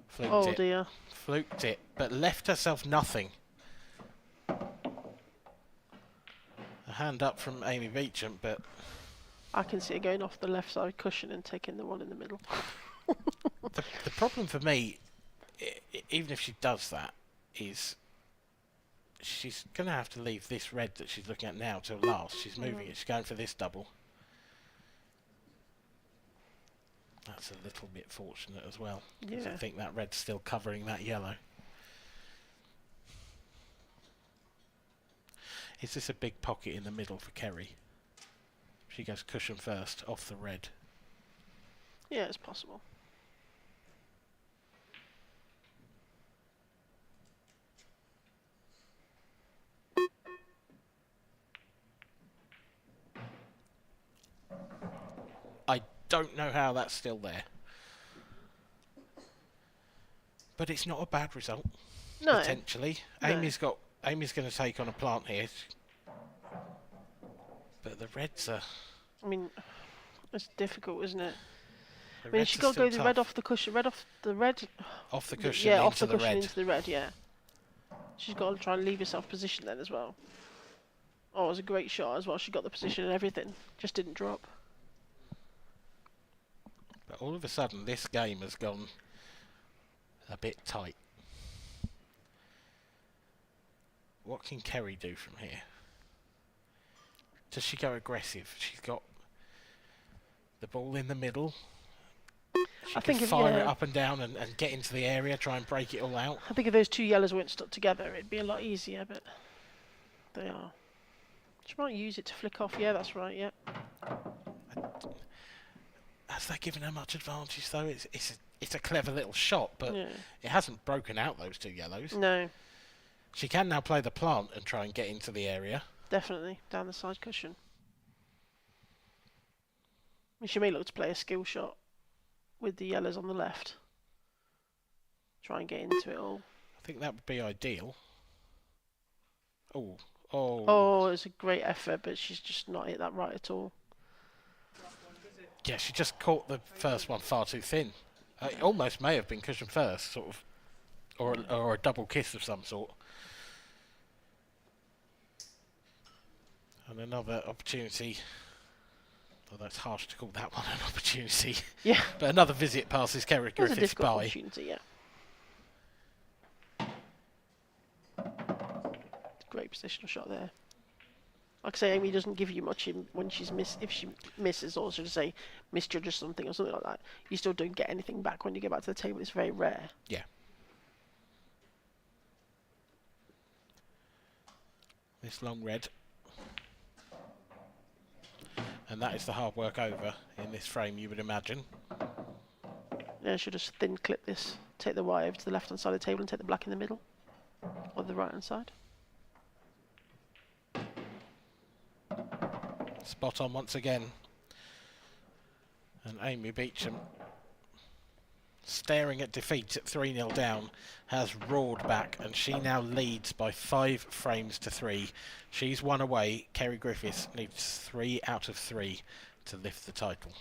Fluked Oh it. dear. Fluked it, but left herself nothing. A hand up from Amy Beecham, but... I can see it going off the left side cushion and taking the one in the middle. The problem for me, even if she does that, is she's going to have to leave this red that she's looking at now till last. She's moving it. She's going for this double. That's a little bit fortunate as well. 'Cause I Yeah. think that red's still covering that yellow. Is this a big pocket in the middle for Kerry? She goes cushion first, off the red. Yeah, it's possible. I don't know how that's still there. But it's not a bad result. No. Potentially. No. Amy's going to take on a plant here. But the reds are... I mean, it's difficult, isn't it? The I mean, reds she's are got to still go the tough. red off the cushion, red off the red. Off the cushion yeah, into off the the cushion red. into the red. Yeah. She's got to try and leave herself position then as well. Oh, it was a great shot as well. She got the position and everything, just didn't drop. But all of a sudden, this game has gone a bit tight. What can Kerry do from here? Does she go aggressive? She's got the ball in the middle. She I can think if fire it yeah, up and down and get into the area, try and break it all out. I think if those two yellows weren't stuck together, it'd be a lot easier. But they are. She might use it to flick off. Yeah, that's right. Yeah. Has that given her much advantage though? It's a clever little shot, but Yeah. it hasn't broken out those two yellows. No, She can now play the plant and try and get into the area. definitely down the side cushion. I mean, she may look to play a skill shot with the yellows on the left. Try and get into it all. I think that would be ideal. Oh. Oh, it's a great effort, but she's just not hit that right at all. Yeah, she just caught the first one far too thin. It almost may have been cushion first, sort of, or a double kiss of some sort. And another opportunity. Although it's harsh to call that one an opportunity. Yeah. But another visit passes Kerry It was a Griffiths difficult by. opportunity, yeah. Great positional shot there. Like I say, Amy doesn't give you much when she's if she misses, or should I say, misjudges something or something like that. You still don't get anything back when you get back to the table. It's very rare. Yeah. This long red. And that is the hard work over in this frame, you would imagine. Yeah, I should just thin clip this. Take the white over to the left hand side of the table and take the black in the middle. Or the right hand side. Spot on once again. And Amy Beecham, staring at defeat at 3-0 down, has roared back, and she now leads by 5 frames to 3. She's one away. Kerry Griffiths needs 3 out of 3 to lift the title.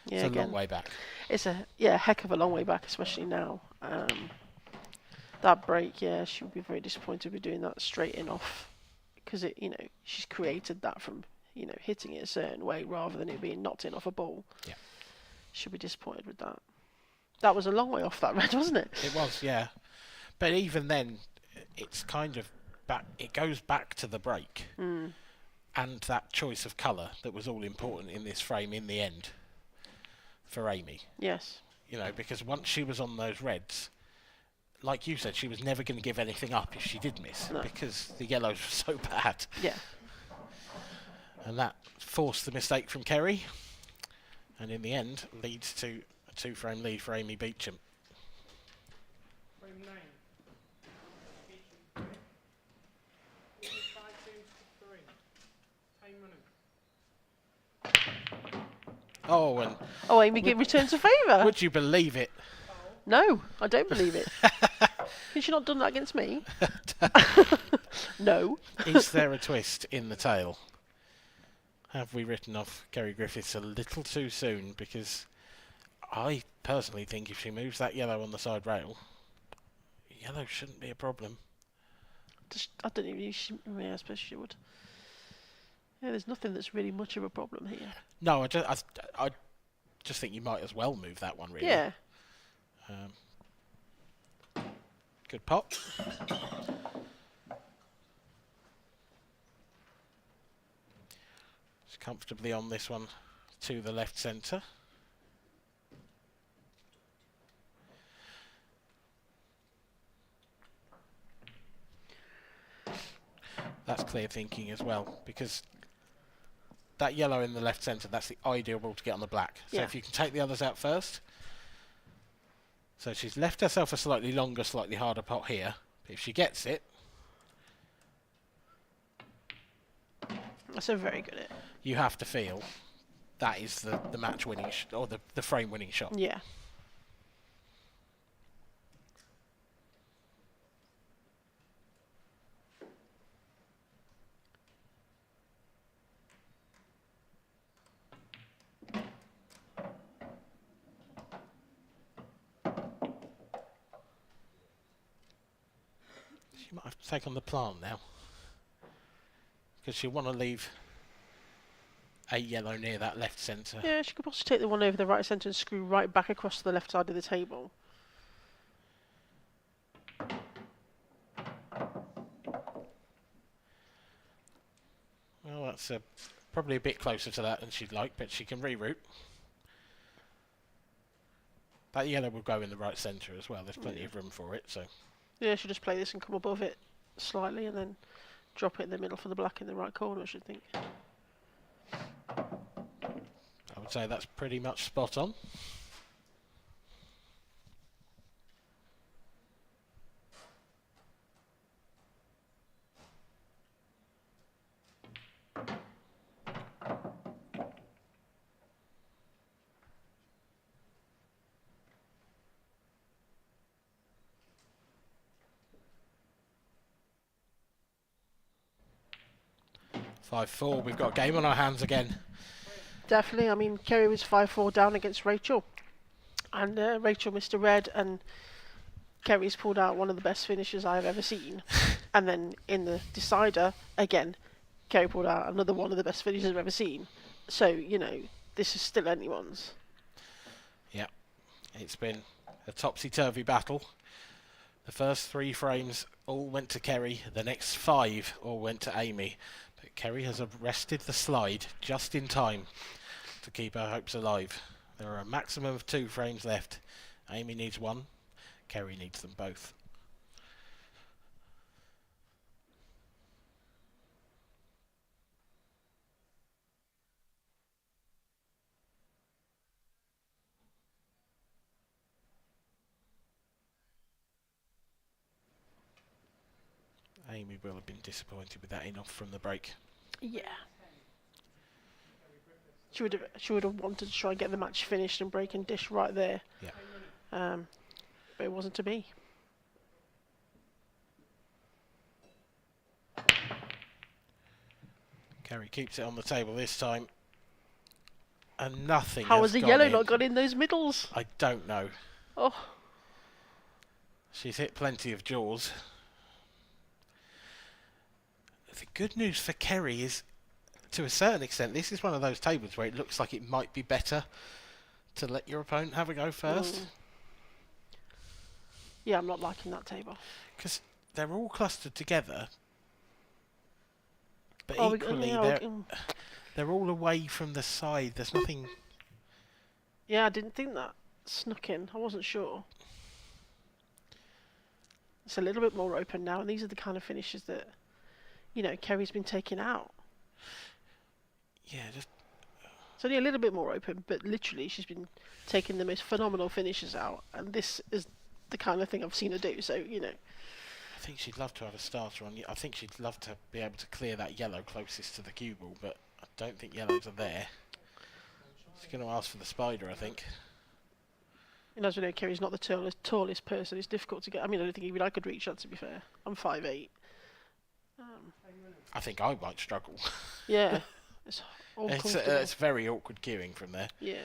Yeah, it's a again, long way back. It's a heck of a long way back, especially now. That break, yeah, she would be very disappointed with doing that straight in off, because she's created that from hitting it a certain way rather than it being knocked in off a ball. Yeah, she'll be disappointed with that. That was a long way off that red, wasn't it? It was, yeah. But even then, it's kind of back. It goes back to the break and that choice of colour that was all important in this frame in the end for Amy. Yes. Because once she was on those reds, like you said, she was never going to give anything up if she did miss, because the yellows were so bad. Yeah. And that forced the mistake from Kerry, and in the end leads to a 2-frame lead for Amy Beecham. Frame 9. Beecham 3. 5 frames to 3. Time running. Oh, Amy returns a favour. Would you believe it? No, I don't believe it. Has she not done that against me? No. Is there a twist in the tail? Have we written off Kerry Griffiths a little too soon? Because I personally think if she moves that yellow on the side rail, yellow shouldn't be a problem. I don't even know. I suppose she would. Yeah, there's nothing that's really much of a problem here. No, I just think you might as well move that one, really. Yeah. Good pop. It's comfortably on this one to the left centre. That's clear thinking as well, because that yellow in the left centre, that's the ideal ball to get on the black. So if you can take the others out first. So she's left herself a slightly longer, slightly harder pot here. But if she gets it... That's a very good hit. You have to feel that is the match-winning, or the frame-winning shot. Yeah. She might have to take on the plant now, because she'll want to leave a yellow near that left centre. Yeah, she could possibly take the one over the right centre and screw right back across to the left side of the table. Well, that's probably a bit closer to that than she'd like, but she can reroute. That yellow will go in the right centre as well. There's plenty of room for it, so... Yeah, she'll just play this and come above it slightly and then drop it in the middle for the black in the right corner, I should think. I would say that's pretty much spot on. Five-4. We've got a game on our hands again. Definitely. I mean, Kerry was 5-4 down against Rachel, and Rachel missed a red, and Kerry's pulled out one of the best finishes I've ever seen. And then in the decider, again, Kerry pulled out another one of the best finishes I've ever seen. So, you know, this is still anyone's. Yeah, it's been a topsy-turvy battle. The first 3 frames all went to Kerry, the next 5 all went to Amy. But Kerry has arrested the slide just in time to keep her hopes alive. There are a maximum of 2 frames left. Amy needs 1, Kerry needs them both. Amy will have been disappointed with that enough from the break. Yeah. She would have wanted to try and get the match finished and break and dish right there. Yeah. But it wasn't to be. Kerry keeps it on the table this time. And nothing How has has the gone yellow in. not got in those middles? I don't know. Oh. She's hit plenty of jaws. The good news for Kerry is, to a certain extent, this is one of those tables where it looks like it might be better to let your opponent have a go first. Yeah, I'm not liking that table. Because they're all clustered together. But Oh, equally, they're all away from the side. There's nothing... Yeah, I didn't think that snuck in. I wasn't sure. It's a little bit more open now, and these are the kind of finishes that, you know, Kerry's been taking out. Yeah, just... It's only a little bit more open, but literally she's been taking the most phenomenal finishes out, and this is the kind of thing I've seen her do, so, you know. I think she'd love to have a starter on. I think she'd love to be able to clear that yellow closest to the cue ball, but I don't think yellows are there. She's going to ask for the spider, I think. You know, as we know, Kerry's not the tallest person. It's difficult to get. I mean, I don't think even I could reach that, to be fair. I'm 5'8". I think I might struggle. Yeah. It's uncomfortable. It's very awkward queuing from there. Yeah.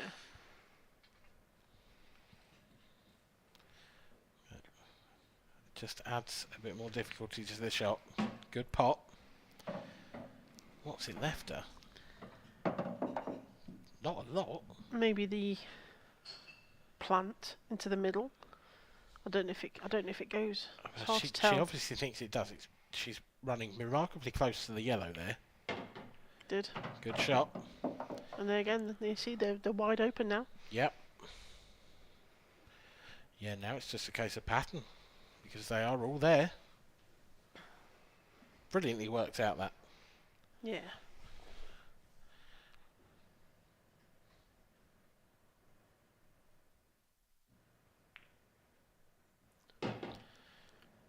Just adds a bit more difficulty to the shot. Good pot. What's it left her? Not a lot. Maybe the plant into the middle. I don't know if it goes. It's hard to tell. She obviously thinks it does. She's running remarkably close to the yellow there. Did. Good shot. And there again, you see they're wide open now. Yep. Yeah, now it's just a case of pattern, because they are all there. Brilliantly worked out, that. Yeah.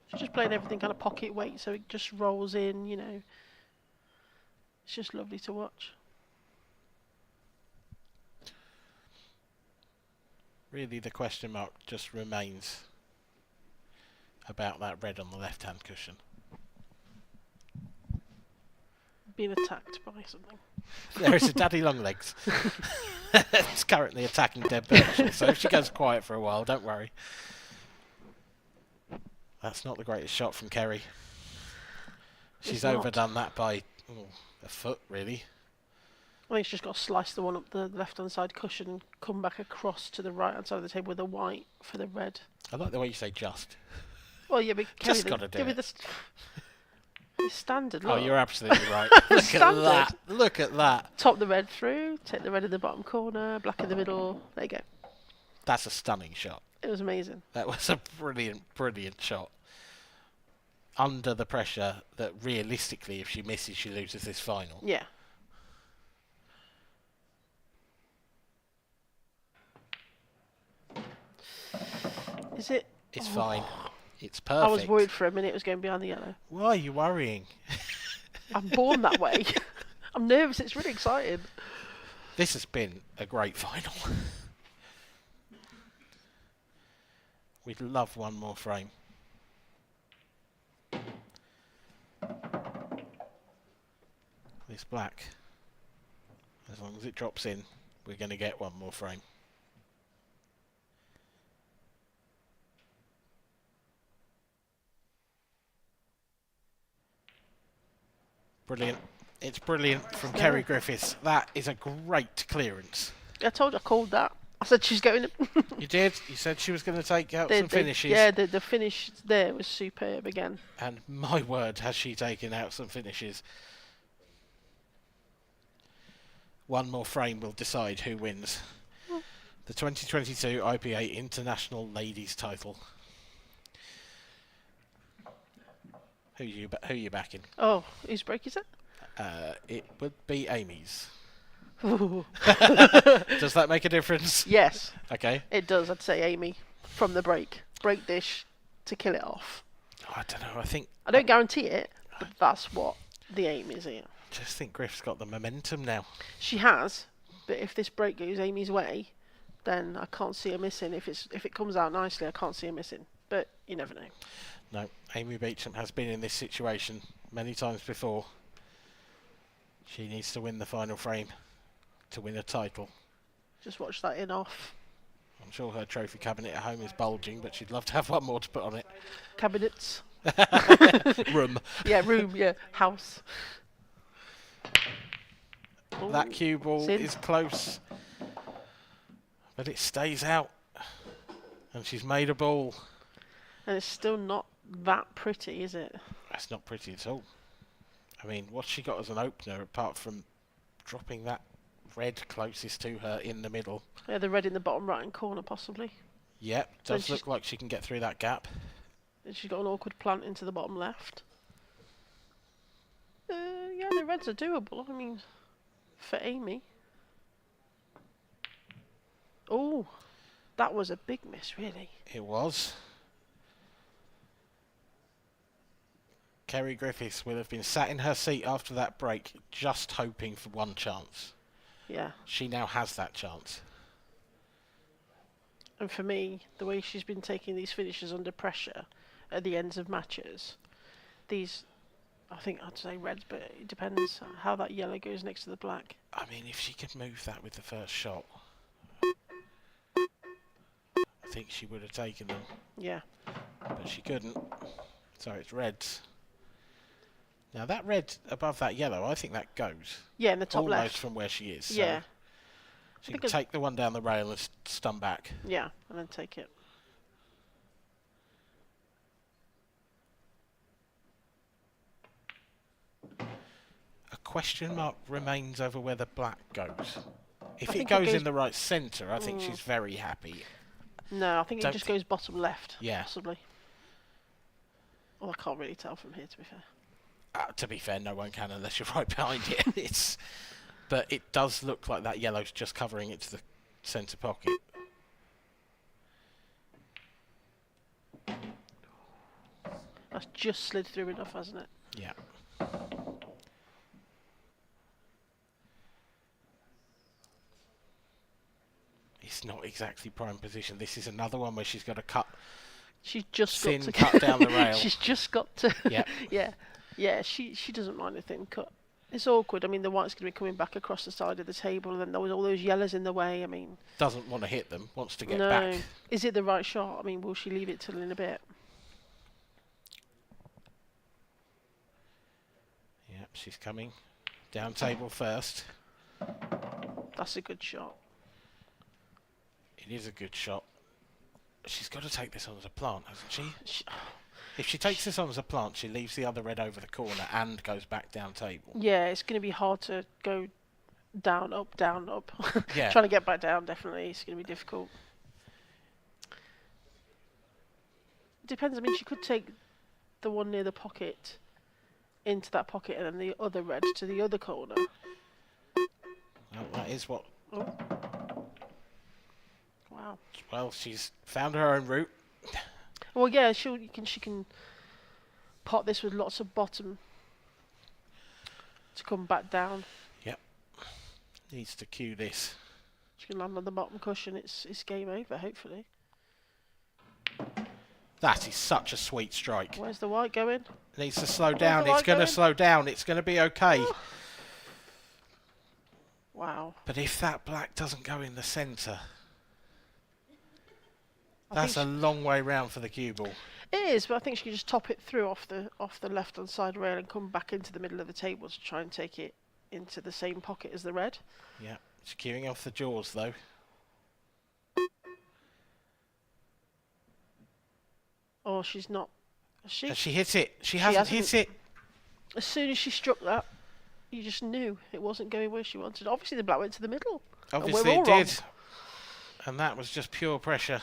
She's just playing everything kind of pocket weight, so it just rolls in, you know. It's just lovely to watch. Really, the question mark just remains about that red on the left-hand cushion. Being attacked by something. There is a daddy longlegs. It's currently attacking Deb Birchall, so if she goes quiet for a while, don't worry. That's not the greatest shot from Kerry. She's overdone that by a foot, really. I think she's just got to slice the one up the left-hand side cushion and come back across to the right-hand side of the table with a white for the red. I like the way you say just. Well, yeah, but just got to do it. The standard. Oh, look. you're absolutely right. Look at that. Look at that. Top the red through, take the red in the bottom corner, black in the middle. There you go. That's a stunning shot. It was amazing. That was a brilliant, brilliant shot. Under the pressure that realistically, if she misses, she loses this final. Yeah. Is it? It's fine. It's perfect. I was worried for a minute it was going behind the yellow. Why are you worrying? I'm born that way. I'm nervous. It's really exciting. This has been a great final. We'd love one more frame. This black As long as it drops in, we're going to get one more frame. Brilliant. It's brilliant from Kerry Griffiths. That is a great clearance. I told you I called that. I said she's going. You did. You said she was going to take out some finishes. Yeah, the finish there was superb again. And my word, has she taken out some finishes. One more frame will decide who wins the 2022 IPA International Ladies title. Who you backing? Oh, whose break is it? It would be Amy's. Does that make a difference? Yes. Okay. It does. I'd say Amy from the break dish to kill it off. Oh, I don't know. I don't guarantee it, but that's what the aim is here. I just think Griff's got the momentum now. She has, but if this break goes Amy's way, then I can't see her missing. If it comes out nicely, I can't see her missing. But you never know. No, Amy Beecham has been in this situation many times before. She needs to win the final frame to win a title. Just watch that in off. I'm sure her trophy cabinet at home is bulging, but she'd love to have one more to put on it. Cabinets. Room. Yeah, room, yeah. House. That cue ball is close, but it stays out. And she's made a ball. And it's still not that pretty, is it? That's not pretty at all. I mean, what's she got as an opener apart from dropping that red closest to her in the middle? Yeah, the red in the bottom right-hand corner, possibly. Yep, does look like she can get through that gap. And she's got an awkward plant into the bottom left. Yeah, the reds are doable. I mean, for Amy. Oh, that was a big miss, really. It was. Kerry Griffiths will have been sat in her seat after that break, just hoping for one chance. Yeah. She now has that chance. And for me, the way she's been taking these finishes under pressure at the ends of matches, these, I think I'd say reds, but it depends how that yellow goes next to the black. I mean, if she could move that with the first shot, I think she would have taken them. Yeah. But she couldn't. So it's reds. Now that red above that yellow, I think that goes. Yeah, in the top almost left. from where she is. Yeah. So she can take the one down the rail and stun back. Yeah, and then take it. A question mark remains over where the black goes. If it it goes goes in the right centre, I think she's very happy. No, I think it just goes bottom left. Yeah. Possibly. Well, I can't really tell from here, to be fair. To be fair, no one can unless you're right behind it. But it does look like that yellow's just covering it to the centre pocket. That's just slid through enough, hasn't it? Yeah. It's not exactly prime position. This is another one where she's got to cut. She's just thin got to cut down the rail. She's just got to. Yeah. Yeah. She doesn't mind a thin cut. It's awkward. I mean, the white's going to be coming back across the side of the table, and then there was all those yellows in the way. I mean, doesn't want to hit them. Wants to get no. back. Is it the right shot? I mean, will she leave it till in a bit? Yep, she's coming down table first. That's a good shot. It is a good shot. She's got to take this on as a plant, hasn't she? If she takes this on as a plant, she leaves the other red over the corner and goes back down table. Yeah, it's going to be hard to go down, up, down, up. Yeah. Trying to get back down, definitely. It's going to be difficult. It depends. I mean, she could take the one near the pocket into that pocket and then the other red to the other corner. Well, that is what... Oh. Wow. Well, she's found her own route. Well, yeah, she can pot this with lots of bottom to come back down. Yep. Needs to cue this. She can land on the bottom cushion. It's game over, hopefully. That is such a sweet strike. Where's the white going? Needs to slow down. the It's white going to going? slow down. It's going to be okay. Oh. Wow. But if that black doesn't go in the centre, that's a long way round for the cue ball. It is, but I think she can just top it through off the left-hand side rail and come back into the middle of the table to try and take it into the same pocket as the red. Yeah, she's queuing off the jaws though. Oh, she's not. Has she hit it? She hasn't hit it. As soon as she struck that, you just knew it wasn't going where she wanted. Obviously, the black went to the middle. Obviously, it did. And that was just pure pressure.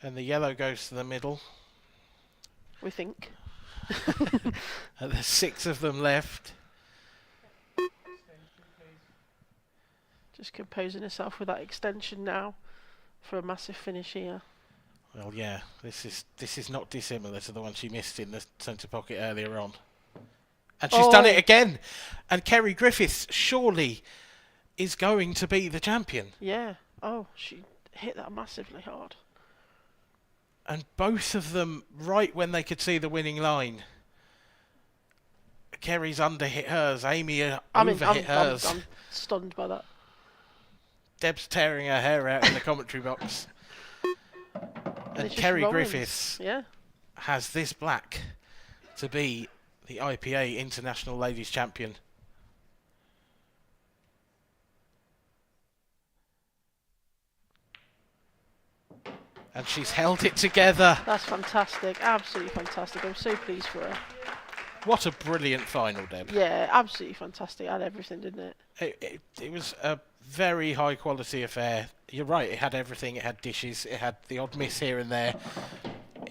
And the yellow goes to the middle. We think. And there's 6 of them left. Just composing herself with that extension now for a massive finish here. Well, yeah, this is not dissimilar to the one she missed in the centre pocket earlier on. And she's done it again. And Kerry Griffiths surely is going to be the champion. Yeah. Oh, she hit that massively hard. And both of them right when they could see the winning line. Kerry's underhit hers. Amy overhit hers. I'm stunned by that. Deb's tearing her hair out in the commentary box. And Kerry Griffiths has this black to be the IPA International Ladies Champion. And she's held it together. That's fantastic. Absolutely fantastic. I'm so pleased for her. What a brilliant final, Deb. Yeah, absolutely fantastic. It had everything, didn't it? It was a very high quality affair. You're right, it had everything. It had dishes. It had the odd miss here and there.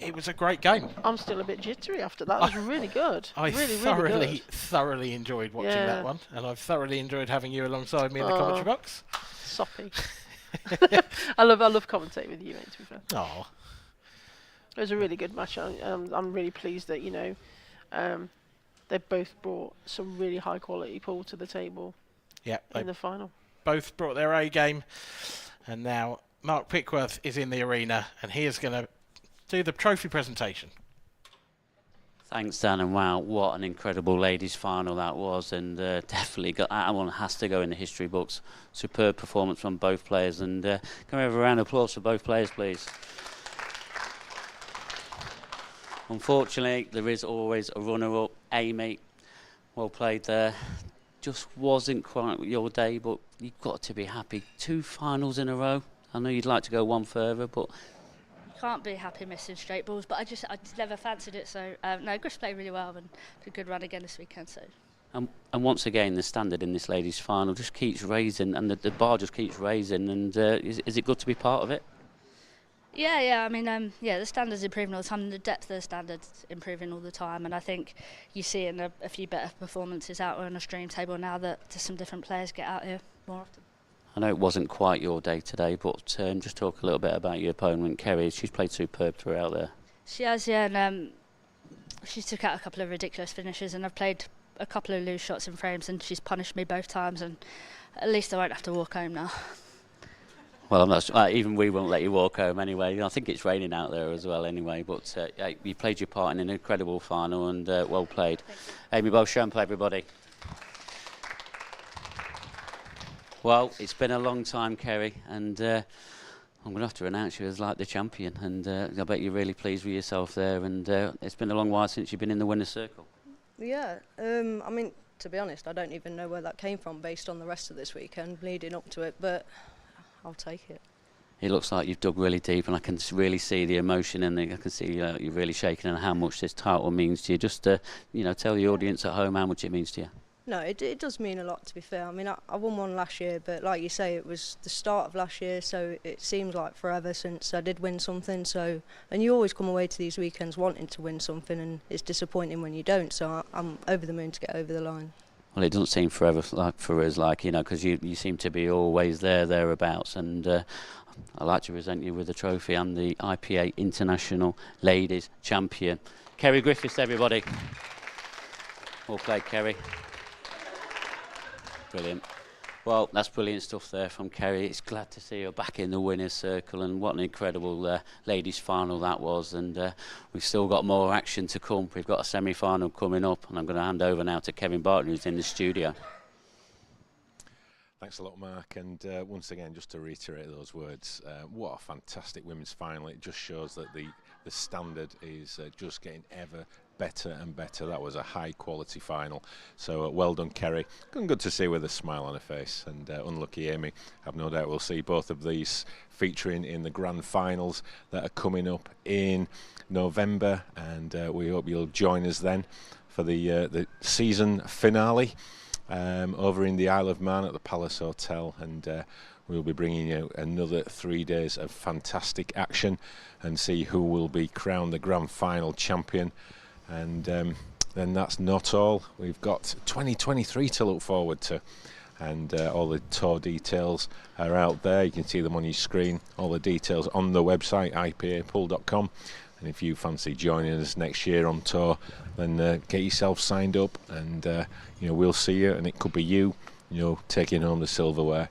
It was a great game. I'm still a bit jittery after that. It was really good. I really thoroughly enjoyed watching that one. And I've thoroughly enjoyed having you alongside me in the commentary box. Soppy. I love commentating with you, mate, to be fair. Oh. It was a really good match. I'm really pleased that, they both brought some really high quality pool to the table in the final. Both brought their A game. And now Mark Pickworth is in the arena and he is going to do the trophy presentation. Thanks, Dan, and wow, what an incredible ladies' final that was, and definitely that one has to go in the history books. Superb performance from both players, and can we have a round of applause for both players, please? Unfortunately, there is always a runner-up. Amy, well played there. Just wasn't quite your day, but you've got to be happy. 2 finals in a row. I know you'd like to go one further, but can't be happy missing straight balls, but I just never fancied it. So no, Griff played really well and did a good run again this weekend. So. And once again, the standard in this ladies' final just keeps raising, and the bar just keeps raising. And is it good to be part of it? Yeah. I mean, the standards improving all the time, and the depth of the standards improving all the time. And I think you see in a few better performances out on a stream table now that some different players get out here more often. I know it wasn't quite your day today, but just talk a little bit about your opponent, Kerry. She's played superb throughout there. She has, yeah, and she took out a couple of ridiculous finishes, and I've played a couple of loose shots in frames, and she's punished me both times, and at least I won't have to walk home now. Well, I'm not, even we won't let you walk home anyway. I think it's raining out there as well anyway, but you played your part in an incredible final, and well played. Amy, well shown play, everybody. Well, it's been a long time, Kerry, and I'm going to have to announce you as like the champion, and I bet you're really pleased with yourself there, and it's been a long while since you've been in the winner's circle. Yeah, I mean, to be honest, I don't even know where that came from based on the rest of this weekend leading up to it, but I'll take it. It looks like you've dug really deep, and I can really see the emotion, and I can see you're really shaking, and how much this title means to you. Just tell the audience at home how much it means to you. No, it does mean a lot, to be fair. I mean, I won one last year, but like you say, it was the start of last year, so it seems like forever since I did win something. So, and you always come away to these weekends wanting to win something, and it's disappointing when you don't. So I'm over the moon to get over the line. Well, it doesn't seem forever for us, because you seem to be always thereabouts, and I'd like to present you with the trophy and the IPA International Ladies Champion. Kerry Griffiths, everybody. Well played, Kerry. Brilliant. Well, that's brilliant stuff there from Kerry. It's glad to see her back in the winner's circle, and what an incredible ladies' final that was. And we've still got more action to come. We've got a semi-final coming up, and I'm going to hand over now to Kevin Barton, who's in the studio. Thanks a lot, Mark. And once again, just to reiterate those words, what a fantastic women's final. It just shows that the standard is just getting ever better and better. That was a high quality final. So well done, Kerry. Good to see with a smile on her face. And unlucky Amy, I've no doubt we'll see both of these featuring in the grand finals that are coming up in November. And we hope you'll join us then for the season finale. Over in the Isle of Man at the Palace Hotel, and we'll be bringing you another 3 days of fantastic action and see who will be crowned the grand final champion. And then that's not all. We've got 2023 to look forward to, and all the tour details are out there. You can see them on your screen. All the details on the website ipapool.com. And if you fancy joining us next year on tour, then get yourself signed up, and we'll see you. And it could be you, taking home the silverware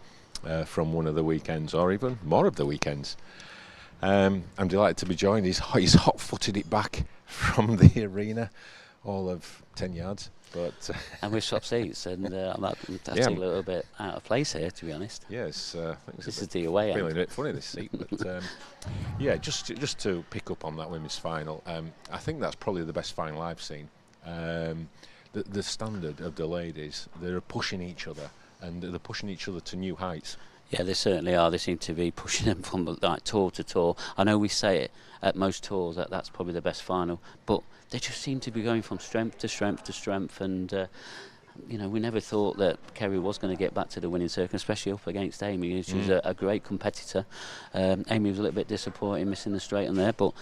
from one of the weekends, or even more of the weekends. I'm delighted to be joined. He's hot-footed it back from the arena, all of 10 yards. But and we've swapped seats, and that's a little bit out of place here, to be honest. Yes, this is the away end. Feeling a bit funny, this seat, but just to pick up on that women's final, I think that's probably the best final I've seen. The standard of the ladies, they're pushing each other, and they're pushing each other to new heights. Yeah, they certainly are. They seem to be pushing them from like tour to tour. I know we say it at most tours that that's probably the best final, but they just seem to be going from strength to strength to strength. And we never thought that Kerry was going to get back to the winning circle, especially up against Amy. She's a great competitor. Amy was a little bit disappointed missing the straight on there, but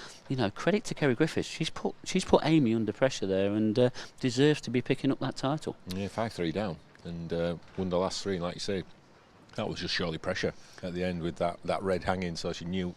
credit to Kerry Griffiths. She's put Amy under pressure there, and deserves to be picking up that title. Yeah, 5-3 down, and won the last three, like you say. That was just surely pressure at the end with that red hanging, so she knew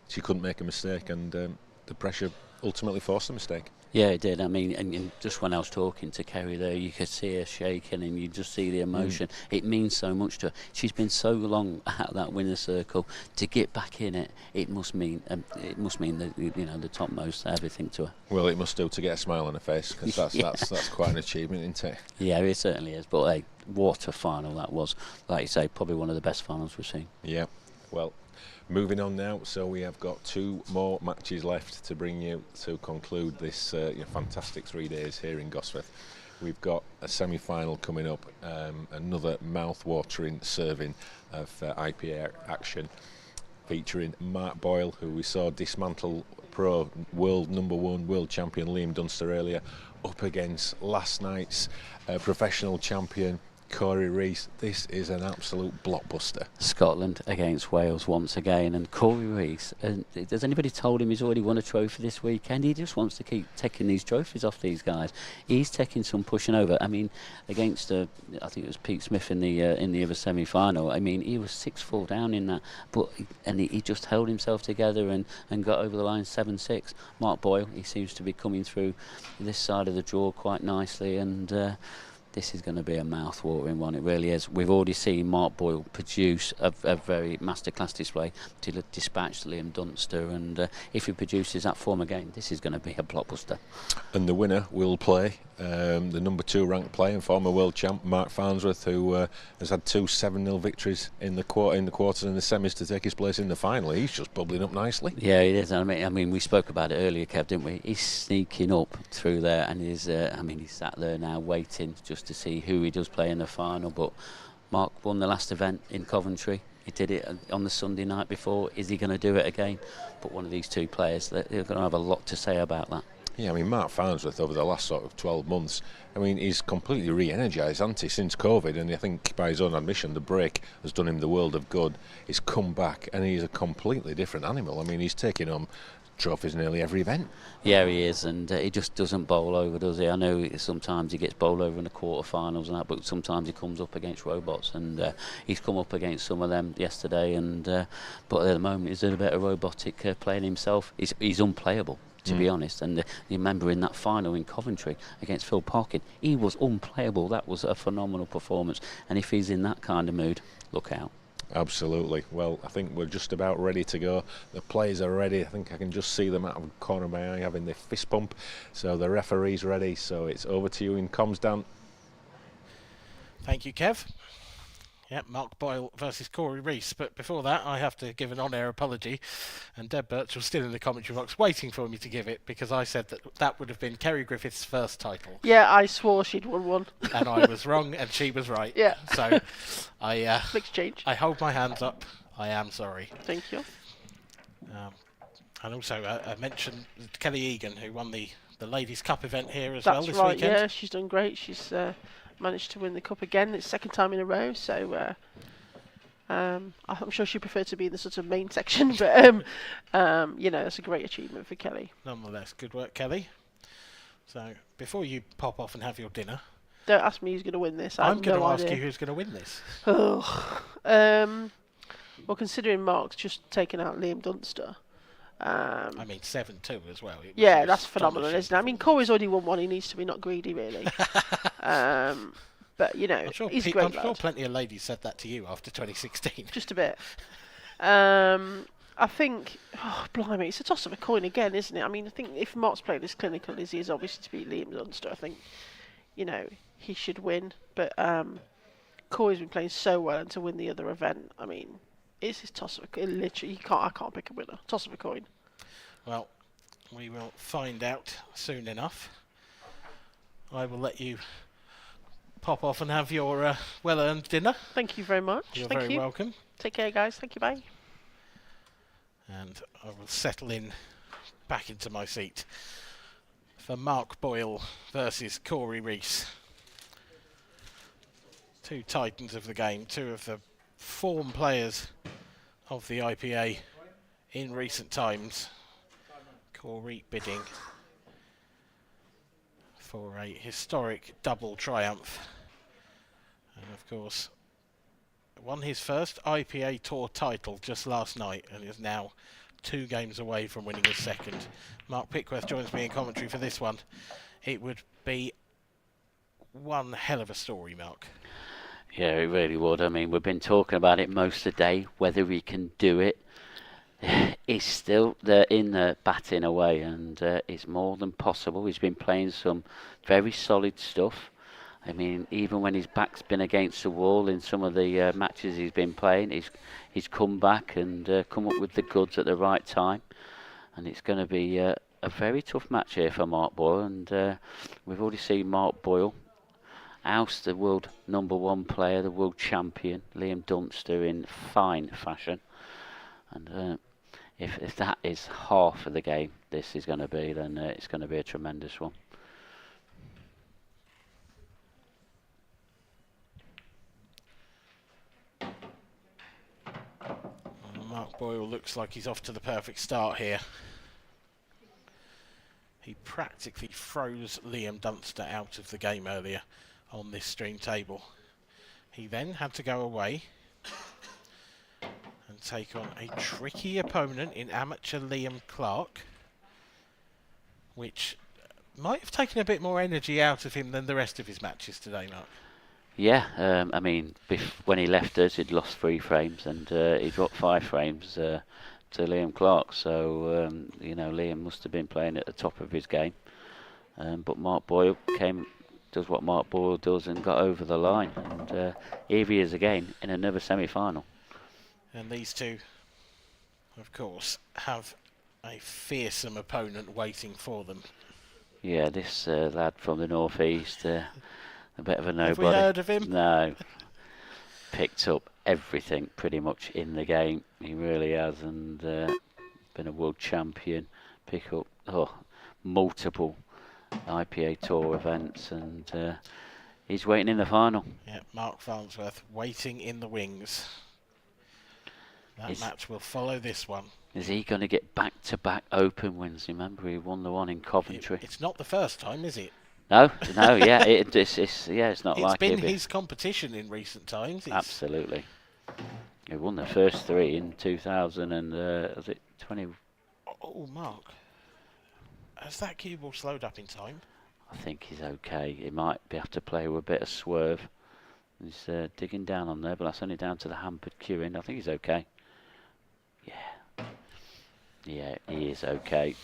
she couldn't make a mistake, and the pressure ultimately forced the mistake. Yeah, it did. I mean, and just when I was talking to Kerry there, you could see her shaking, and you just see the emotion. It means so much to her. She's been so long out of that winner's circle. To get back in it, it must mean the topmost everything to her. Well, it must do to get a smile on her face, because that's quite an achievement, isn't it? Yeah, it certainly is. But hey, what a final that was! Like you say, probably one of the best finals we've seen. Yeah. Well, moving on now, so we have got 2 more matches left to bring you to conclude this fantastic 3 days here in Gosforth. We've got a semi-final coming up, another mouth-watering serving of IPA action, featuring Mark Boyle, who we saw dismantle pro world #1 world champion Liam Dunster earlier, up against last night's professional champion Corey Reese. This is an absolute blockbuster. Scotland against Wales once again, and Corey Reese, has anybody told him he's already won a trophy this weekend? He just wants to keep taking these trophies off these guys. He's taking some pushing over. I mean, against I think it was Pete Smith in the other semi-final. I mean, he was 6-4 down in that, but he just held himself together and got over the line 7-6. Mark Boyle, he seems to be coming through this side of the draw quite nicely, and this is going to be a mouth-watering one. It really is. We've already seen Mark Boyle produce a very masterclass display to dispatch Liam Dunster, and if he produces that form again, this is going to be a blockbuster. And the winner will play the #2 ranked player and former world champ Mark Farnsworth, who has had 2 7-0 victories in the quarters and the semis to take his place in the final. He's just bubbling up nicely. Yeah, he is. I mean, we spoke about it earlier, Kev, didn't we? He's sneaking up through there, and he's sat there now waiting just to see who he does play in the final. But Mark won the last event in Coventry. He did it on the Sunday night before. Is he going to do it again? But one of these 2 players, they're going to have a lot to say about that. Yeah, I mean, Mark Farnsworth over the last sort of 12 months, I mean, he's completely re-energised, hasn't he, since COVID, and I think by his own admission, the break has done him the world of good. He's come back, and he's a completely different animal. I mean, he's taking home trophies nearly every event. Yeah, he is, and he just doesn't bowl over, does he? I know sometimes he gets bowled over in the quarterfinals and that, but sometimes he comes up against robots, and he's come up against some of them yesterday, and but at the moment he's a bit of robotic playing himself. He's unplayable. to be honest. And you remember in that final in Coventry against Phil Parkin, he was unplayable. That was a phenomenal performance. And if he's in that kind of mood, look out. Absolutely. Well, I think we're just about ready to go. The players are ready. I think I can just see them out of the corner of my eye having their fist pump. So the referee's ready. So it's over to you in comms, Dan. Thank you, Kev. Yep, Mark Boyle versus Corey Reese. But before that, I have to give an on-air apology. And Deb Birch was still in the commentary box waiting for me to give it, because I said that would have been Kerry Griffith's first title. Yeah, I swore she'd won one. And I was wrong, and she was right. Yeah. So I exchange. I hold my hands up. I am sorry. Thank you. And also, I mentioned Kelly Egan, who won the Ladies' Cup event here as That's well this right, weekend. yeah, she's done great. She's managed to win the cup again. It's second time in a row, so I'm sure she preferred to be in the sort of main section, but you know, it's a great achievement for Kelly. Nonetheless, good work, Kelly. So before you pop off and have your dinner, don't ask me who's going to win this. I'm going to ask idea. you who's going to win this. Well, considering Mark's just taken out Liam Dunster. I mean 7-2 as well. Yeah, that's phenomenal, isn't it? I mean, Corey's already won one. He needs to be not greedy, really. But you know, he's a great I'm lad. sure plenty of ladies said that to you after 2016. Just a bit. I think, blimey, it's a toss of a coin again, isn't it? I mean, I think if Mark's playing as clinical as he is, obviously to beat Liam Dunster, I think, you know, he should win. But Corey's been playing so well, and to win the other event, I mean, it's his toss of a coin. Literally, I can't pick a winner. Toss of a coin. Well, we will find out soon enough. I will let you pop off and have your well-earned dinner. Thank you very much. You're Thank very you. welcome. Take care, guys. Thank you. Bye. And I will settle in back into my seat for Mark Boyle versus Corey Reese. Two titans of the game, two of the form players of the IPA in recent times. Corey bidding for a historic double triumph, and of course won his first IPA Tour title just last night, and is now 2 games away from winning his second. Mark Pickworth joins me in commentary for this one. It would be one hell of a story, Mark. Yeah, it really would. I mean, we've been talking about it most of the day, whether we can do it. He's still in the batting away, and it's more than possible. He's been playing some very solid stuff. I mean, even when his back's been against the wall in some of the matches he's been playing, he's come back and come up with the goods at the right time. And it's going to be a very tough match here for Mark Boyle. And we've already seen Mark Boyle oust the world #1 player, the world champion, Liam Dunster, in fine fashion. And if that is half of the game this is going to be, then it's going to be a tremendous one. Mark Boyle looks like he's off to the perfect start here. He practically froze Liam Dunster out of the game earlier on this stream table. He then had to go away and take on a tricky opponent in amateur Liam Clark, which might have taken a bit more energy out of him than the rest of his matches today, Mark. Yeah, I mean, when he left us, he'd lost 3 frames, and he dropped 5 frames to Liam Clark. So, you know, Liam must have been playing at the top of his game. But Mark Boyle does what Mark Boyle does and got over the line. And here he is again in another semi-final. And these two, of course, have a fearsome opponent waiting for them. Yeah, this lad from the northeast, a bit of a nobody. Have we heard of him? No. Picked up everything pretty much in the game. He really has, and been a world champion. Pick up multiple IPA Tour events, and he's waiting in the final. Yeah, Mark Farnsworth waiting in the wings. That match will follow this one. Is he going to get back-to-back Open wins? Remember, he won the one in Coventry. It's not the first time, is it? No, yeah, it's not like it. It's been his competition in recent times. Absolutely. He won the first 3 in 2000 and was it 20? Oh, Mark. Has that cue ball slowed up in time? I think he's okay. He might have to play with a bit of swerve. He's digging down on there, but that's only down to the hampered cueing. I think he's okay. Yeah. Yeah, he is okay.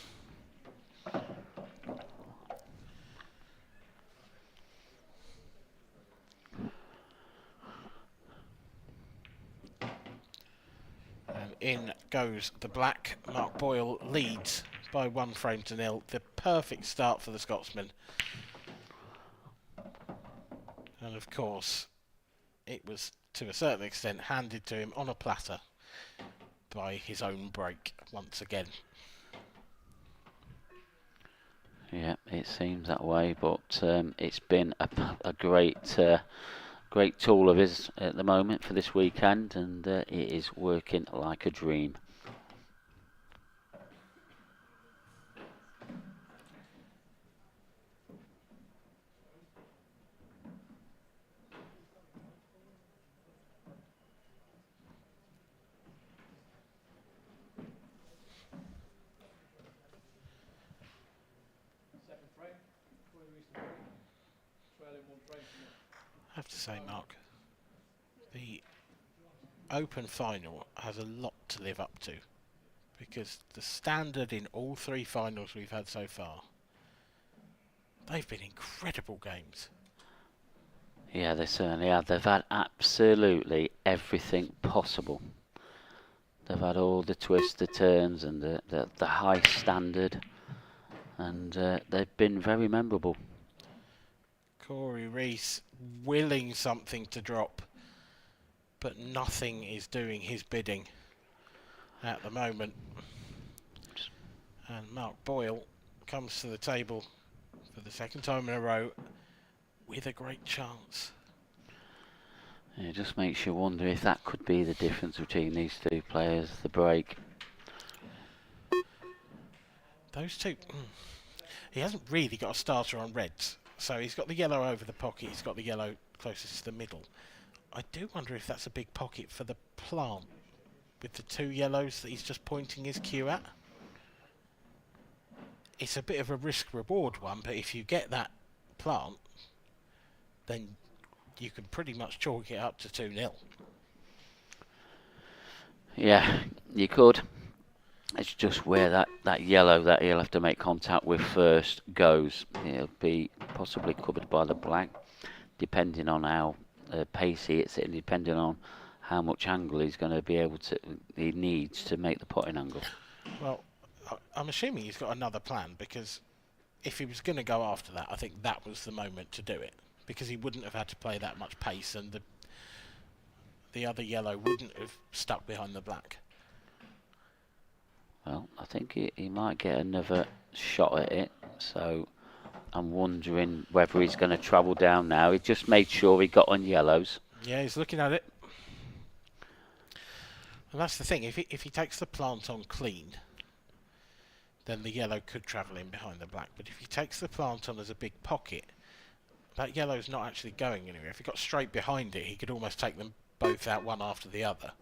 And in goes the black. Mark Boyle leads by 1 frame to 0. The perfect start for the Scotsman. And of course, it was to a certain extent handed to him on a platter by his own break once again. Yeah, it seems that way, but it's been a great great tool of his at the moment for this weekend, and it is working like a dream. I have to say, Mark, the Open final has a lot to live up to, because the standard in all 3 finals we've had so far, they've been incredible games. Yeah, they certainly have. They've had absolutely everything possible. They've had all the twists, the turns, and the high standard, and they've been very memorable. Corey Reese willing something to drop, but nothing is doing his bidding at the moment. And Mark Boyle comes to the table for the 2nd time in a row with a great chance. It just makes you wonder if that could be the difference between these 2 players, the break. Those 2, he hasn't really got a starter on reds, so he's got the yellow over the pocket, he's got the yellow closest to the middle. I do wonder if that's a big pocket for the plant, with the 2 yellows that he's just pointing his cue at. It's a bit of a risk-reward one, but if you get that plant, then you can pretty much chalk it up to 2-0. Yeah, you could. It's just where that yellow that he'll have to make contact with first goes. It'll be possibly covered by the black, depending on how pacey it's and depending on how much angle he's going to be able to, he needs to make the potting angle. Well, I'm assuming he's got another plan, because if he was going to go after that, I think that was the moment to do it, because he wouldn't have had to play that much pace, and the other yellow wouldn't have stuck behind the black. Well, I think he might get another shot at it, so I'm wondering whether he's going to travel down now. He just made sure he got on yellows. Yeah, he's looking at it. And that's the thing, if he takes the plant on clean, then the yellow could travel in behind the black. But if he takes the plant on as a big pocket, that yellow's not actually going anywhere. If he got straight behind it, he could almost take them both out one after the other.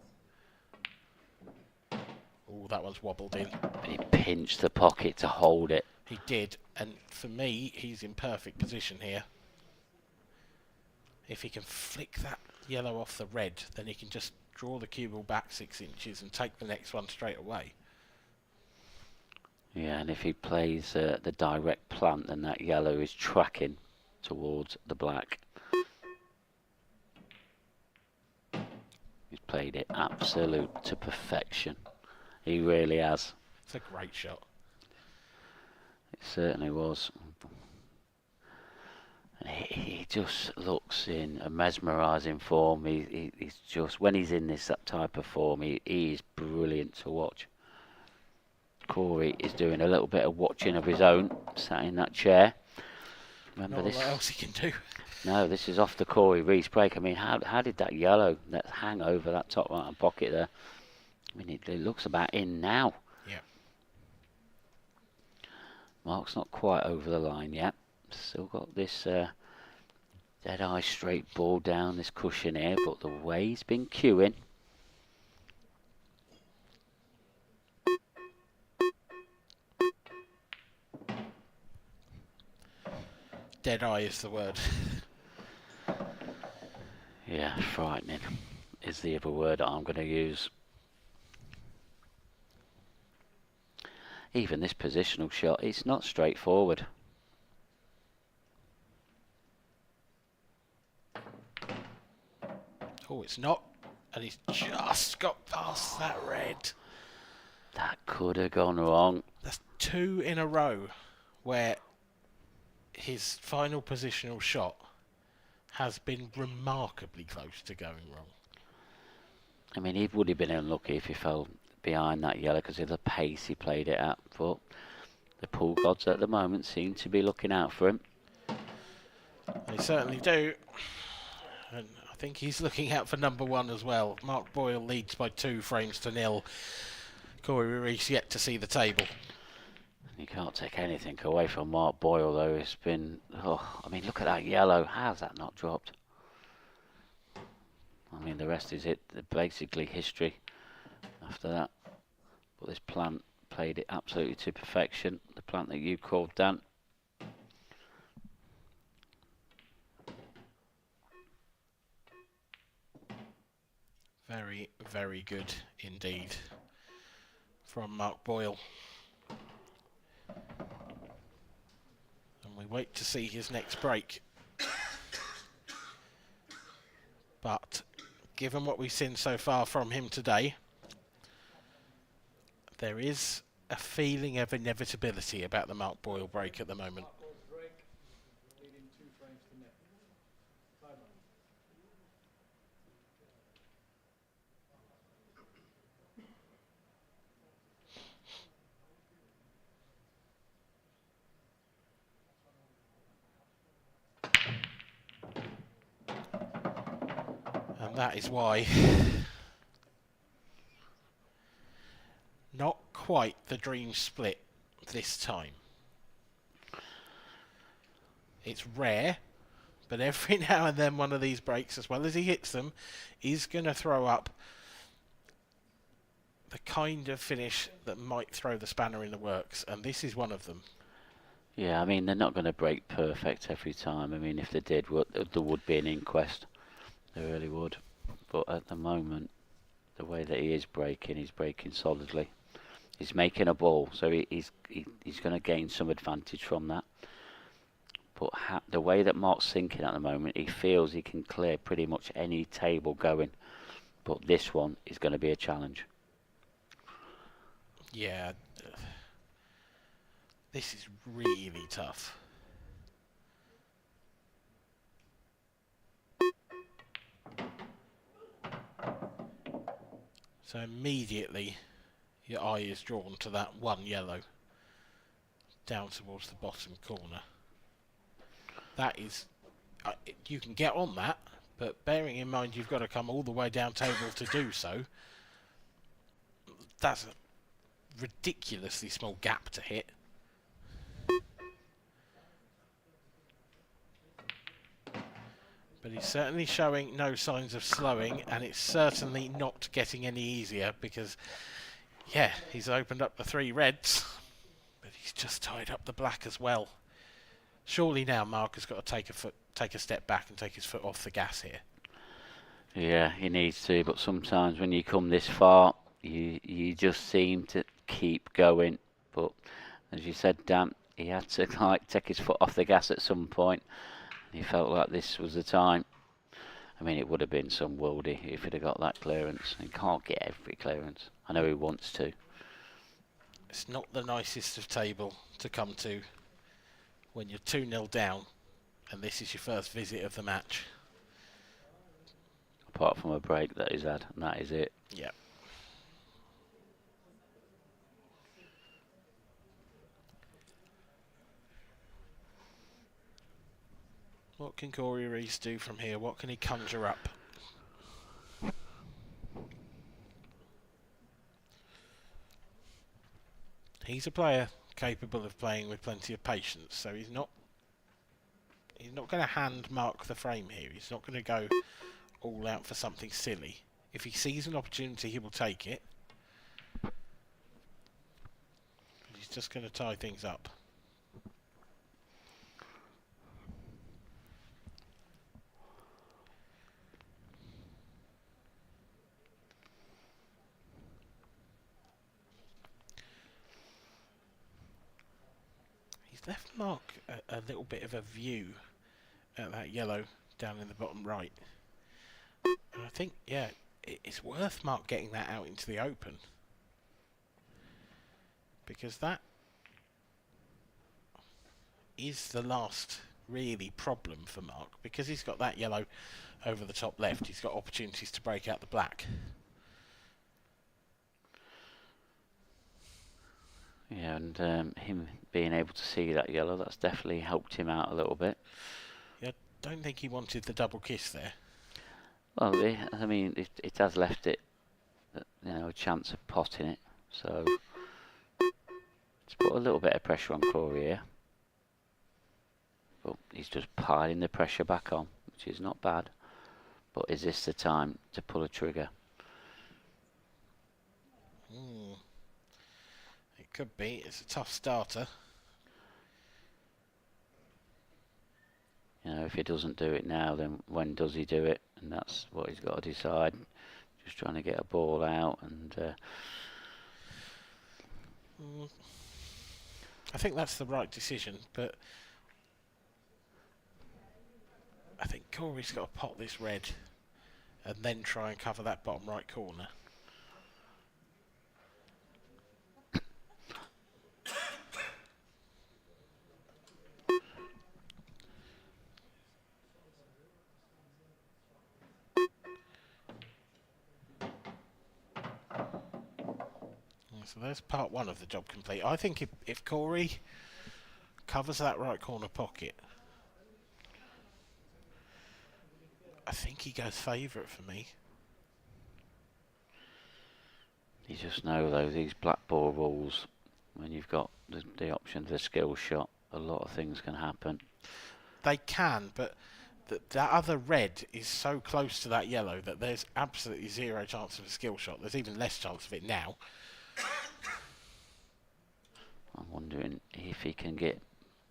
Oh, that one's wobbled in. He pinched the pocket to hold it. He did, and for me, he's in perfect position here. If he can flick that yellow off the red, then he can just draw the cue ball back 6 inches and take the next one straight away. Yeah, and if he plays the direct plant, then that yellow is tracking towards the black. He's played it absolute to perfection. He really has. It's a great shot. It certainly was. And he just looks in a mesmerising form. He's just, when he's in this that type of form, he is brilliant to watch. Corey is doing a little bit of watching of his own, sat in that chair. Remember Not this? what else he can do. No, this is off the Corey Reese break. I mean, how did that yellow that hang over that top right pocket there? I mean, it looks about in now. Yeah. Mark's not quite over the line yet. Still got this dead eye straight ball down this cushion here, but the way he's been cueing. Dead eye is the word. Yeah, frightening is the other word I'm going to use. Even this positional shot, it's not straightforward. Oh, it's not. And he's just got past that red. That could have gone wrong. That's 2 in a row where his final positional shot has been remarkably close to going wrong. I mean, he would have been unlucky if he fell behind that yellow because of the pace he played it at. But the pool gods at the moment seem to be looking out for him. They certainly do. And I think he's looking out for number 1 as well. Mark Boyle leads by 2 frames to 0. Corey Reese yet to see the table. You can't take anything away from Mark Boyle, though. It's been... Oh, I mean, look at that yellow. How's that not dropped? I mean, the rest is it. Basically history after that. But this plant played it absolutely to perfection. The plant that you called, Dan. Very, very good indeed from Mark Boyle. And we wait to see his next break. But given what we've seen so far from him today, there is a feeling of inevitability about the Mark Boyle break at the moment. And that is why not quite the dream split this time. It's rare, but every now and then one of these breaks, as well as he hits them, is going to throw up the kind of finish that might throw the spanner in the works, and this is one of them. Yeah, I mean, they're not going to break perfect every time. I mean, if they did, there would be an inquest. They really would. But at the moment, the way that he's breaking solidly. He's making a ball, so he's going to gain some advantage from that. But the way that Mark's thinking at the moment, he feels he can clear pretty much any table going. But this one is going to be a challenge. Yeah. This is really tough. So immediately your eye is drawn to that one yellow down towards the bottom corner. That is, you can get on that, but bearing in mind you've got to come all the way down table to do so, that's a ridiculously small gap to hit. But he's certainly showing no signs of slowing, and it's certainly not getting any easier because, yeah, he's opened up the 3 reds, but he's just tied up the black as well. Surely now Mark has got to take a step back and take his foot off the gas here. Yeah, he needs to, but sometimes when you come this far, you just seem to keep going. But as you said, Dan, he had to take his foot off the gas at some point. He felt like this was the time. I mean, it would have been some worldie if he'd have got that clearance. He can't get every clearance. I know he wants to. It's not the nicest of table to come to when you're 2-0 down and this is your first visit of the match. Apart from a break that he's had, and that is it. Yeah. What can Corey Reese do from here? What can he conjure up? He's a player capable of playing with plenty of patience, so he's not going to hand Mark the frame here. He's not going to go all out for something silly. If he sees an opportunity, he will take it. But he's just going to tie things up. left Mark a little bit of a view at that yellow down in the bottom right. And I think, yeah, it's worth Mark getting that out into the open. Because that is the last really problem for Mark. Because he's got that yellow over the top left, he's got opportunities to break out the black. Yeah, and him being able to see that yellow, that's definitely helped him out a little bit. Yeah, I don't think he wanted the double kiss there. Well, I mean, it has left it, a chance of potting it. So it's put a little bit of pressure on Corey here. But he's just piling the pressure back on, which is not bad. But is this the time to pull a trigger? It could be. It's a tough starter. If he doesn't do it now, then when does he do it? And that's what he's got to decide. Just trying to get a ball out, and I think that's the right decision, but I think Corey's got to pot this red and then try and cover that bottom right corner. So there's part one of the job complete. I think if Corey covers that right corner pocket, I think he goes favourite for me. you just know, though, these black ball rules, when you've got the option of the skill shot, a lot of things can happen. They can, but that other red is so close to that yellow that there's absolutely zero chance of a skill shot. There's even less chance of it now. I'm wondering if he can get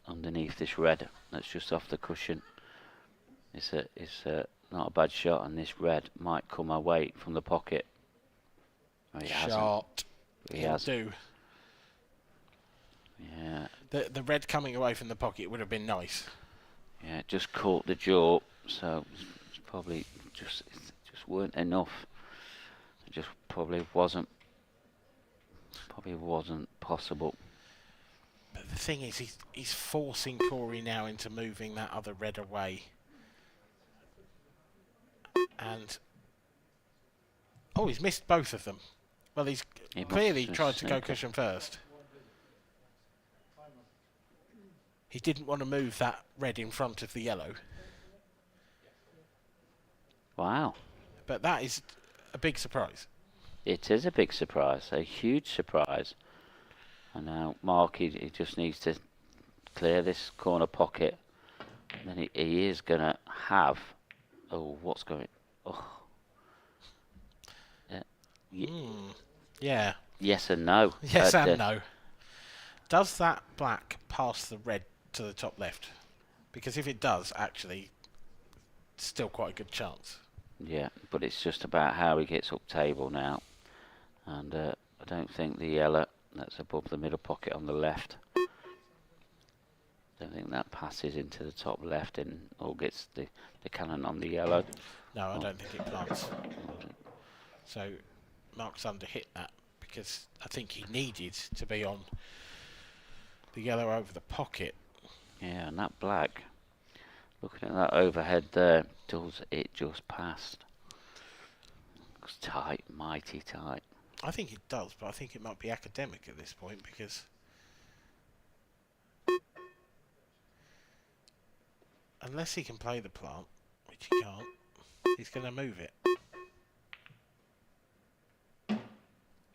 underneath this red that's just off the cushion. It's not a bad shot, and this red might come away from the pocket. Oh, he Shot. He has. Do. Yeah. The red coming away from the pocket would have been nice. Yeah, it just caught the jaw, so it's probably it just weren't enough. It just probably wasn't possible. But the thing is, he's forcing Corey now into moving that other red away. And he's missed both of them. Well, he clearly tried to go cushion first. He didn't want to move that red in front of the yellow. Wow. But that is a big surprise. It is a big surprise, a huge surprise. And now Mark, he just needs to clear this corner pocket. And then he is going to have... Oh, what's going... Oh. Yeah. Yes and no. Yes and no. Does that black pass the red to the top left? Because if it does, actually, still quite a good chance. Yeah, but it's just about how he gets up table now. And I don't think the yellow that's above the middle pocket on the left, I don't think that passes into the top left or gets the cannon on the yellow. No, I don't think it plants. So Mark's underhit that because I think he needed to be on the yellow over the pocket. Yeah, and that black, looking at that overhead there, does it just passed? Looks tight, mighty tight. I think it does, but I think it might be academic at this point because unless he can play the plant, which he can't, he's going to move it.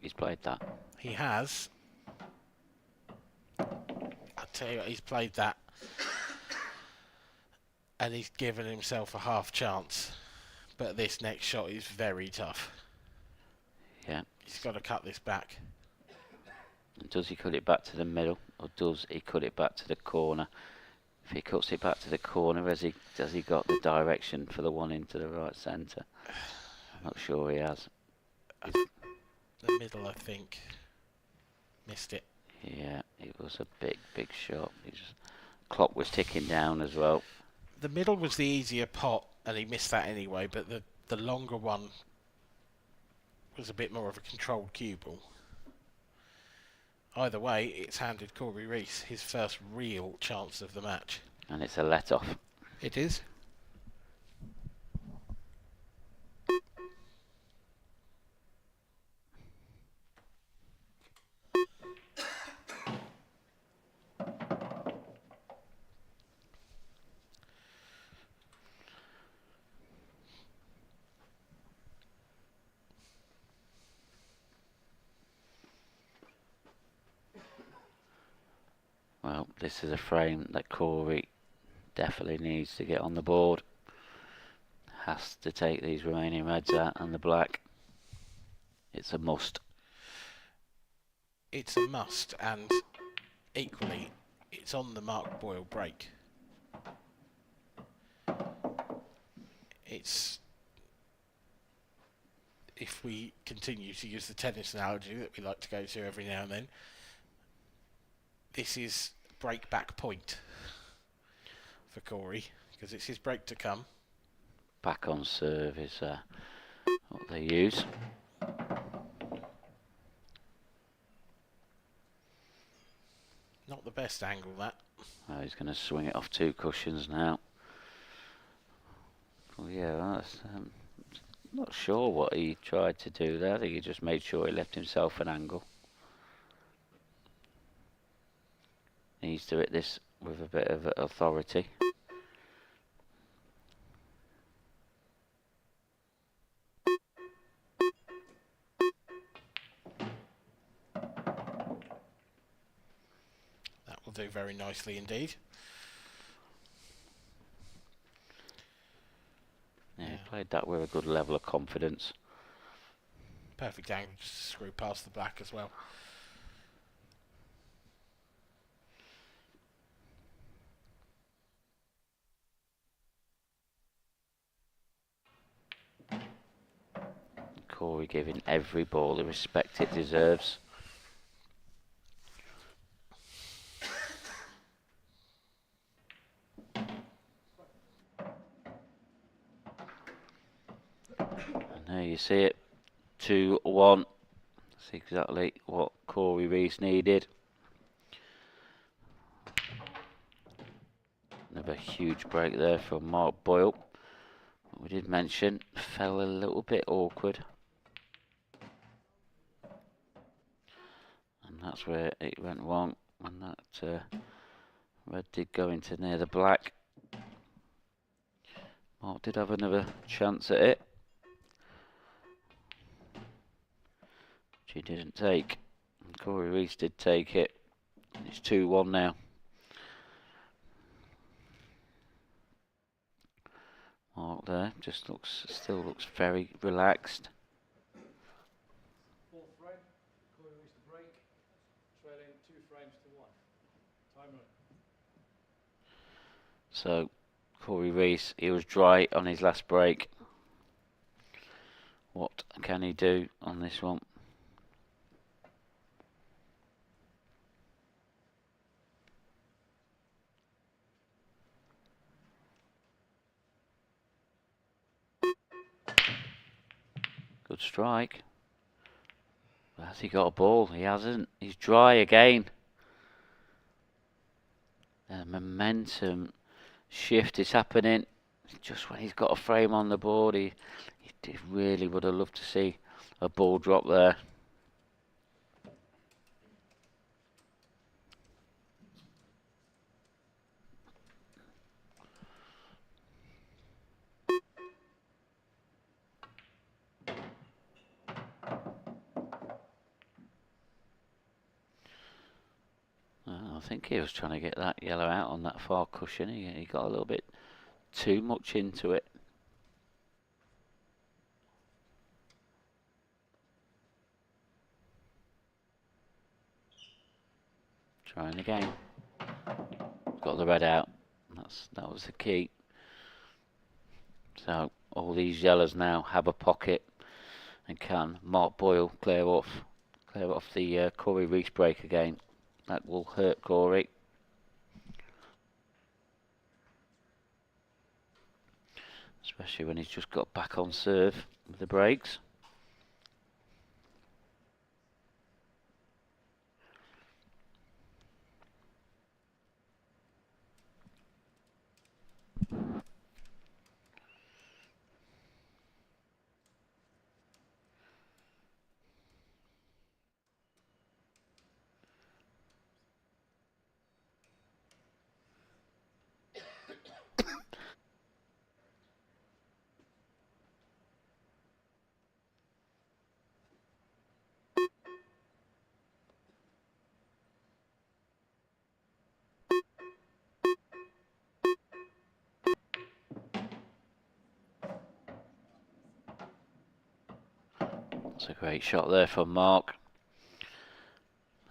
He's played that. He has. I'll tell you what, he's played that. And he's given himself a half chance. But this next shot is very tough. Yeah. He's got to cut this back. Does he cut it back to the middle, or does he cut it back to the corner? If he cuts it back to the corner, has he got the direction for the one into the right centre? I'm not sure he has. The middle, I think. Missed it. Yeah, it was a big shot. Clock was ticking down as well. The middle was the easier pot, and he missed that anyway, but the longer one was a bit more of a controlled cue ball. Either way, it's handed Corey Reese his first real chance of the match. And it's a let-off. It is. Well, this is a frame that Corey definitely needs to get on the board. Has to take these remaining reds out and the black. It's a must. It's a must, and equally, it's on the Mark Boyle break. It's, if we continue to use the tennis analogy that we like to go to every now and then, this is break back point for Corey, because it's his break to come. Back on serve is what they use. Not the best angle, that. Oh, he's going to swing it off 2 cushions now. Well, yeah, not sure what he tried to do there. I think he just made sure he left himself an angle. Needs to hit this with a bit of authority. That will do very nicely indeed. Yeah, he played that with a good level of confidence. Perfect angle to screw past the black as well. Corey giving every ball the respect it deserves. And there you see it, 2-1. That's exactly what Corey Reese needed. Another huge break there from Mark Boyle. We did mention, fell a little bit awkward. And that's where it went wrong. And that red did go into near the black. Mark did have another chance at it, which he didn't take. And Corey Reese did take it. It's 2-1 now. Mark there still looks very relaxed. 4th frame, Corey Reese to break, trailing 2 frames to 1. Time run. So Corey Reese, he was dry on his last break. What can he do on this one? Good strike. Has he got a ball? He hasn't. He's dry again. The momentum shift is happening. Just when he's got a frame on the board, he really would have loved to see a ball drop there. I think he was trying to get that yellow out on that far cushion. He got a little bit too much into it. Trying again. Got the red out. That was the key. So all these yellows now have a pocket, and can Mark Boyle clear off the Corey Reese break again? that will hurt Corey. Especially when he's just got back on serve with the breaks. That's a great shot there from Mark.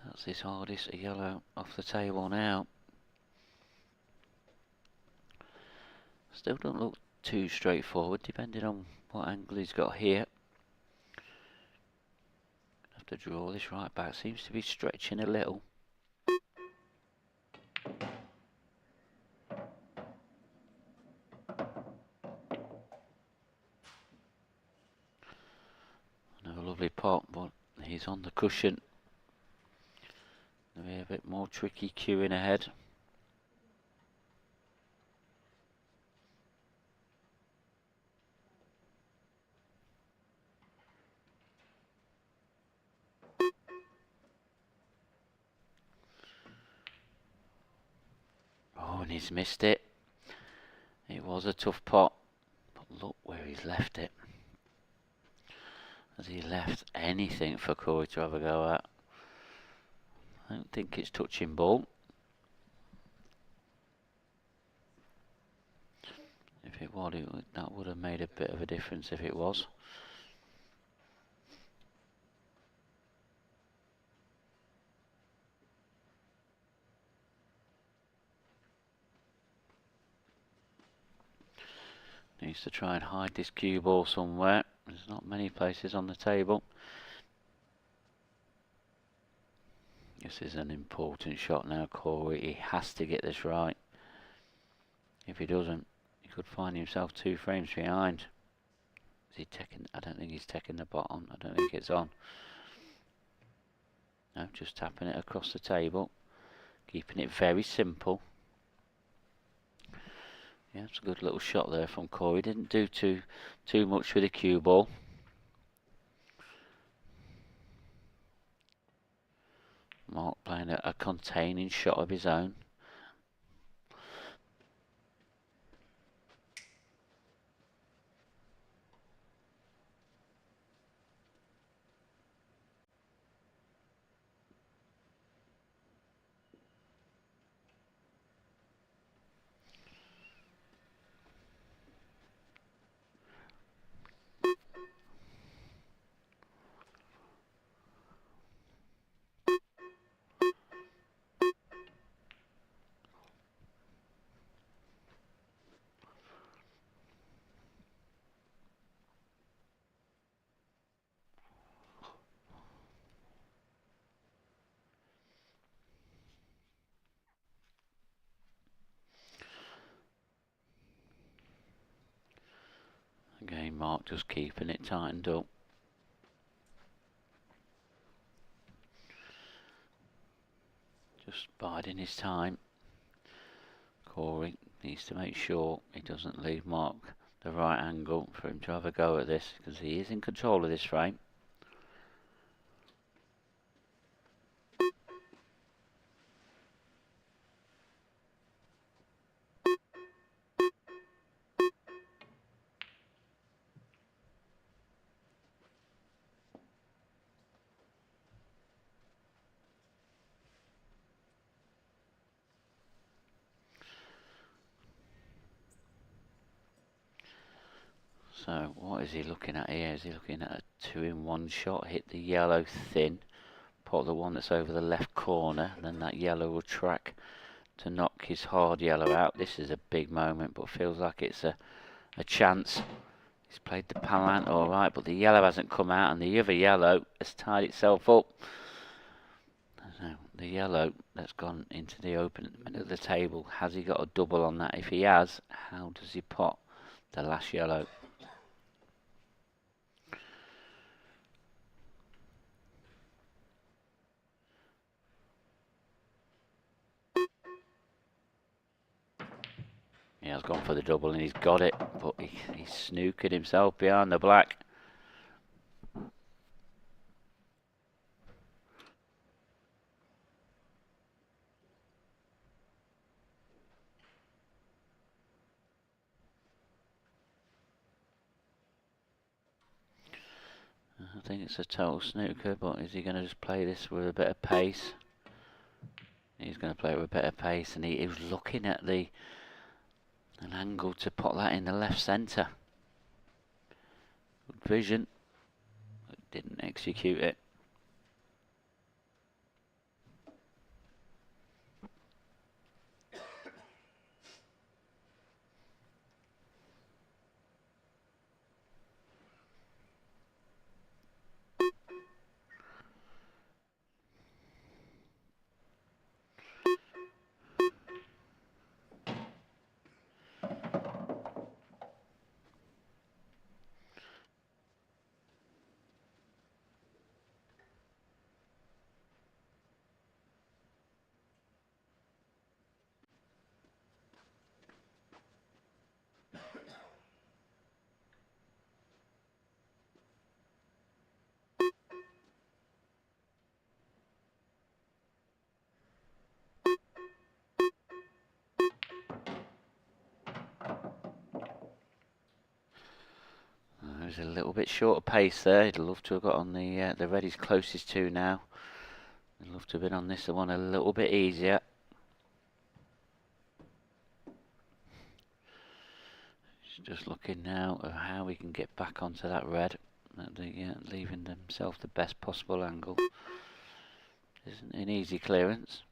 That's his hardest yellow off the table now. Still don't look too straightforward, depending on what angle he's got here. Have to draw this right back. Seems to be stretching a little. Another lovely pot, but he's on the cushion. There'll be a bit more tricky cueing ahead. Oh, and he's missed it. It was a tough pot, but look where he's left it. Has he left anything for Corey to have a go at? I don't think it's touching ball. If it was, that would have made a bit of a difference if it was. Needs to try and hide this cue ball somewhere. There's not many places on the table. This is an important shot now, Corey. He has to get this right. If he doesn't, he could find himself 2 frames behind. Is he taking? I don't think he's taking the bottom. I don't think it's on. No, just tapping it across the table. Keeping it very simple. Yeah, it's a good little shot there from Corey. Didn't do too much with the cue ball. Mark playing a containing shot of his own. Again, Mark just keeping it tightened up. Just biding his time. Corey needs to make sure he doesn't leave Mark the right angle for him to have a go at this, because he is in control of this frame. So what is he looking at here? Is he looking at a 2-in-1 shot? Hit the yellow thin, pot the one that's over the left corner, and then that yellow will track to knock his hard yellow out. This is a big moment, but feels like it's a chance. He's played the palant all right, but the yellow hasn't come out, and the other yellow has tied itself up. Now, the yellow that's gone into the open at the middle of the table, has he got a double on that? If he has, how does he pot the last yellow? He has gone for the double and he's got it, but he's snookered himself behind the black. I think it's a total snooker, but is he going to just play this with a bit of pace? He's going to play it with a bit of pace, and he was looking at an angle to put that in the left centre. Good vision, but didn't execute it. There's a little bit short of pace there. He'd love to have got on the red he's closest to now. I'd love to have been on this one a little bit easier. Just looking now at how we can get back onto that red. Leaving themselves the best possible angle. Isn't an easy clearance.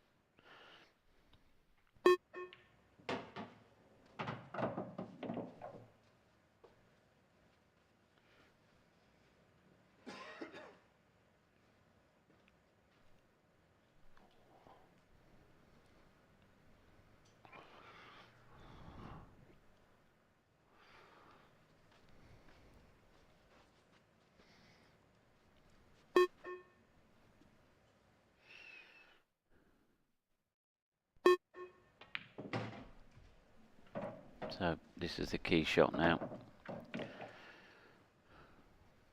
So this is the key shot now.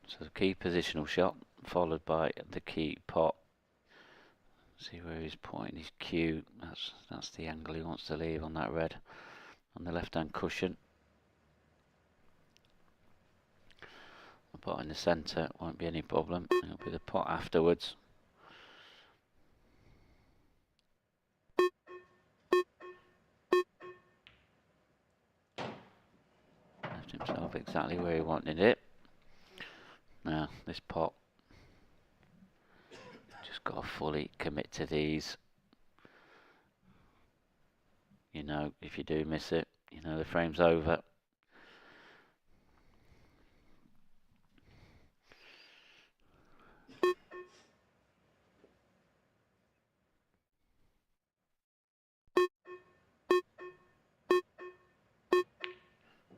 So the key positional shot followed by the key pot. See where he's pointing his cue. That's the angle he wants to leave on that red on the left hand cushion. The pot in the centre won't be any problem. It'll be the pot afterwards. Left himself exactly where he wanted it. Now this pot, just got to fully commit to these. You know, if you do miss it, you know the frame's over.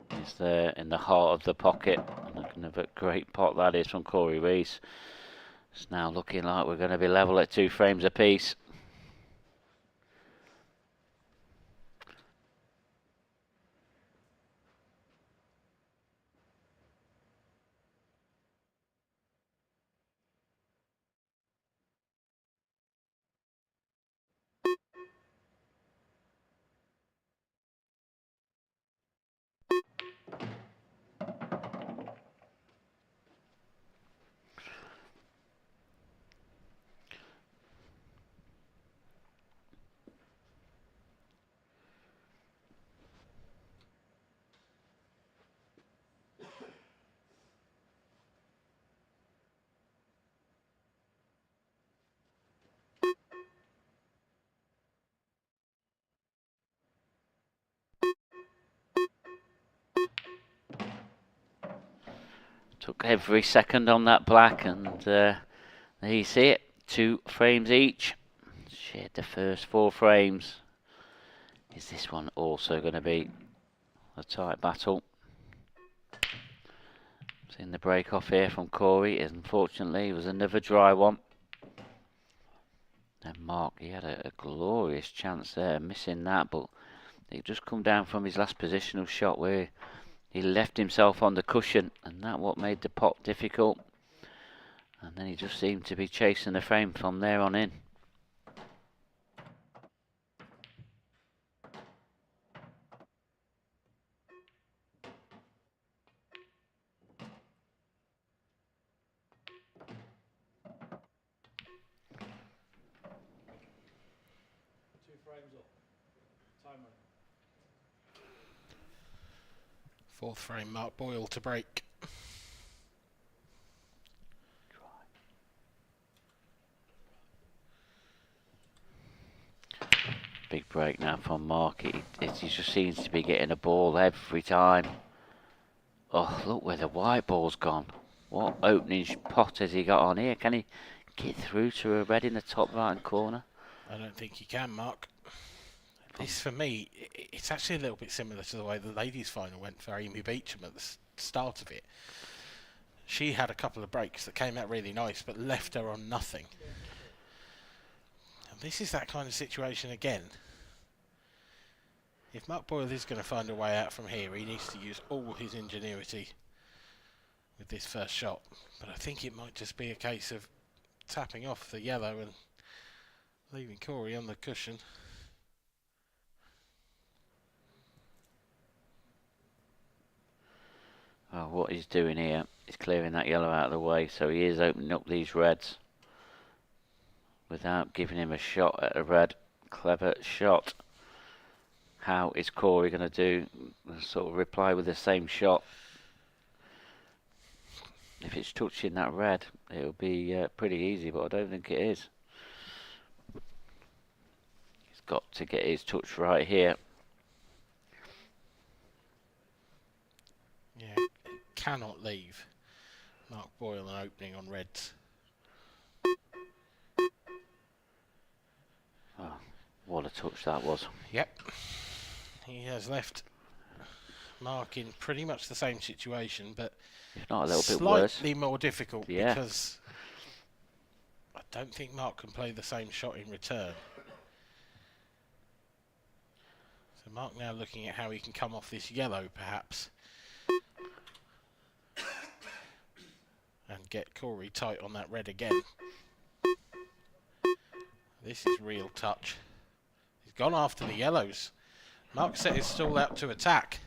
He's there in the heart of the pocket. And a great pot that is from Corey Reese. It's now looking like we're going to be level at 2 frames apiece. Took every second on that black, and there you see it, 2 frames each. Shared the first 4 frames. Is this one also going to be a tight battle? Seeing the break off here from Corey. Unfortunately, it was another dry one. And Mark, he had a glorious chance there, missing that, but he just come down from his last positional shot where he left himself on the cushion, and that what made the pot difficult. And then he just seemed to be chasing the frame from there on in. Fourth frame, Mark Boyle to break. Big break now from Mark. He just seems to be getting a ball every time. Oh, look where the white ball's gone. What opening pot has he got on here? Can he get through to a red in the top right hand corner? I don't think he can, Mark. This, for me, it's actually a little bit similar to the way the ladies' final went for Amy Beecham at the start of it. She had a couple of breaks that came out really nice, but left her on nothing. And this is that kind of situation again. If Mark Boyle is going to find a way out from here, he needs to use all his ingenuity with this first shot. But I think it might just be a case of tapping off the yellow and leaving Corey on the cushion. Well, what he's doing here is clearing that yellow out of the way, so he is opening up these reds without giving him a shot at a red. Clever shot. How is Corey going to do? Sort of reply with the same shot. If it's touching that red, it'll be pretty easy, but I don't think it is. He's got to get his touch right here. Yeah, cannot leave Mark Boyle an opening on reds. Oh, what a touch that was. Yep. He has left Mark in pretty much the same situation, but if not a little bit worse. Slightly more difficult, yeah, because I don't think Mark can play the same shot in return. So Mark now looking at how he can come off this yellow, perhaps, and get Corey tight on that red again. This is real touch. He's gone after the yellows. Mark set his stall out to attack.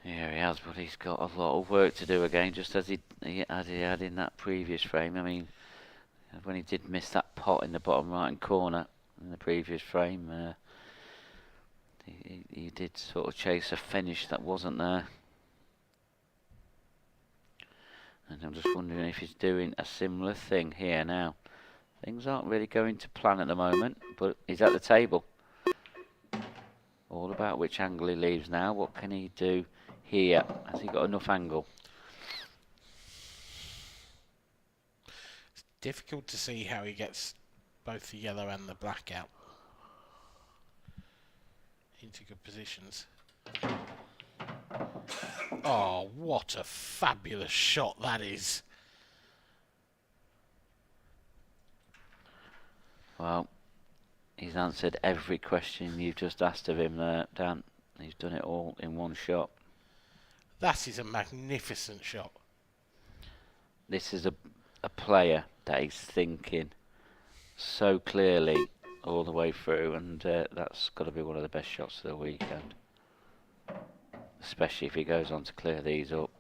Yeah, he has, but he's got a lot of work to do again, just as he had in that previous frame. I mean, when he did miss that pot in the bottom right-hand corner in the previous frame, he did sort of chase a finish that wasn't there. And I'm just wondering if he's doing a similar thing here now. Things aren't really going to plan at the moment, but he's at the table. All about which angle he leaves now. What can he do here? Has he got enough angle? It's difficult to see how he gets both the yellow and the black out into good positions. Oh, what a fabulous shot that is. Well, he's answered every question you've just asked of him there, Dan. He's done it all in one shot. That is a magnificent shot. This is a player that is thinking so clearly all the way through, and that's got to be one of the best shots of the weekend. Especially if he goes on to clear these up.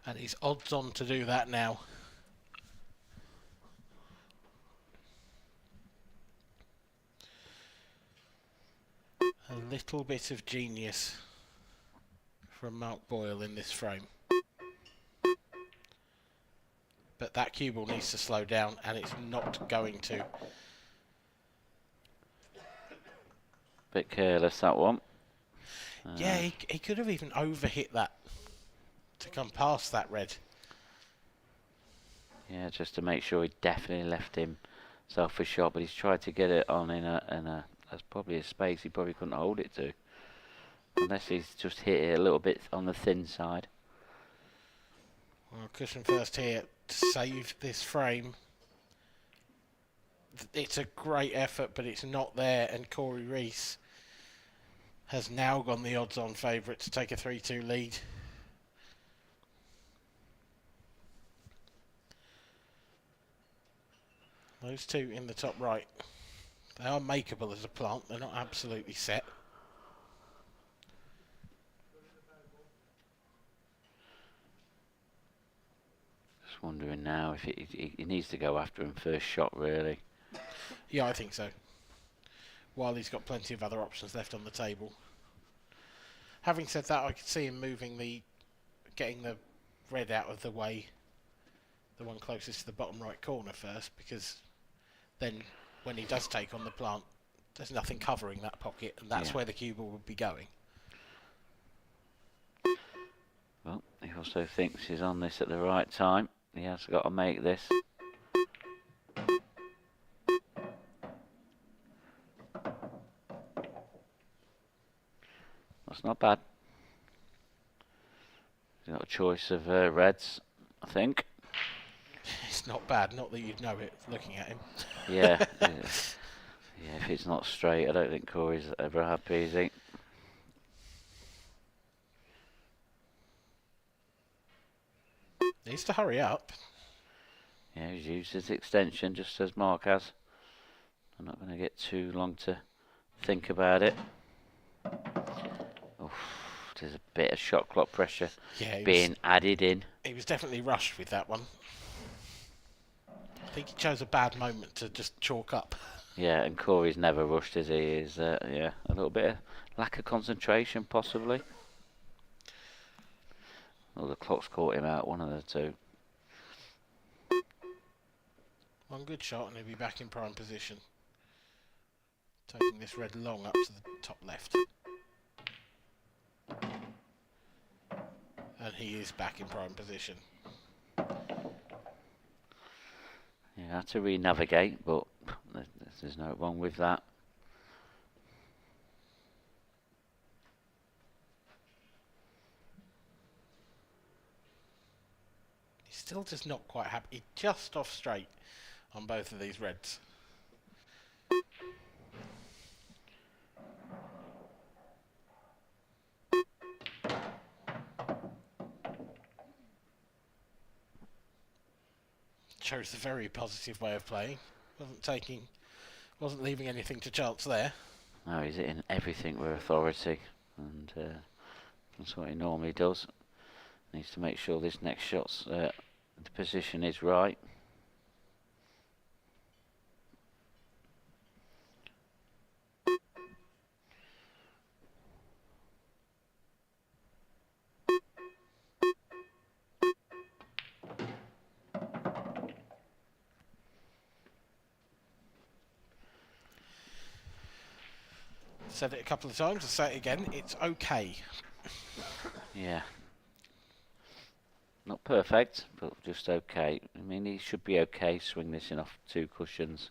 And he's odds on to do that now. A little bit of genius from Mark Boyle in this frame. But that cue ball needs to slow down, and it's not going to. Bit careless, that one. Yeah, he could have even overhit that to come past that red. Yeah, just to make sure he definitely left himself a shot, but he's tried to get it on in a that's probably a space he probably couldn't hold it to. Unless he's just hit it a little bit on the thin side. Well, cushion first here to save this frame. It's a great effort, but it's not there, and Corey Reese has now gone the odds-on favourite to take a 3-2 lead. Those two in the top right, they are makeable as a plant. They're not absolutely set. Just wondering now if he needs to go after him first shot, really. Yeah, I think so. While he's got plenty of other options left on the table. Having said that, I could see him getting the red out of the way, the one closest to the bottom right corner first, because then when he does take on the plant, there's nothing covering that pocket, and that's where the cue ball would be going. Well, he also thinks he's on this at the right time. He has got to make this. That's not bad. He's got a choice of reds, I think. It's not bad, not that you'd know it looking at him. Yeah. Yeah, if it's not straight, I don't think Corey's ever happy, is he? Needs to hurry up. Yeah, he's used his extension just as Mark has. I'm not going to get too long to think about it. Oof, there's a bit of shot clock pressure being added in. He was definitely rushed with that one. I think he chose a bad moment to just chalk up. Yeah, and Corey's never rushed, is he? He's, yeah, a little bit of lack of concentration, possibly. Well, the clock's caught him out, one of the two. One good shot and he'll be back in prime position. Taking this red long up to the top left. And he is back in prime position. You have to re-navigate, but there's no wrong with that. He's still just not quite happy. Just off straight on both of these reds. Chose a very positive way of playing. Wasn't leaving anything to chance there. No, he's hitting everything with authority, and that's what he normally does. Needs to make sure this next shot's the position is right. Said it a couple of times, I'll say it again, it's okay. Yeah. Not perfect, but just okay. I mean, he should be okay, swing this in off two cushions.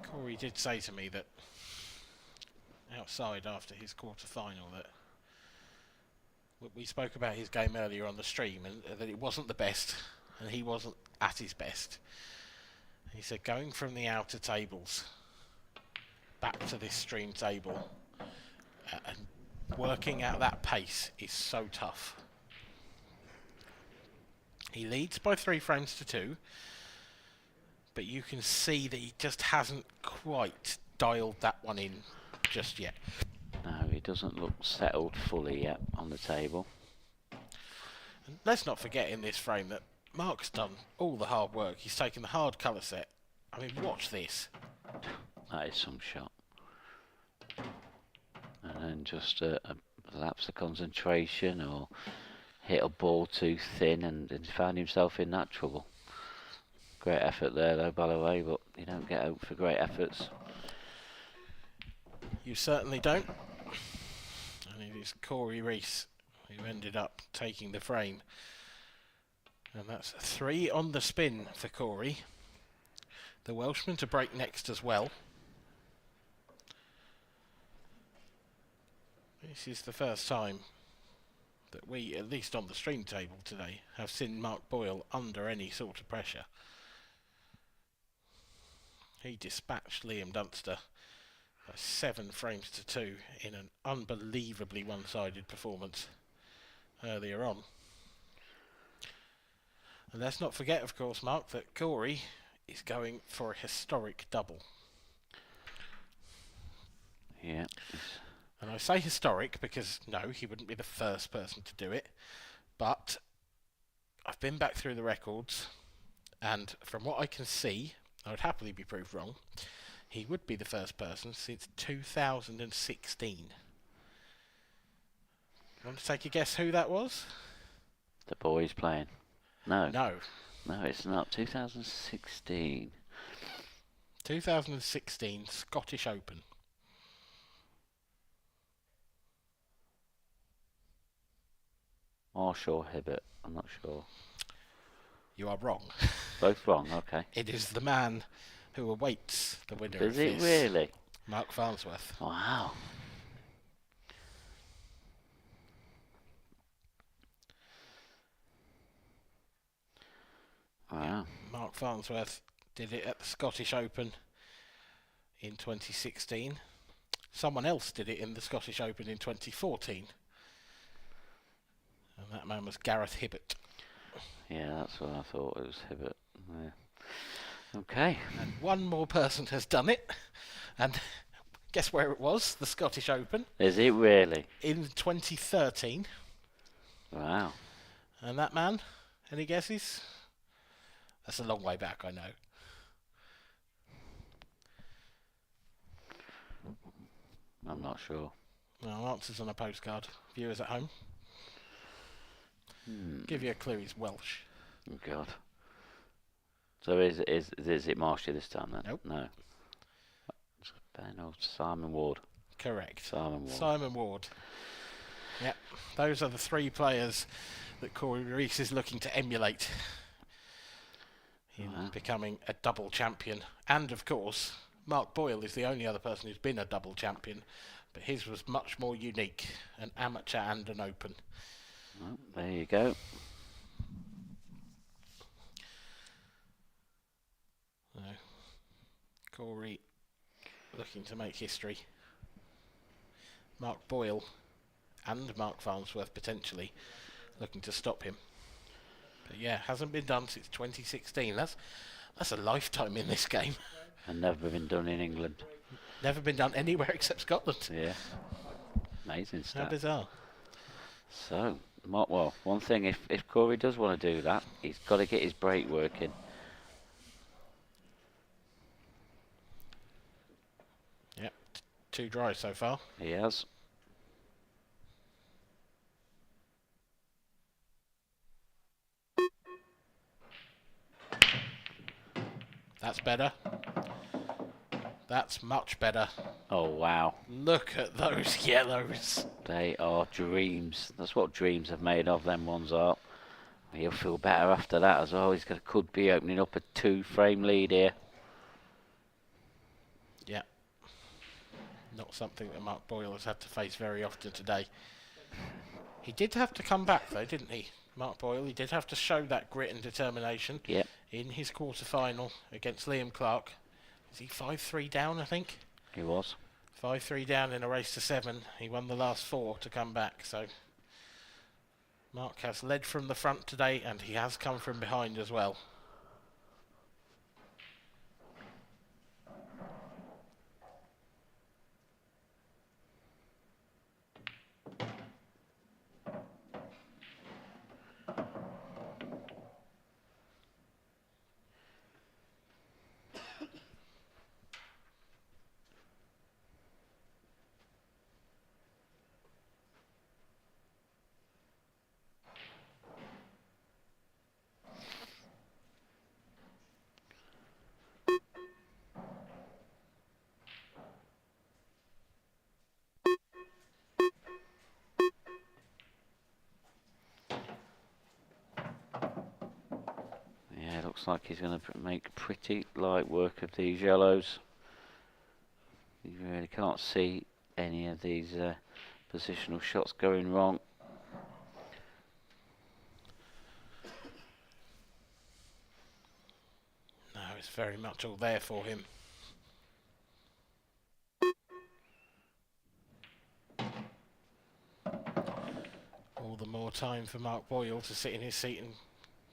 Corey did say to me that outside after his quarter-final that we spoke about his game earlier on the stream and that it wasn't the best and he wasn't at his best. He said going from the outer tables back to this stream table and working at that pace is so tough. He leads by 3 frames to 2, but you can see that he just hasn't quite dialed that one in just yet. No, he doesn't look settled fully yet on the table. And let's not forget in this frame that Mark's done all the hard work. He's taken the hard colour set. I mean, watch this. That is some shot. And then just a lapse of concentration or hit a ball too thin and found himself in that trouble. Great effort there though, by the way, but you don't get out for great efforts. You certainly don't. And it is Corey Reese who ended up taking the frame. And that's 3 on the spin for Corey. The Welshman to break next as well. This is the first time that we, at least on the stream table today, have seen Mark Boyle under any sort of pressure. He dispatched Liam Dunster by 7 frames to 2 in an unbelievably one-sided performance earlier on. And let's not forget, of course, Mark, that Corey is going for a historic double. Yeah. And I say historic because, no, he wouldn't be the first person to do it. But I've been back through the records, and from what I can see, I would happily be proved wrong, he would be the first person since 2016. Want to take a guess who that was? The boys playing. No. No. No, it's not. 2016. 2016 Scottish Open. Marshall Hibbert. I'm not sure. You are wrong. Both wrong, okay. It is the man who awaits the winner Is of it this. really? Mark Farnsworth. Wow. Wow. Mark Farnsworth did it at the Scottish Open in 2016. Someone else did it in the Scottish Open in 2014. And that man was Gareth Hibbert. Yeah, that's what I thought. It was Hibbert. Yeah. Okay. And one more person has done it. And guess where it was? The Scottish Open. Is it really? In 2013. Wow. And that man, any guesses? That's a long way back, I know. I'm not sure. Well, answers on a postcard. Viewers at home. Give you a clue, he's Welsh. Oh, God. So is it Marshy this time then? Nope. No. It's Ben or Simon Ward. Correct. Simon Ward. Simon Ward. Yep. Those are the 3 players that Corey Reese is looking to emulate in becoming a double champion. And of course, Mark Boyle is the only other person who's been a double champion, but his was much more unique, an amateur and an open. Well, there you go. So, Corey looking to make history. Mark Boyle and Mark Farnsworth potentially looking to stop him. But yeah, hasn't been done since 2016. That's a lifetime in this game. And never been done in England. Never been done anywhere except Scotland. Yeah. Amazing stuff. How bizarre. So, well, one thing, if Corey does want to do that, he's got to get his break working. Yep, 2 dry so far. He has. That's better. That's much better. Oh, wow. Look at those yellows. They are dreams. That's what dreams have made of, them ones are. He'll feel better after that as well. Could be opening up a 2-frame lead here. Yeah. Not something that Mark Boyle has had to face very often today. He did have to come back though, didn't he? Mark Boyle, he did have to show that grit and determination in his quarter-final against Liam Clark. Is he 5-3 down, I think? He was. 5-3 down in a race to 7. He won the last 4 to come back, so Mark has led from the front today, and he has come from behind as well. Yeah, looks like he's going to make pretty light work of these yellows. You really can't see any of these positional shots going wrong. No, it's very much all there for him. All the more time for Mark Boyle to sit in his seat and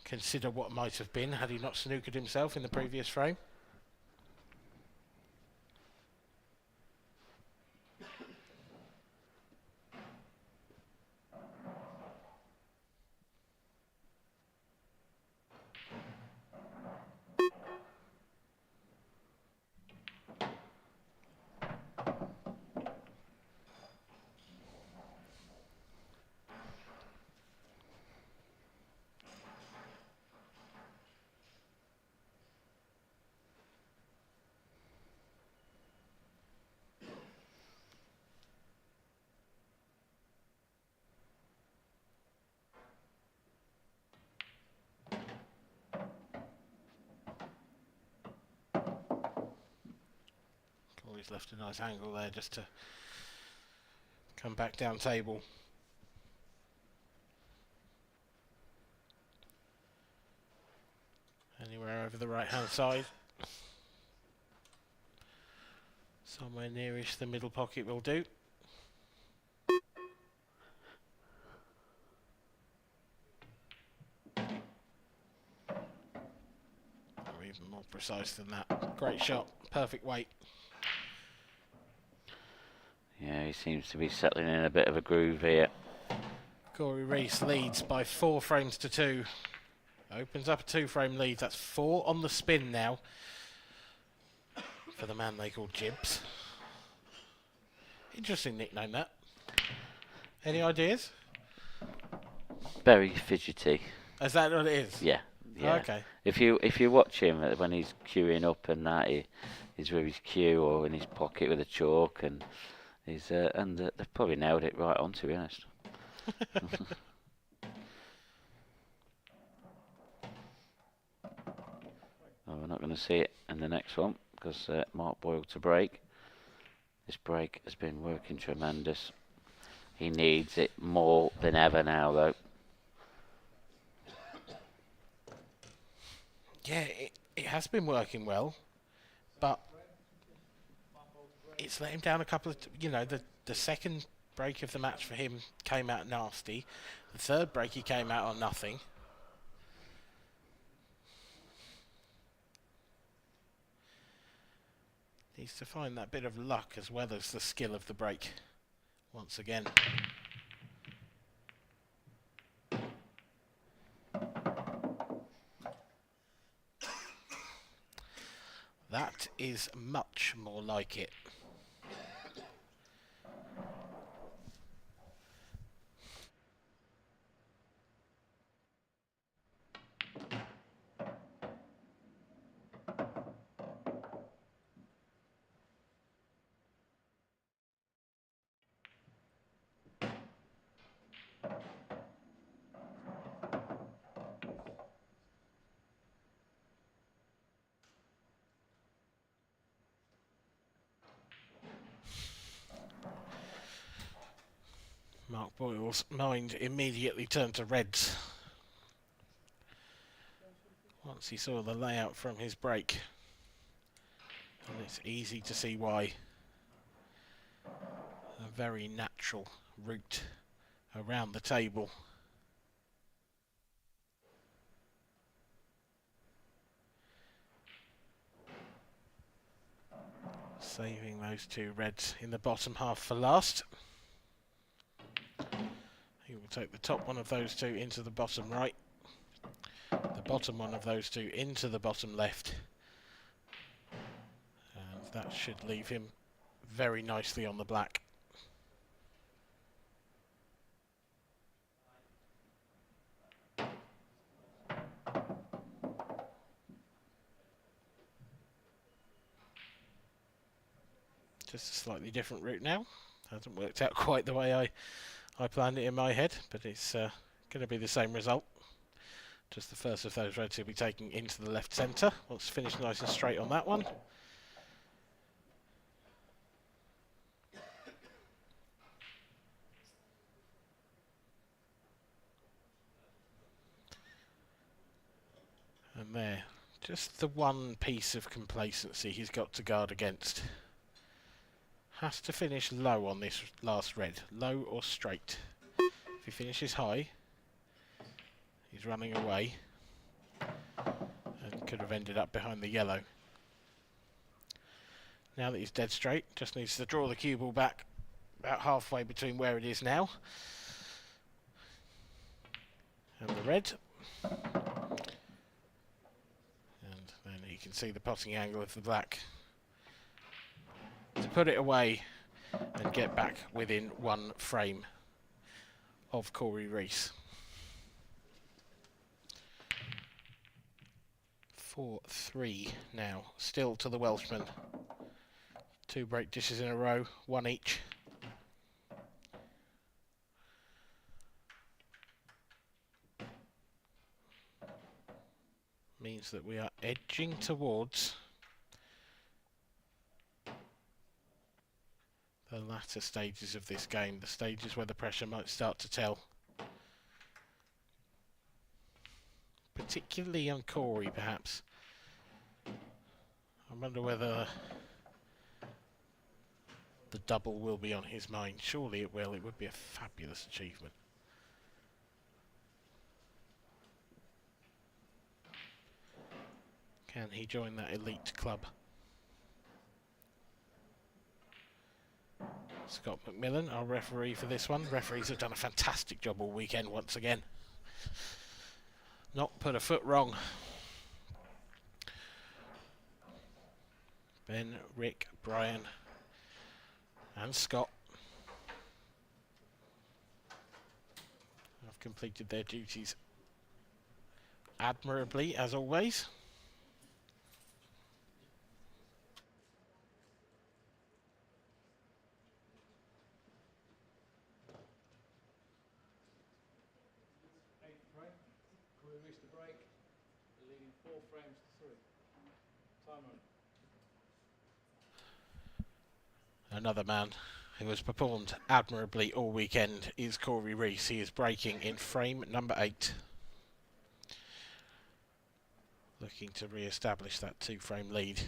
consider what might have been had he not snookered himself in the previous frame. He's left a nice angle there just to come back down table. Anywhere over the right hand side. Somewhere nearish the middle pocket will do. Or even more precise than that. Great shot, perfect weight. Yeah, he seems to be settling in a bit of a groove here. Corey Reese leads by 4 frames to 2. Opens up a 2-frame lead. That's 4 on the spin now for the man they call Jibs. Interesting nickname, that. Any ideas? Very fidgety. Is that what it is? Yeah. Yeah. Okay. If you watch him when he's queuing up and that, he's with his cue or in his pocket with a chalk, and he's they've probably nailed it right on, to be honest. Oh, we're not going to see it in the next one because Mark Boyle to break. This break has been working tremendous. He needs it more than ever now, though. Yeah, it has been working well, but it's let him down a couple of... the second break of the match for him came out nasty. The third break he came out on nothing. Needs to find that bit of luck as well as the skill of the break once again. That is much more like it. Mark Boyle's mind immediately turned to reds once he saw the layout from his break, and it's easy to see why. A very natural route around the table. Saving those 2 reds in the bottom half for last. He will take the top one of those 2 into the bottom right, the bottom one of those 2 into the bottom left, and that should leave him very nicely on the black. Just a slightly different route now. Hasn't worked out quite the way I planned it in my head, but it's going to be the same result. Just the first of those reds will be taken into the left centre. Wants to finish nice and straight on that one. And there, just the one piece of complacency he's got to guard against. Has to finish low on this last red, low or straight. If he finishes high, he's running away and could have ended up behind the yellow. Now that he's dead straight, just needs to draw the cue ball back about halfway between where it is now and the red. And then you can see the potting angle of the black to put it away and get back within one frame of Corey Reese. 4-3 now, still to the Welshman. 2 break dishes in a row, 1 each. Means that we are edging towards the latter stages of this game, the stages where the pressure might start to tell. Particularly on Corey, perhaps. I wonder whether the double will be on his mind. Surely it will. It would be a fabulous achievement. Can he join that elite club? Scott McMillan, our referee for this one. Referees have done a fantastic job all weekend once again. Not put a foot wrong. Ben, Rick, Brian and Scott have completed their duties admirably, as always. Another man who has performed admirably all weekend is Corey Reese. He is breaking in frame number 8. Looking to re-establish that 2-frame lead.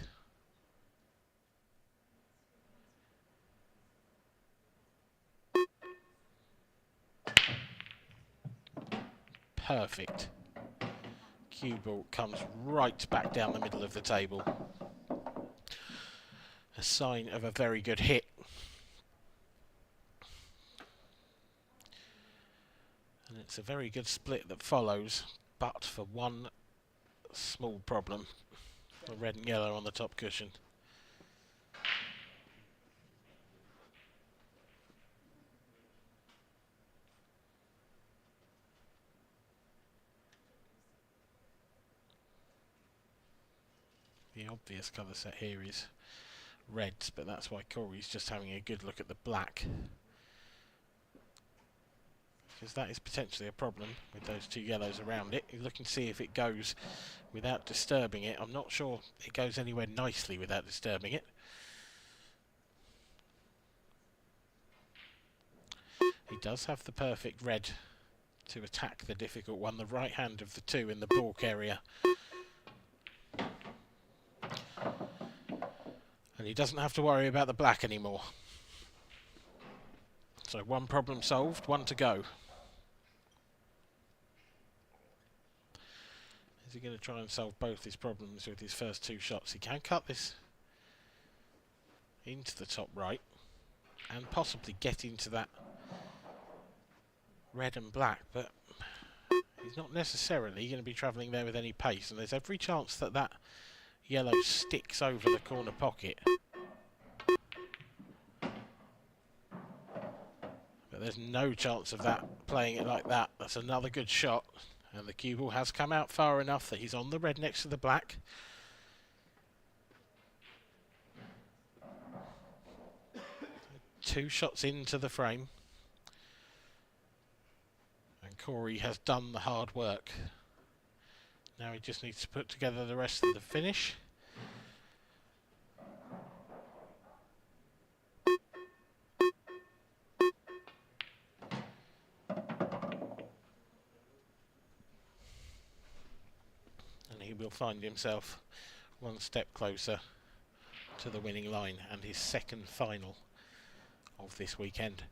Perfect. Cue ball comes right back down the middle of the table. A sign of a very good hit. And it's a very good split that follows, but for one small problem. The red and yellow on the top cushion. The obvious colour set here is reds, but that's why Corey's just having a good look at the black. Because that is potentially a problem with those 2 yellows around it. He's looking to see if it goes without disturbing it. I'm not sure it goes anywhere nicely without disturbing it. He does have the perfect red to attack the difficult one, the right hand of the 2 in the balk area. And he doesn't have to worry about the black anymore. So 1 problem solved, 1 to go. Is he going to try and solve both his problems with his first 2 shots? He can cut this into the top right and possibly get into that red and black, but he's not necessarily going to be travelling there with any pace, and there's every chance that that yellow sticks over the corner pocket. But there's no chance of that playing it like that. That's another good shot. And the cue ball has come out far enough that he's on the red next to the black. Two shots into the frame. And Corey has done the hard work. Now he just needs to put together the rest of the finish. And he will find himself one step closer to the winning line and his second final of this weekend.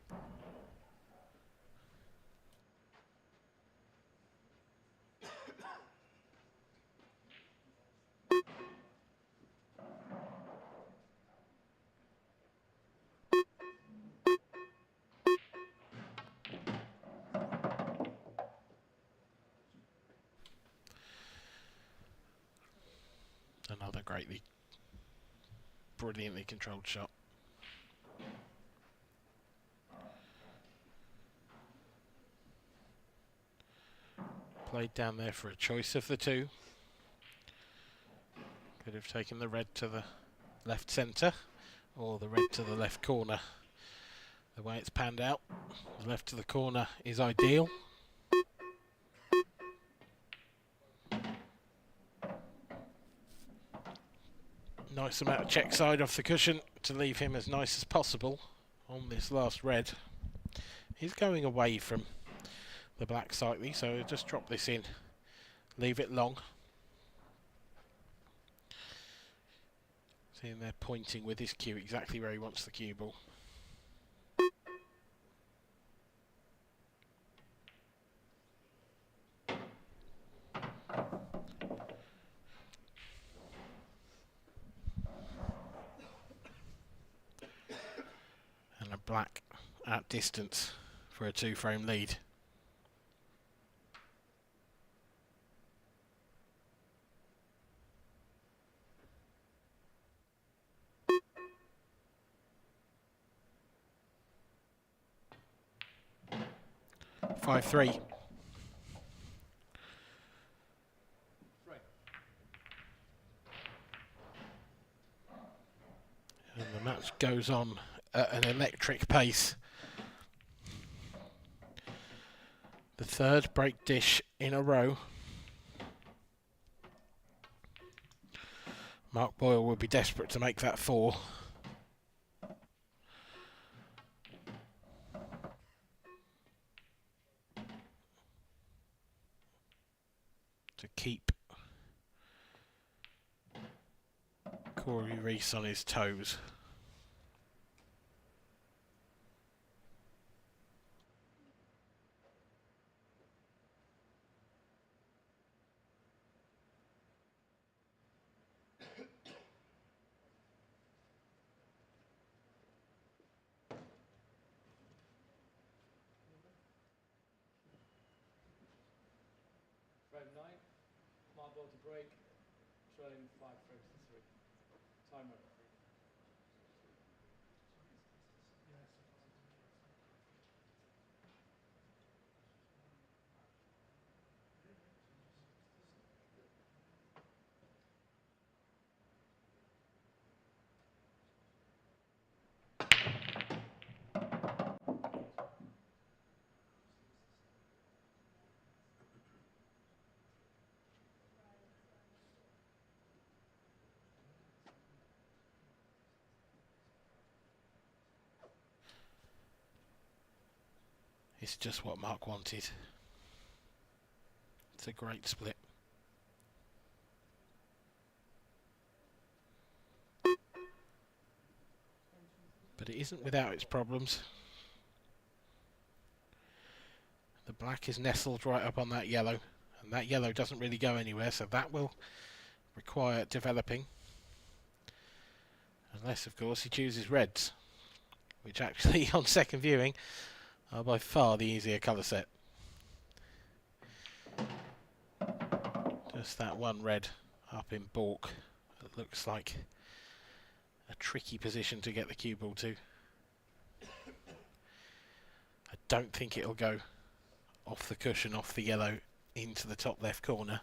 Another brilliantly controlled shot. Played down there for a choice of the two. Could have taken the red to the left centre or the red to the left corner. The way it's panned out, the left to the corner is ideal. Nice amount of check side off the cushion to leave him as nice as possible on this last red. He's going away from the black slightly, so he'll just drop this in, leave it long. See him there pointing with his cue exactly where he wants the cue ball. And a black at distance for a 2-frame lead. Five, 3. And the match goes on at an electric pace. The third break dish in a row. Mark Boyle will be desperate to make that 4. To keep Corey Reese on his toes. Frame 9, Mark Boyle to break, trailing 5 frames to 3. Timer. It's just what Mark wanted. It's a great split. But it isn't without its problems. The black is nestled right up on that yellow, and that yellow doesn't really go anywhere, so that will require developing. Unless, of course, he chooses reds, which actually, on second viewing, are by far the easier colour set. Just that one red up in balk. It looks like a tricky position to get the cue ball to. I don't think it'll go off the cushion, off the yellow, into the top left corner.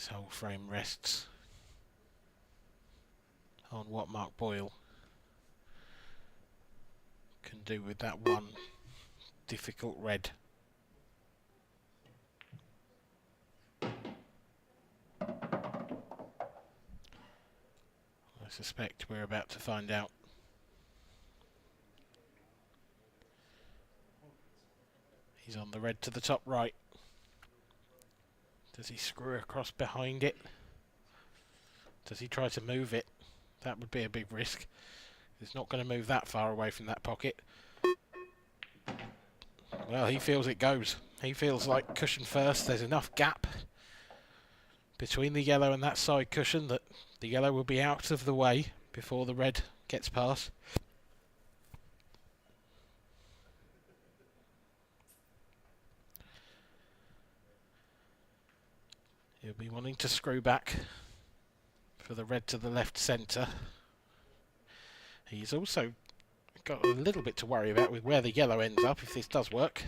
This whole frame rests on what Mark Boyle can do with that one difficult red. I suspect we're about to find out. He's on the red to the top right. Does he screw across behind it? Does he try to move it? That would be a big risk. He's not going to move that far away from that pocket. Well, he feels it goes. He feels like cushion first. There's enough gap between the yellow and that side cushion that the yellow will be out of the way before the red gets past. He'll be wanting to screw back for the red to the left centre. He's also got a little bit to worry about with where the yellow ends up if this does work.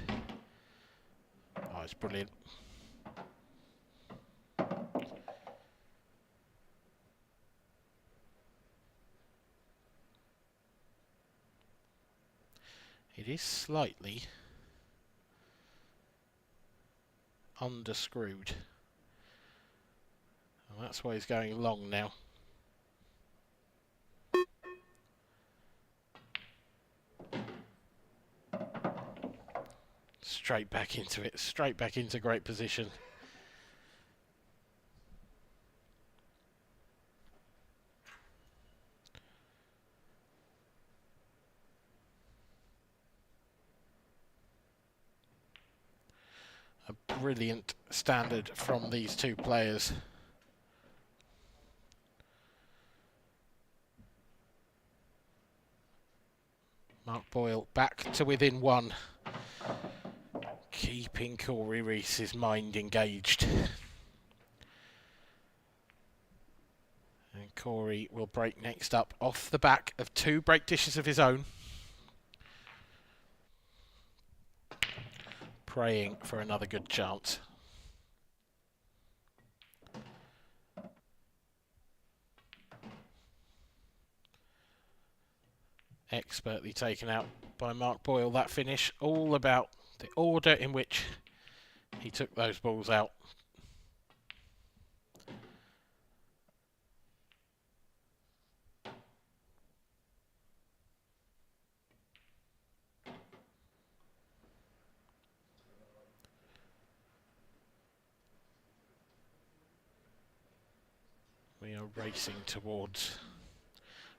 Oh, it's brilliant. It is slightly underscrewed. And that's why he's going long now. Straight back into it, straight back into great position. A brilliant standard from these two players. Mark Boyle back to within one, keeping Corey Reese's mind engaged. And Corey will break next up off the back of two break dishes of his own. Praying for another good chance. Expertly taken out by Mark Boyle, that finish, all about the order in which he took those balls out. We are racing towards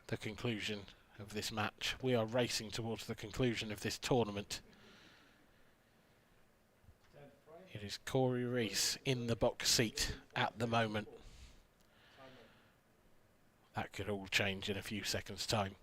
the conclusion of this match. We are racing towards the conclusion of this tournament. It is Corey Reese in the box seat at the moment. That could all change in a few seconds' time.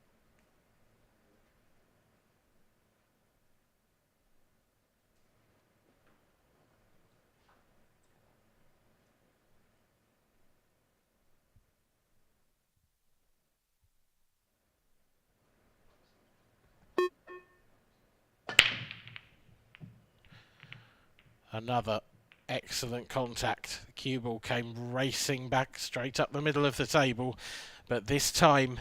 Another excellent contact. The cue ball came racing back straight up the middle of the table, but this time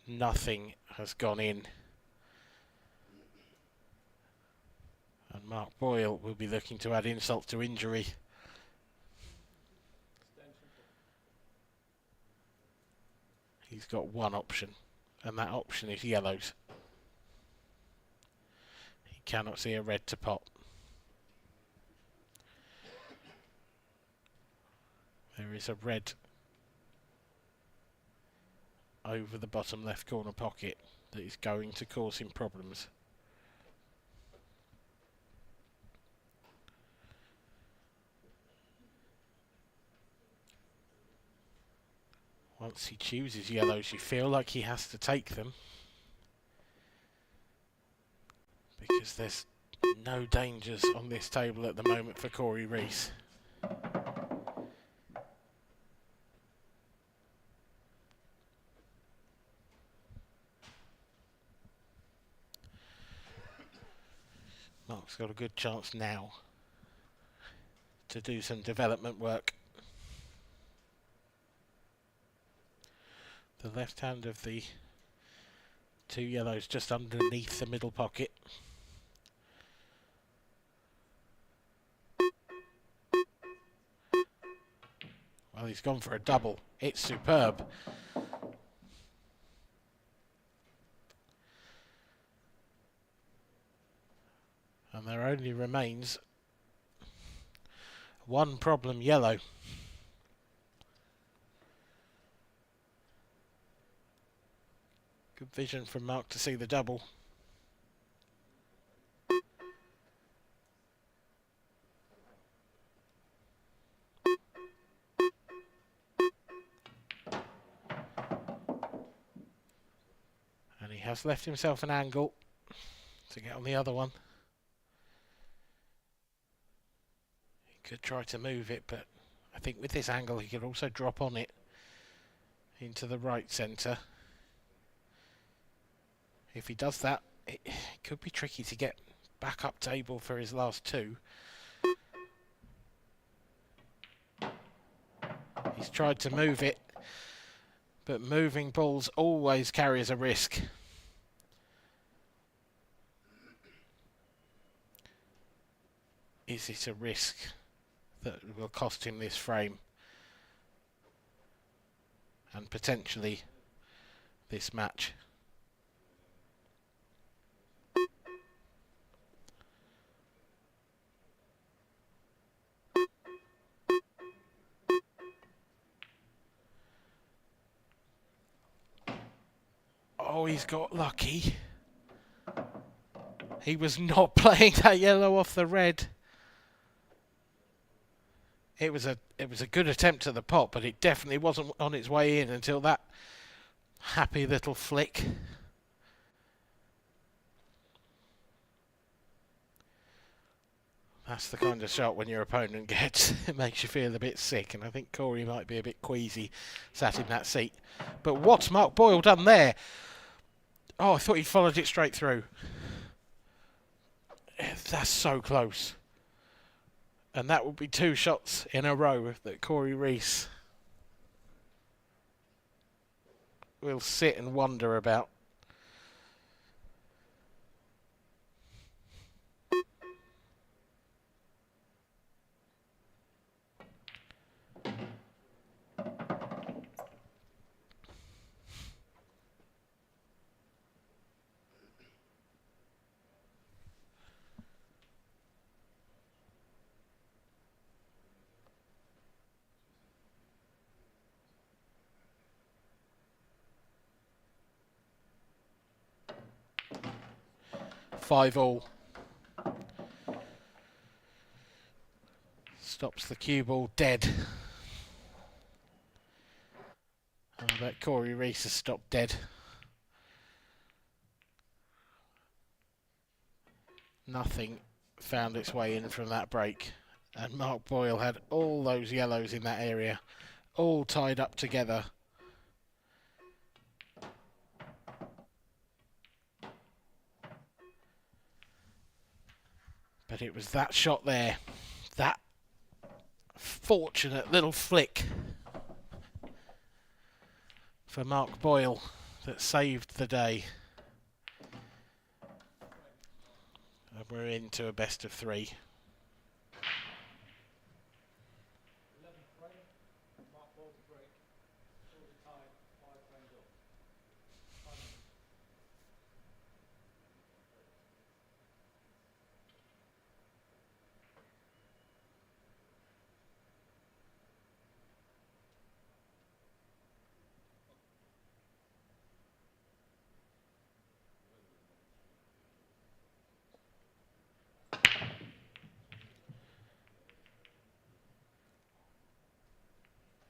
nothing has gone in. And Mark Boyle will be looking to add insult to injury. He's got one option, and that option is yellows. Cannot see a red to pot. There is a red over the bottom left corner pocket that is going to cause him problems. Once he chooses yellows, you feel like he has to take them, because there's no dangers on this table at the moment for Corey Reese. Mark's got a good chance now to do some development work. The left hand of the 2 yellows just underneath the middle pocket. Well, he's gone for a double. It's superb. And there only remains one problem yellow. Good vision from Mark to see the double. And he has left himself an angle to get on the other one. He could try to move it, but I think with this angle he could also drop on it into the right centre. If he does that, it could be tricky to get back up table for his last 2. He's tried to move it, but moving balls always carries a risk. Is it a risk that will cost him this frame? And potentially this match? Oh, he's got lucky. He was not playing that yellow off the red. It was a good attempt at the pot, but it definitely wasn't on its way in until that happy little flick. That's the kind of shot when your opponent gets, it makes you feel a bit sick, and I think Corey might be a bit queasy sat in that seat. But what's Mark Boyle done there? Oh, I thought he'd followed it straight through. That's so close. And that would be 2 shots in a row that Corey Reese will sit and wonder about. Five all. Stops the cue ball dead. I bet Corey Reese has stopped dead. Nothing found its way in from that break. And Mark Boyle had all those yellows in that area, all tied up together. But it was that shot there, that fortunate little flick for Mark Boyle that saved the day. And we're into a best of 3.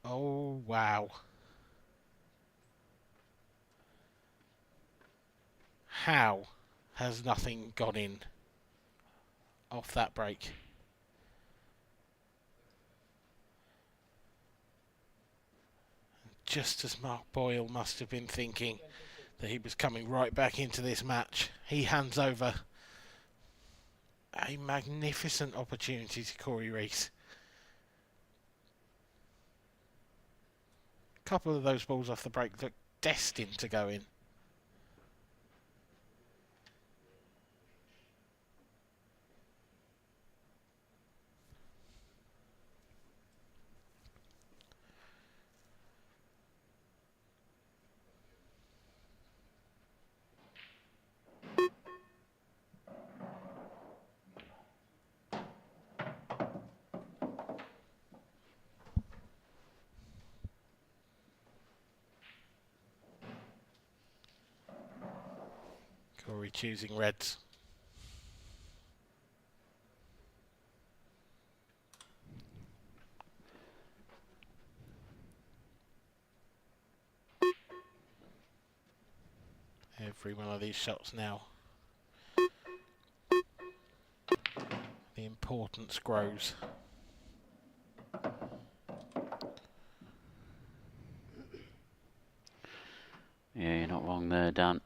Oh, wow. How has nothing gone in off that break? Just as Mark Boyle must have been thinking that he was coming right back into this match, he hands over a magnificent opportunity to Corey Reese. A couple of those balls off the break look destined to go in. Corey choosing reds. Every one of these shots now. The importance grows. Yeah, you're not wrong there, Dan.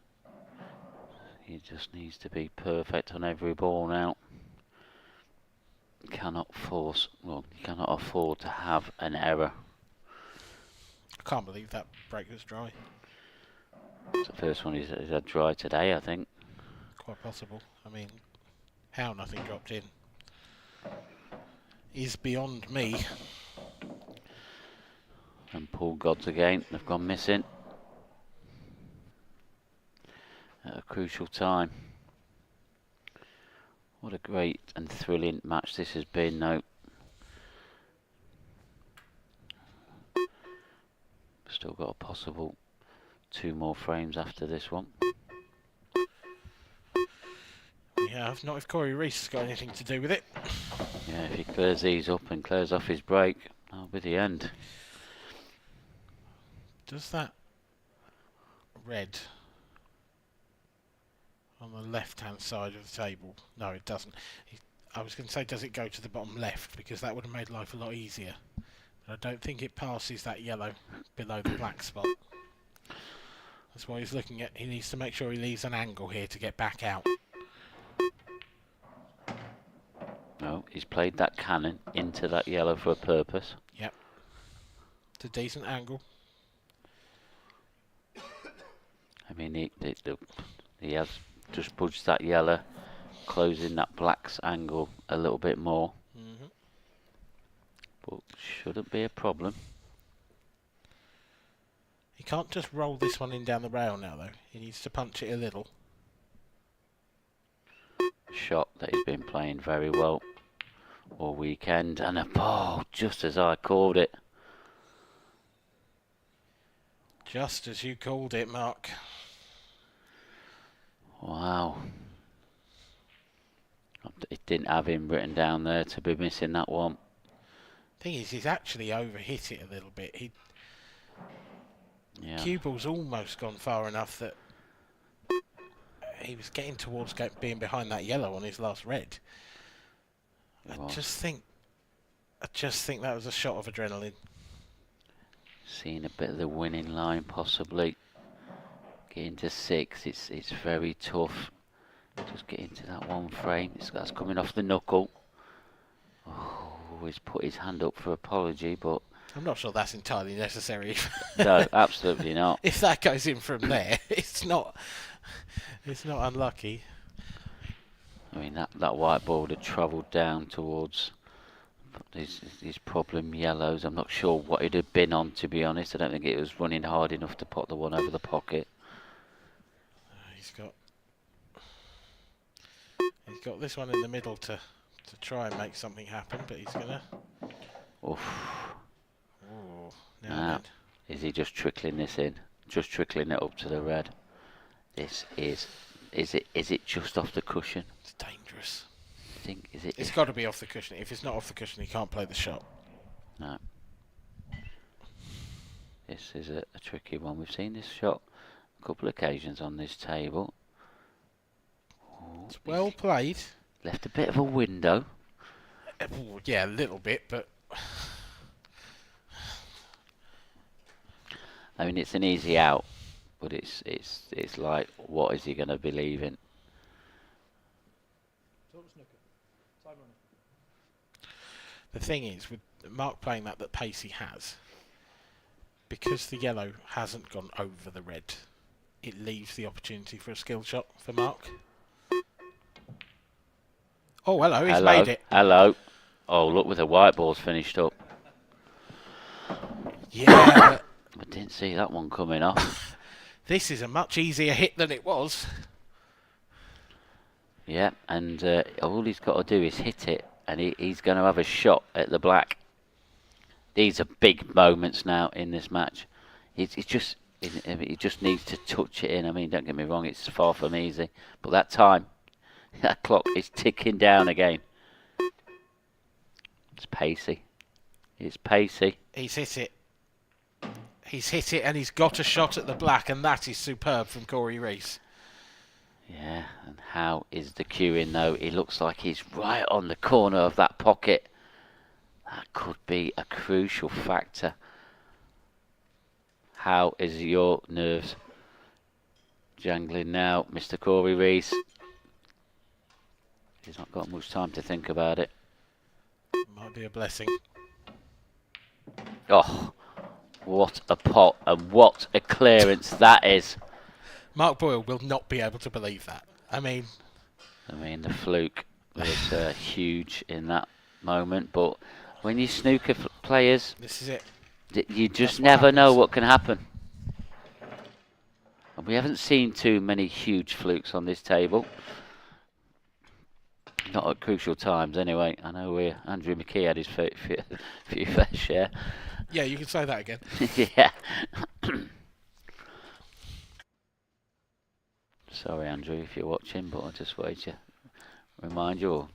He just needs to be perfect on every ball now. You cannot afford to have an error. I can't believe that break was dry. It's the first one he's had dry today, I think. Quite possible. I mean, how nothing dropped in is beyond me. And Paul Gods again, they've gone missing at a crucial time. What a great and thrilling match this has been, though. Still got a possible 2 more frames after this one. We have. Not if Corey Reese has got anything to do with it. Yeah, if he clears these up and clears off his break, that'll be the end. Does that red on the left-hand side of the table? No, it doesn't. I was going to say, does it go to the bottom left? Because that would have made life a lot easier. But I don't think it passes that yellow below the black spot. That's what he's looking at. He needs to make sure he leaves an angle here to get back out. No, he's played that cannon into that yellow for a purpose. Yep. It's a decent angle. I mean, he has just budged that yellow, closing that black's angle a little bit more. But shouldn't be a problem. He can't just roll this one in down the rail now, though. He needs to punch it a little. Shot that he's been playing very well all weekend, and a ball just as I called it. Just as you called it, Mark. Wow. It didn't have him written down there to be missing that one. Thing is, he's actually overhit it a little bit. Yeah. Cue ball's almost gone far enough that he was getting towards being behind that yellow on his last red. I just think that was a shot of adrenaline. Seeing a bit of the winning line, possibly. Getting to 6, it's very tough. Just get into that one frame. That's coming off the knuckle. Oh, he's put his hand up for apology, but I'm not sure that's entirely necessary. No, absolutely not. If that goes in from there, it's not unlucky. I mean, that white ball had travelled down towards these problem yellows. I'm not sure what it had been on, to be honest. I don't think it was running hard enough to put the one over the pocket. He's got this one in the middle to try and make something happen, but he's gonna. Oof. Oh, now is he just trickling this in? Just trickling it up to the red? This is it just off the cushion? It's dangerous. I think is it? It's got to be off the cushion. If it's not off the cushion, he can't play the shot. No. This is a tricky one. We've seen this shot a couple of occasions on this table. Oh, it's well played. Left a bit of a window. Yeah, a little bit, but I mean, it's an easy out, but it's like, what is he going to be leaving? The thing is, with Mark playing that pace he has, Because the yellow hasn't gone over the red, it leaves the opportunity for a skill shot for Mark. Oh, hello, he's made it. Hello. Oh, look, with the white ball's finished up. Yeah. I didn't see that one coming off. This is a much easier hit than it was. Yeah, and all he's got to do is hit it, and he's going to have a shot at the black. These are big moments now in this match. He just needs to touch it in. I mean, don't get me wrong, it's far from easy, but that time, that clock is ticking down again. It's pacey. It's pacey. He's hit it. He's hit it, and he's got a shot at the black, and that is superb from Corey Reese. Yeah, and how is the cue in though? He looks like he's right on the corner of that pocket. That could be a crucial factor. How is your nerves jangling now, Mr. Corey Reese? He's not got much time to think about it. Might be a blessing. Oh, what a pot and what a clearance that is. Mark Boyle will not be able to believe that. I mean, the fluke was huge in that moment, but when you snooker players, this is it. You just never know what can happen. And we haven't seen too many huge flukes on this table. Not at crucial times, anyway. I know Andrew McKee had his few fair share. Yeah, you can say that again. Yeah. Sorry, Andrew, if you're watching, but I just wanted to remind you.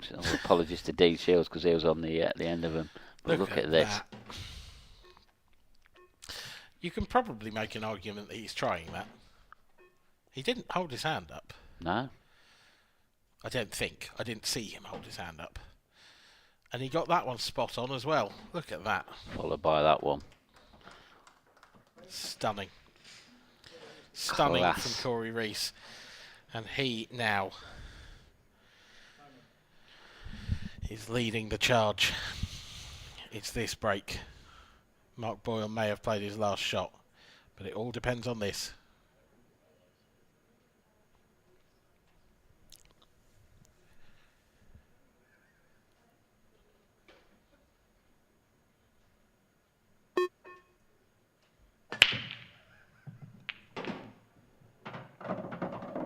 Apologies to D Shields because he was on the end of them. But look at this. That. You can probably make an argument that he's trying that. He didn't hold his hand up. No. I don't think. I didn't see him hold his hand up. And he got that one spot on as well. Look at that. Followed by that one. Stunning. Stunning Class. from Corey Reese. And he now is leading the charge. It's this break. Mark Boyle may have played his last shot, but it all depends on this.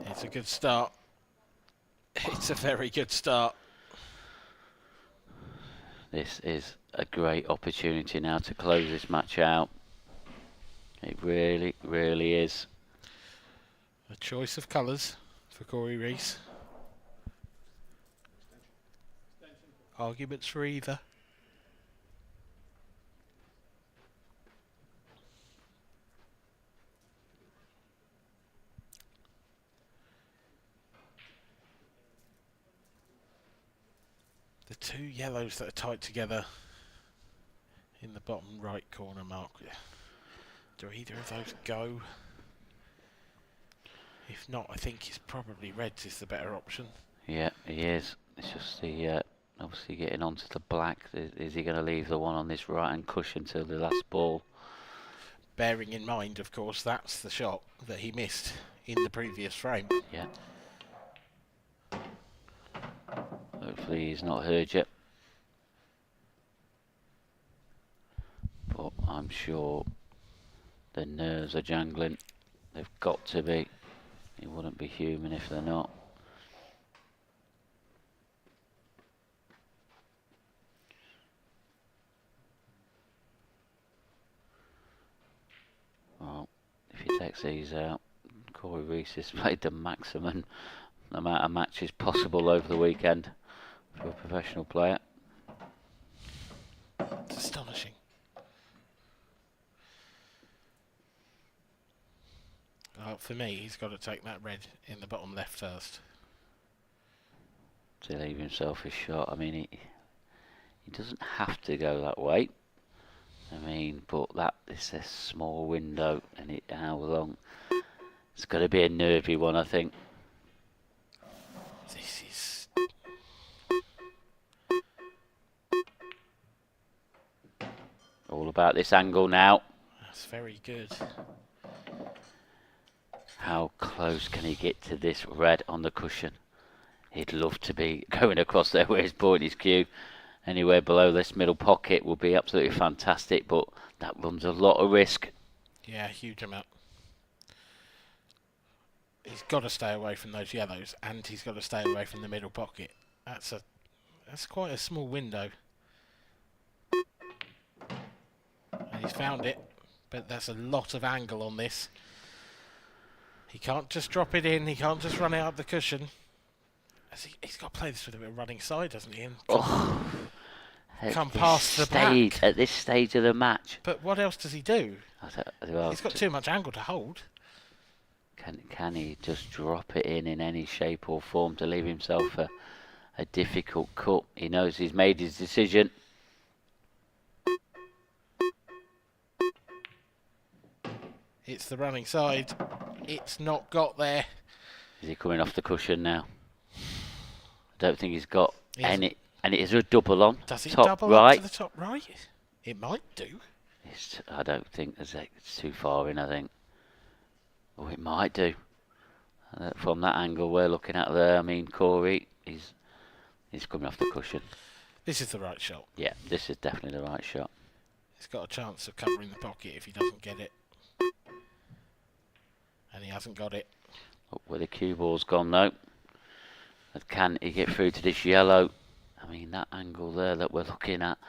It's a good start. It's a very good start. This is a great opportunity now to close this match out. It really, really is. A choice of colours for Corey Reese. Arguments for either. The two yellows that are tight together in the bottom right corner, Mark. Do either of those go? If not, I think it's probably reds is the better option. Yeah, he is. It's just the obviously getting onto the black. Is he going to leave the one on this right-hand cushion till the last ball? Bearing in mind, of course, that's the shot that he missed in the previous frame. Yeah. Hopefully he's not heard yet. But I'm sure the nerves are jangling. They've got to be. It wouldn't be human if they're not. Well, if he takes these out, Corey Reese has played the maximum amount of matches possible over the weekend for a professional player. It's astonishing. For me, he's got to take that red in the bottom left first. To leave himself a shot. I mean, he doesn't have to go that way. I mean, but that is a small window, and how long? It's got to be a nervy one, I think. This is... All about this angle now. That's very good. How close can he get to this red on the cushion? He'd love to be going across there where he's bought his cue. Anywhere below this middle pocket will be absolutely fantastic, but that runs a lot of risk. Yeah, huge amount. He's got to stay away from those yellows, and he's got to stay away from the middle pocket. That's quite a small window. And he's found it, but that's a lot of angle on this. He can't just drop it in. He can't just run it up the cushion. He's got to play this with a bit of running side, doesn't he? And come past the black. At this stage of the match. But what else does he do? Well, he's got too much angle to hold. Can he just drop it in any shape or form to leave himself a difficult cut? He knows he's made his decision. It's the running side. It's not got there. Is he coming off the cushion now? I don't think he's got any. And it is a double on. Does it top double right. up to the top right? It might do. I don't think it's too far in, I think. Oh, it might do. From that angle we're looking at there, I mean, Corey, he's coming off the cushion. This is the right shot. Yeah, this is definitely the right shot. He's got a chance of covering the pocket if he doesn't get it. And he hasn't got it. Up where the cue ball's gone, though. But can he get through to this yellow? I mean, that angle there that we're looking at.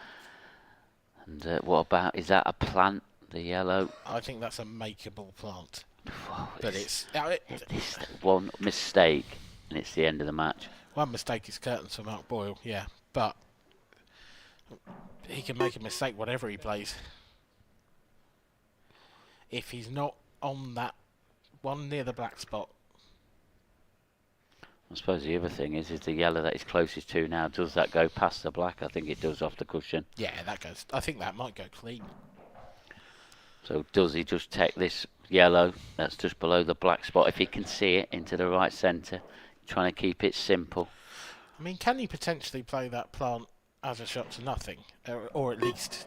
And what about, is that a plant, the yellow? I think that's a makeable plant. Whoa, but it's one mistake, and it's the end of the match. One mistake is curtains for Mark Boyle, yeah. But he can make a mistake whatever he plays. If he's not on that one near the black spot. I suppose the other thing is the yellow that he's closest to now. Does that go past the black? I think it does off the cushion. Yeah, that goes. I think that might go clean. So does he just take this yellow that's just below the black spot, if he can see it, into the right centre, trying to keep it simple? I mean, can he potentially play that plant as a shot to nothing, or at least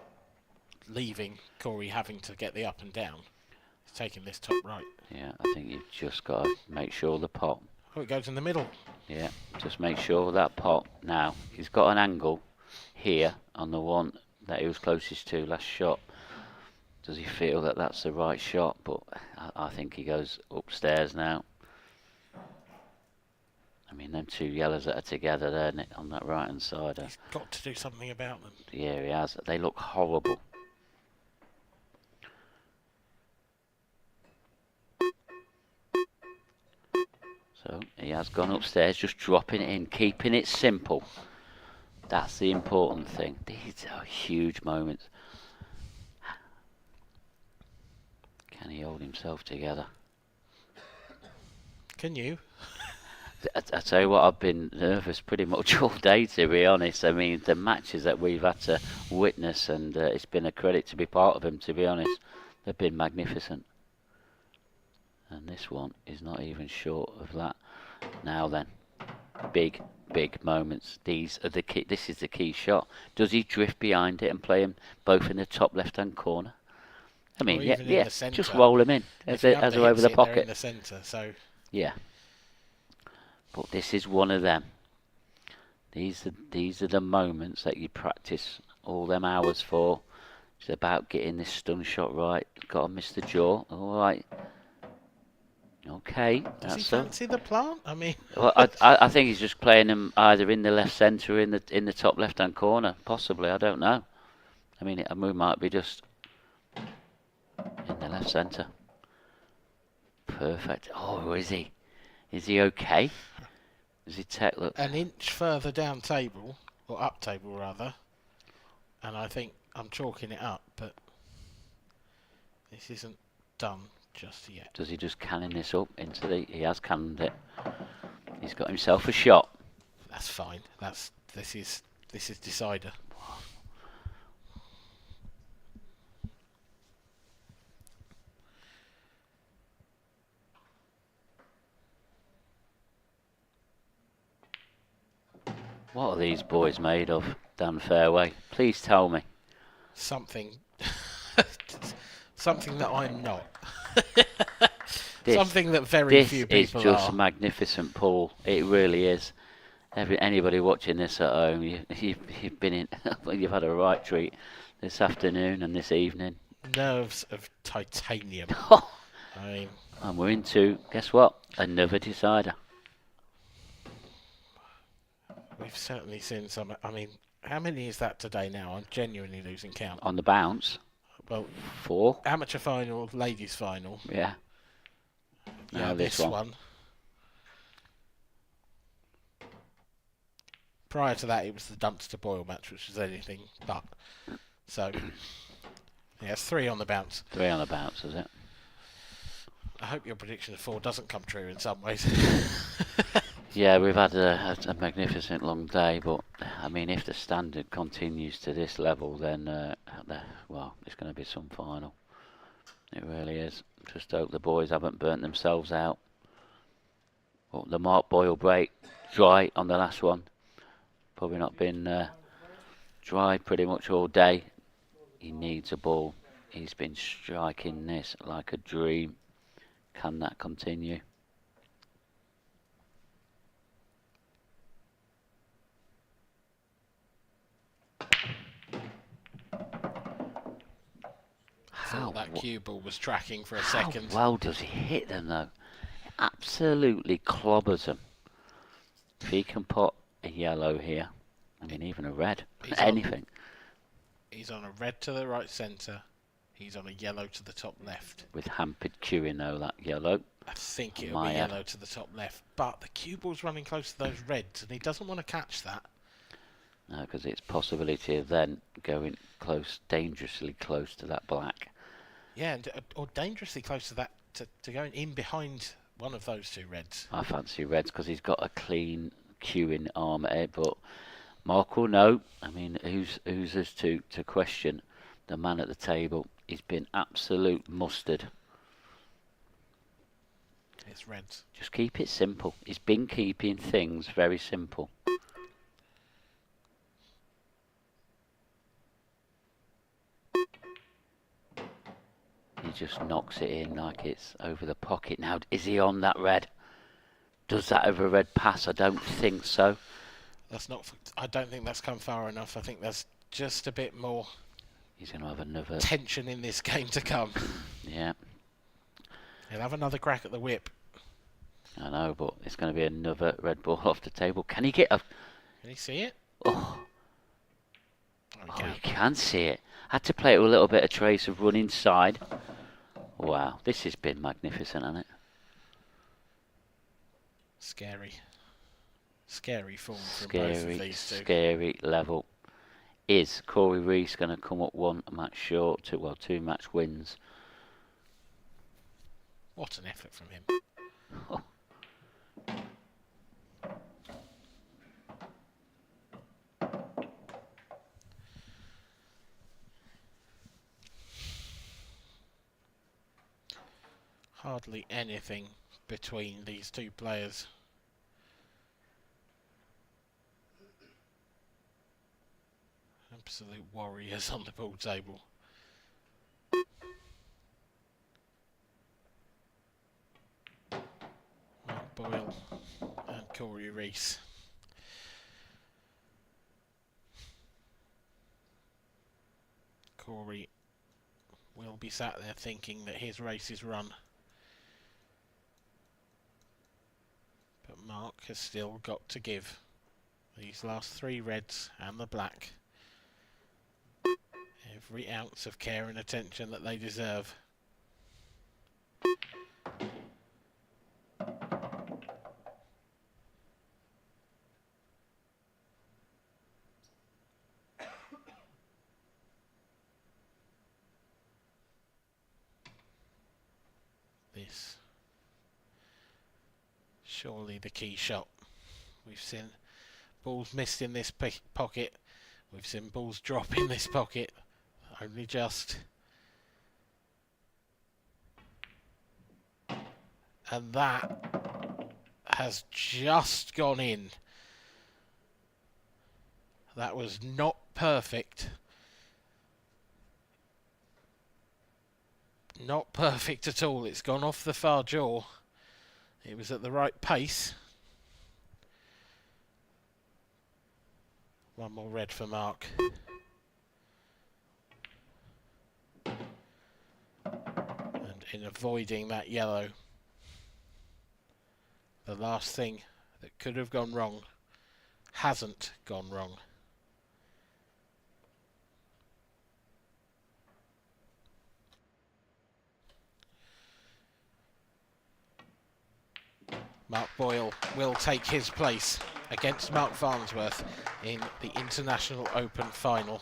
leaving Corey having to get the up and down? He's taking this top right. Yeah, I think you've just got to make sure the pot. Oh, it goes in the middle. Yeah, just make sure that pot. Now, he's got an angle here on the one that he was closest to last shot. Does he feel that that's the right shot? But I think he goes upstairs now. I mean, them two yellows that are together there on that right-hand side. He's got to do something about them. Yeah, he has. They look horrible. So he has gone upstairs, just dropping it in, keeping it simple. That's the important thing. These are huge moments. Can he hold himself together? Can you? I tell you what, I've been nervous pretty much all day, to be honest. I mean, the matches that we've had to witness, and it's been a credit to be part of them, to be honest. They've been magnificent. And this one is not even short of that. Now then, big moments. These are the key. This is the key shot. Does he drift behind it and play them both in the top left-hand corner? I mean, yeah, just roll them in as they're over the pocket. They're in the centre, so yeah. But this is one of them. These are the moments that you practice all them hours for. It's about getting this stun shot right. Got to miss the jaw. All right. Okay. Does he fancy the plant? I mean, well, I think he's just playing them either in the left centre or in the top left-hand corner. Possibly, I don't know. I mean, it might be just in the left centre. Perfect. Oh, is he? Is he okay? Does he take look? An inch further down table, or up table rather, and I think I'm chalking it up, but this isn't done just yet. Does he just cannon this up into the? He has cannoned it. He's got himself a shot. That's fine. This is decider. What are these boys made of, Dan Fairway? Please tell me. Something something that I'm not. This, Something that very few people are. This is just magnificent, Paul. It really is. Anybody watching this at home, you've been in, you've had a right treat this afternoon and this evening. Nerves of titanium. I mean, and we're into, guess what? Another decider. We've certainly seen some. I mean, how many is that today now? I'm genuinely losing count. On the bounce. Well, 4. Amateur final, ladies final. Yeah. Now this one. Prior to that, it was the dumpster boil match, which was anything but. So, yeah, 3 on the bounce. 3 on the bounce, is it? I hope your prediction of 4 doesn't come true in some ways. Yeah, we've had a magnificent long day, but I mean, if the standard continues to this level, then well, it's going to be some final. It really is. Just hope the boys haven't burnt themselves out. Well, the Mark Boyle break, dry on the last one. Probably not been dry pretty much all day. He needs a ball. He's been striking this like a dream. Can that continue? Thought that cue ball was tracking for a second. How well does he hit them though? Absolutely clobbers them. If he can put a yellow here, I mean even a red, anything. He's on a red to the right centre. He's on a yellow to the top left. With hampered cueing though, that yellow. I think it'll be yellow to the top left. But the cue ball's running close to those reds and he doesn't want to catch that. No, because it's possibility of then going close, dangerously close to that black. Yeah, or dangerously close to that, to going in behind one of those 2 reds. I fancy reds because he's got a clean cueing arm at it, but Mark will know. I mean, who's us to question the man at the table? He's been absolute mustard. It's reds. Just keep it simple. He's been keeping things very simple. He just knocks it in like it's over the pocket. Now, is he on that red? Does that over red pass? I don't think so. That's not. I don't think that's come far enough. I think there's just a bit more. He's going to have another tension in this game to come. Yeah. He'll have another crack at the whip. I know, but it's going to be another red ball off the table. Can he get a... Can he see it? Oh, he can see it. Had to play it with a little bit of trace of run inside. Wow, this has been magnificent, hasn't it? Scary. Scary form from both of these 2. Scary level. Is Corey Reese going to come up 1 match short? 2 match wins. What an effort from him. Oh. Hardly anything between these 2 players. Absolute warriors on the pool table. Mark Boyle and Corey Reese. Corey will be sat there thinking that his race is run. But Mark has still got to give these last 3 reds and the black every ounce of care and attention that they deserve. This surely the key shot. We've seen balls missed in this pocket. We've seen balls drop in this pocket. Only just. And that has just gone in. That was not perfect. Not perfect at all. It's gone off the far jaw. It was at the right pace. One more red for Mark. And in avoiding that yellow, the last thing that could have gone wrong hasn't gone wrong. Mark Boyle will take his place against Mark Farnsworth in the International Open final.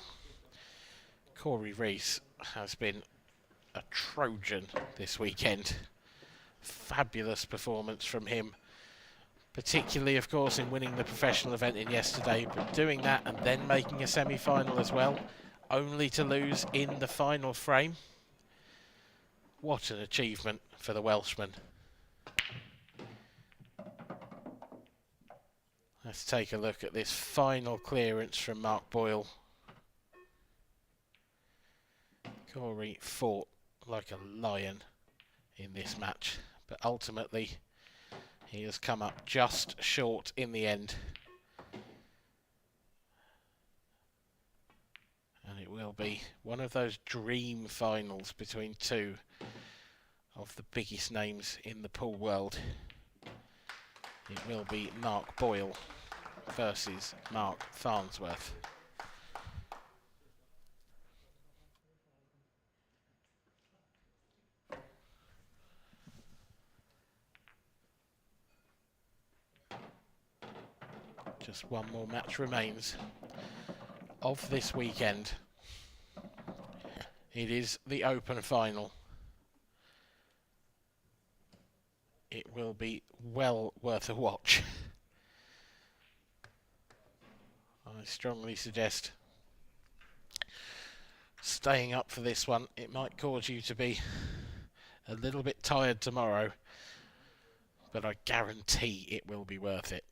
Corey Reese has been a Trojan this weekend. Fabulous performance from him, particularly of course in winning the professional event in yesterday, but doing that and then making a semi-final as well, only to lose in the final frame. What an achievement for the Welshman. Let's take a look at this final clearance from Mark Boyle. Corey fought like a lion in this match, but ultimately he has come up just short in the end. And it will be one of those dream finals between two of the biggest names in the pool world. It will be Mark Boyle versus Mark Farnsworth. Just one more match remains of this weekend. It is the Open final. It will be well worth a watch. I strongly suggest staying up for this one. It might cause you to be a little bit tired tomorrow, but I guarantee it will be worth it.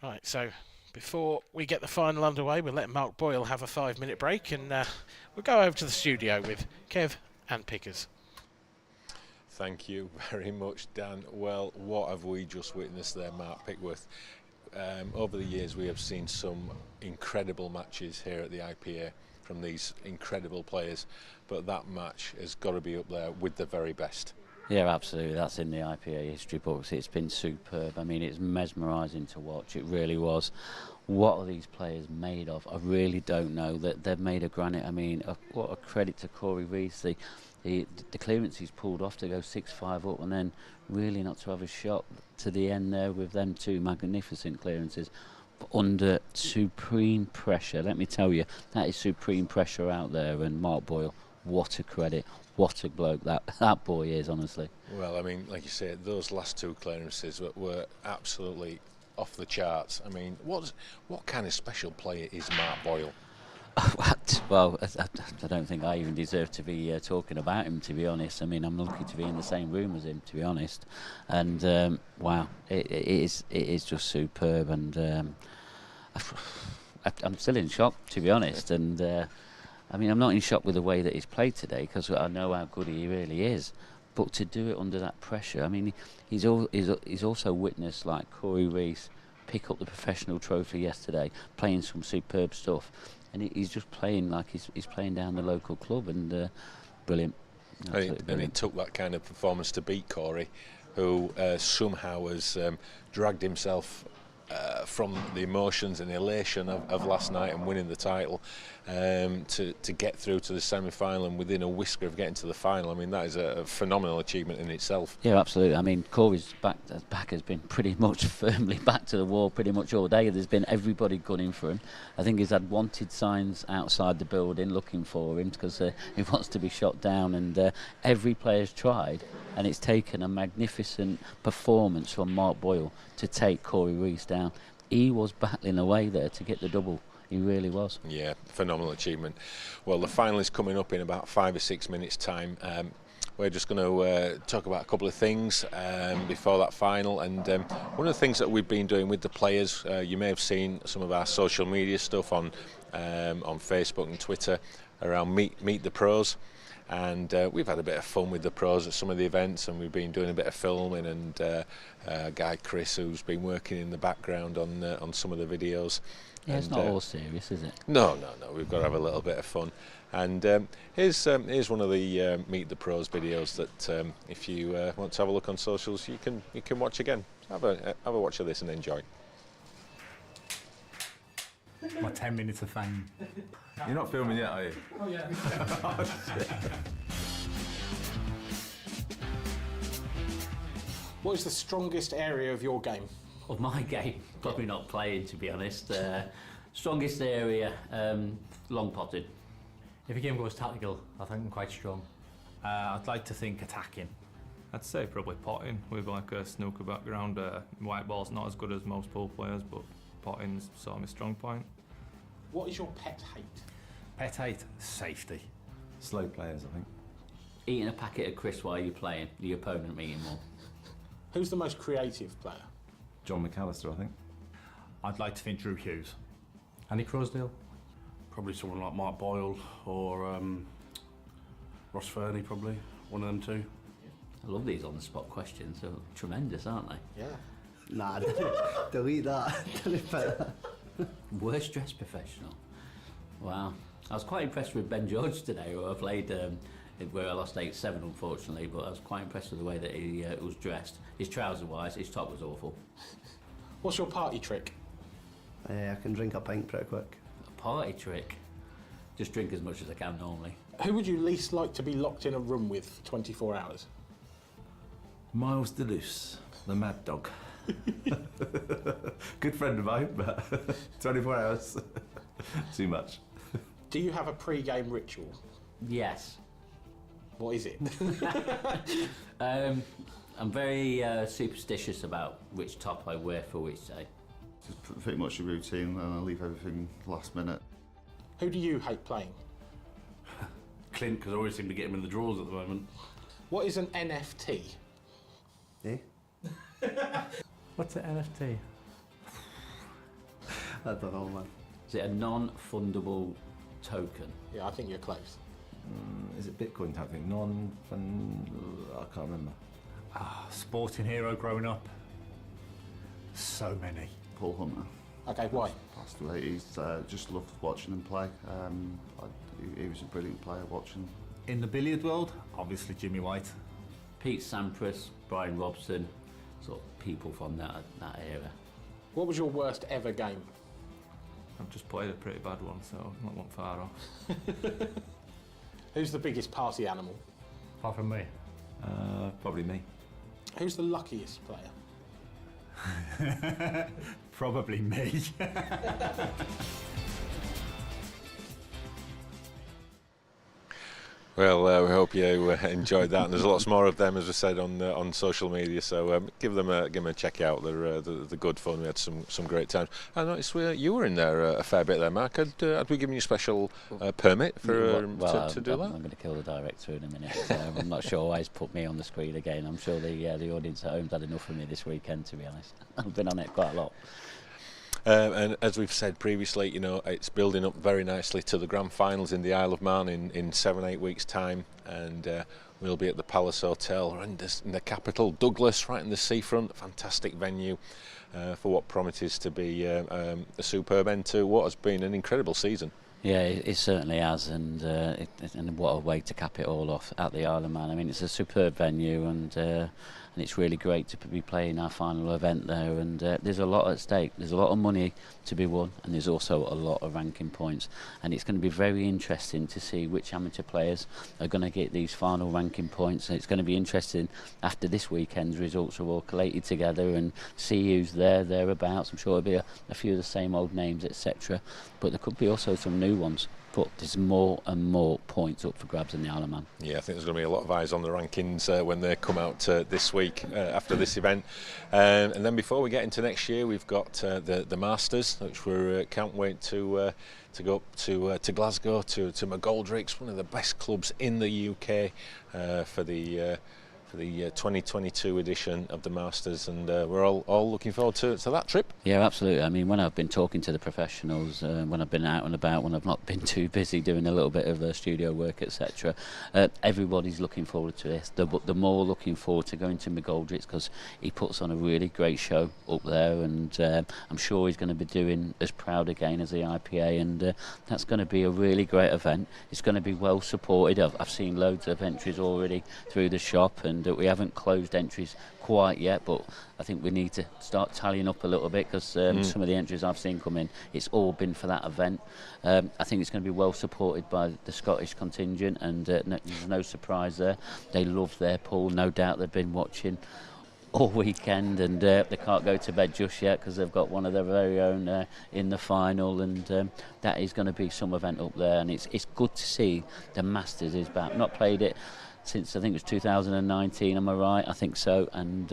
Right, so before we get the final underway, we'll let Mark Boyle have a 5-minute break, and we'll go over to the studio with Kev and Pickers. Thank you very much, Dan. Well, what have we just witnessed there, Mark Pickworth? Over the years, we have seen some incredible matches here at the IPA from these incredible players, but that match has got to be up there with the very best. Yeah, absolutely. That's in the IPA history books. It's been superb. I mean, it's mesmerising to watch. It really was. What are these players made of? I really don't know. That they've made of granite. I mean, what a credit to Corey Reese. The clearance he's pulled off to go 6-5 up and then really not to have a shot to the end there with them two magnificent clearances. But under supreme pressure, let me tell you, that is supreme pressure out there. And Mark Boyle, what a credit. What a bloke that boy is, honestly. Well, I mean, like you say, those last two clearances were absolutely off the charts. I mean, what kind of special player is Mark Boyle? Well, I don't think I even deserve to be talking about him, to be honest. I mean, I'm lucky to be in the same room as him, to be honest. And wow, it is just superb. And I'm still in shock, to be honest. And I mean, I'm not in shock with the way that he's played today because I know how good he really is. But to do it under that pressure, I mean, he's also witnessed like Corey Reese pick up the professional trophy yesterday, playing some superb stuff, and he's just playing like he's playing down the local club, and brilliant. And it took that kind of performance to beat Corey, who somehow has dragged himself from the emotions and elation of last night and winning the title to get through to the semi-final and within a whisker of getting to the final. I mean, that is a phenomenal achievement in itself. Yeah, absolutely. I mean, Corey's back has been pretty much firmly back to the wall pretty much all day. There's been everybody gunning for him. I think he's had wanted signs outside the building looking for him because he wants to be shot down, and every player's tried, and it's taken a magnificent performance from Mark Boyle to take Corey Reese down. He was battling away there to get the double. He really was. Yeah, phenomenal achievement. Well, the final is coming up in about 5 or 6 minutes' time. we're just going to talk about a couple of things before that final. And one of the things that we've been doing with the players, you may have seen some of our social media stuff on Facebook and Twitter around Meet the Pros. And we've had a bit of fun with the pros at some of the events, and we've been doing a bit of filming, and guy Chris, who's been working in the background on some of the videos. Yeah, it's not all serious, is it? No, we've got to have a little bit of fun. And here's one of the Meet the Pros videos that if you want to have a look on socials, you can watch again. Have a watch of this and enjoy. My 10 minutes of fame. You're not filming yet, are you? Oh yeah. What is the strongest area of your game? Of my game? Probably not playing, to be honest. Strongest area, long potted. If a game goes tactical, I think I'm quite strong. I'd like to think attacking. I'd say probably potting with like a snooker background. White ball's not as good as most pool players, but potting's sort of my strong point. What is your pet hate? Pet hate? Safety. Slow players, I think. Eating a packet of crisps while you're playing, the opponent eating more. Who's the most creative player? John McAllister, I think. I'd like to think Drew Hughes. Andy Crosdale? Probably someone like Mark Boyle or Ross Fernie, probably. One of them two. I love these on-the-spot questions. They're tremendous, aren't they? Yeah. Nah, delete that. Delete that. Worst dressed professional. Wow. I was quite impressed with Ben George today, who I played where I lost 8-7 unfortunately, but I was quite impressed with the way that he was dressed. His trouser-wise, his top was awful. What's your party trick? I can drink a pint pretty quick. A party trick? Just drink as much as I can normally. Who would you least like to be locked in a room with for 24 hours? Miles Deleuze, the mad dog. Good friend of mine, but 24 hours, too much. Do you have a pre-game ritual? Yes. What is it? I'm very superstitious about which top I wear for which day. Just pretty much a routine, and I leave everything last minute. Who do you hate playing? Clint, because I always seem to get him in the drawers at the moment. What is an NFT? Eh? What's an NFT? I don't know, man. Is it a non-fundable token? Yeah, I think you're close. Is it Bitcoin type thing? I can't remember. Sporting hero growing up. So many. Paul Hunter. Okay, why? Passed away. He's just loved watching him play. He was a brilliant player watching. In the billiard world, obviously Jimmy White. Pete Sampras, Brian Robson, sort of people from that era. What was your worst ever game? I've just played a pretty bad one, so not one far off. Who's the biggest party animal? Apart from me. Probably me. Who's the luckiest player? Probably me. Well, we hope you enjoyed that, and there's lots more of them, as we said, on social media. So give them a check out. They're good fun. We had some great times. I noticed you were in there a fair bit there, Mark. Had we given you a special permit for to do that? I'm going to kill the director in a minute. So I'm not sure why he's put me on the screen again. I'm sure the audience at home's had enough of me this weekend, to be honest. I've been on it quite a lot. And as we've said previously, it's building up very nicely to the grand finals in the Isle of Man in 7-8 weeks' time, and we'll be at the Palace Hotel in the capital, Douglas, right in the seafront. Fantastic venue for what promises to be a superb end to what has been an incredible season. Yeah, it certainly has, and what a way to cap it all off at the Isle of Man. I mean, it's a superb venue, and it's really great to be playing our final event there, and there's a lot at stake. There's a lot of money to be won, and there's also a lot of ranking points, and it's going to be very interesting to see which amateur players are going to get these final ranking points, and it's going to be interesting after this weekend's results are all collated together and see who's thereabouts. I'm sure there'll be a few of the same old names, etc., but there could be also some new ones but there's more and more points up for grabs in the Isle of Man. Yeah, I think there's going to be a lot of eyes on the rankings when they come out this week after this event. And then before we get into next year, we've got the Masters, which we can't wait to go up to Glasgow, to McGoldrick's, one of the best clubs in the UK for the 2022 edition of the Masters, and we're all looking forward to that trip. Yeah, absolutely. I mean, when I've been talking to the professionals, when I've been out and about, when I've not been too busy doing a little bit of studio work, etc., everybody's looking forward to this. The more looking forward to going to McGoldrick's, because he puts on a really great show up there, and I'm sure he's going to be doing as proud again as the IPA, and that's going to be a really great event. It's going to be well supported. I've seen loads of entries already through the shop, and we haven't closed entries quite yet, but I think we need to start tallying up a little bit, because some of the entries I've seen come in, it's all been for that event. I think it's going to be well supported by the Scottish contingent, and there's no surprise there. They love their pool, no doubt they've been watching all weekend, and they can't go to bed just yet because they've got one of their very own in the final, and that is going to be some event up there, and it's good to see the Masters is back. Not played it since I think it was 2019, am I right? I think so, and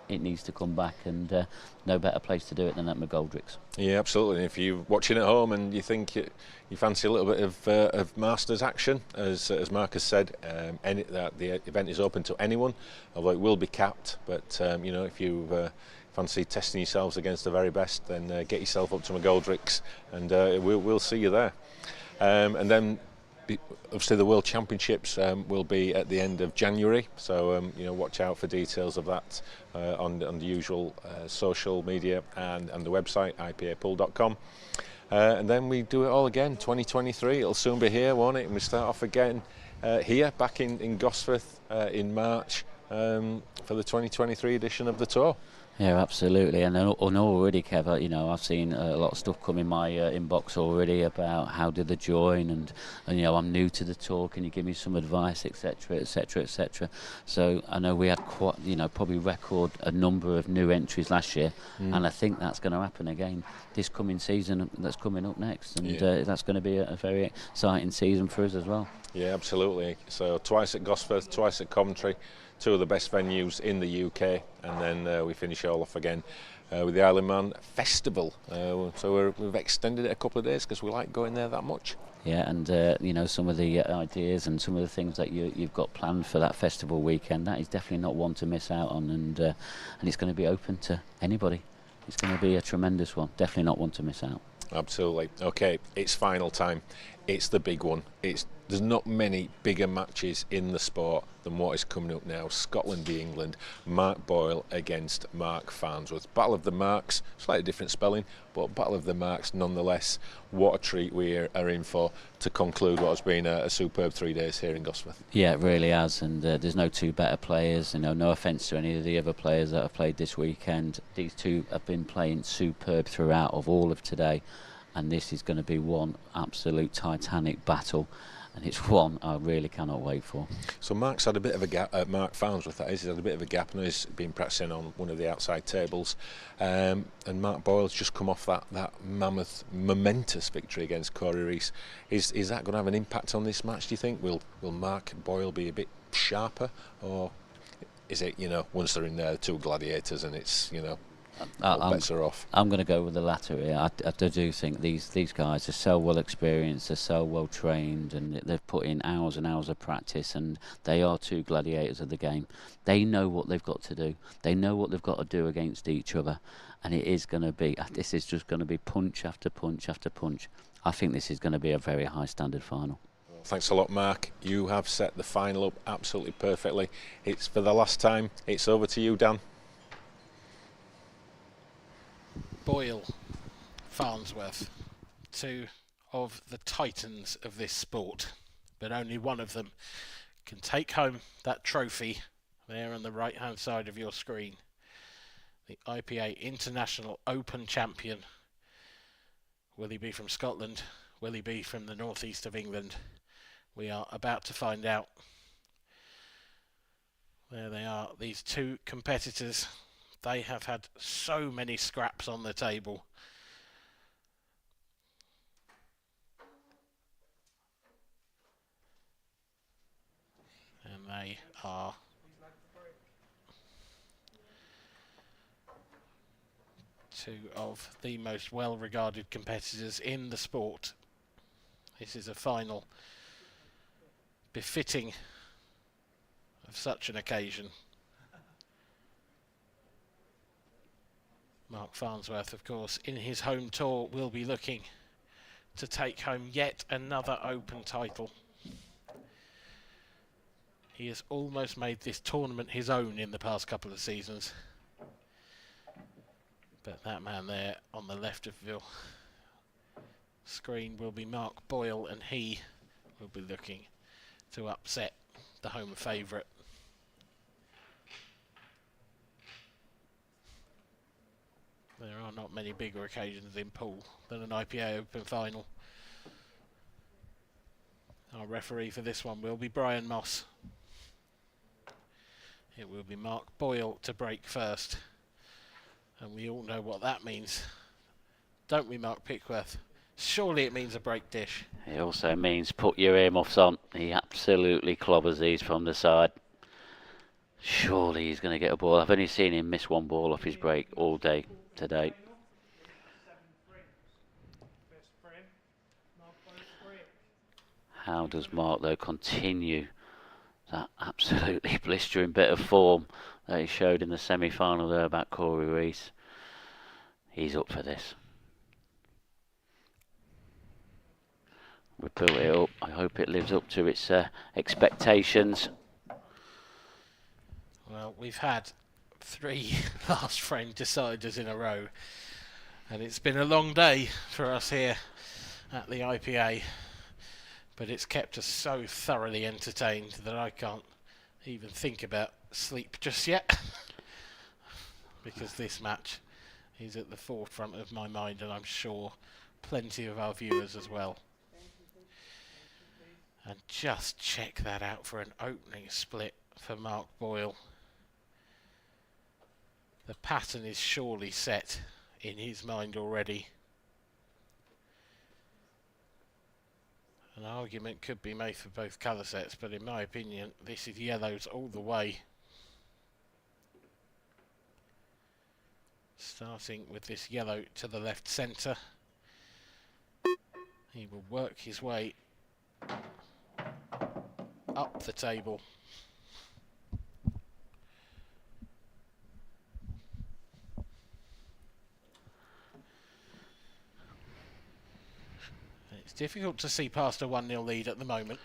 it needs to come back, and no better place to do it than at McGoldrick's. Yeah, absolutely. And if you're watching at home and you think you fancy a little bit of Masters action, as Mark has said, the event is open to anyone, although it will be capped. But if you fancy testing yourselves against the very best, then get yourself up to McGoldrick's, and we'll see you there. And then obviously the World Championships will be at the end of January, so watch out for details of that on the usual social media and the website ipapool.com. And then we do it all again. 2023, it'll soon be here, won't it? And we start off again here back in Gosforth in March for the 2023 edition of the tour. Yeah, absolutely, and already, Kev, I've seen a lot of stuff come in my inbox already about how did they join, and I'm new to the tour. Can you give me some advice, etc., etc., etc. So I know we had quite, probably record a number of new entries last year, and I think that's going to happen again this coming season that's coming up next, and that's going to be a very exciting season for us as well. Yeah, absolutely. So twice at Gosforth, twice at Coventry. Two of the best venues in the UK, and then we finish all off again with the Isle of Man Festival. So we've extended it a couple of days because we like going there that much. Yeah, and some of the ideas and some of the things that you've got planned for that festival weekend, that is definitely not one to miss out on, and it's going to be open to anybody. It's going to be a tremendous one, definitely not one to miss out. Absolutely. Okay, it's final time. It's the big one. There's not many bigger matches in the sport than what is coming up now. Scotland v England, Mark Boyle against Mark Farnsworth. Battle of the Marks, slightly different spelling, but Battle of the Marks nonetheless. What a treat we are in for to conclude what has been a superb 3 days here in Gosforth. Yeah, it really has, and there's no two better players. No offence to any of the other players that have played this weekend. These two have been playing superb throughout of all of today, and this is going to be one absolute titanic battle. And it's one I really cannot wait for. So Mark's had a bit of a gap, Mark Farnsworth that is, he's had a bit of a gap, and he's been practicing on one of the outside tables. And Mark Boyle's just come off that mammoth, momentous victory against Corey Reese. Is that going to have an impact on this match, do you think? Will Mark Boyle be a bit sharper? Or is it, once they're in there, two gladiators and it's, all bets are off? I'm going to go with the latter here. I do think these guys are so well experienced, they're so well trained, and they've put in hours and hours of practice, and they are two gladiators of the game. They know what they've got to do. They know what they've got to do against each other, and this is just going to be punch after punch after punch. I think this is going to be a very high standard final. Thanks a lot, Mark. You have set the final up absolutely perfectly. It's for the last time. It's over to you, Dan. Boyle, Farnsworth, two of the titans of this sport, but only one of them can take home that trophy there on the right hand side of your screen. The IPA International Open Champion. Will he be from Scotland? Will he be from the northeast of England? We are about to find out. There they are, these two competitors. They have had so many scraps on the table. And they are two of the most well-regarded competitors in the sport. This is a final befitting of such an occasion. Mark Farnsworth, of course, in his home tour will be looking to take home yet another Open title. He has almost made this tournament his own in the past couple of seasons. But that man there on the left of your screen will be Mark Boyle, and he will be looking to upset the home favourite. There are not many bigger occasions in pool than an IPA Open final. Our referee for this one will be Brian Moss. It will be Mark Boyle to break first. And we all know what that means. Don't we, Mark Pickworth? Surely it means a break dish. It also means put your earmuffs on. He absolutely clobbers these from the side. Surely he's going to get a ball. I've only seen him miss one ball off his break all day today. How does Mark, though, continue that absolutely blistering bit of form that he showed in the semi-final there about Corey Reese? He's up for this. We've built it up. I hope it lives up to its expectations. Well, we've had 3 last frame deciders in a row, and it's been a long day for us here at the IPA, but it's kept us so thoroughly entertained that I can't even think about sleep just yet, because this match is at the forefront of my mind, and I'm sure plenty of our viewers as well. And just check that out for an opening split for Mark Boyle. The pattern is surely set in his mind already. An argument could be made for both colour sets, but in my opinion, this is yellows all the way. Starting with this yellow to the left centre. He will work his way up the table. It's difficult to see past a 1-0 lead at the moment.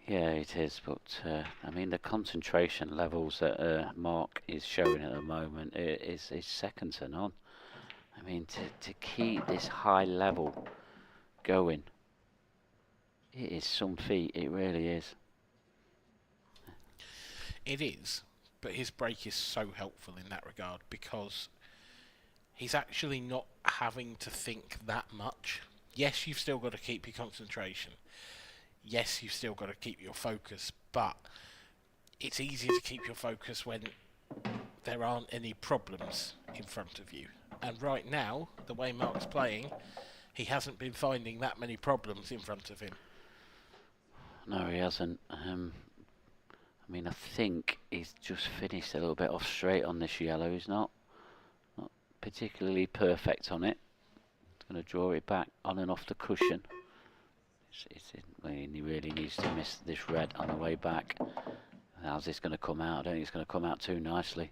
Yeah, it is, but I mean, the concentration levels that Mark is showing at the moment is second to none. I mean, to keep this high level going, it is some feat, it really is. It is, but his break is so helpful in that regard, because he's actually not having to think that much. Yes, you've still got to keep your concentration. Yes, you've still got to keep your focus, but it's easier to keep your focus when there aren't any problems in front of you. And right now, the way Mark's playing, he hasn't been finding that many problems in front of him. No, he hasn't. I mean, I think he's just finished a little bit off straight on this yellow. He's not particularly perfect on it. He's going to draw it back on and off the cushion. He really needs to miss this red on the way back. How's this going to come out? I don't think it's going to come out too nicely.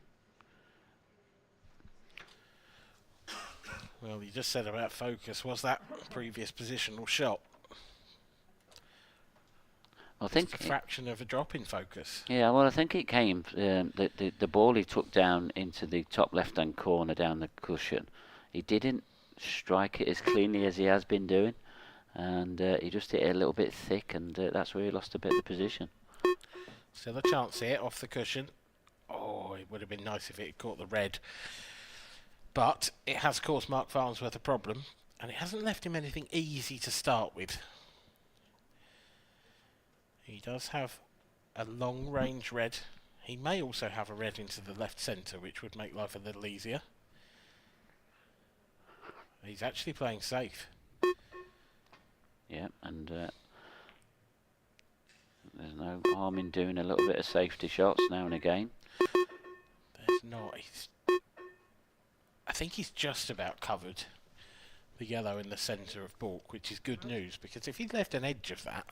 Well, you just said about focus. Was that previous positional shot? I think it's a fraction of a drop in focus. Yeah, well, I think it came the ball he took down into the top left-hand corner down the cushion. He didn't strike it as cleanly as he has been doing, and he just hit it a little bit thick, and that's where he lost a bit of the position. Still a chance here off the cushion. Oh, it would have been nice if it had caught the red. But it has caused Mark Farnsworth a problem, and it hasn't left him anything easy to start with. He does have a long-range red. He may also have a red into the left centre, which would make life a little easier. He's actually playing safe. Yeah, and There's no harm in doing a little bit of safety shots now and again. There's not. I think he's just about covered the yellow in the centre of baulk, which is good news, because if he'd left an edge of that,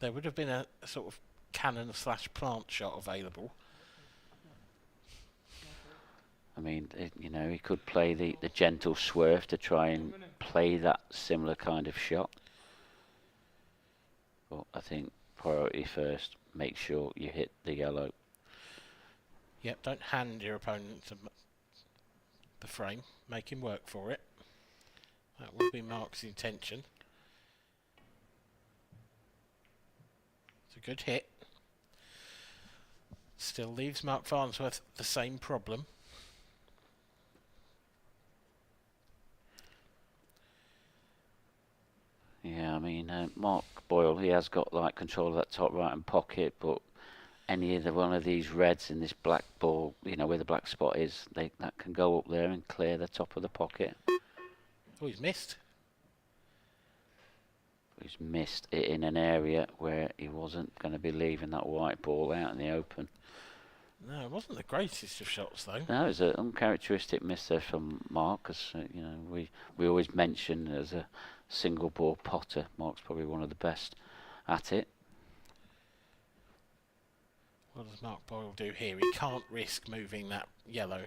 there would have been a sort of cannon/plant shot available. I mean, you know, he could play the gentle swerve to try and play that similar kind of shot. But I think priority first, make sure you hit the yellow. Yep, don't hand your opponent the frame. Make him work for it. That will be Mark's intention. It's a good hit. Still leaves Mark Farnsworth the same problem. Yeah, I mean, Mark Boyle, he has got like control of that top right hand pocket, but any other one of these reds in this black ball, you know, where the black spot is, that can go up there and clear the top of the pocket. Oh, he's missed. He's missed it in an area where he wasn't going to be leaving that white ball out in the open. No, it wasn't the greatest of shots, though. No, it was an uncharacteristic miss there from Mark, because you know, we always mention as a single ball potter, Mark's probably one of the best at it. What does Mark Boyle do here? He can't risk moving that yellow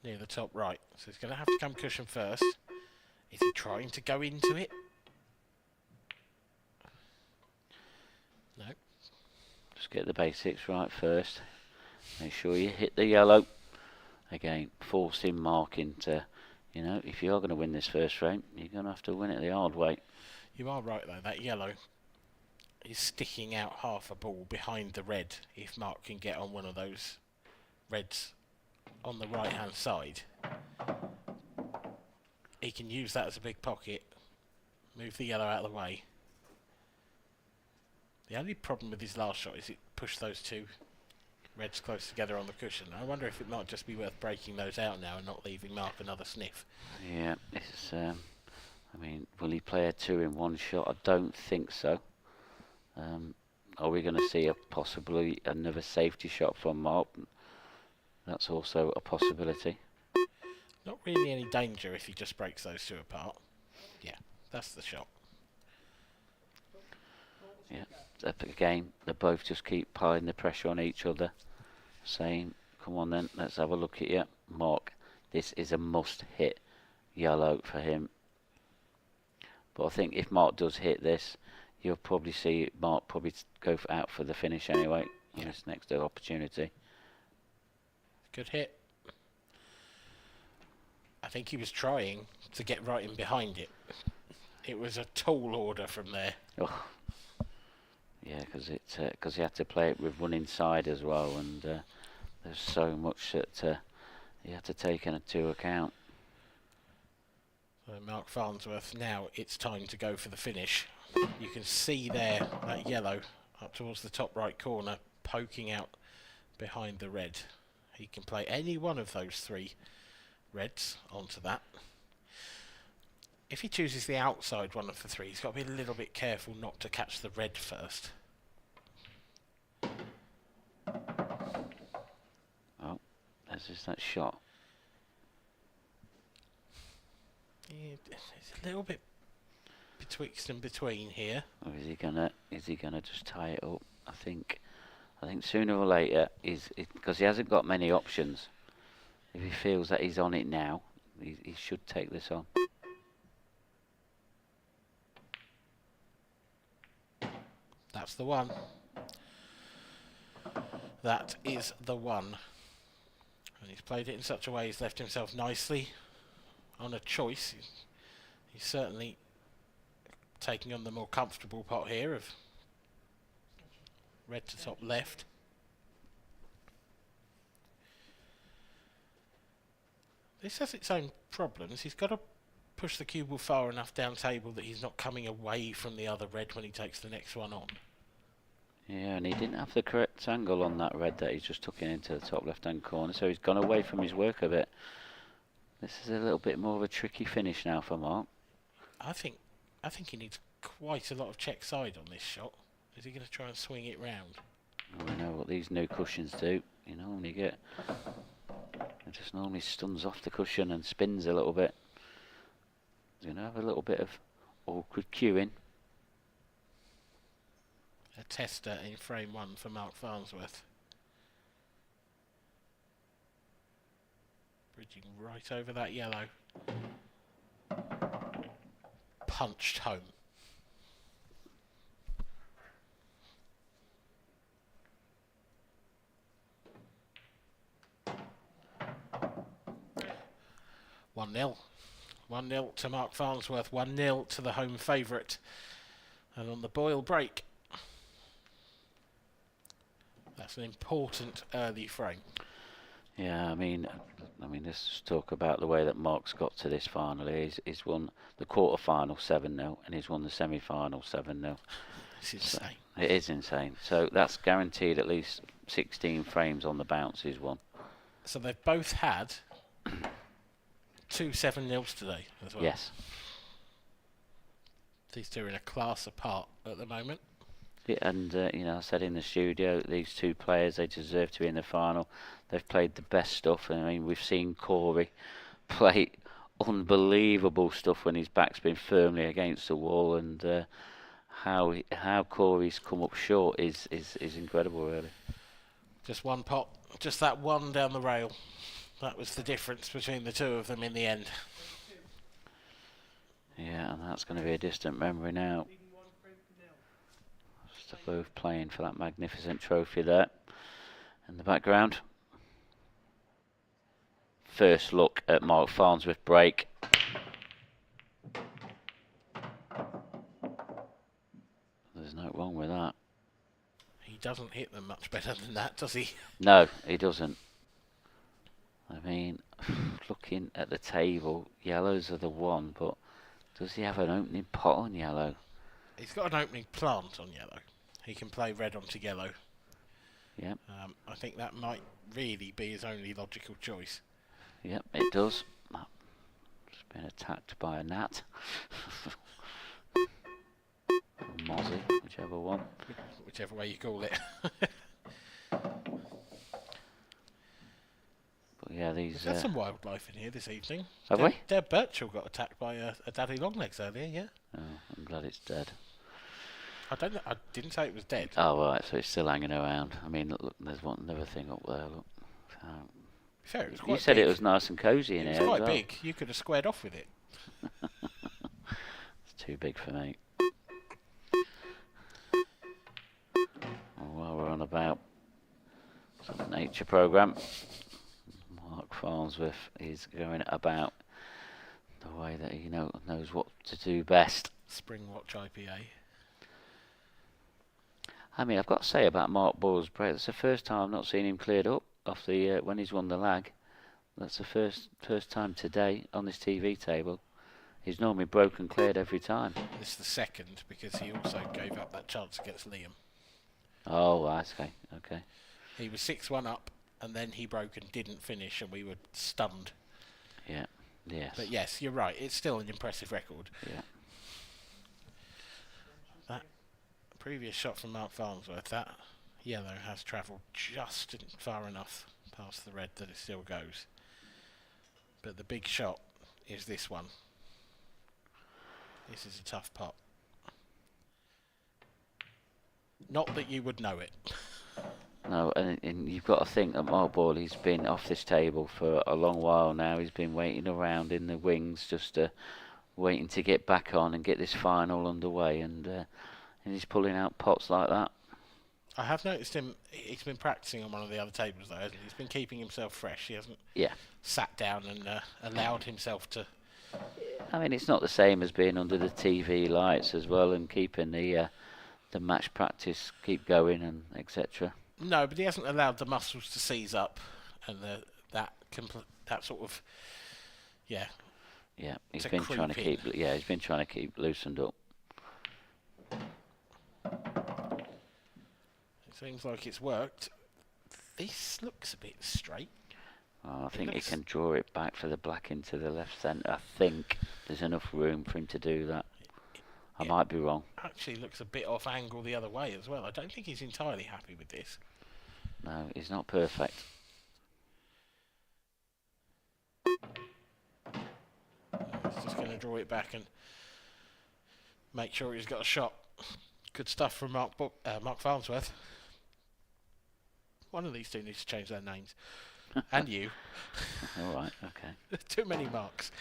near the top right, so he's going to have to come cushion first. Is he trying to go into it? No. Just get the basics right first. Make sure you hit the yellow. Again, forcing Mark into, you know, if you are going to win this first frame, you're going to have to win it the hard way. You are right, though. That yellow is sticking out half a ball behind the red. If Mark can get on one of those reds on the right-hand side, he can use that as a big pocket, move the yellow out of the way. The only problem with his last shot is it pushed those two reds close together on the cushion. I wonder if it might just be worth breaking those out now and not leaving Mark another sniff. Yeah, it's, I mean, will he play a 2 in 1 shot? I don't think so. Are we going to see possibly another safety shot from Mark? That's also a possibility. Not really any danger if he just breaks those two apart. Yeah, that's the shot. Yeah, again, they both just keep piling the pressure on each other, saying, come on then, let's have a look at you. Mark, this is a must-hit yellow for him. But I think if Mark does hit this, you'll probably see Mark probably go out for the finish anyway on this next opportunity. Good hit. I think he was trying to get right in behind it. It was a tall order from there. Oh. Yeah, because he had to play it with one inside as well, and there's so much that he had to take into account. So Mark Farnsworth, now it's time to go for the finish. You can see there that yellow up towards the top right corner poking out behind the red. He can play any one of those three reds onto that. If he chooses the outside one of the three, he's got to be a little bit careful not to catch the red first. Oh, there's just that shot. Yeah, it's a little bit betwixt and between here. Or is he gonna just tie it up? I think sooner or later because he hasn't got many options. If he feels that he's on it now, he should take this on. That's the one. That is the one. And he's played it in such a way he's left himself nicely on a choice. He's certainly taking on the more comfortable pot here of red to top left. This has its own problems. He's got to push the cue ball far enough down table that he's not coming away from the other red when he takes the next one on. Yeah, and he didn't have the correct angle on that red that he just took it into the top left-hand corner, so he's gone away from his work a bit. This is a little bit more of a tricky finish now for Mark. I think he needs quite a lot of check side on this shot Is he going to try and swing it round? I know what these new cushions do. You normally get... It just normally stuns off the cushion and spins a little bit. He's going to have a little bit of awkward cueing. A tester in frame 1 for Mark Farnsworth. Bridging right over that yellow. Punched home. One 0. 1-0 to Mark Farnsworth. 1-0 to the home favourite. And on the Boyle break. That's an important early frame. Yeah, I mean, let's just talk about the way that Mark's got to this final. He's won the quarter-final 7-0, and he's won the semi-final 7-0. It's insane. So it is insane. So that's guaranteed at least 16 frames on the bounce he's won. So they've both had 2 7-0s today as well. Yes. These two are in a class apart at the moment. Yeah, and you know, I said in the studio, these two players, they deserve to be in the final. They've played the best stuff. I mean, we've seen Corey play unbelievable stuff when his back's been firmly against the wall, and how Corey's come up short is incredible, really. Just one pot, just that one down the rail. That was the difference between the two of them in the end. Yeah, and that's going to be a distant memory now. They're both playing for that magnificent trophy there in the background. First look at Mark Farnsworth break. There's no wrong with that. He doesn't hit them much better than that, does he? No, he doesn't. I mean, looking at the table, yellows are the one, but does he have an opening pot on yellow? He's got an opening plant on yellow. He can play red onto yellow. Yep. I think that might really be his only logical choice. Yep, it does. Just been attacked by a gnat. Or mozzie, whichever one. Whichever way you call it. But yeah, these... We've had some wildlife in here this evening. Have we? Deb Birchall got attacked by a daddy longlegs earlier, yeah. Oh, I'm glad it's dead. I don't know, I didn't say it was dead. Oh, right, so it's still hanging around. I mean, look, there's another thing up there, look. Fair, it was quite you said big. it was nice and cosy in here. It was quite as well. big. You could have squared off with it. It's too big for me. Well, while we're on about some nature programme, Mark Farnsworth is going about the way that he knows what to do best. Spring Watch IPA. I mean, I've got to say about Mark Boyle's break, it's the first time I've not seen him cleared up off the when he's won the lag. That's the first time today on this TV table. He's normally broken cleared every time. This is the second because he also gave up that chance against Liam. Oh, okay. He was 6-1 up and then he broke and didn't finish and we were stunned. Yeah, yes. But yes, you're right, it's still an impressive record. Yeah. That previous shot from Mark Farnsworth, that yellow has travelled just far enough past the red that it still goes. But the big shot is this one. This is a tough pot. Not that you would know it. No, and you've got to think that Mark Boyle, he's been off this table for a long while now. He's been waiting around in the wings, just waiting to get back on and get this final underway, and he's pulling out pots like that. I have noticed him, he's been practicing on one of the other tables though, hasn't he? He's been keeping himself fresh. He hasn't sat down and allowed himself to... I mean, it's not the same as being under the TV lights as well and keeping the match practice keep going and etc. No, but he hasn't allowed the muscles to seize up and that sort of... Yeah, he's been trying to keep. Yeah, he's been trying to keep loosened up. Seems like it's worked. This looks a bit straight. Oh, I think he can draw it back for the black into the left centre. I think there's enough room for him to do that. I might be wrong. Actually looks a bit off angle the other way as well. I don't think he's entirely happy with this. No, he's not perfect. He's just going to draw it back and make sure he's got a shot. Good stuff from Mark Farnsworth. One of these two needs to change their names. And you. All right, okay. Too many Marks.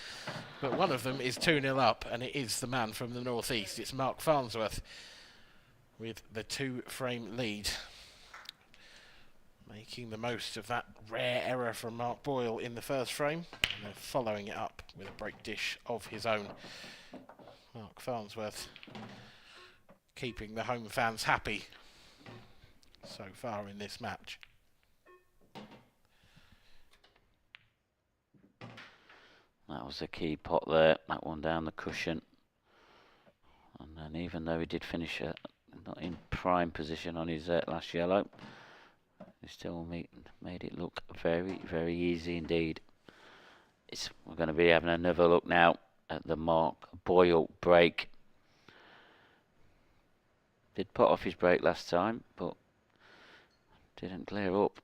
But one of them is 2-0 up, and it is the man from the northeast. It's Mark Farnsworth with the 2-frame lead. Making the most of that rare error from Mark Boyle in the first frame, and then following it up with a break dish of his own. Mark Farnsworth keeping the home fans happy so far in this match. That was a key pot there, that one down the cushion. And then even though he did finish not in prime position on his last yellow, he still made it look very, very easy indeed. We're going to be having another look now at the Mark Boyle break. Did put off his break last time, but didn't clear up.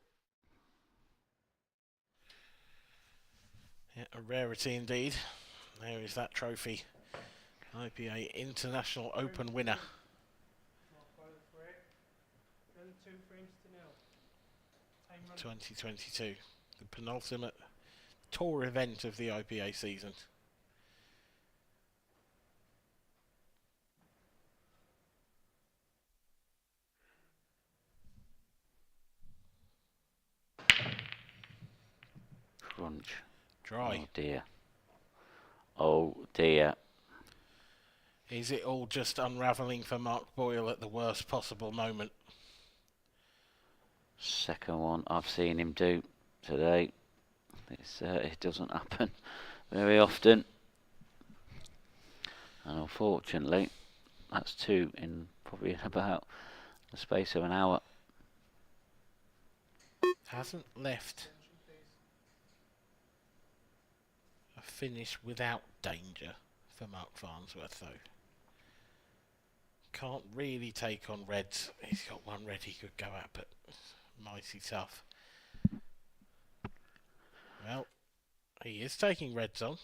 Yeah, a rarity indeed. There is that trophy. IPA International Open winner. 2022. The penultimate tour event of the IPA season. Crunch. Dry. Oh dear. Oh dear. Is it all just unravelling for Mark Boyle at the worst possible moment? Second one I've seen him do today. It doesn't happen very often. And unfortunately, that's two in probably in about the space of an hour. Hasn't left a finish without danger for Mark Farnsworth though. Can't really take on reds. He's got one red he could go at, but mighty tough. Well, he is taking reds on.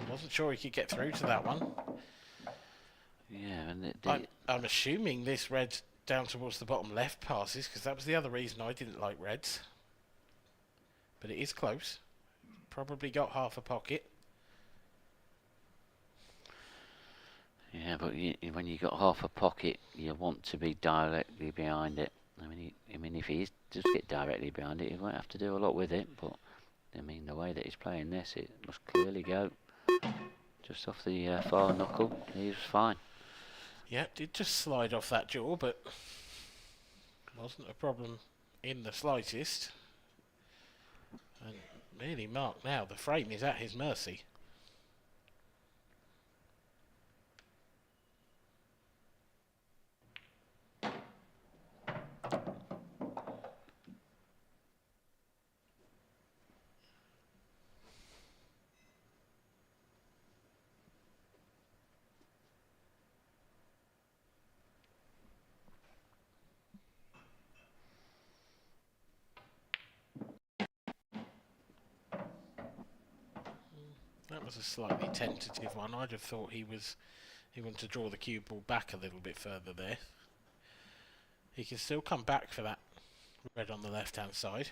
Wasn't sure he could get through to that one. Yeah, and I'm assuming this red down towards the bottom left passes, because that was the other reason I didn't like reds. But it is close. Probably got half a pocket. Yeah, but when you got half a pocket, you want to be directly behind it. I mean, if he does get directly behind it, he won't have to do a lot with it. But I mean, the way that he's playing this, it must clearly go just off the far knuckle. He was fine. Yeah, did just slide off that jaw, but wasn't a problem in the slightest. And really, Mark now, the frame is at his mercy. That was a slightly tentative one. I'd have thought he wanted to draw the cue ball back a little bit further there. He can still come back for that red on the left hand side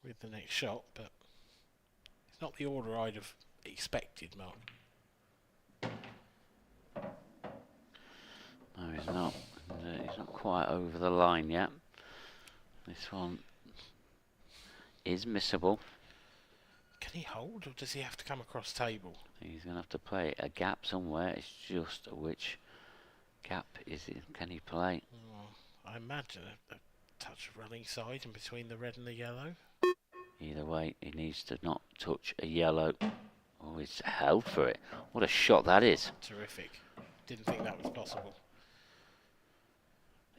with the next shot, but it's not the order I'd have expected, Mark. No, he's not. He's not quite over the line yet. This one is missable. Can he hold, or does he have to come across table? He's going to have to play a gap somewhere. It's just which gap can he play? I imagine a touch of running side in between the red and the yellow. Either way, he needs to not touch a yellow. Oh, he's held for it. What a shot that is. Terrific. Didn't think that was possible.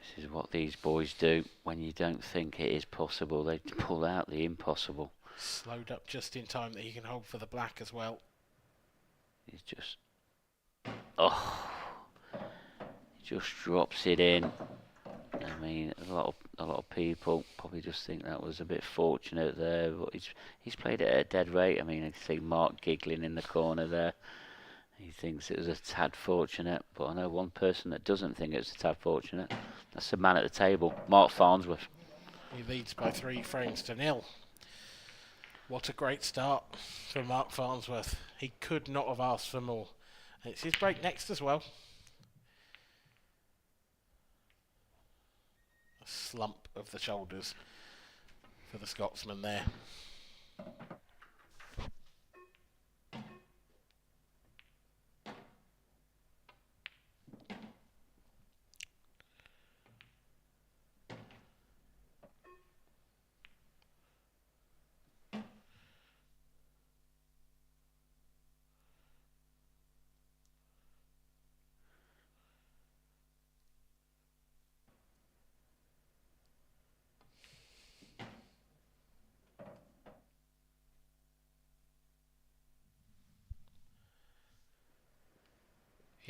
This is what these boys do when you don't think it is possible. They pull out the impossible. Slowed up just in time that he can hold for the black as well. He's just, he just drops it in. I mean, a lot of people probably just think that was a bit fortunate there, but he's played it at a dead rate. I mean, I see Mark giggling in the corner there. He thinks it was a tad fortunate, but I know one person that doesn't think it's a tad fortunate. That's the man at the table, Mark Farnsworth. He leads by 3 frames to 0. What a great start for Mark Farnsworth. He could not have asked for more. And it's his break next as well. A slump of the shoulders for the Scotsman there.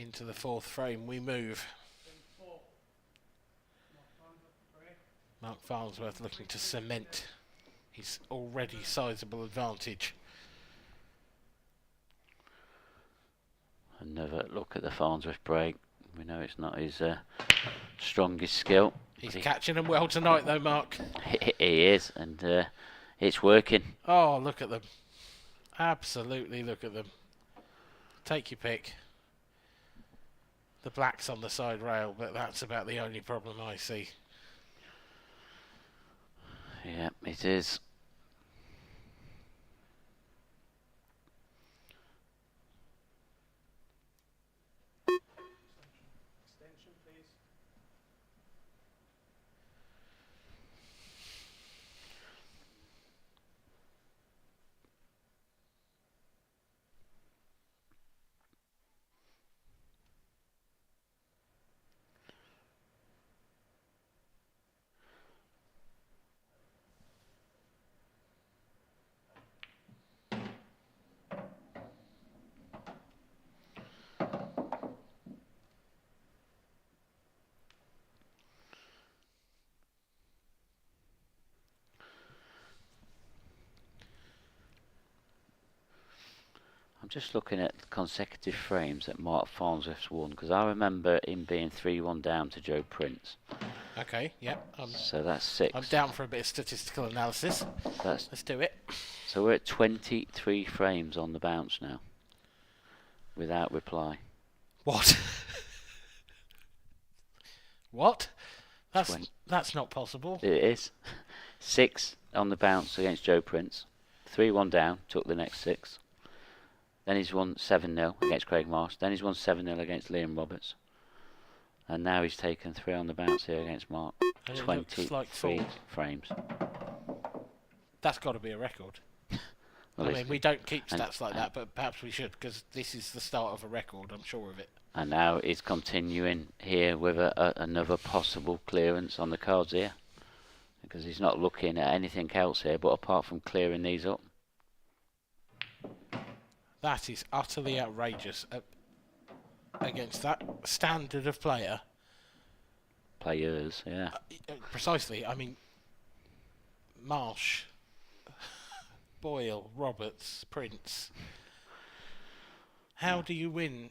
Into the 4th frame we move. Mark Farnsworth looking to cement his already sizable advantage. Another look at the Farnsworth break. We know it's not his strongest skill. He's catching them well tonight though, Mark. He is, and it's working. Oh, look at them. Absolutely look at them. Take your pick. The black's on the side rail, but that's about the only problem I see. Yeah, it is. Extension, please. I'm just looking at the consecutive frames that Mark Farnsworth's won, because I remember him being 3-1 down to Joe Prince. Okay, yep. So that's 6. I'm down for a bit of statistical analysis. Let's do it. So we're at 23 frames on the bounce now, without reply. What? What? That's not possible. It is. 6 on the bounce against Joe Prince. 3-1 down, took the next 6. Then he's won 7-0 against Craig Marsh. Then he's won 7-0 against Liam Roberts. And now he's taken 3 on the bounce here against Mark. 23 frames. That's got to be a record. Well, I mean, we don't keep stats like that, but perhaps we should, because this is the start of a record, I'm sure of it. And now he's continuing here with another possible clearance on the cards here. Because he's not looking at anything else here, but apart from clearing these up. That is utterly outrageous against that standard of player. Players, yeah. Precisely. I mean, Marsh, Boyle, Roberts, Prince. How do you win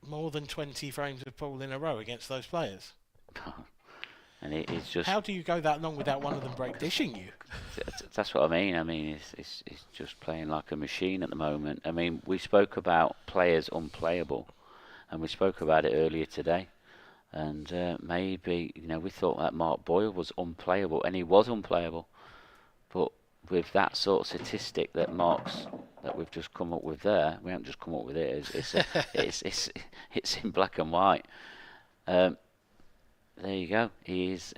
more than 20 frames of pool in a row against those players? And it's just. How do you go that long without one of them break dishing you? That's what I mean. I mean, it's just playing like a machine at the moment. I mean, we spoke about players unplayable, and we spoke about it earlier today. And maybe, we thought that Mark Boyle was unplayable, and he was unplayable. But with that sort of statistic that we've just come up with there, we haven't just come up with it. It's in black and white. There you go. He's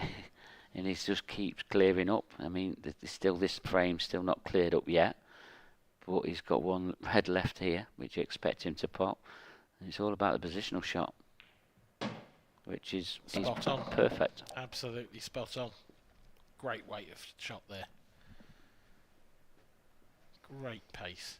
and he just keeps clearing up. I mean, this frame's still not cleared up yet, but he's got one red left here, which you expect him to pop. And it's all about the positional shot, which is spot on. Perfect. Absolutely spot on. Great weight of shot there. Great pace.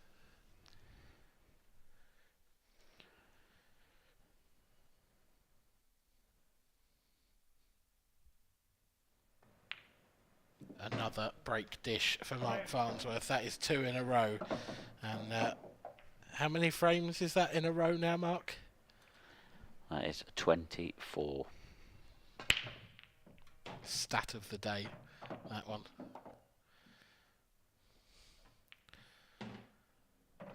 another break dish for Mark Farnsworth. That is 2 in a row. And how many frames is that in a row now, Mark? That is 24. Stat of the day, that one.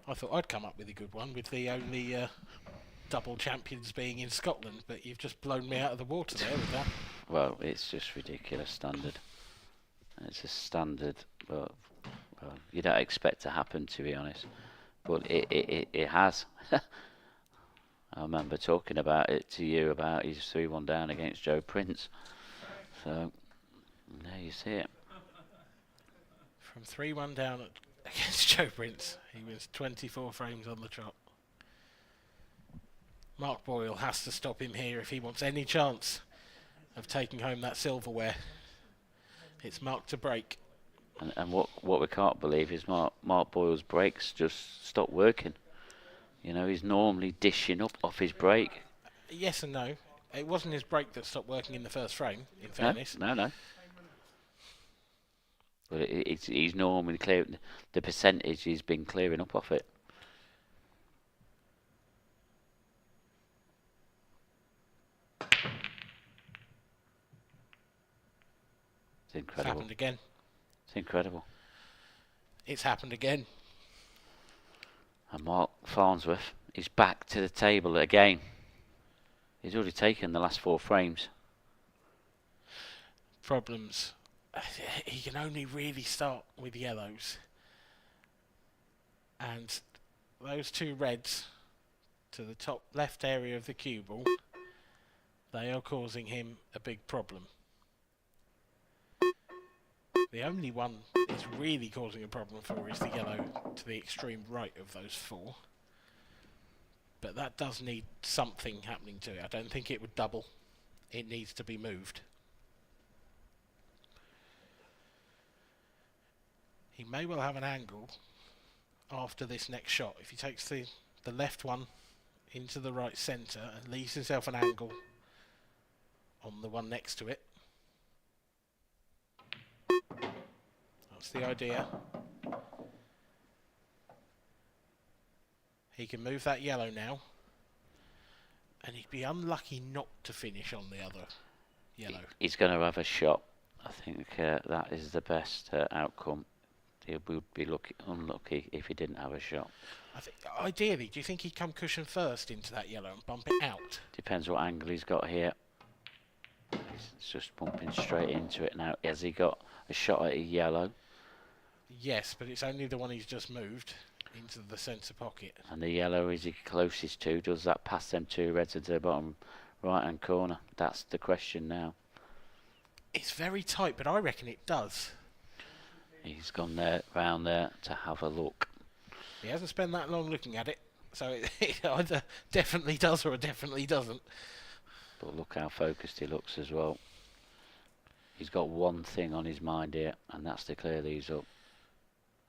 I thought I'd come up with a good one with the only double champions being in Scotland, but you've just blown me out of the water there with that. Well, it's just ridiculous standard. It's a standard, but well, you don't expect to happen, to be honest. But it has. I remember talking about it to you about his 3-1 down against Joe Prince. So, there you see it. From 3-1 down against Joe Prince, he wins 24 frames on the trot. Mark Boyle has to stop him here if he wants any chance of taking home that silverware. It's Mark to break. And what we can't believe is Mark Boyle's brakes just stopped working. You know, he's normally dishing up off his brake. Yes and no. It wasn't his brake that stopped working in the first frame, in fairness. No. But he's normally clearing, the percentage he's been clearing up off it. It's incredible. It's happened again. It's incredible. It's happened again. And Mark Farnsworth is back to the table again. He's already taken the last 4 frames. Problems. He can only really start with yellows. And those 2 reds to the top left area of the cue ball, they are causing him a big problem. The only one that's really causing a problem for is the yellow to the extreme right of those 4. But that does need something happening to it. I don't think it would double. It needs to be moved. He may well have an angle after this next shot. If he takes the left one into the right centre and leaves himself an angle on the one next to it. That's the idea. He can move that yellow now. And he'd be unlucky not to finish on the other yellow. He's going to have a shot. I think that is the best outcome. He would be unlucky if he didn't have a shot. I think, ideally, do you think he'd come cushion first into that yellow and bump it out? Depends what angle he's got here. He's just bumping straight into it now. Has he got a shot at a yellow? Yes, but it's only the one he's just moved into the centre pocket. And the yellow is he closest to? Does that pass them 2 reds into the bottom right-hand corner? That's the question now. It's very tight, but I reckon it does. He's gone there, round there to have a look. He hasn't spent that long looking at it, so it either definitely does or it definitely doesn't. But look how focused he looks as well. He's got one thing on his mind here, and that's to clear these up.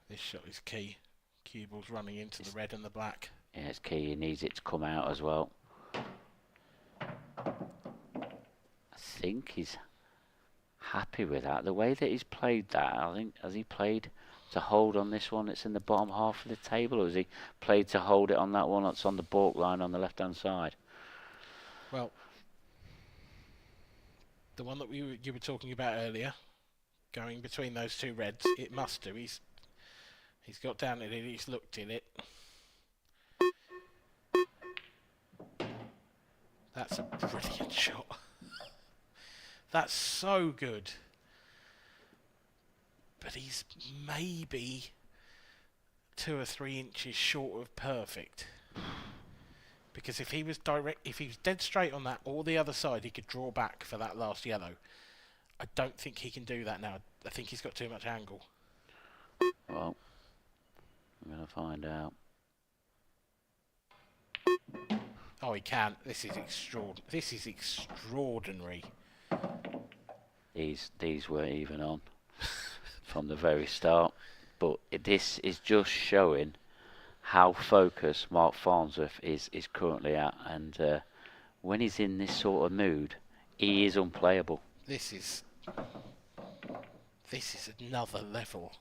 This shot is key. Cue ball's running into the red and the black. Yeah, it's key. He needs it to come out as well. I think he's happy with that. The way that he's played that, I think, has he played to hold on this one that's in the bottom half of the table, or has he played to hold it on that one that's on the balk line on the left-hand side? Well, the one that you were talking about earlier, going between those 2 reds, it must do. He's got down at it, he's looked in it. That's a brilliant shot. That's so good. But he's maybe 2 or 3 inches short of perfect. Because if he was dead straight on that or the other side, he could draw back for that last yellow. I don't think he can do that now. I think he's got too much angle. Well, I'm going to find out. Oh, he can. This is extraordinary. These were even on from the very start. But this is just showing how focused Mark Farnsworth is currently at. And when he's in this sort of mood, he is unplayable. This is This is another level.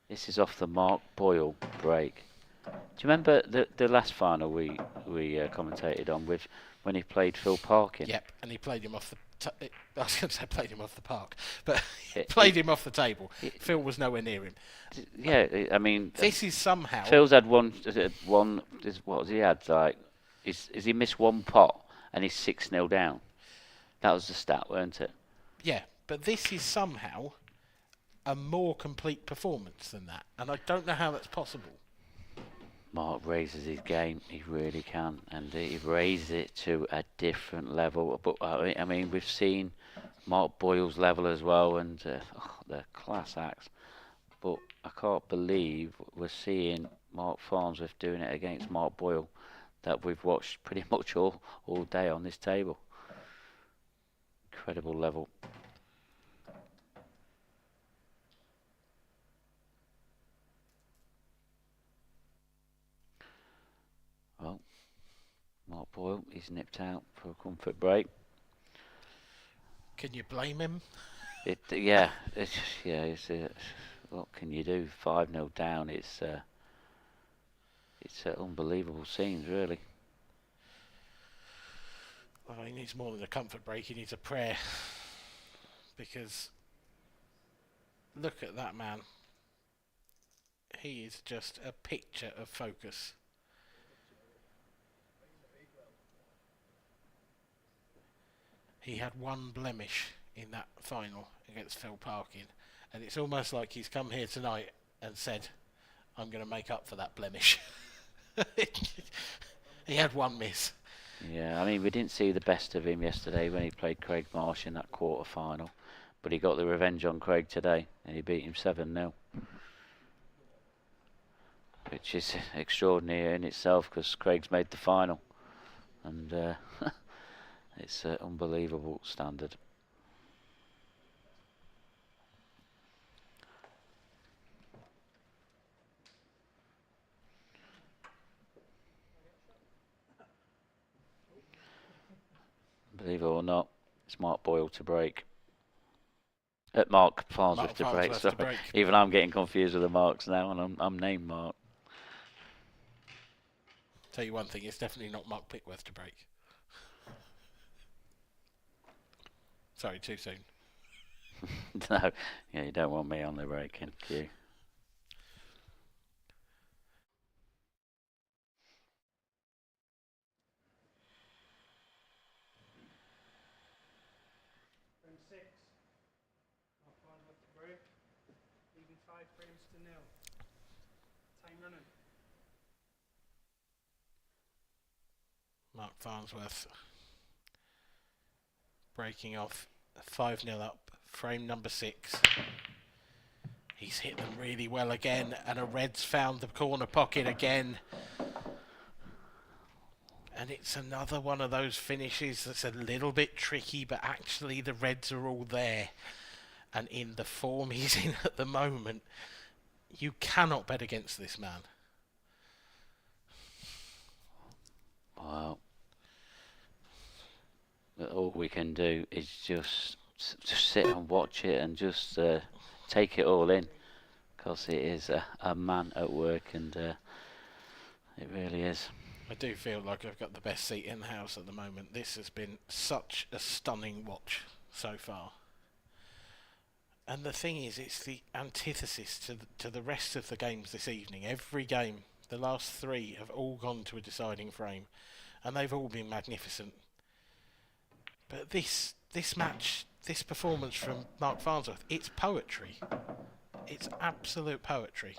This is off the Mark Boyle break. Do you remember the last final we commentated on with when he played Phil Parkin? Yep, and he played him off the. I was going to say played him off the park, but he played him off the table. Phil was nowhere near him. Yeah, I mean, this is somehow. Phil's had one. What has he had? Like, is he missed one pot and he's 6-0 down? That was the stat, weren't it? Yeah, but this is somehow a more complete performance than that, and I don't know how that's possible. Mark raises his game, he really can, and he raised it to a different level. But I mean, we've seen Mark Boyle's level as well, and they're class acts. But I can't believe we're seeing Mark Farnsworth doing it against Mark Boyle, that we've watched pretty much all day on this table. Incredible level. Well, Mark Boyle, he's nipped out for a comfort break. Can you blame him? What can you do? 5-0 down. It's unbelievable scenes, really. Well, he needs more than a comfort break. He needs a prayer, because look at that man. He is just a picture of focus. He had one blemish in that final against Phil Parkin, and it's almost like he's come here tonight and said, I'm going to make up for that blemish. He had one miss. Yeah, I mean, we didn't see the best of him yesterday when he played Craig Marsh in that quarter-final, but he got the revenge on Craig today, and he beat him 7-0. Which is extraordinary in itself, because Craig's made the final, and it's an unbelievable standard. Believe it or not, it's Mark Boyle to break. Mark Farnsworth to break. Sorry. Even I'm getting confused with the marks now, and I'm named Mark. Tell you one thing, it's definitely not Mark Pickworth to break. Sorry, too soon. No, yeah, you don't want me on the breaking queue. Frame 6. Mark Farnsworth to break. Leaving 5 frames to nil. Time running. Mark Farnsworth breaking off 5-0 up, frame number 6. He's hit them really well again, and a red's found the corner pocket again. And it's another one of those finishes that's a little bit tricky, but actually the reds are all there. And in the form he's in at the moment, you cannot bet against this man. Wow. All we can do is just sit and watch it and just take it all in, because it is a man at work, and it really is. I do feel like I've got the best seat in the house at the moment. This has been such a stunning watch so far. And the thing is, it's the antithesis to the rest of the games this evening. Every game, the last 3 have all gone to a deciding frame, and they've all been magnificent. But this match, this performance from Mark Farnsworth, it's poetry. It's absolute poetry.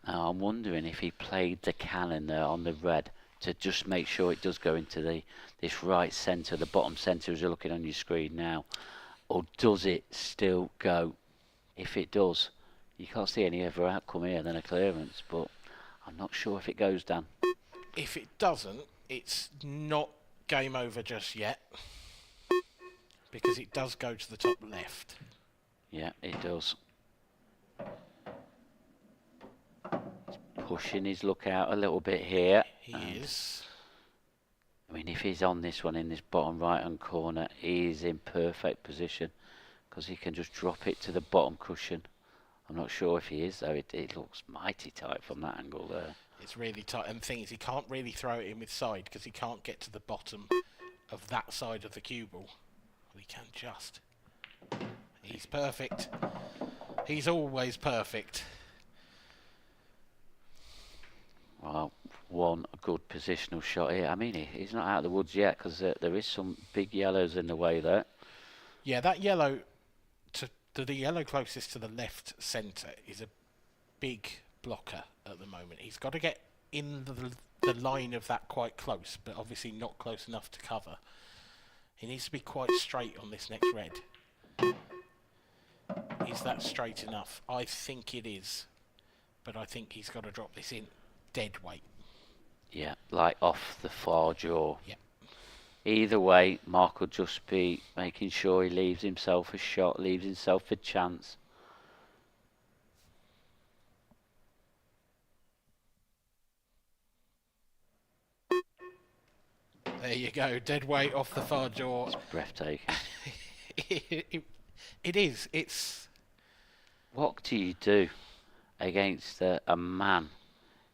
Now, I'm wondering if he played the cannon there on the red to just make sure it does go into this right centre, the bottom centre as you're looking on your screen now, or does it still go? If it does, you can't see any other outcome here than a clearance, but I'm not sure if it goes, Dan. If it doesn't, it's not game over just yet, because it does go to the top left. Yeah, it does. He's pushing his luck out a little bit here. He is. I mean, if he's on this one in this bottom right-hand corner, he's in perfect position, because he can just drop it to the bottom cushion. I'm not sure if he is, though. It looks mighty tight from that angle there. It's really tight, and the thing is, he can't really throw it in with side because he can't get to the bottom of that side of the cue ball. Well, he can just. He's perfect. He's always perfect. Well, one good positional shot here. I mean, he's not out of the woods yet because there is some big yellows in the way there. Yeah, that yellow, the yellow closest to the left centre is a big blocker at the moment. He's got to get in the line of that quite close, but obviously not close enough to cover. He needs to be quite straight on this next red. Is that straight enough? I think it is, but I think he's got to drop this in dead weight. Yeah, like off the far jaw. Yeah. Either way, Mark will just be making sure he leaves himself a shot, leaves himself a chance. There you go, dead weight off the far jaw. It's breathtaking. It is. It's. What do you do against a man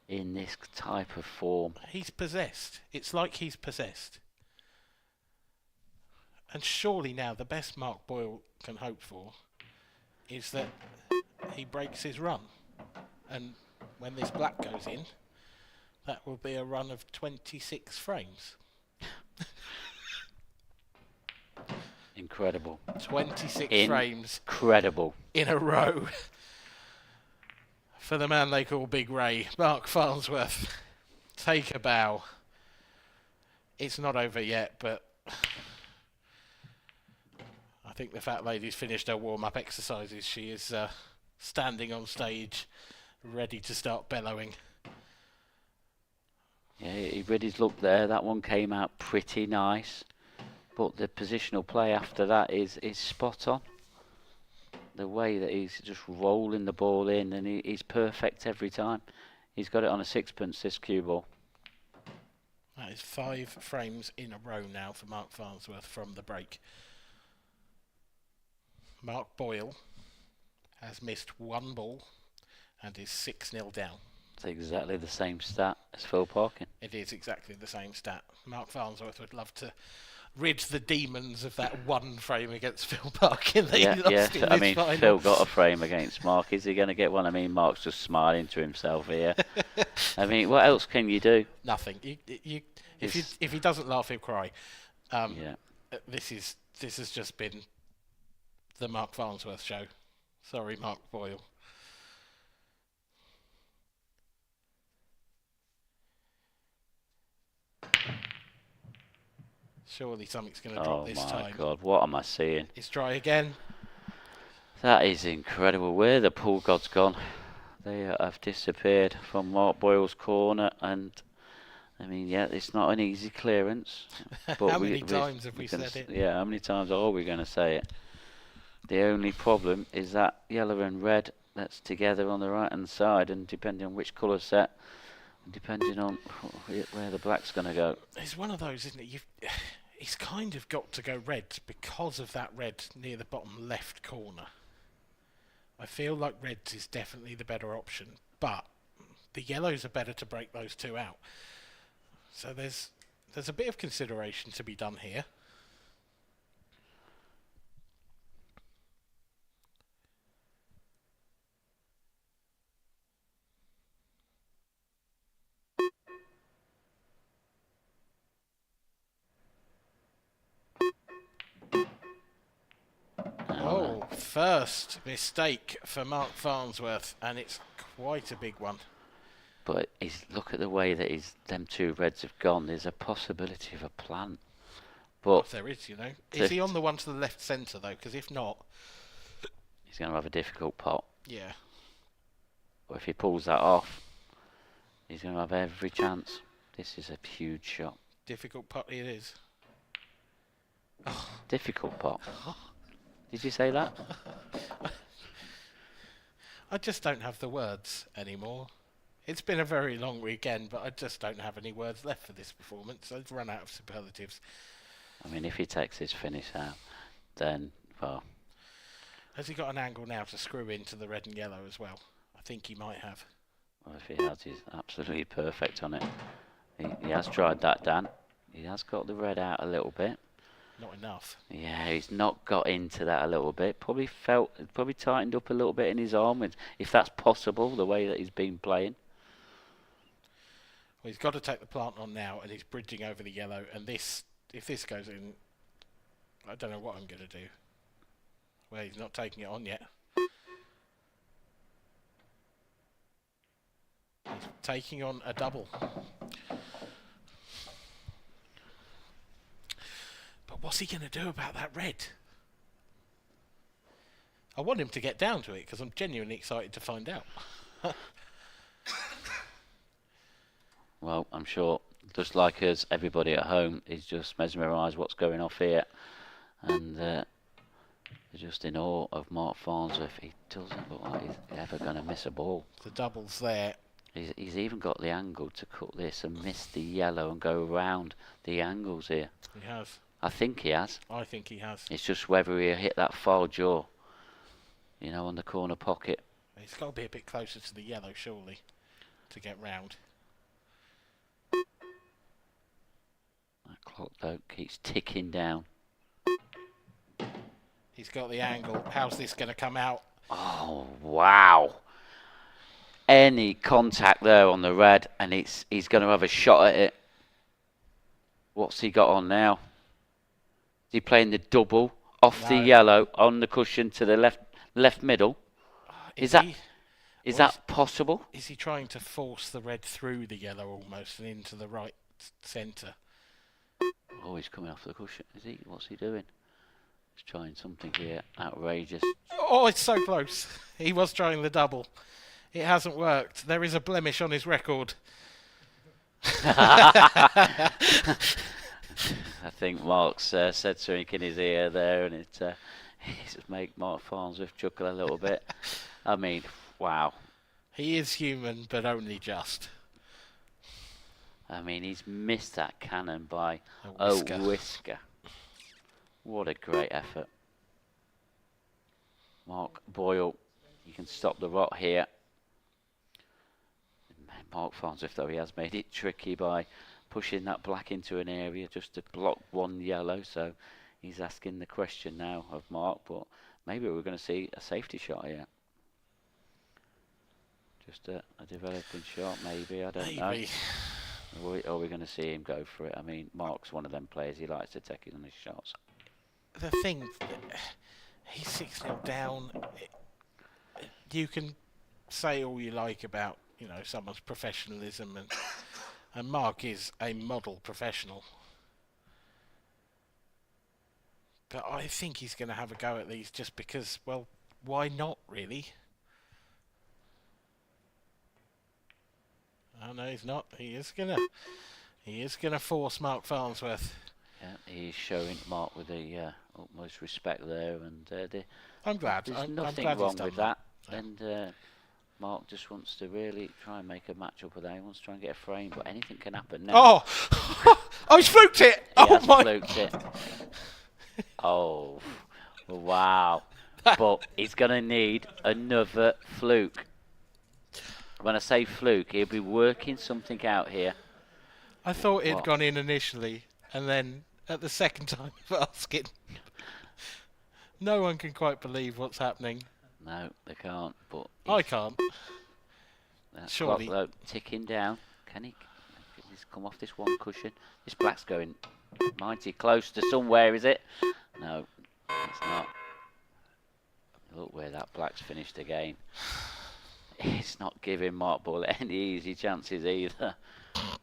in this type of form? He's possessed. It's like he's possessed. And surely now the best Mark Boyle can hope for is that he breaks his run. And when this black goes in, that will be a run of 26 frames. Incredible. 26 frames. Incredible. In a row. For the man they call Big Ray, Mark Farnsworth. Take a bow. It's not over yet, but I think the fat lady's finished her warm-up exercises. She is standing on stage, ready to start bellowing. Yeah, he read his look there. That one came out pretty nice. But the positional play after that is spot on. The way that he's just rolling the ball in, and he's perfect every time. He's got it on a sixpence, this cue ball. That is 5 frames in a row now for Mark Farnsworth from the break. Mark Boyle has missed 1 ball and is 6-0 down. It's exactly the same stat as Phil Parkin. It is exactly the same stat. Mark Farnsworth would love to rid the demons of that 1 frame against Phil Parkin that he lost in I this mean, final. Phil got a frame against Mark. Is he going to get one? I mean, Mark's just smiling to himself here. I mean, what else can you do? Nothing. If he doesn't laugh, he'll cry. This has just been the Mark Farnsworth show. Sorry, Mark Boyle. Surely something's going to drop this time. Oh my God, what am I seeing? It's dry again. That is incredible. Where the pool gods gone? They have disappeared from Mark Boyle's corner, and I mean, yeah, it's not an easy clearance. But how many times have we said it? Yeah, how many times are we going to say it? The only problem is that yellow and red that's together on the right hand side, and depending on which colour set, depending on where the black's going to go. It's one of those, isn't it? He's kind of got to go red because of that red near the bottom left corner. I feel like reds is definitely the better option, but the yellows are better to break those 2 out. So there's a bit of consideration to be done here. First mistake for Mark Farnsworth, and it's quite a big one. But look at the way that them 2 reds have gone. There's a possibility of a plant. But there is, you know. Is he on the one to the left centre, though? Because if not, he's going to have a difficult pot. Yeah. But if he pulls that off, he's going to have every chance. This is a huge shot. Difficult pot it is. Difficult pot. Did you say that? I just don't have the words anymore. It's been a very long weekend, but I just don't have any words left for this performance. I've run out of superlatives. I mean, if he takes his finish out, then, well... Has he got an angle now to screw into the red and yellow as well? I think he might have. Well, if he has, he's absolutely perfect on it. He has tried that, Dan. He has got the red out a little bit. Not enough. Yeah, he's not got into that a little bit. Probably tightened up a little bit in his arm, if that's possible, the way that he's been playing. Well, he's got to take the plant on now, and he's bridging over the yellow. And this, if this goes in, I don't know what I'm going to do. Well, he's not taking it on yet. He's taking on a double. But what's he going to do about that red? I want him to get down to it because I'm genuinely excited to find out. Well, I'm sure, just like us, everybody at home is just mesmerised what's going off here. And they're just in awe of Mark Farnsworth. He doesn't look like he's ever going to miss a ball. The double's there. He's even got the angle to cut this and miss the yellow and go around the angles here. He has. I think he has. I think he has. It's just whether he'll hit that far jaw, you know, on the corner pocket. He's got to be a bit closer to the yellow, surely, to get round. That clock, though, keeps ticking down. He's got the angle. How's this going to come out? Oh, wow. Any contact there on the red, and he's going to have a shot at it. What's he got on now? Is he playing the double off the yellow on the cushion to the left middle? Is that possible? Is he trying to force the red through the yellow almost and into the right centre? Oh, he's coming off the cushion. Is he? What's he doing? He's trying something here. Outrageous. Oh, it's so close. He was trying the double. It hasn't worked. There is a blemish on his record. I think Mark's said something in his ear there, and it just made Mark Farnsworth chuckle a little bit. I mean, wow. He is human, but only just. I mean, he's missed that cannon by a whisker. What a great effort. Mark Boyle, you can stop the rot here. Mark Farnsworth, though, he has made it tricky by pushing that black into an area just to block one yellow. So he's asking the question now of Mark, but maybe we're going to see a safety shot here. Just a developing shot, maybe. I don't know. Or are we going to see him go for it? I mean, Mark's one of them players. He likes to take it on his shots. The thing, he's 6-0 down. You can say all you like about, you know, someone's professionalism, and Mark is a model professional. But I think he's going to have a go at these just because, well, why not, really? Oh, no, he's not. He is gonna force Mark Farnsworth. Yeah, he's showing Mark with the utmost respect there, and I'm glad. There's I'm nothing glad wrong he's done with that. And Mark just wants to really try and make a match up with that. He wants to try and get a frame, but anything can happen now. Oh, oh, he's fluked it! He has fluked it. Oh, wow! But he's gonna need another fluke. When I say fluke, he'll be working something out here. I thought it had gone in initially, and then at the second time of asking, no one can quite believe what's happening. No, they can't. But I can't. That Surely. clock, though, ticking down. Can he come off this one cushion? This black's going mighty close to somewhere, is it? No, it's not. Look where that black's finished again. It's not giving Mark Ball any easy chances either.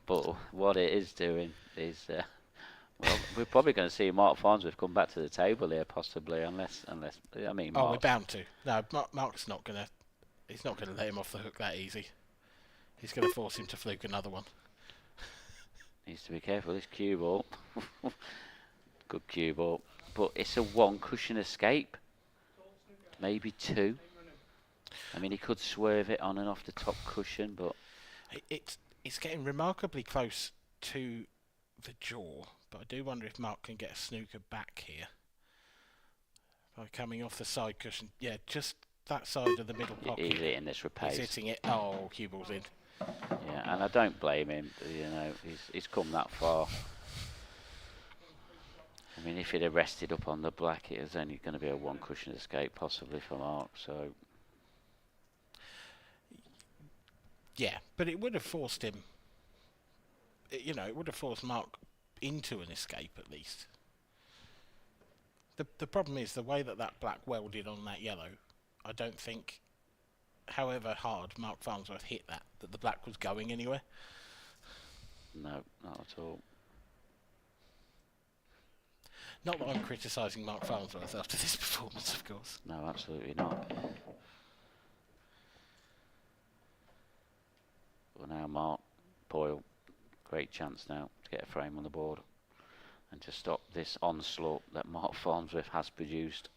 But what it is doing is, well, we're probably going to see Mark Farnsworth come back to the table here, possibly, unless I mean. Oh, we're bound to. No, Mark's not going to. He's not going to let him off the hook that easy. He's going to force him to fluke another one. Needs to be careful. This cue ball, good cue ball, but it's a one cushion escape, maybe two. I mean, he could swerve it on and off the top cushion, but it's getting remarkably close to the jaw. But I do wonder if Mark can get a snooker back here. by coming off the side cushion. Yeah, just that side of the middle pocket. He's hitting this with pace. He's hitting it. Oh, cue ball's in. Yeah, and I don't blame him. You know, he's come that far. I mean, if he'd have rested up on the black, it was only going to be a one cushion escape possibly for Mark. So yeah, but it would have forced him. You know, it would have forced Mark into an escape at least. The problem is the way that black welded on that yellow. I don't think, however hard Mark Farnsworth hit that the black was going anywhere. No, not at all. Not that I'm criticising Mark Farnsworth after this performance, of course. No, absolutely not. Well, now Mark Boyle, great chance now to get a frame on the board and to stop this onslaught that Mark Farnsworth has produced.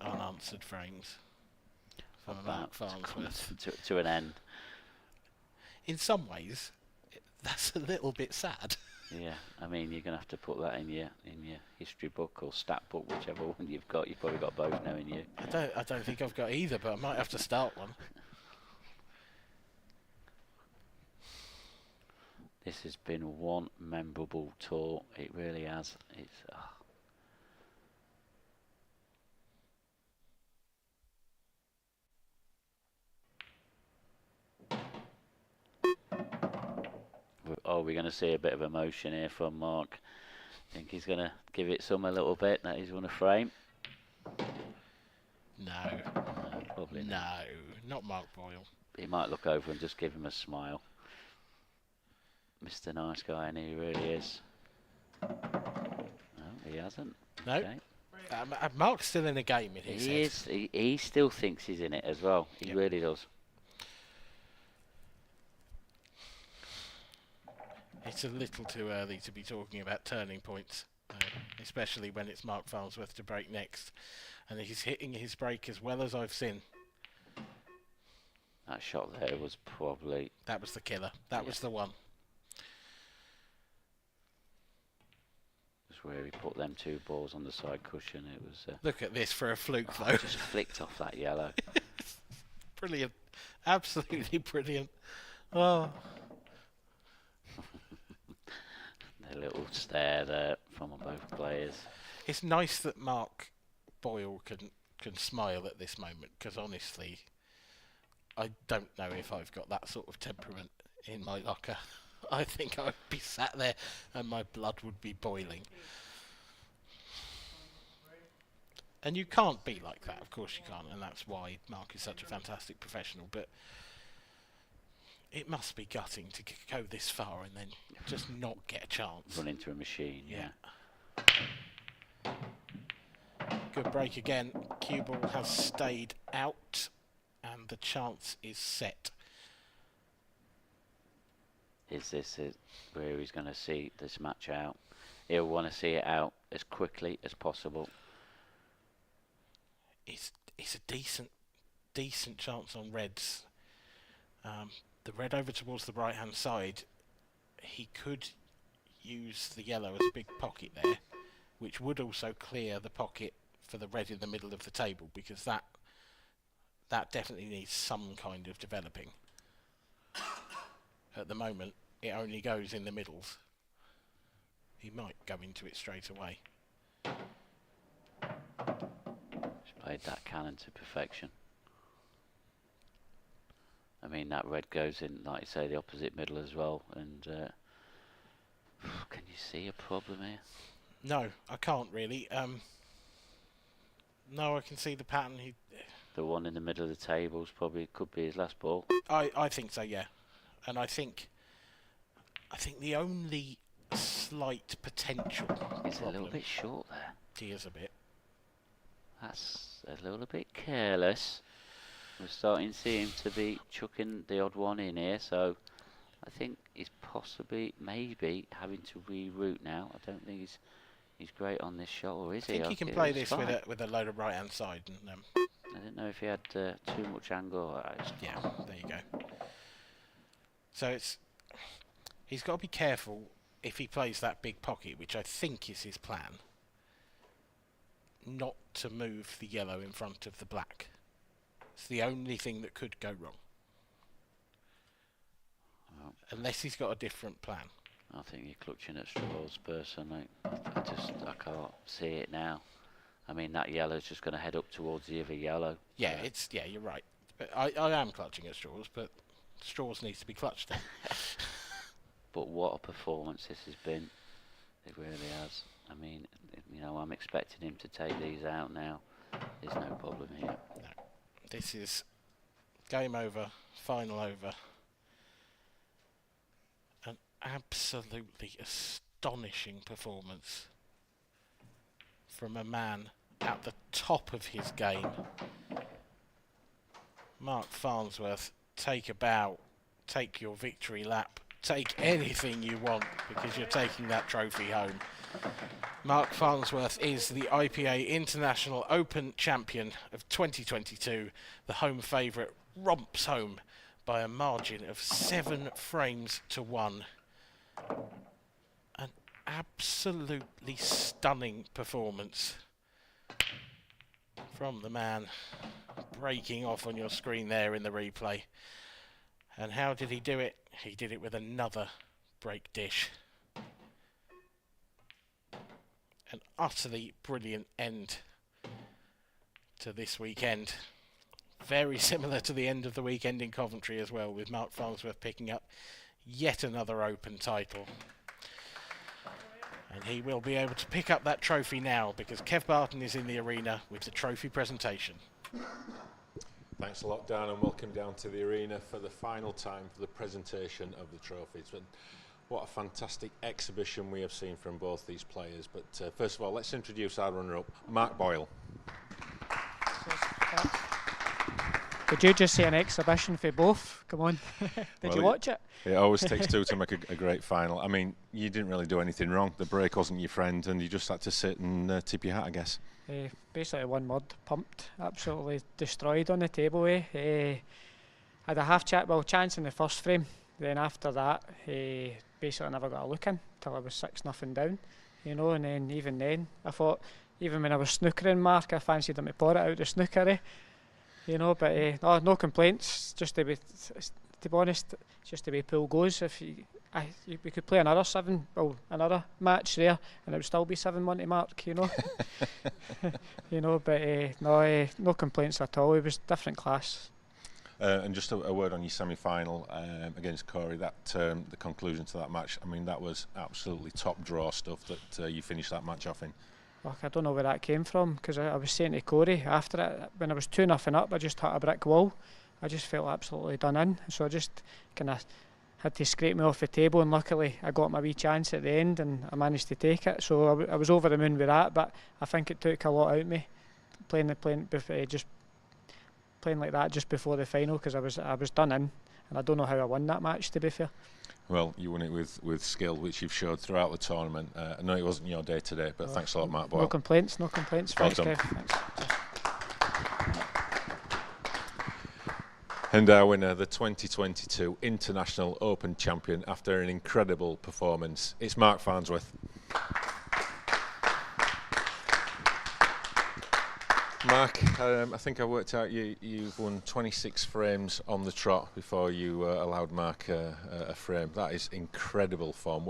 Unanswered frames for Mark Farnsworth. to an end. In some ways, that's a little bit sad. Yeah, I mean, you're going to have to put that in your history book or stat book, whichever one you've got. You've probably got both now in you. I don't think I've got either, but I might have to start one. This has been one memorable tour. It really has. It's. Oh, we're going to see a bit of emotion here from Mark. I think he's going to give it some a little bit that he's won a frame. No, probably no, not Mark Boyle. He might look over and just give him a smile. Mr. Nice Guy, and he really is. No, he hasn't. No. Okay. Mark's still in a game in his head. Is. He still thinks he's in it as well. He really does. It's a little too early to be talking about turning points, especially when it's Mark Farnsworth to break next. And he's hitting his break as well as I've seen. That shot there was probably... That was the killer. That was the one. Just where he put them two balls on the side cushion. It was... Look at this for a fluke, though. Just flicked off that yellow. Brilliant. Absolutely brilliant. Oh... A little stare there from both players. It's nice that Mark Boyle can smile at this moment, because honestly, I don't know if I've got that sort of temperament in my locker. I think I'd be sat there and my blood would be boiling. And you can't be like that, of course you can't, and that's why Mark is such a fantastic professional, but it must be gutting to go this far and then just not get a chance. Run into a machine, yeah. Good break again. Cue ball has stayed out and the chance is set. Is this where he's going to see this match out? He'll want to see it out as quickly as possible. It's a decent chance on reds. The red over towards the right hand side, he could use the yellow as a big pocket there, which would also clear the pocket for the red in the middle of the table, because that definitely needs some kind of developing. At the moment, it only goes in the middles. He might go into it straight away. He's played that cannon to perfection. I mean, that red goes in, like you say, the opposite middle as well. And can you see a problem here? No, I can't really. No, I can see the pattern. The one in the middle of the tables probably could be his last ball. I think so, yeah. And I think the only slight potential He's a little bit short there. He is a bit. That's a little bit careless. We're starting to see him to be chucking the odd one in here, so I think he's possibly, maybe, having to reroute now. I don't think he's he's great on this shot, or is I he? think he can play this with a load of right hand side. And, I didn't know if he had too much angle. Yeah, there you go. So he's got to be careful if he plays that big pocket, which I think is his plan, not to move the yellow in front of the black. It's the only thing that could go wrong. Well, unless he's got a different plan. I think you're clutching at straws, personally. I can't see it now. I mean, that yellow's just going to head up towards the other yellow. Yeah, you're right. But I am clutching at straws, but straws needs to be clutched at. But what a performance this has been. It really has. I mean, I'm expecting him to take these out now. There's no problem here. No. This is game over, final over. An absolutely astonishing performance from a man at the top of his game. Mark Farnsworth, take a bow, take your victory lap, take anything you want because you're taking that trophy home. Mark Farnsworth is the IPA International Open Champion of 2022. The home favourite romps home by a margin of 7 frames to 1. An absolutely stunning performance from the man breaking off on your screen there in the replay. And how did he do it? He did it with another break dish. An utterly brilliant end to this weekend. Very similar to the end of the weekend in Coventry as well, with Mark Farnsworth picking up yet another Open title. And he will be able to pick up that trophy now because Kev Barton is in the arena with the trophy presentation. Thanks a lot, Dan, and welcome down to the arena for the final time for the presentation of the trophies. But what a fantastic exhibition we have seen from both these players. But first of all, let's introduce our runner-up, Mark Boyle. Did you just say an exhibition for both? Come on. Did you watch it? It always takes two to make a great final. I mean, you didn't really do anything wrong. The break wasn't your friend, and you just had to sit and tip your hat, I guess. Basically one word, pumped. Absolutely destroyed on the table. Had a chance in the first frame. Then after that, basically never got a look in till I was 6-0 down. And then even then, I thought, even when I was snookering Mark, I fancied him to pour it out the snooker. But no complaints. Just to be honest, just the way pool goes. If we could play another match there, and it would still be 7-1 to Mark. But no complaints at all. It was different class. And just a word on your semi-final against Corey. That the conclusion to that match. I mean, that was absolutely top draw stuff that you finished that match off in. Look, I don't know where that came from because I was saying to Corey after it, when I was 2-0 up, I just hit a brick wall. I just felt absolutely done in. So I just kind of had to scrape me off the table, and luckily I got my wee chance at the end and I managed to take it. So I was over the moon with that, but I think it took a lot out of me playing like that just before the final because I was done in, and I don't know how I won that match, to be fair. Well, you won it with skill, which you've showed throughout the tournament. I know it wasn't your day today, but thanks a lot, Mark Boyle. No complaints. Well Thanks, done. Kev. Thanks. And our winner, the 2022 International Open Champion, after an incredible performance, it's Mark Farnsworth. Mark, I think I worked out you've won 26 frames on the trot before you allowed Mark a frame. That is incredible form.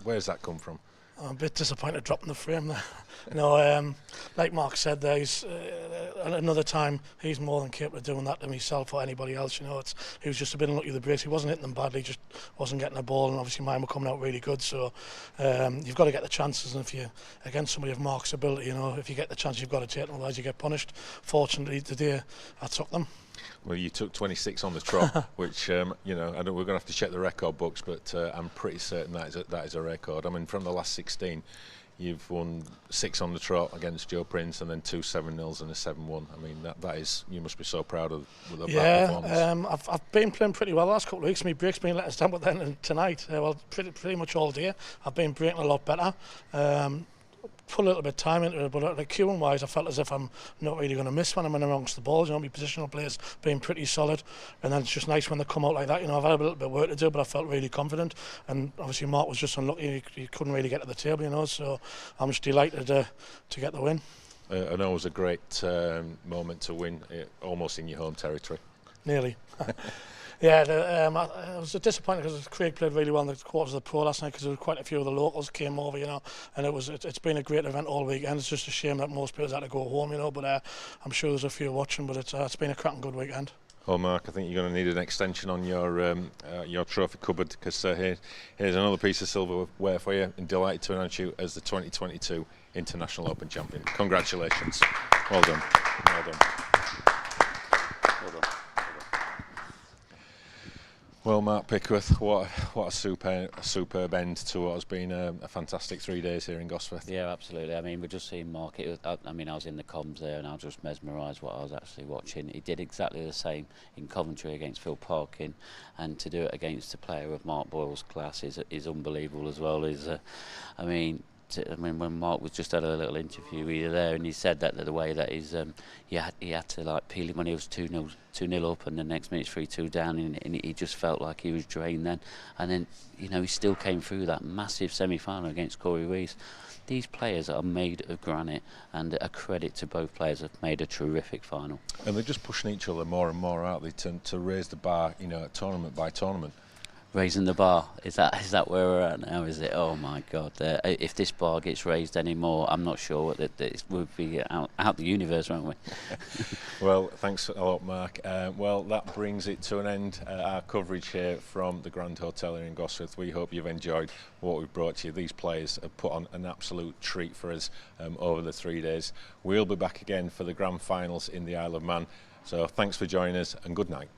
Where's that come from? I'm a bit disappointed dropping the frame there. No, like Mark said there, another time he's more than capable of doing that than himself or anybody else. He was just a bit unlucky with the brace. He wasn't hitting them badly, just wasn't getting the ball, and obviously mine were coming out really good. So you've got to get the chances, and if you're against somebody of Mark's ability, if you get the chance, you've got to take them, otherwise you get punished. Fortunately today, I took them. Well, you took 26 on the trot, which I know we're going to have to check the record books, but I'm pretty certain that is a record. I mean, from the last 16, You've won 6 on the trot against Joe Prince, and then 2 7-0s and a 7-1. I mean, that is, you must be so proud of that performance. I've been playing pretty well the last couple of weeks. My break's been let us down, but then tonight, pretty much all day, I've been breaking a lot better. Put a little bit of time into it, but like queuing wise, I felt as if I'm not really going to miss when I'm in amongst the balls. My positional players being pretty solid, and then it's just nice when they come out like that. I've had a little bit of work to do, but I felt really confident. And obviously Mark was just unlucky; he couldn't really get to the table. So I'm just delighted to get the win. I know it was a great moment to win, almost in your home territory. Nearly. Yeah, I was disappointed because Craig played really well in the quarters of the Pro last night, because there were quite a few of the locals came over, and it's been a great event all weekend. It's just a shame that most players had to go home, but I'm sure there's a few watching, but it's been a cracking good weekend. Well, Mark, I think you're going to need an extension on your trophy cupboard, because here's another piece of silverware for you, and delighted to announce you as the 2022 International Open Champion. Congratulations. Well done. Well done. Well done. Well, Mark Pickworth, what a superb end to what has been a fantastic 3 days here in Gosforth. Yeah, absolutely. I mean, we're just seeing Mark. I was in the comms there, and I was just mesmerised what I was actually watching. He did exactly the same in Coventry against Phil Parkin, and to do it against a player of Mark Boyle's class is unbelievable as well. When Mark was just had a little interview, we were there, and he said that the way that he had to like peel him when he was 2-0 up, and the next minute's 3-2 down, and he just felt like he was drained then. And then he still came through that massive semi-final against Corey Reese. These players are made of granite, and a credit to both players have made a terrific final. And they're just pushing each other more and more, aren't they, to raise the bar, tournament by tournament. Raising the bar, is that where we're at now, is it? Oh my God, if this bar gets raised anymore, I'm not sure that we'll be out the universe, won't we? Well, thanks a lot, Mark. Well, that brings it to an end, our coverage here from the Grand Hotel here in Gosforth. We hope you've enjoyed what we've brought to you. These players have put on an absolute treat for us over the 3 days. We'll be back again for the grand finals in the Isle of Man. So thanks for joining us, and good night.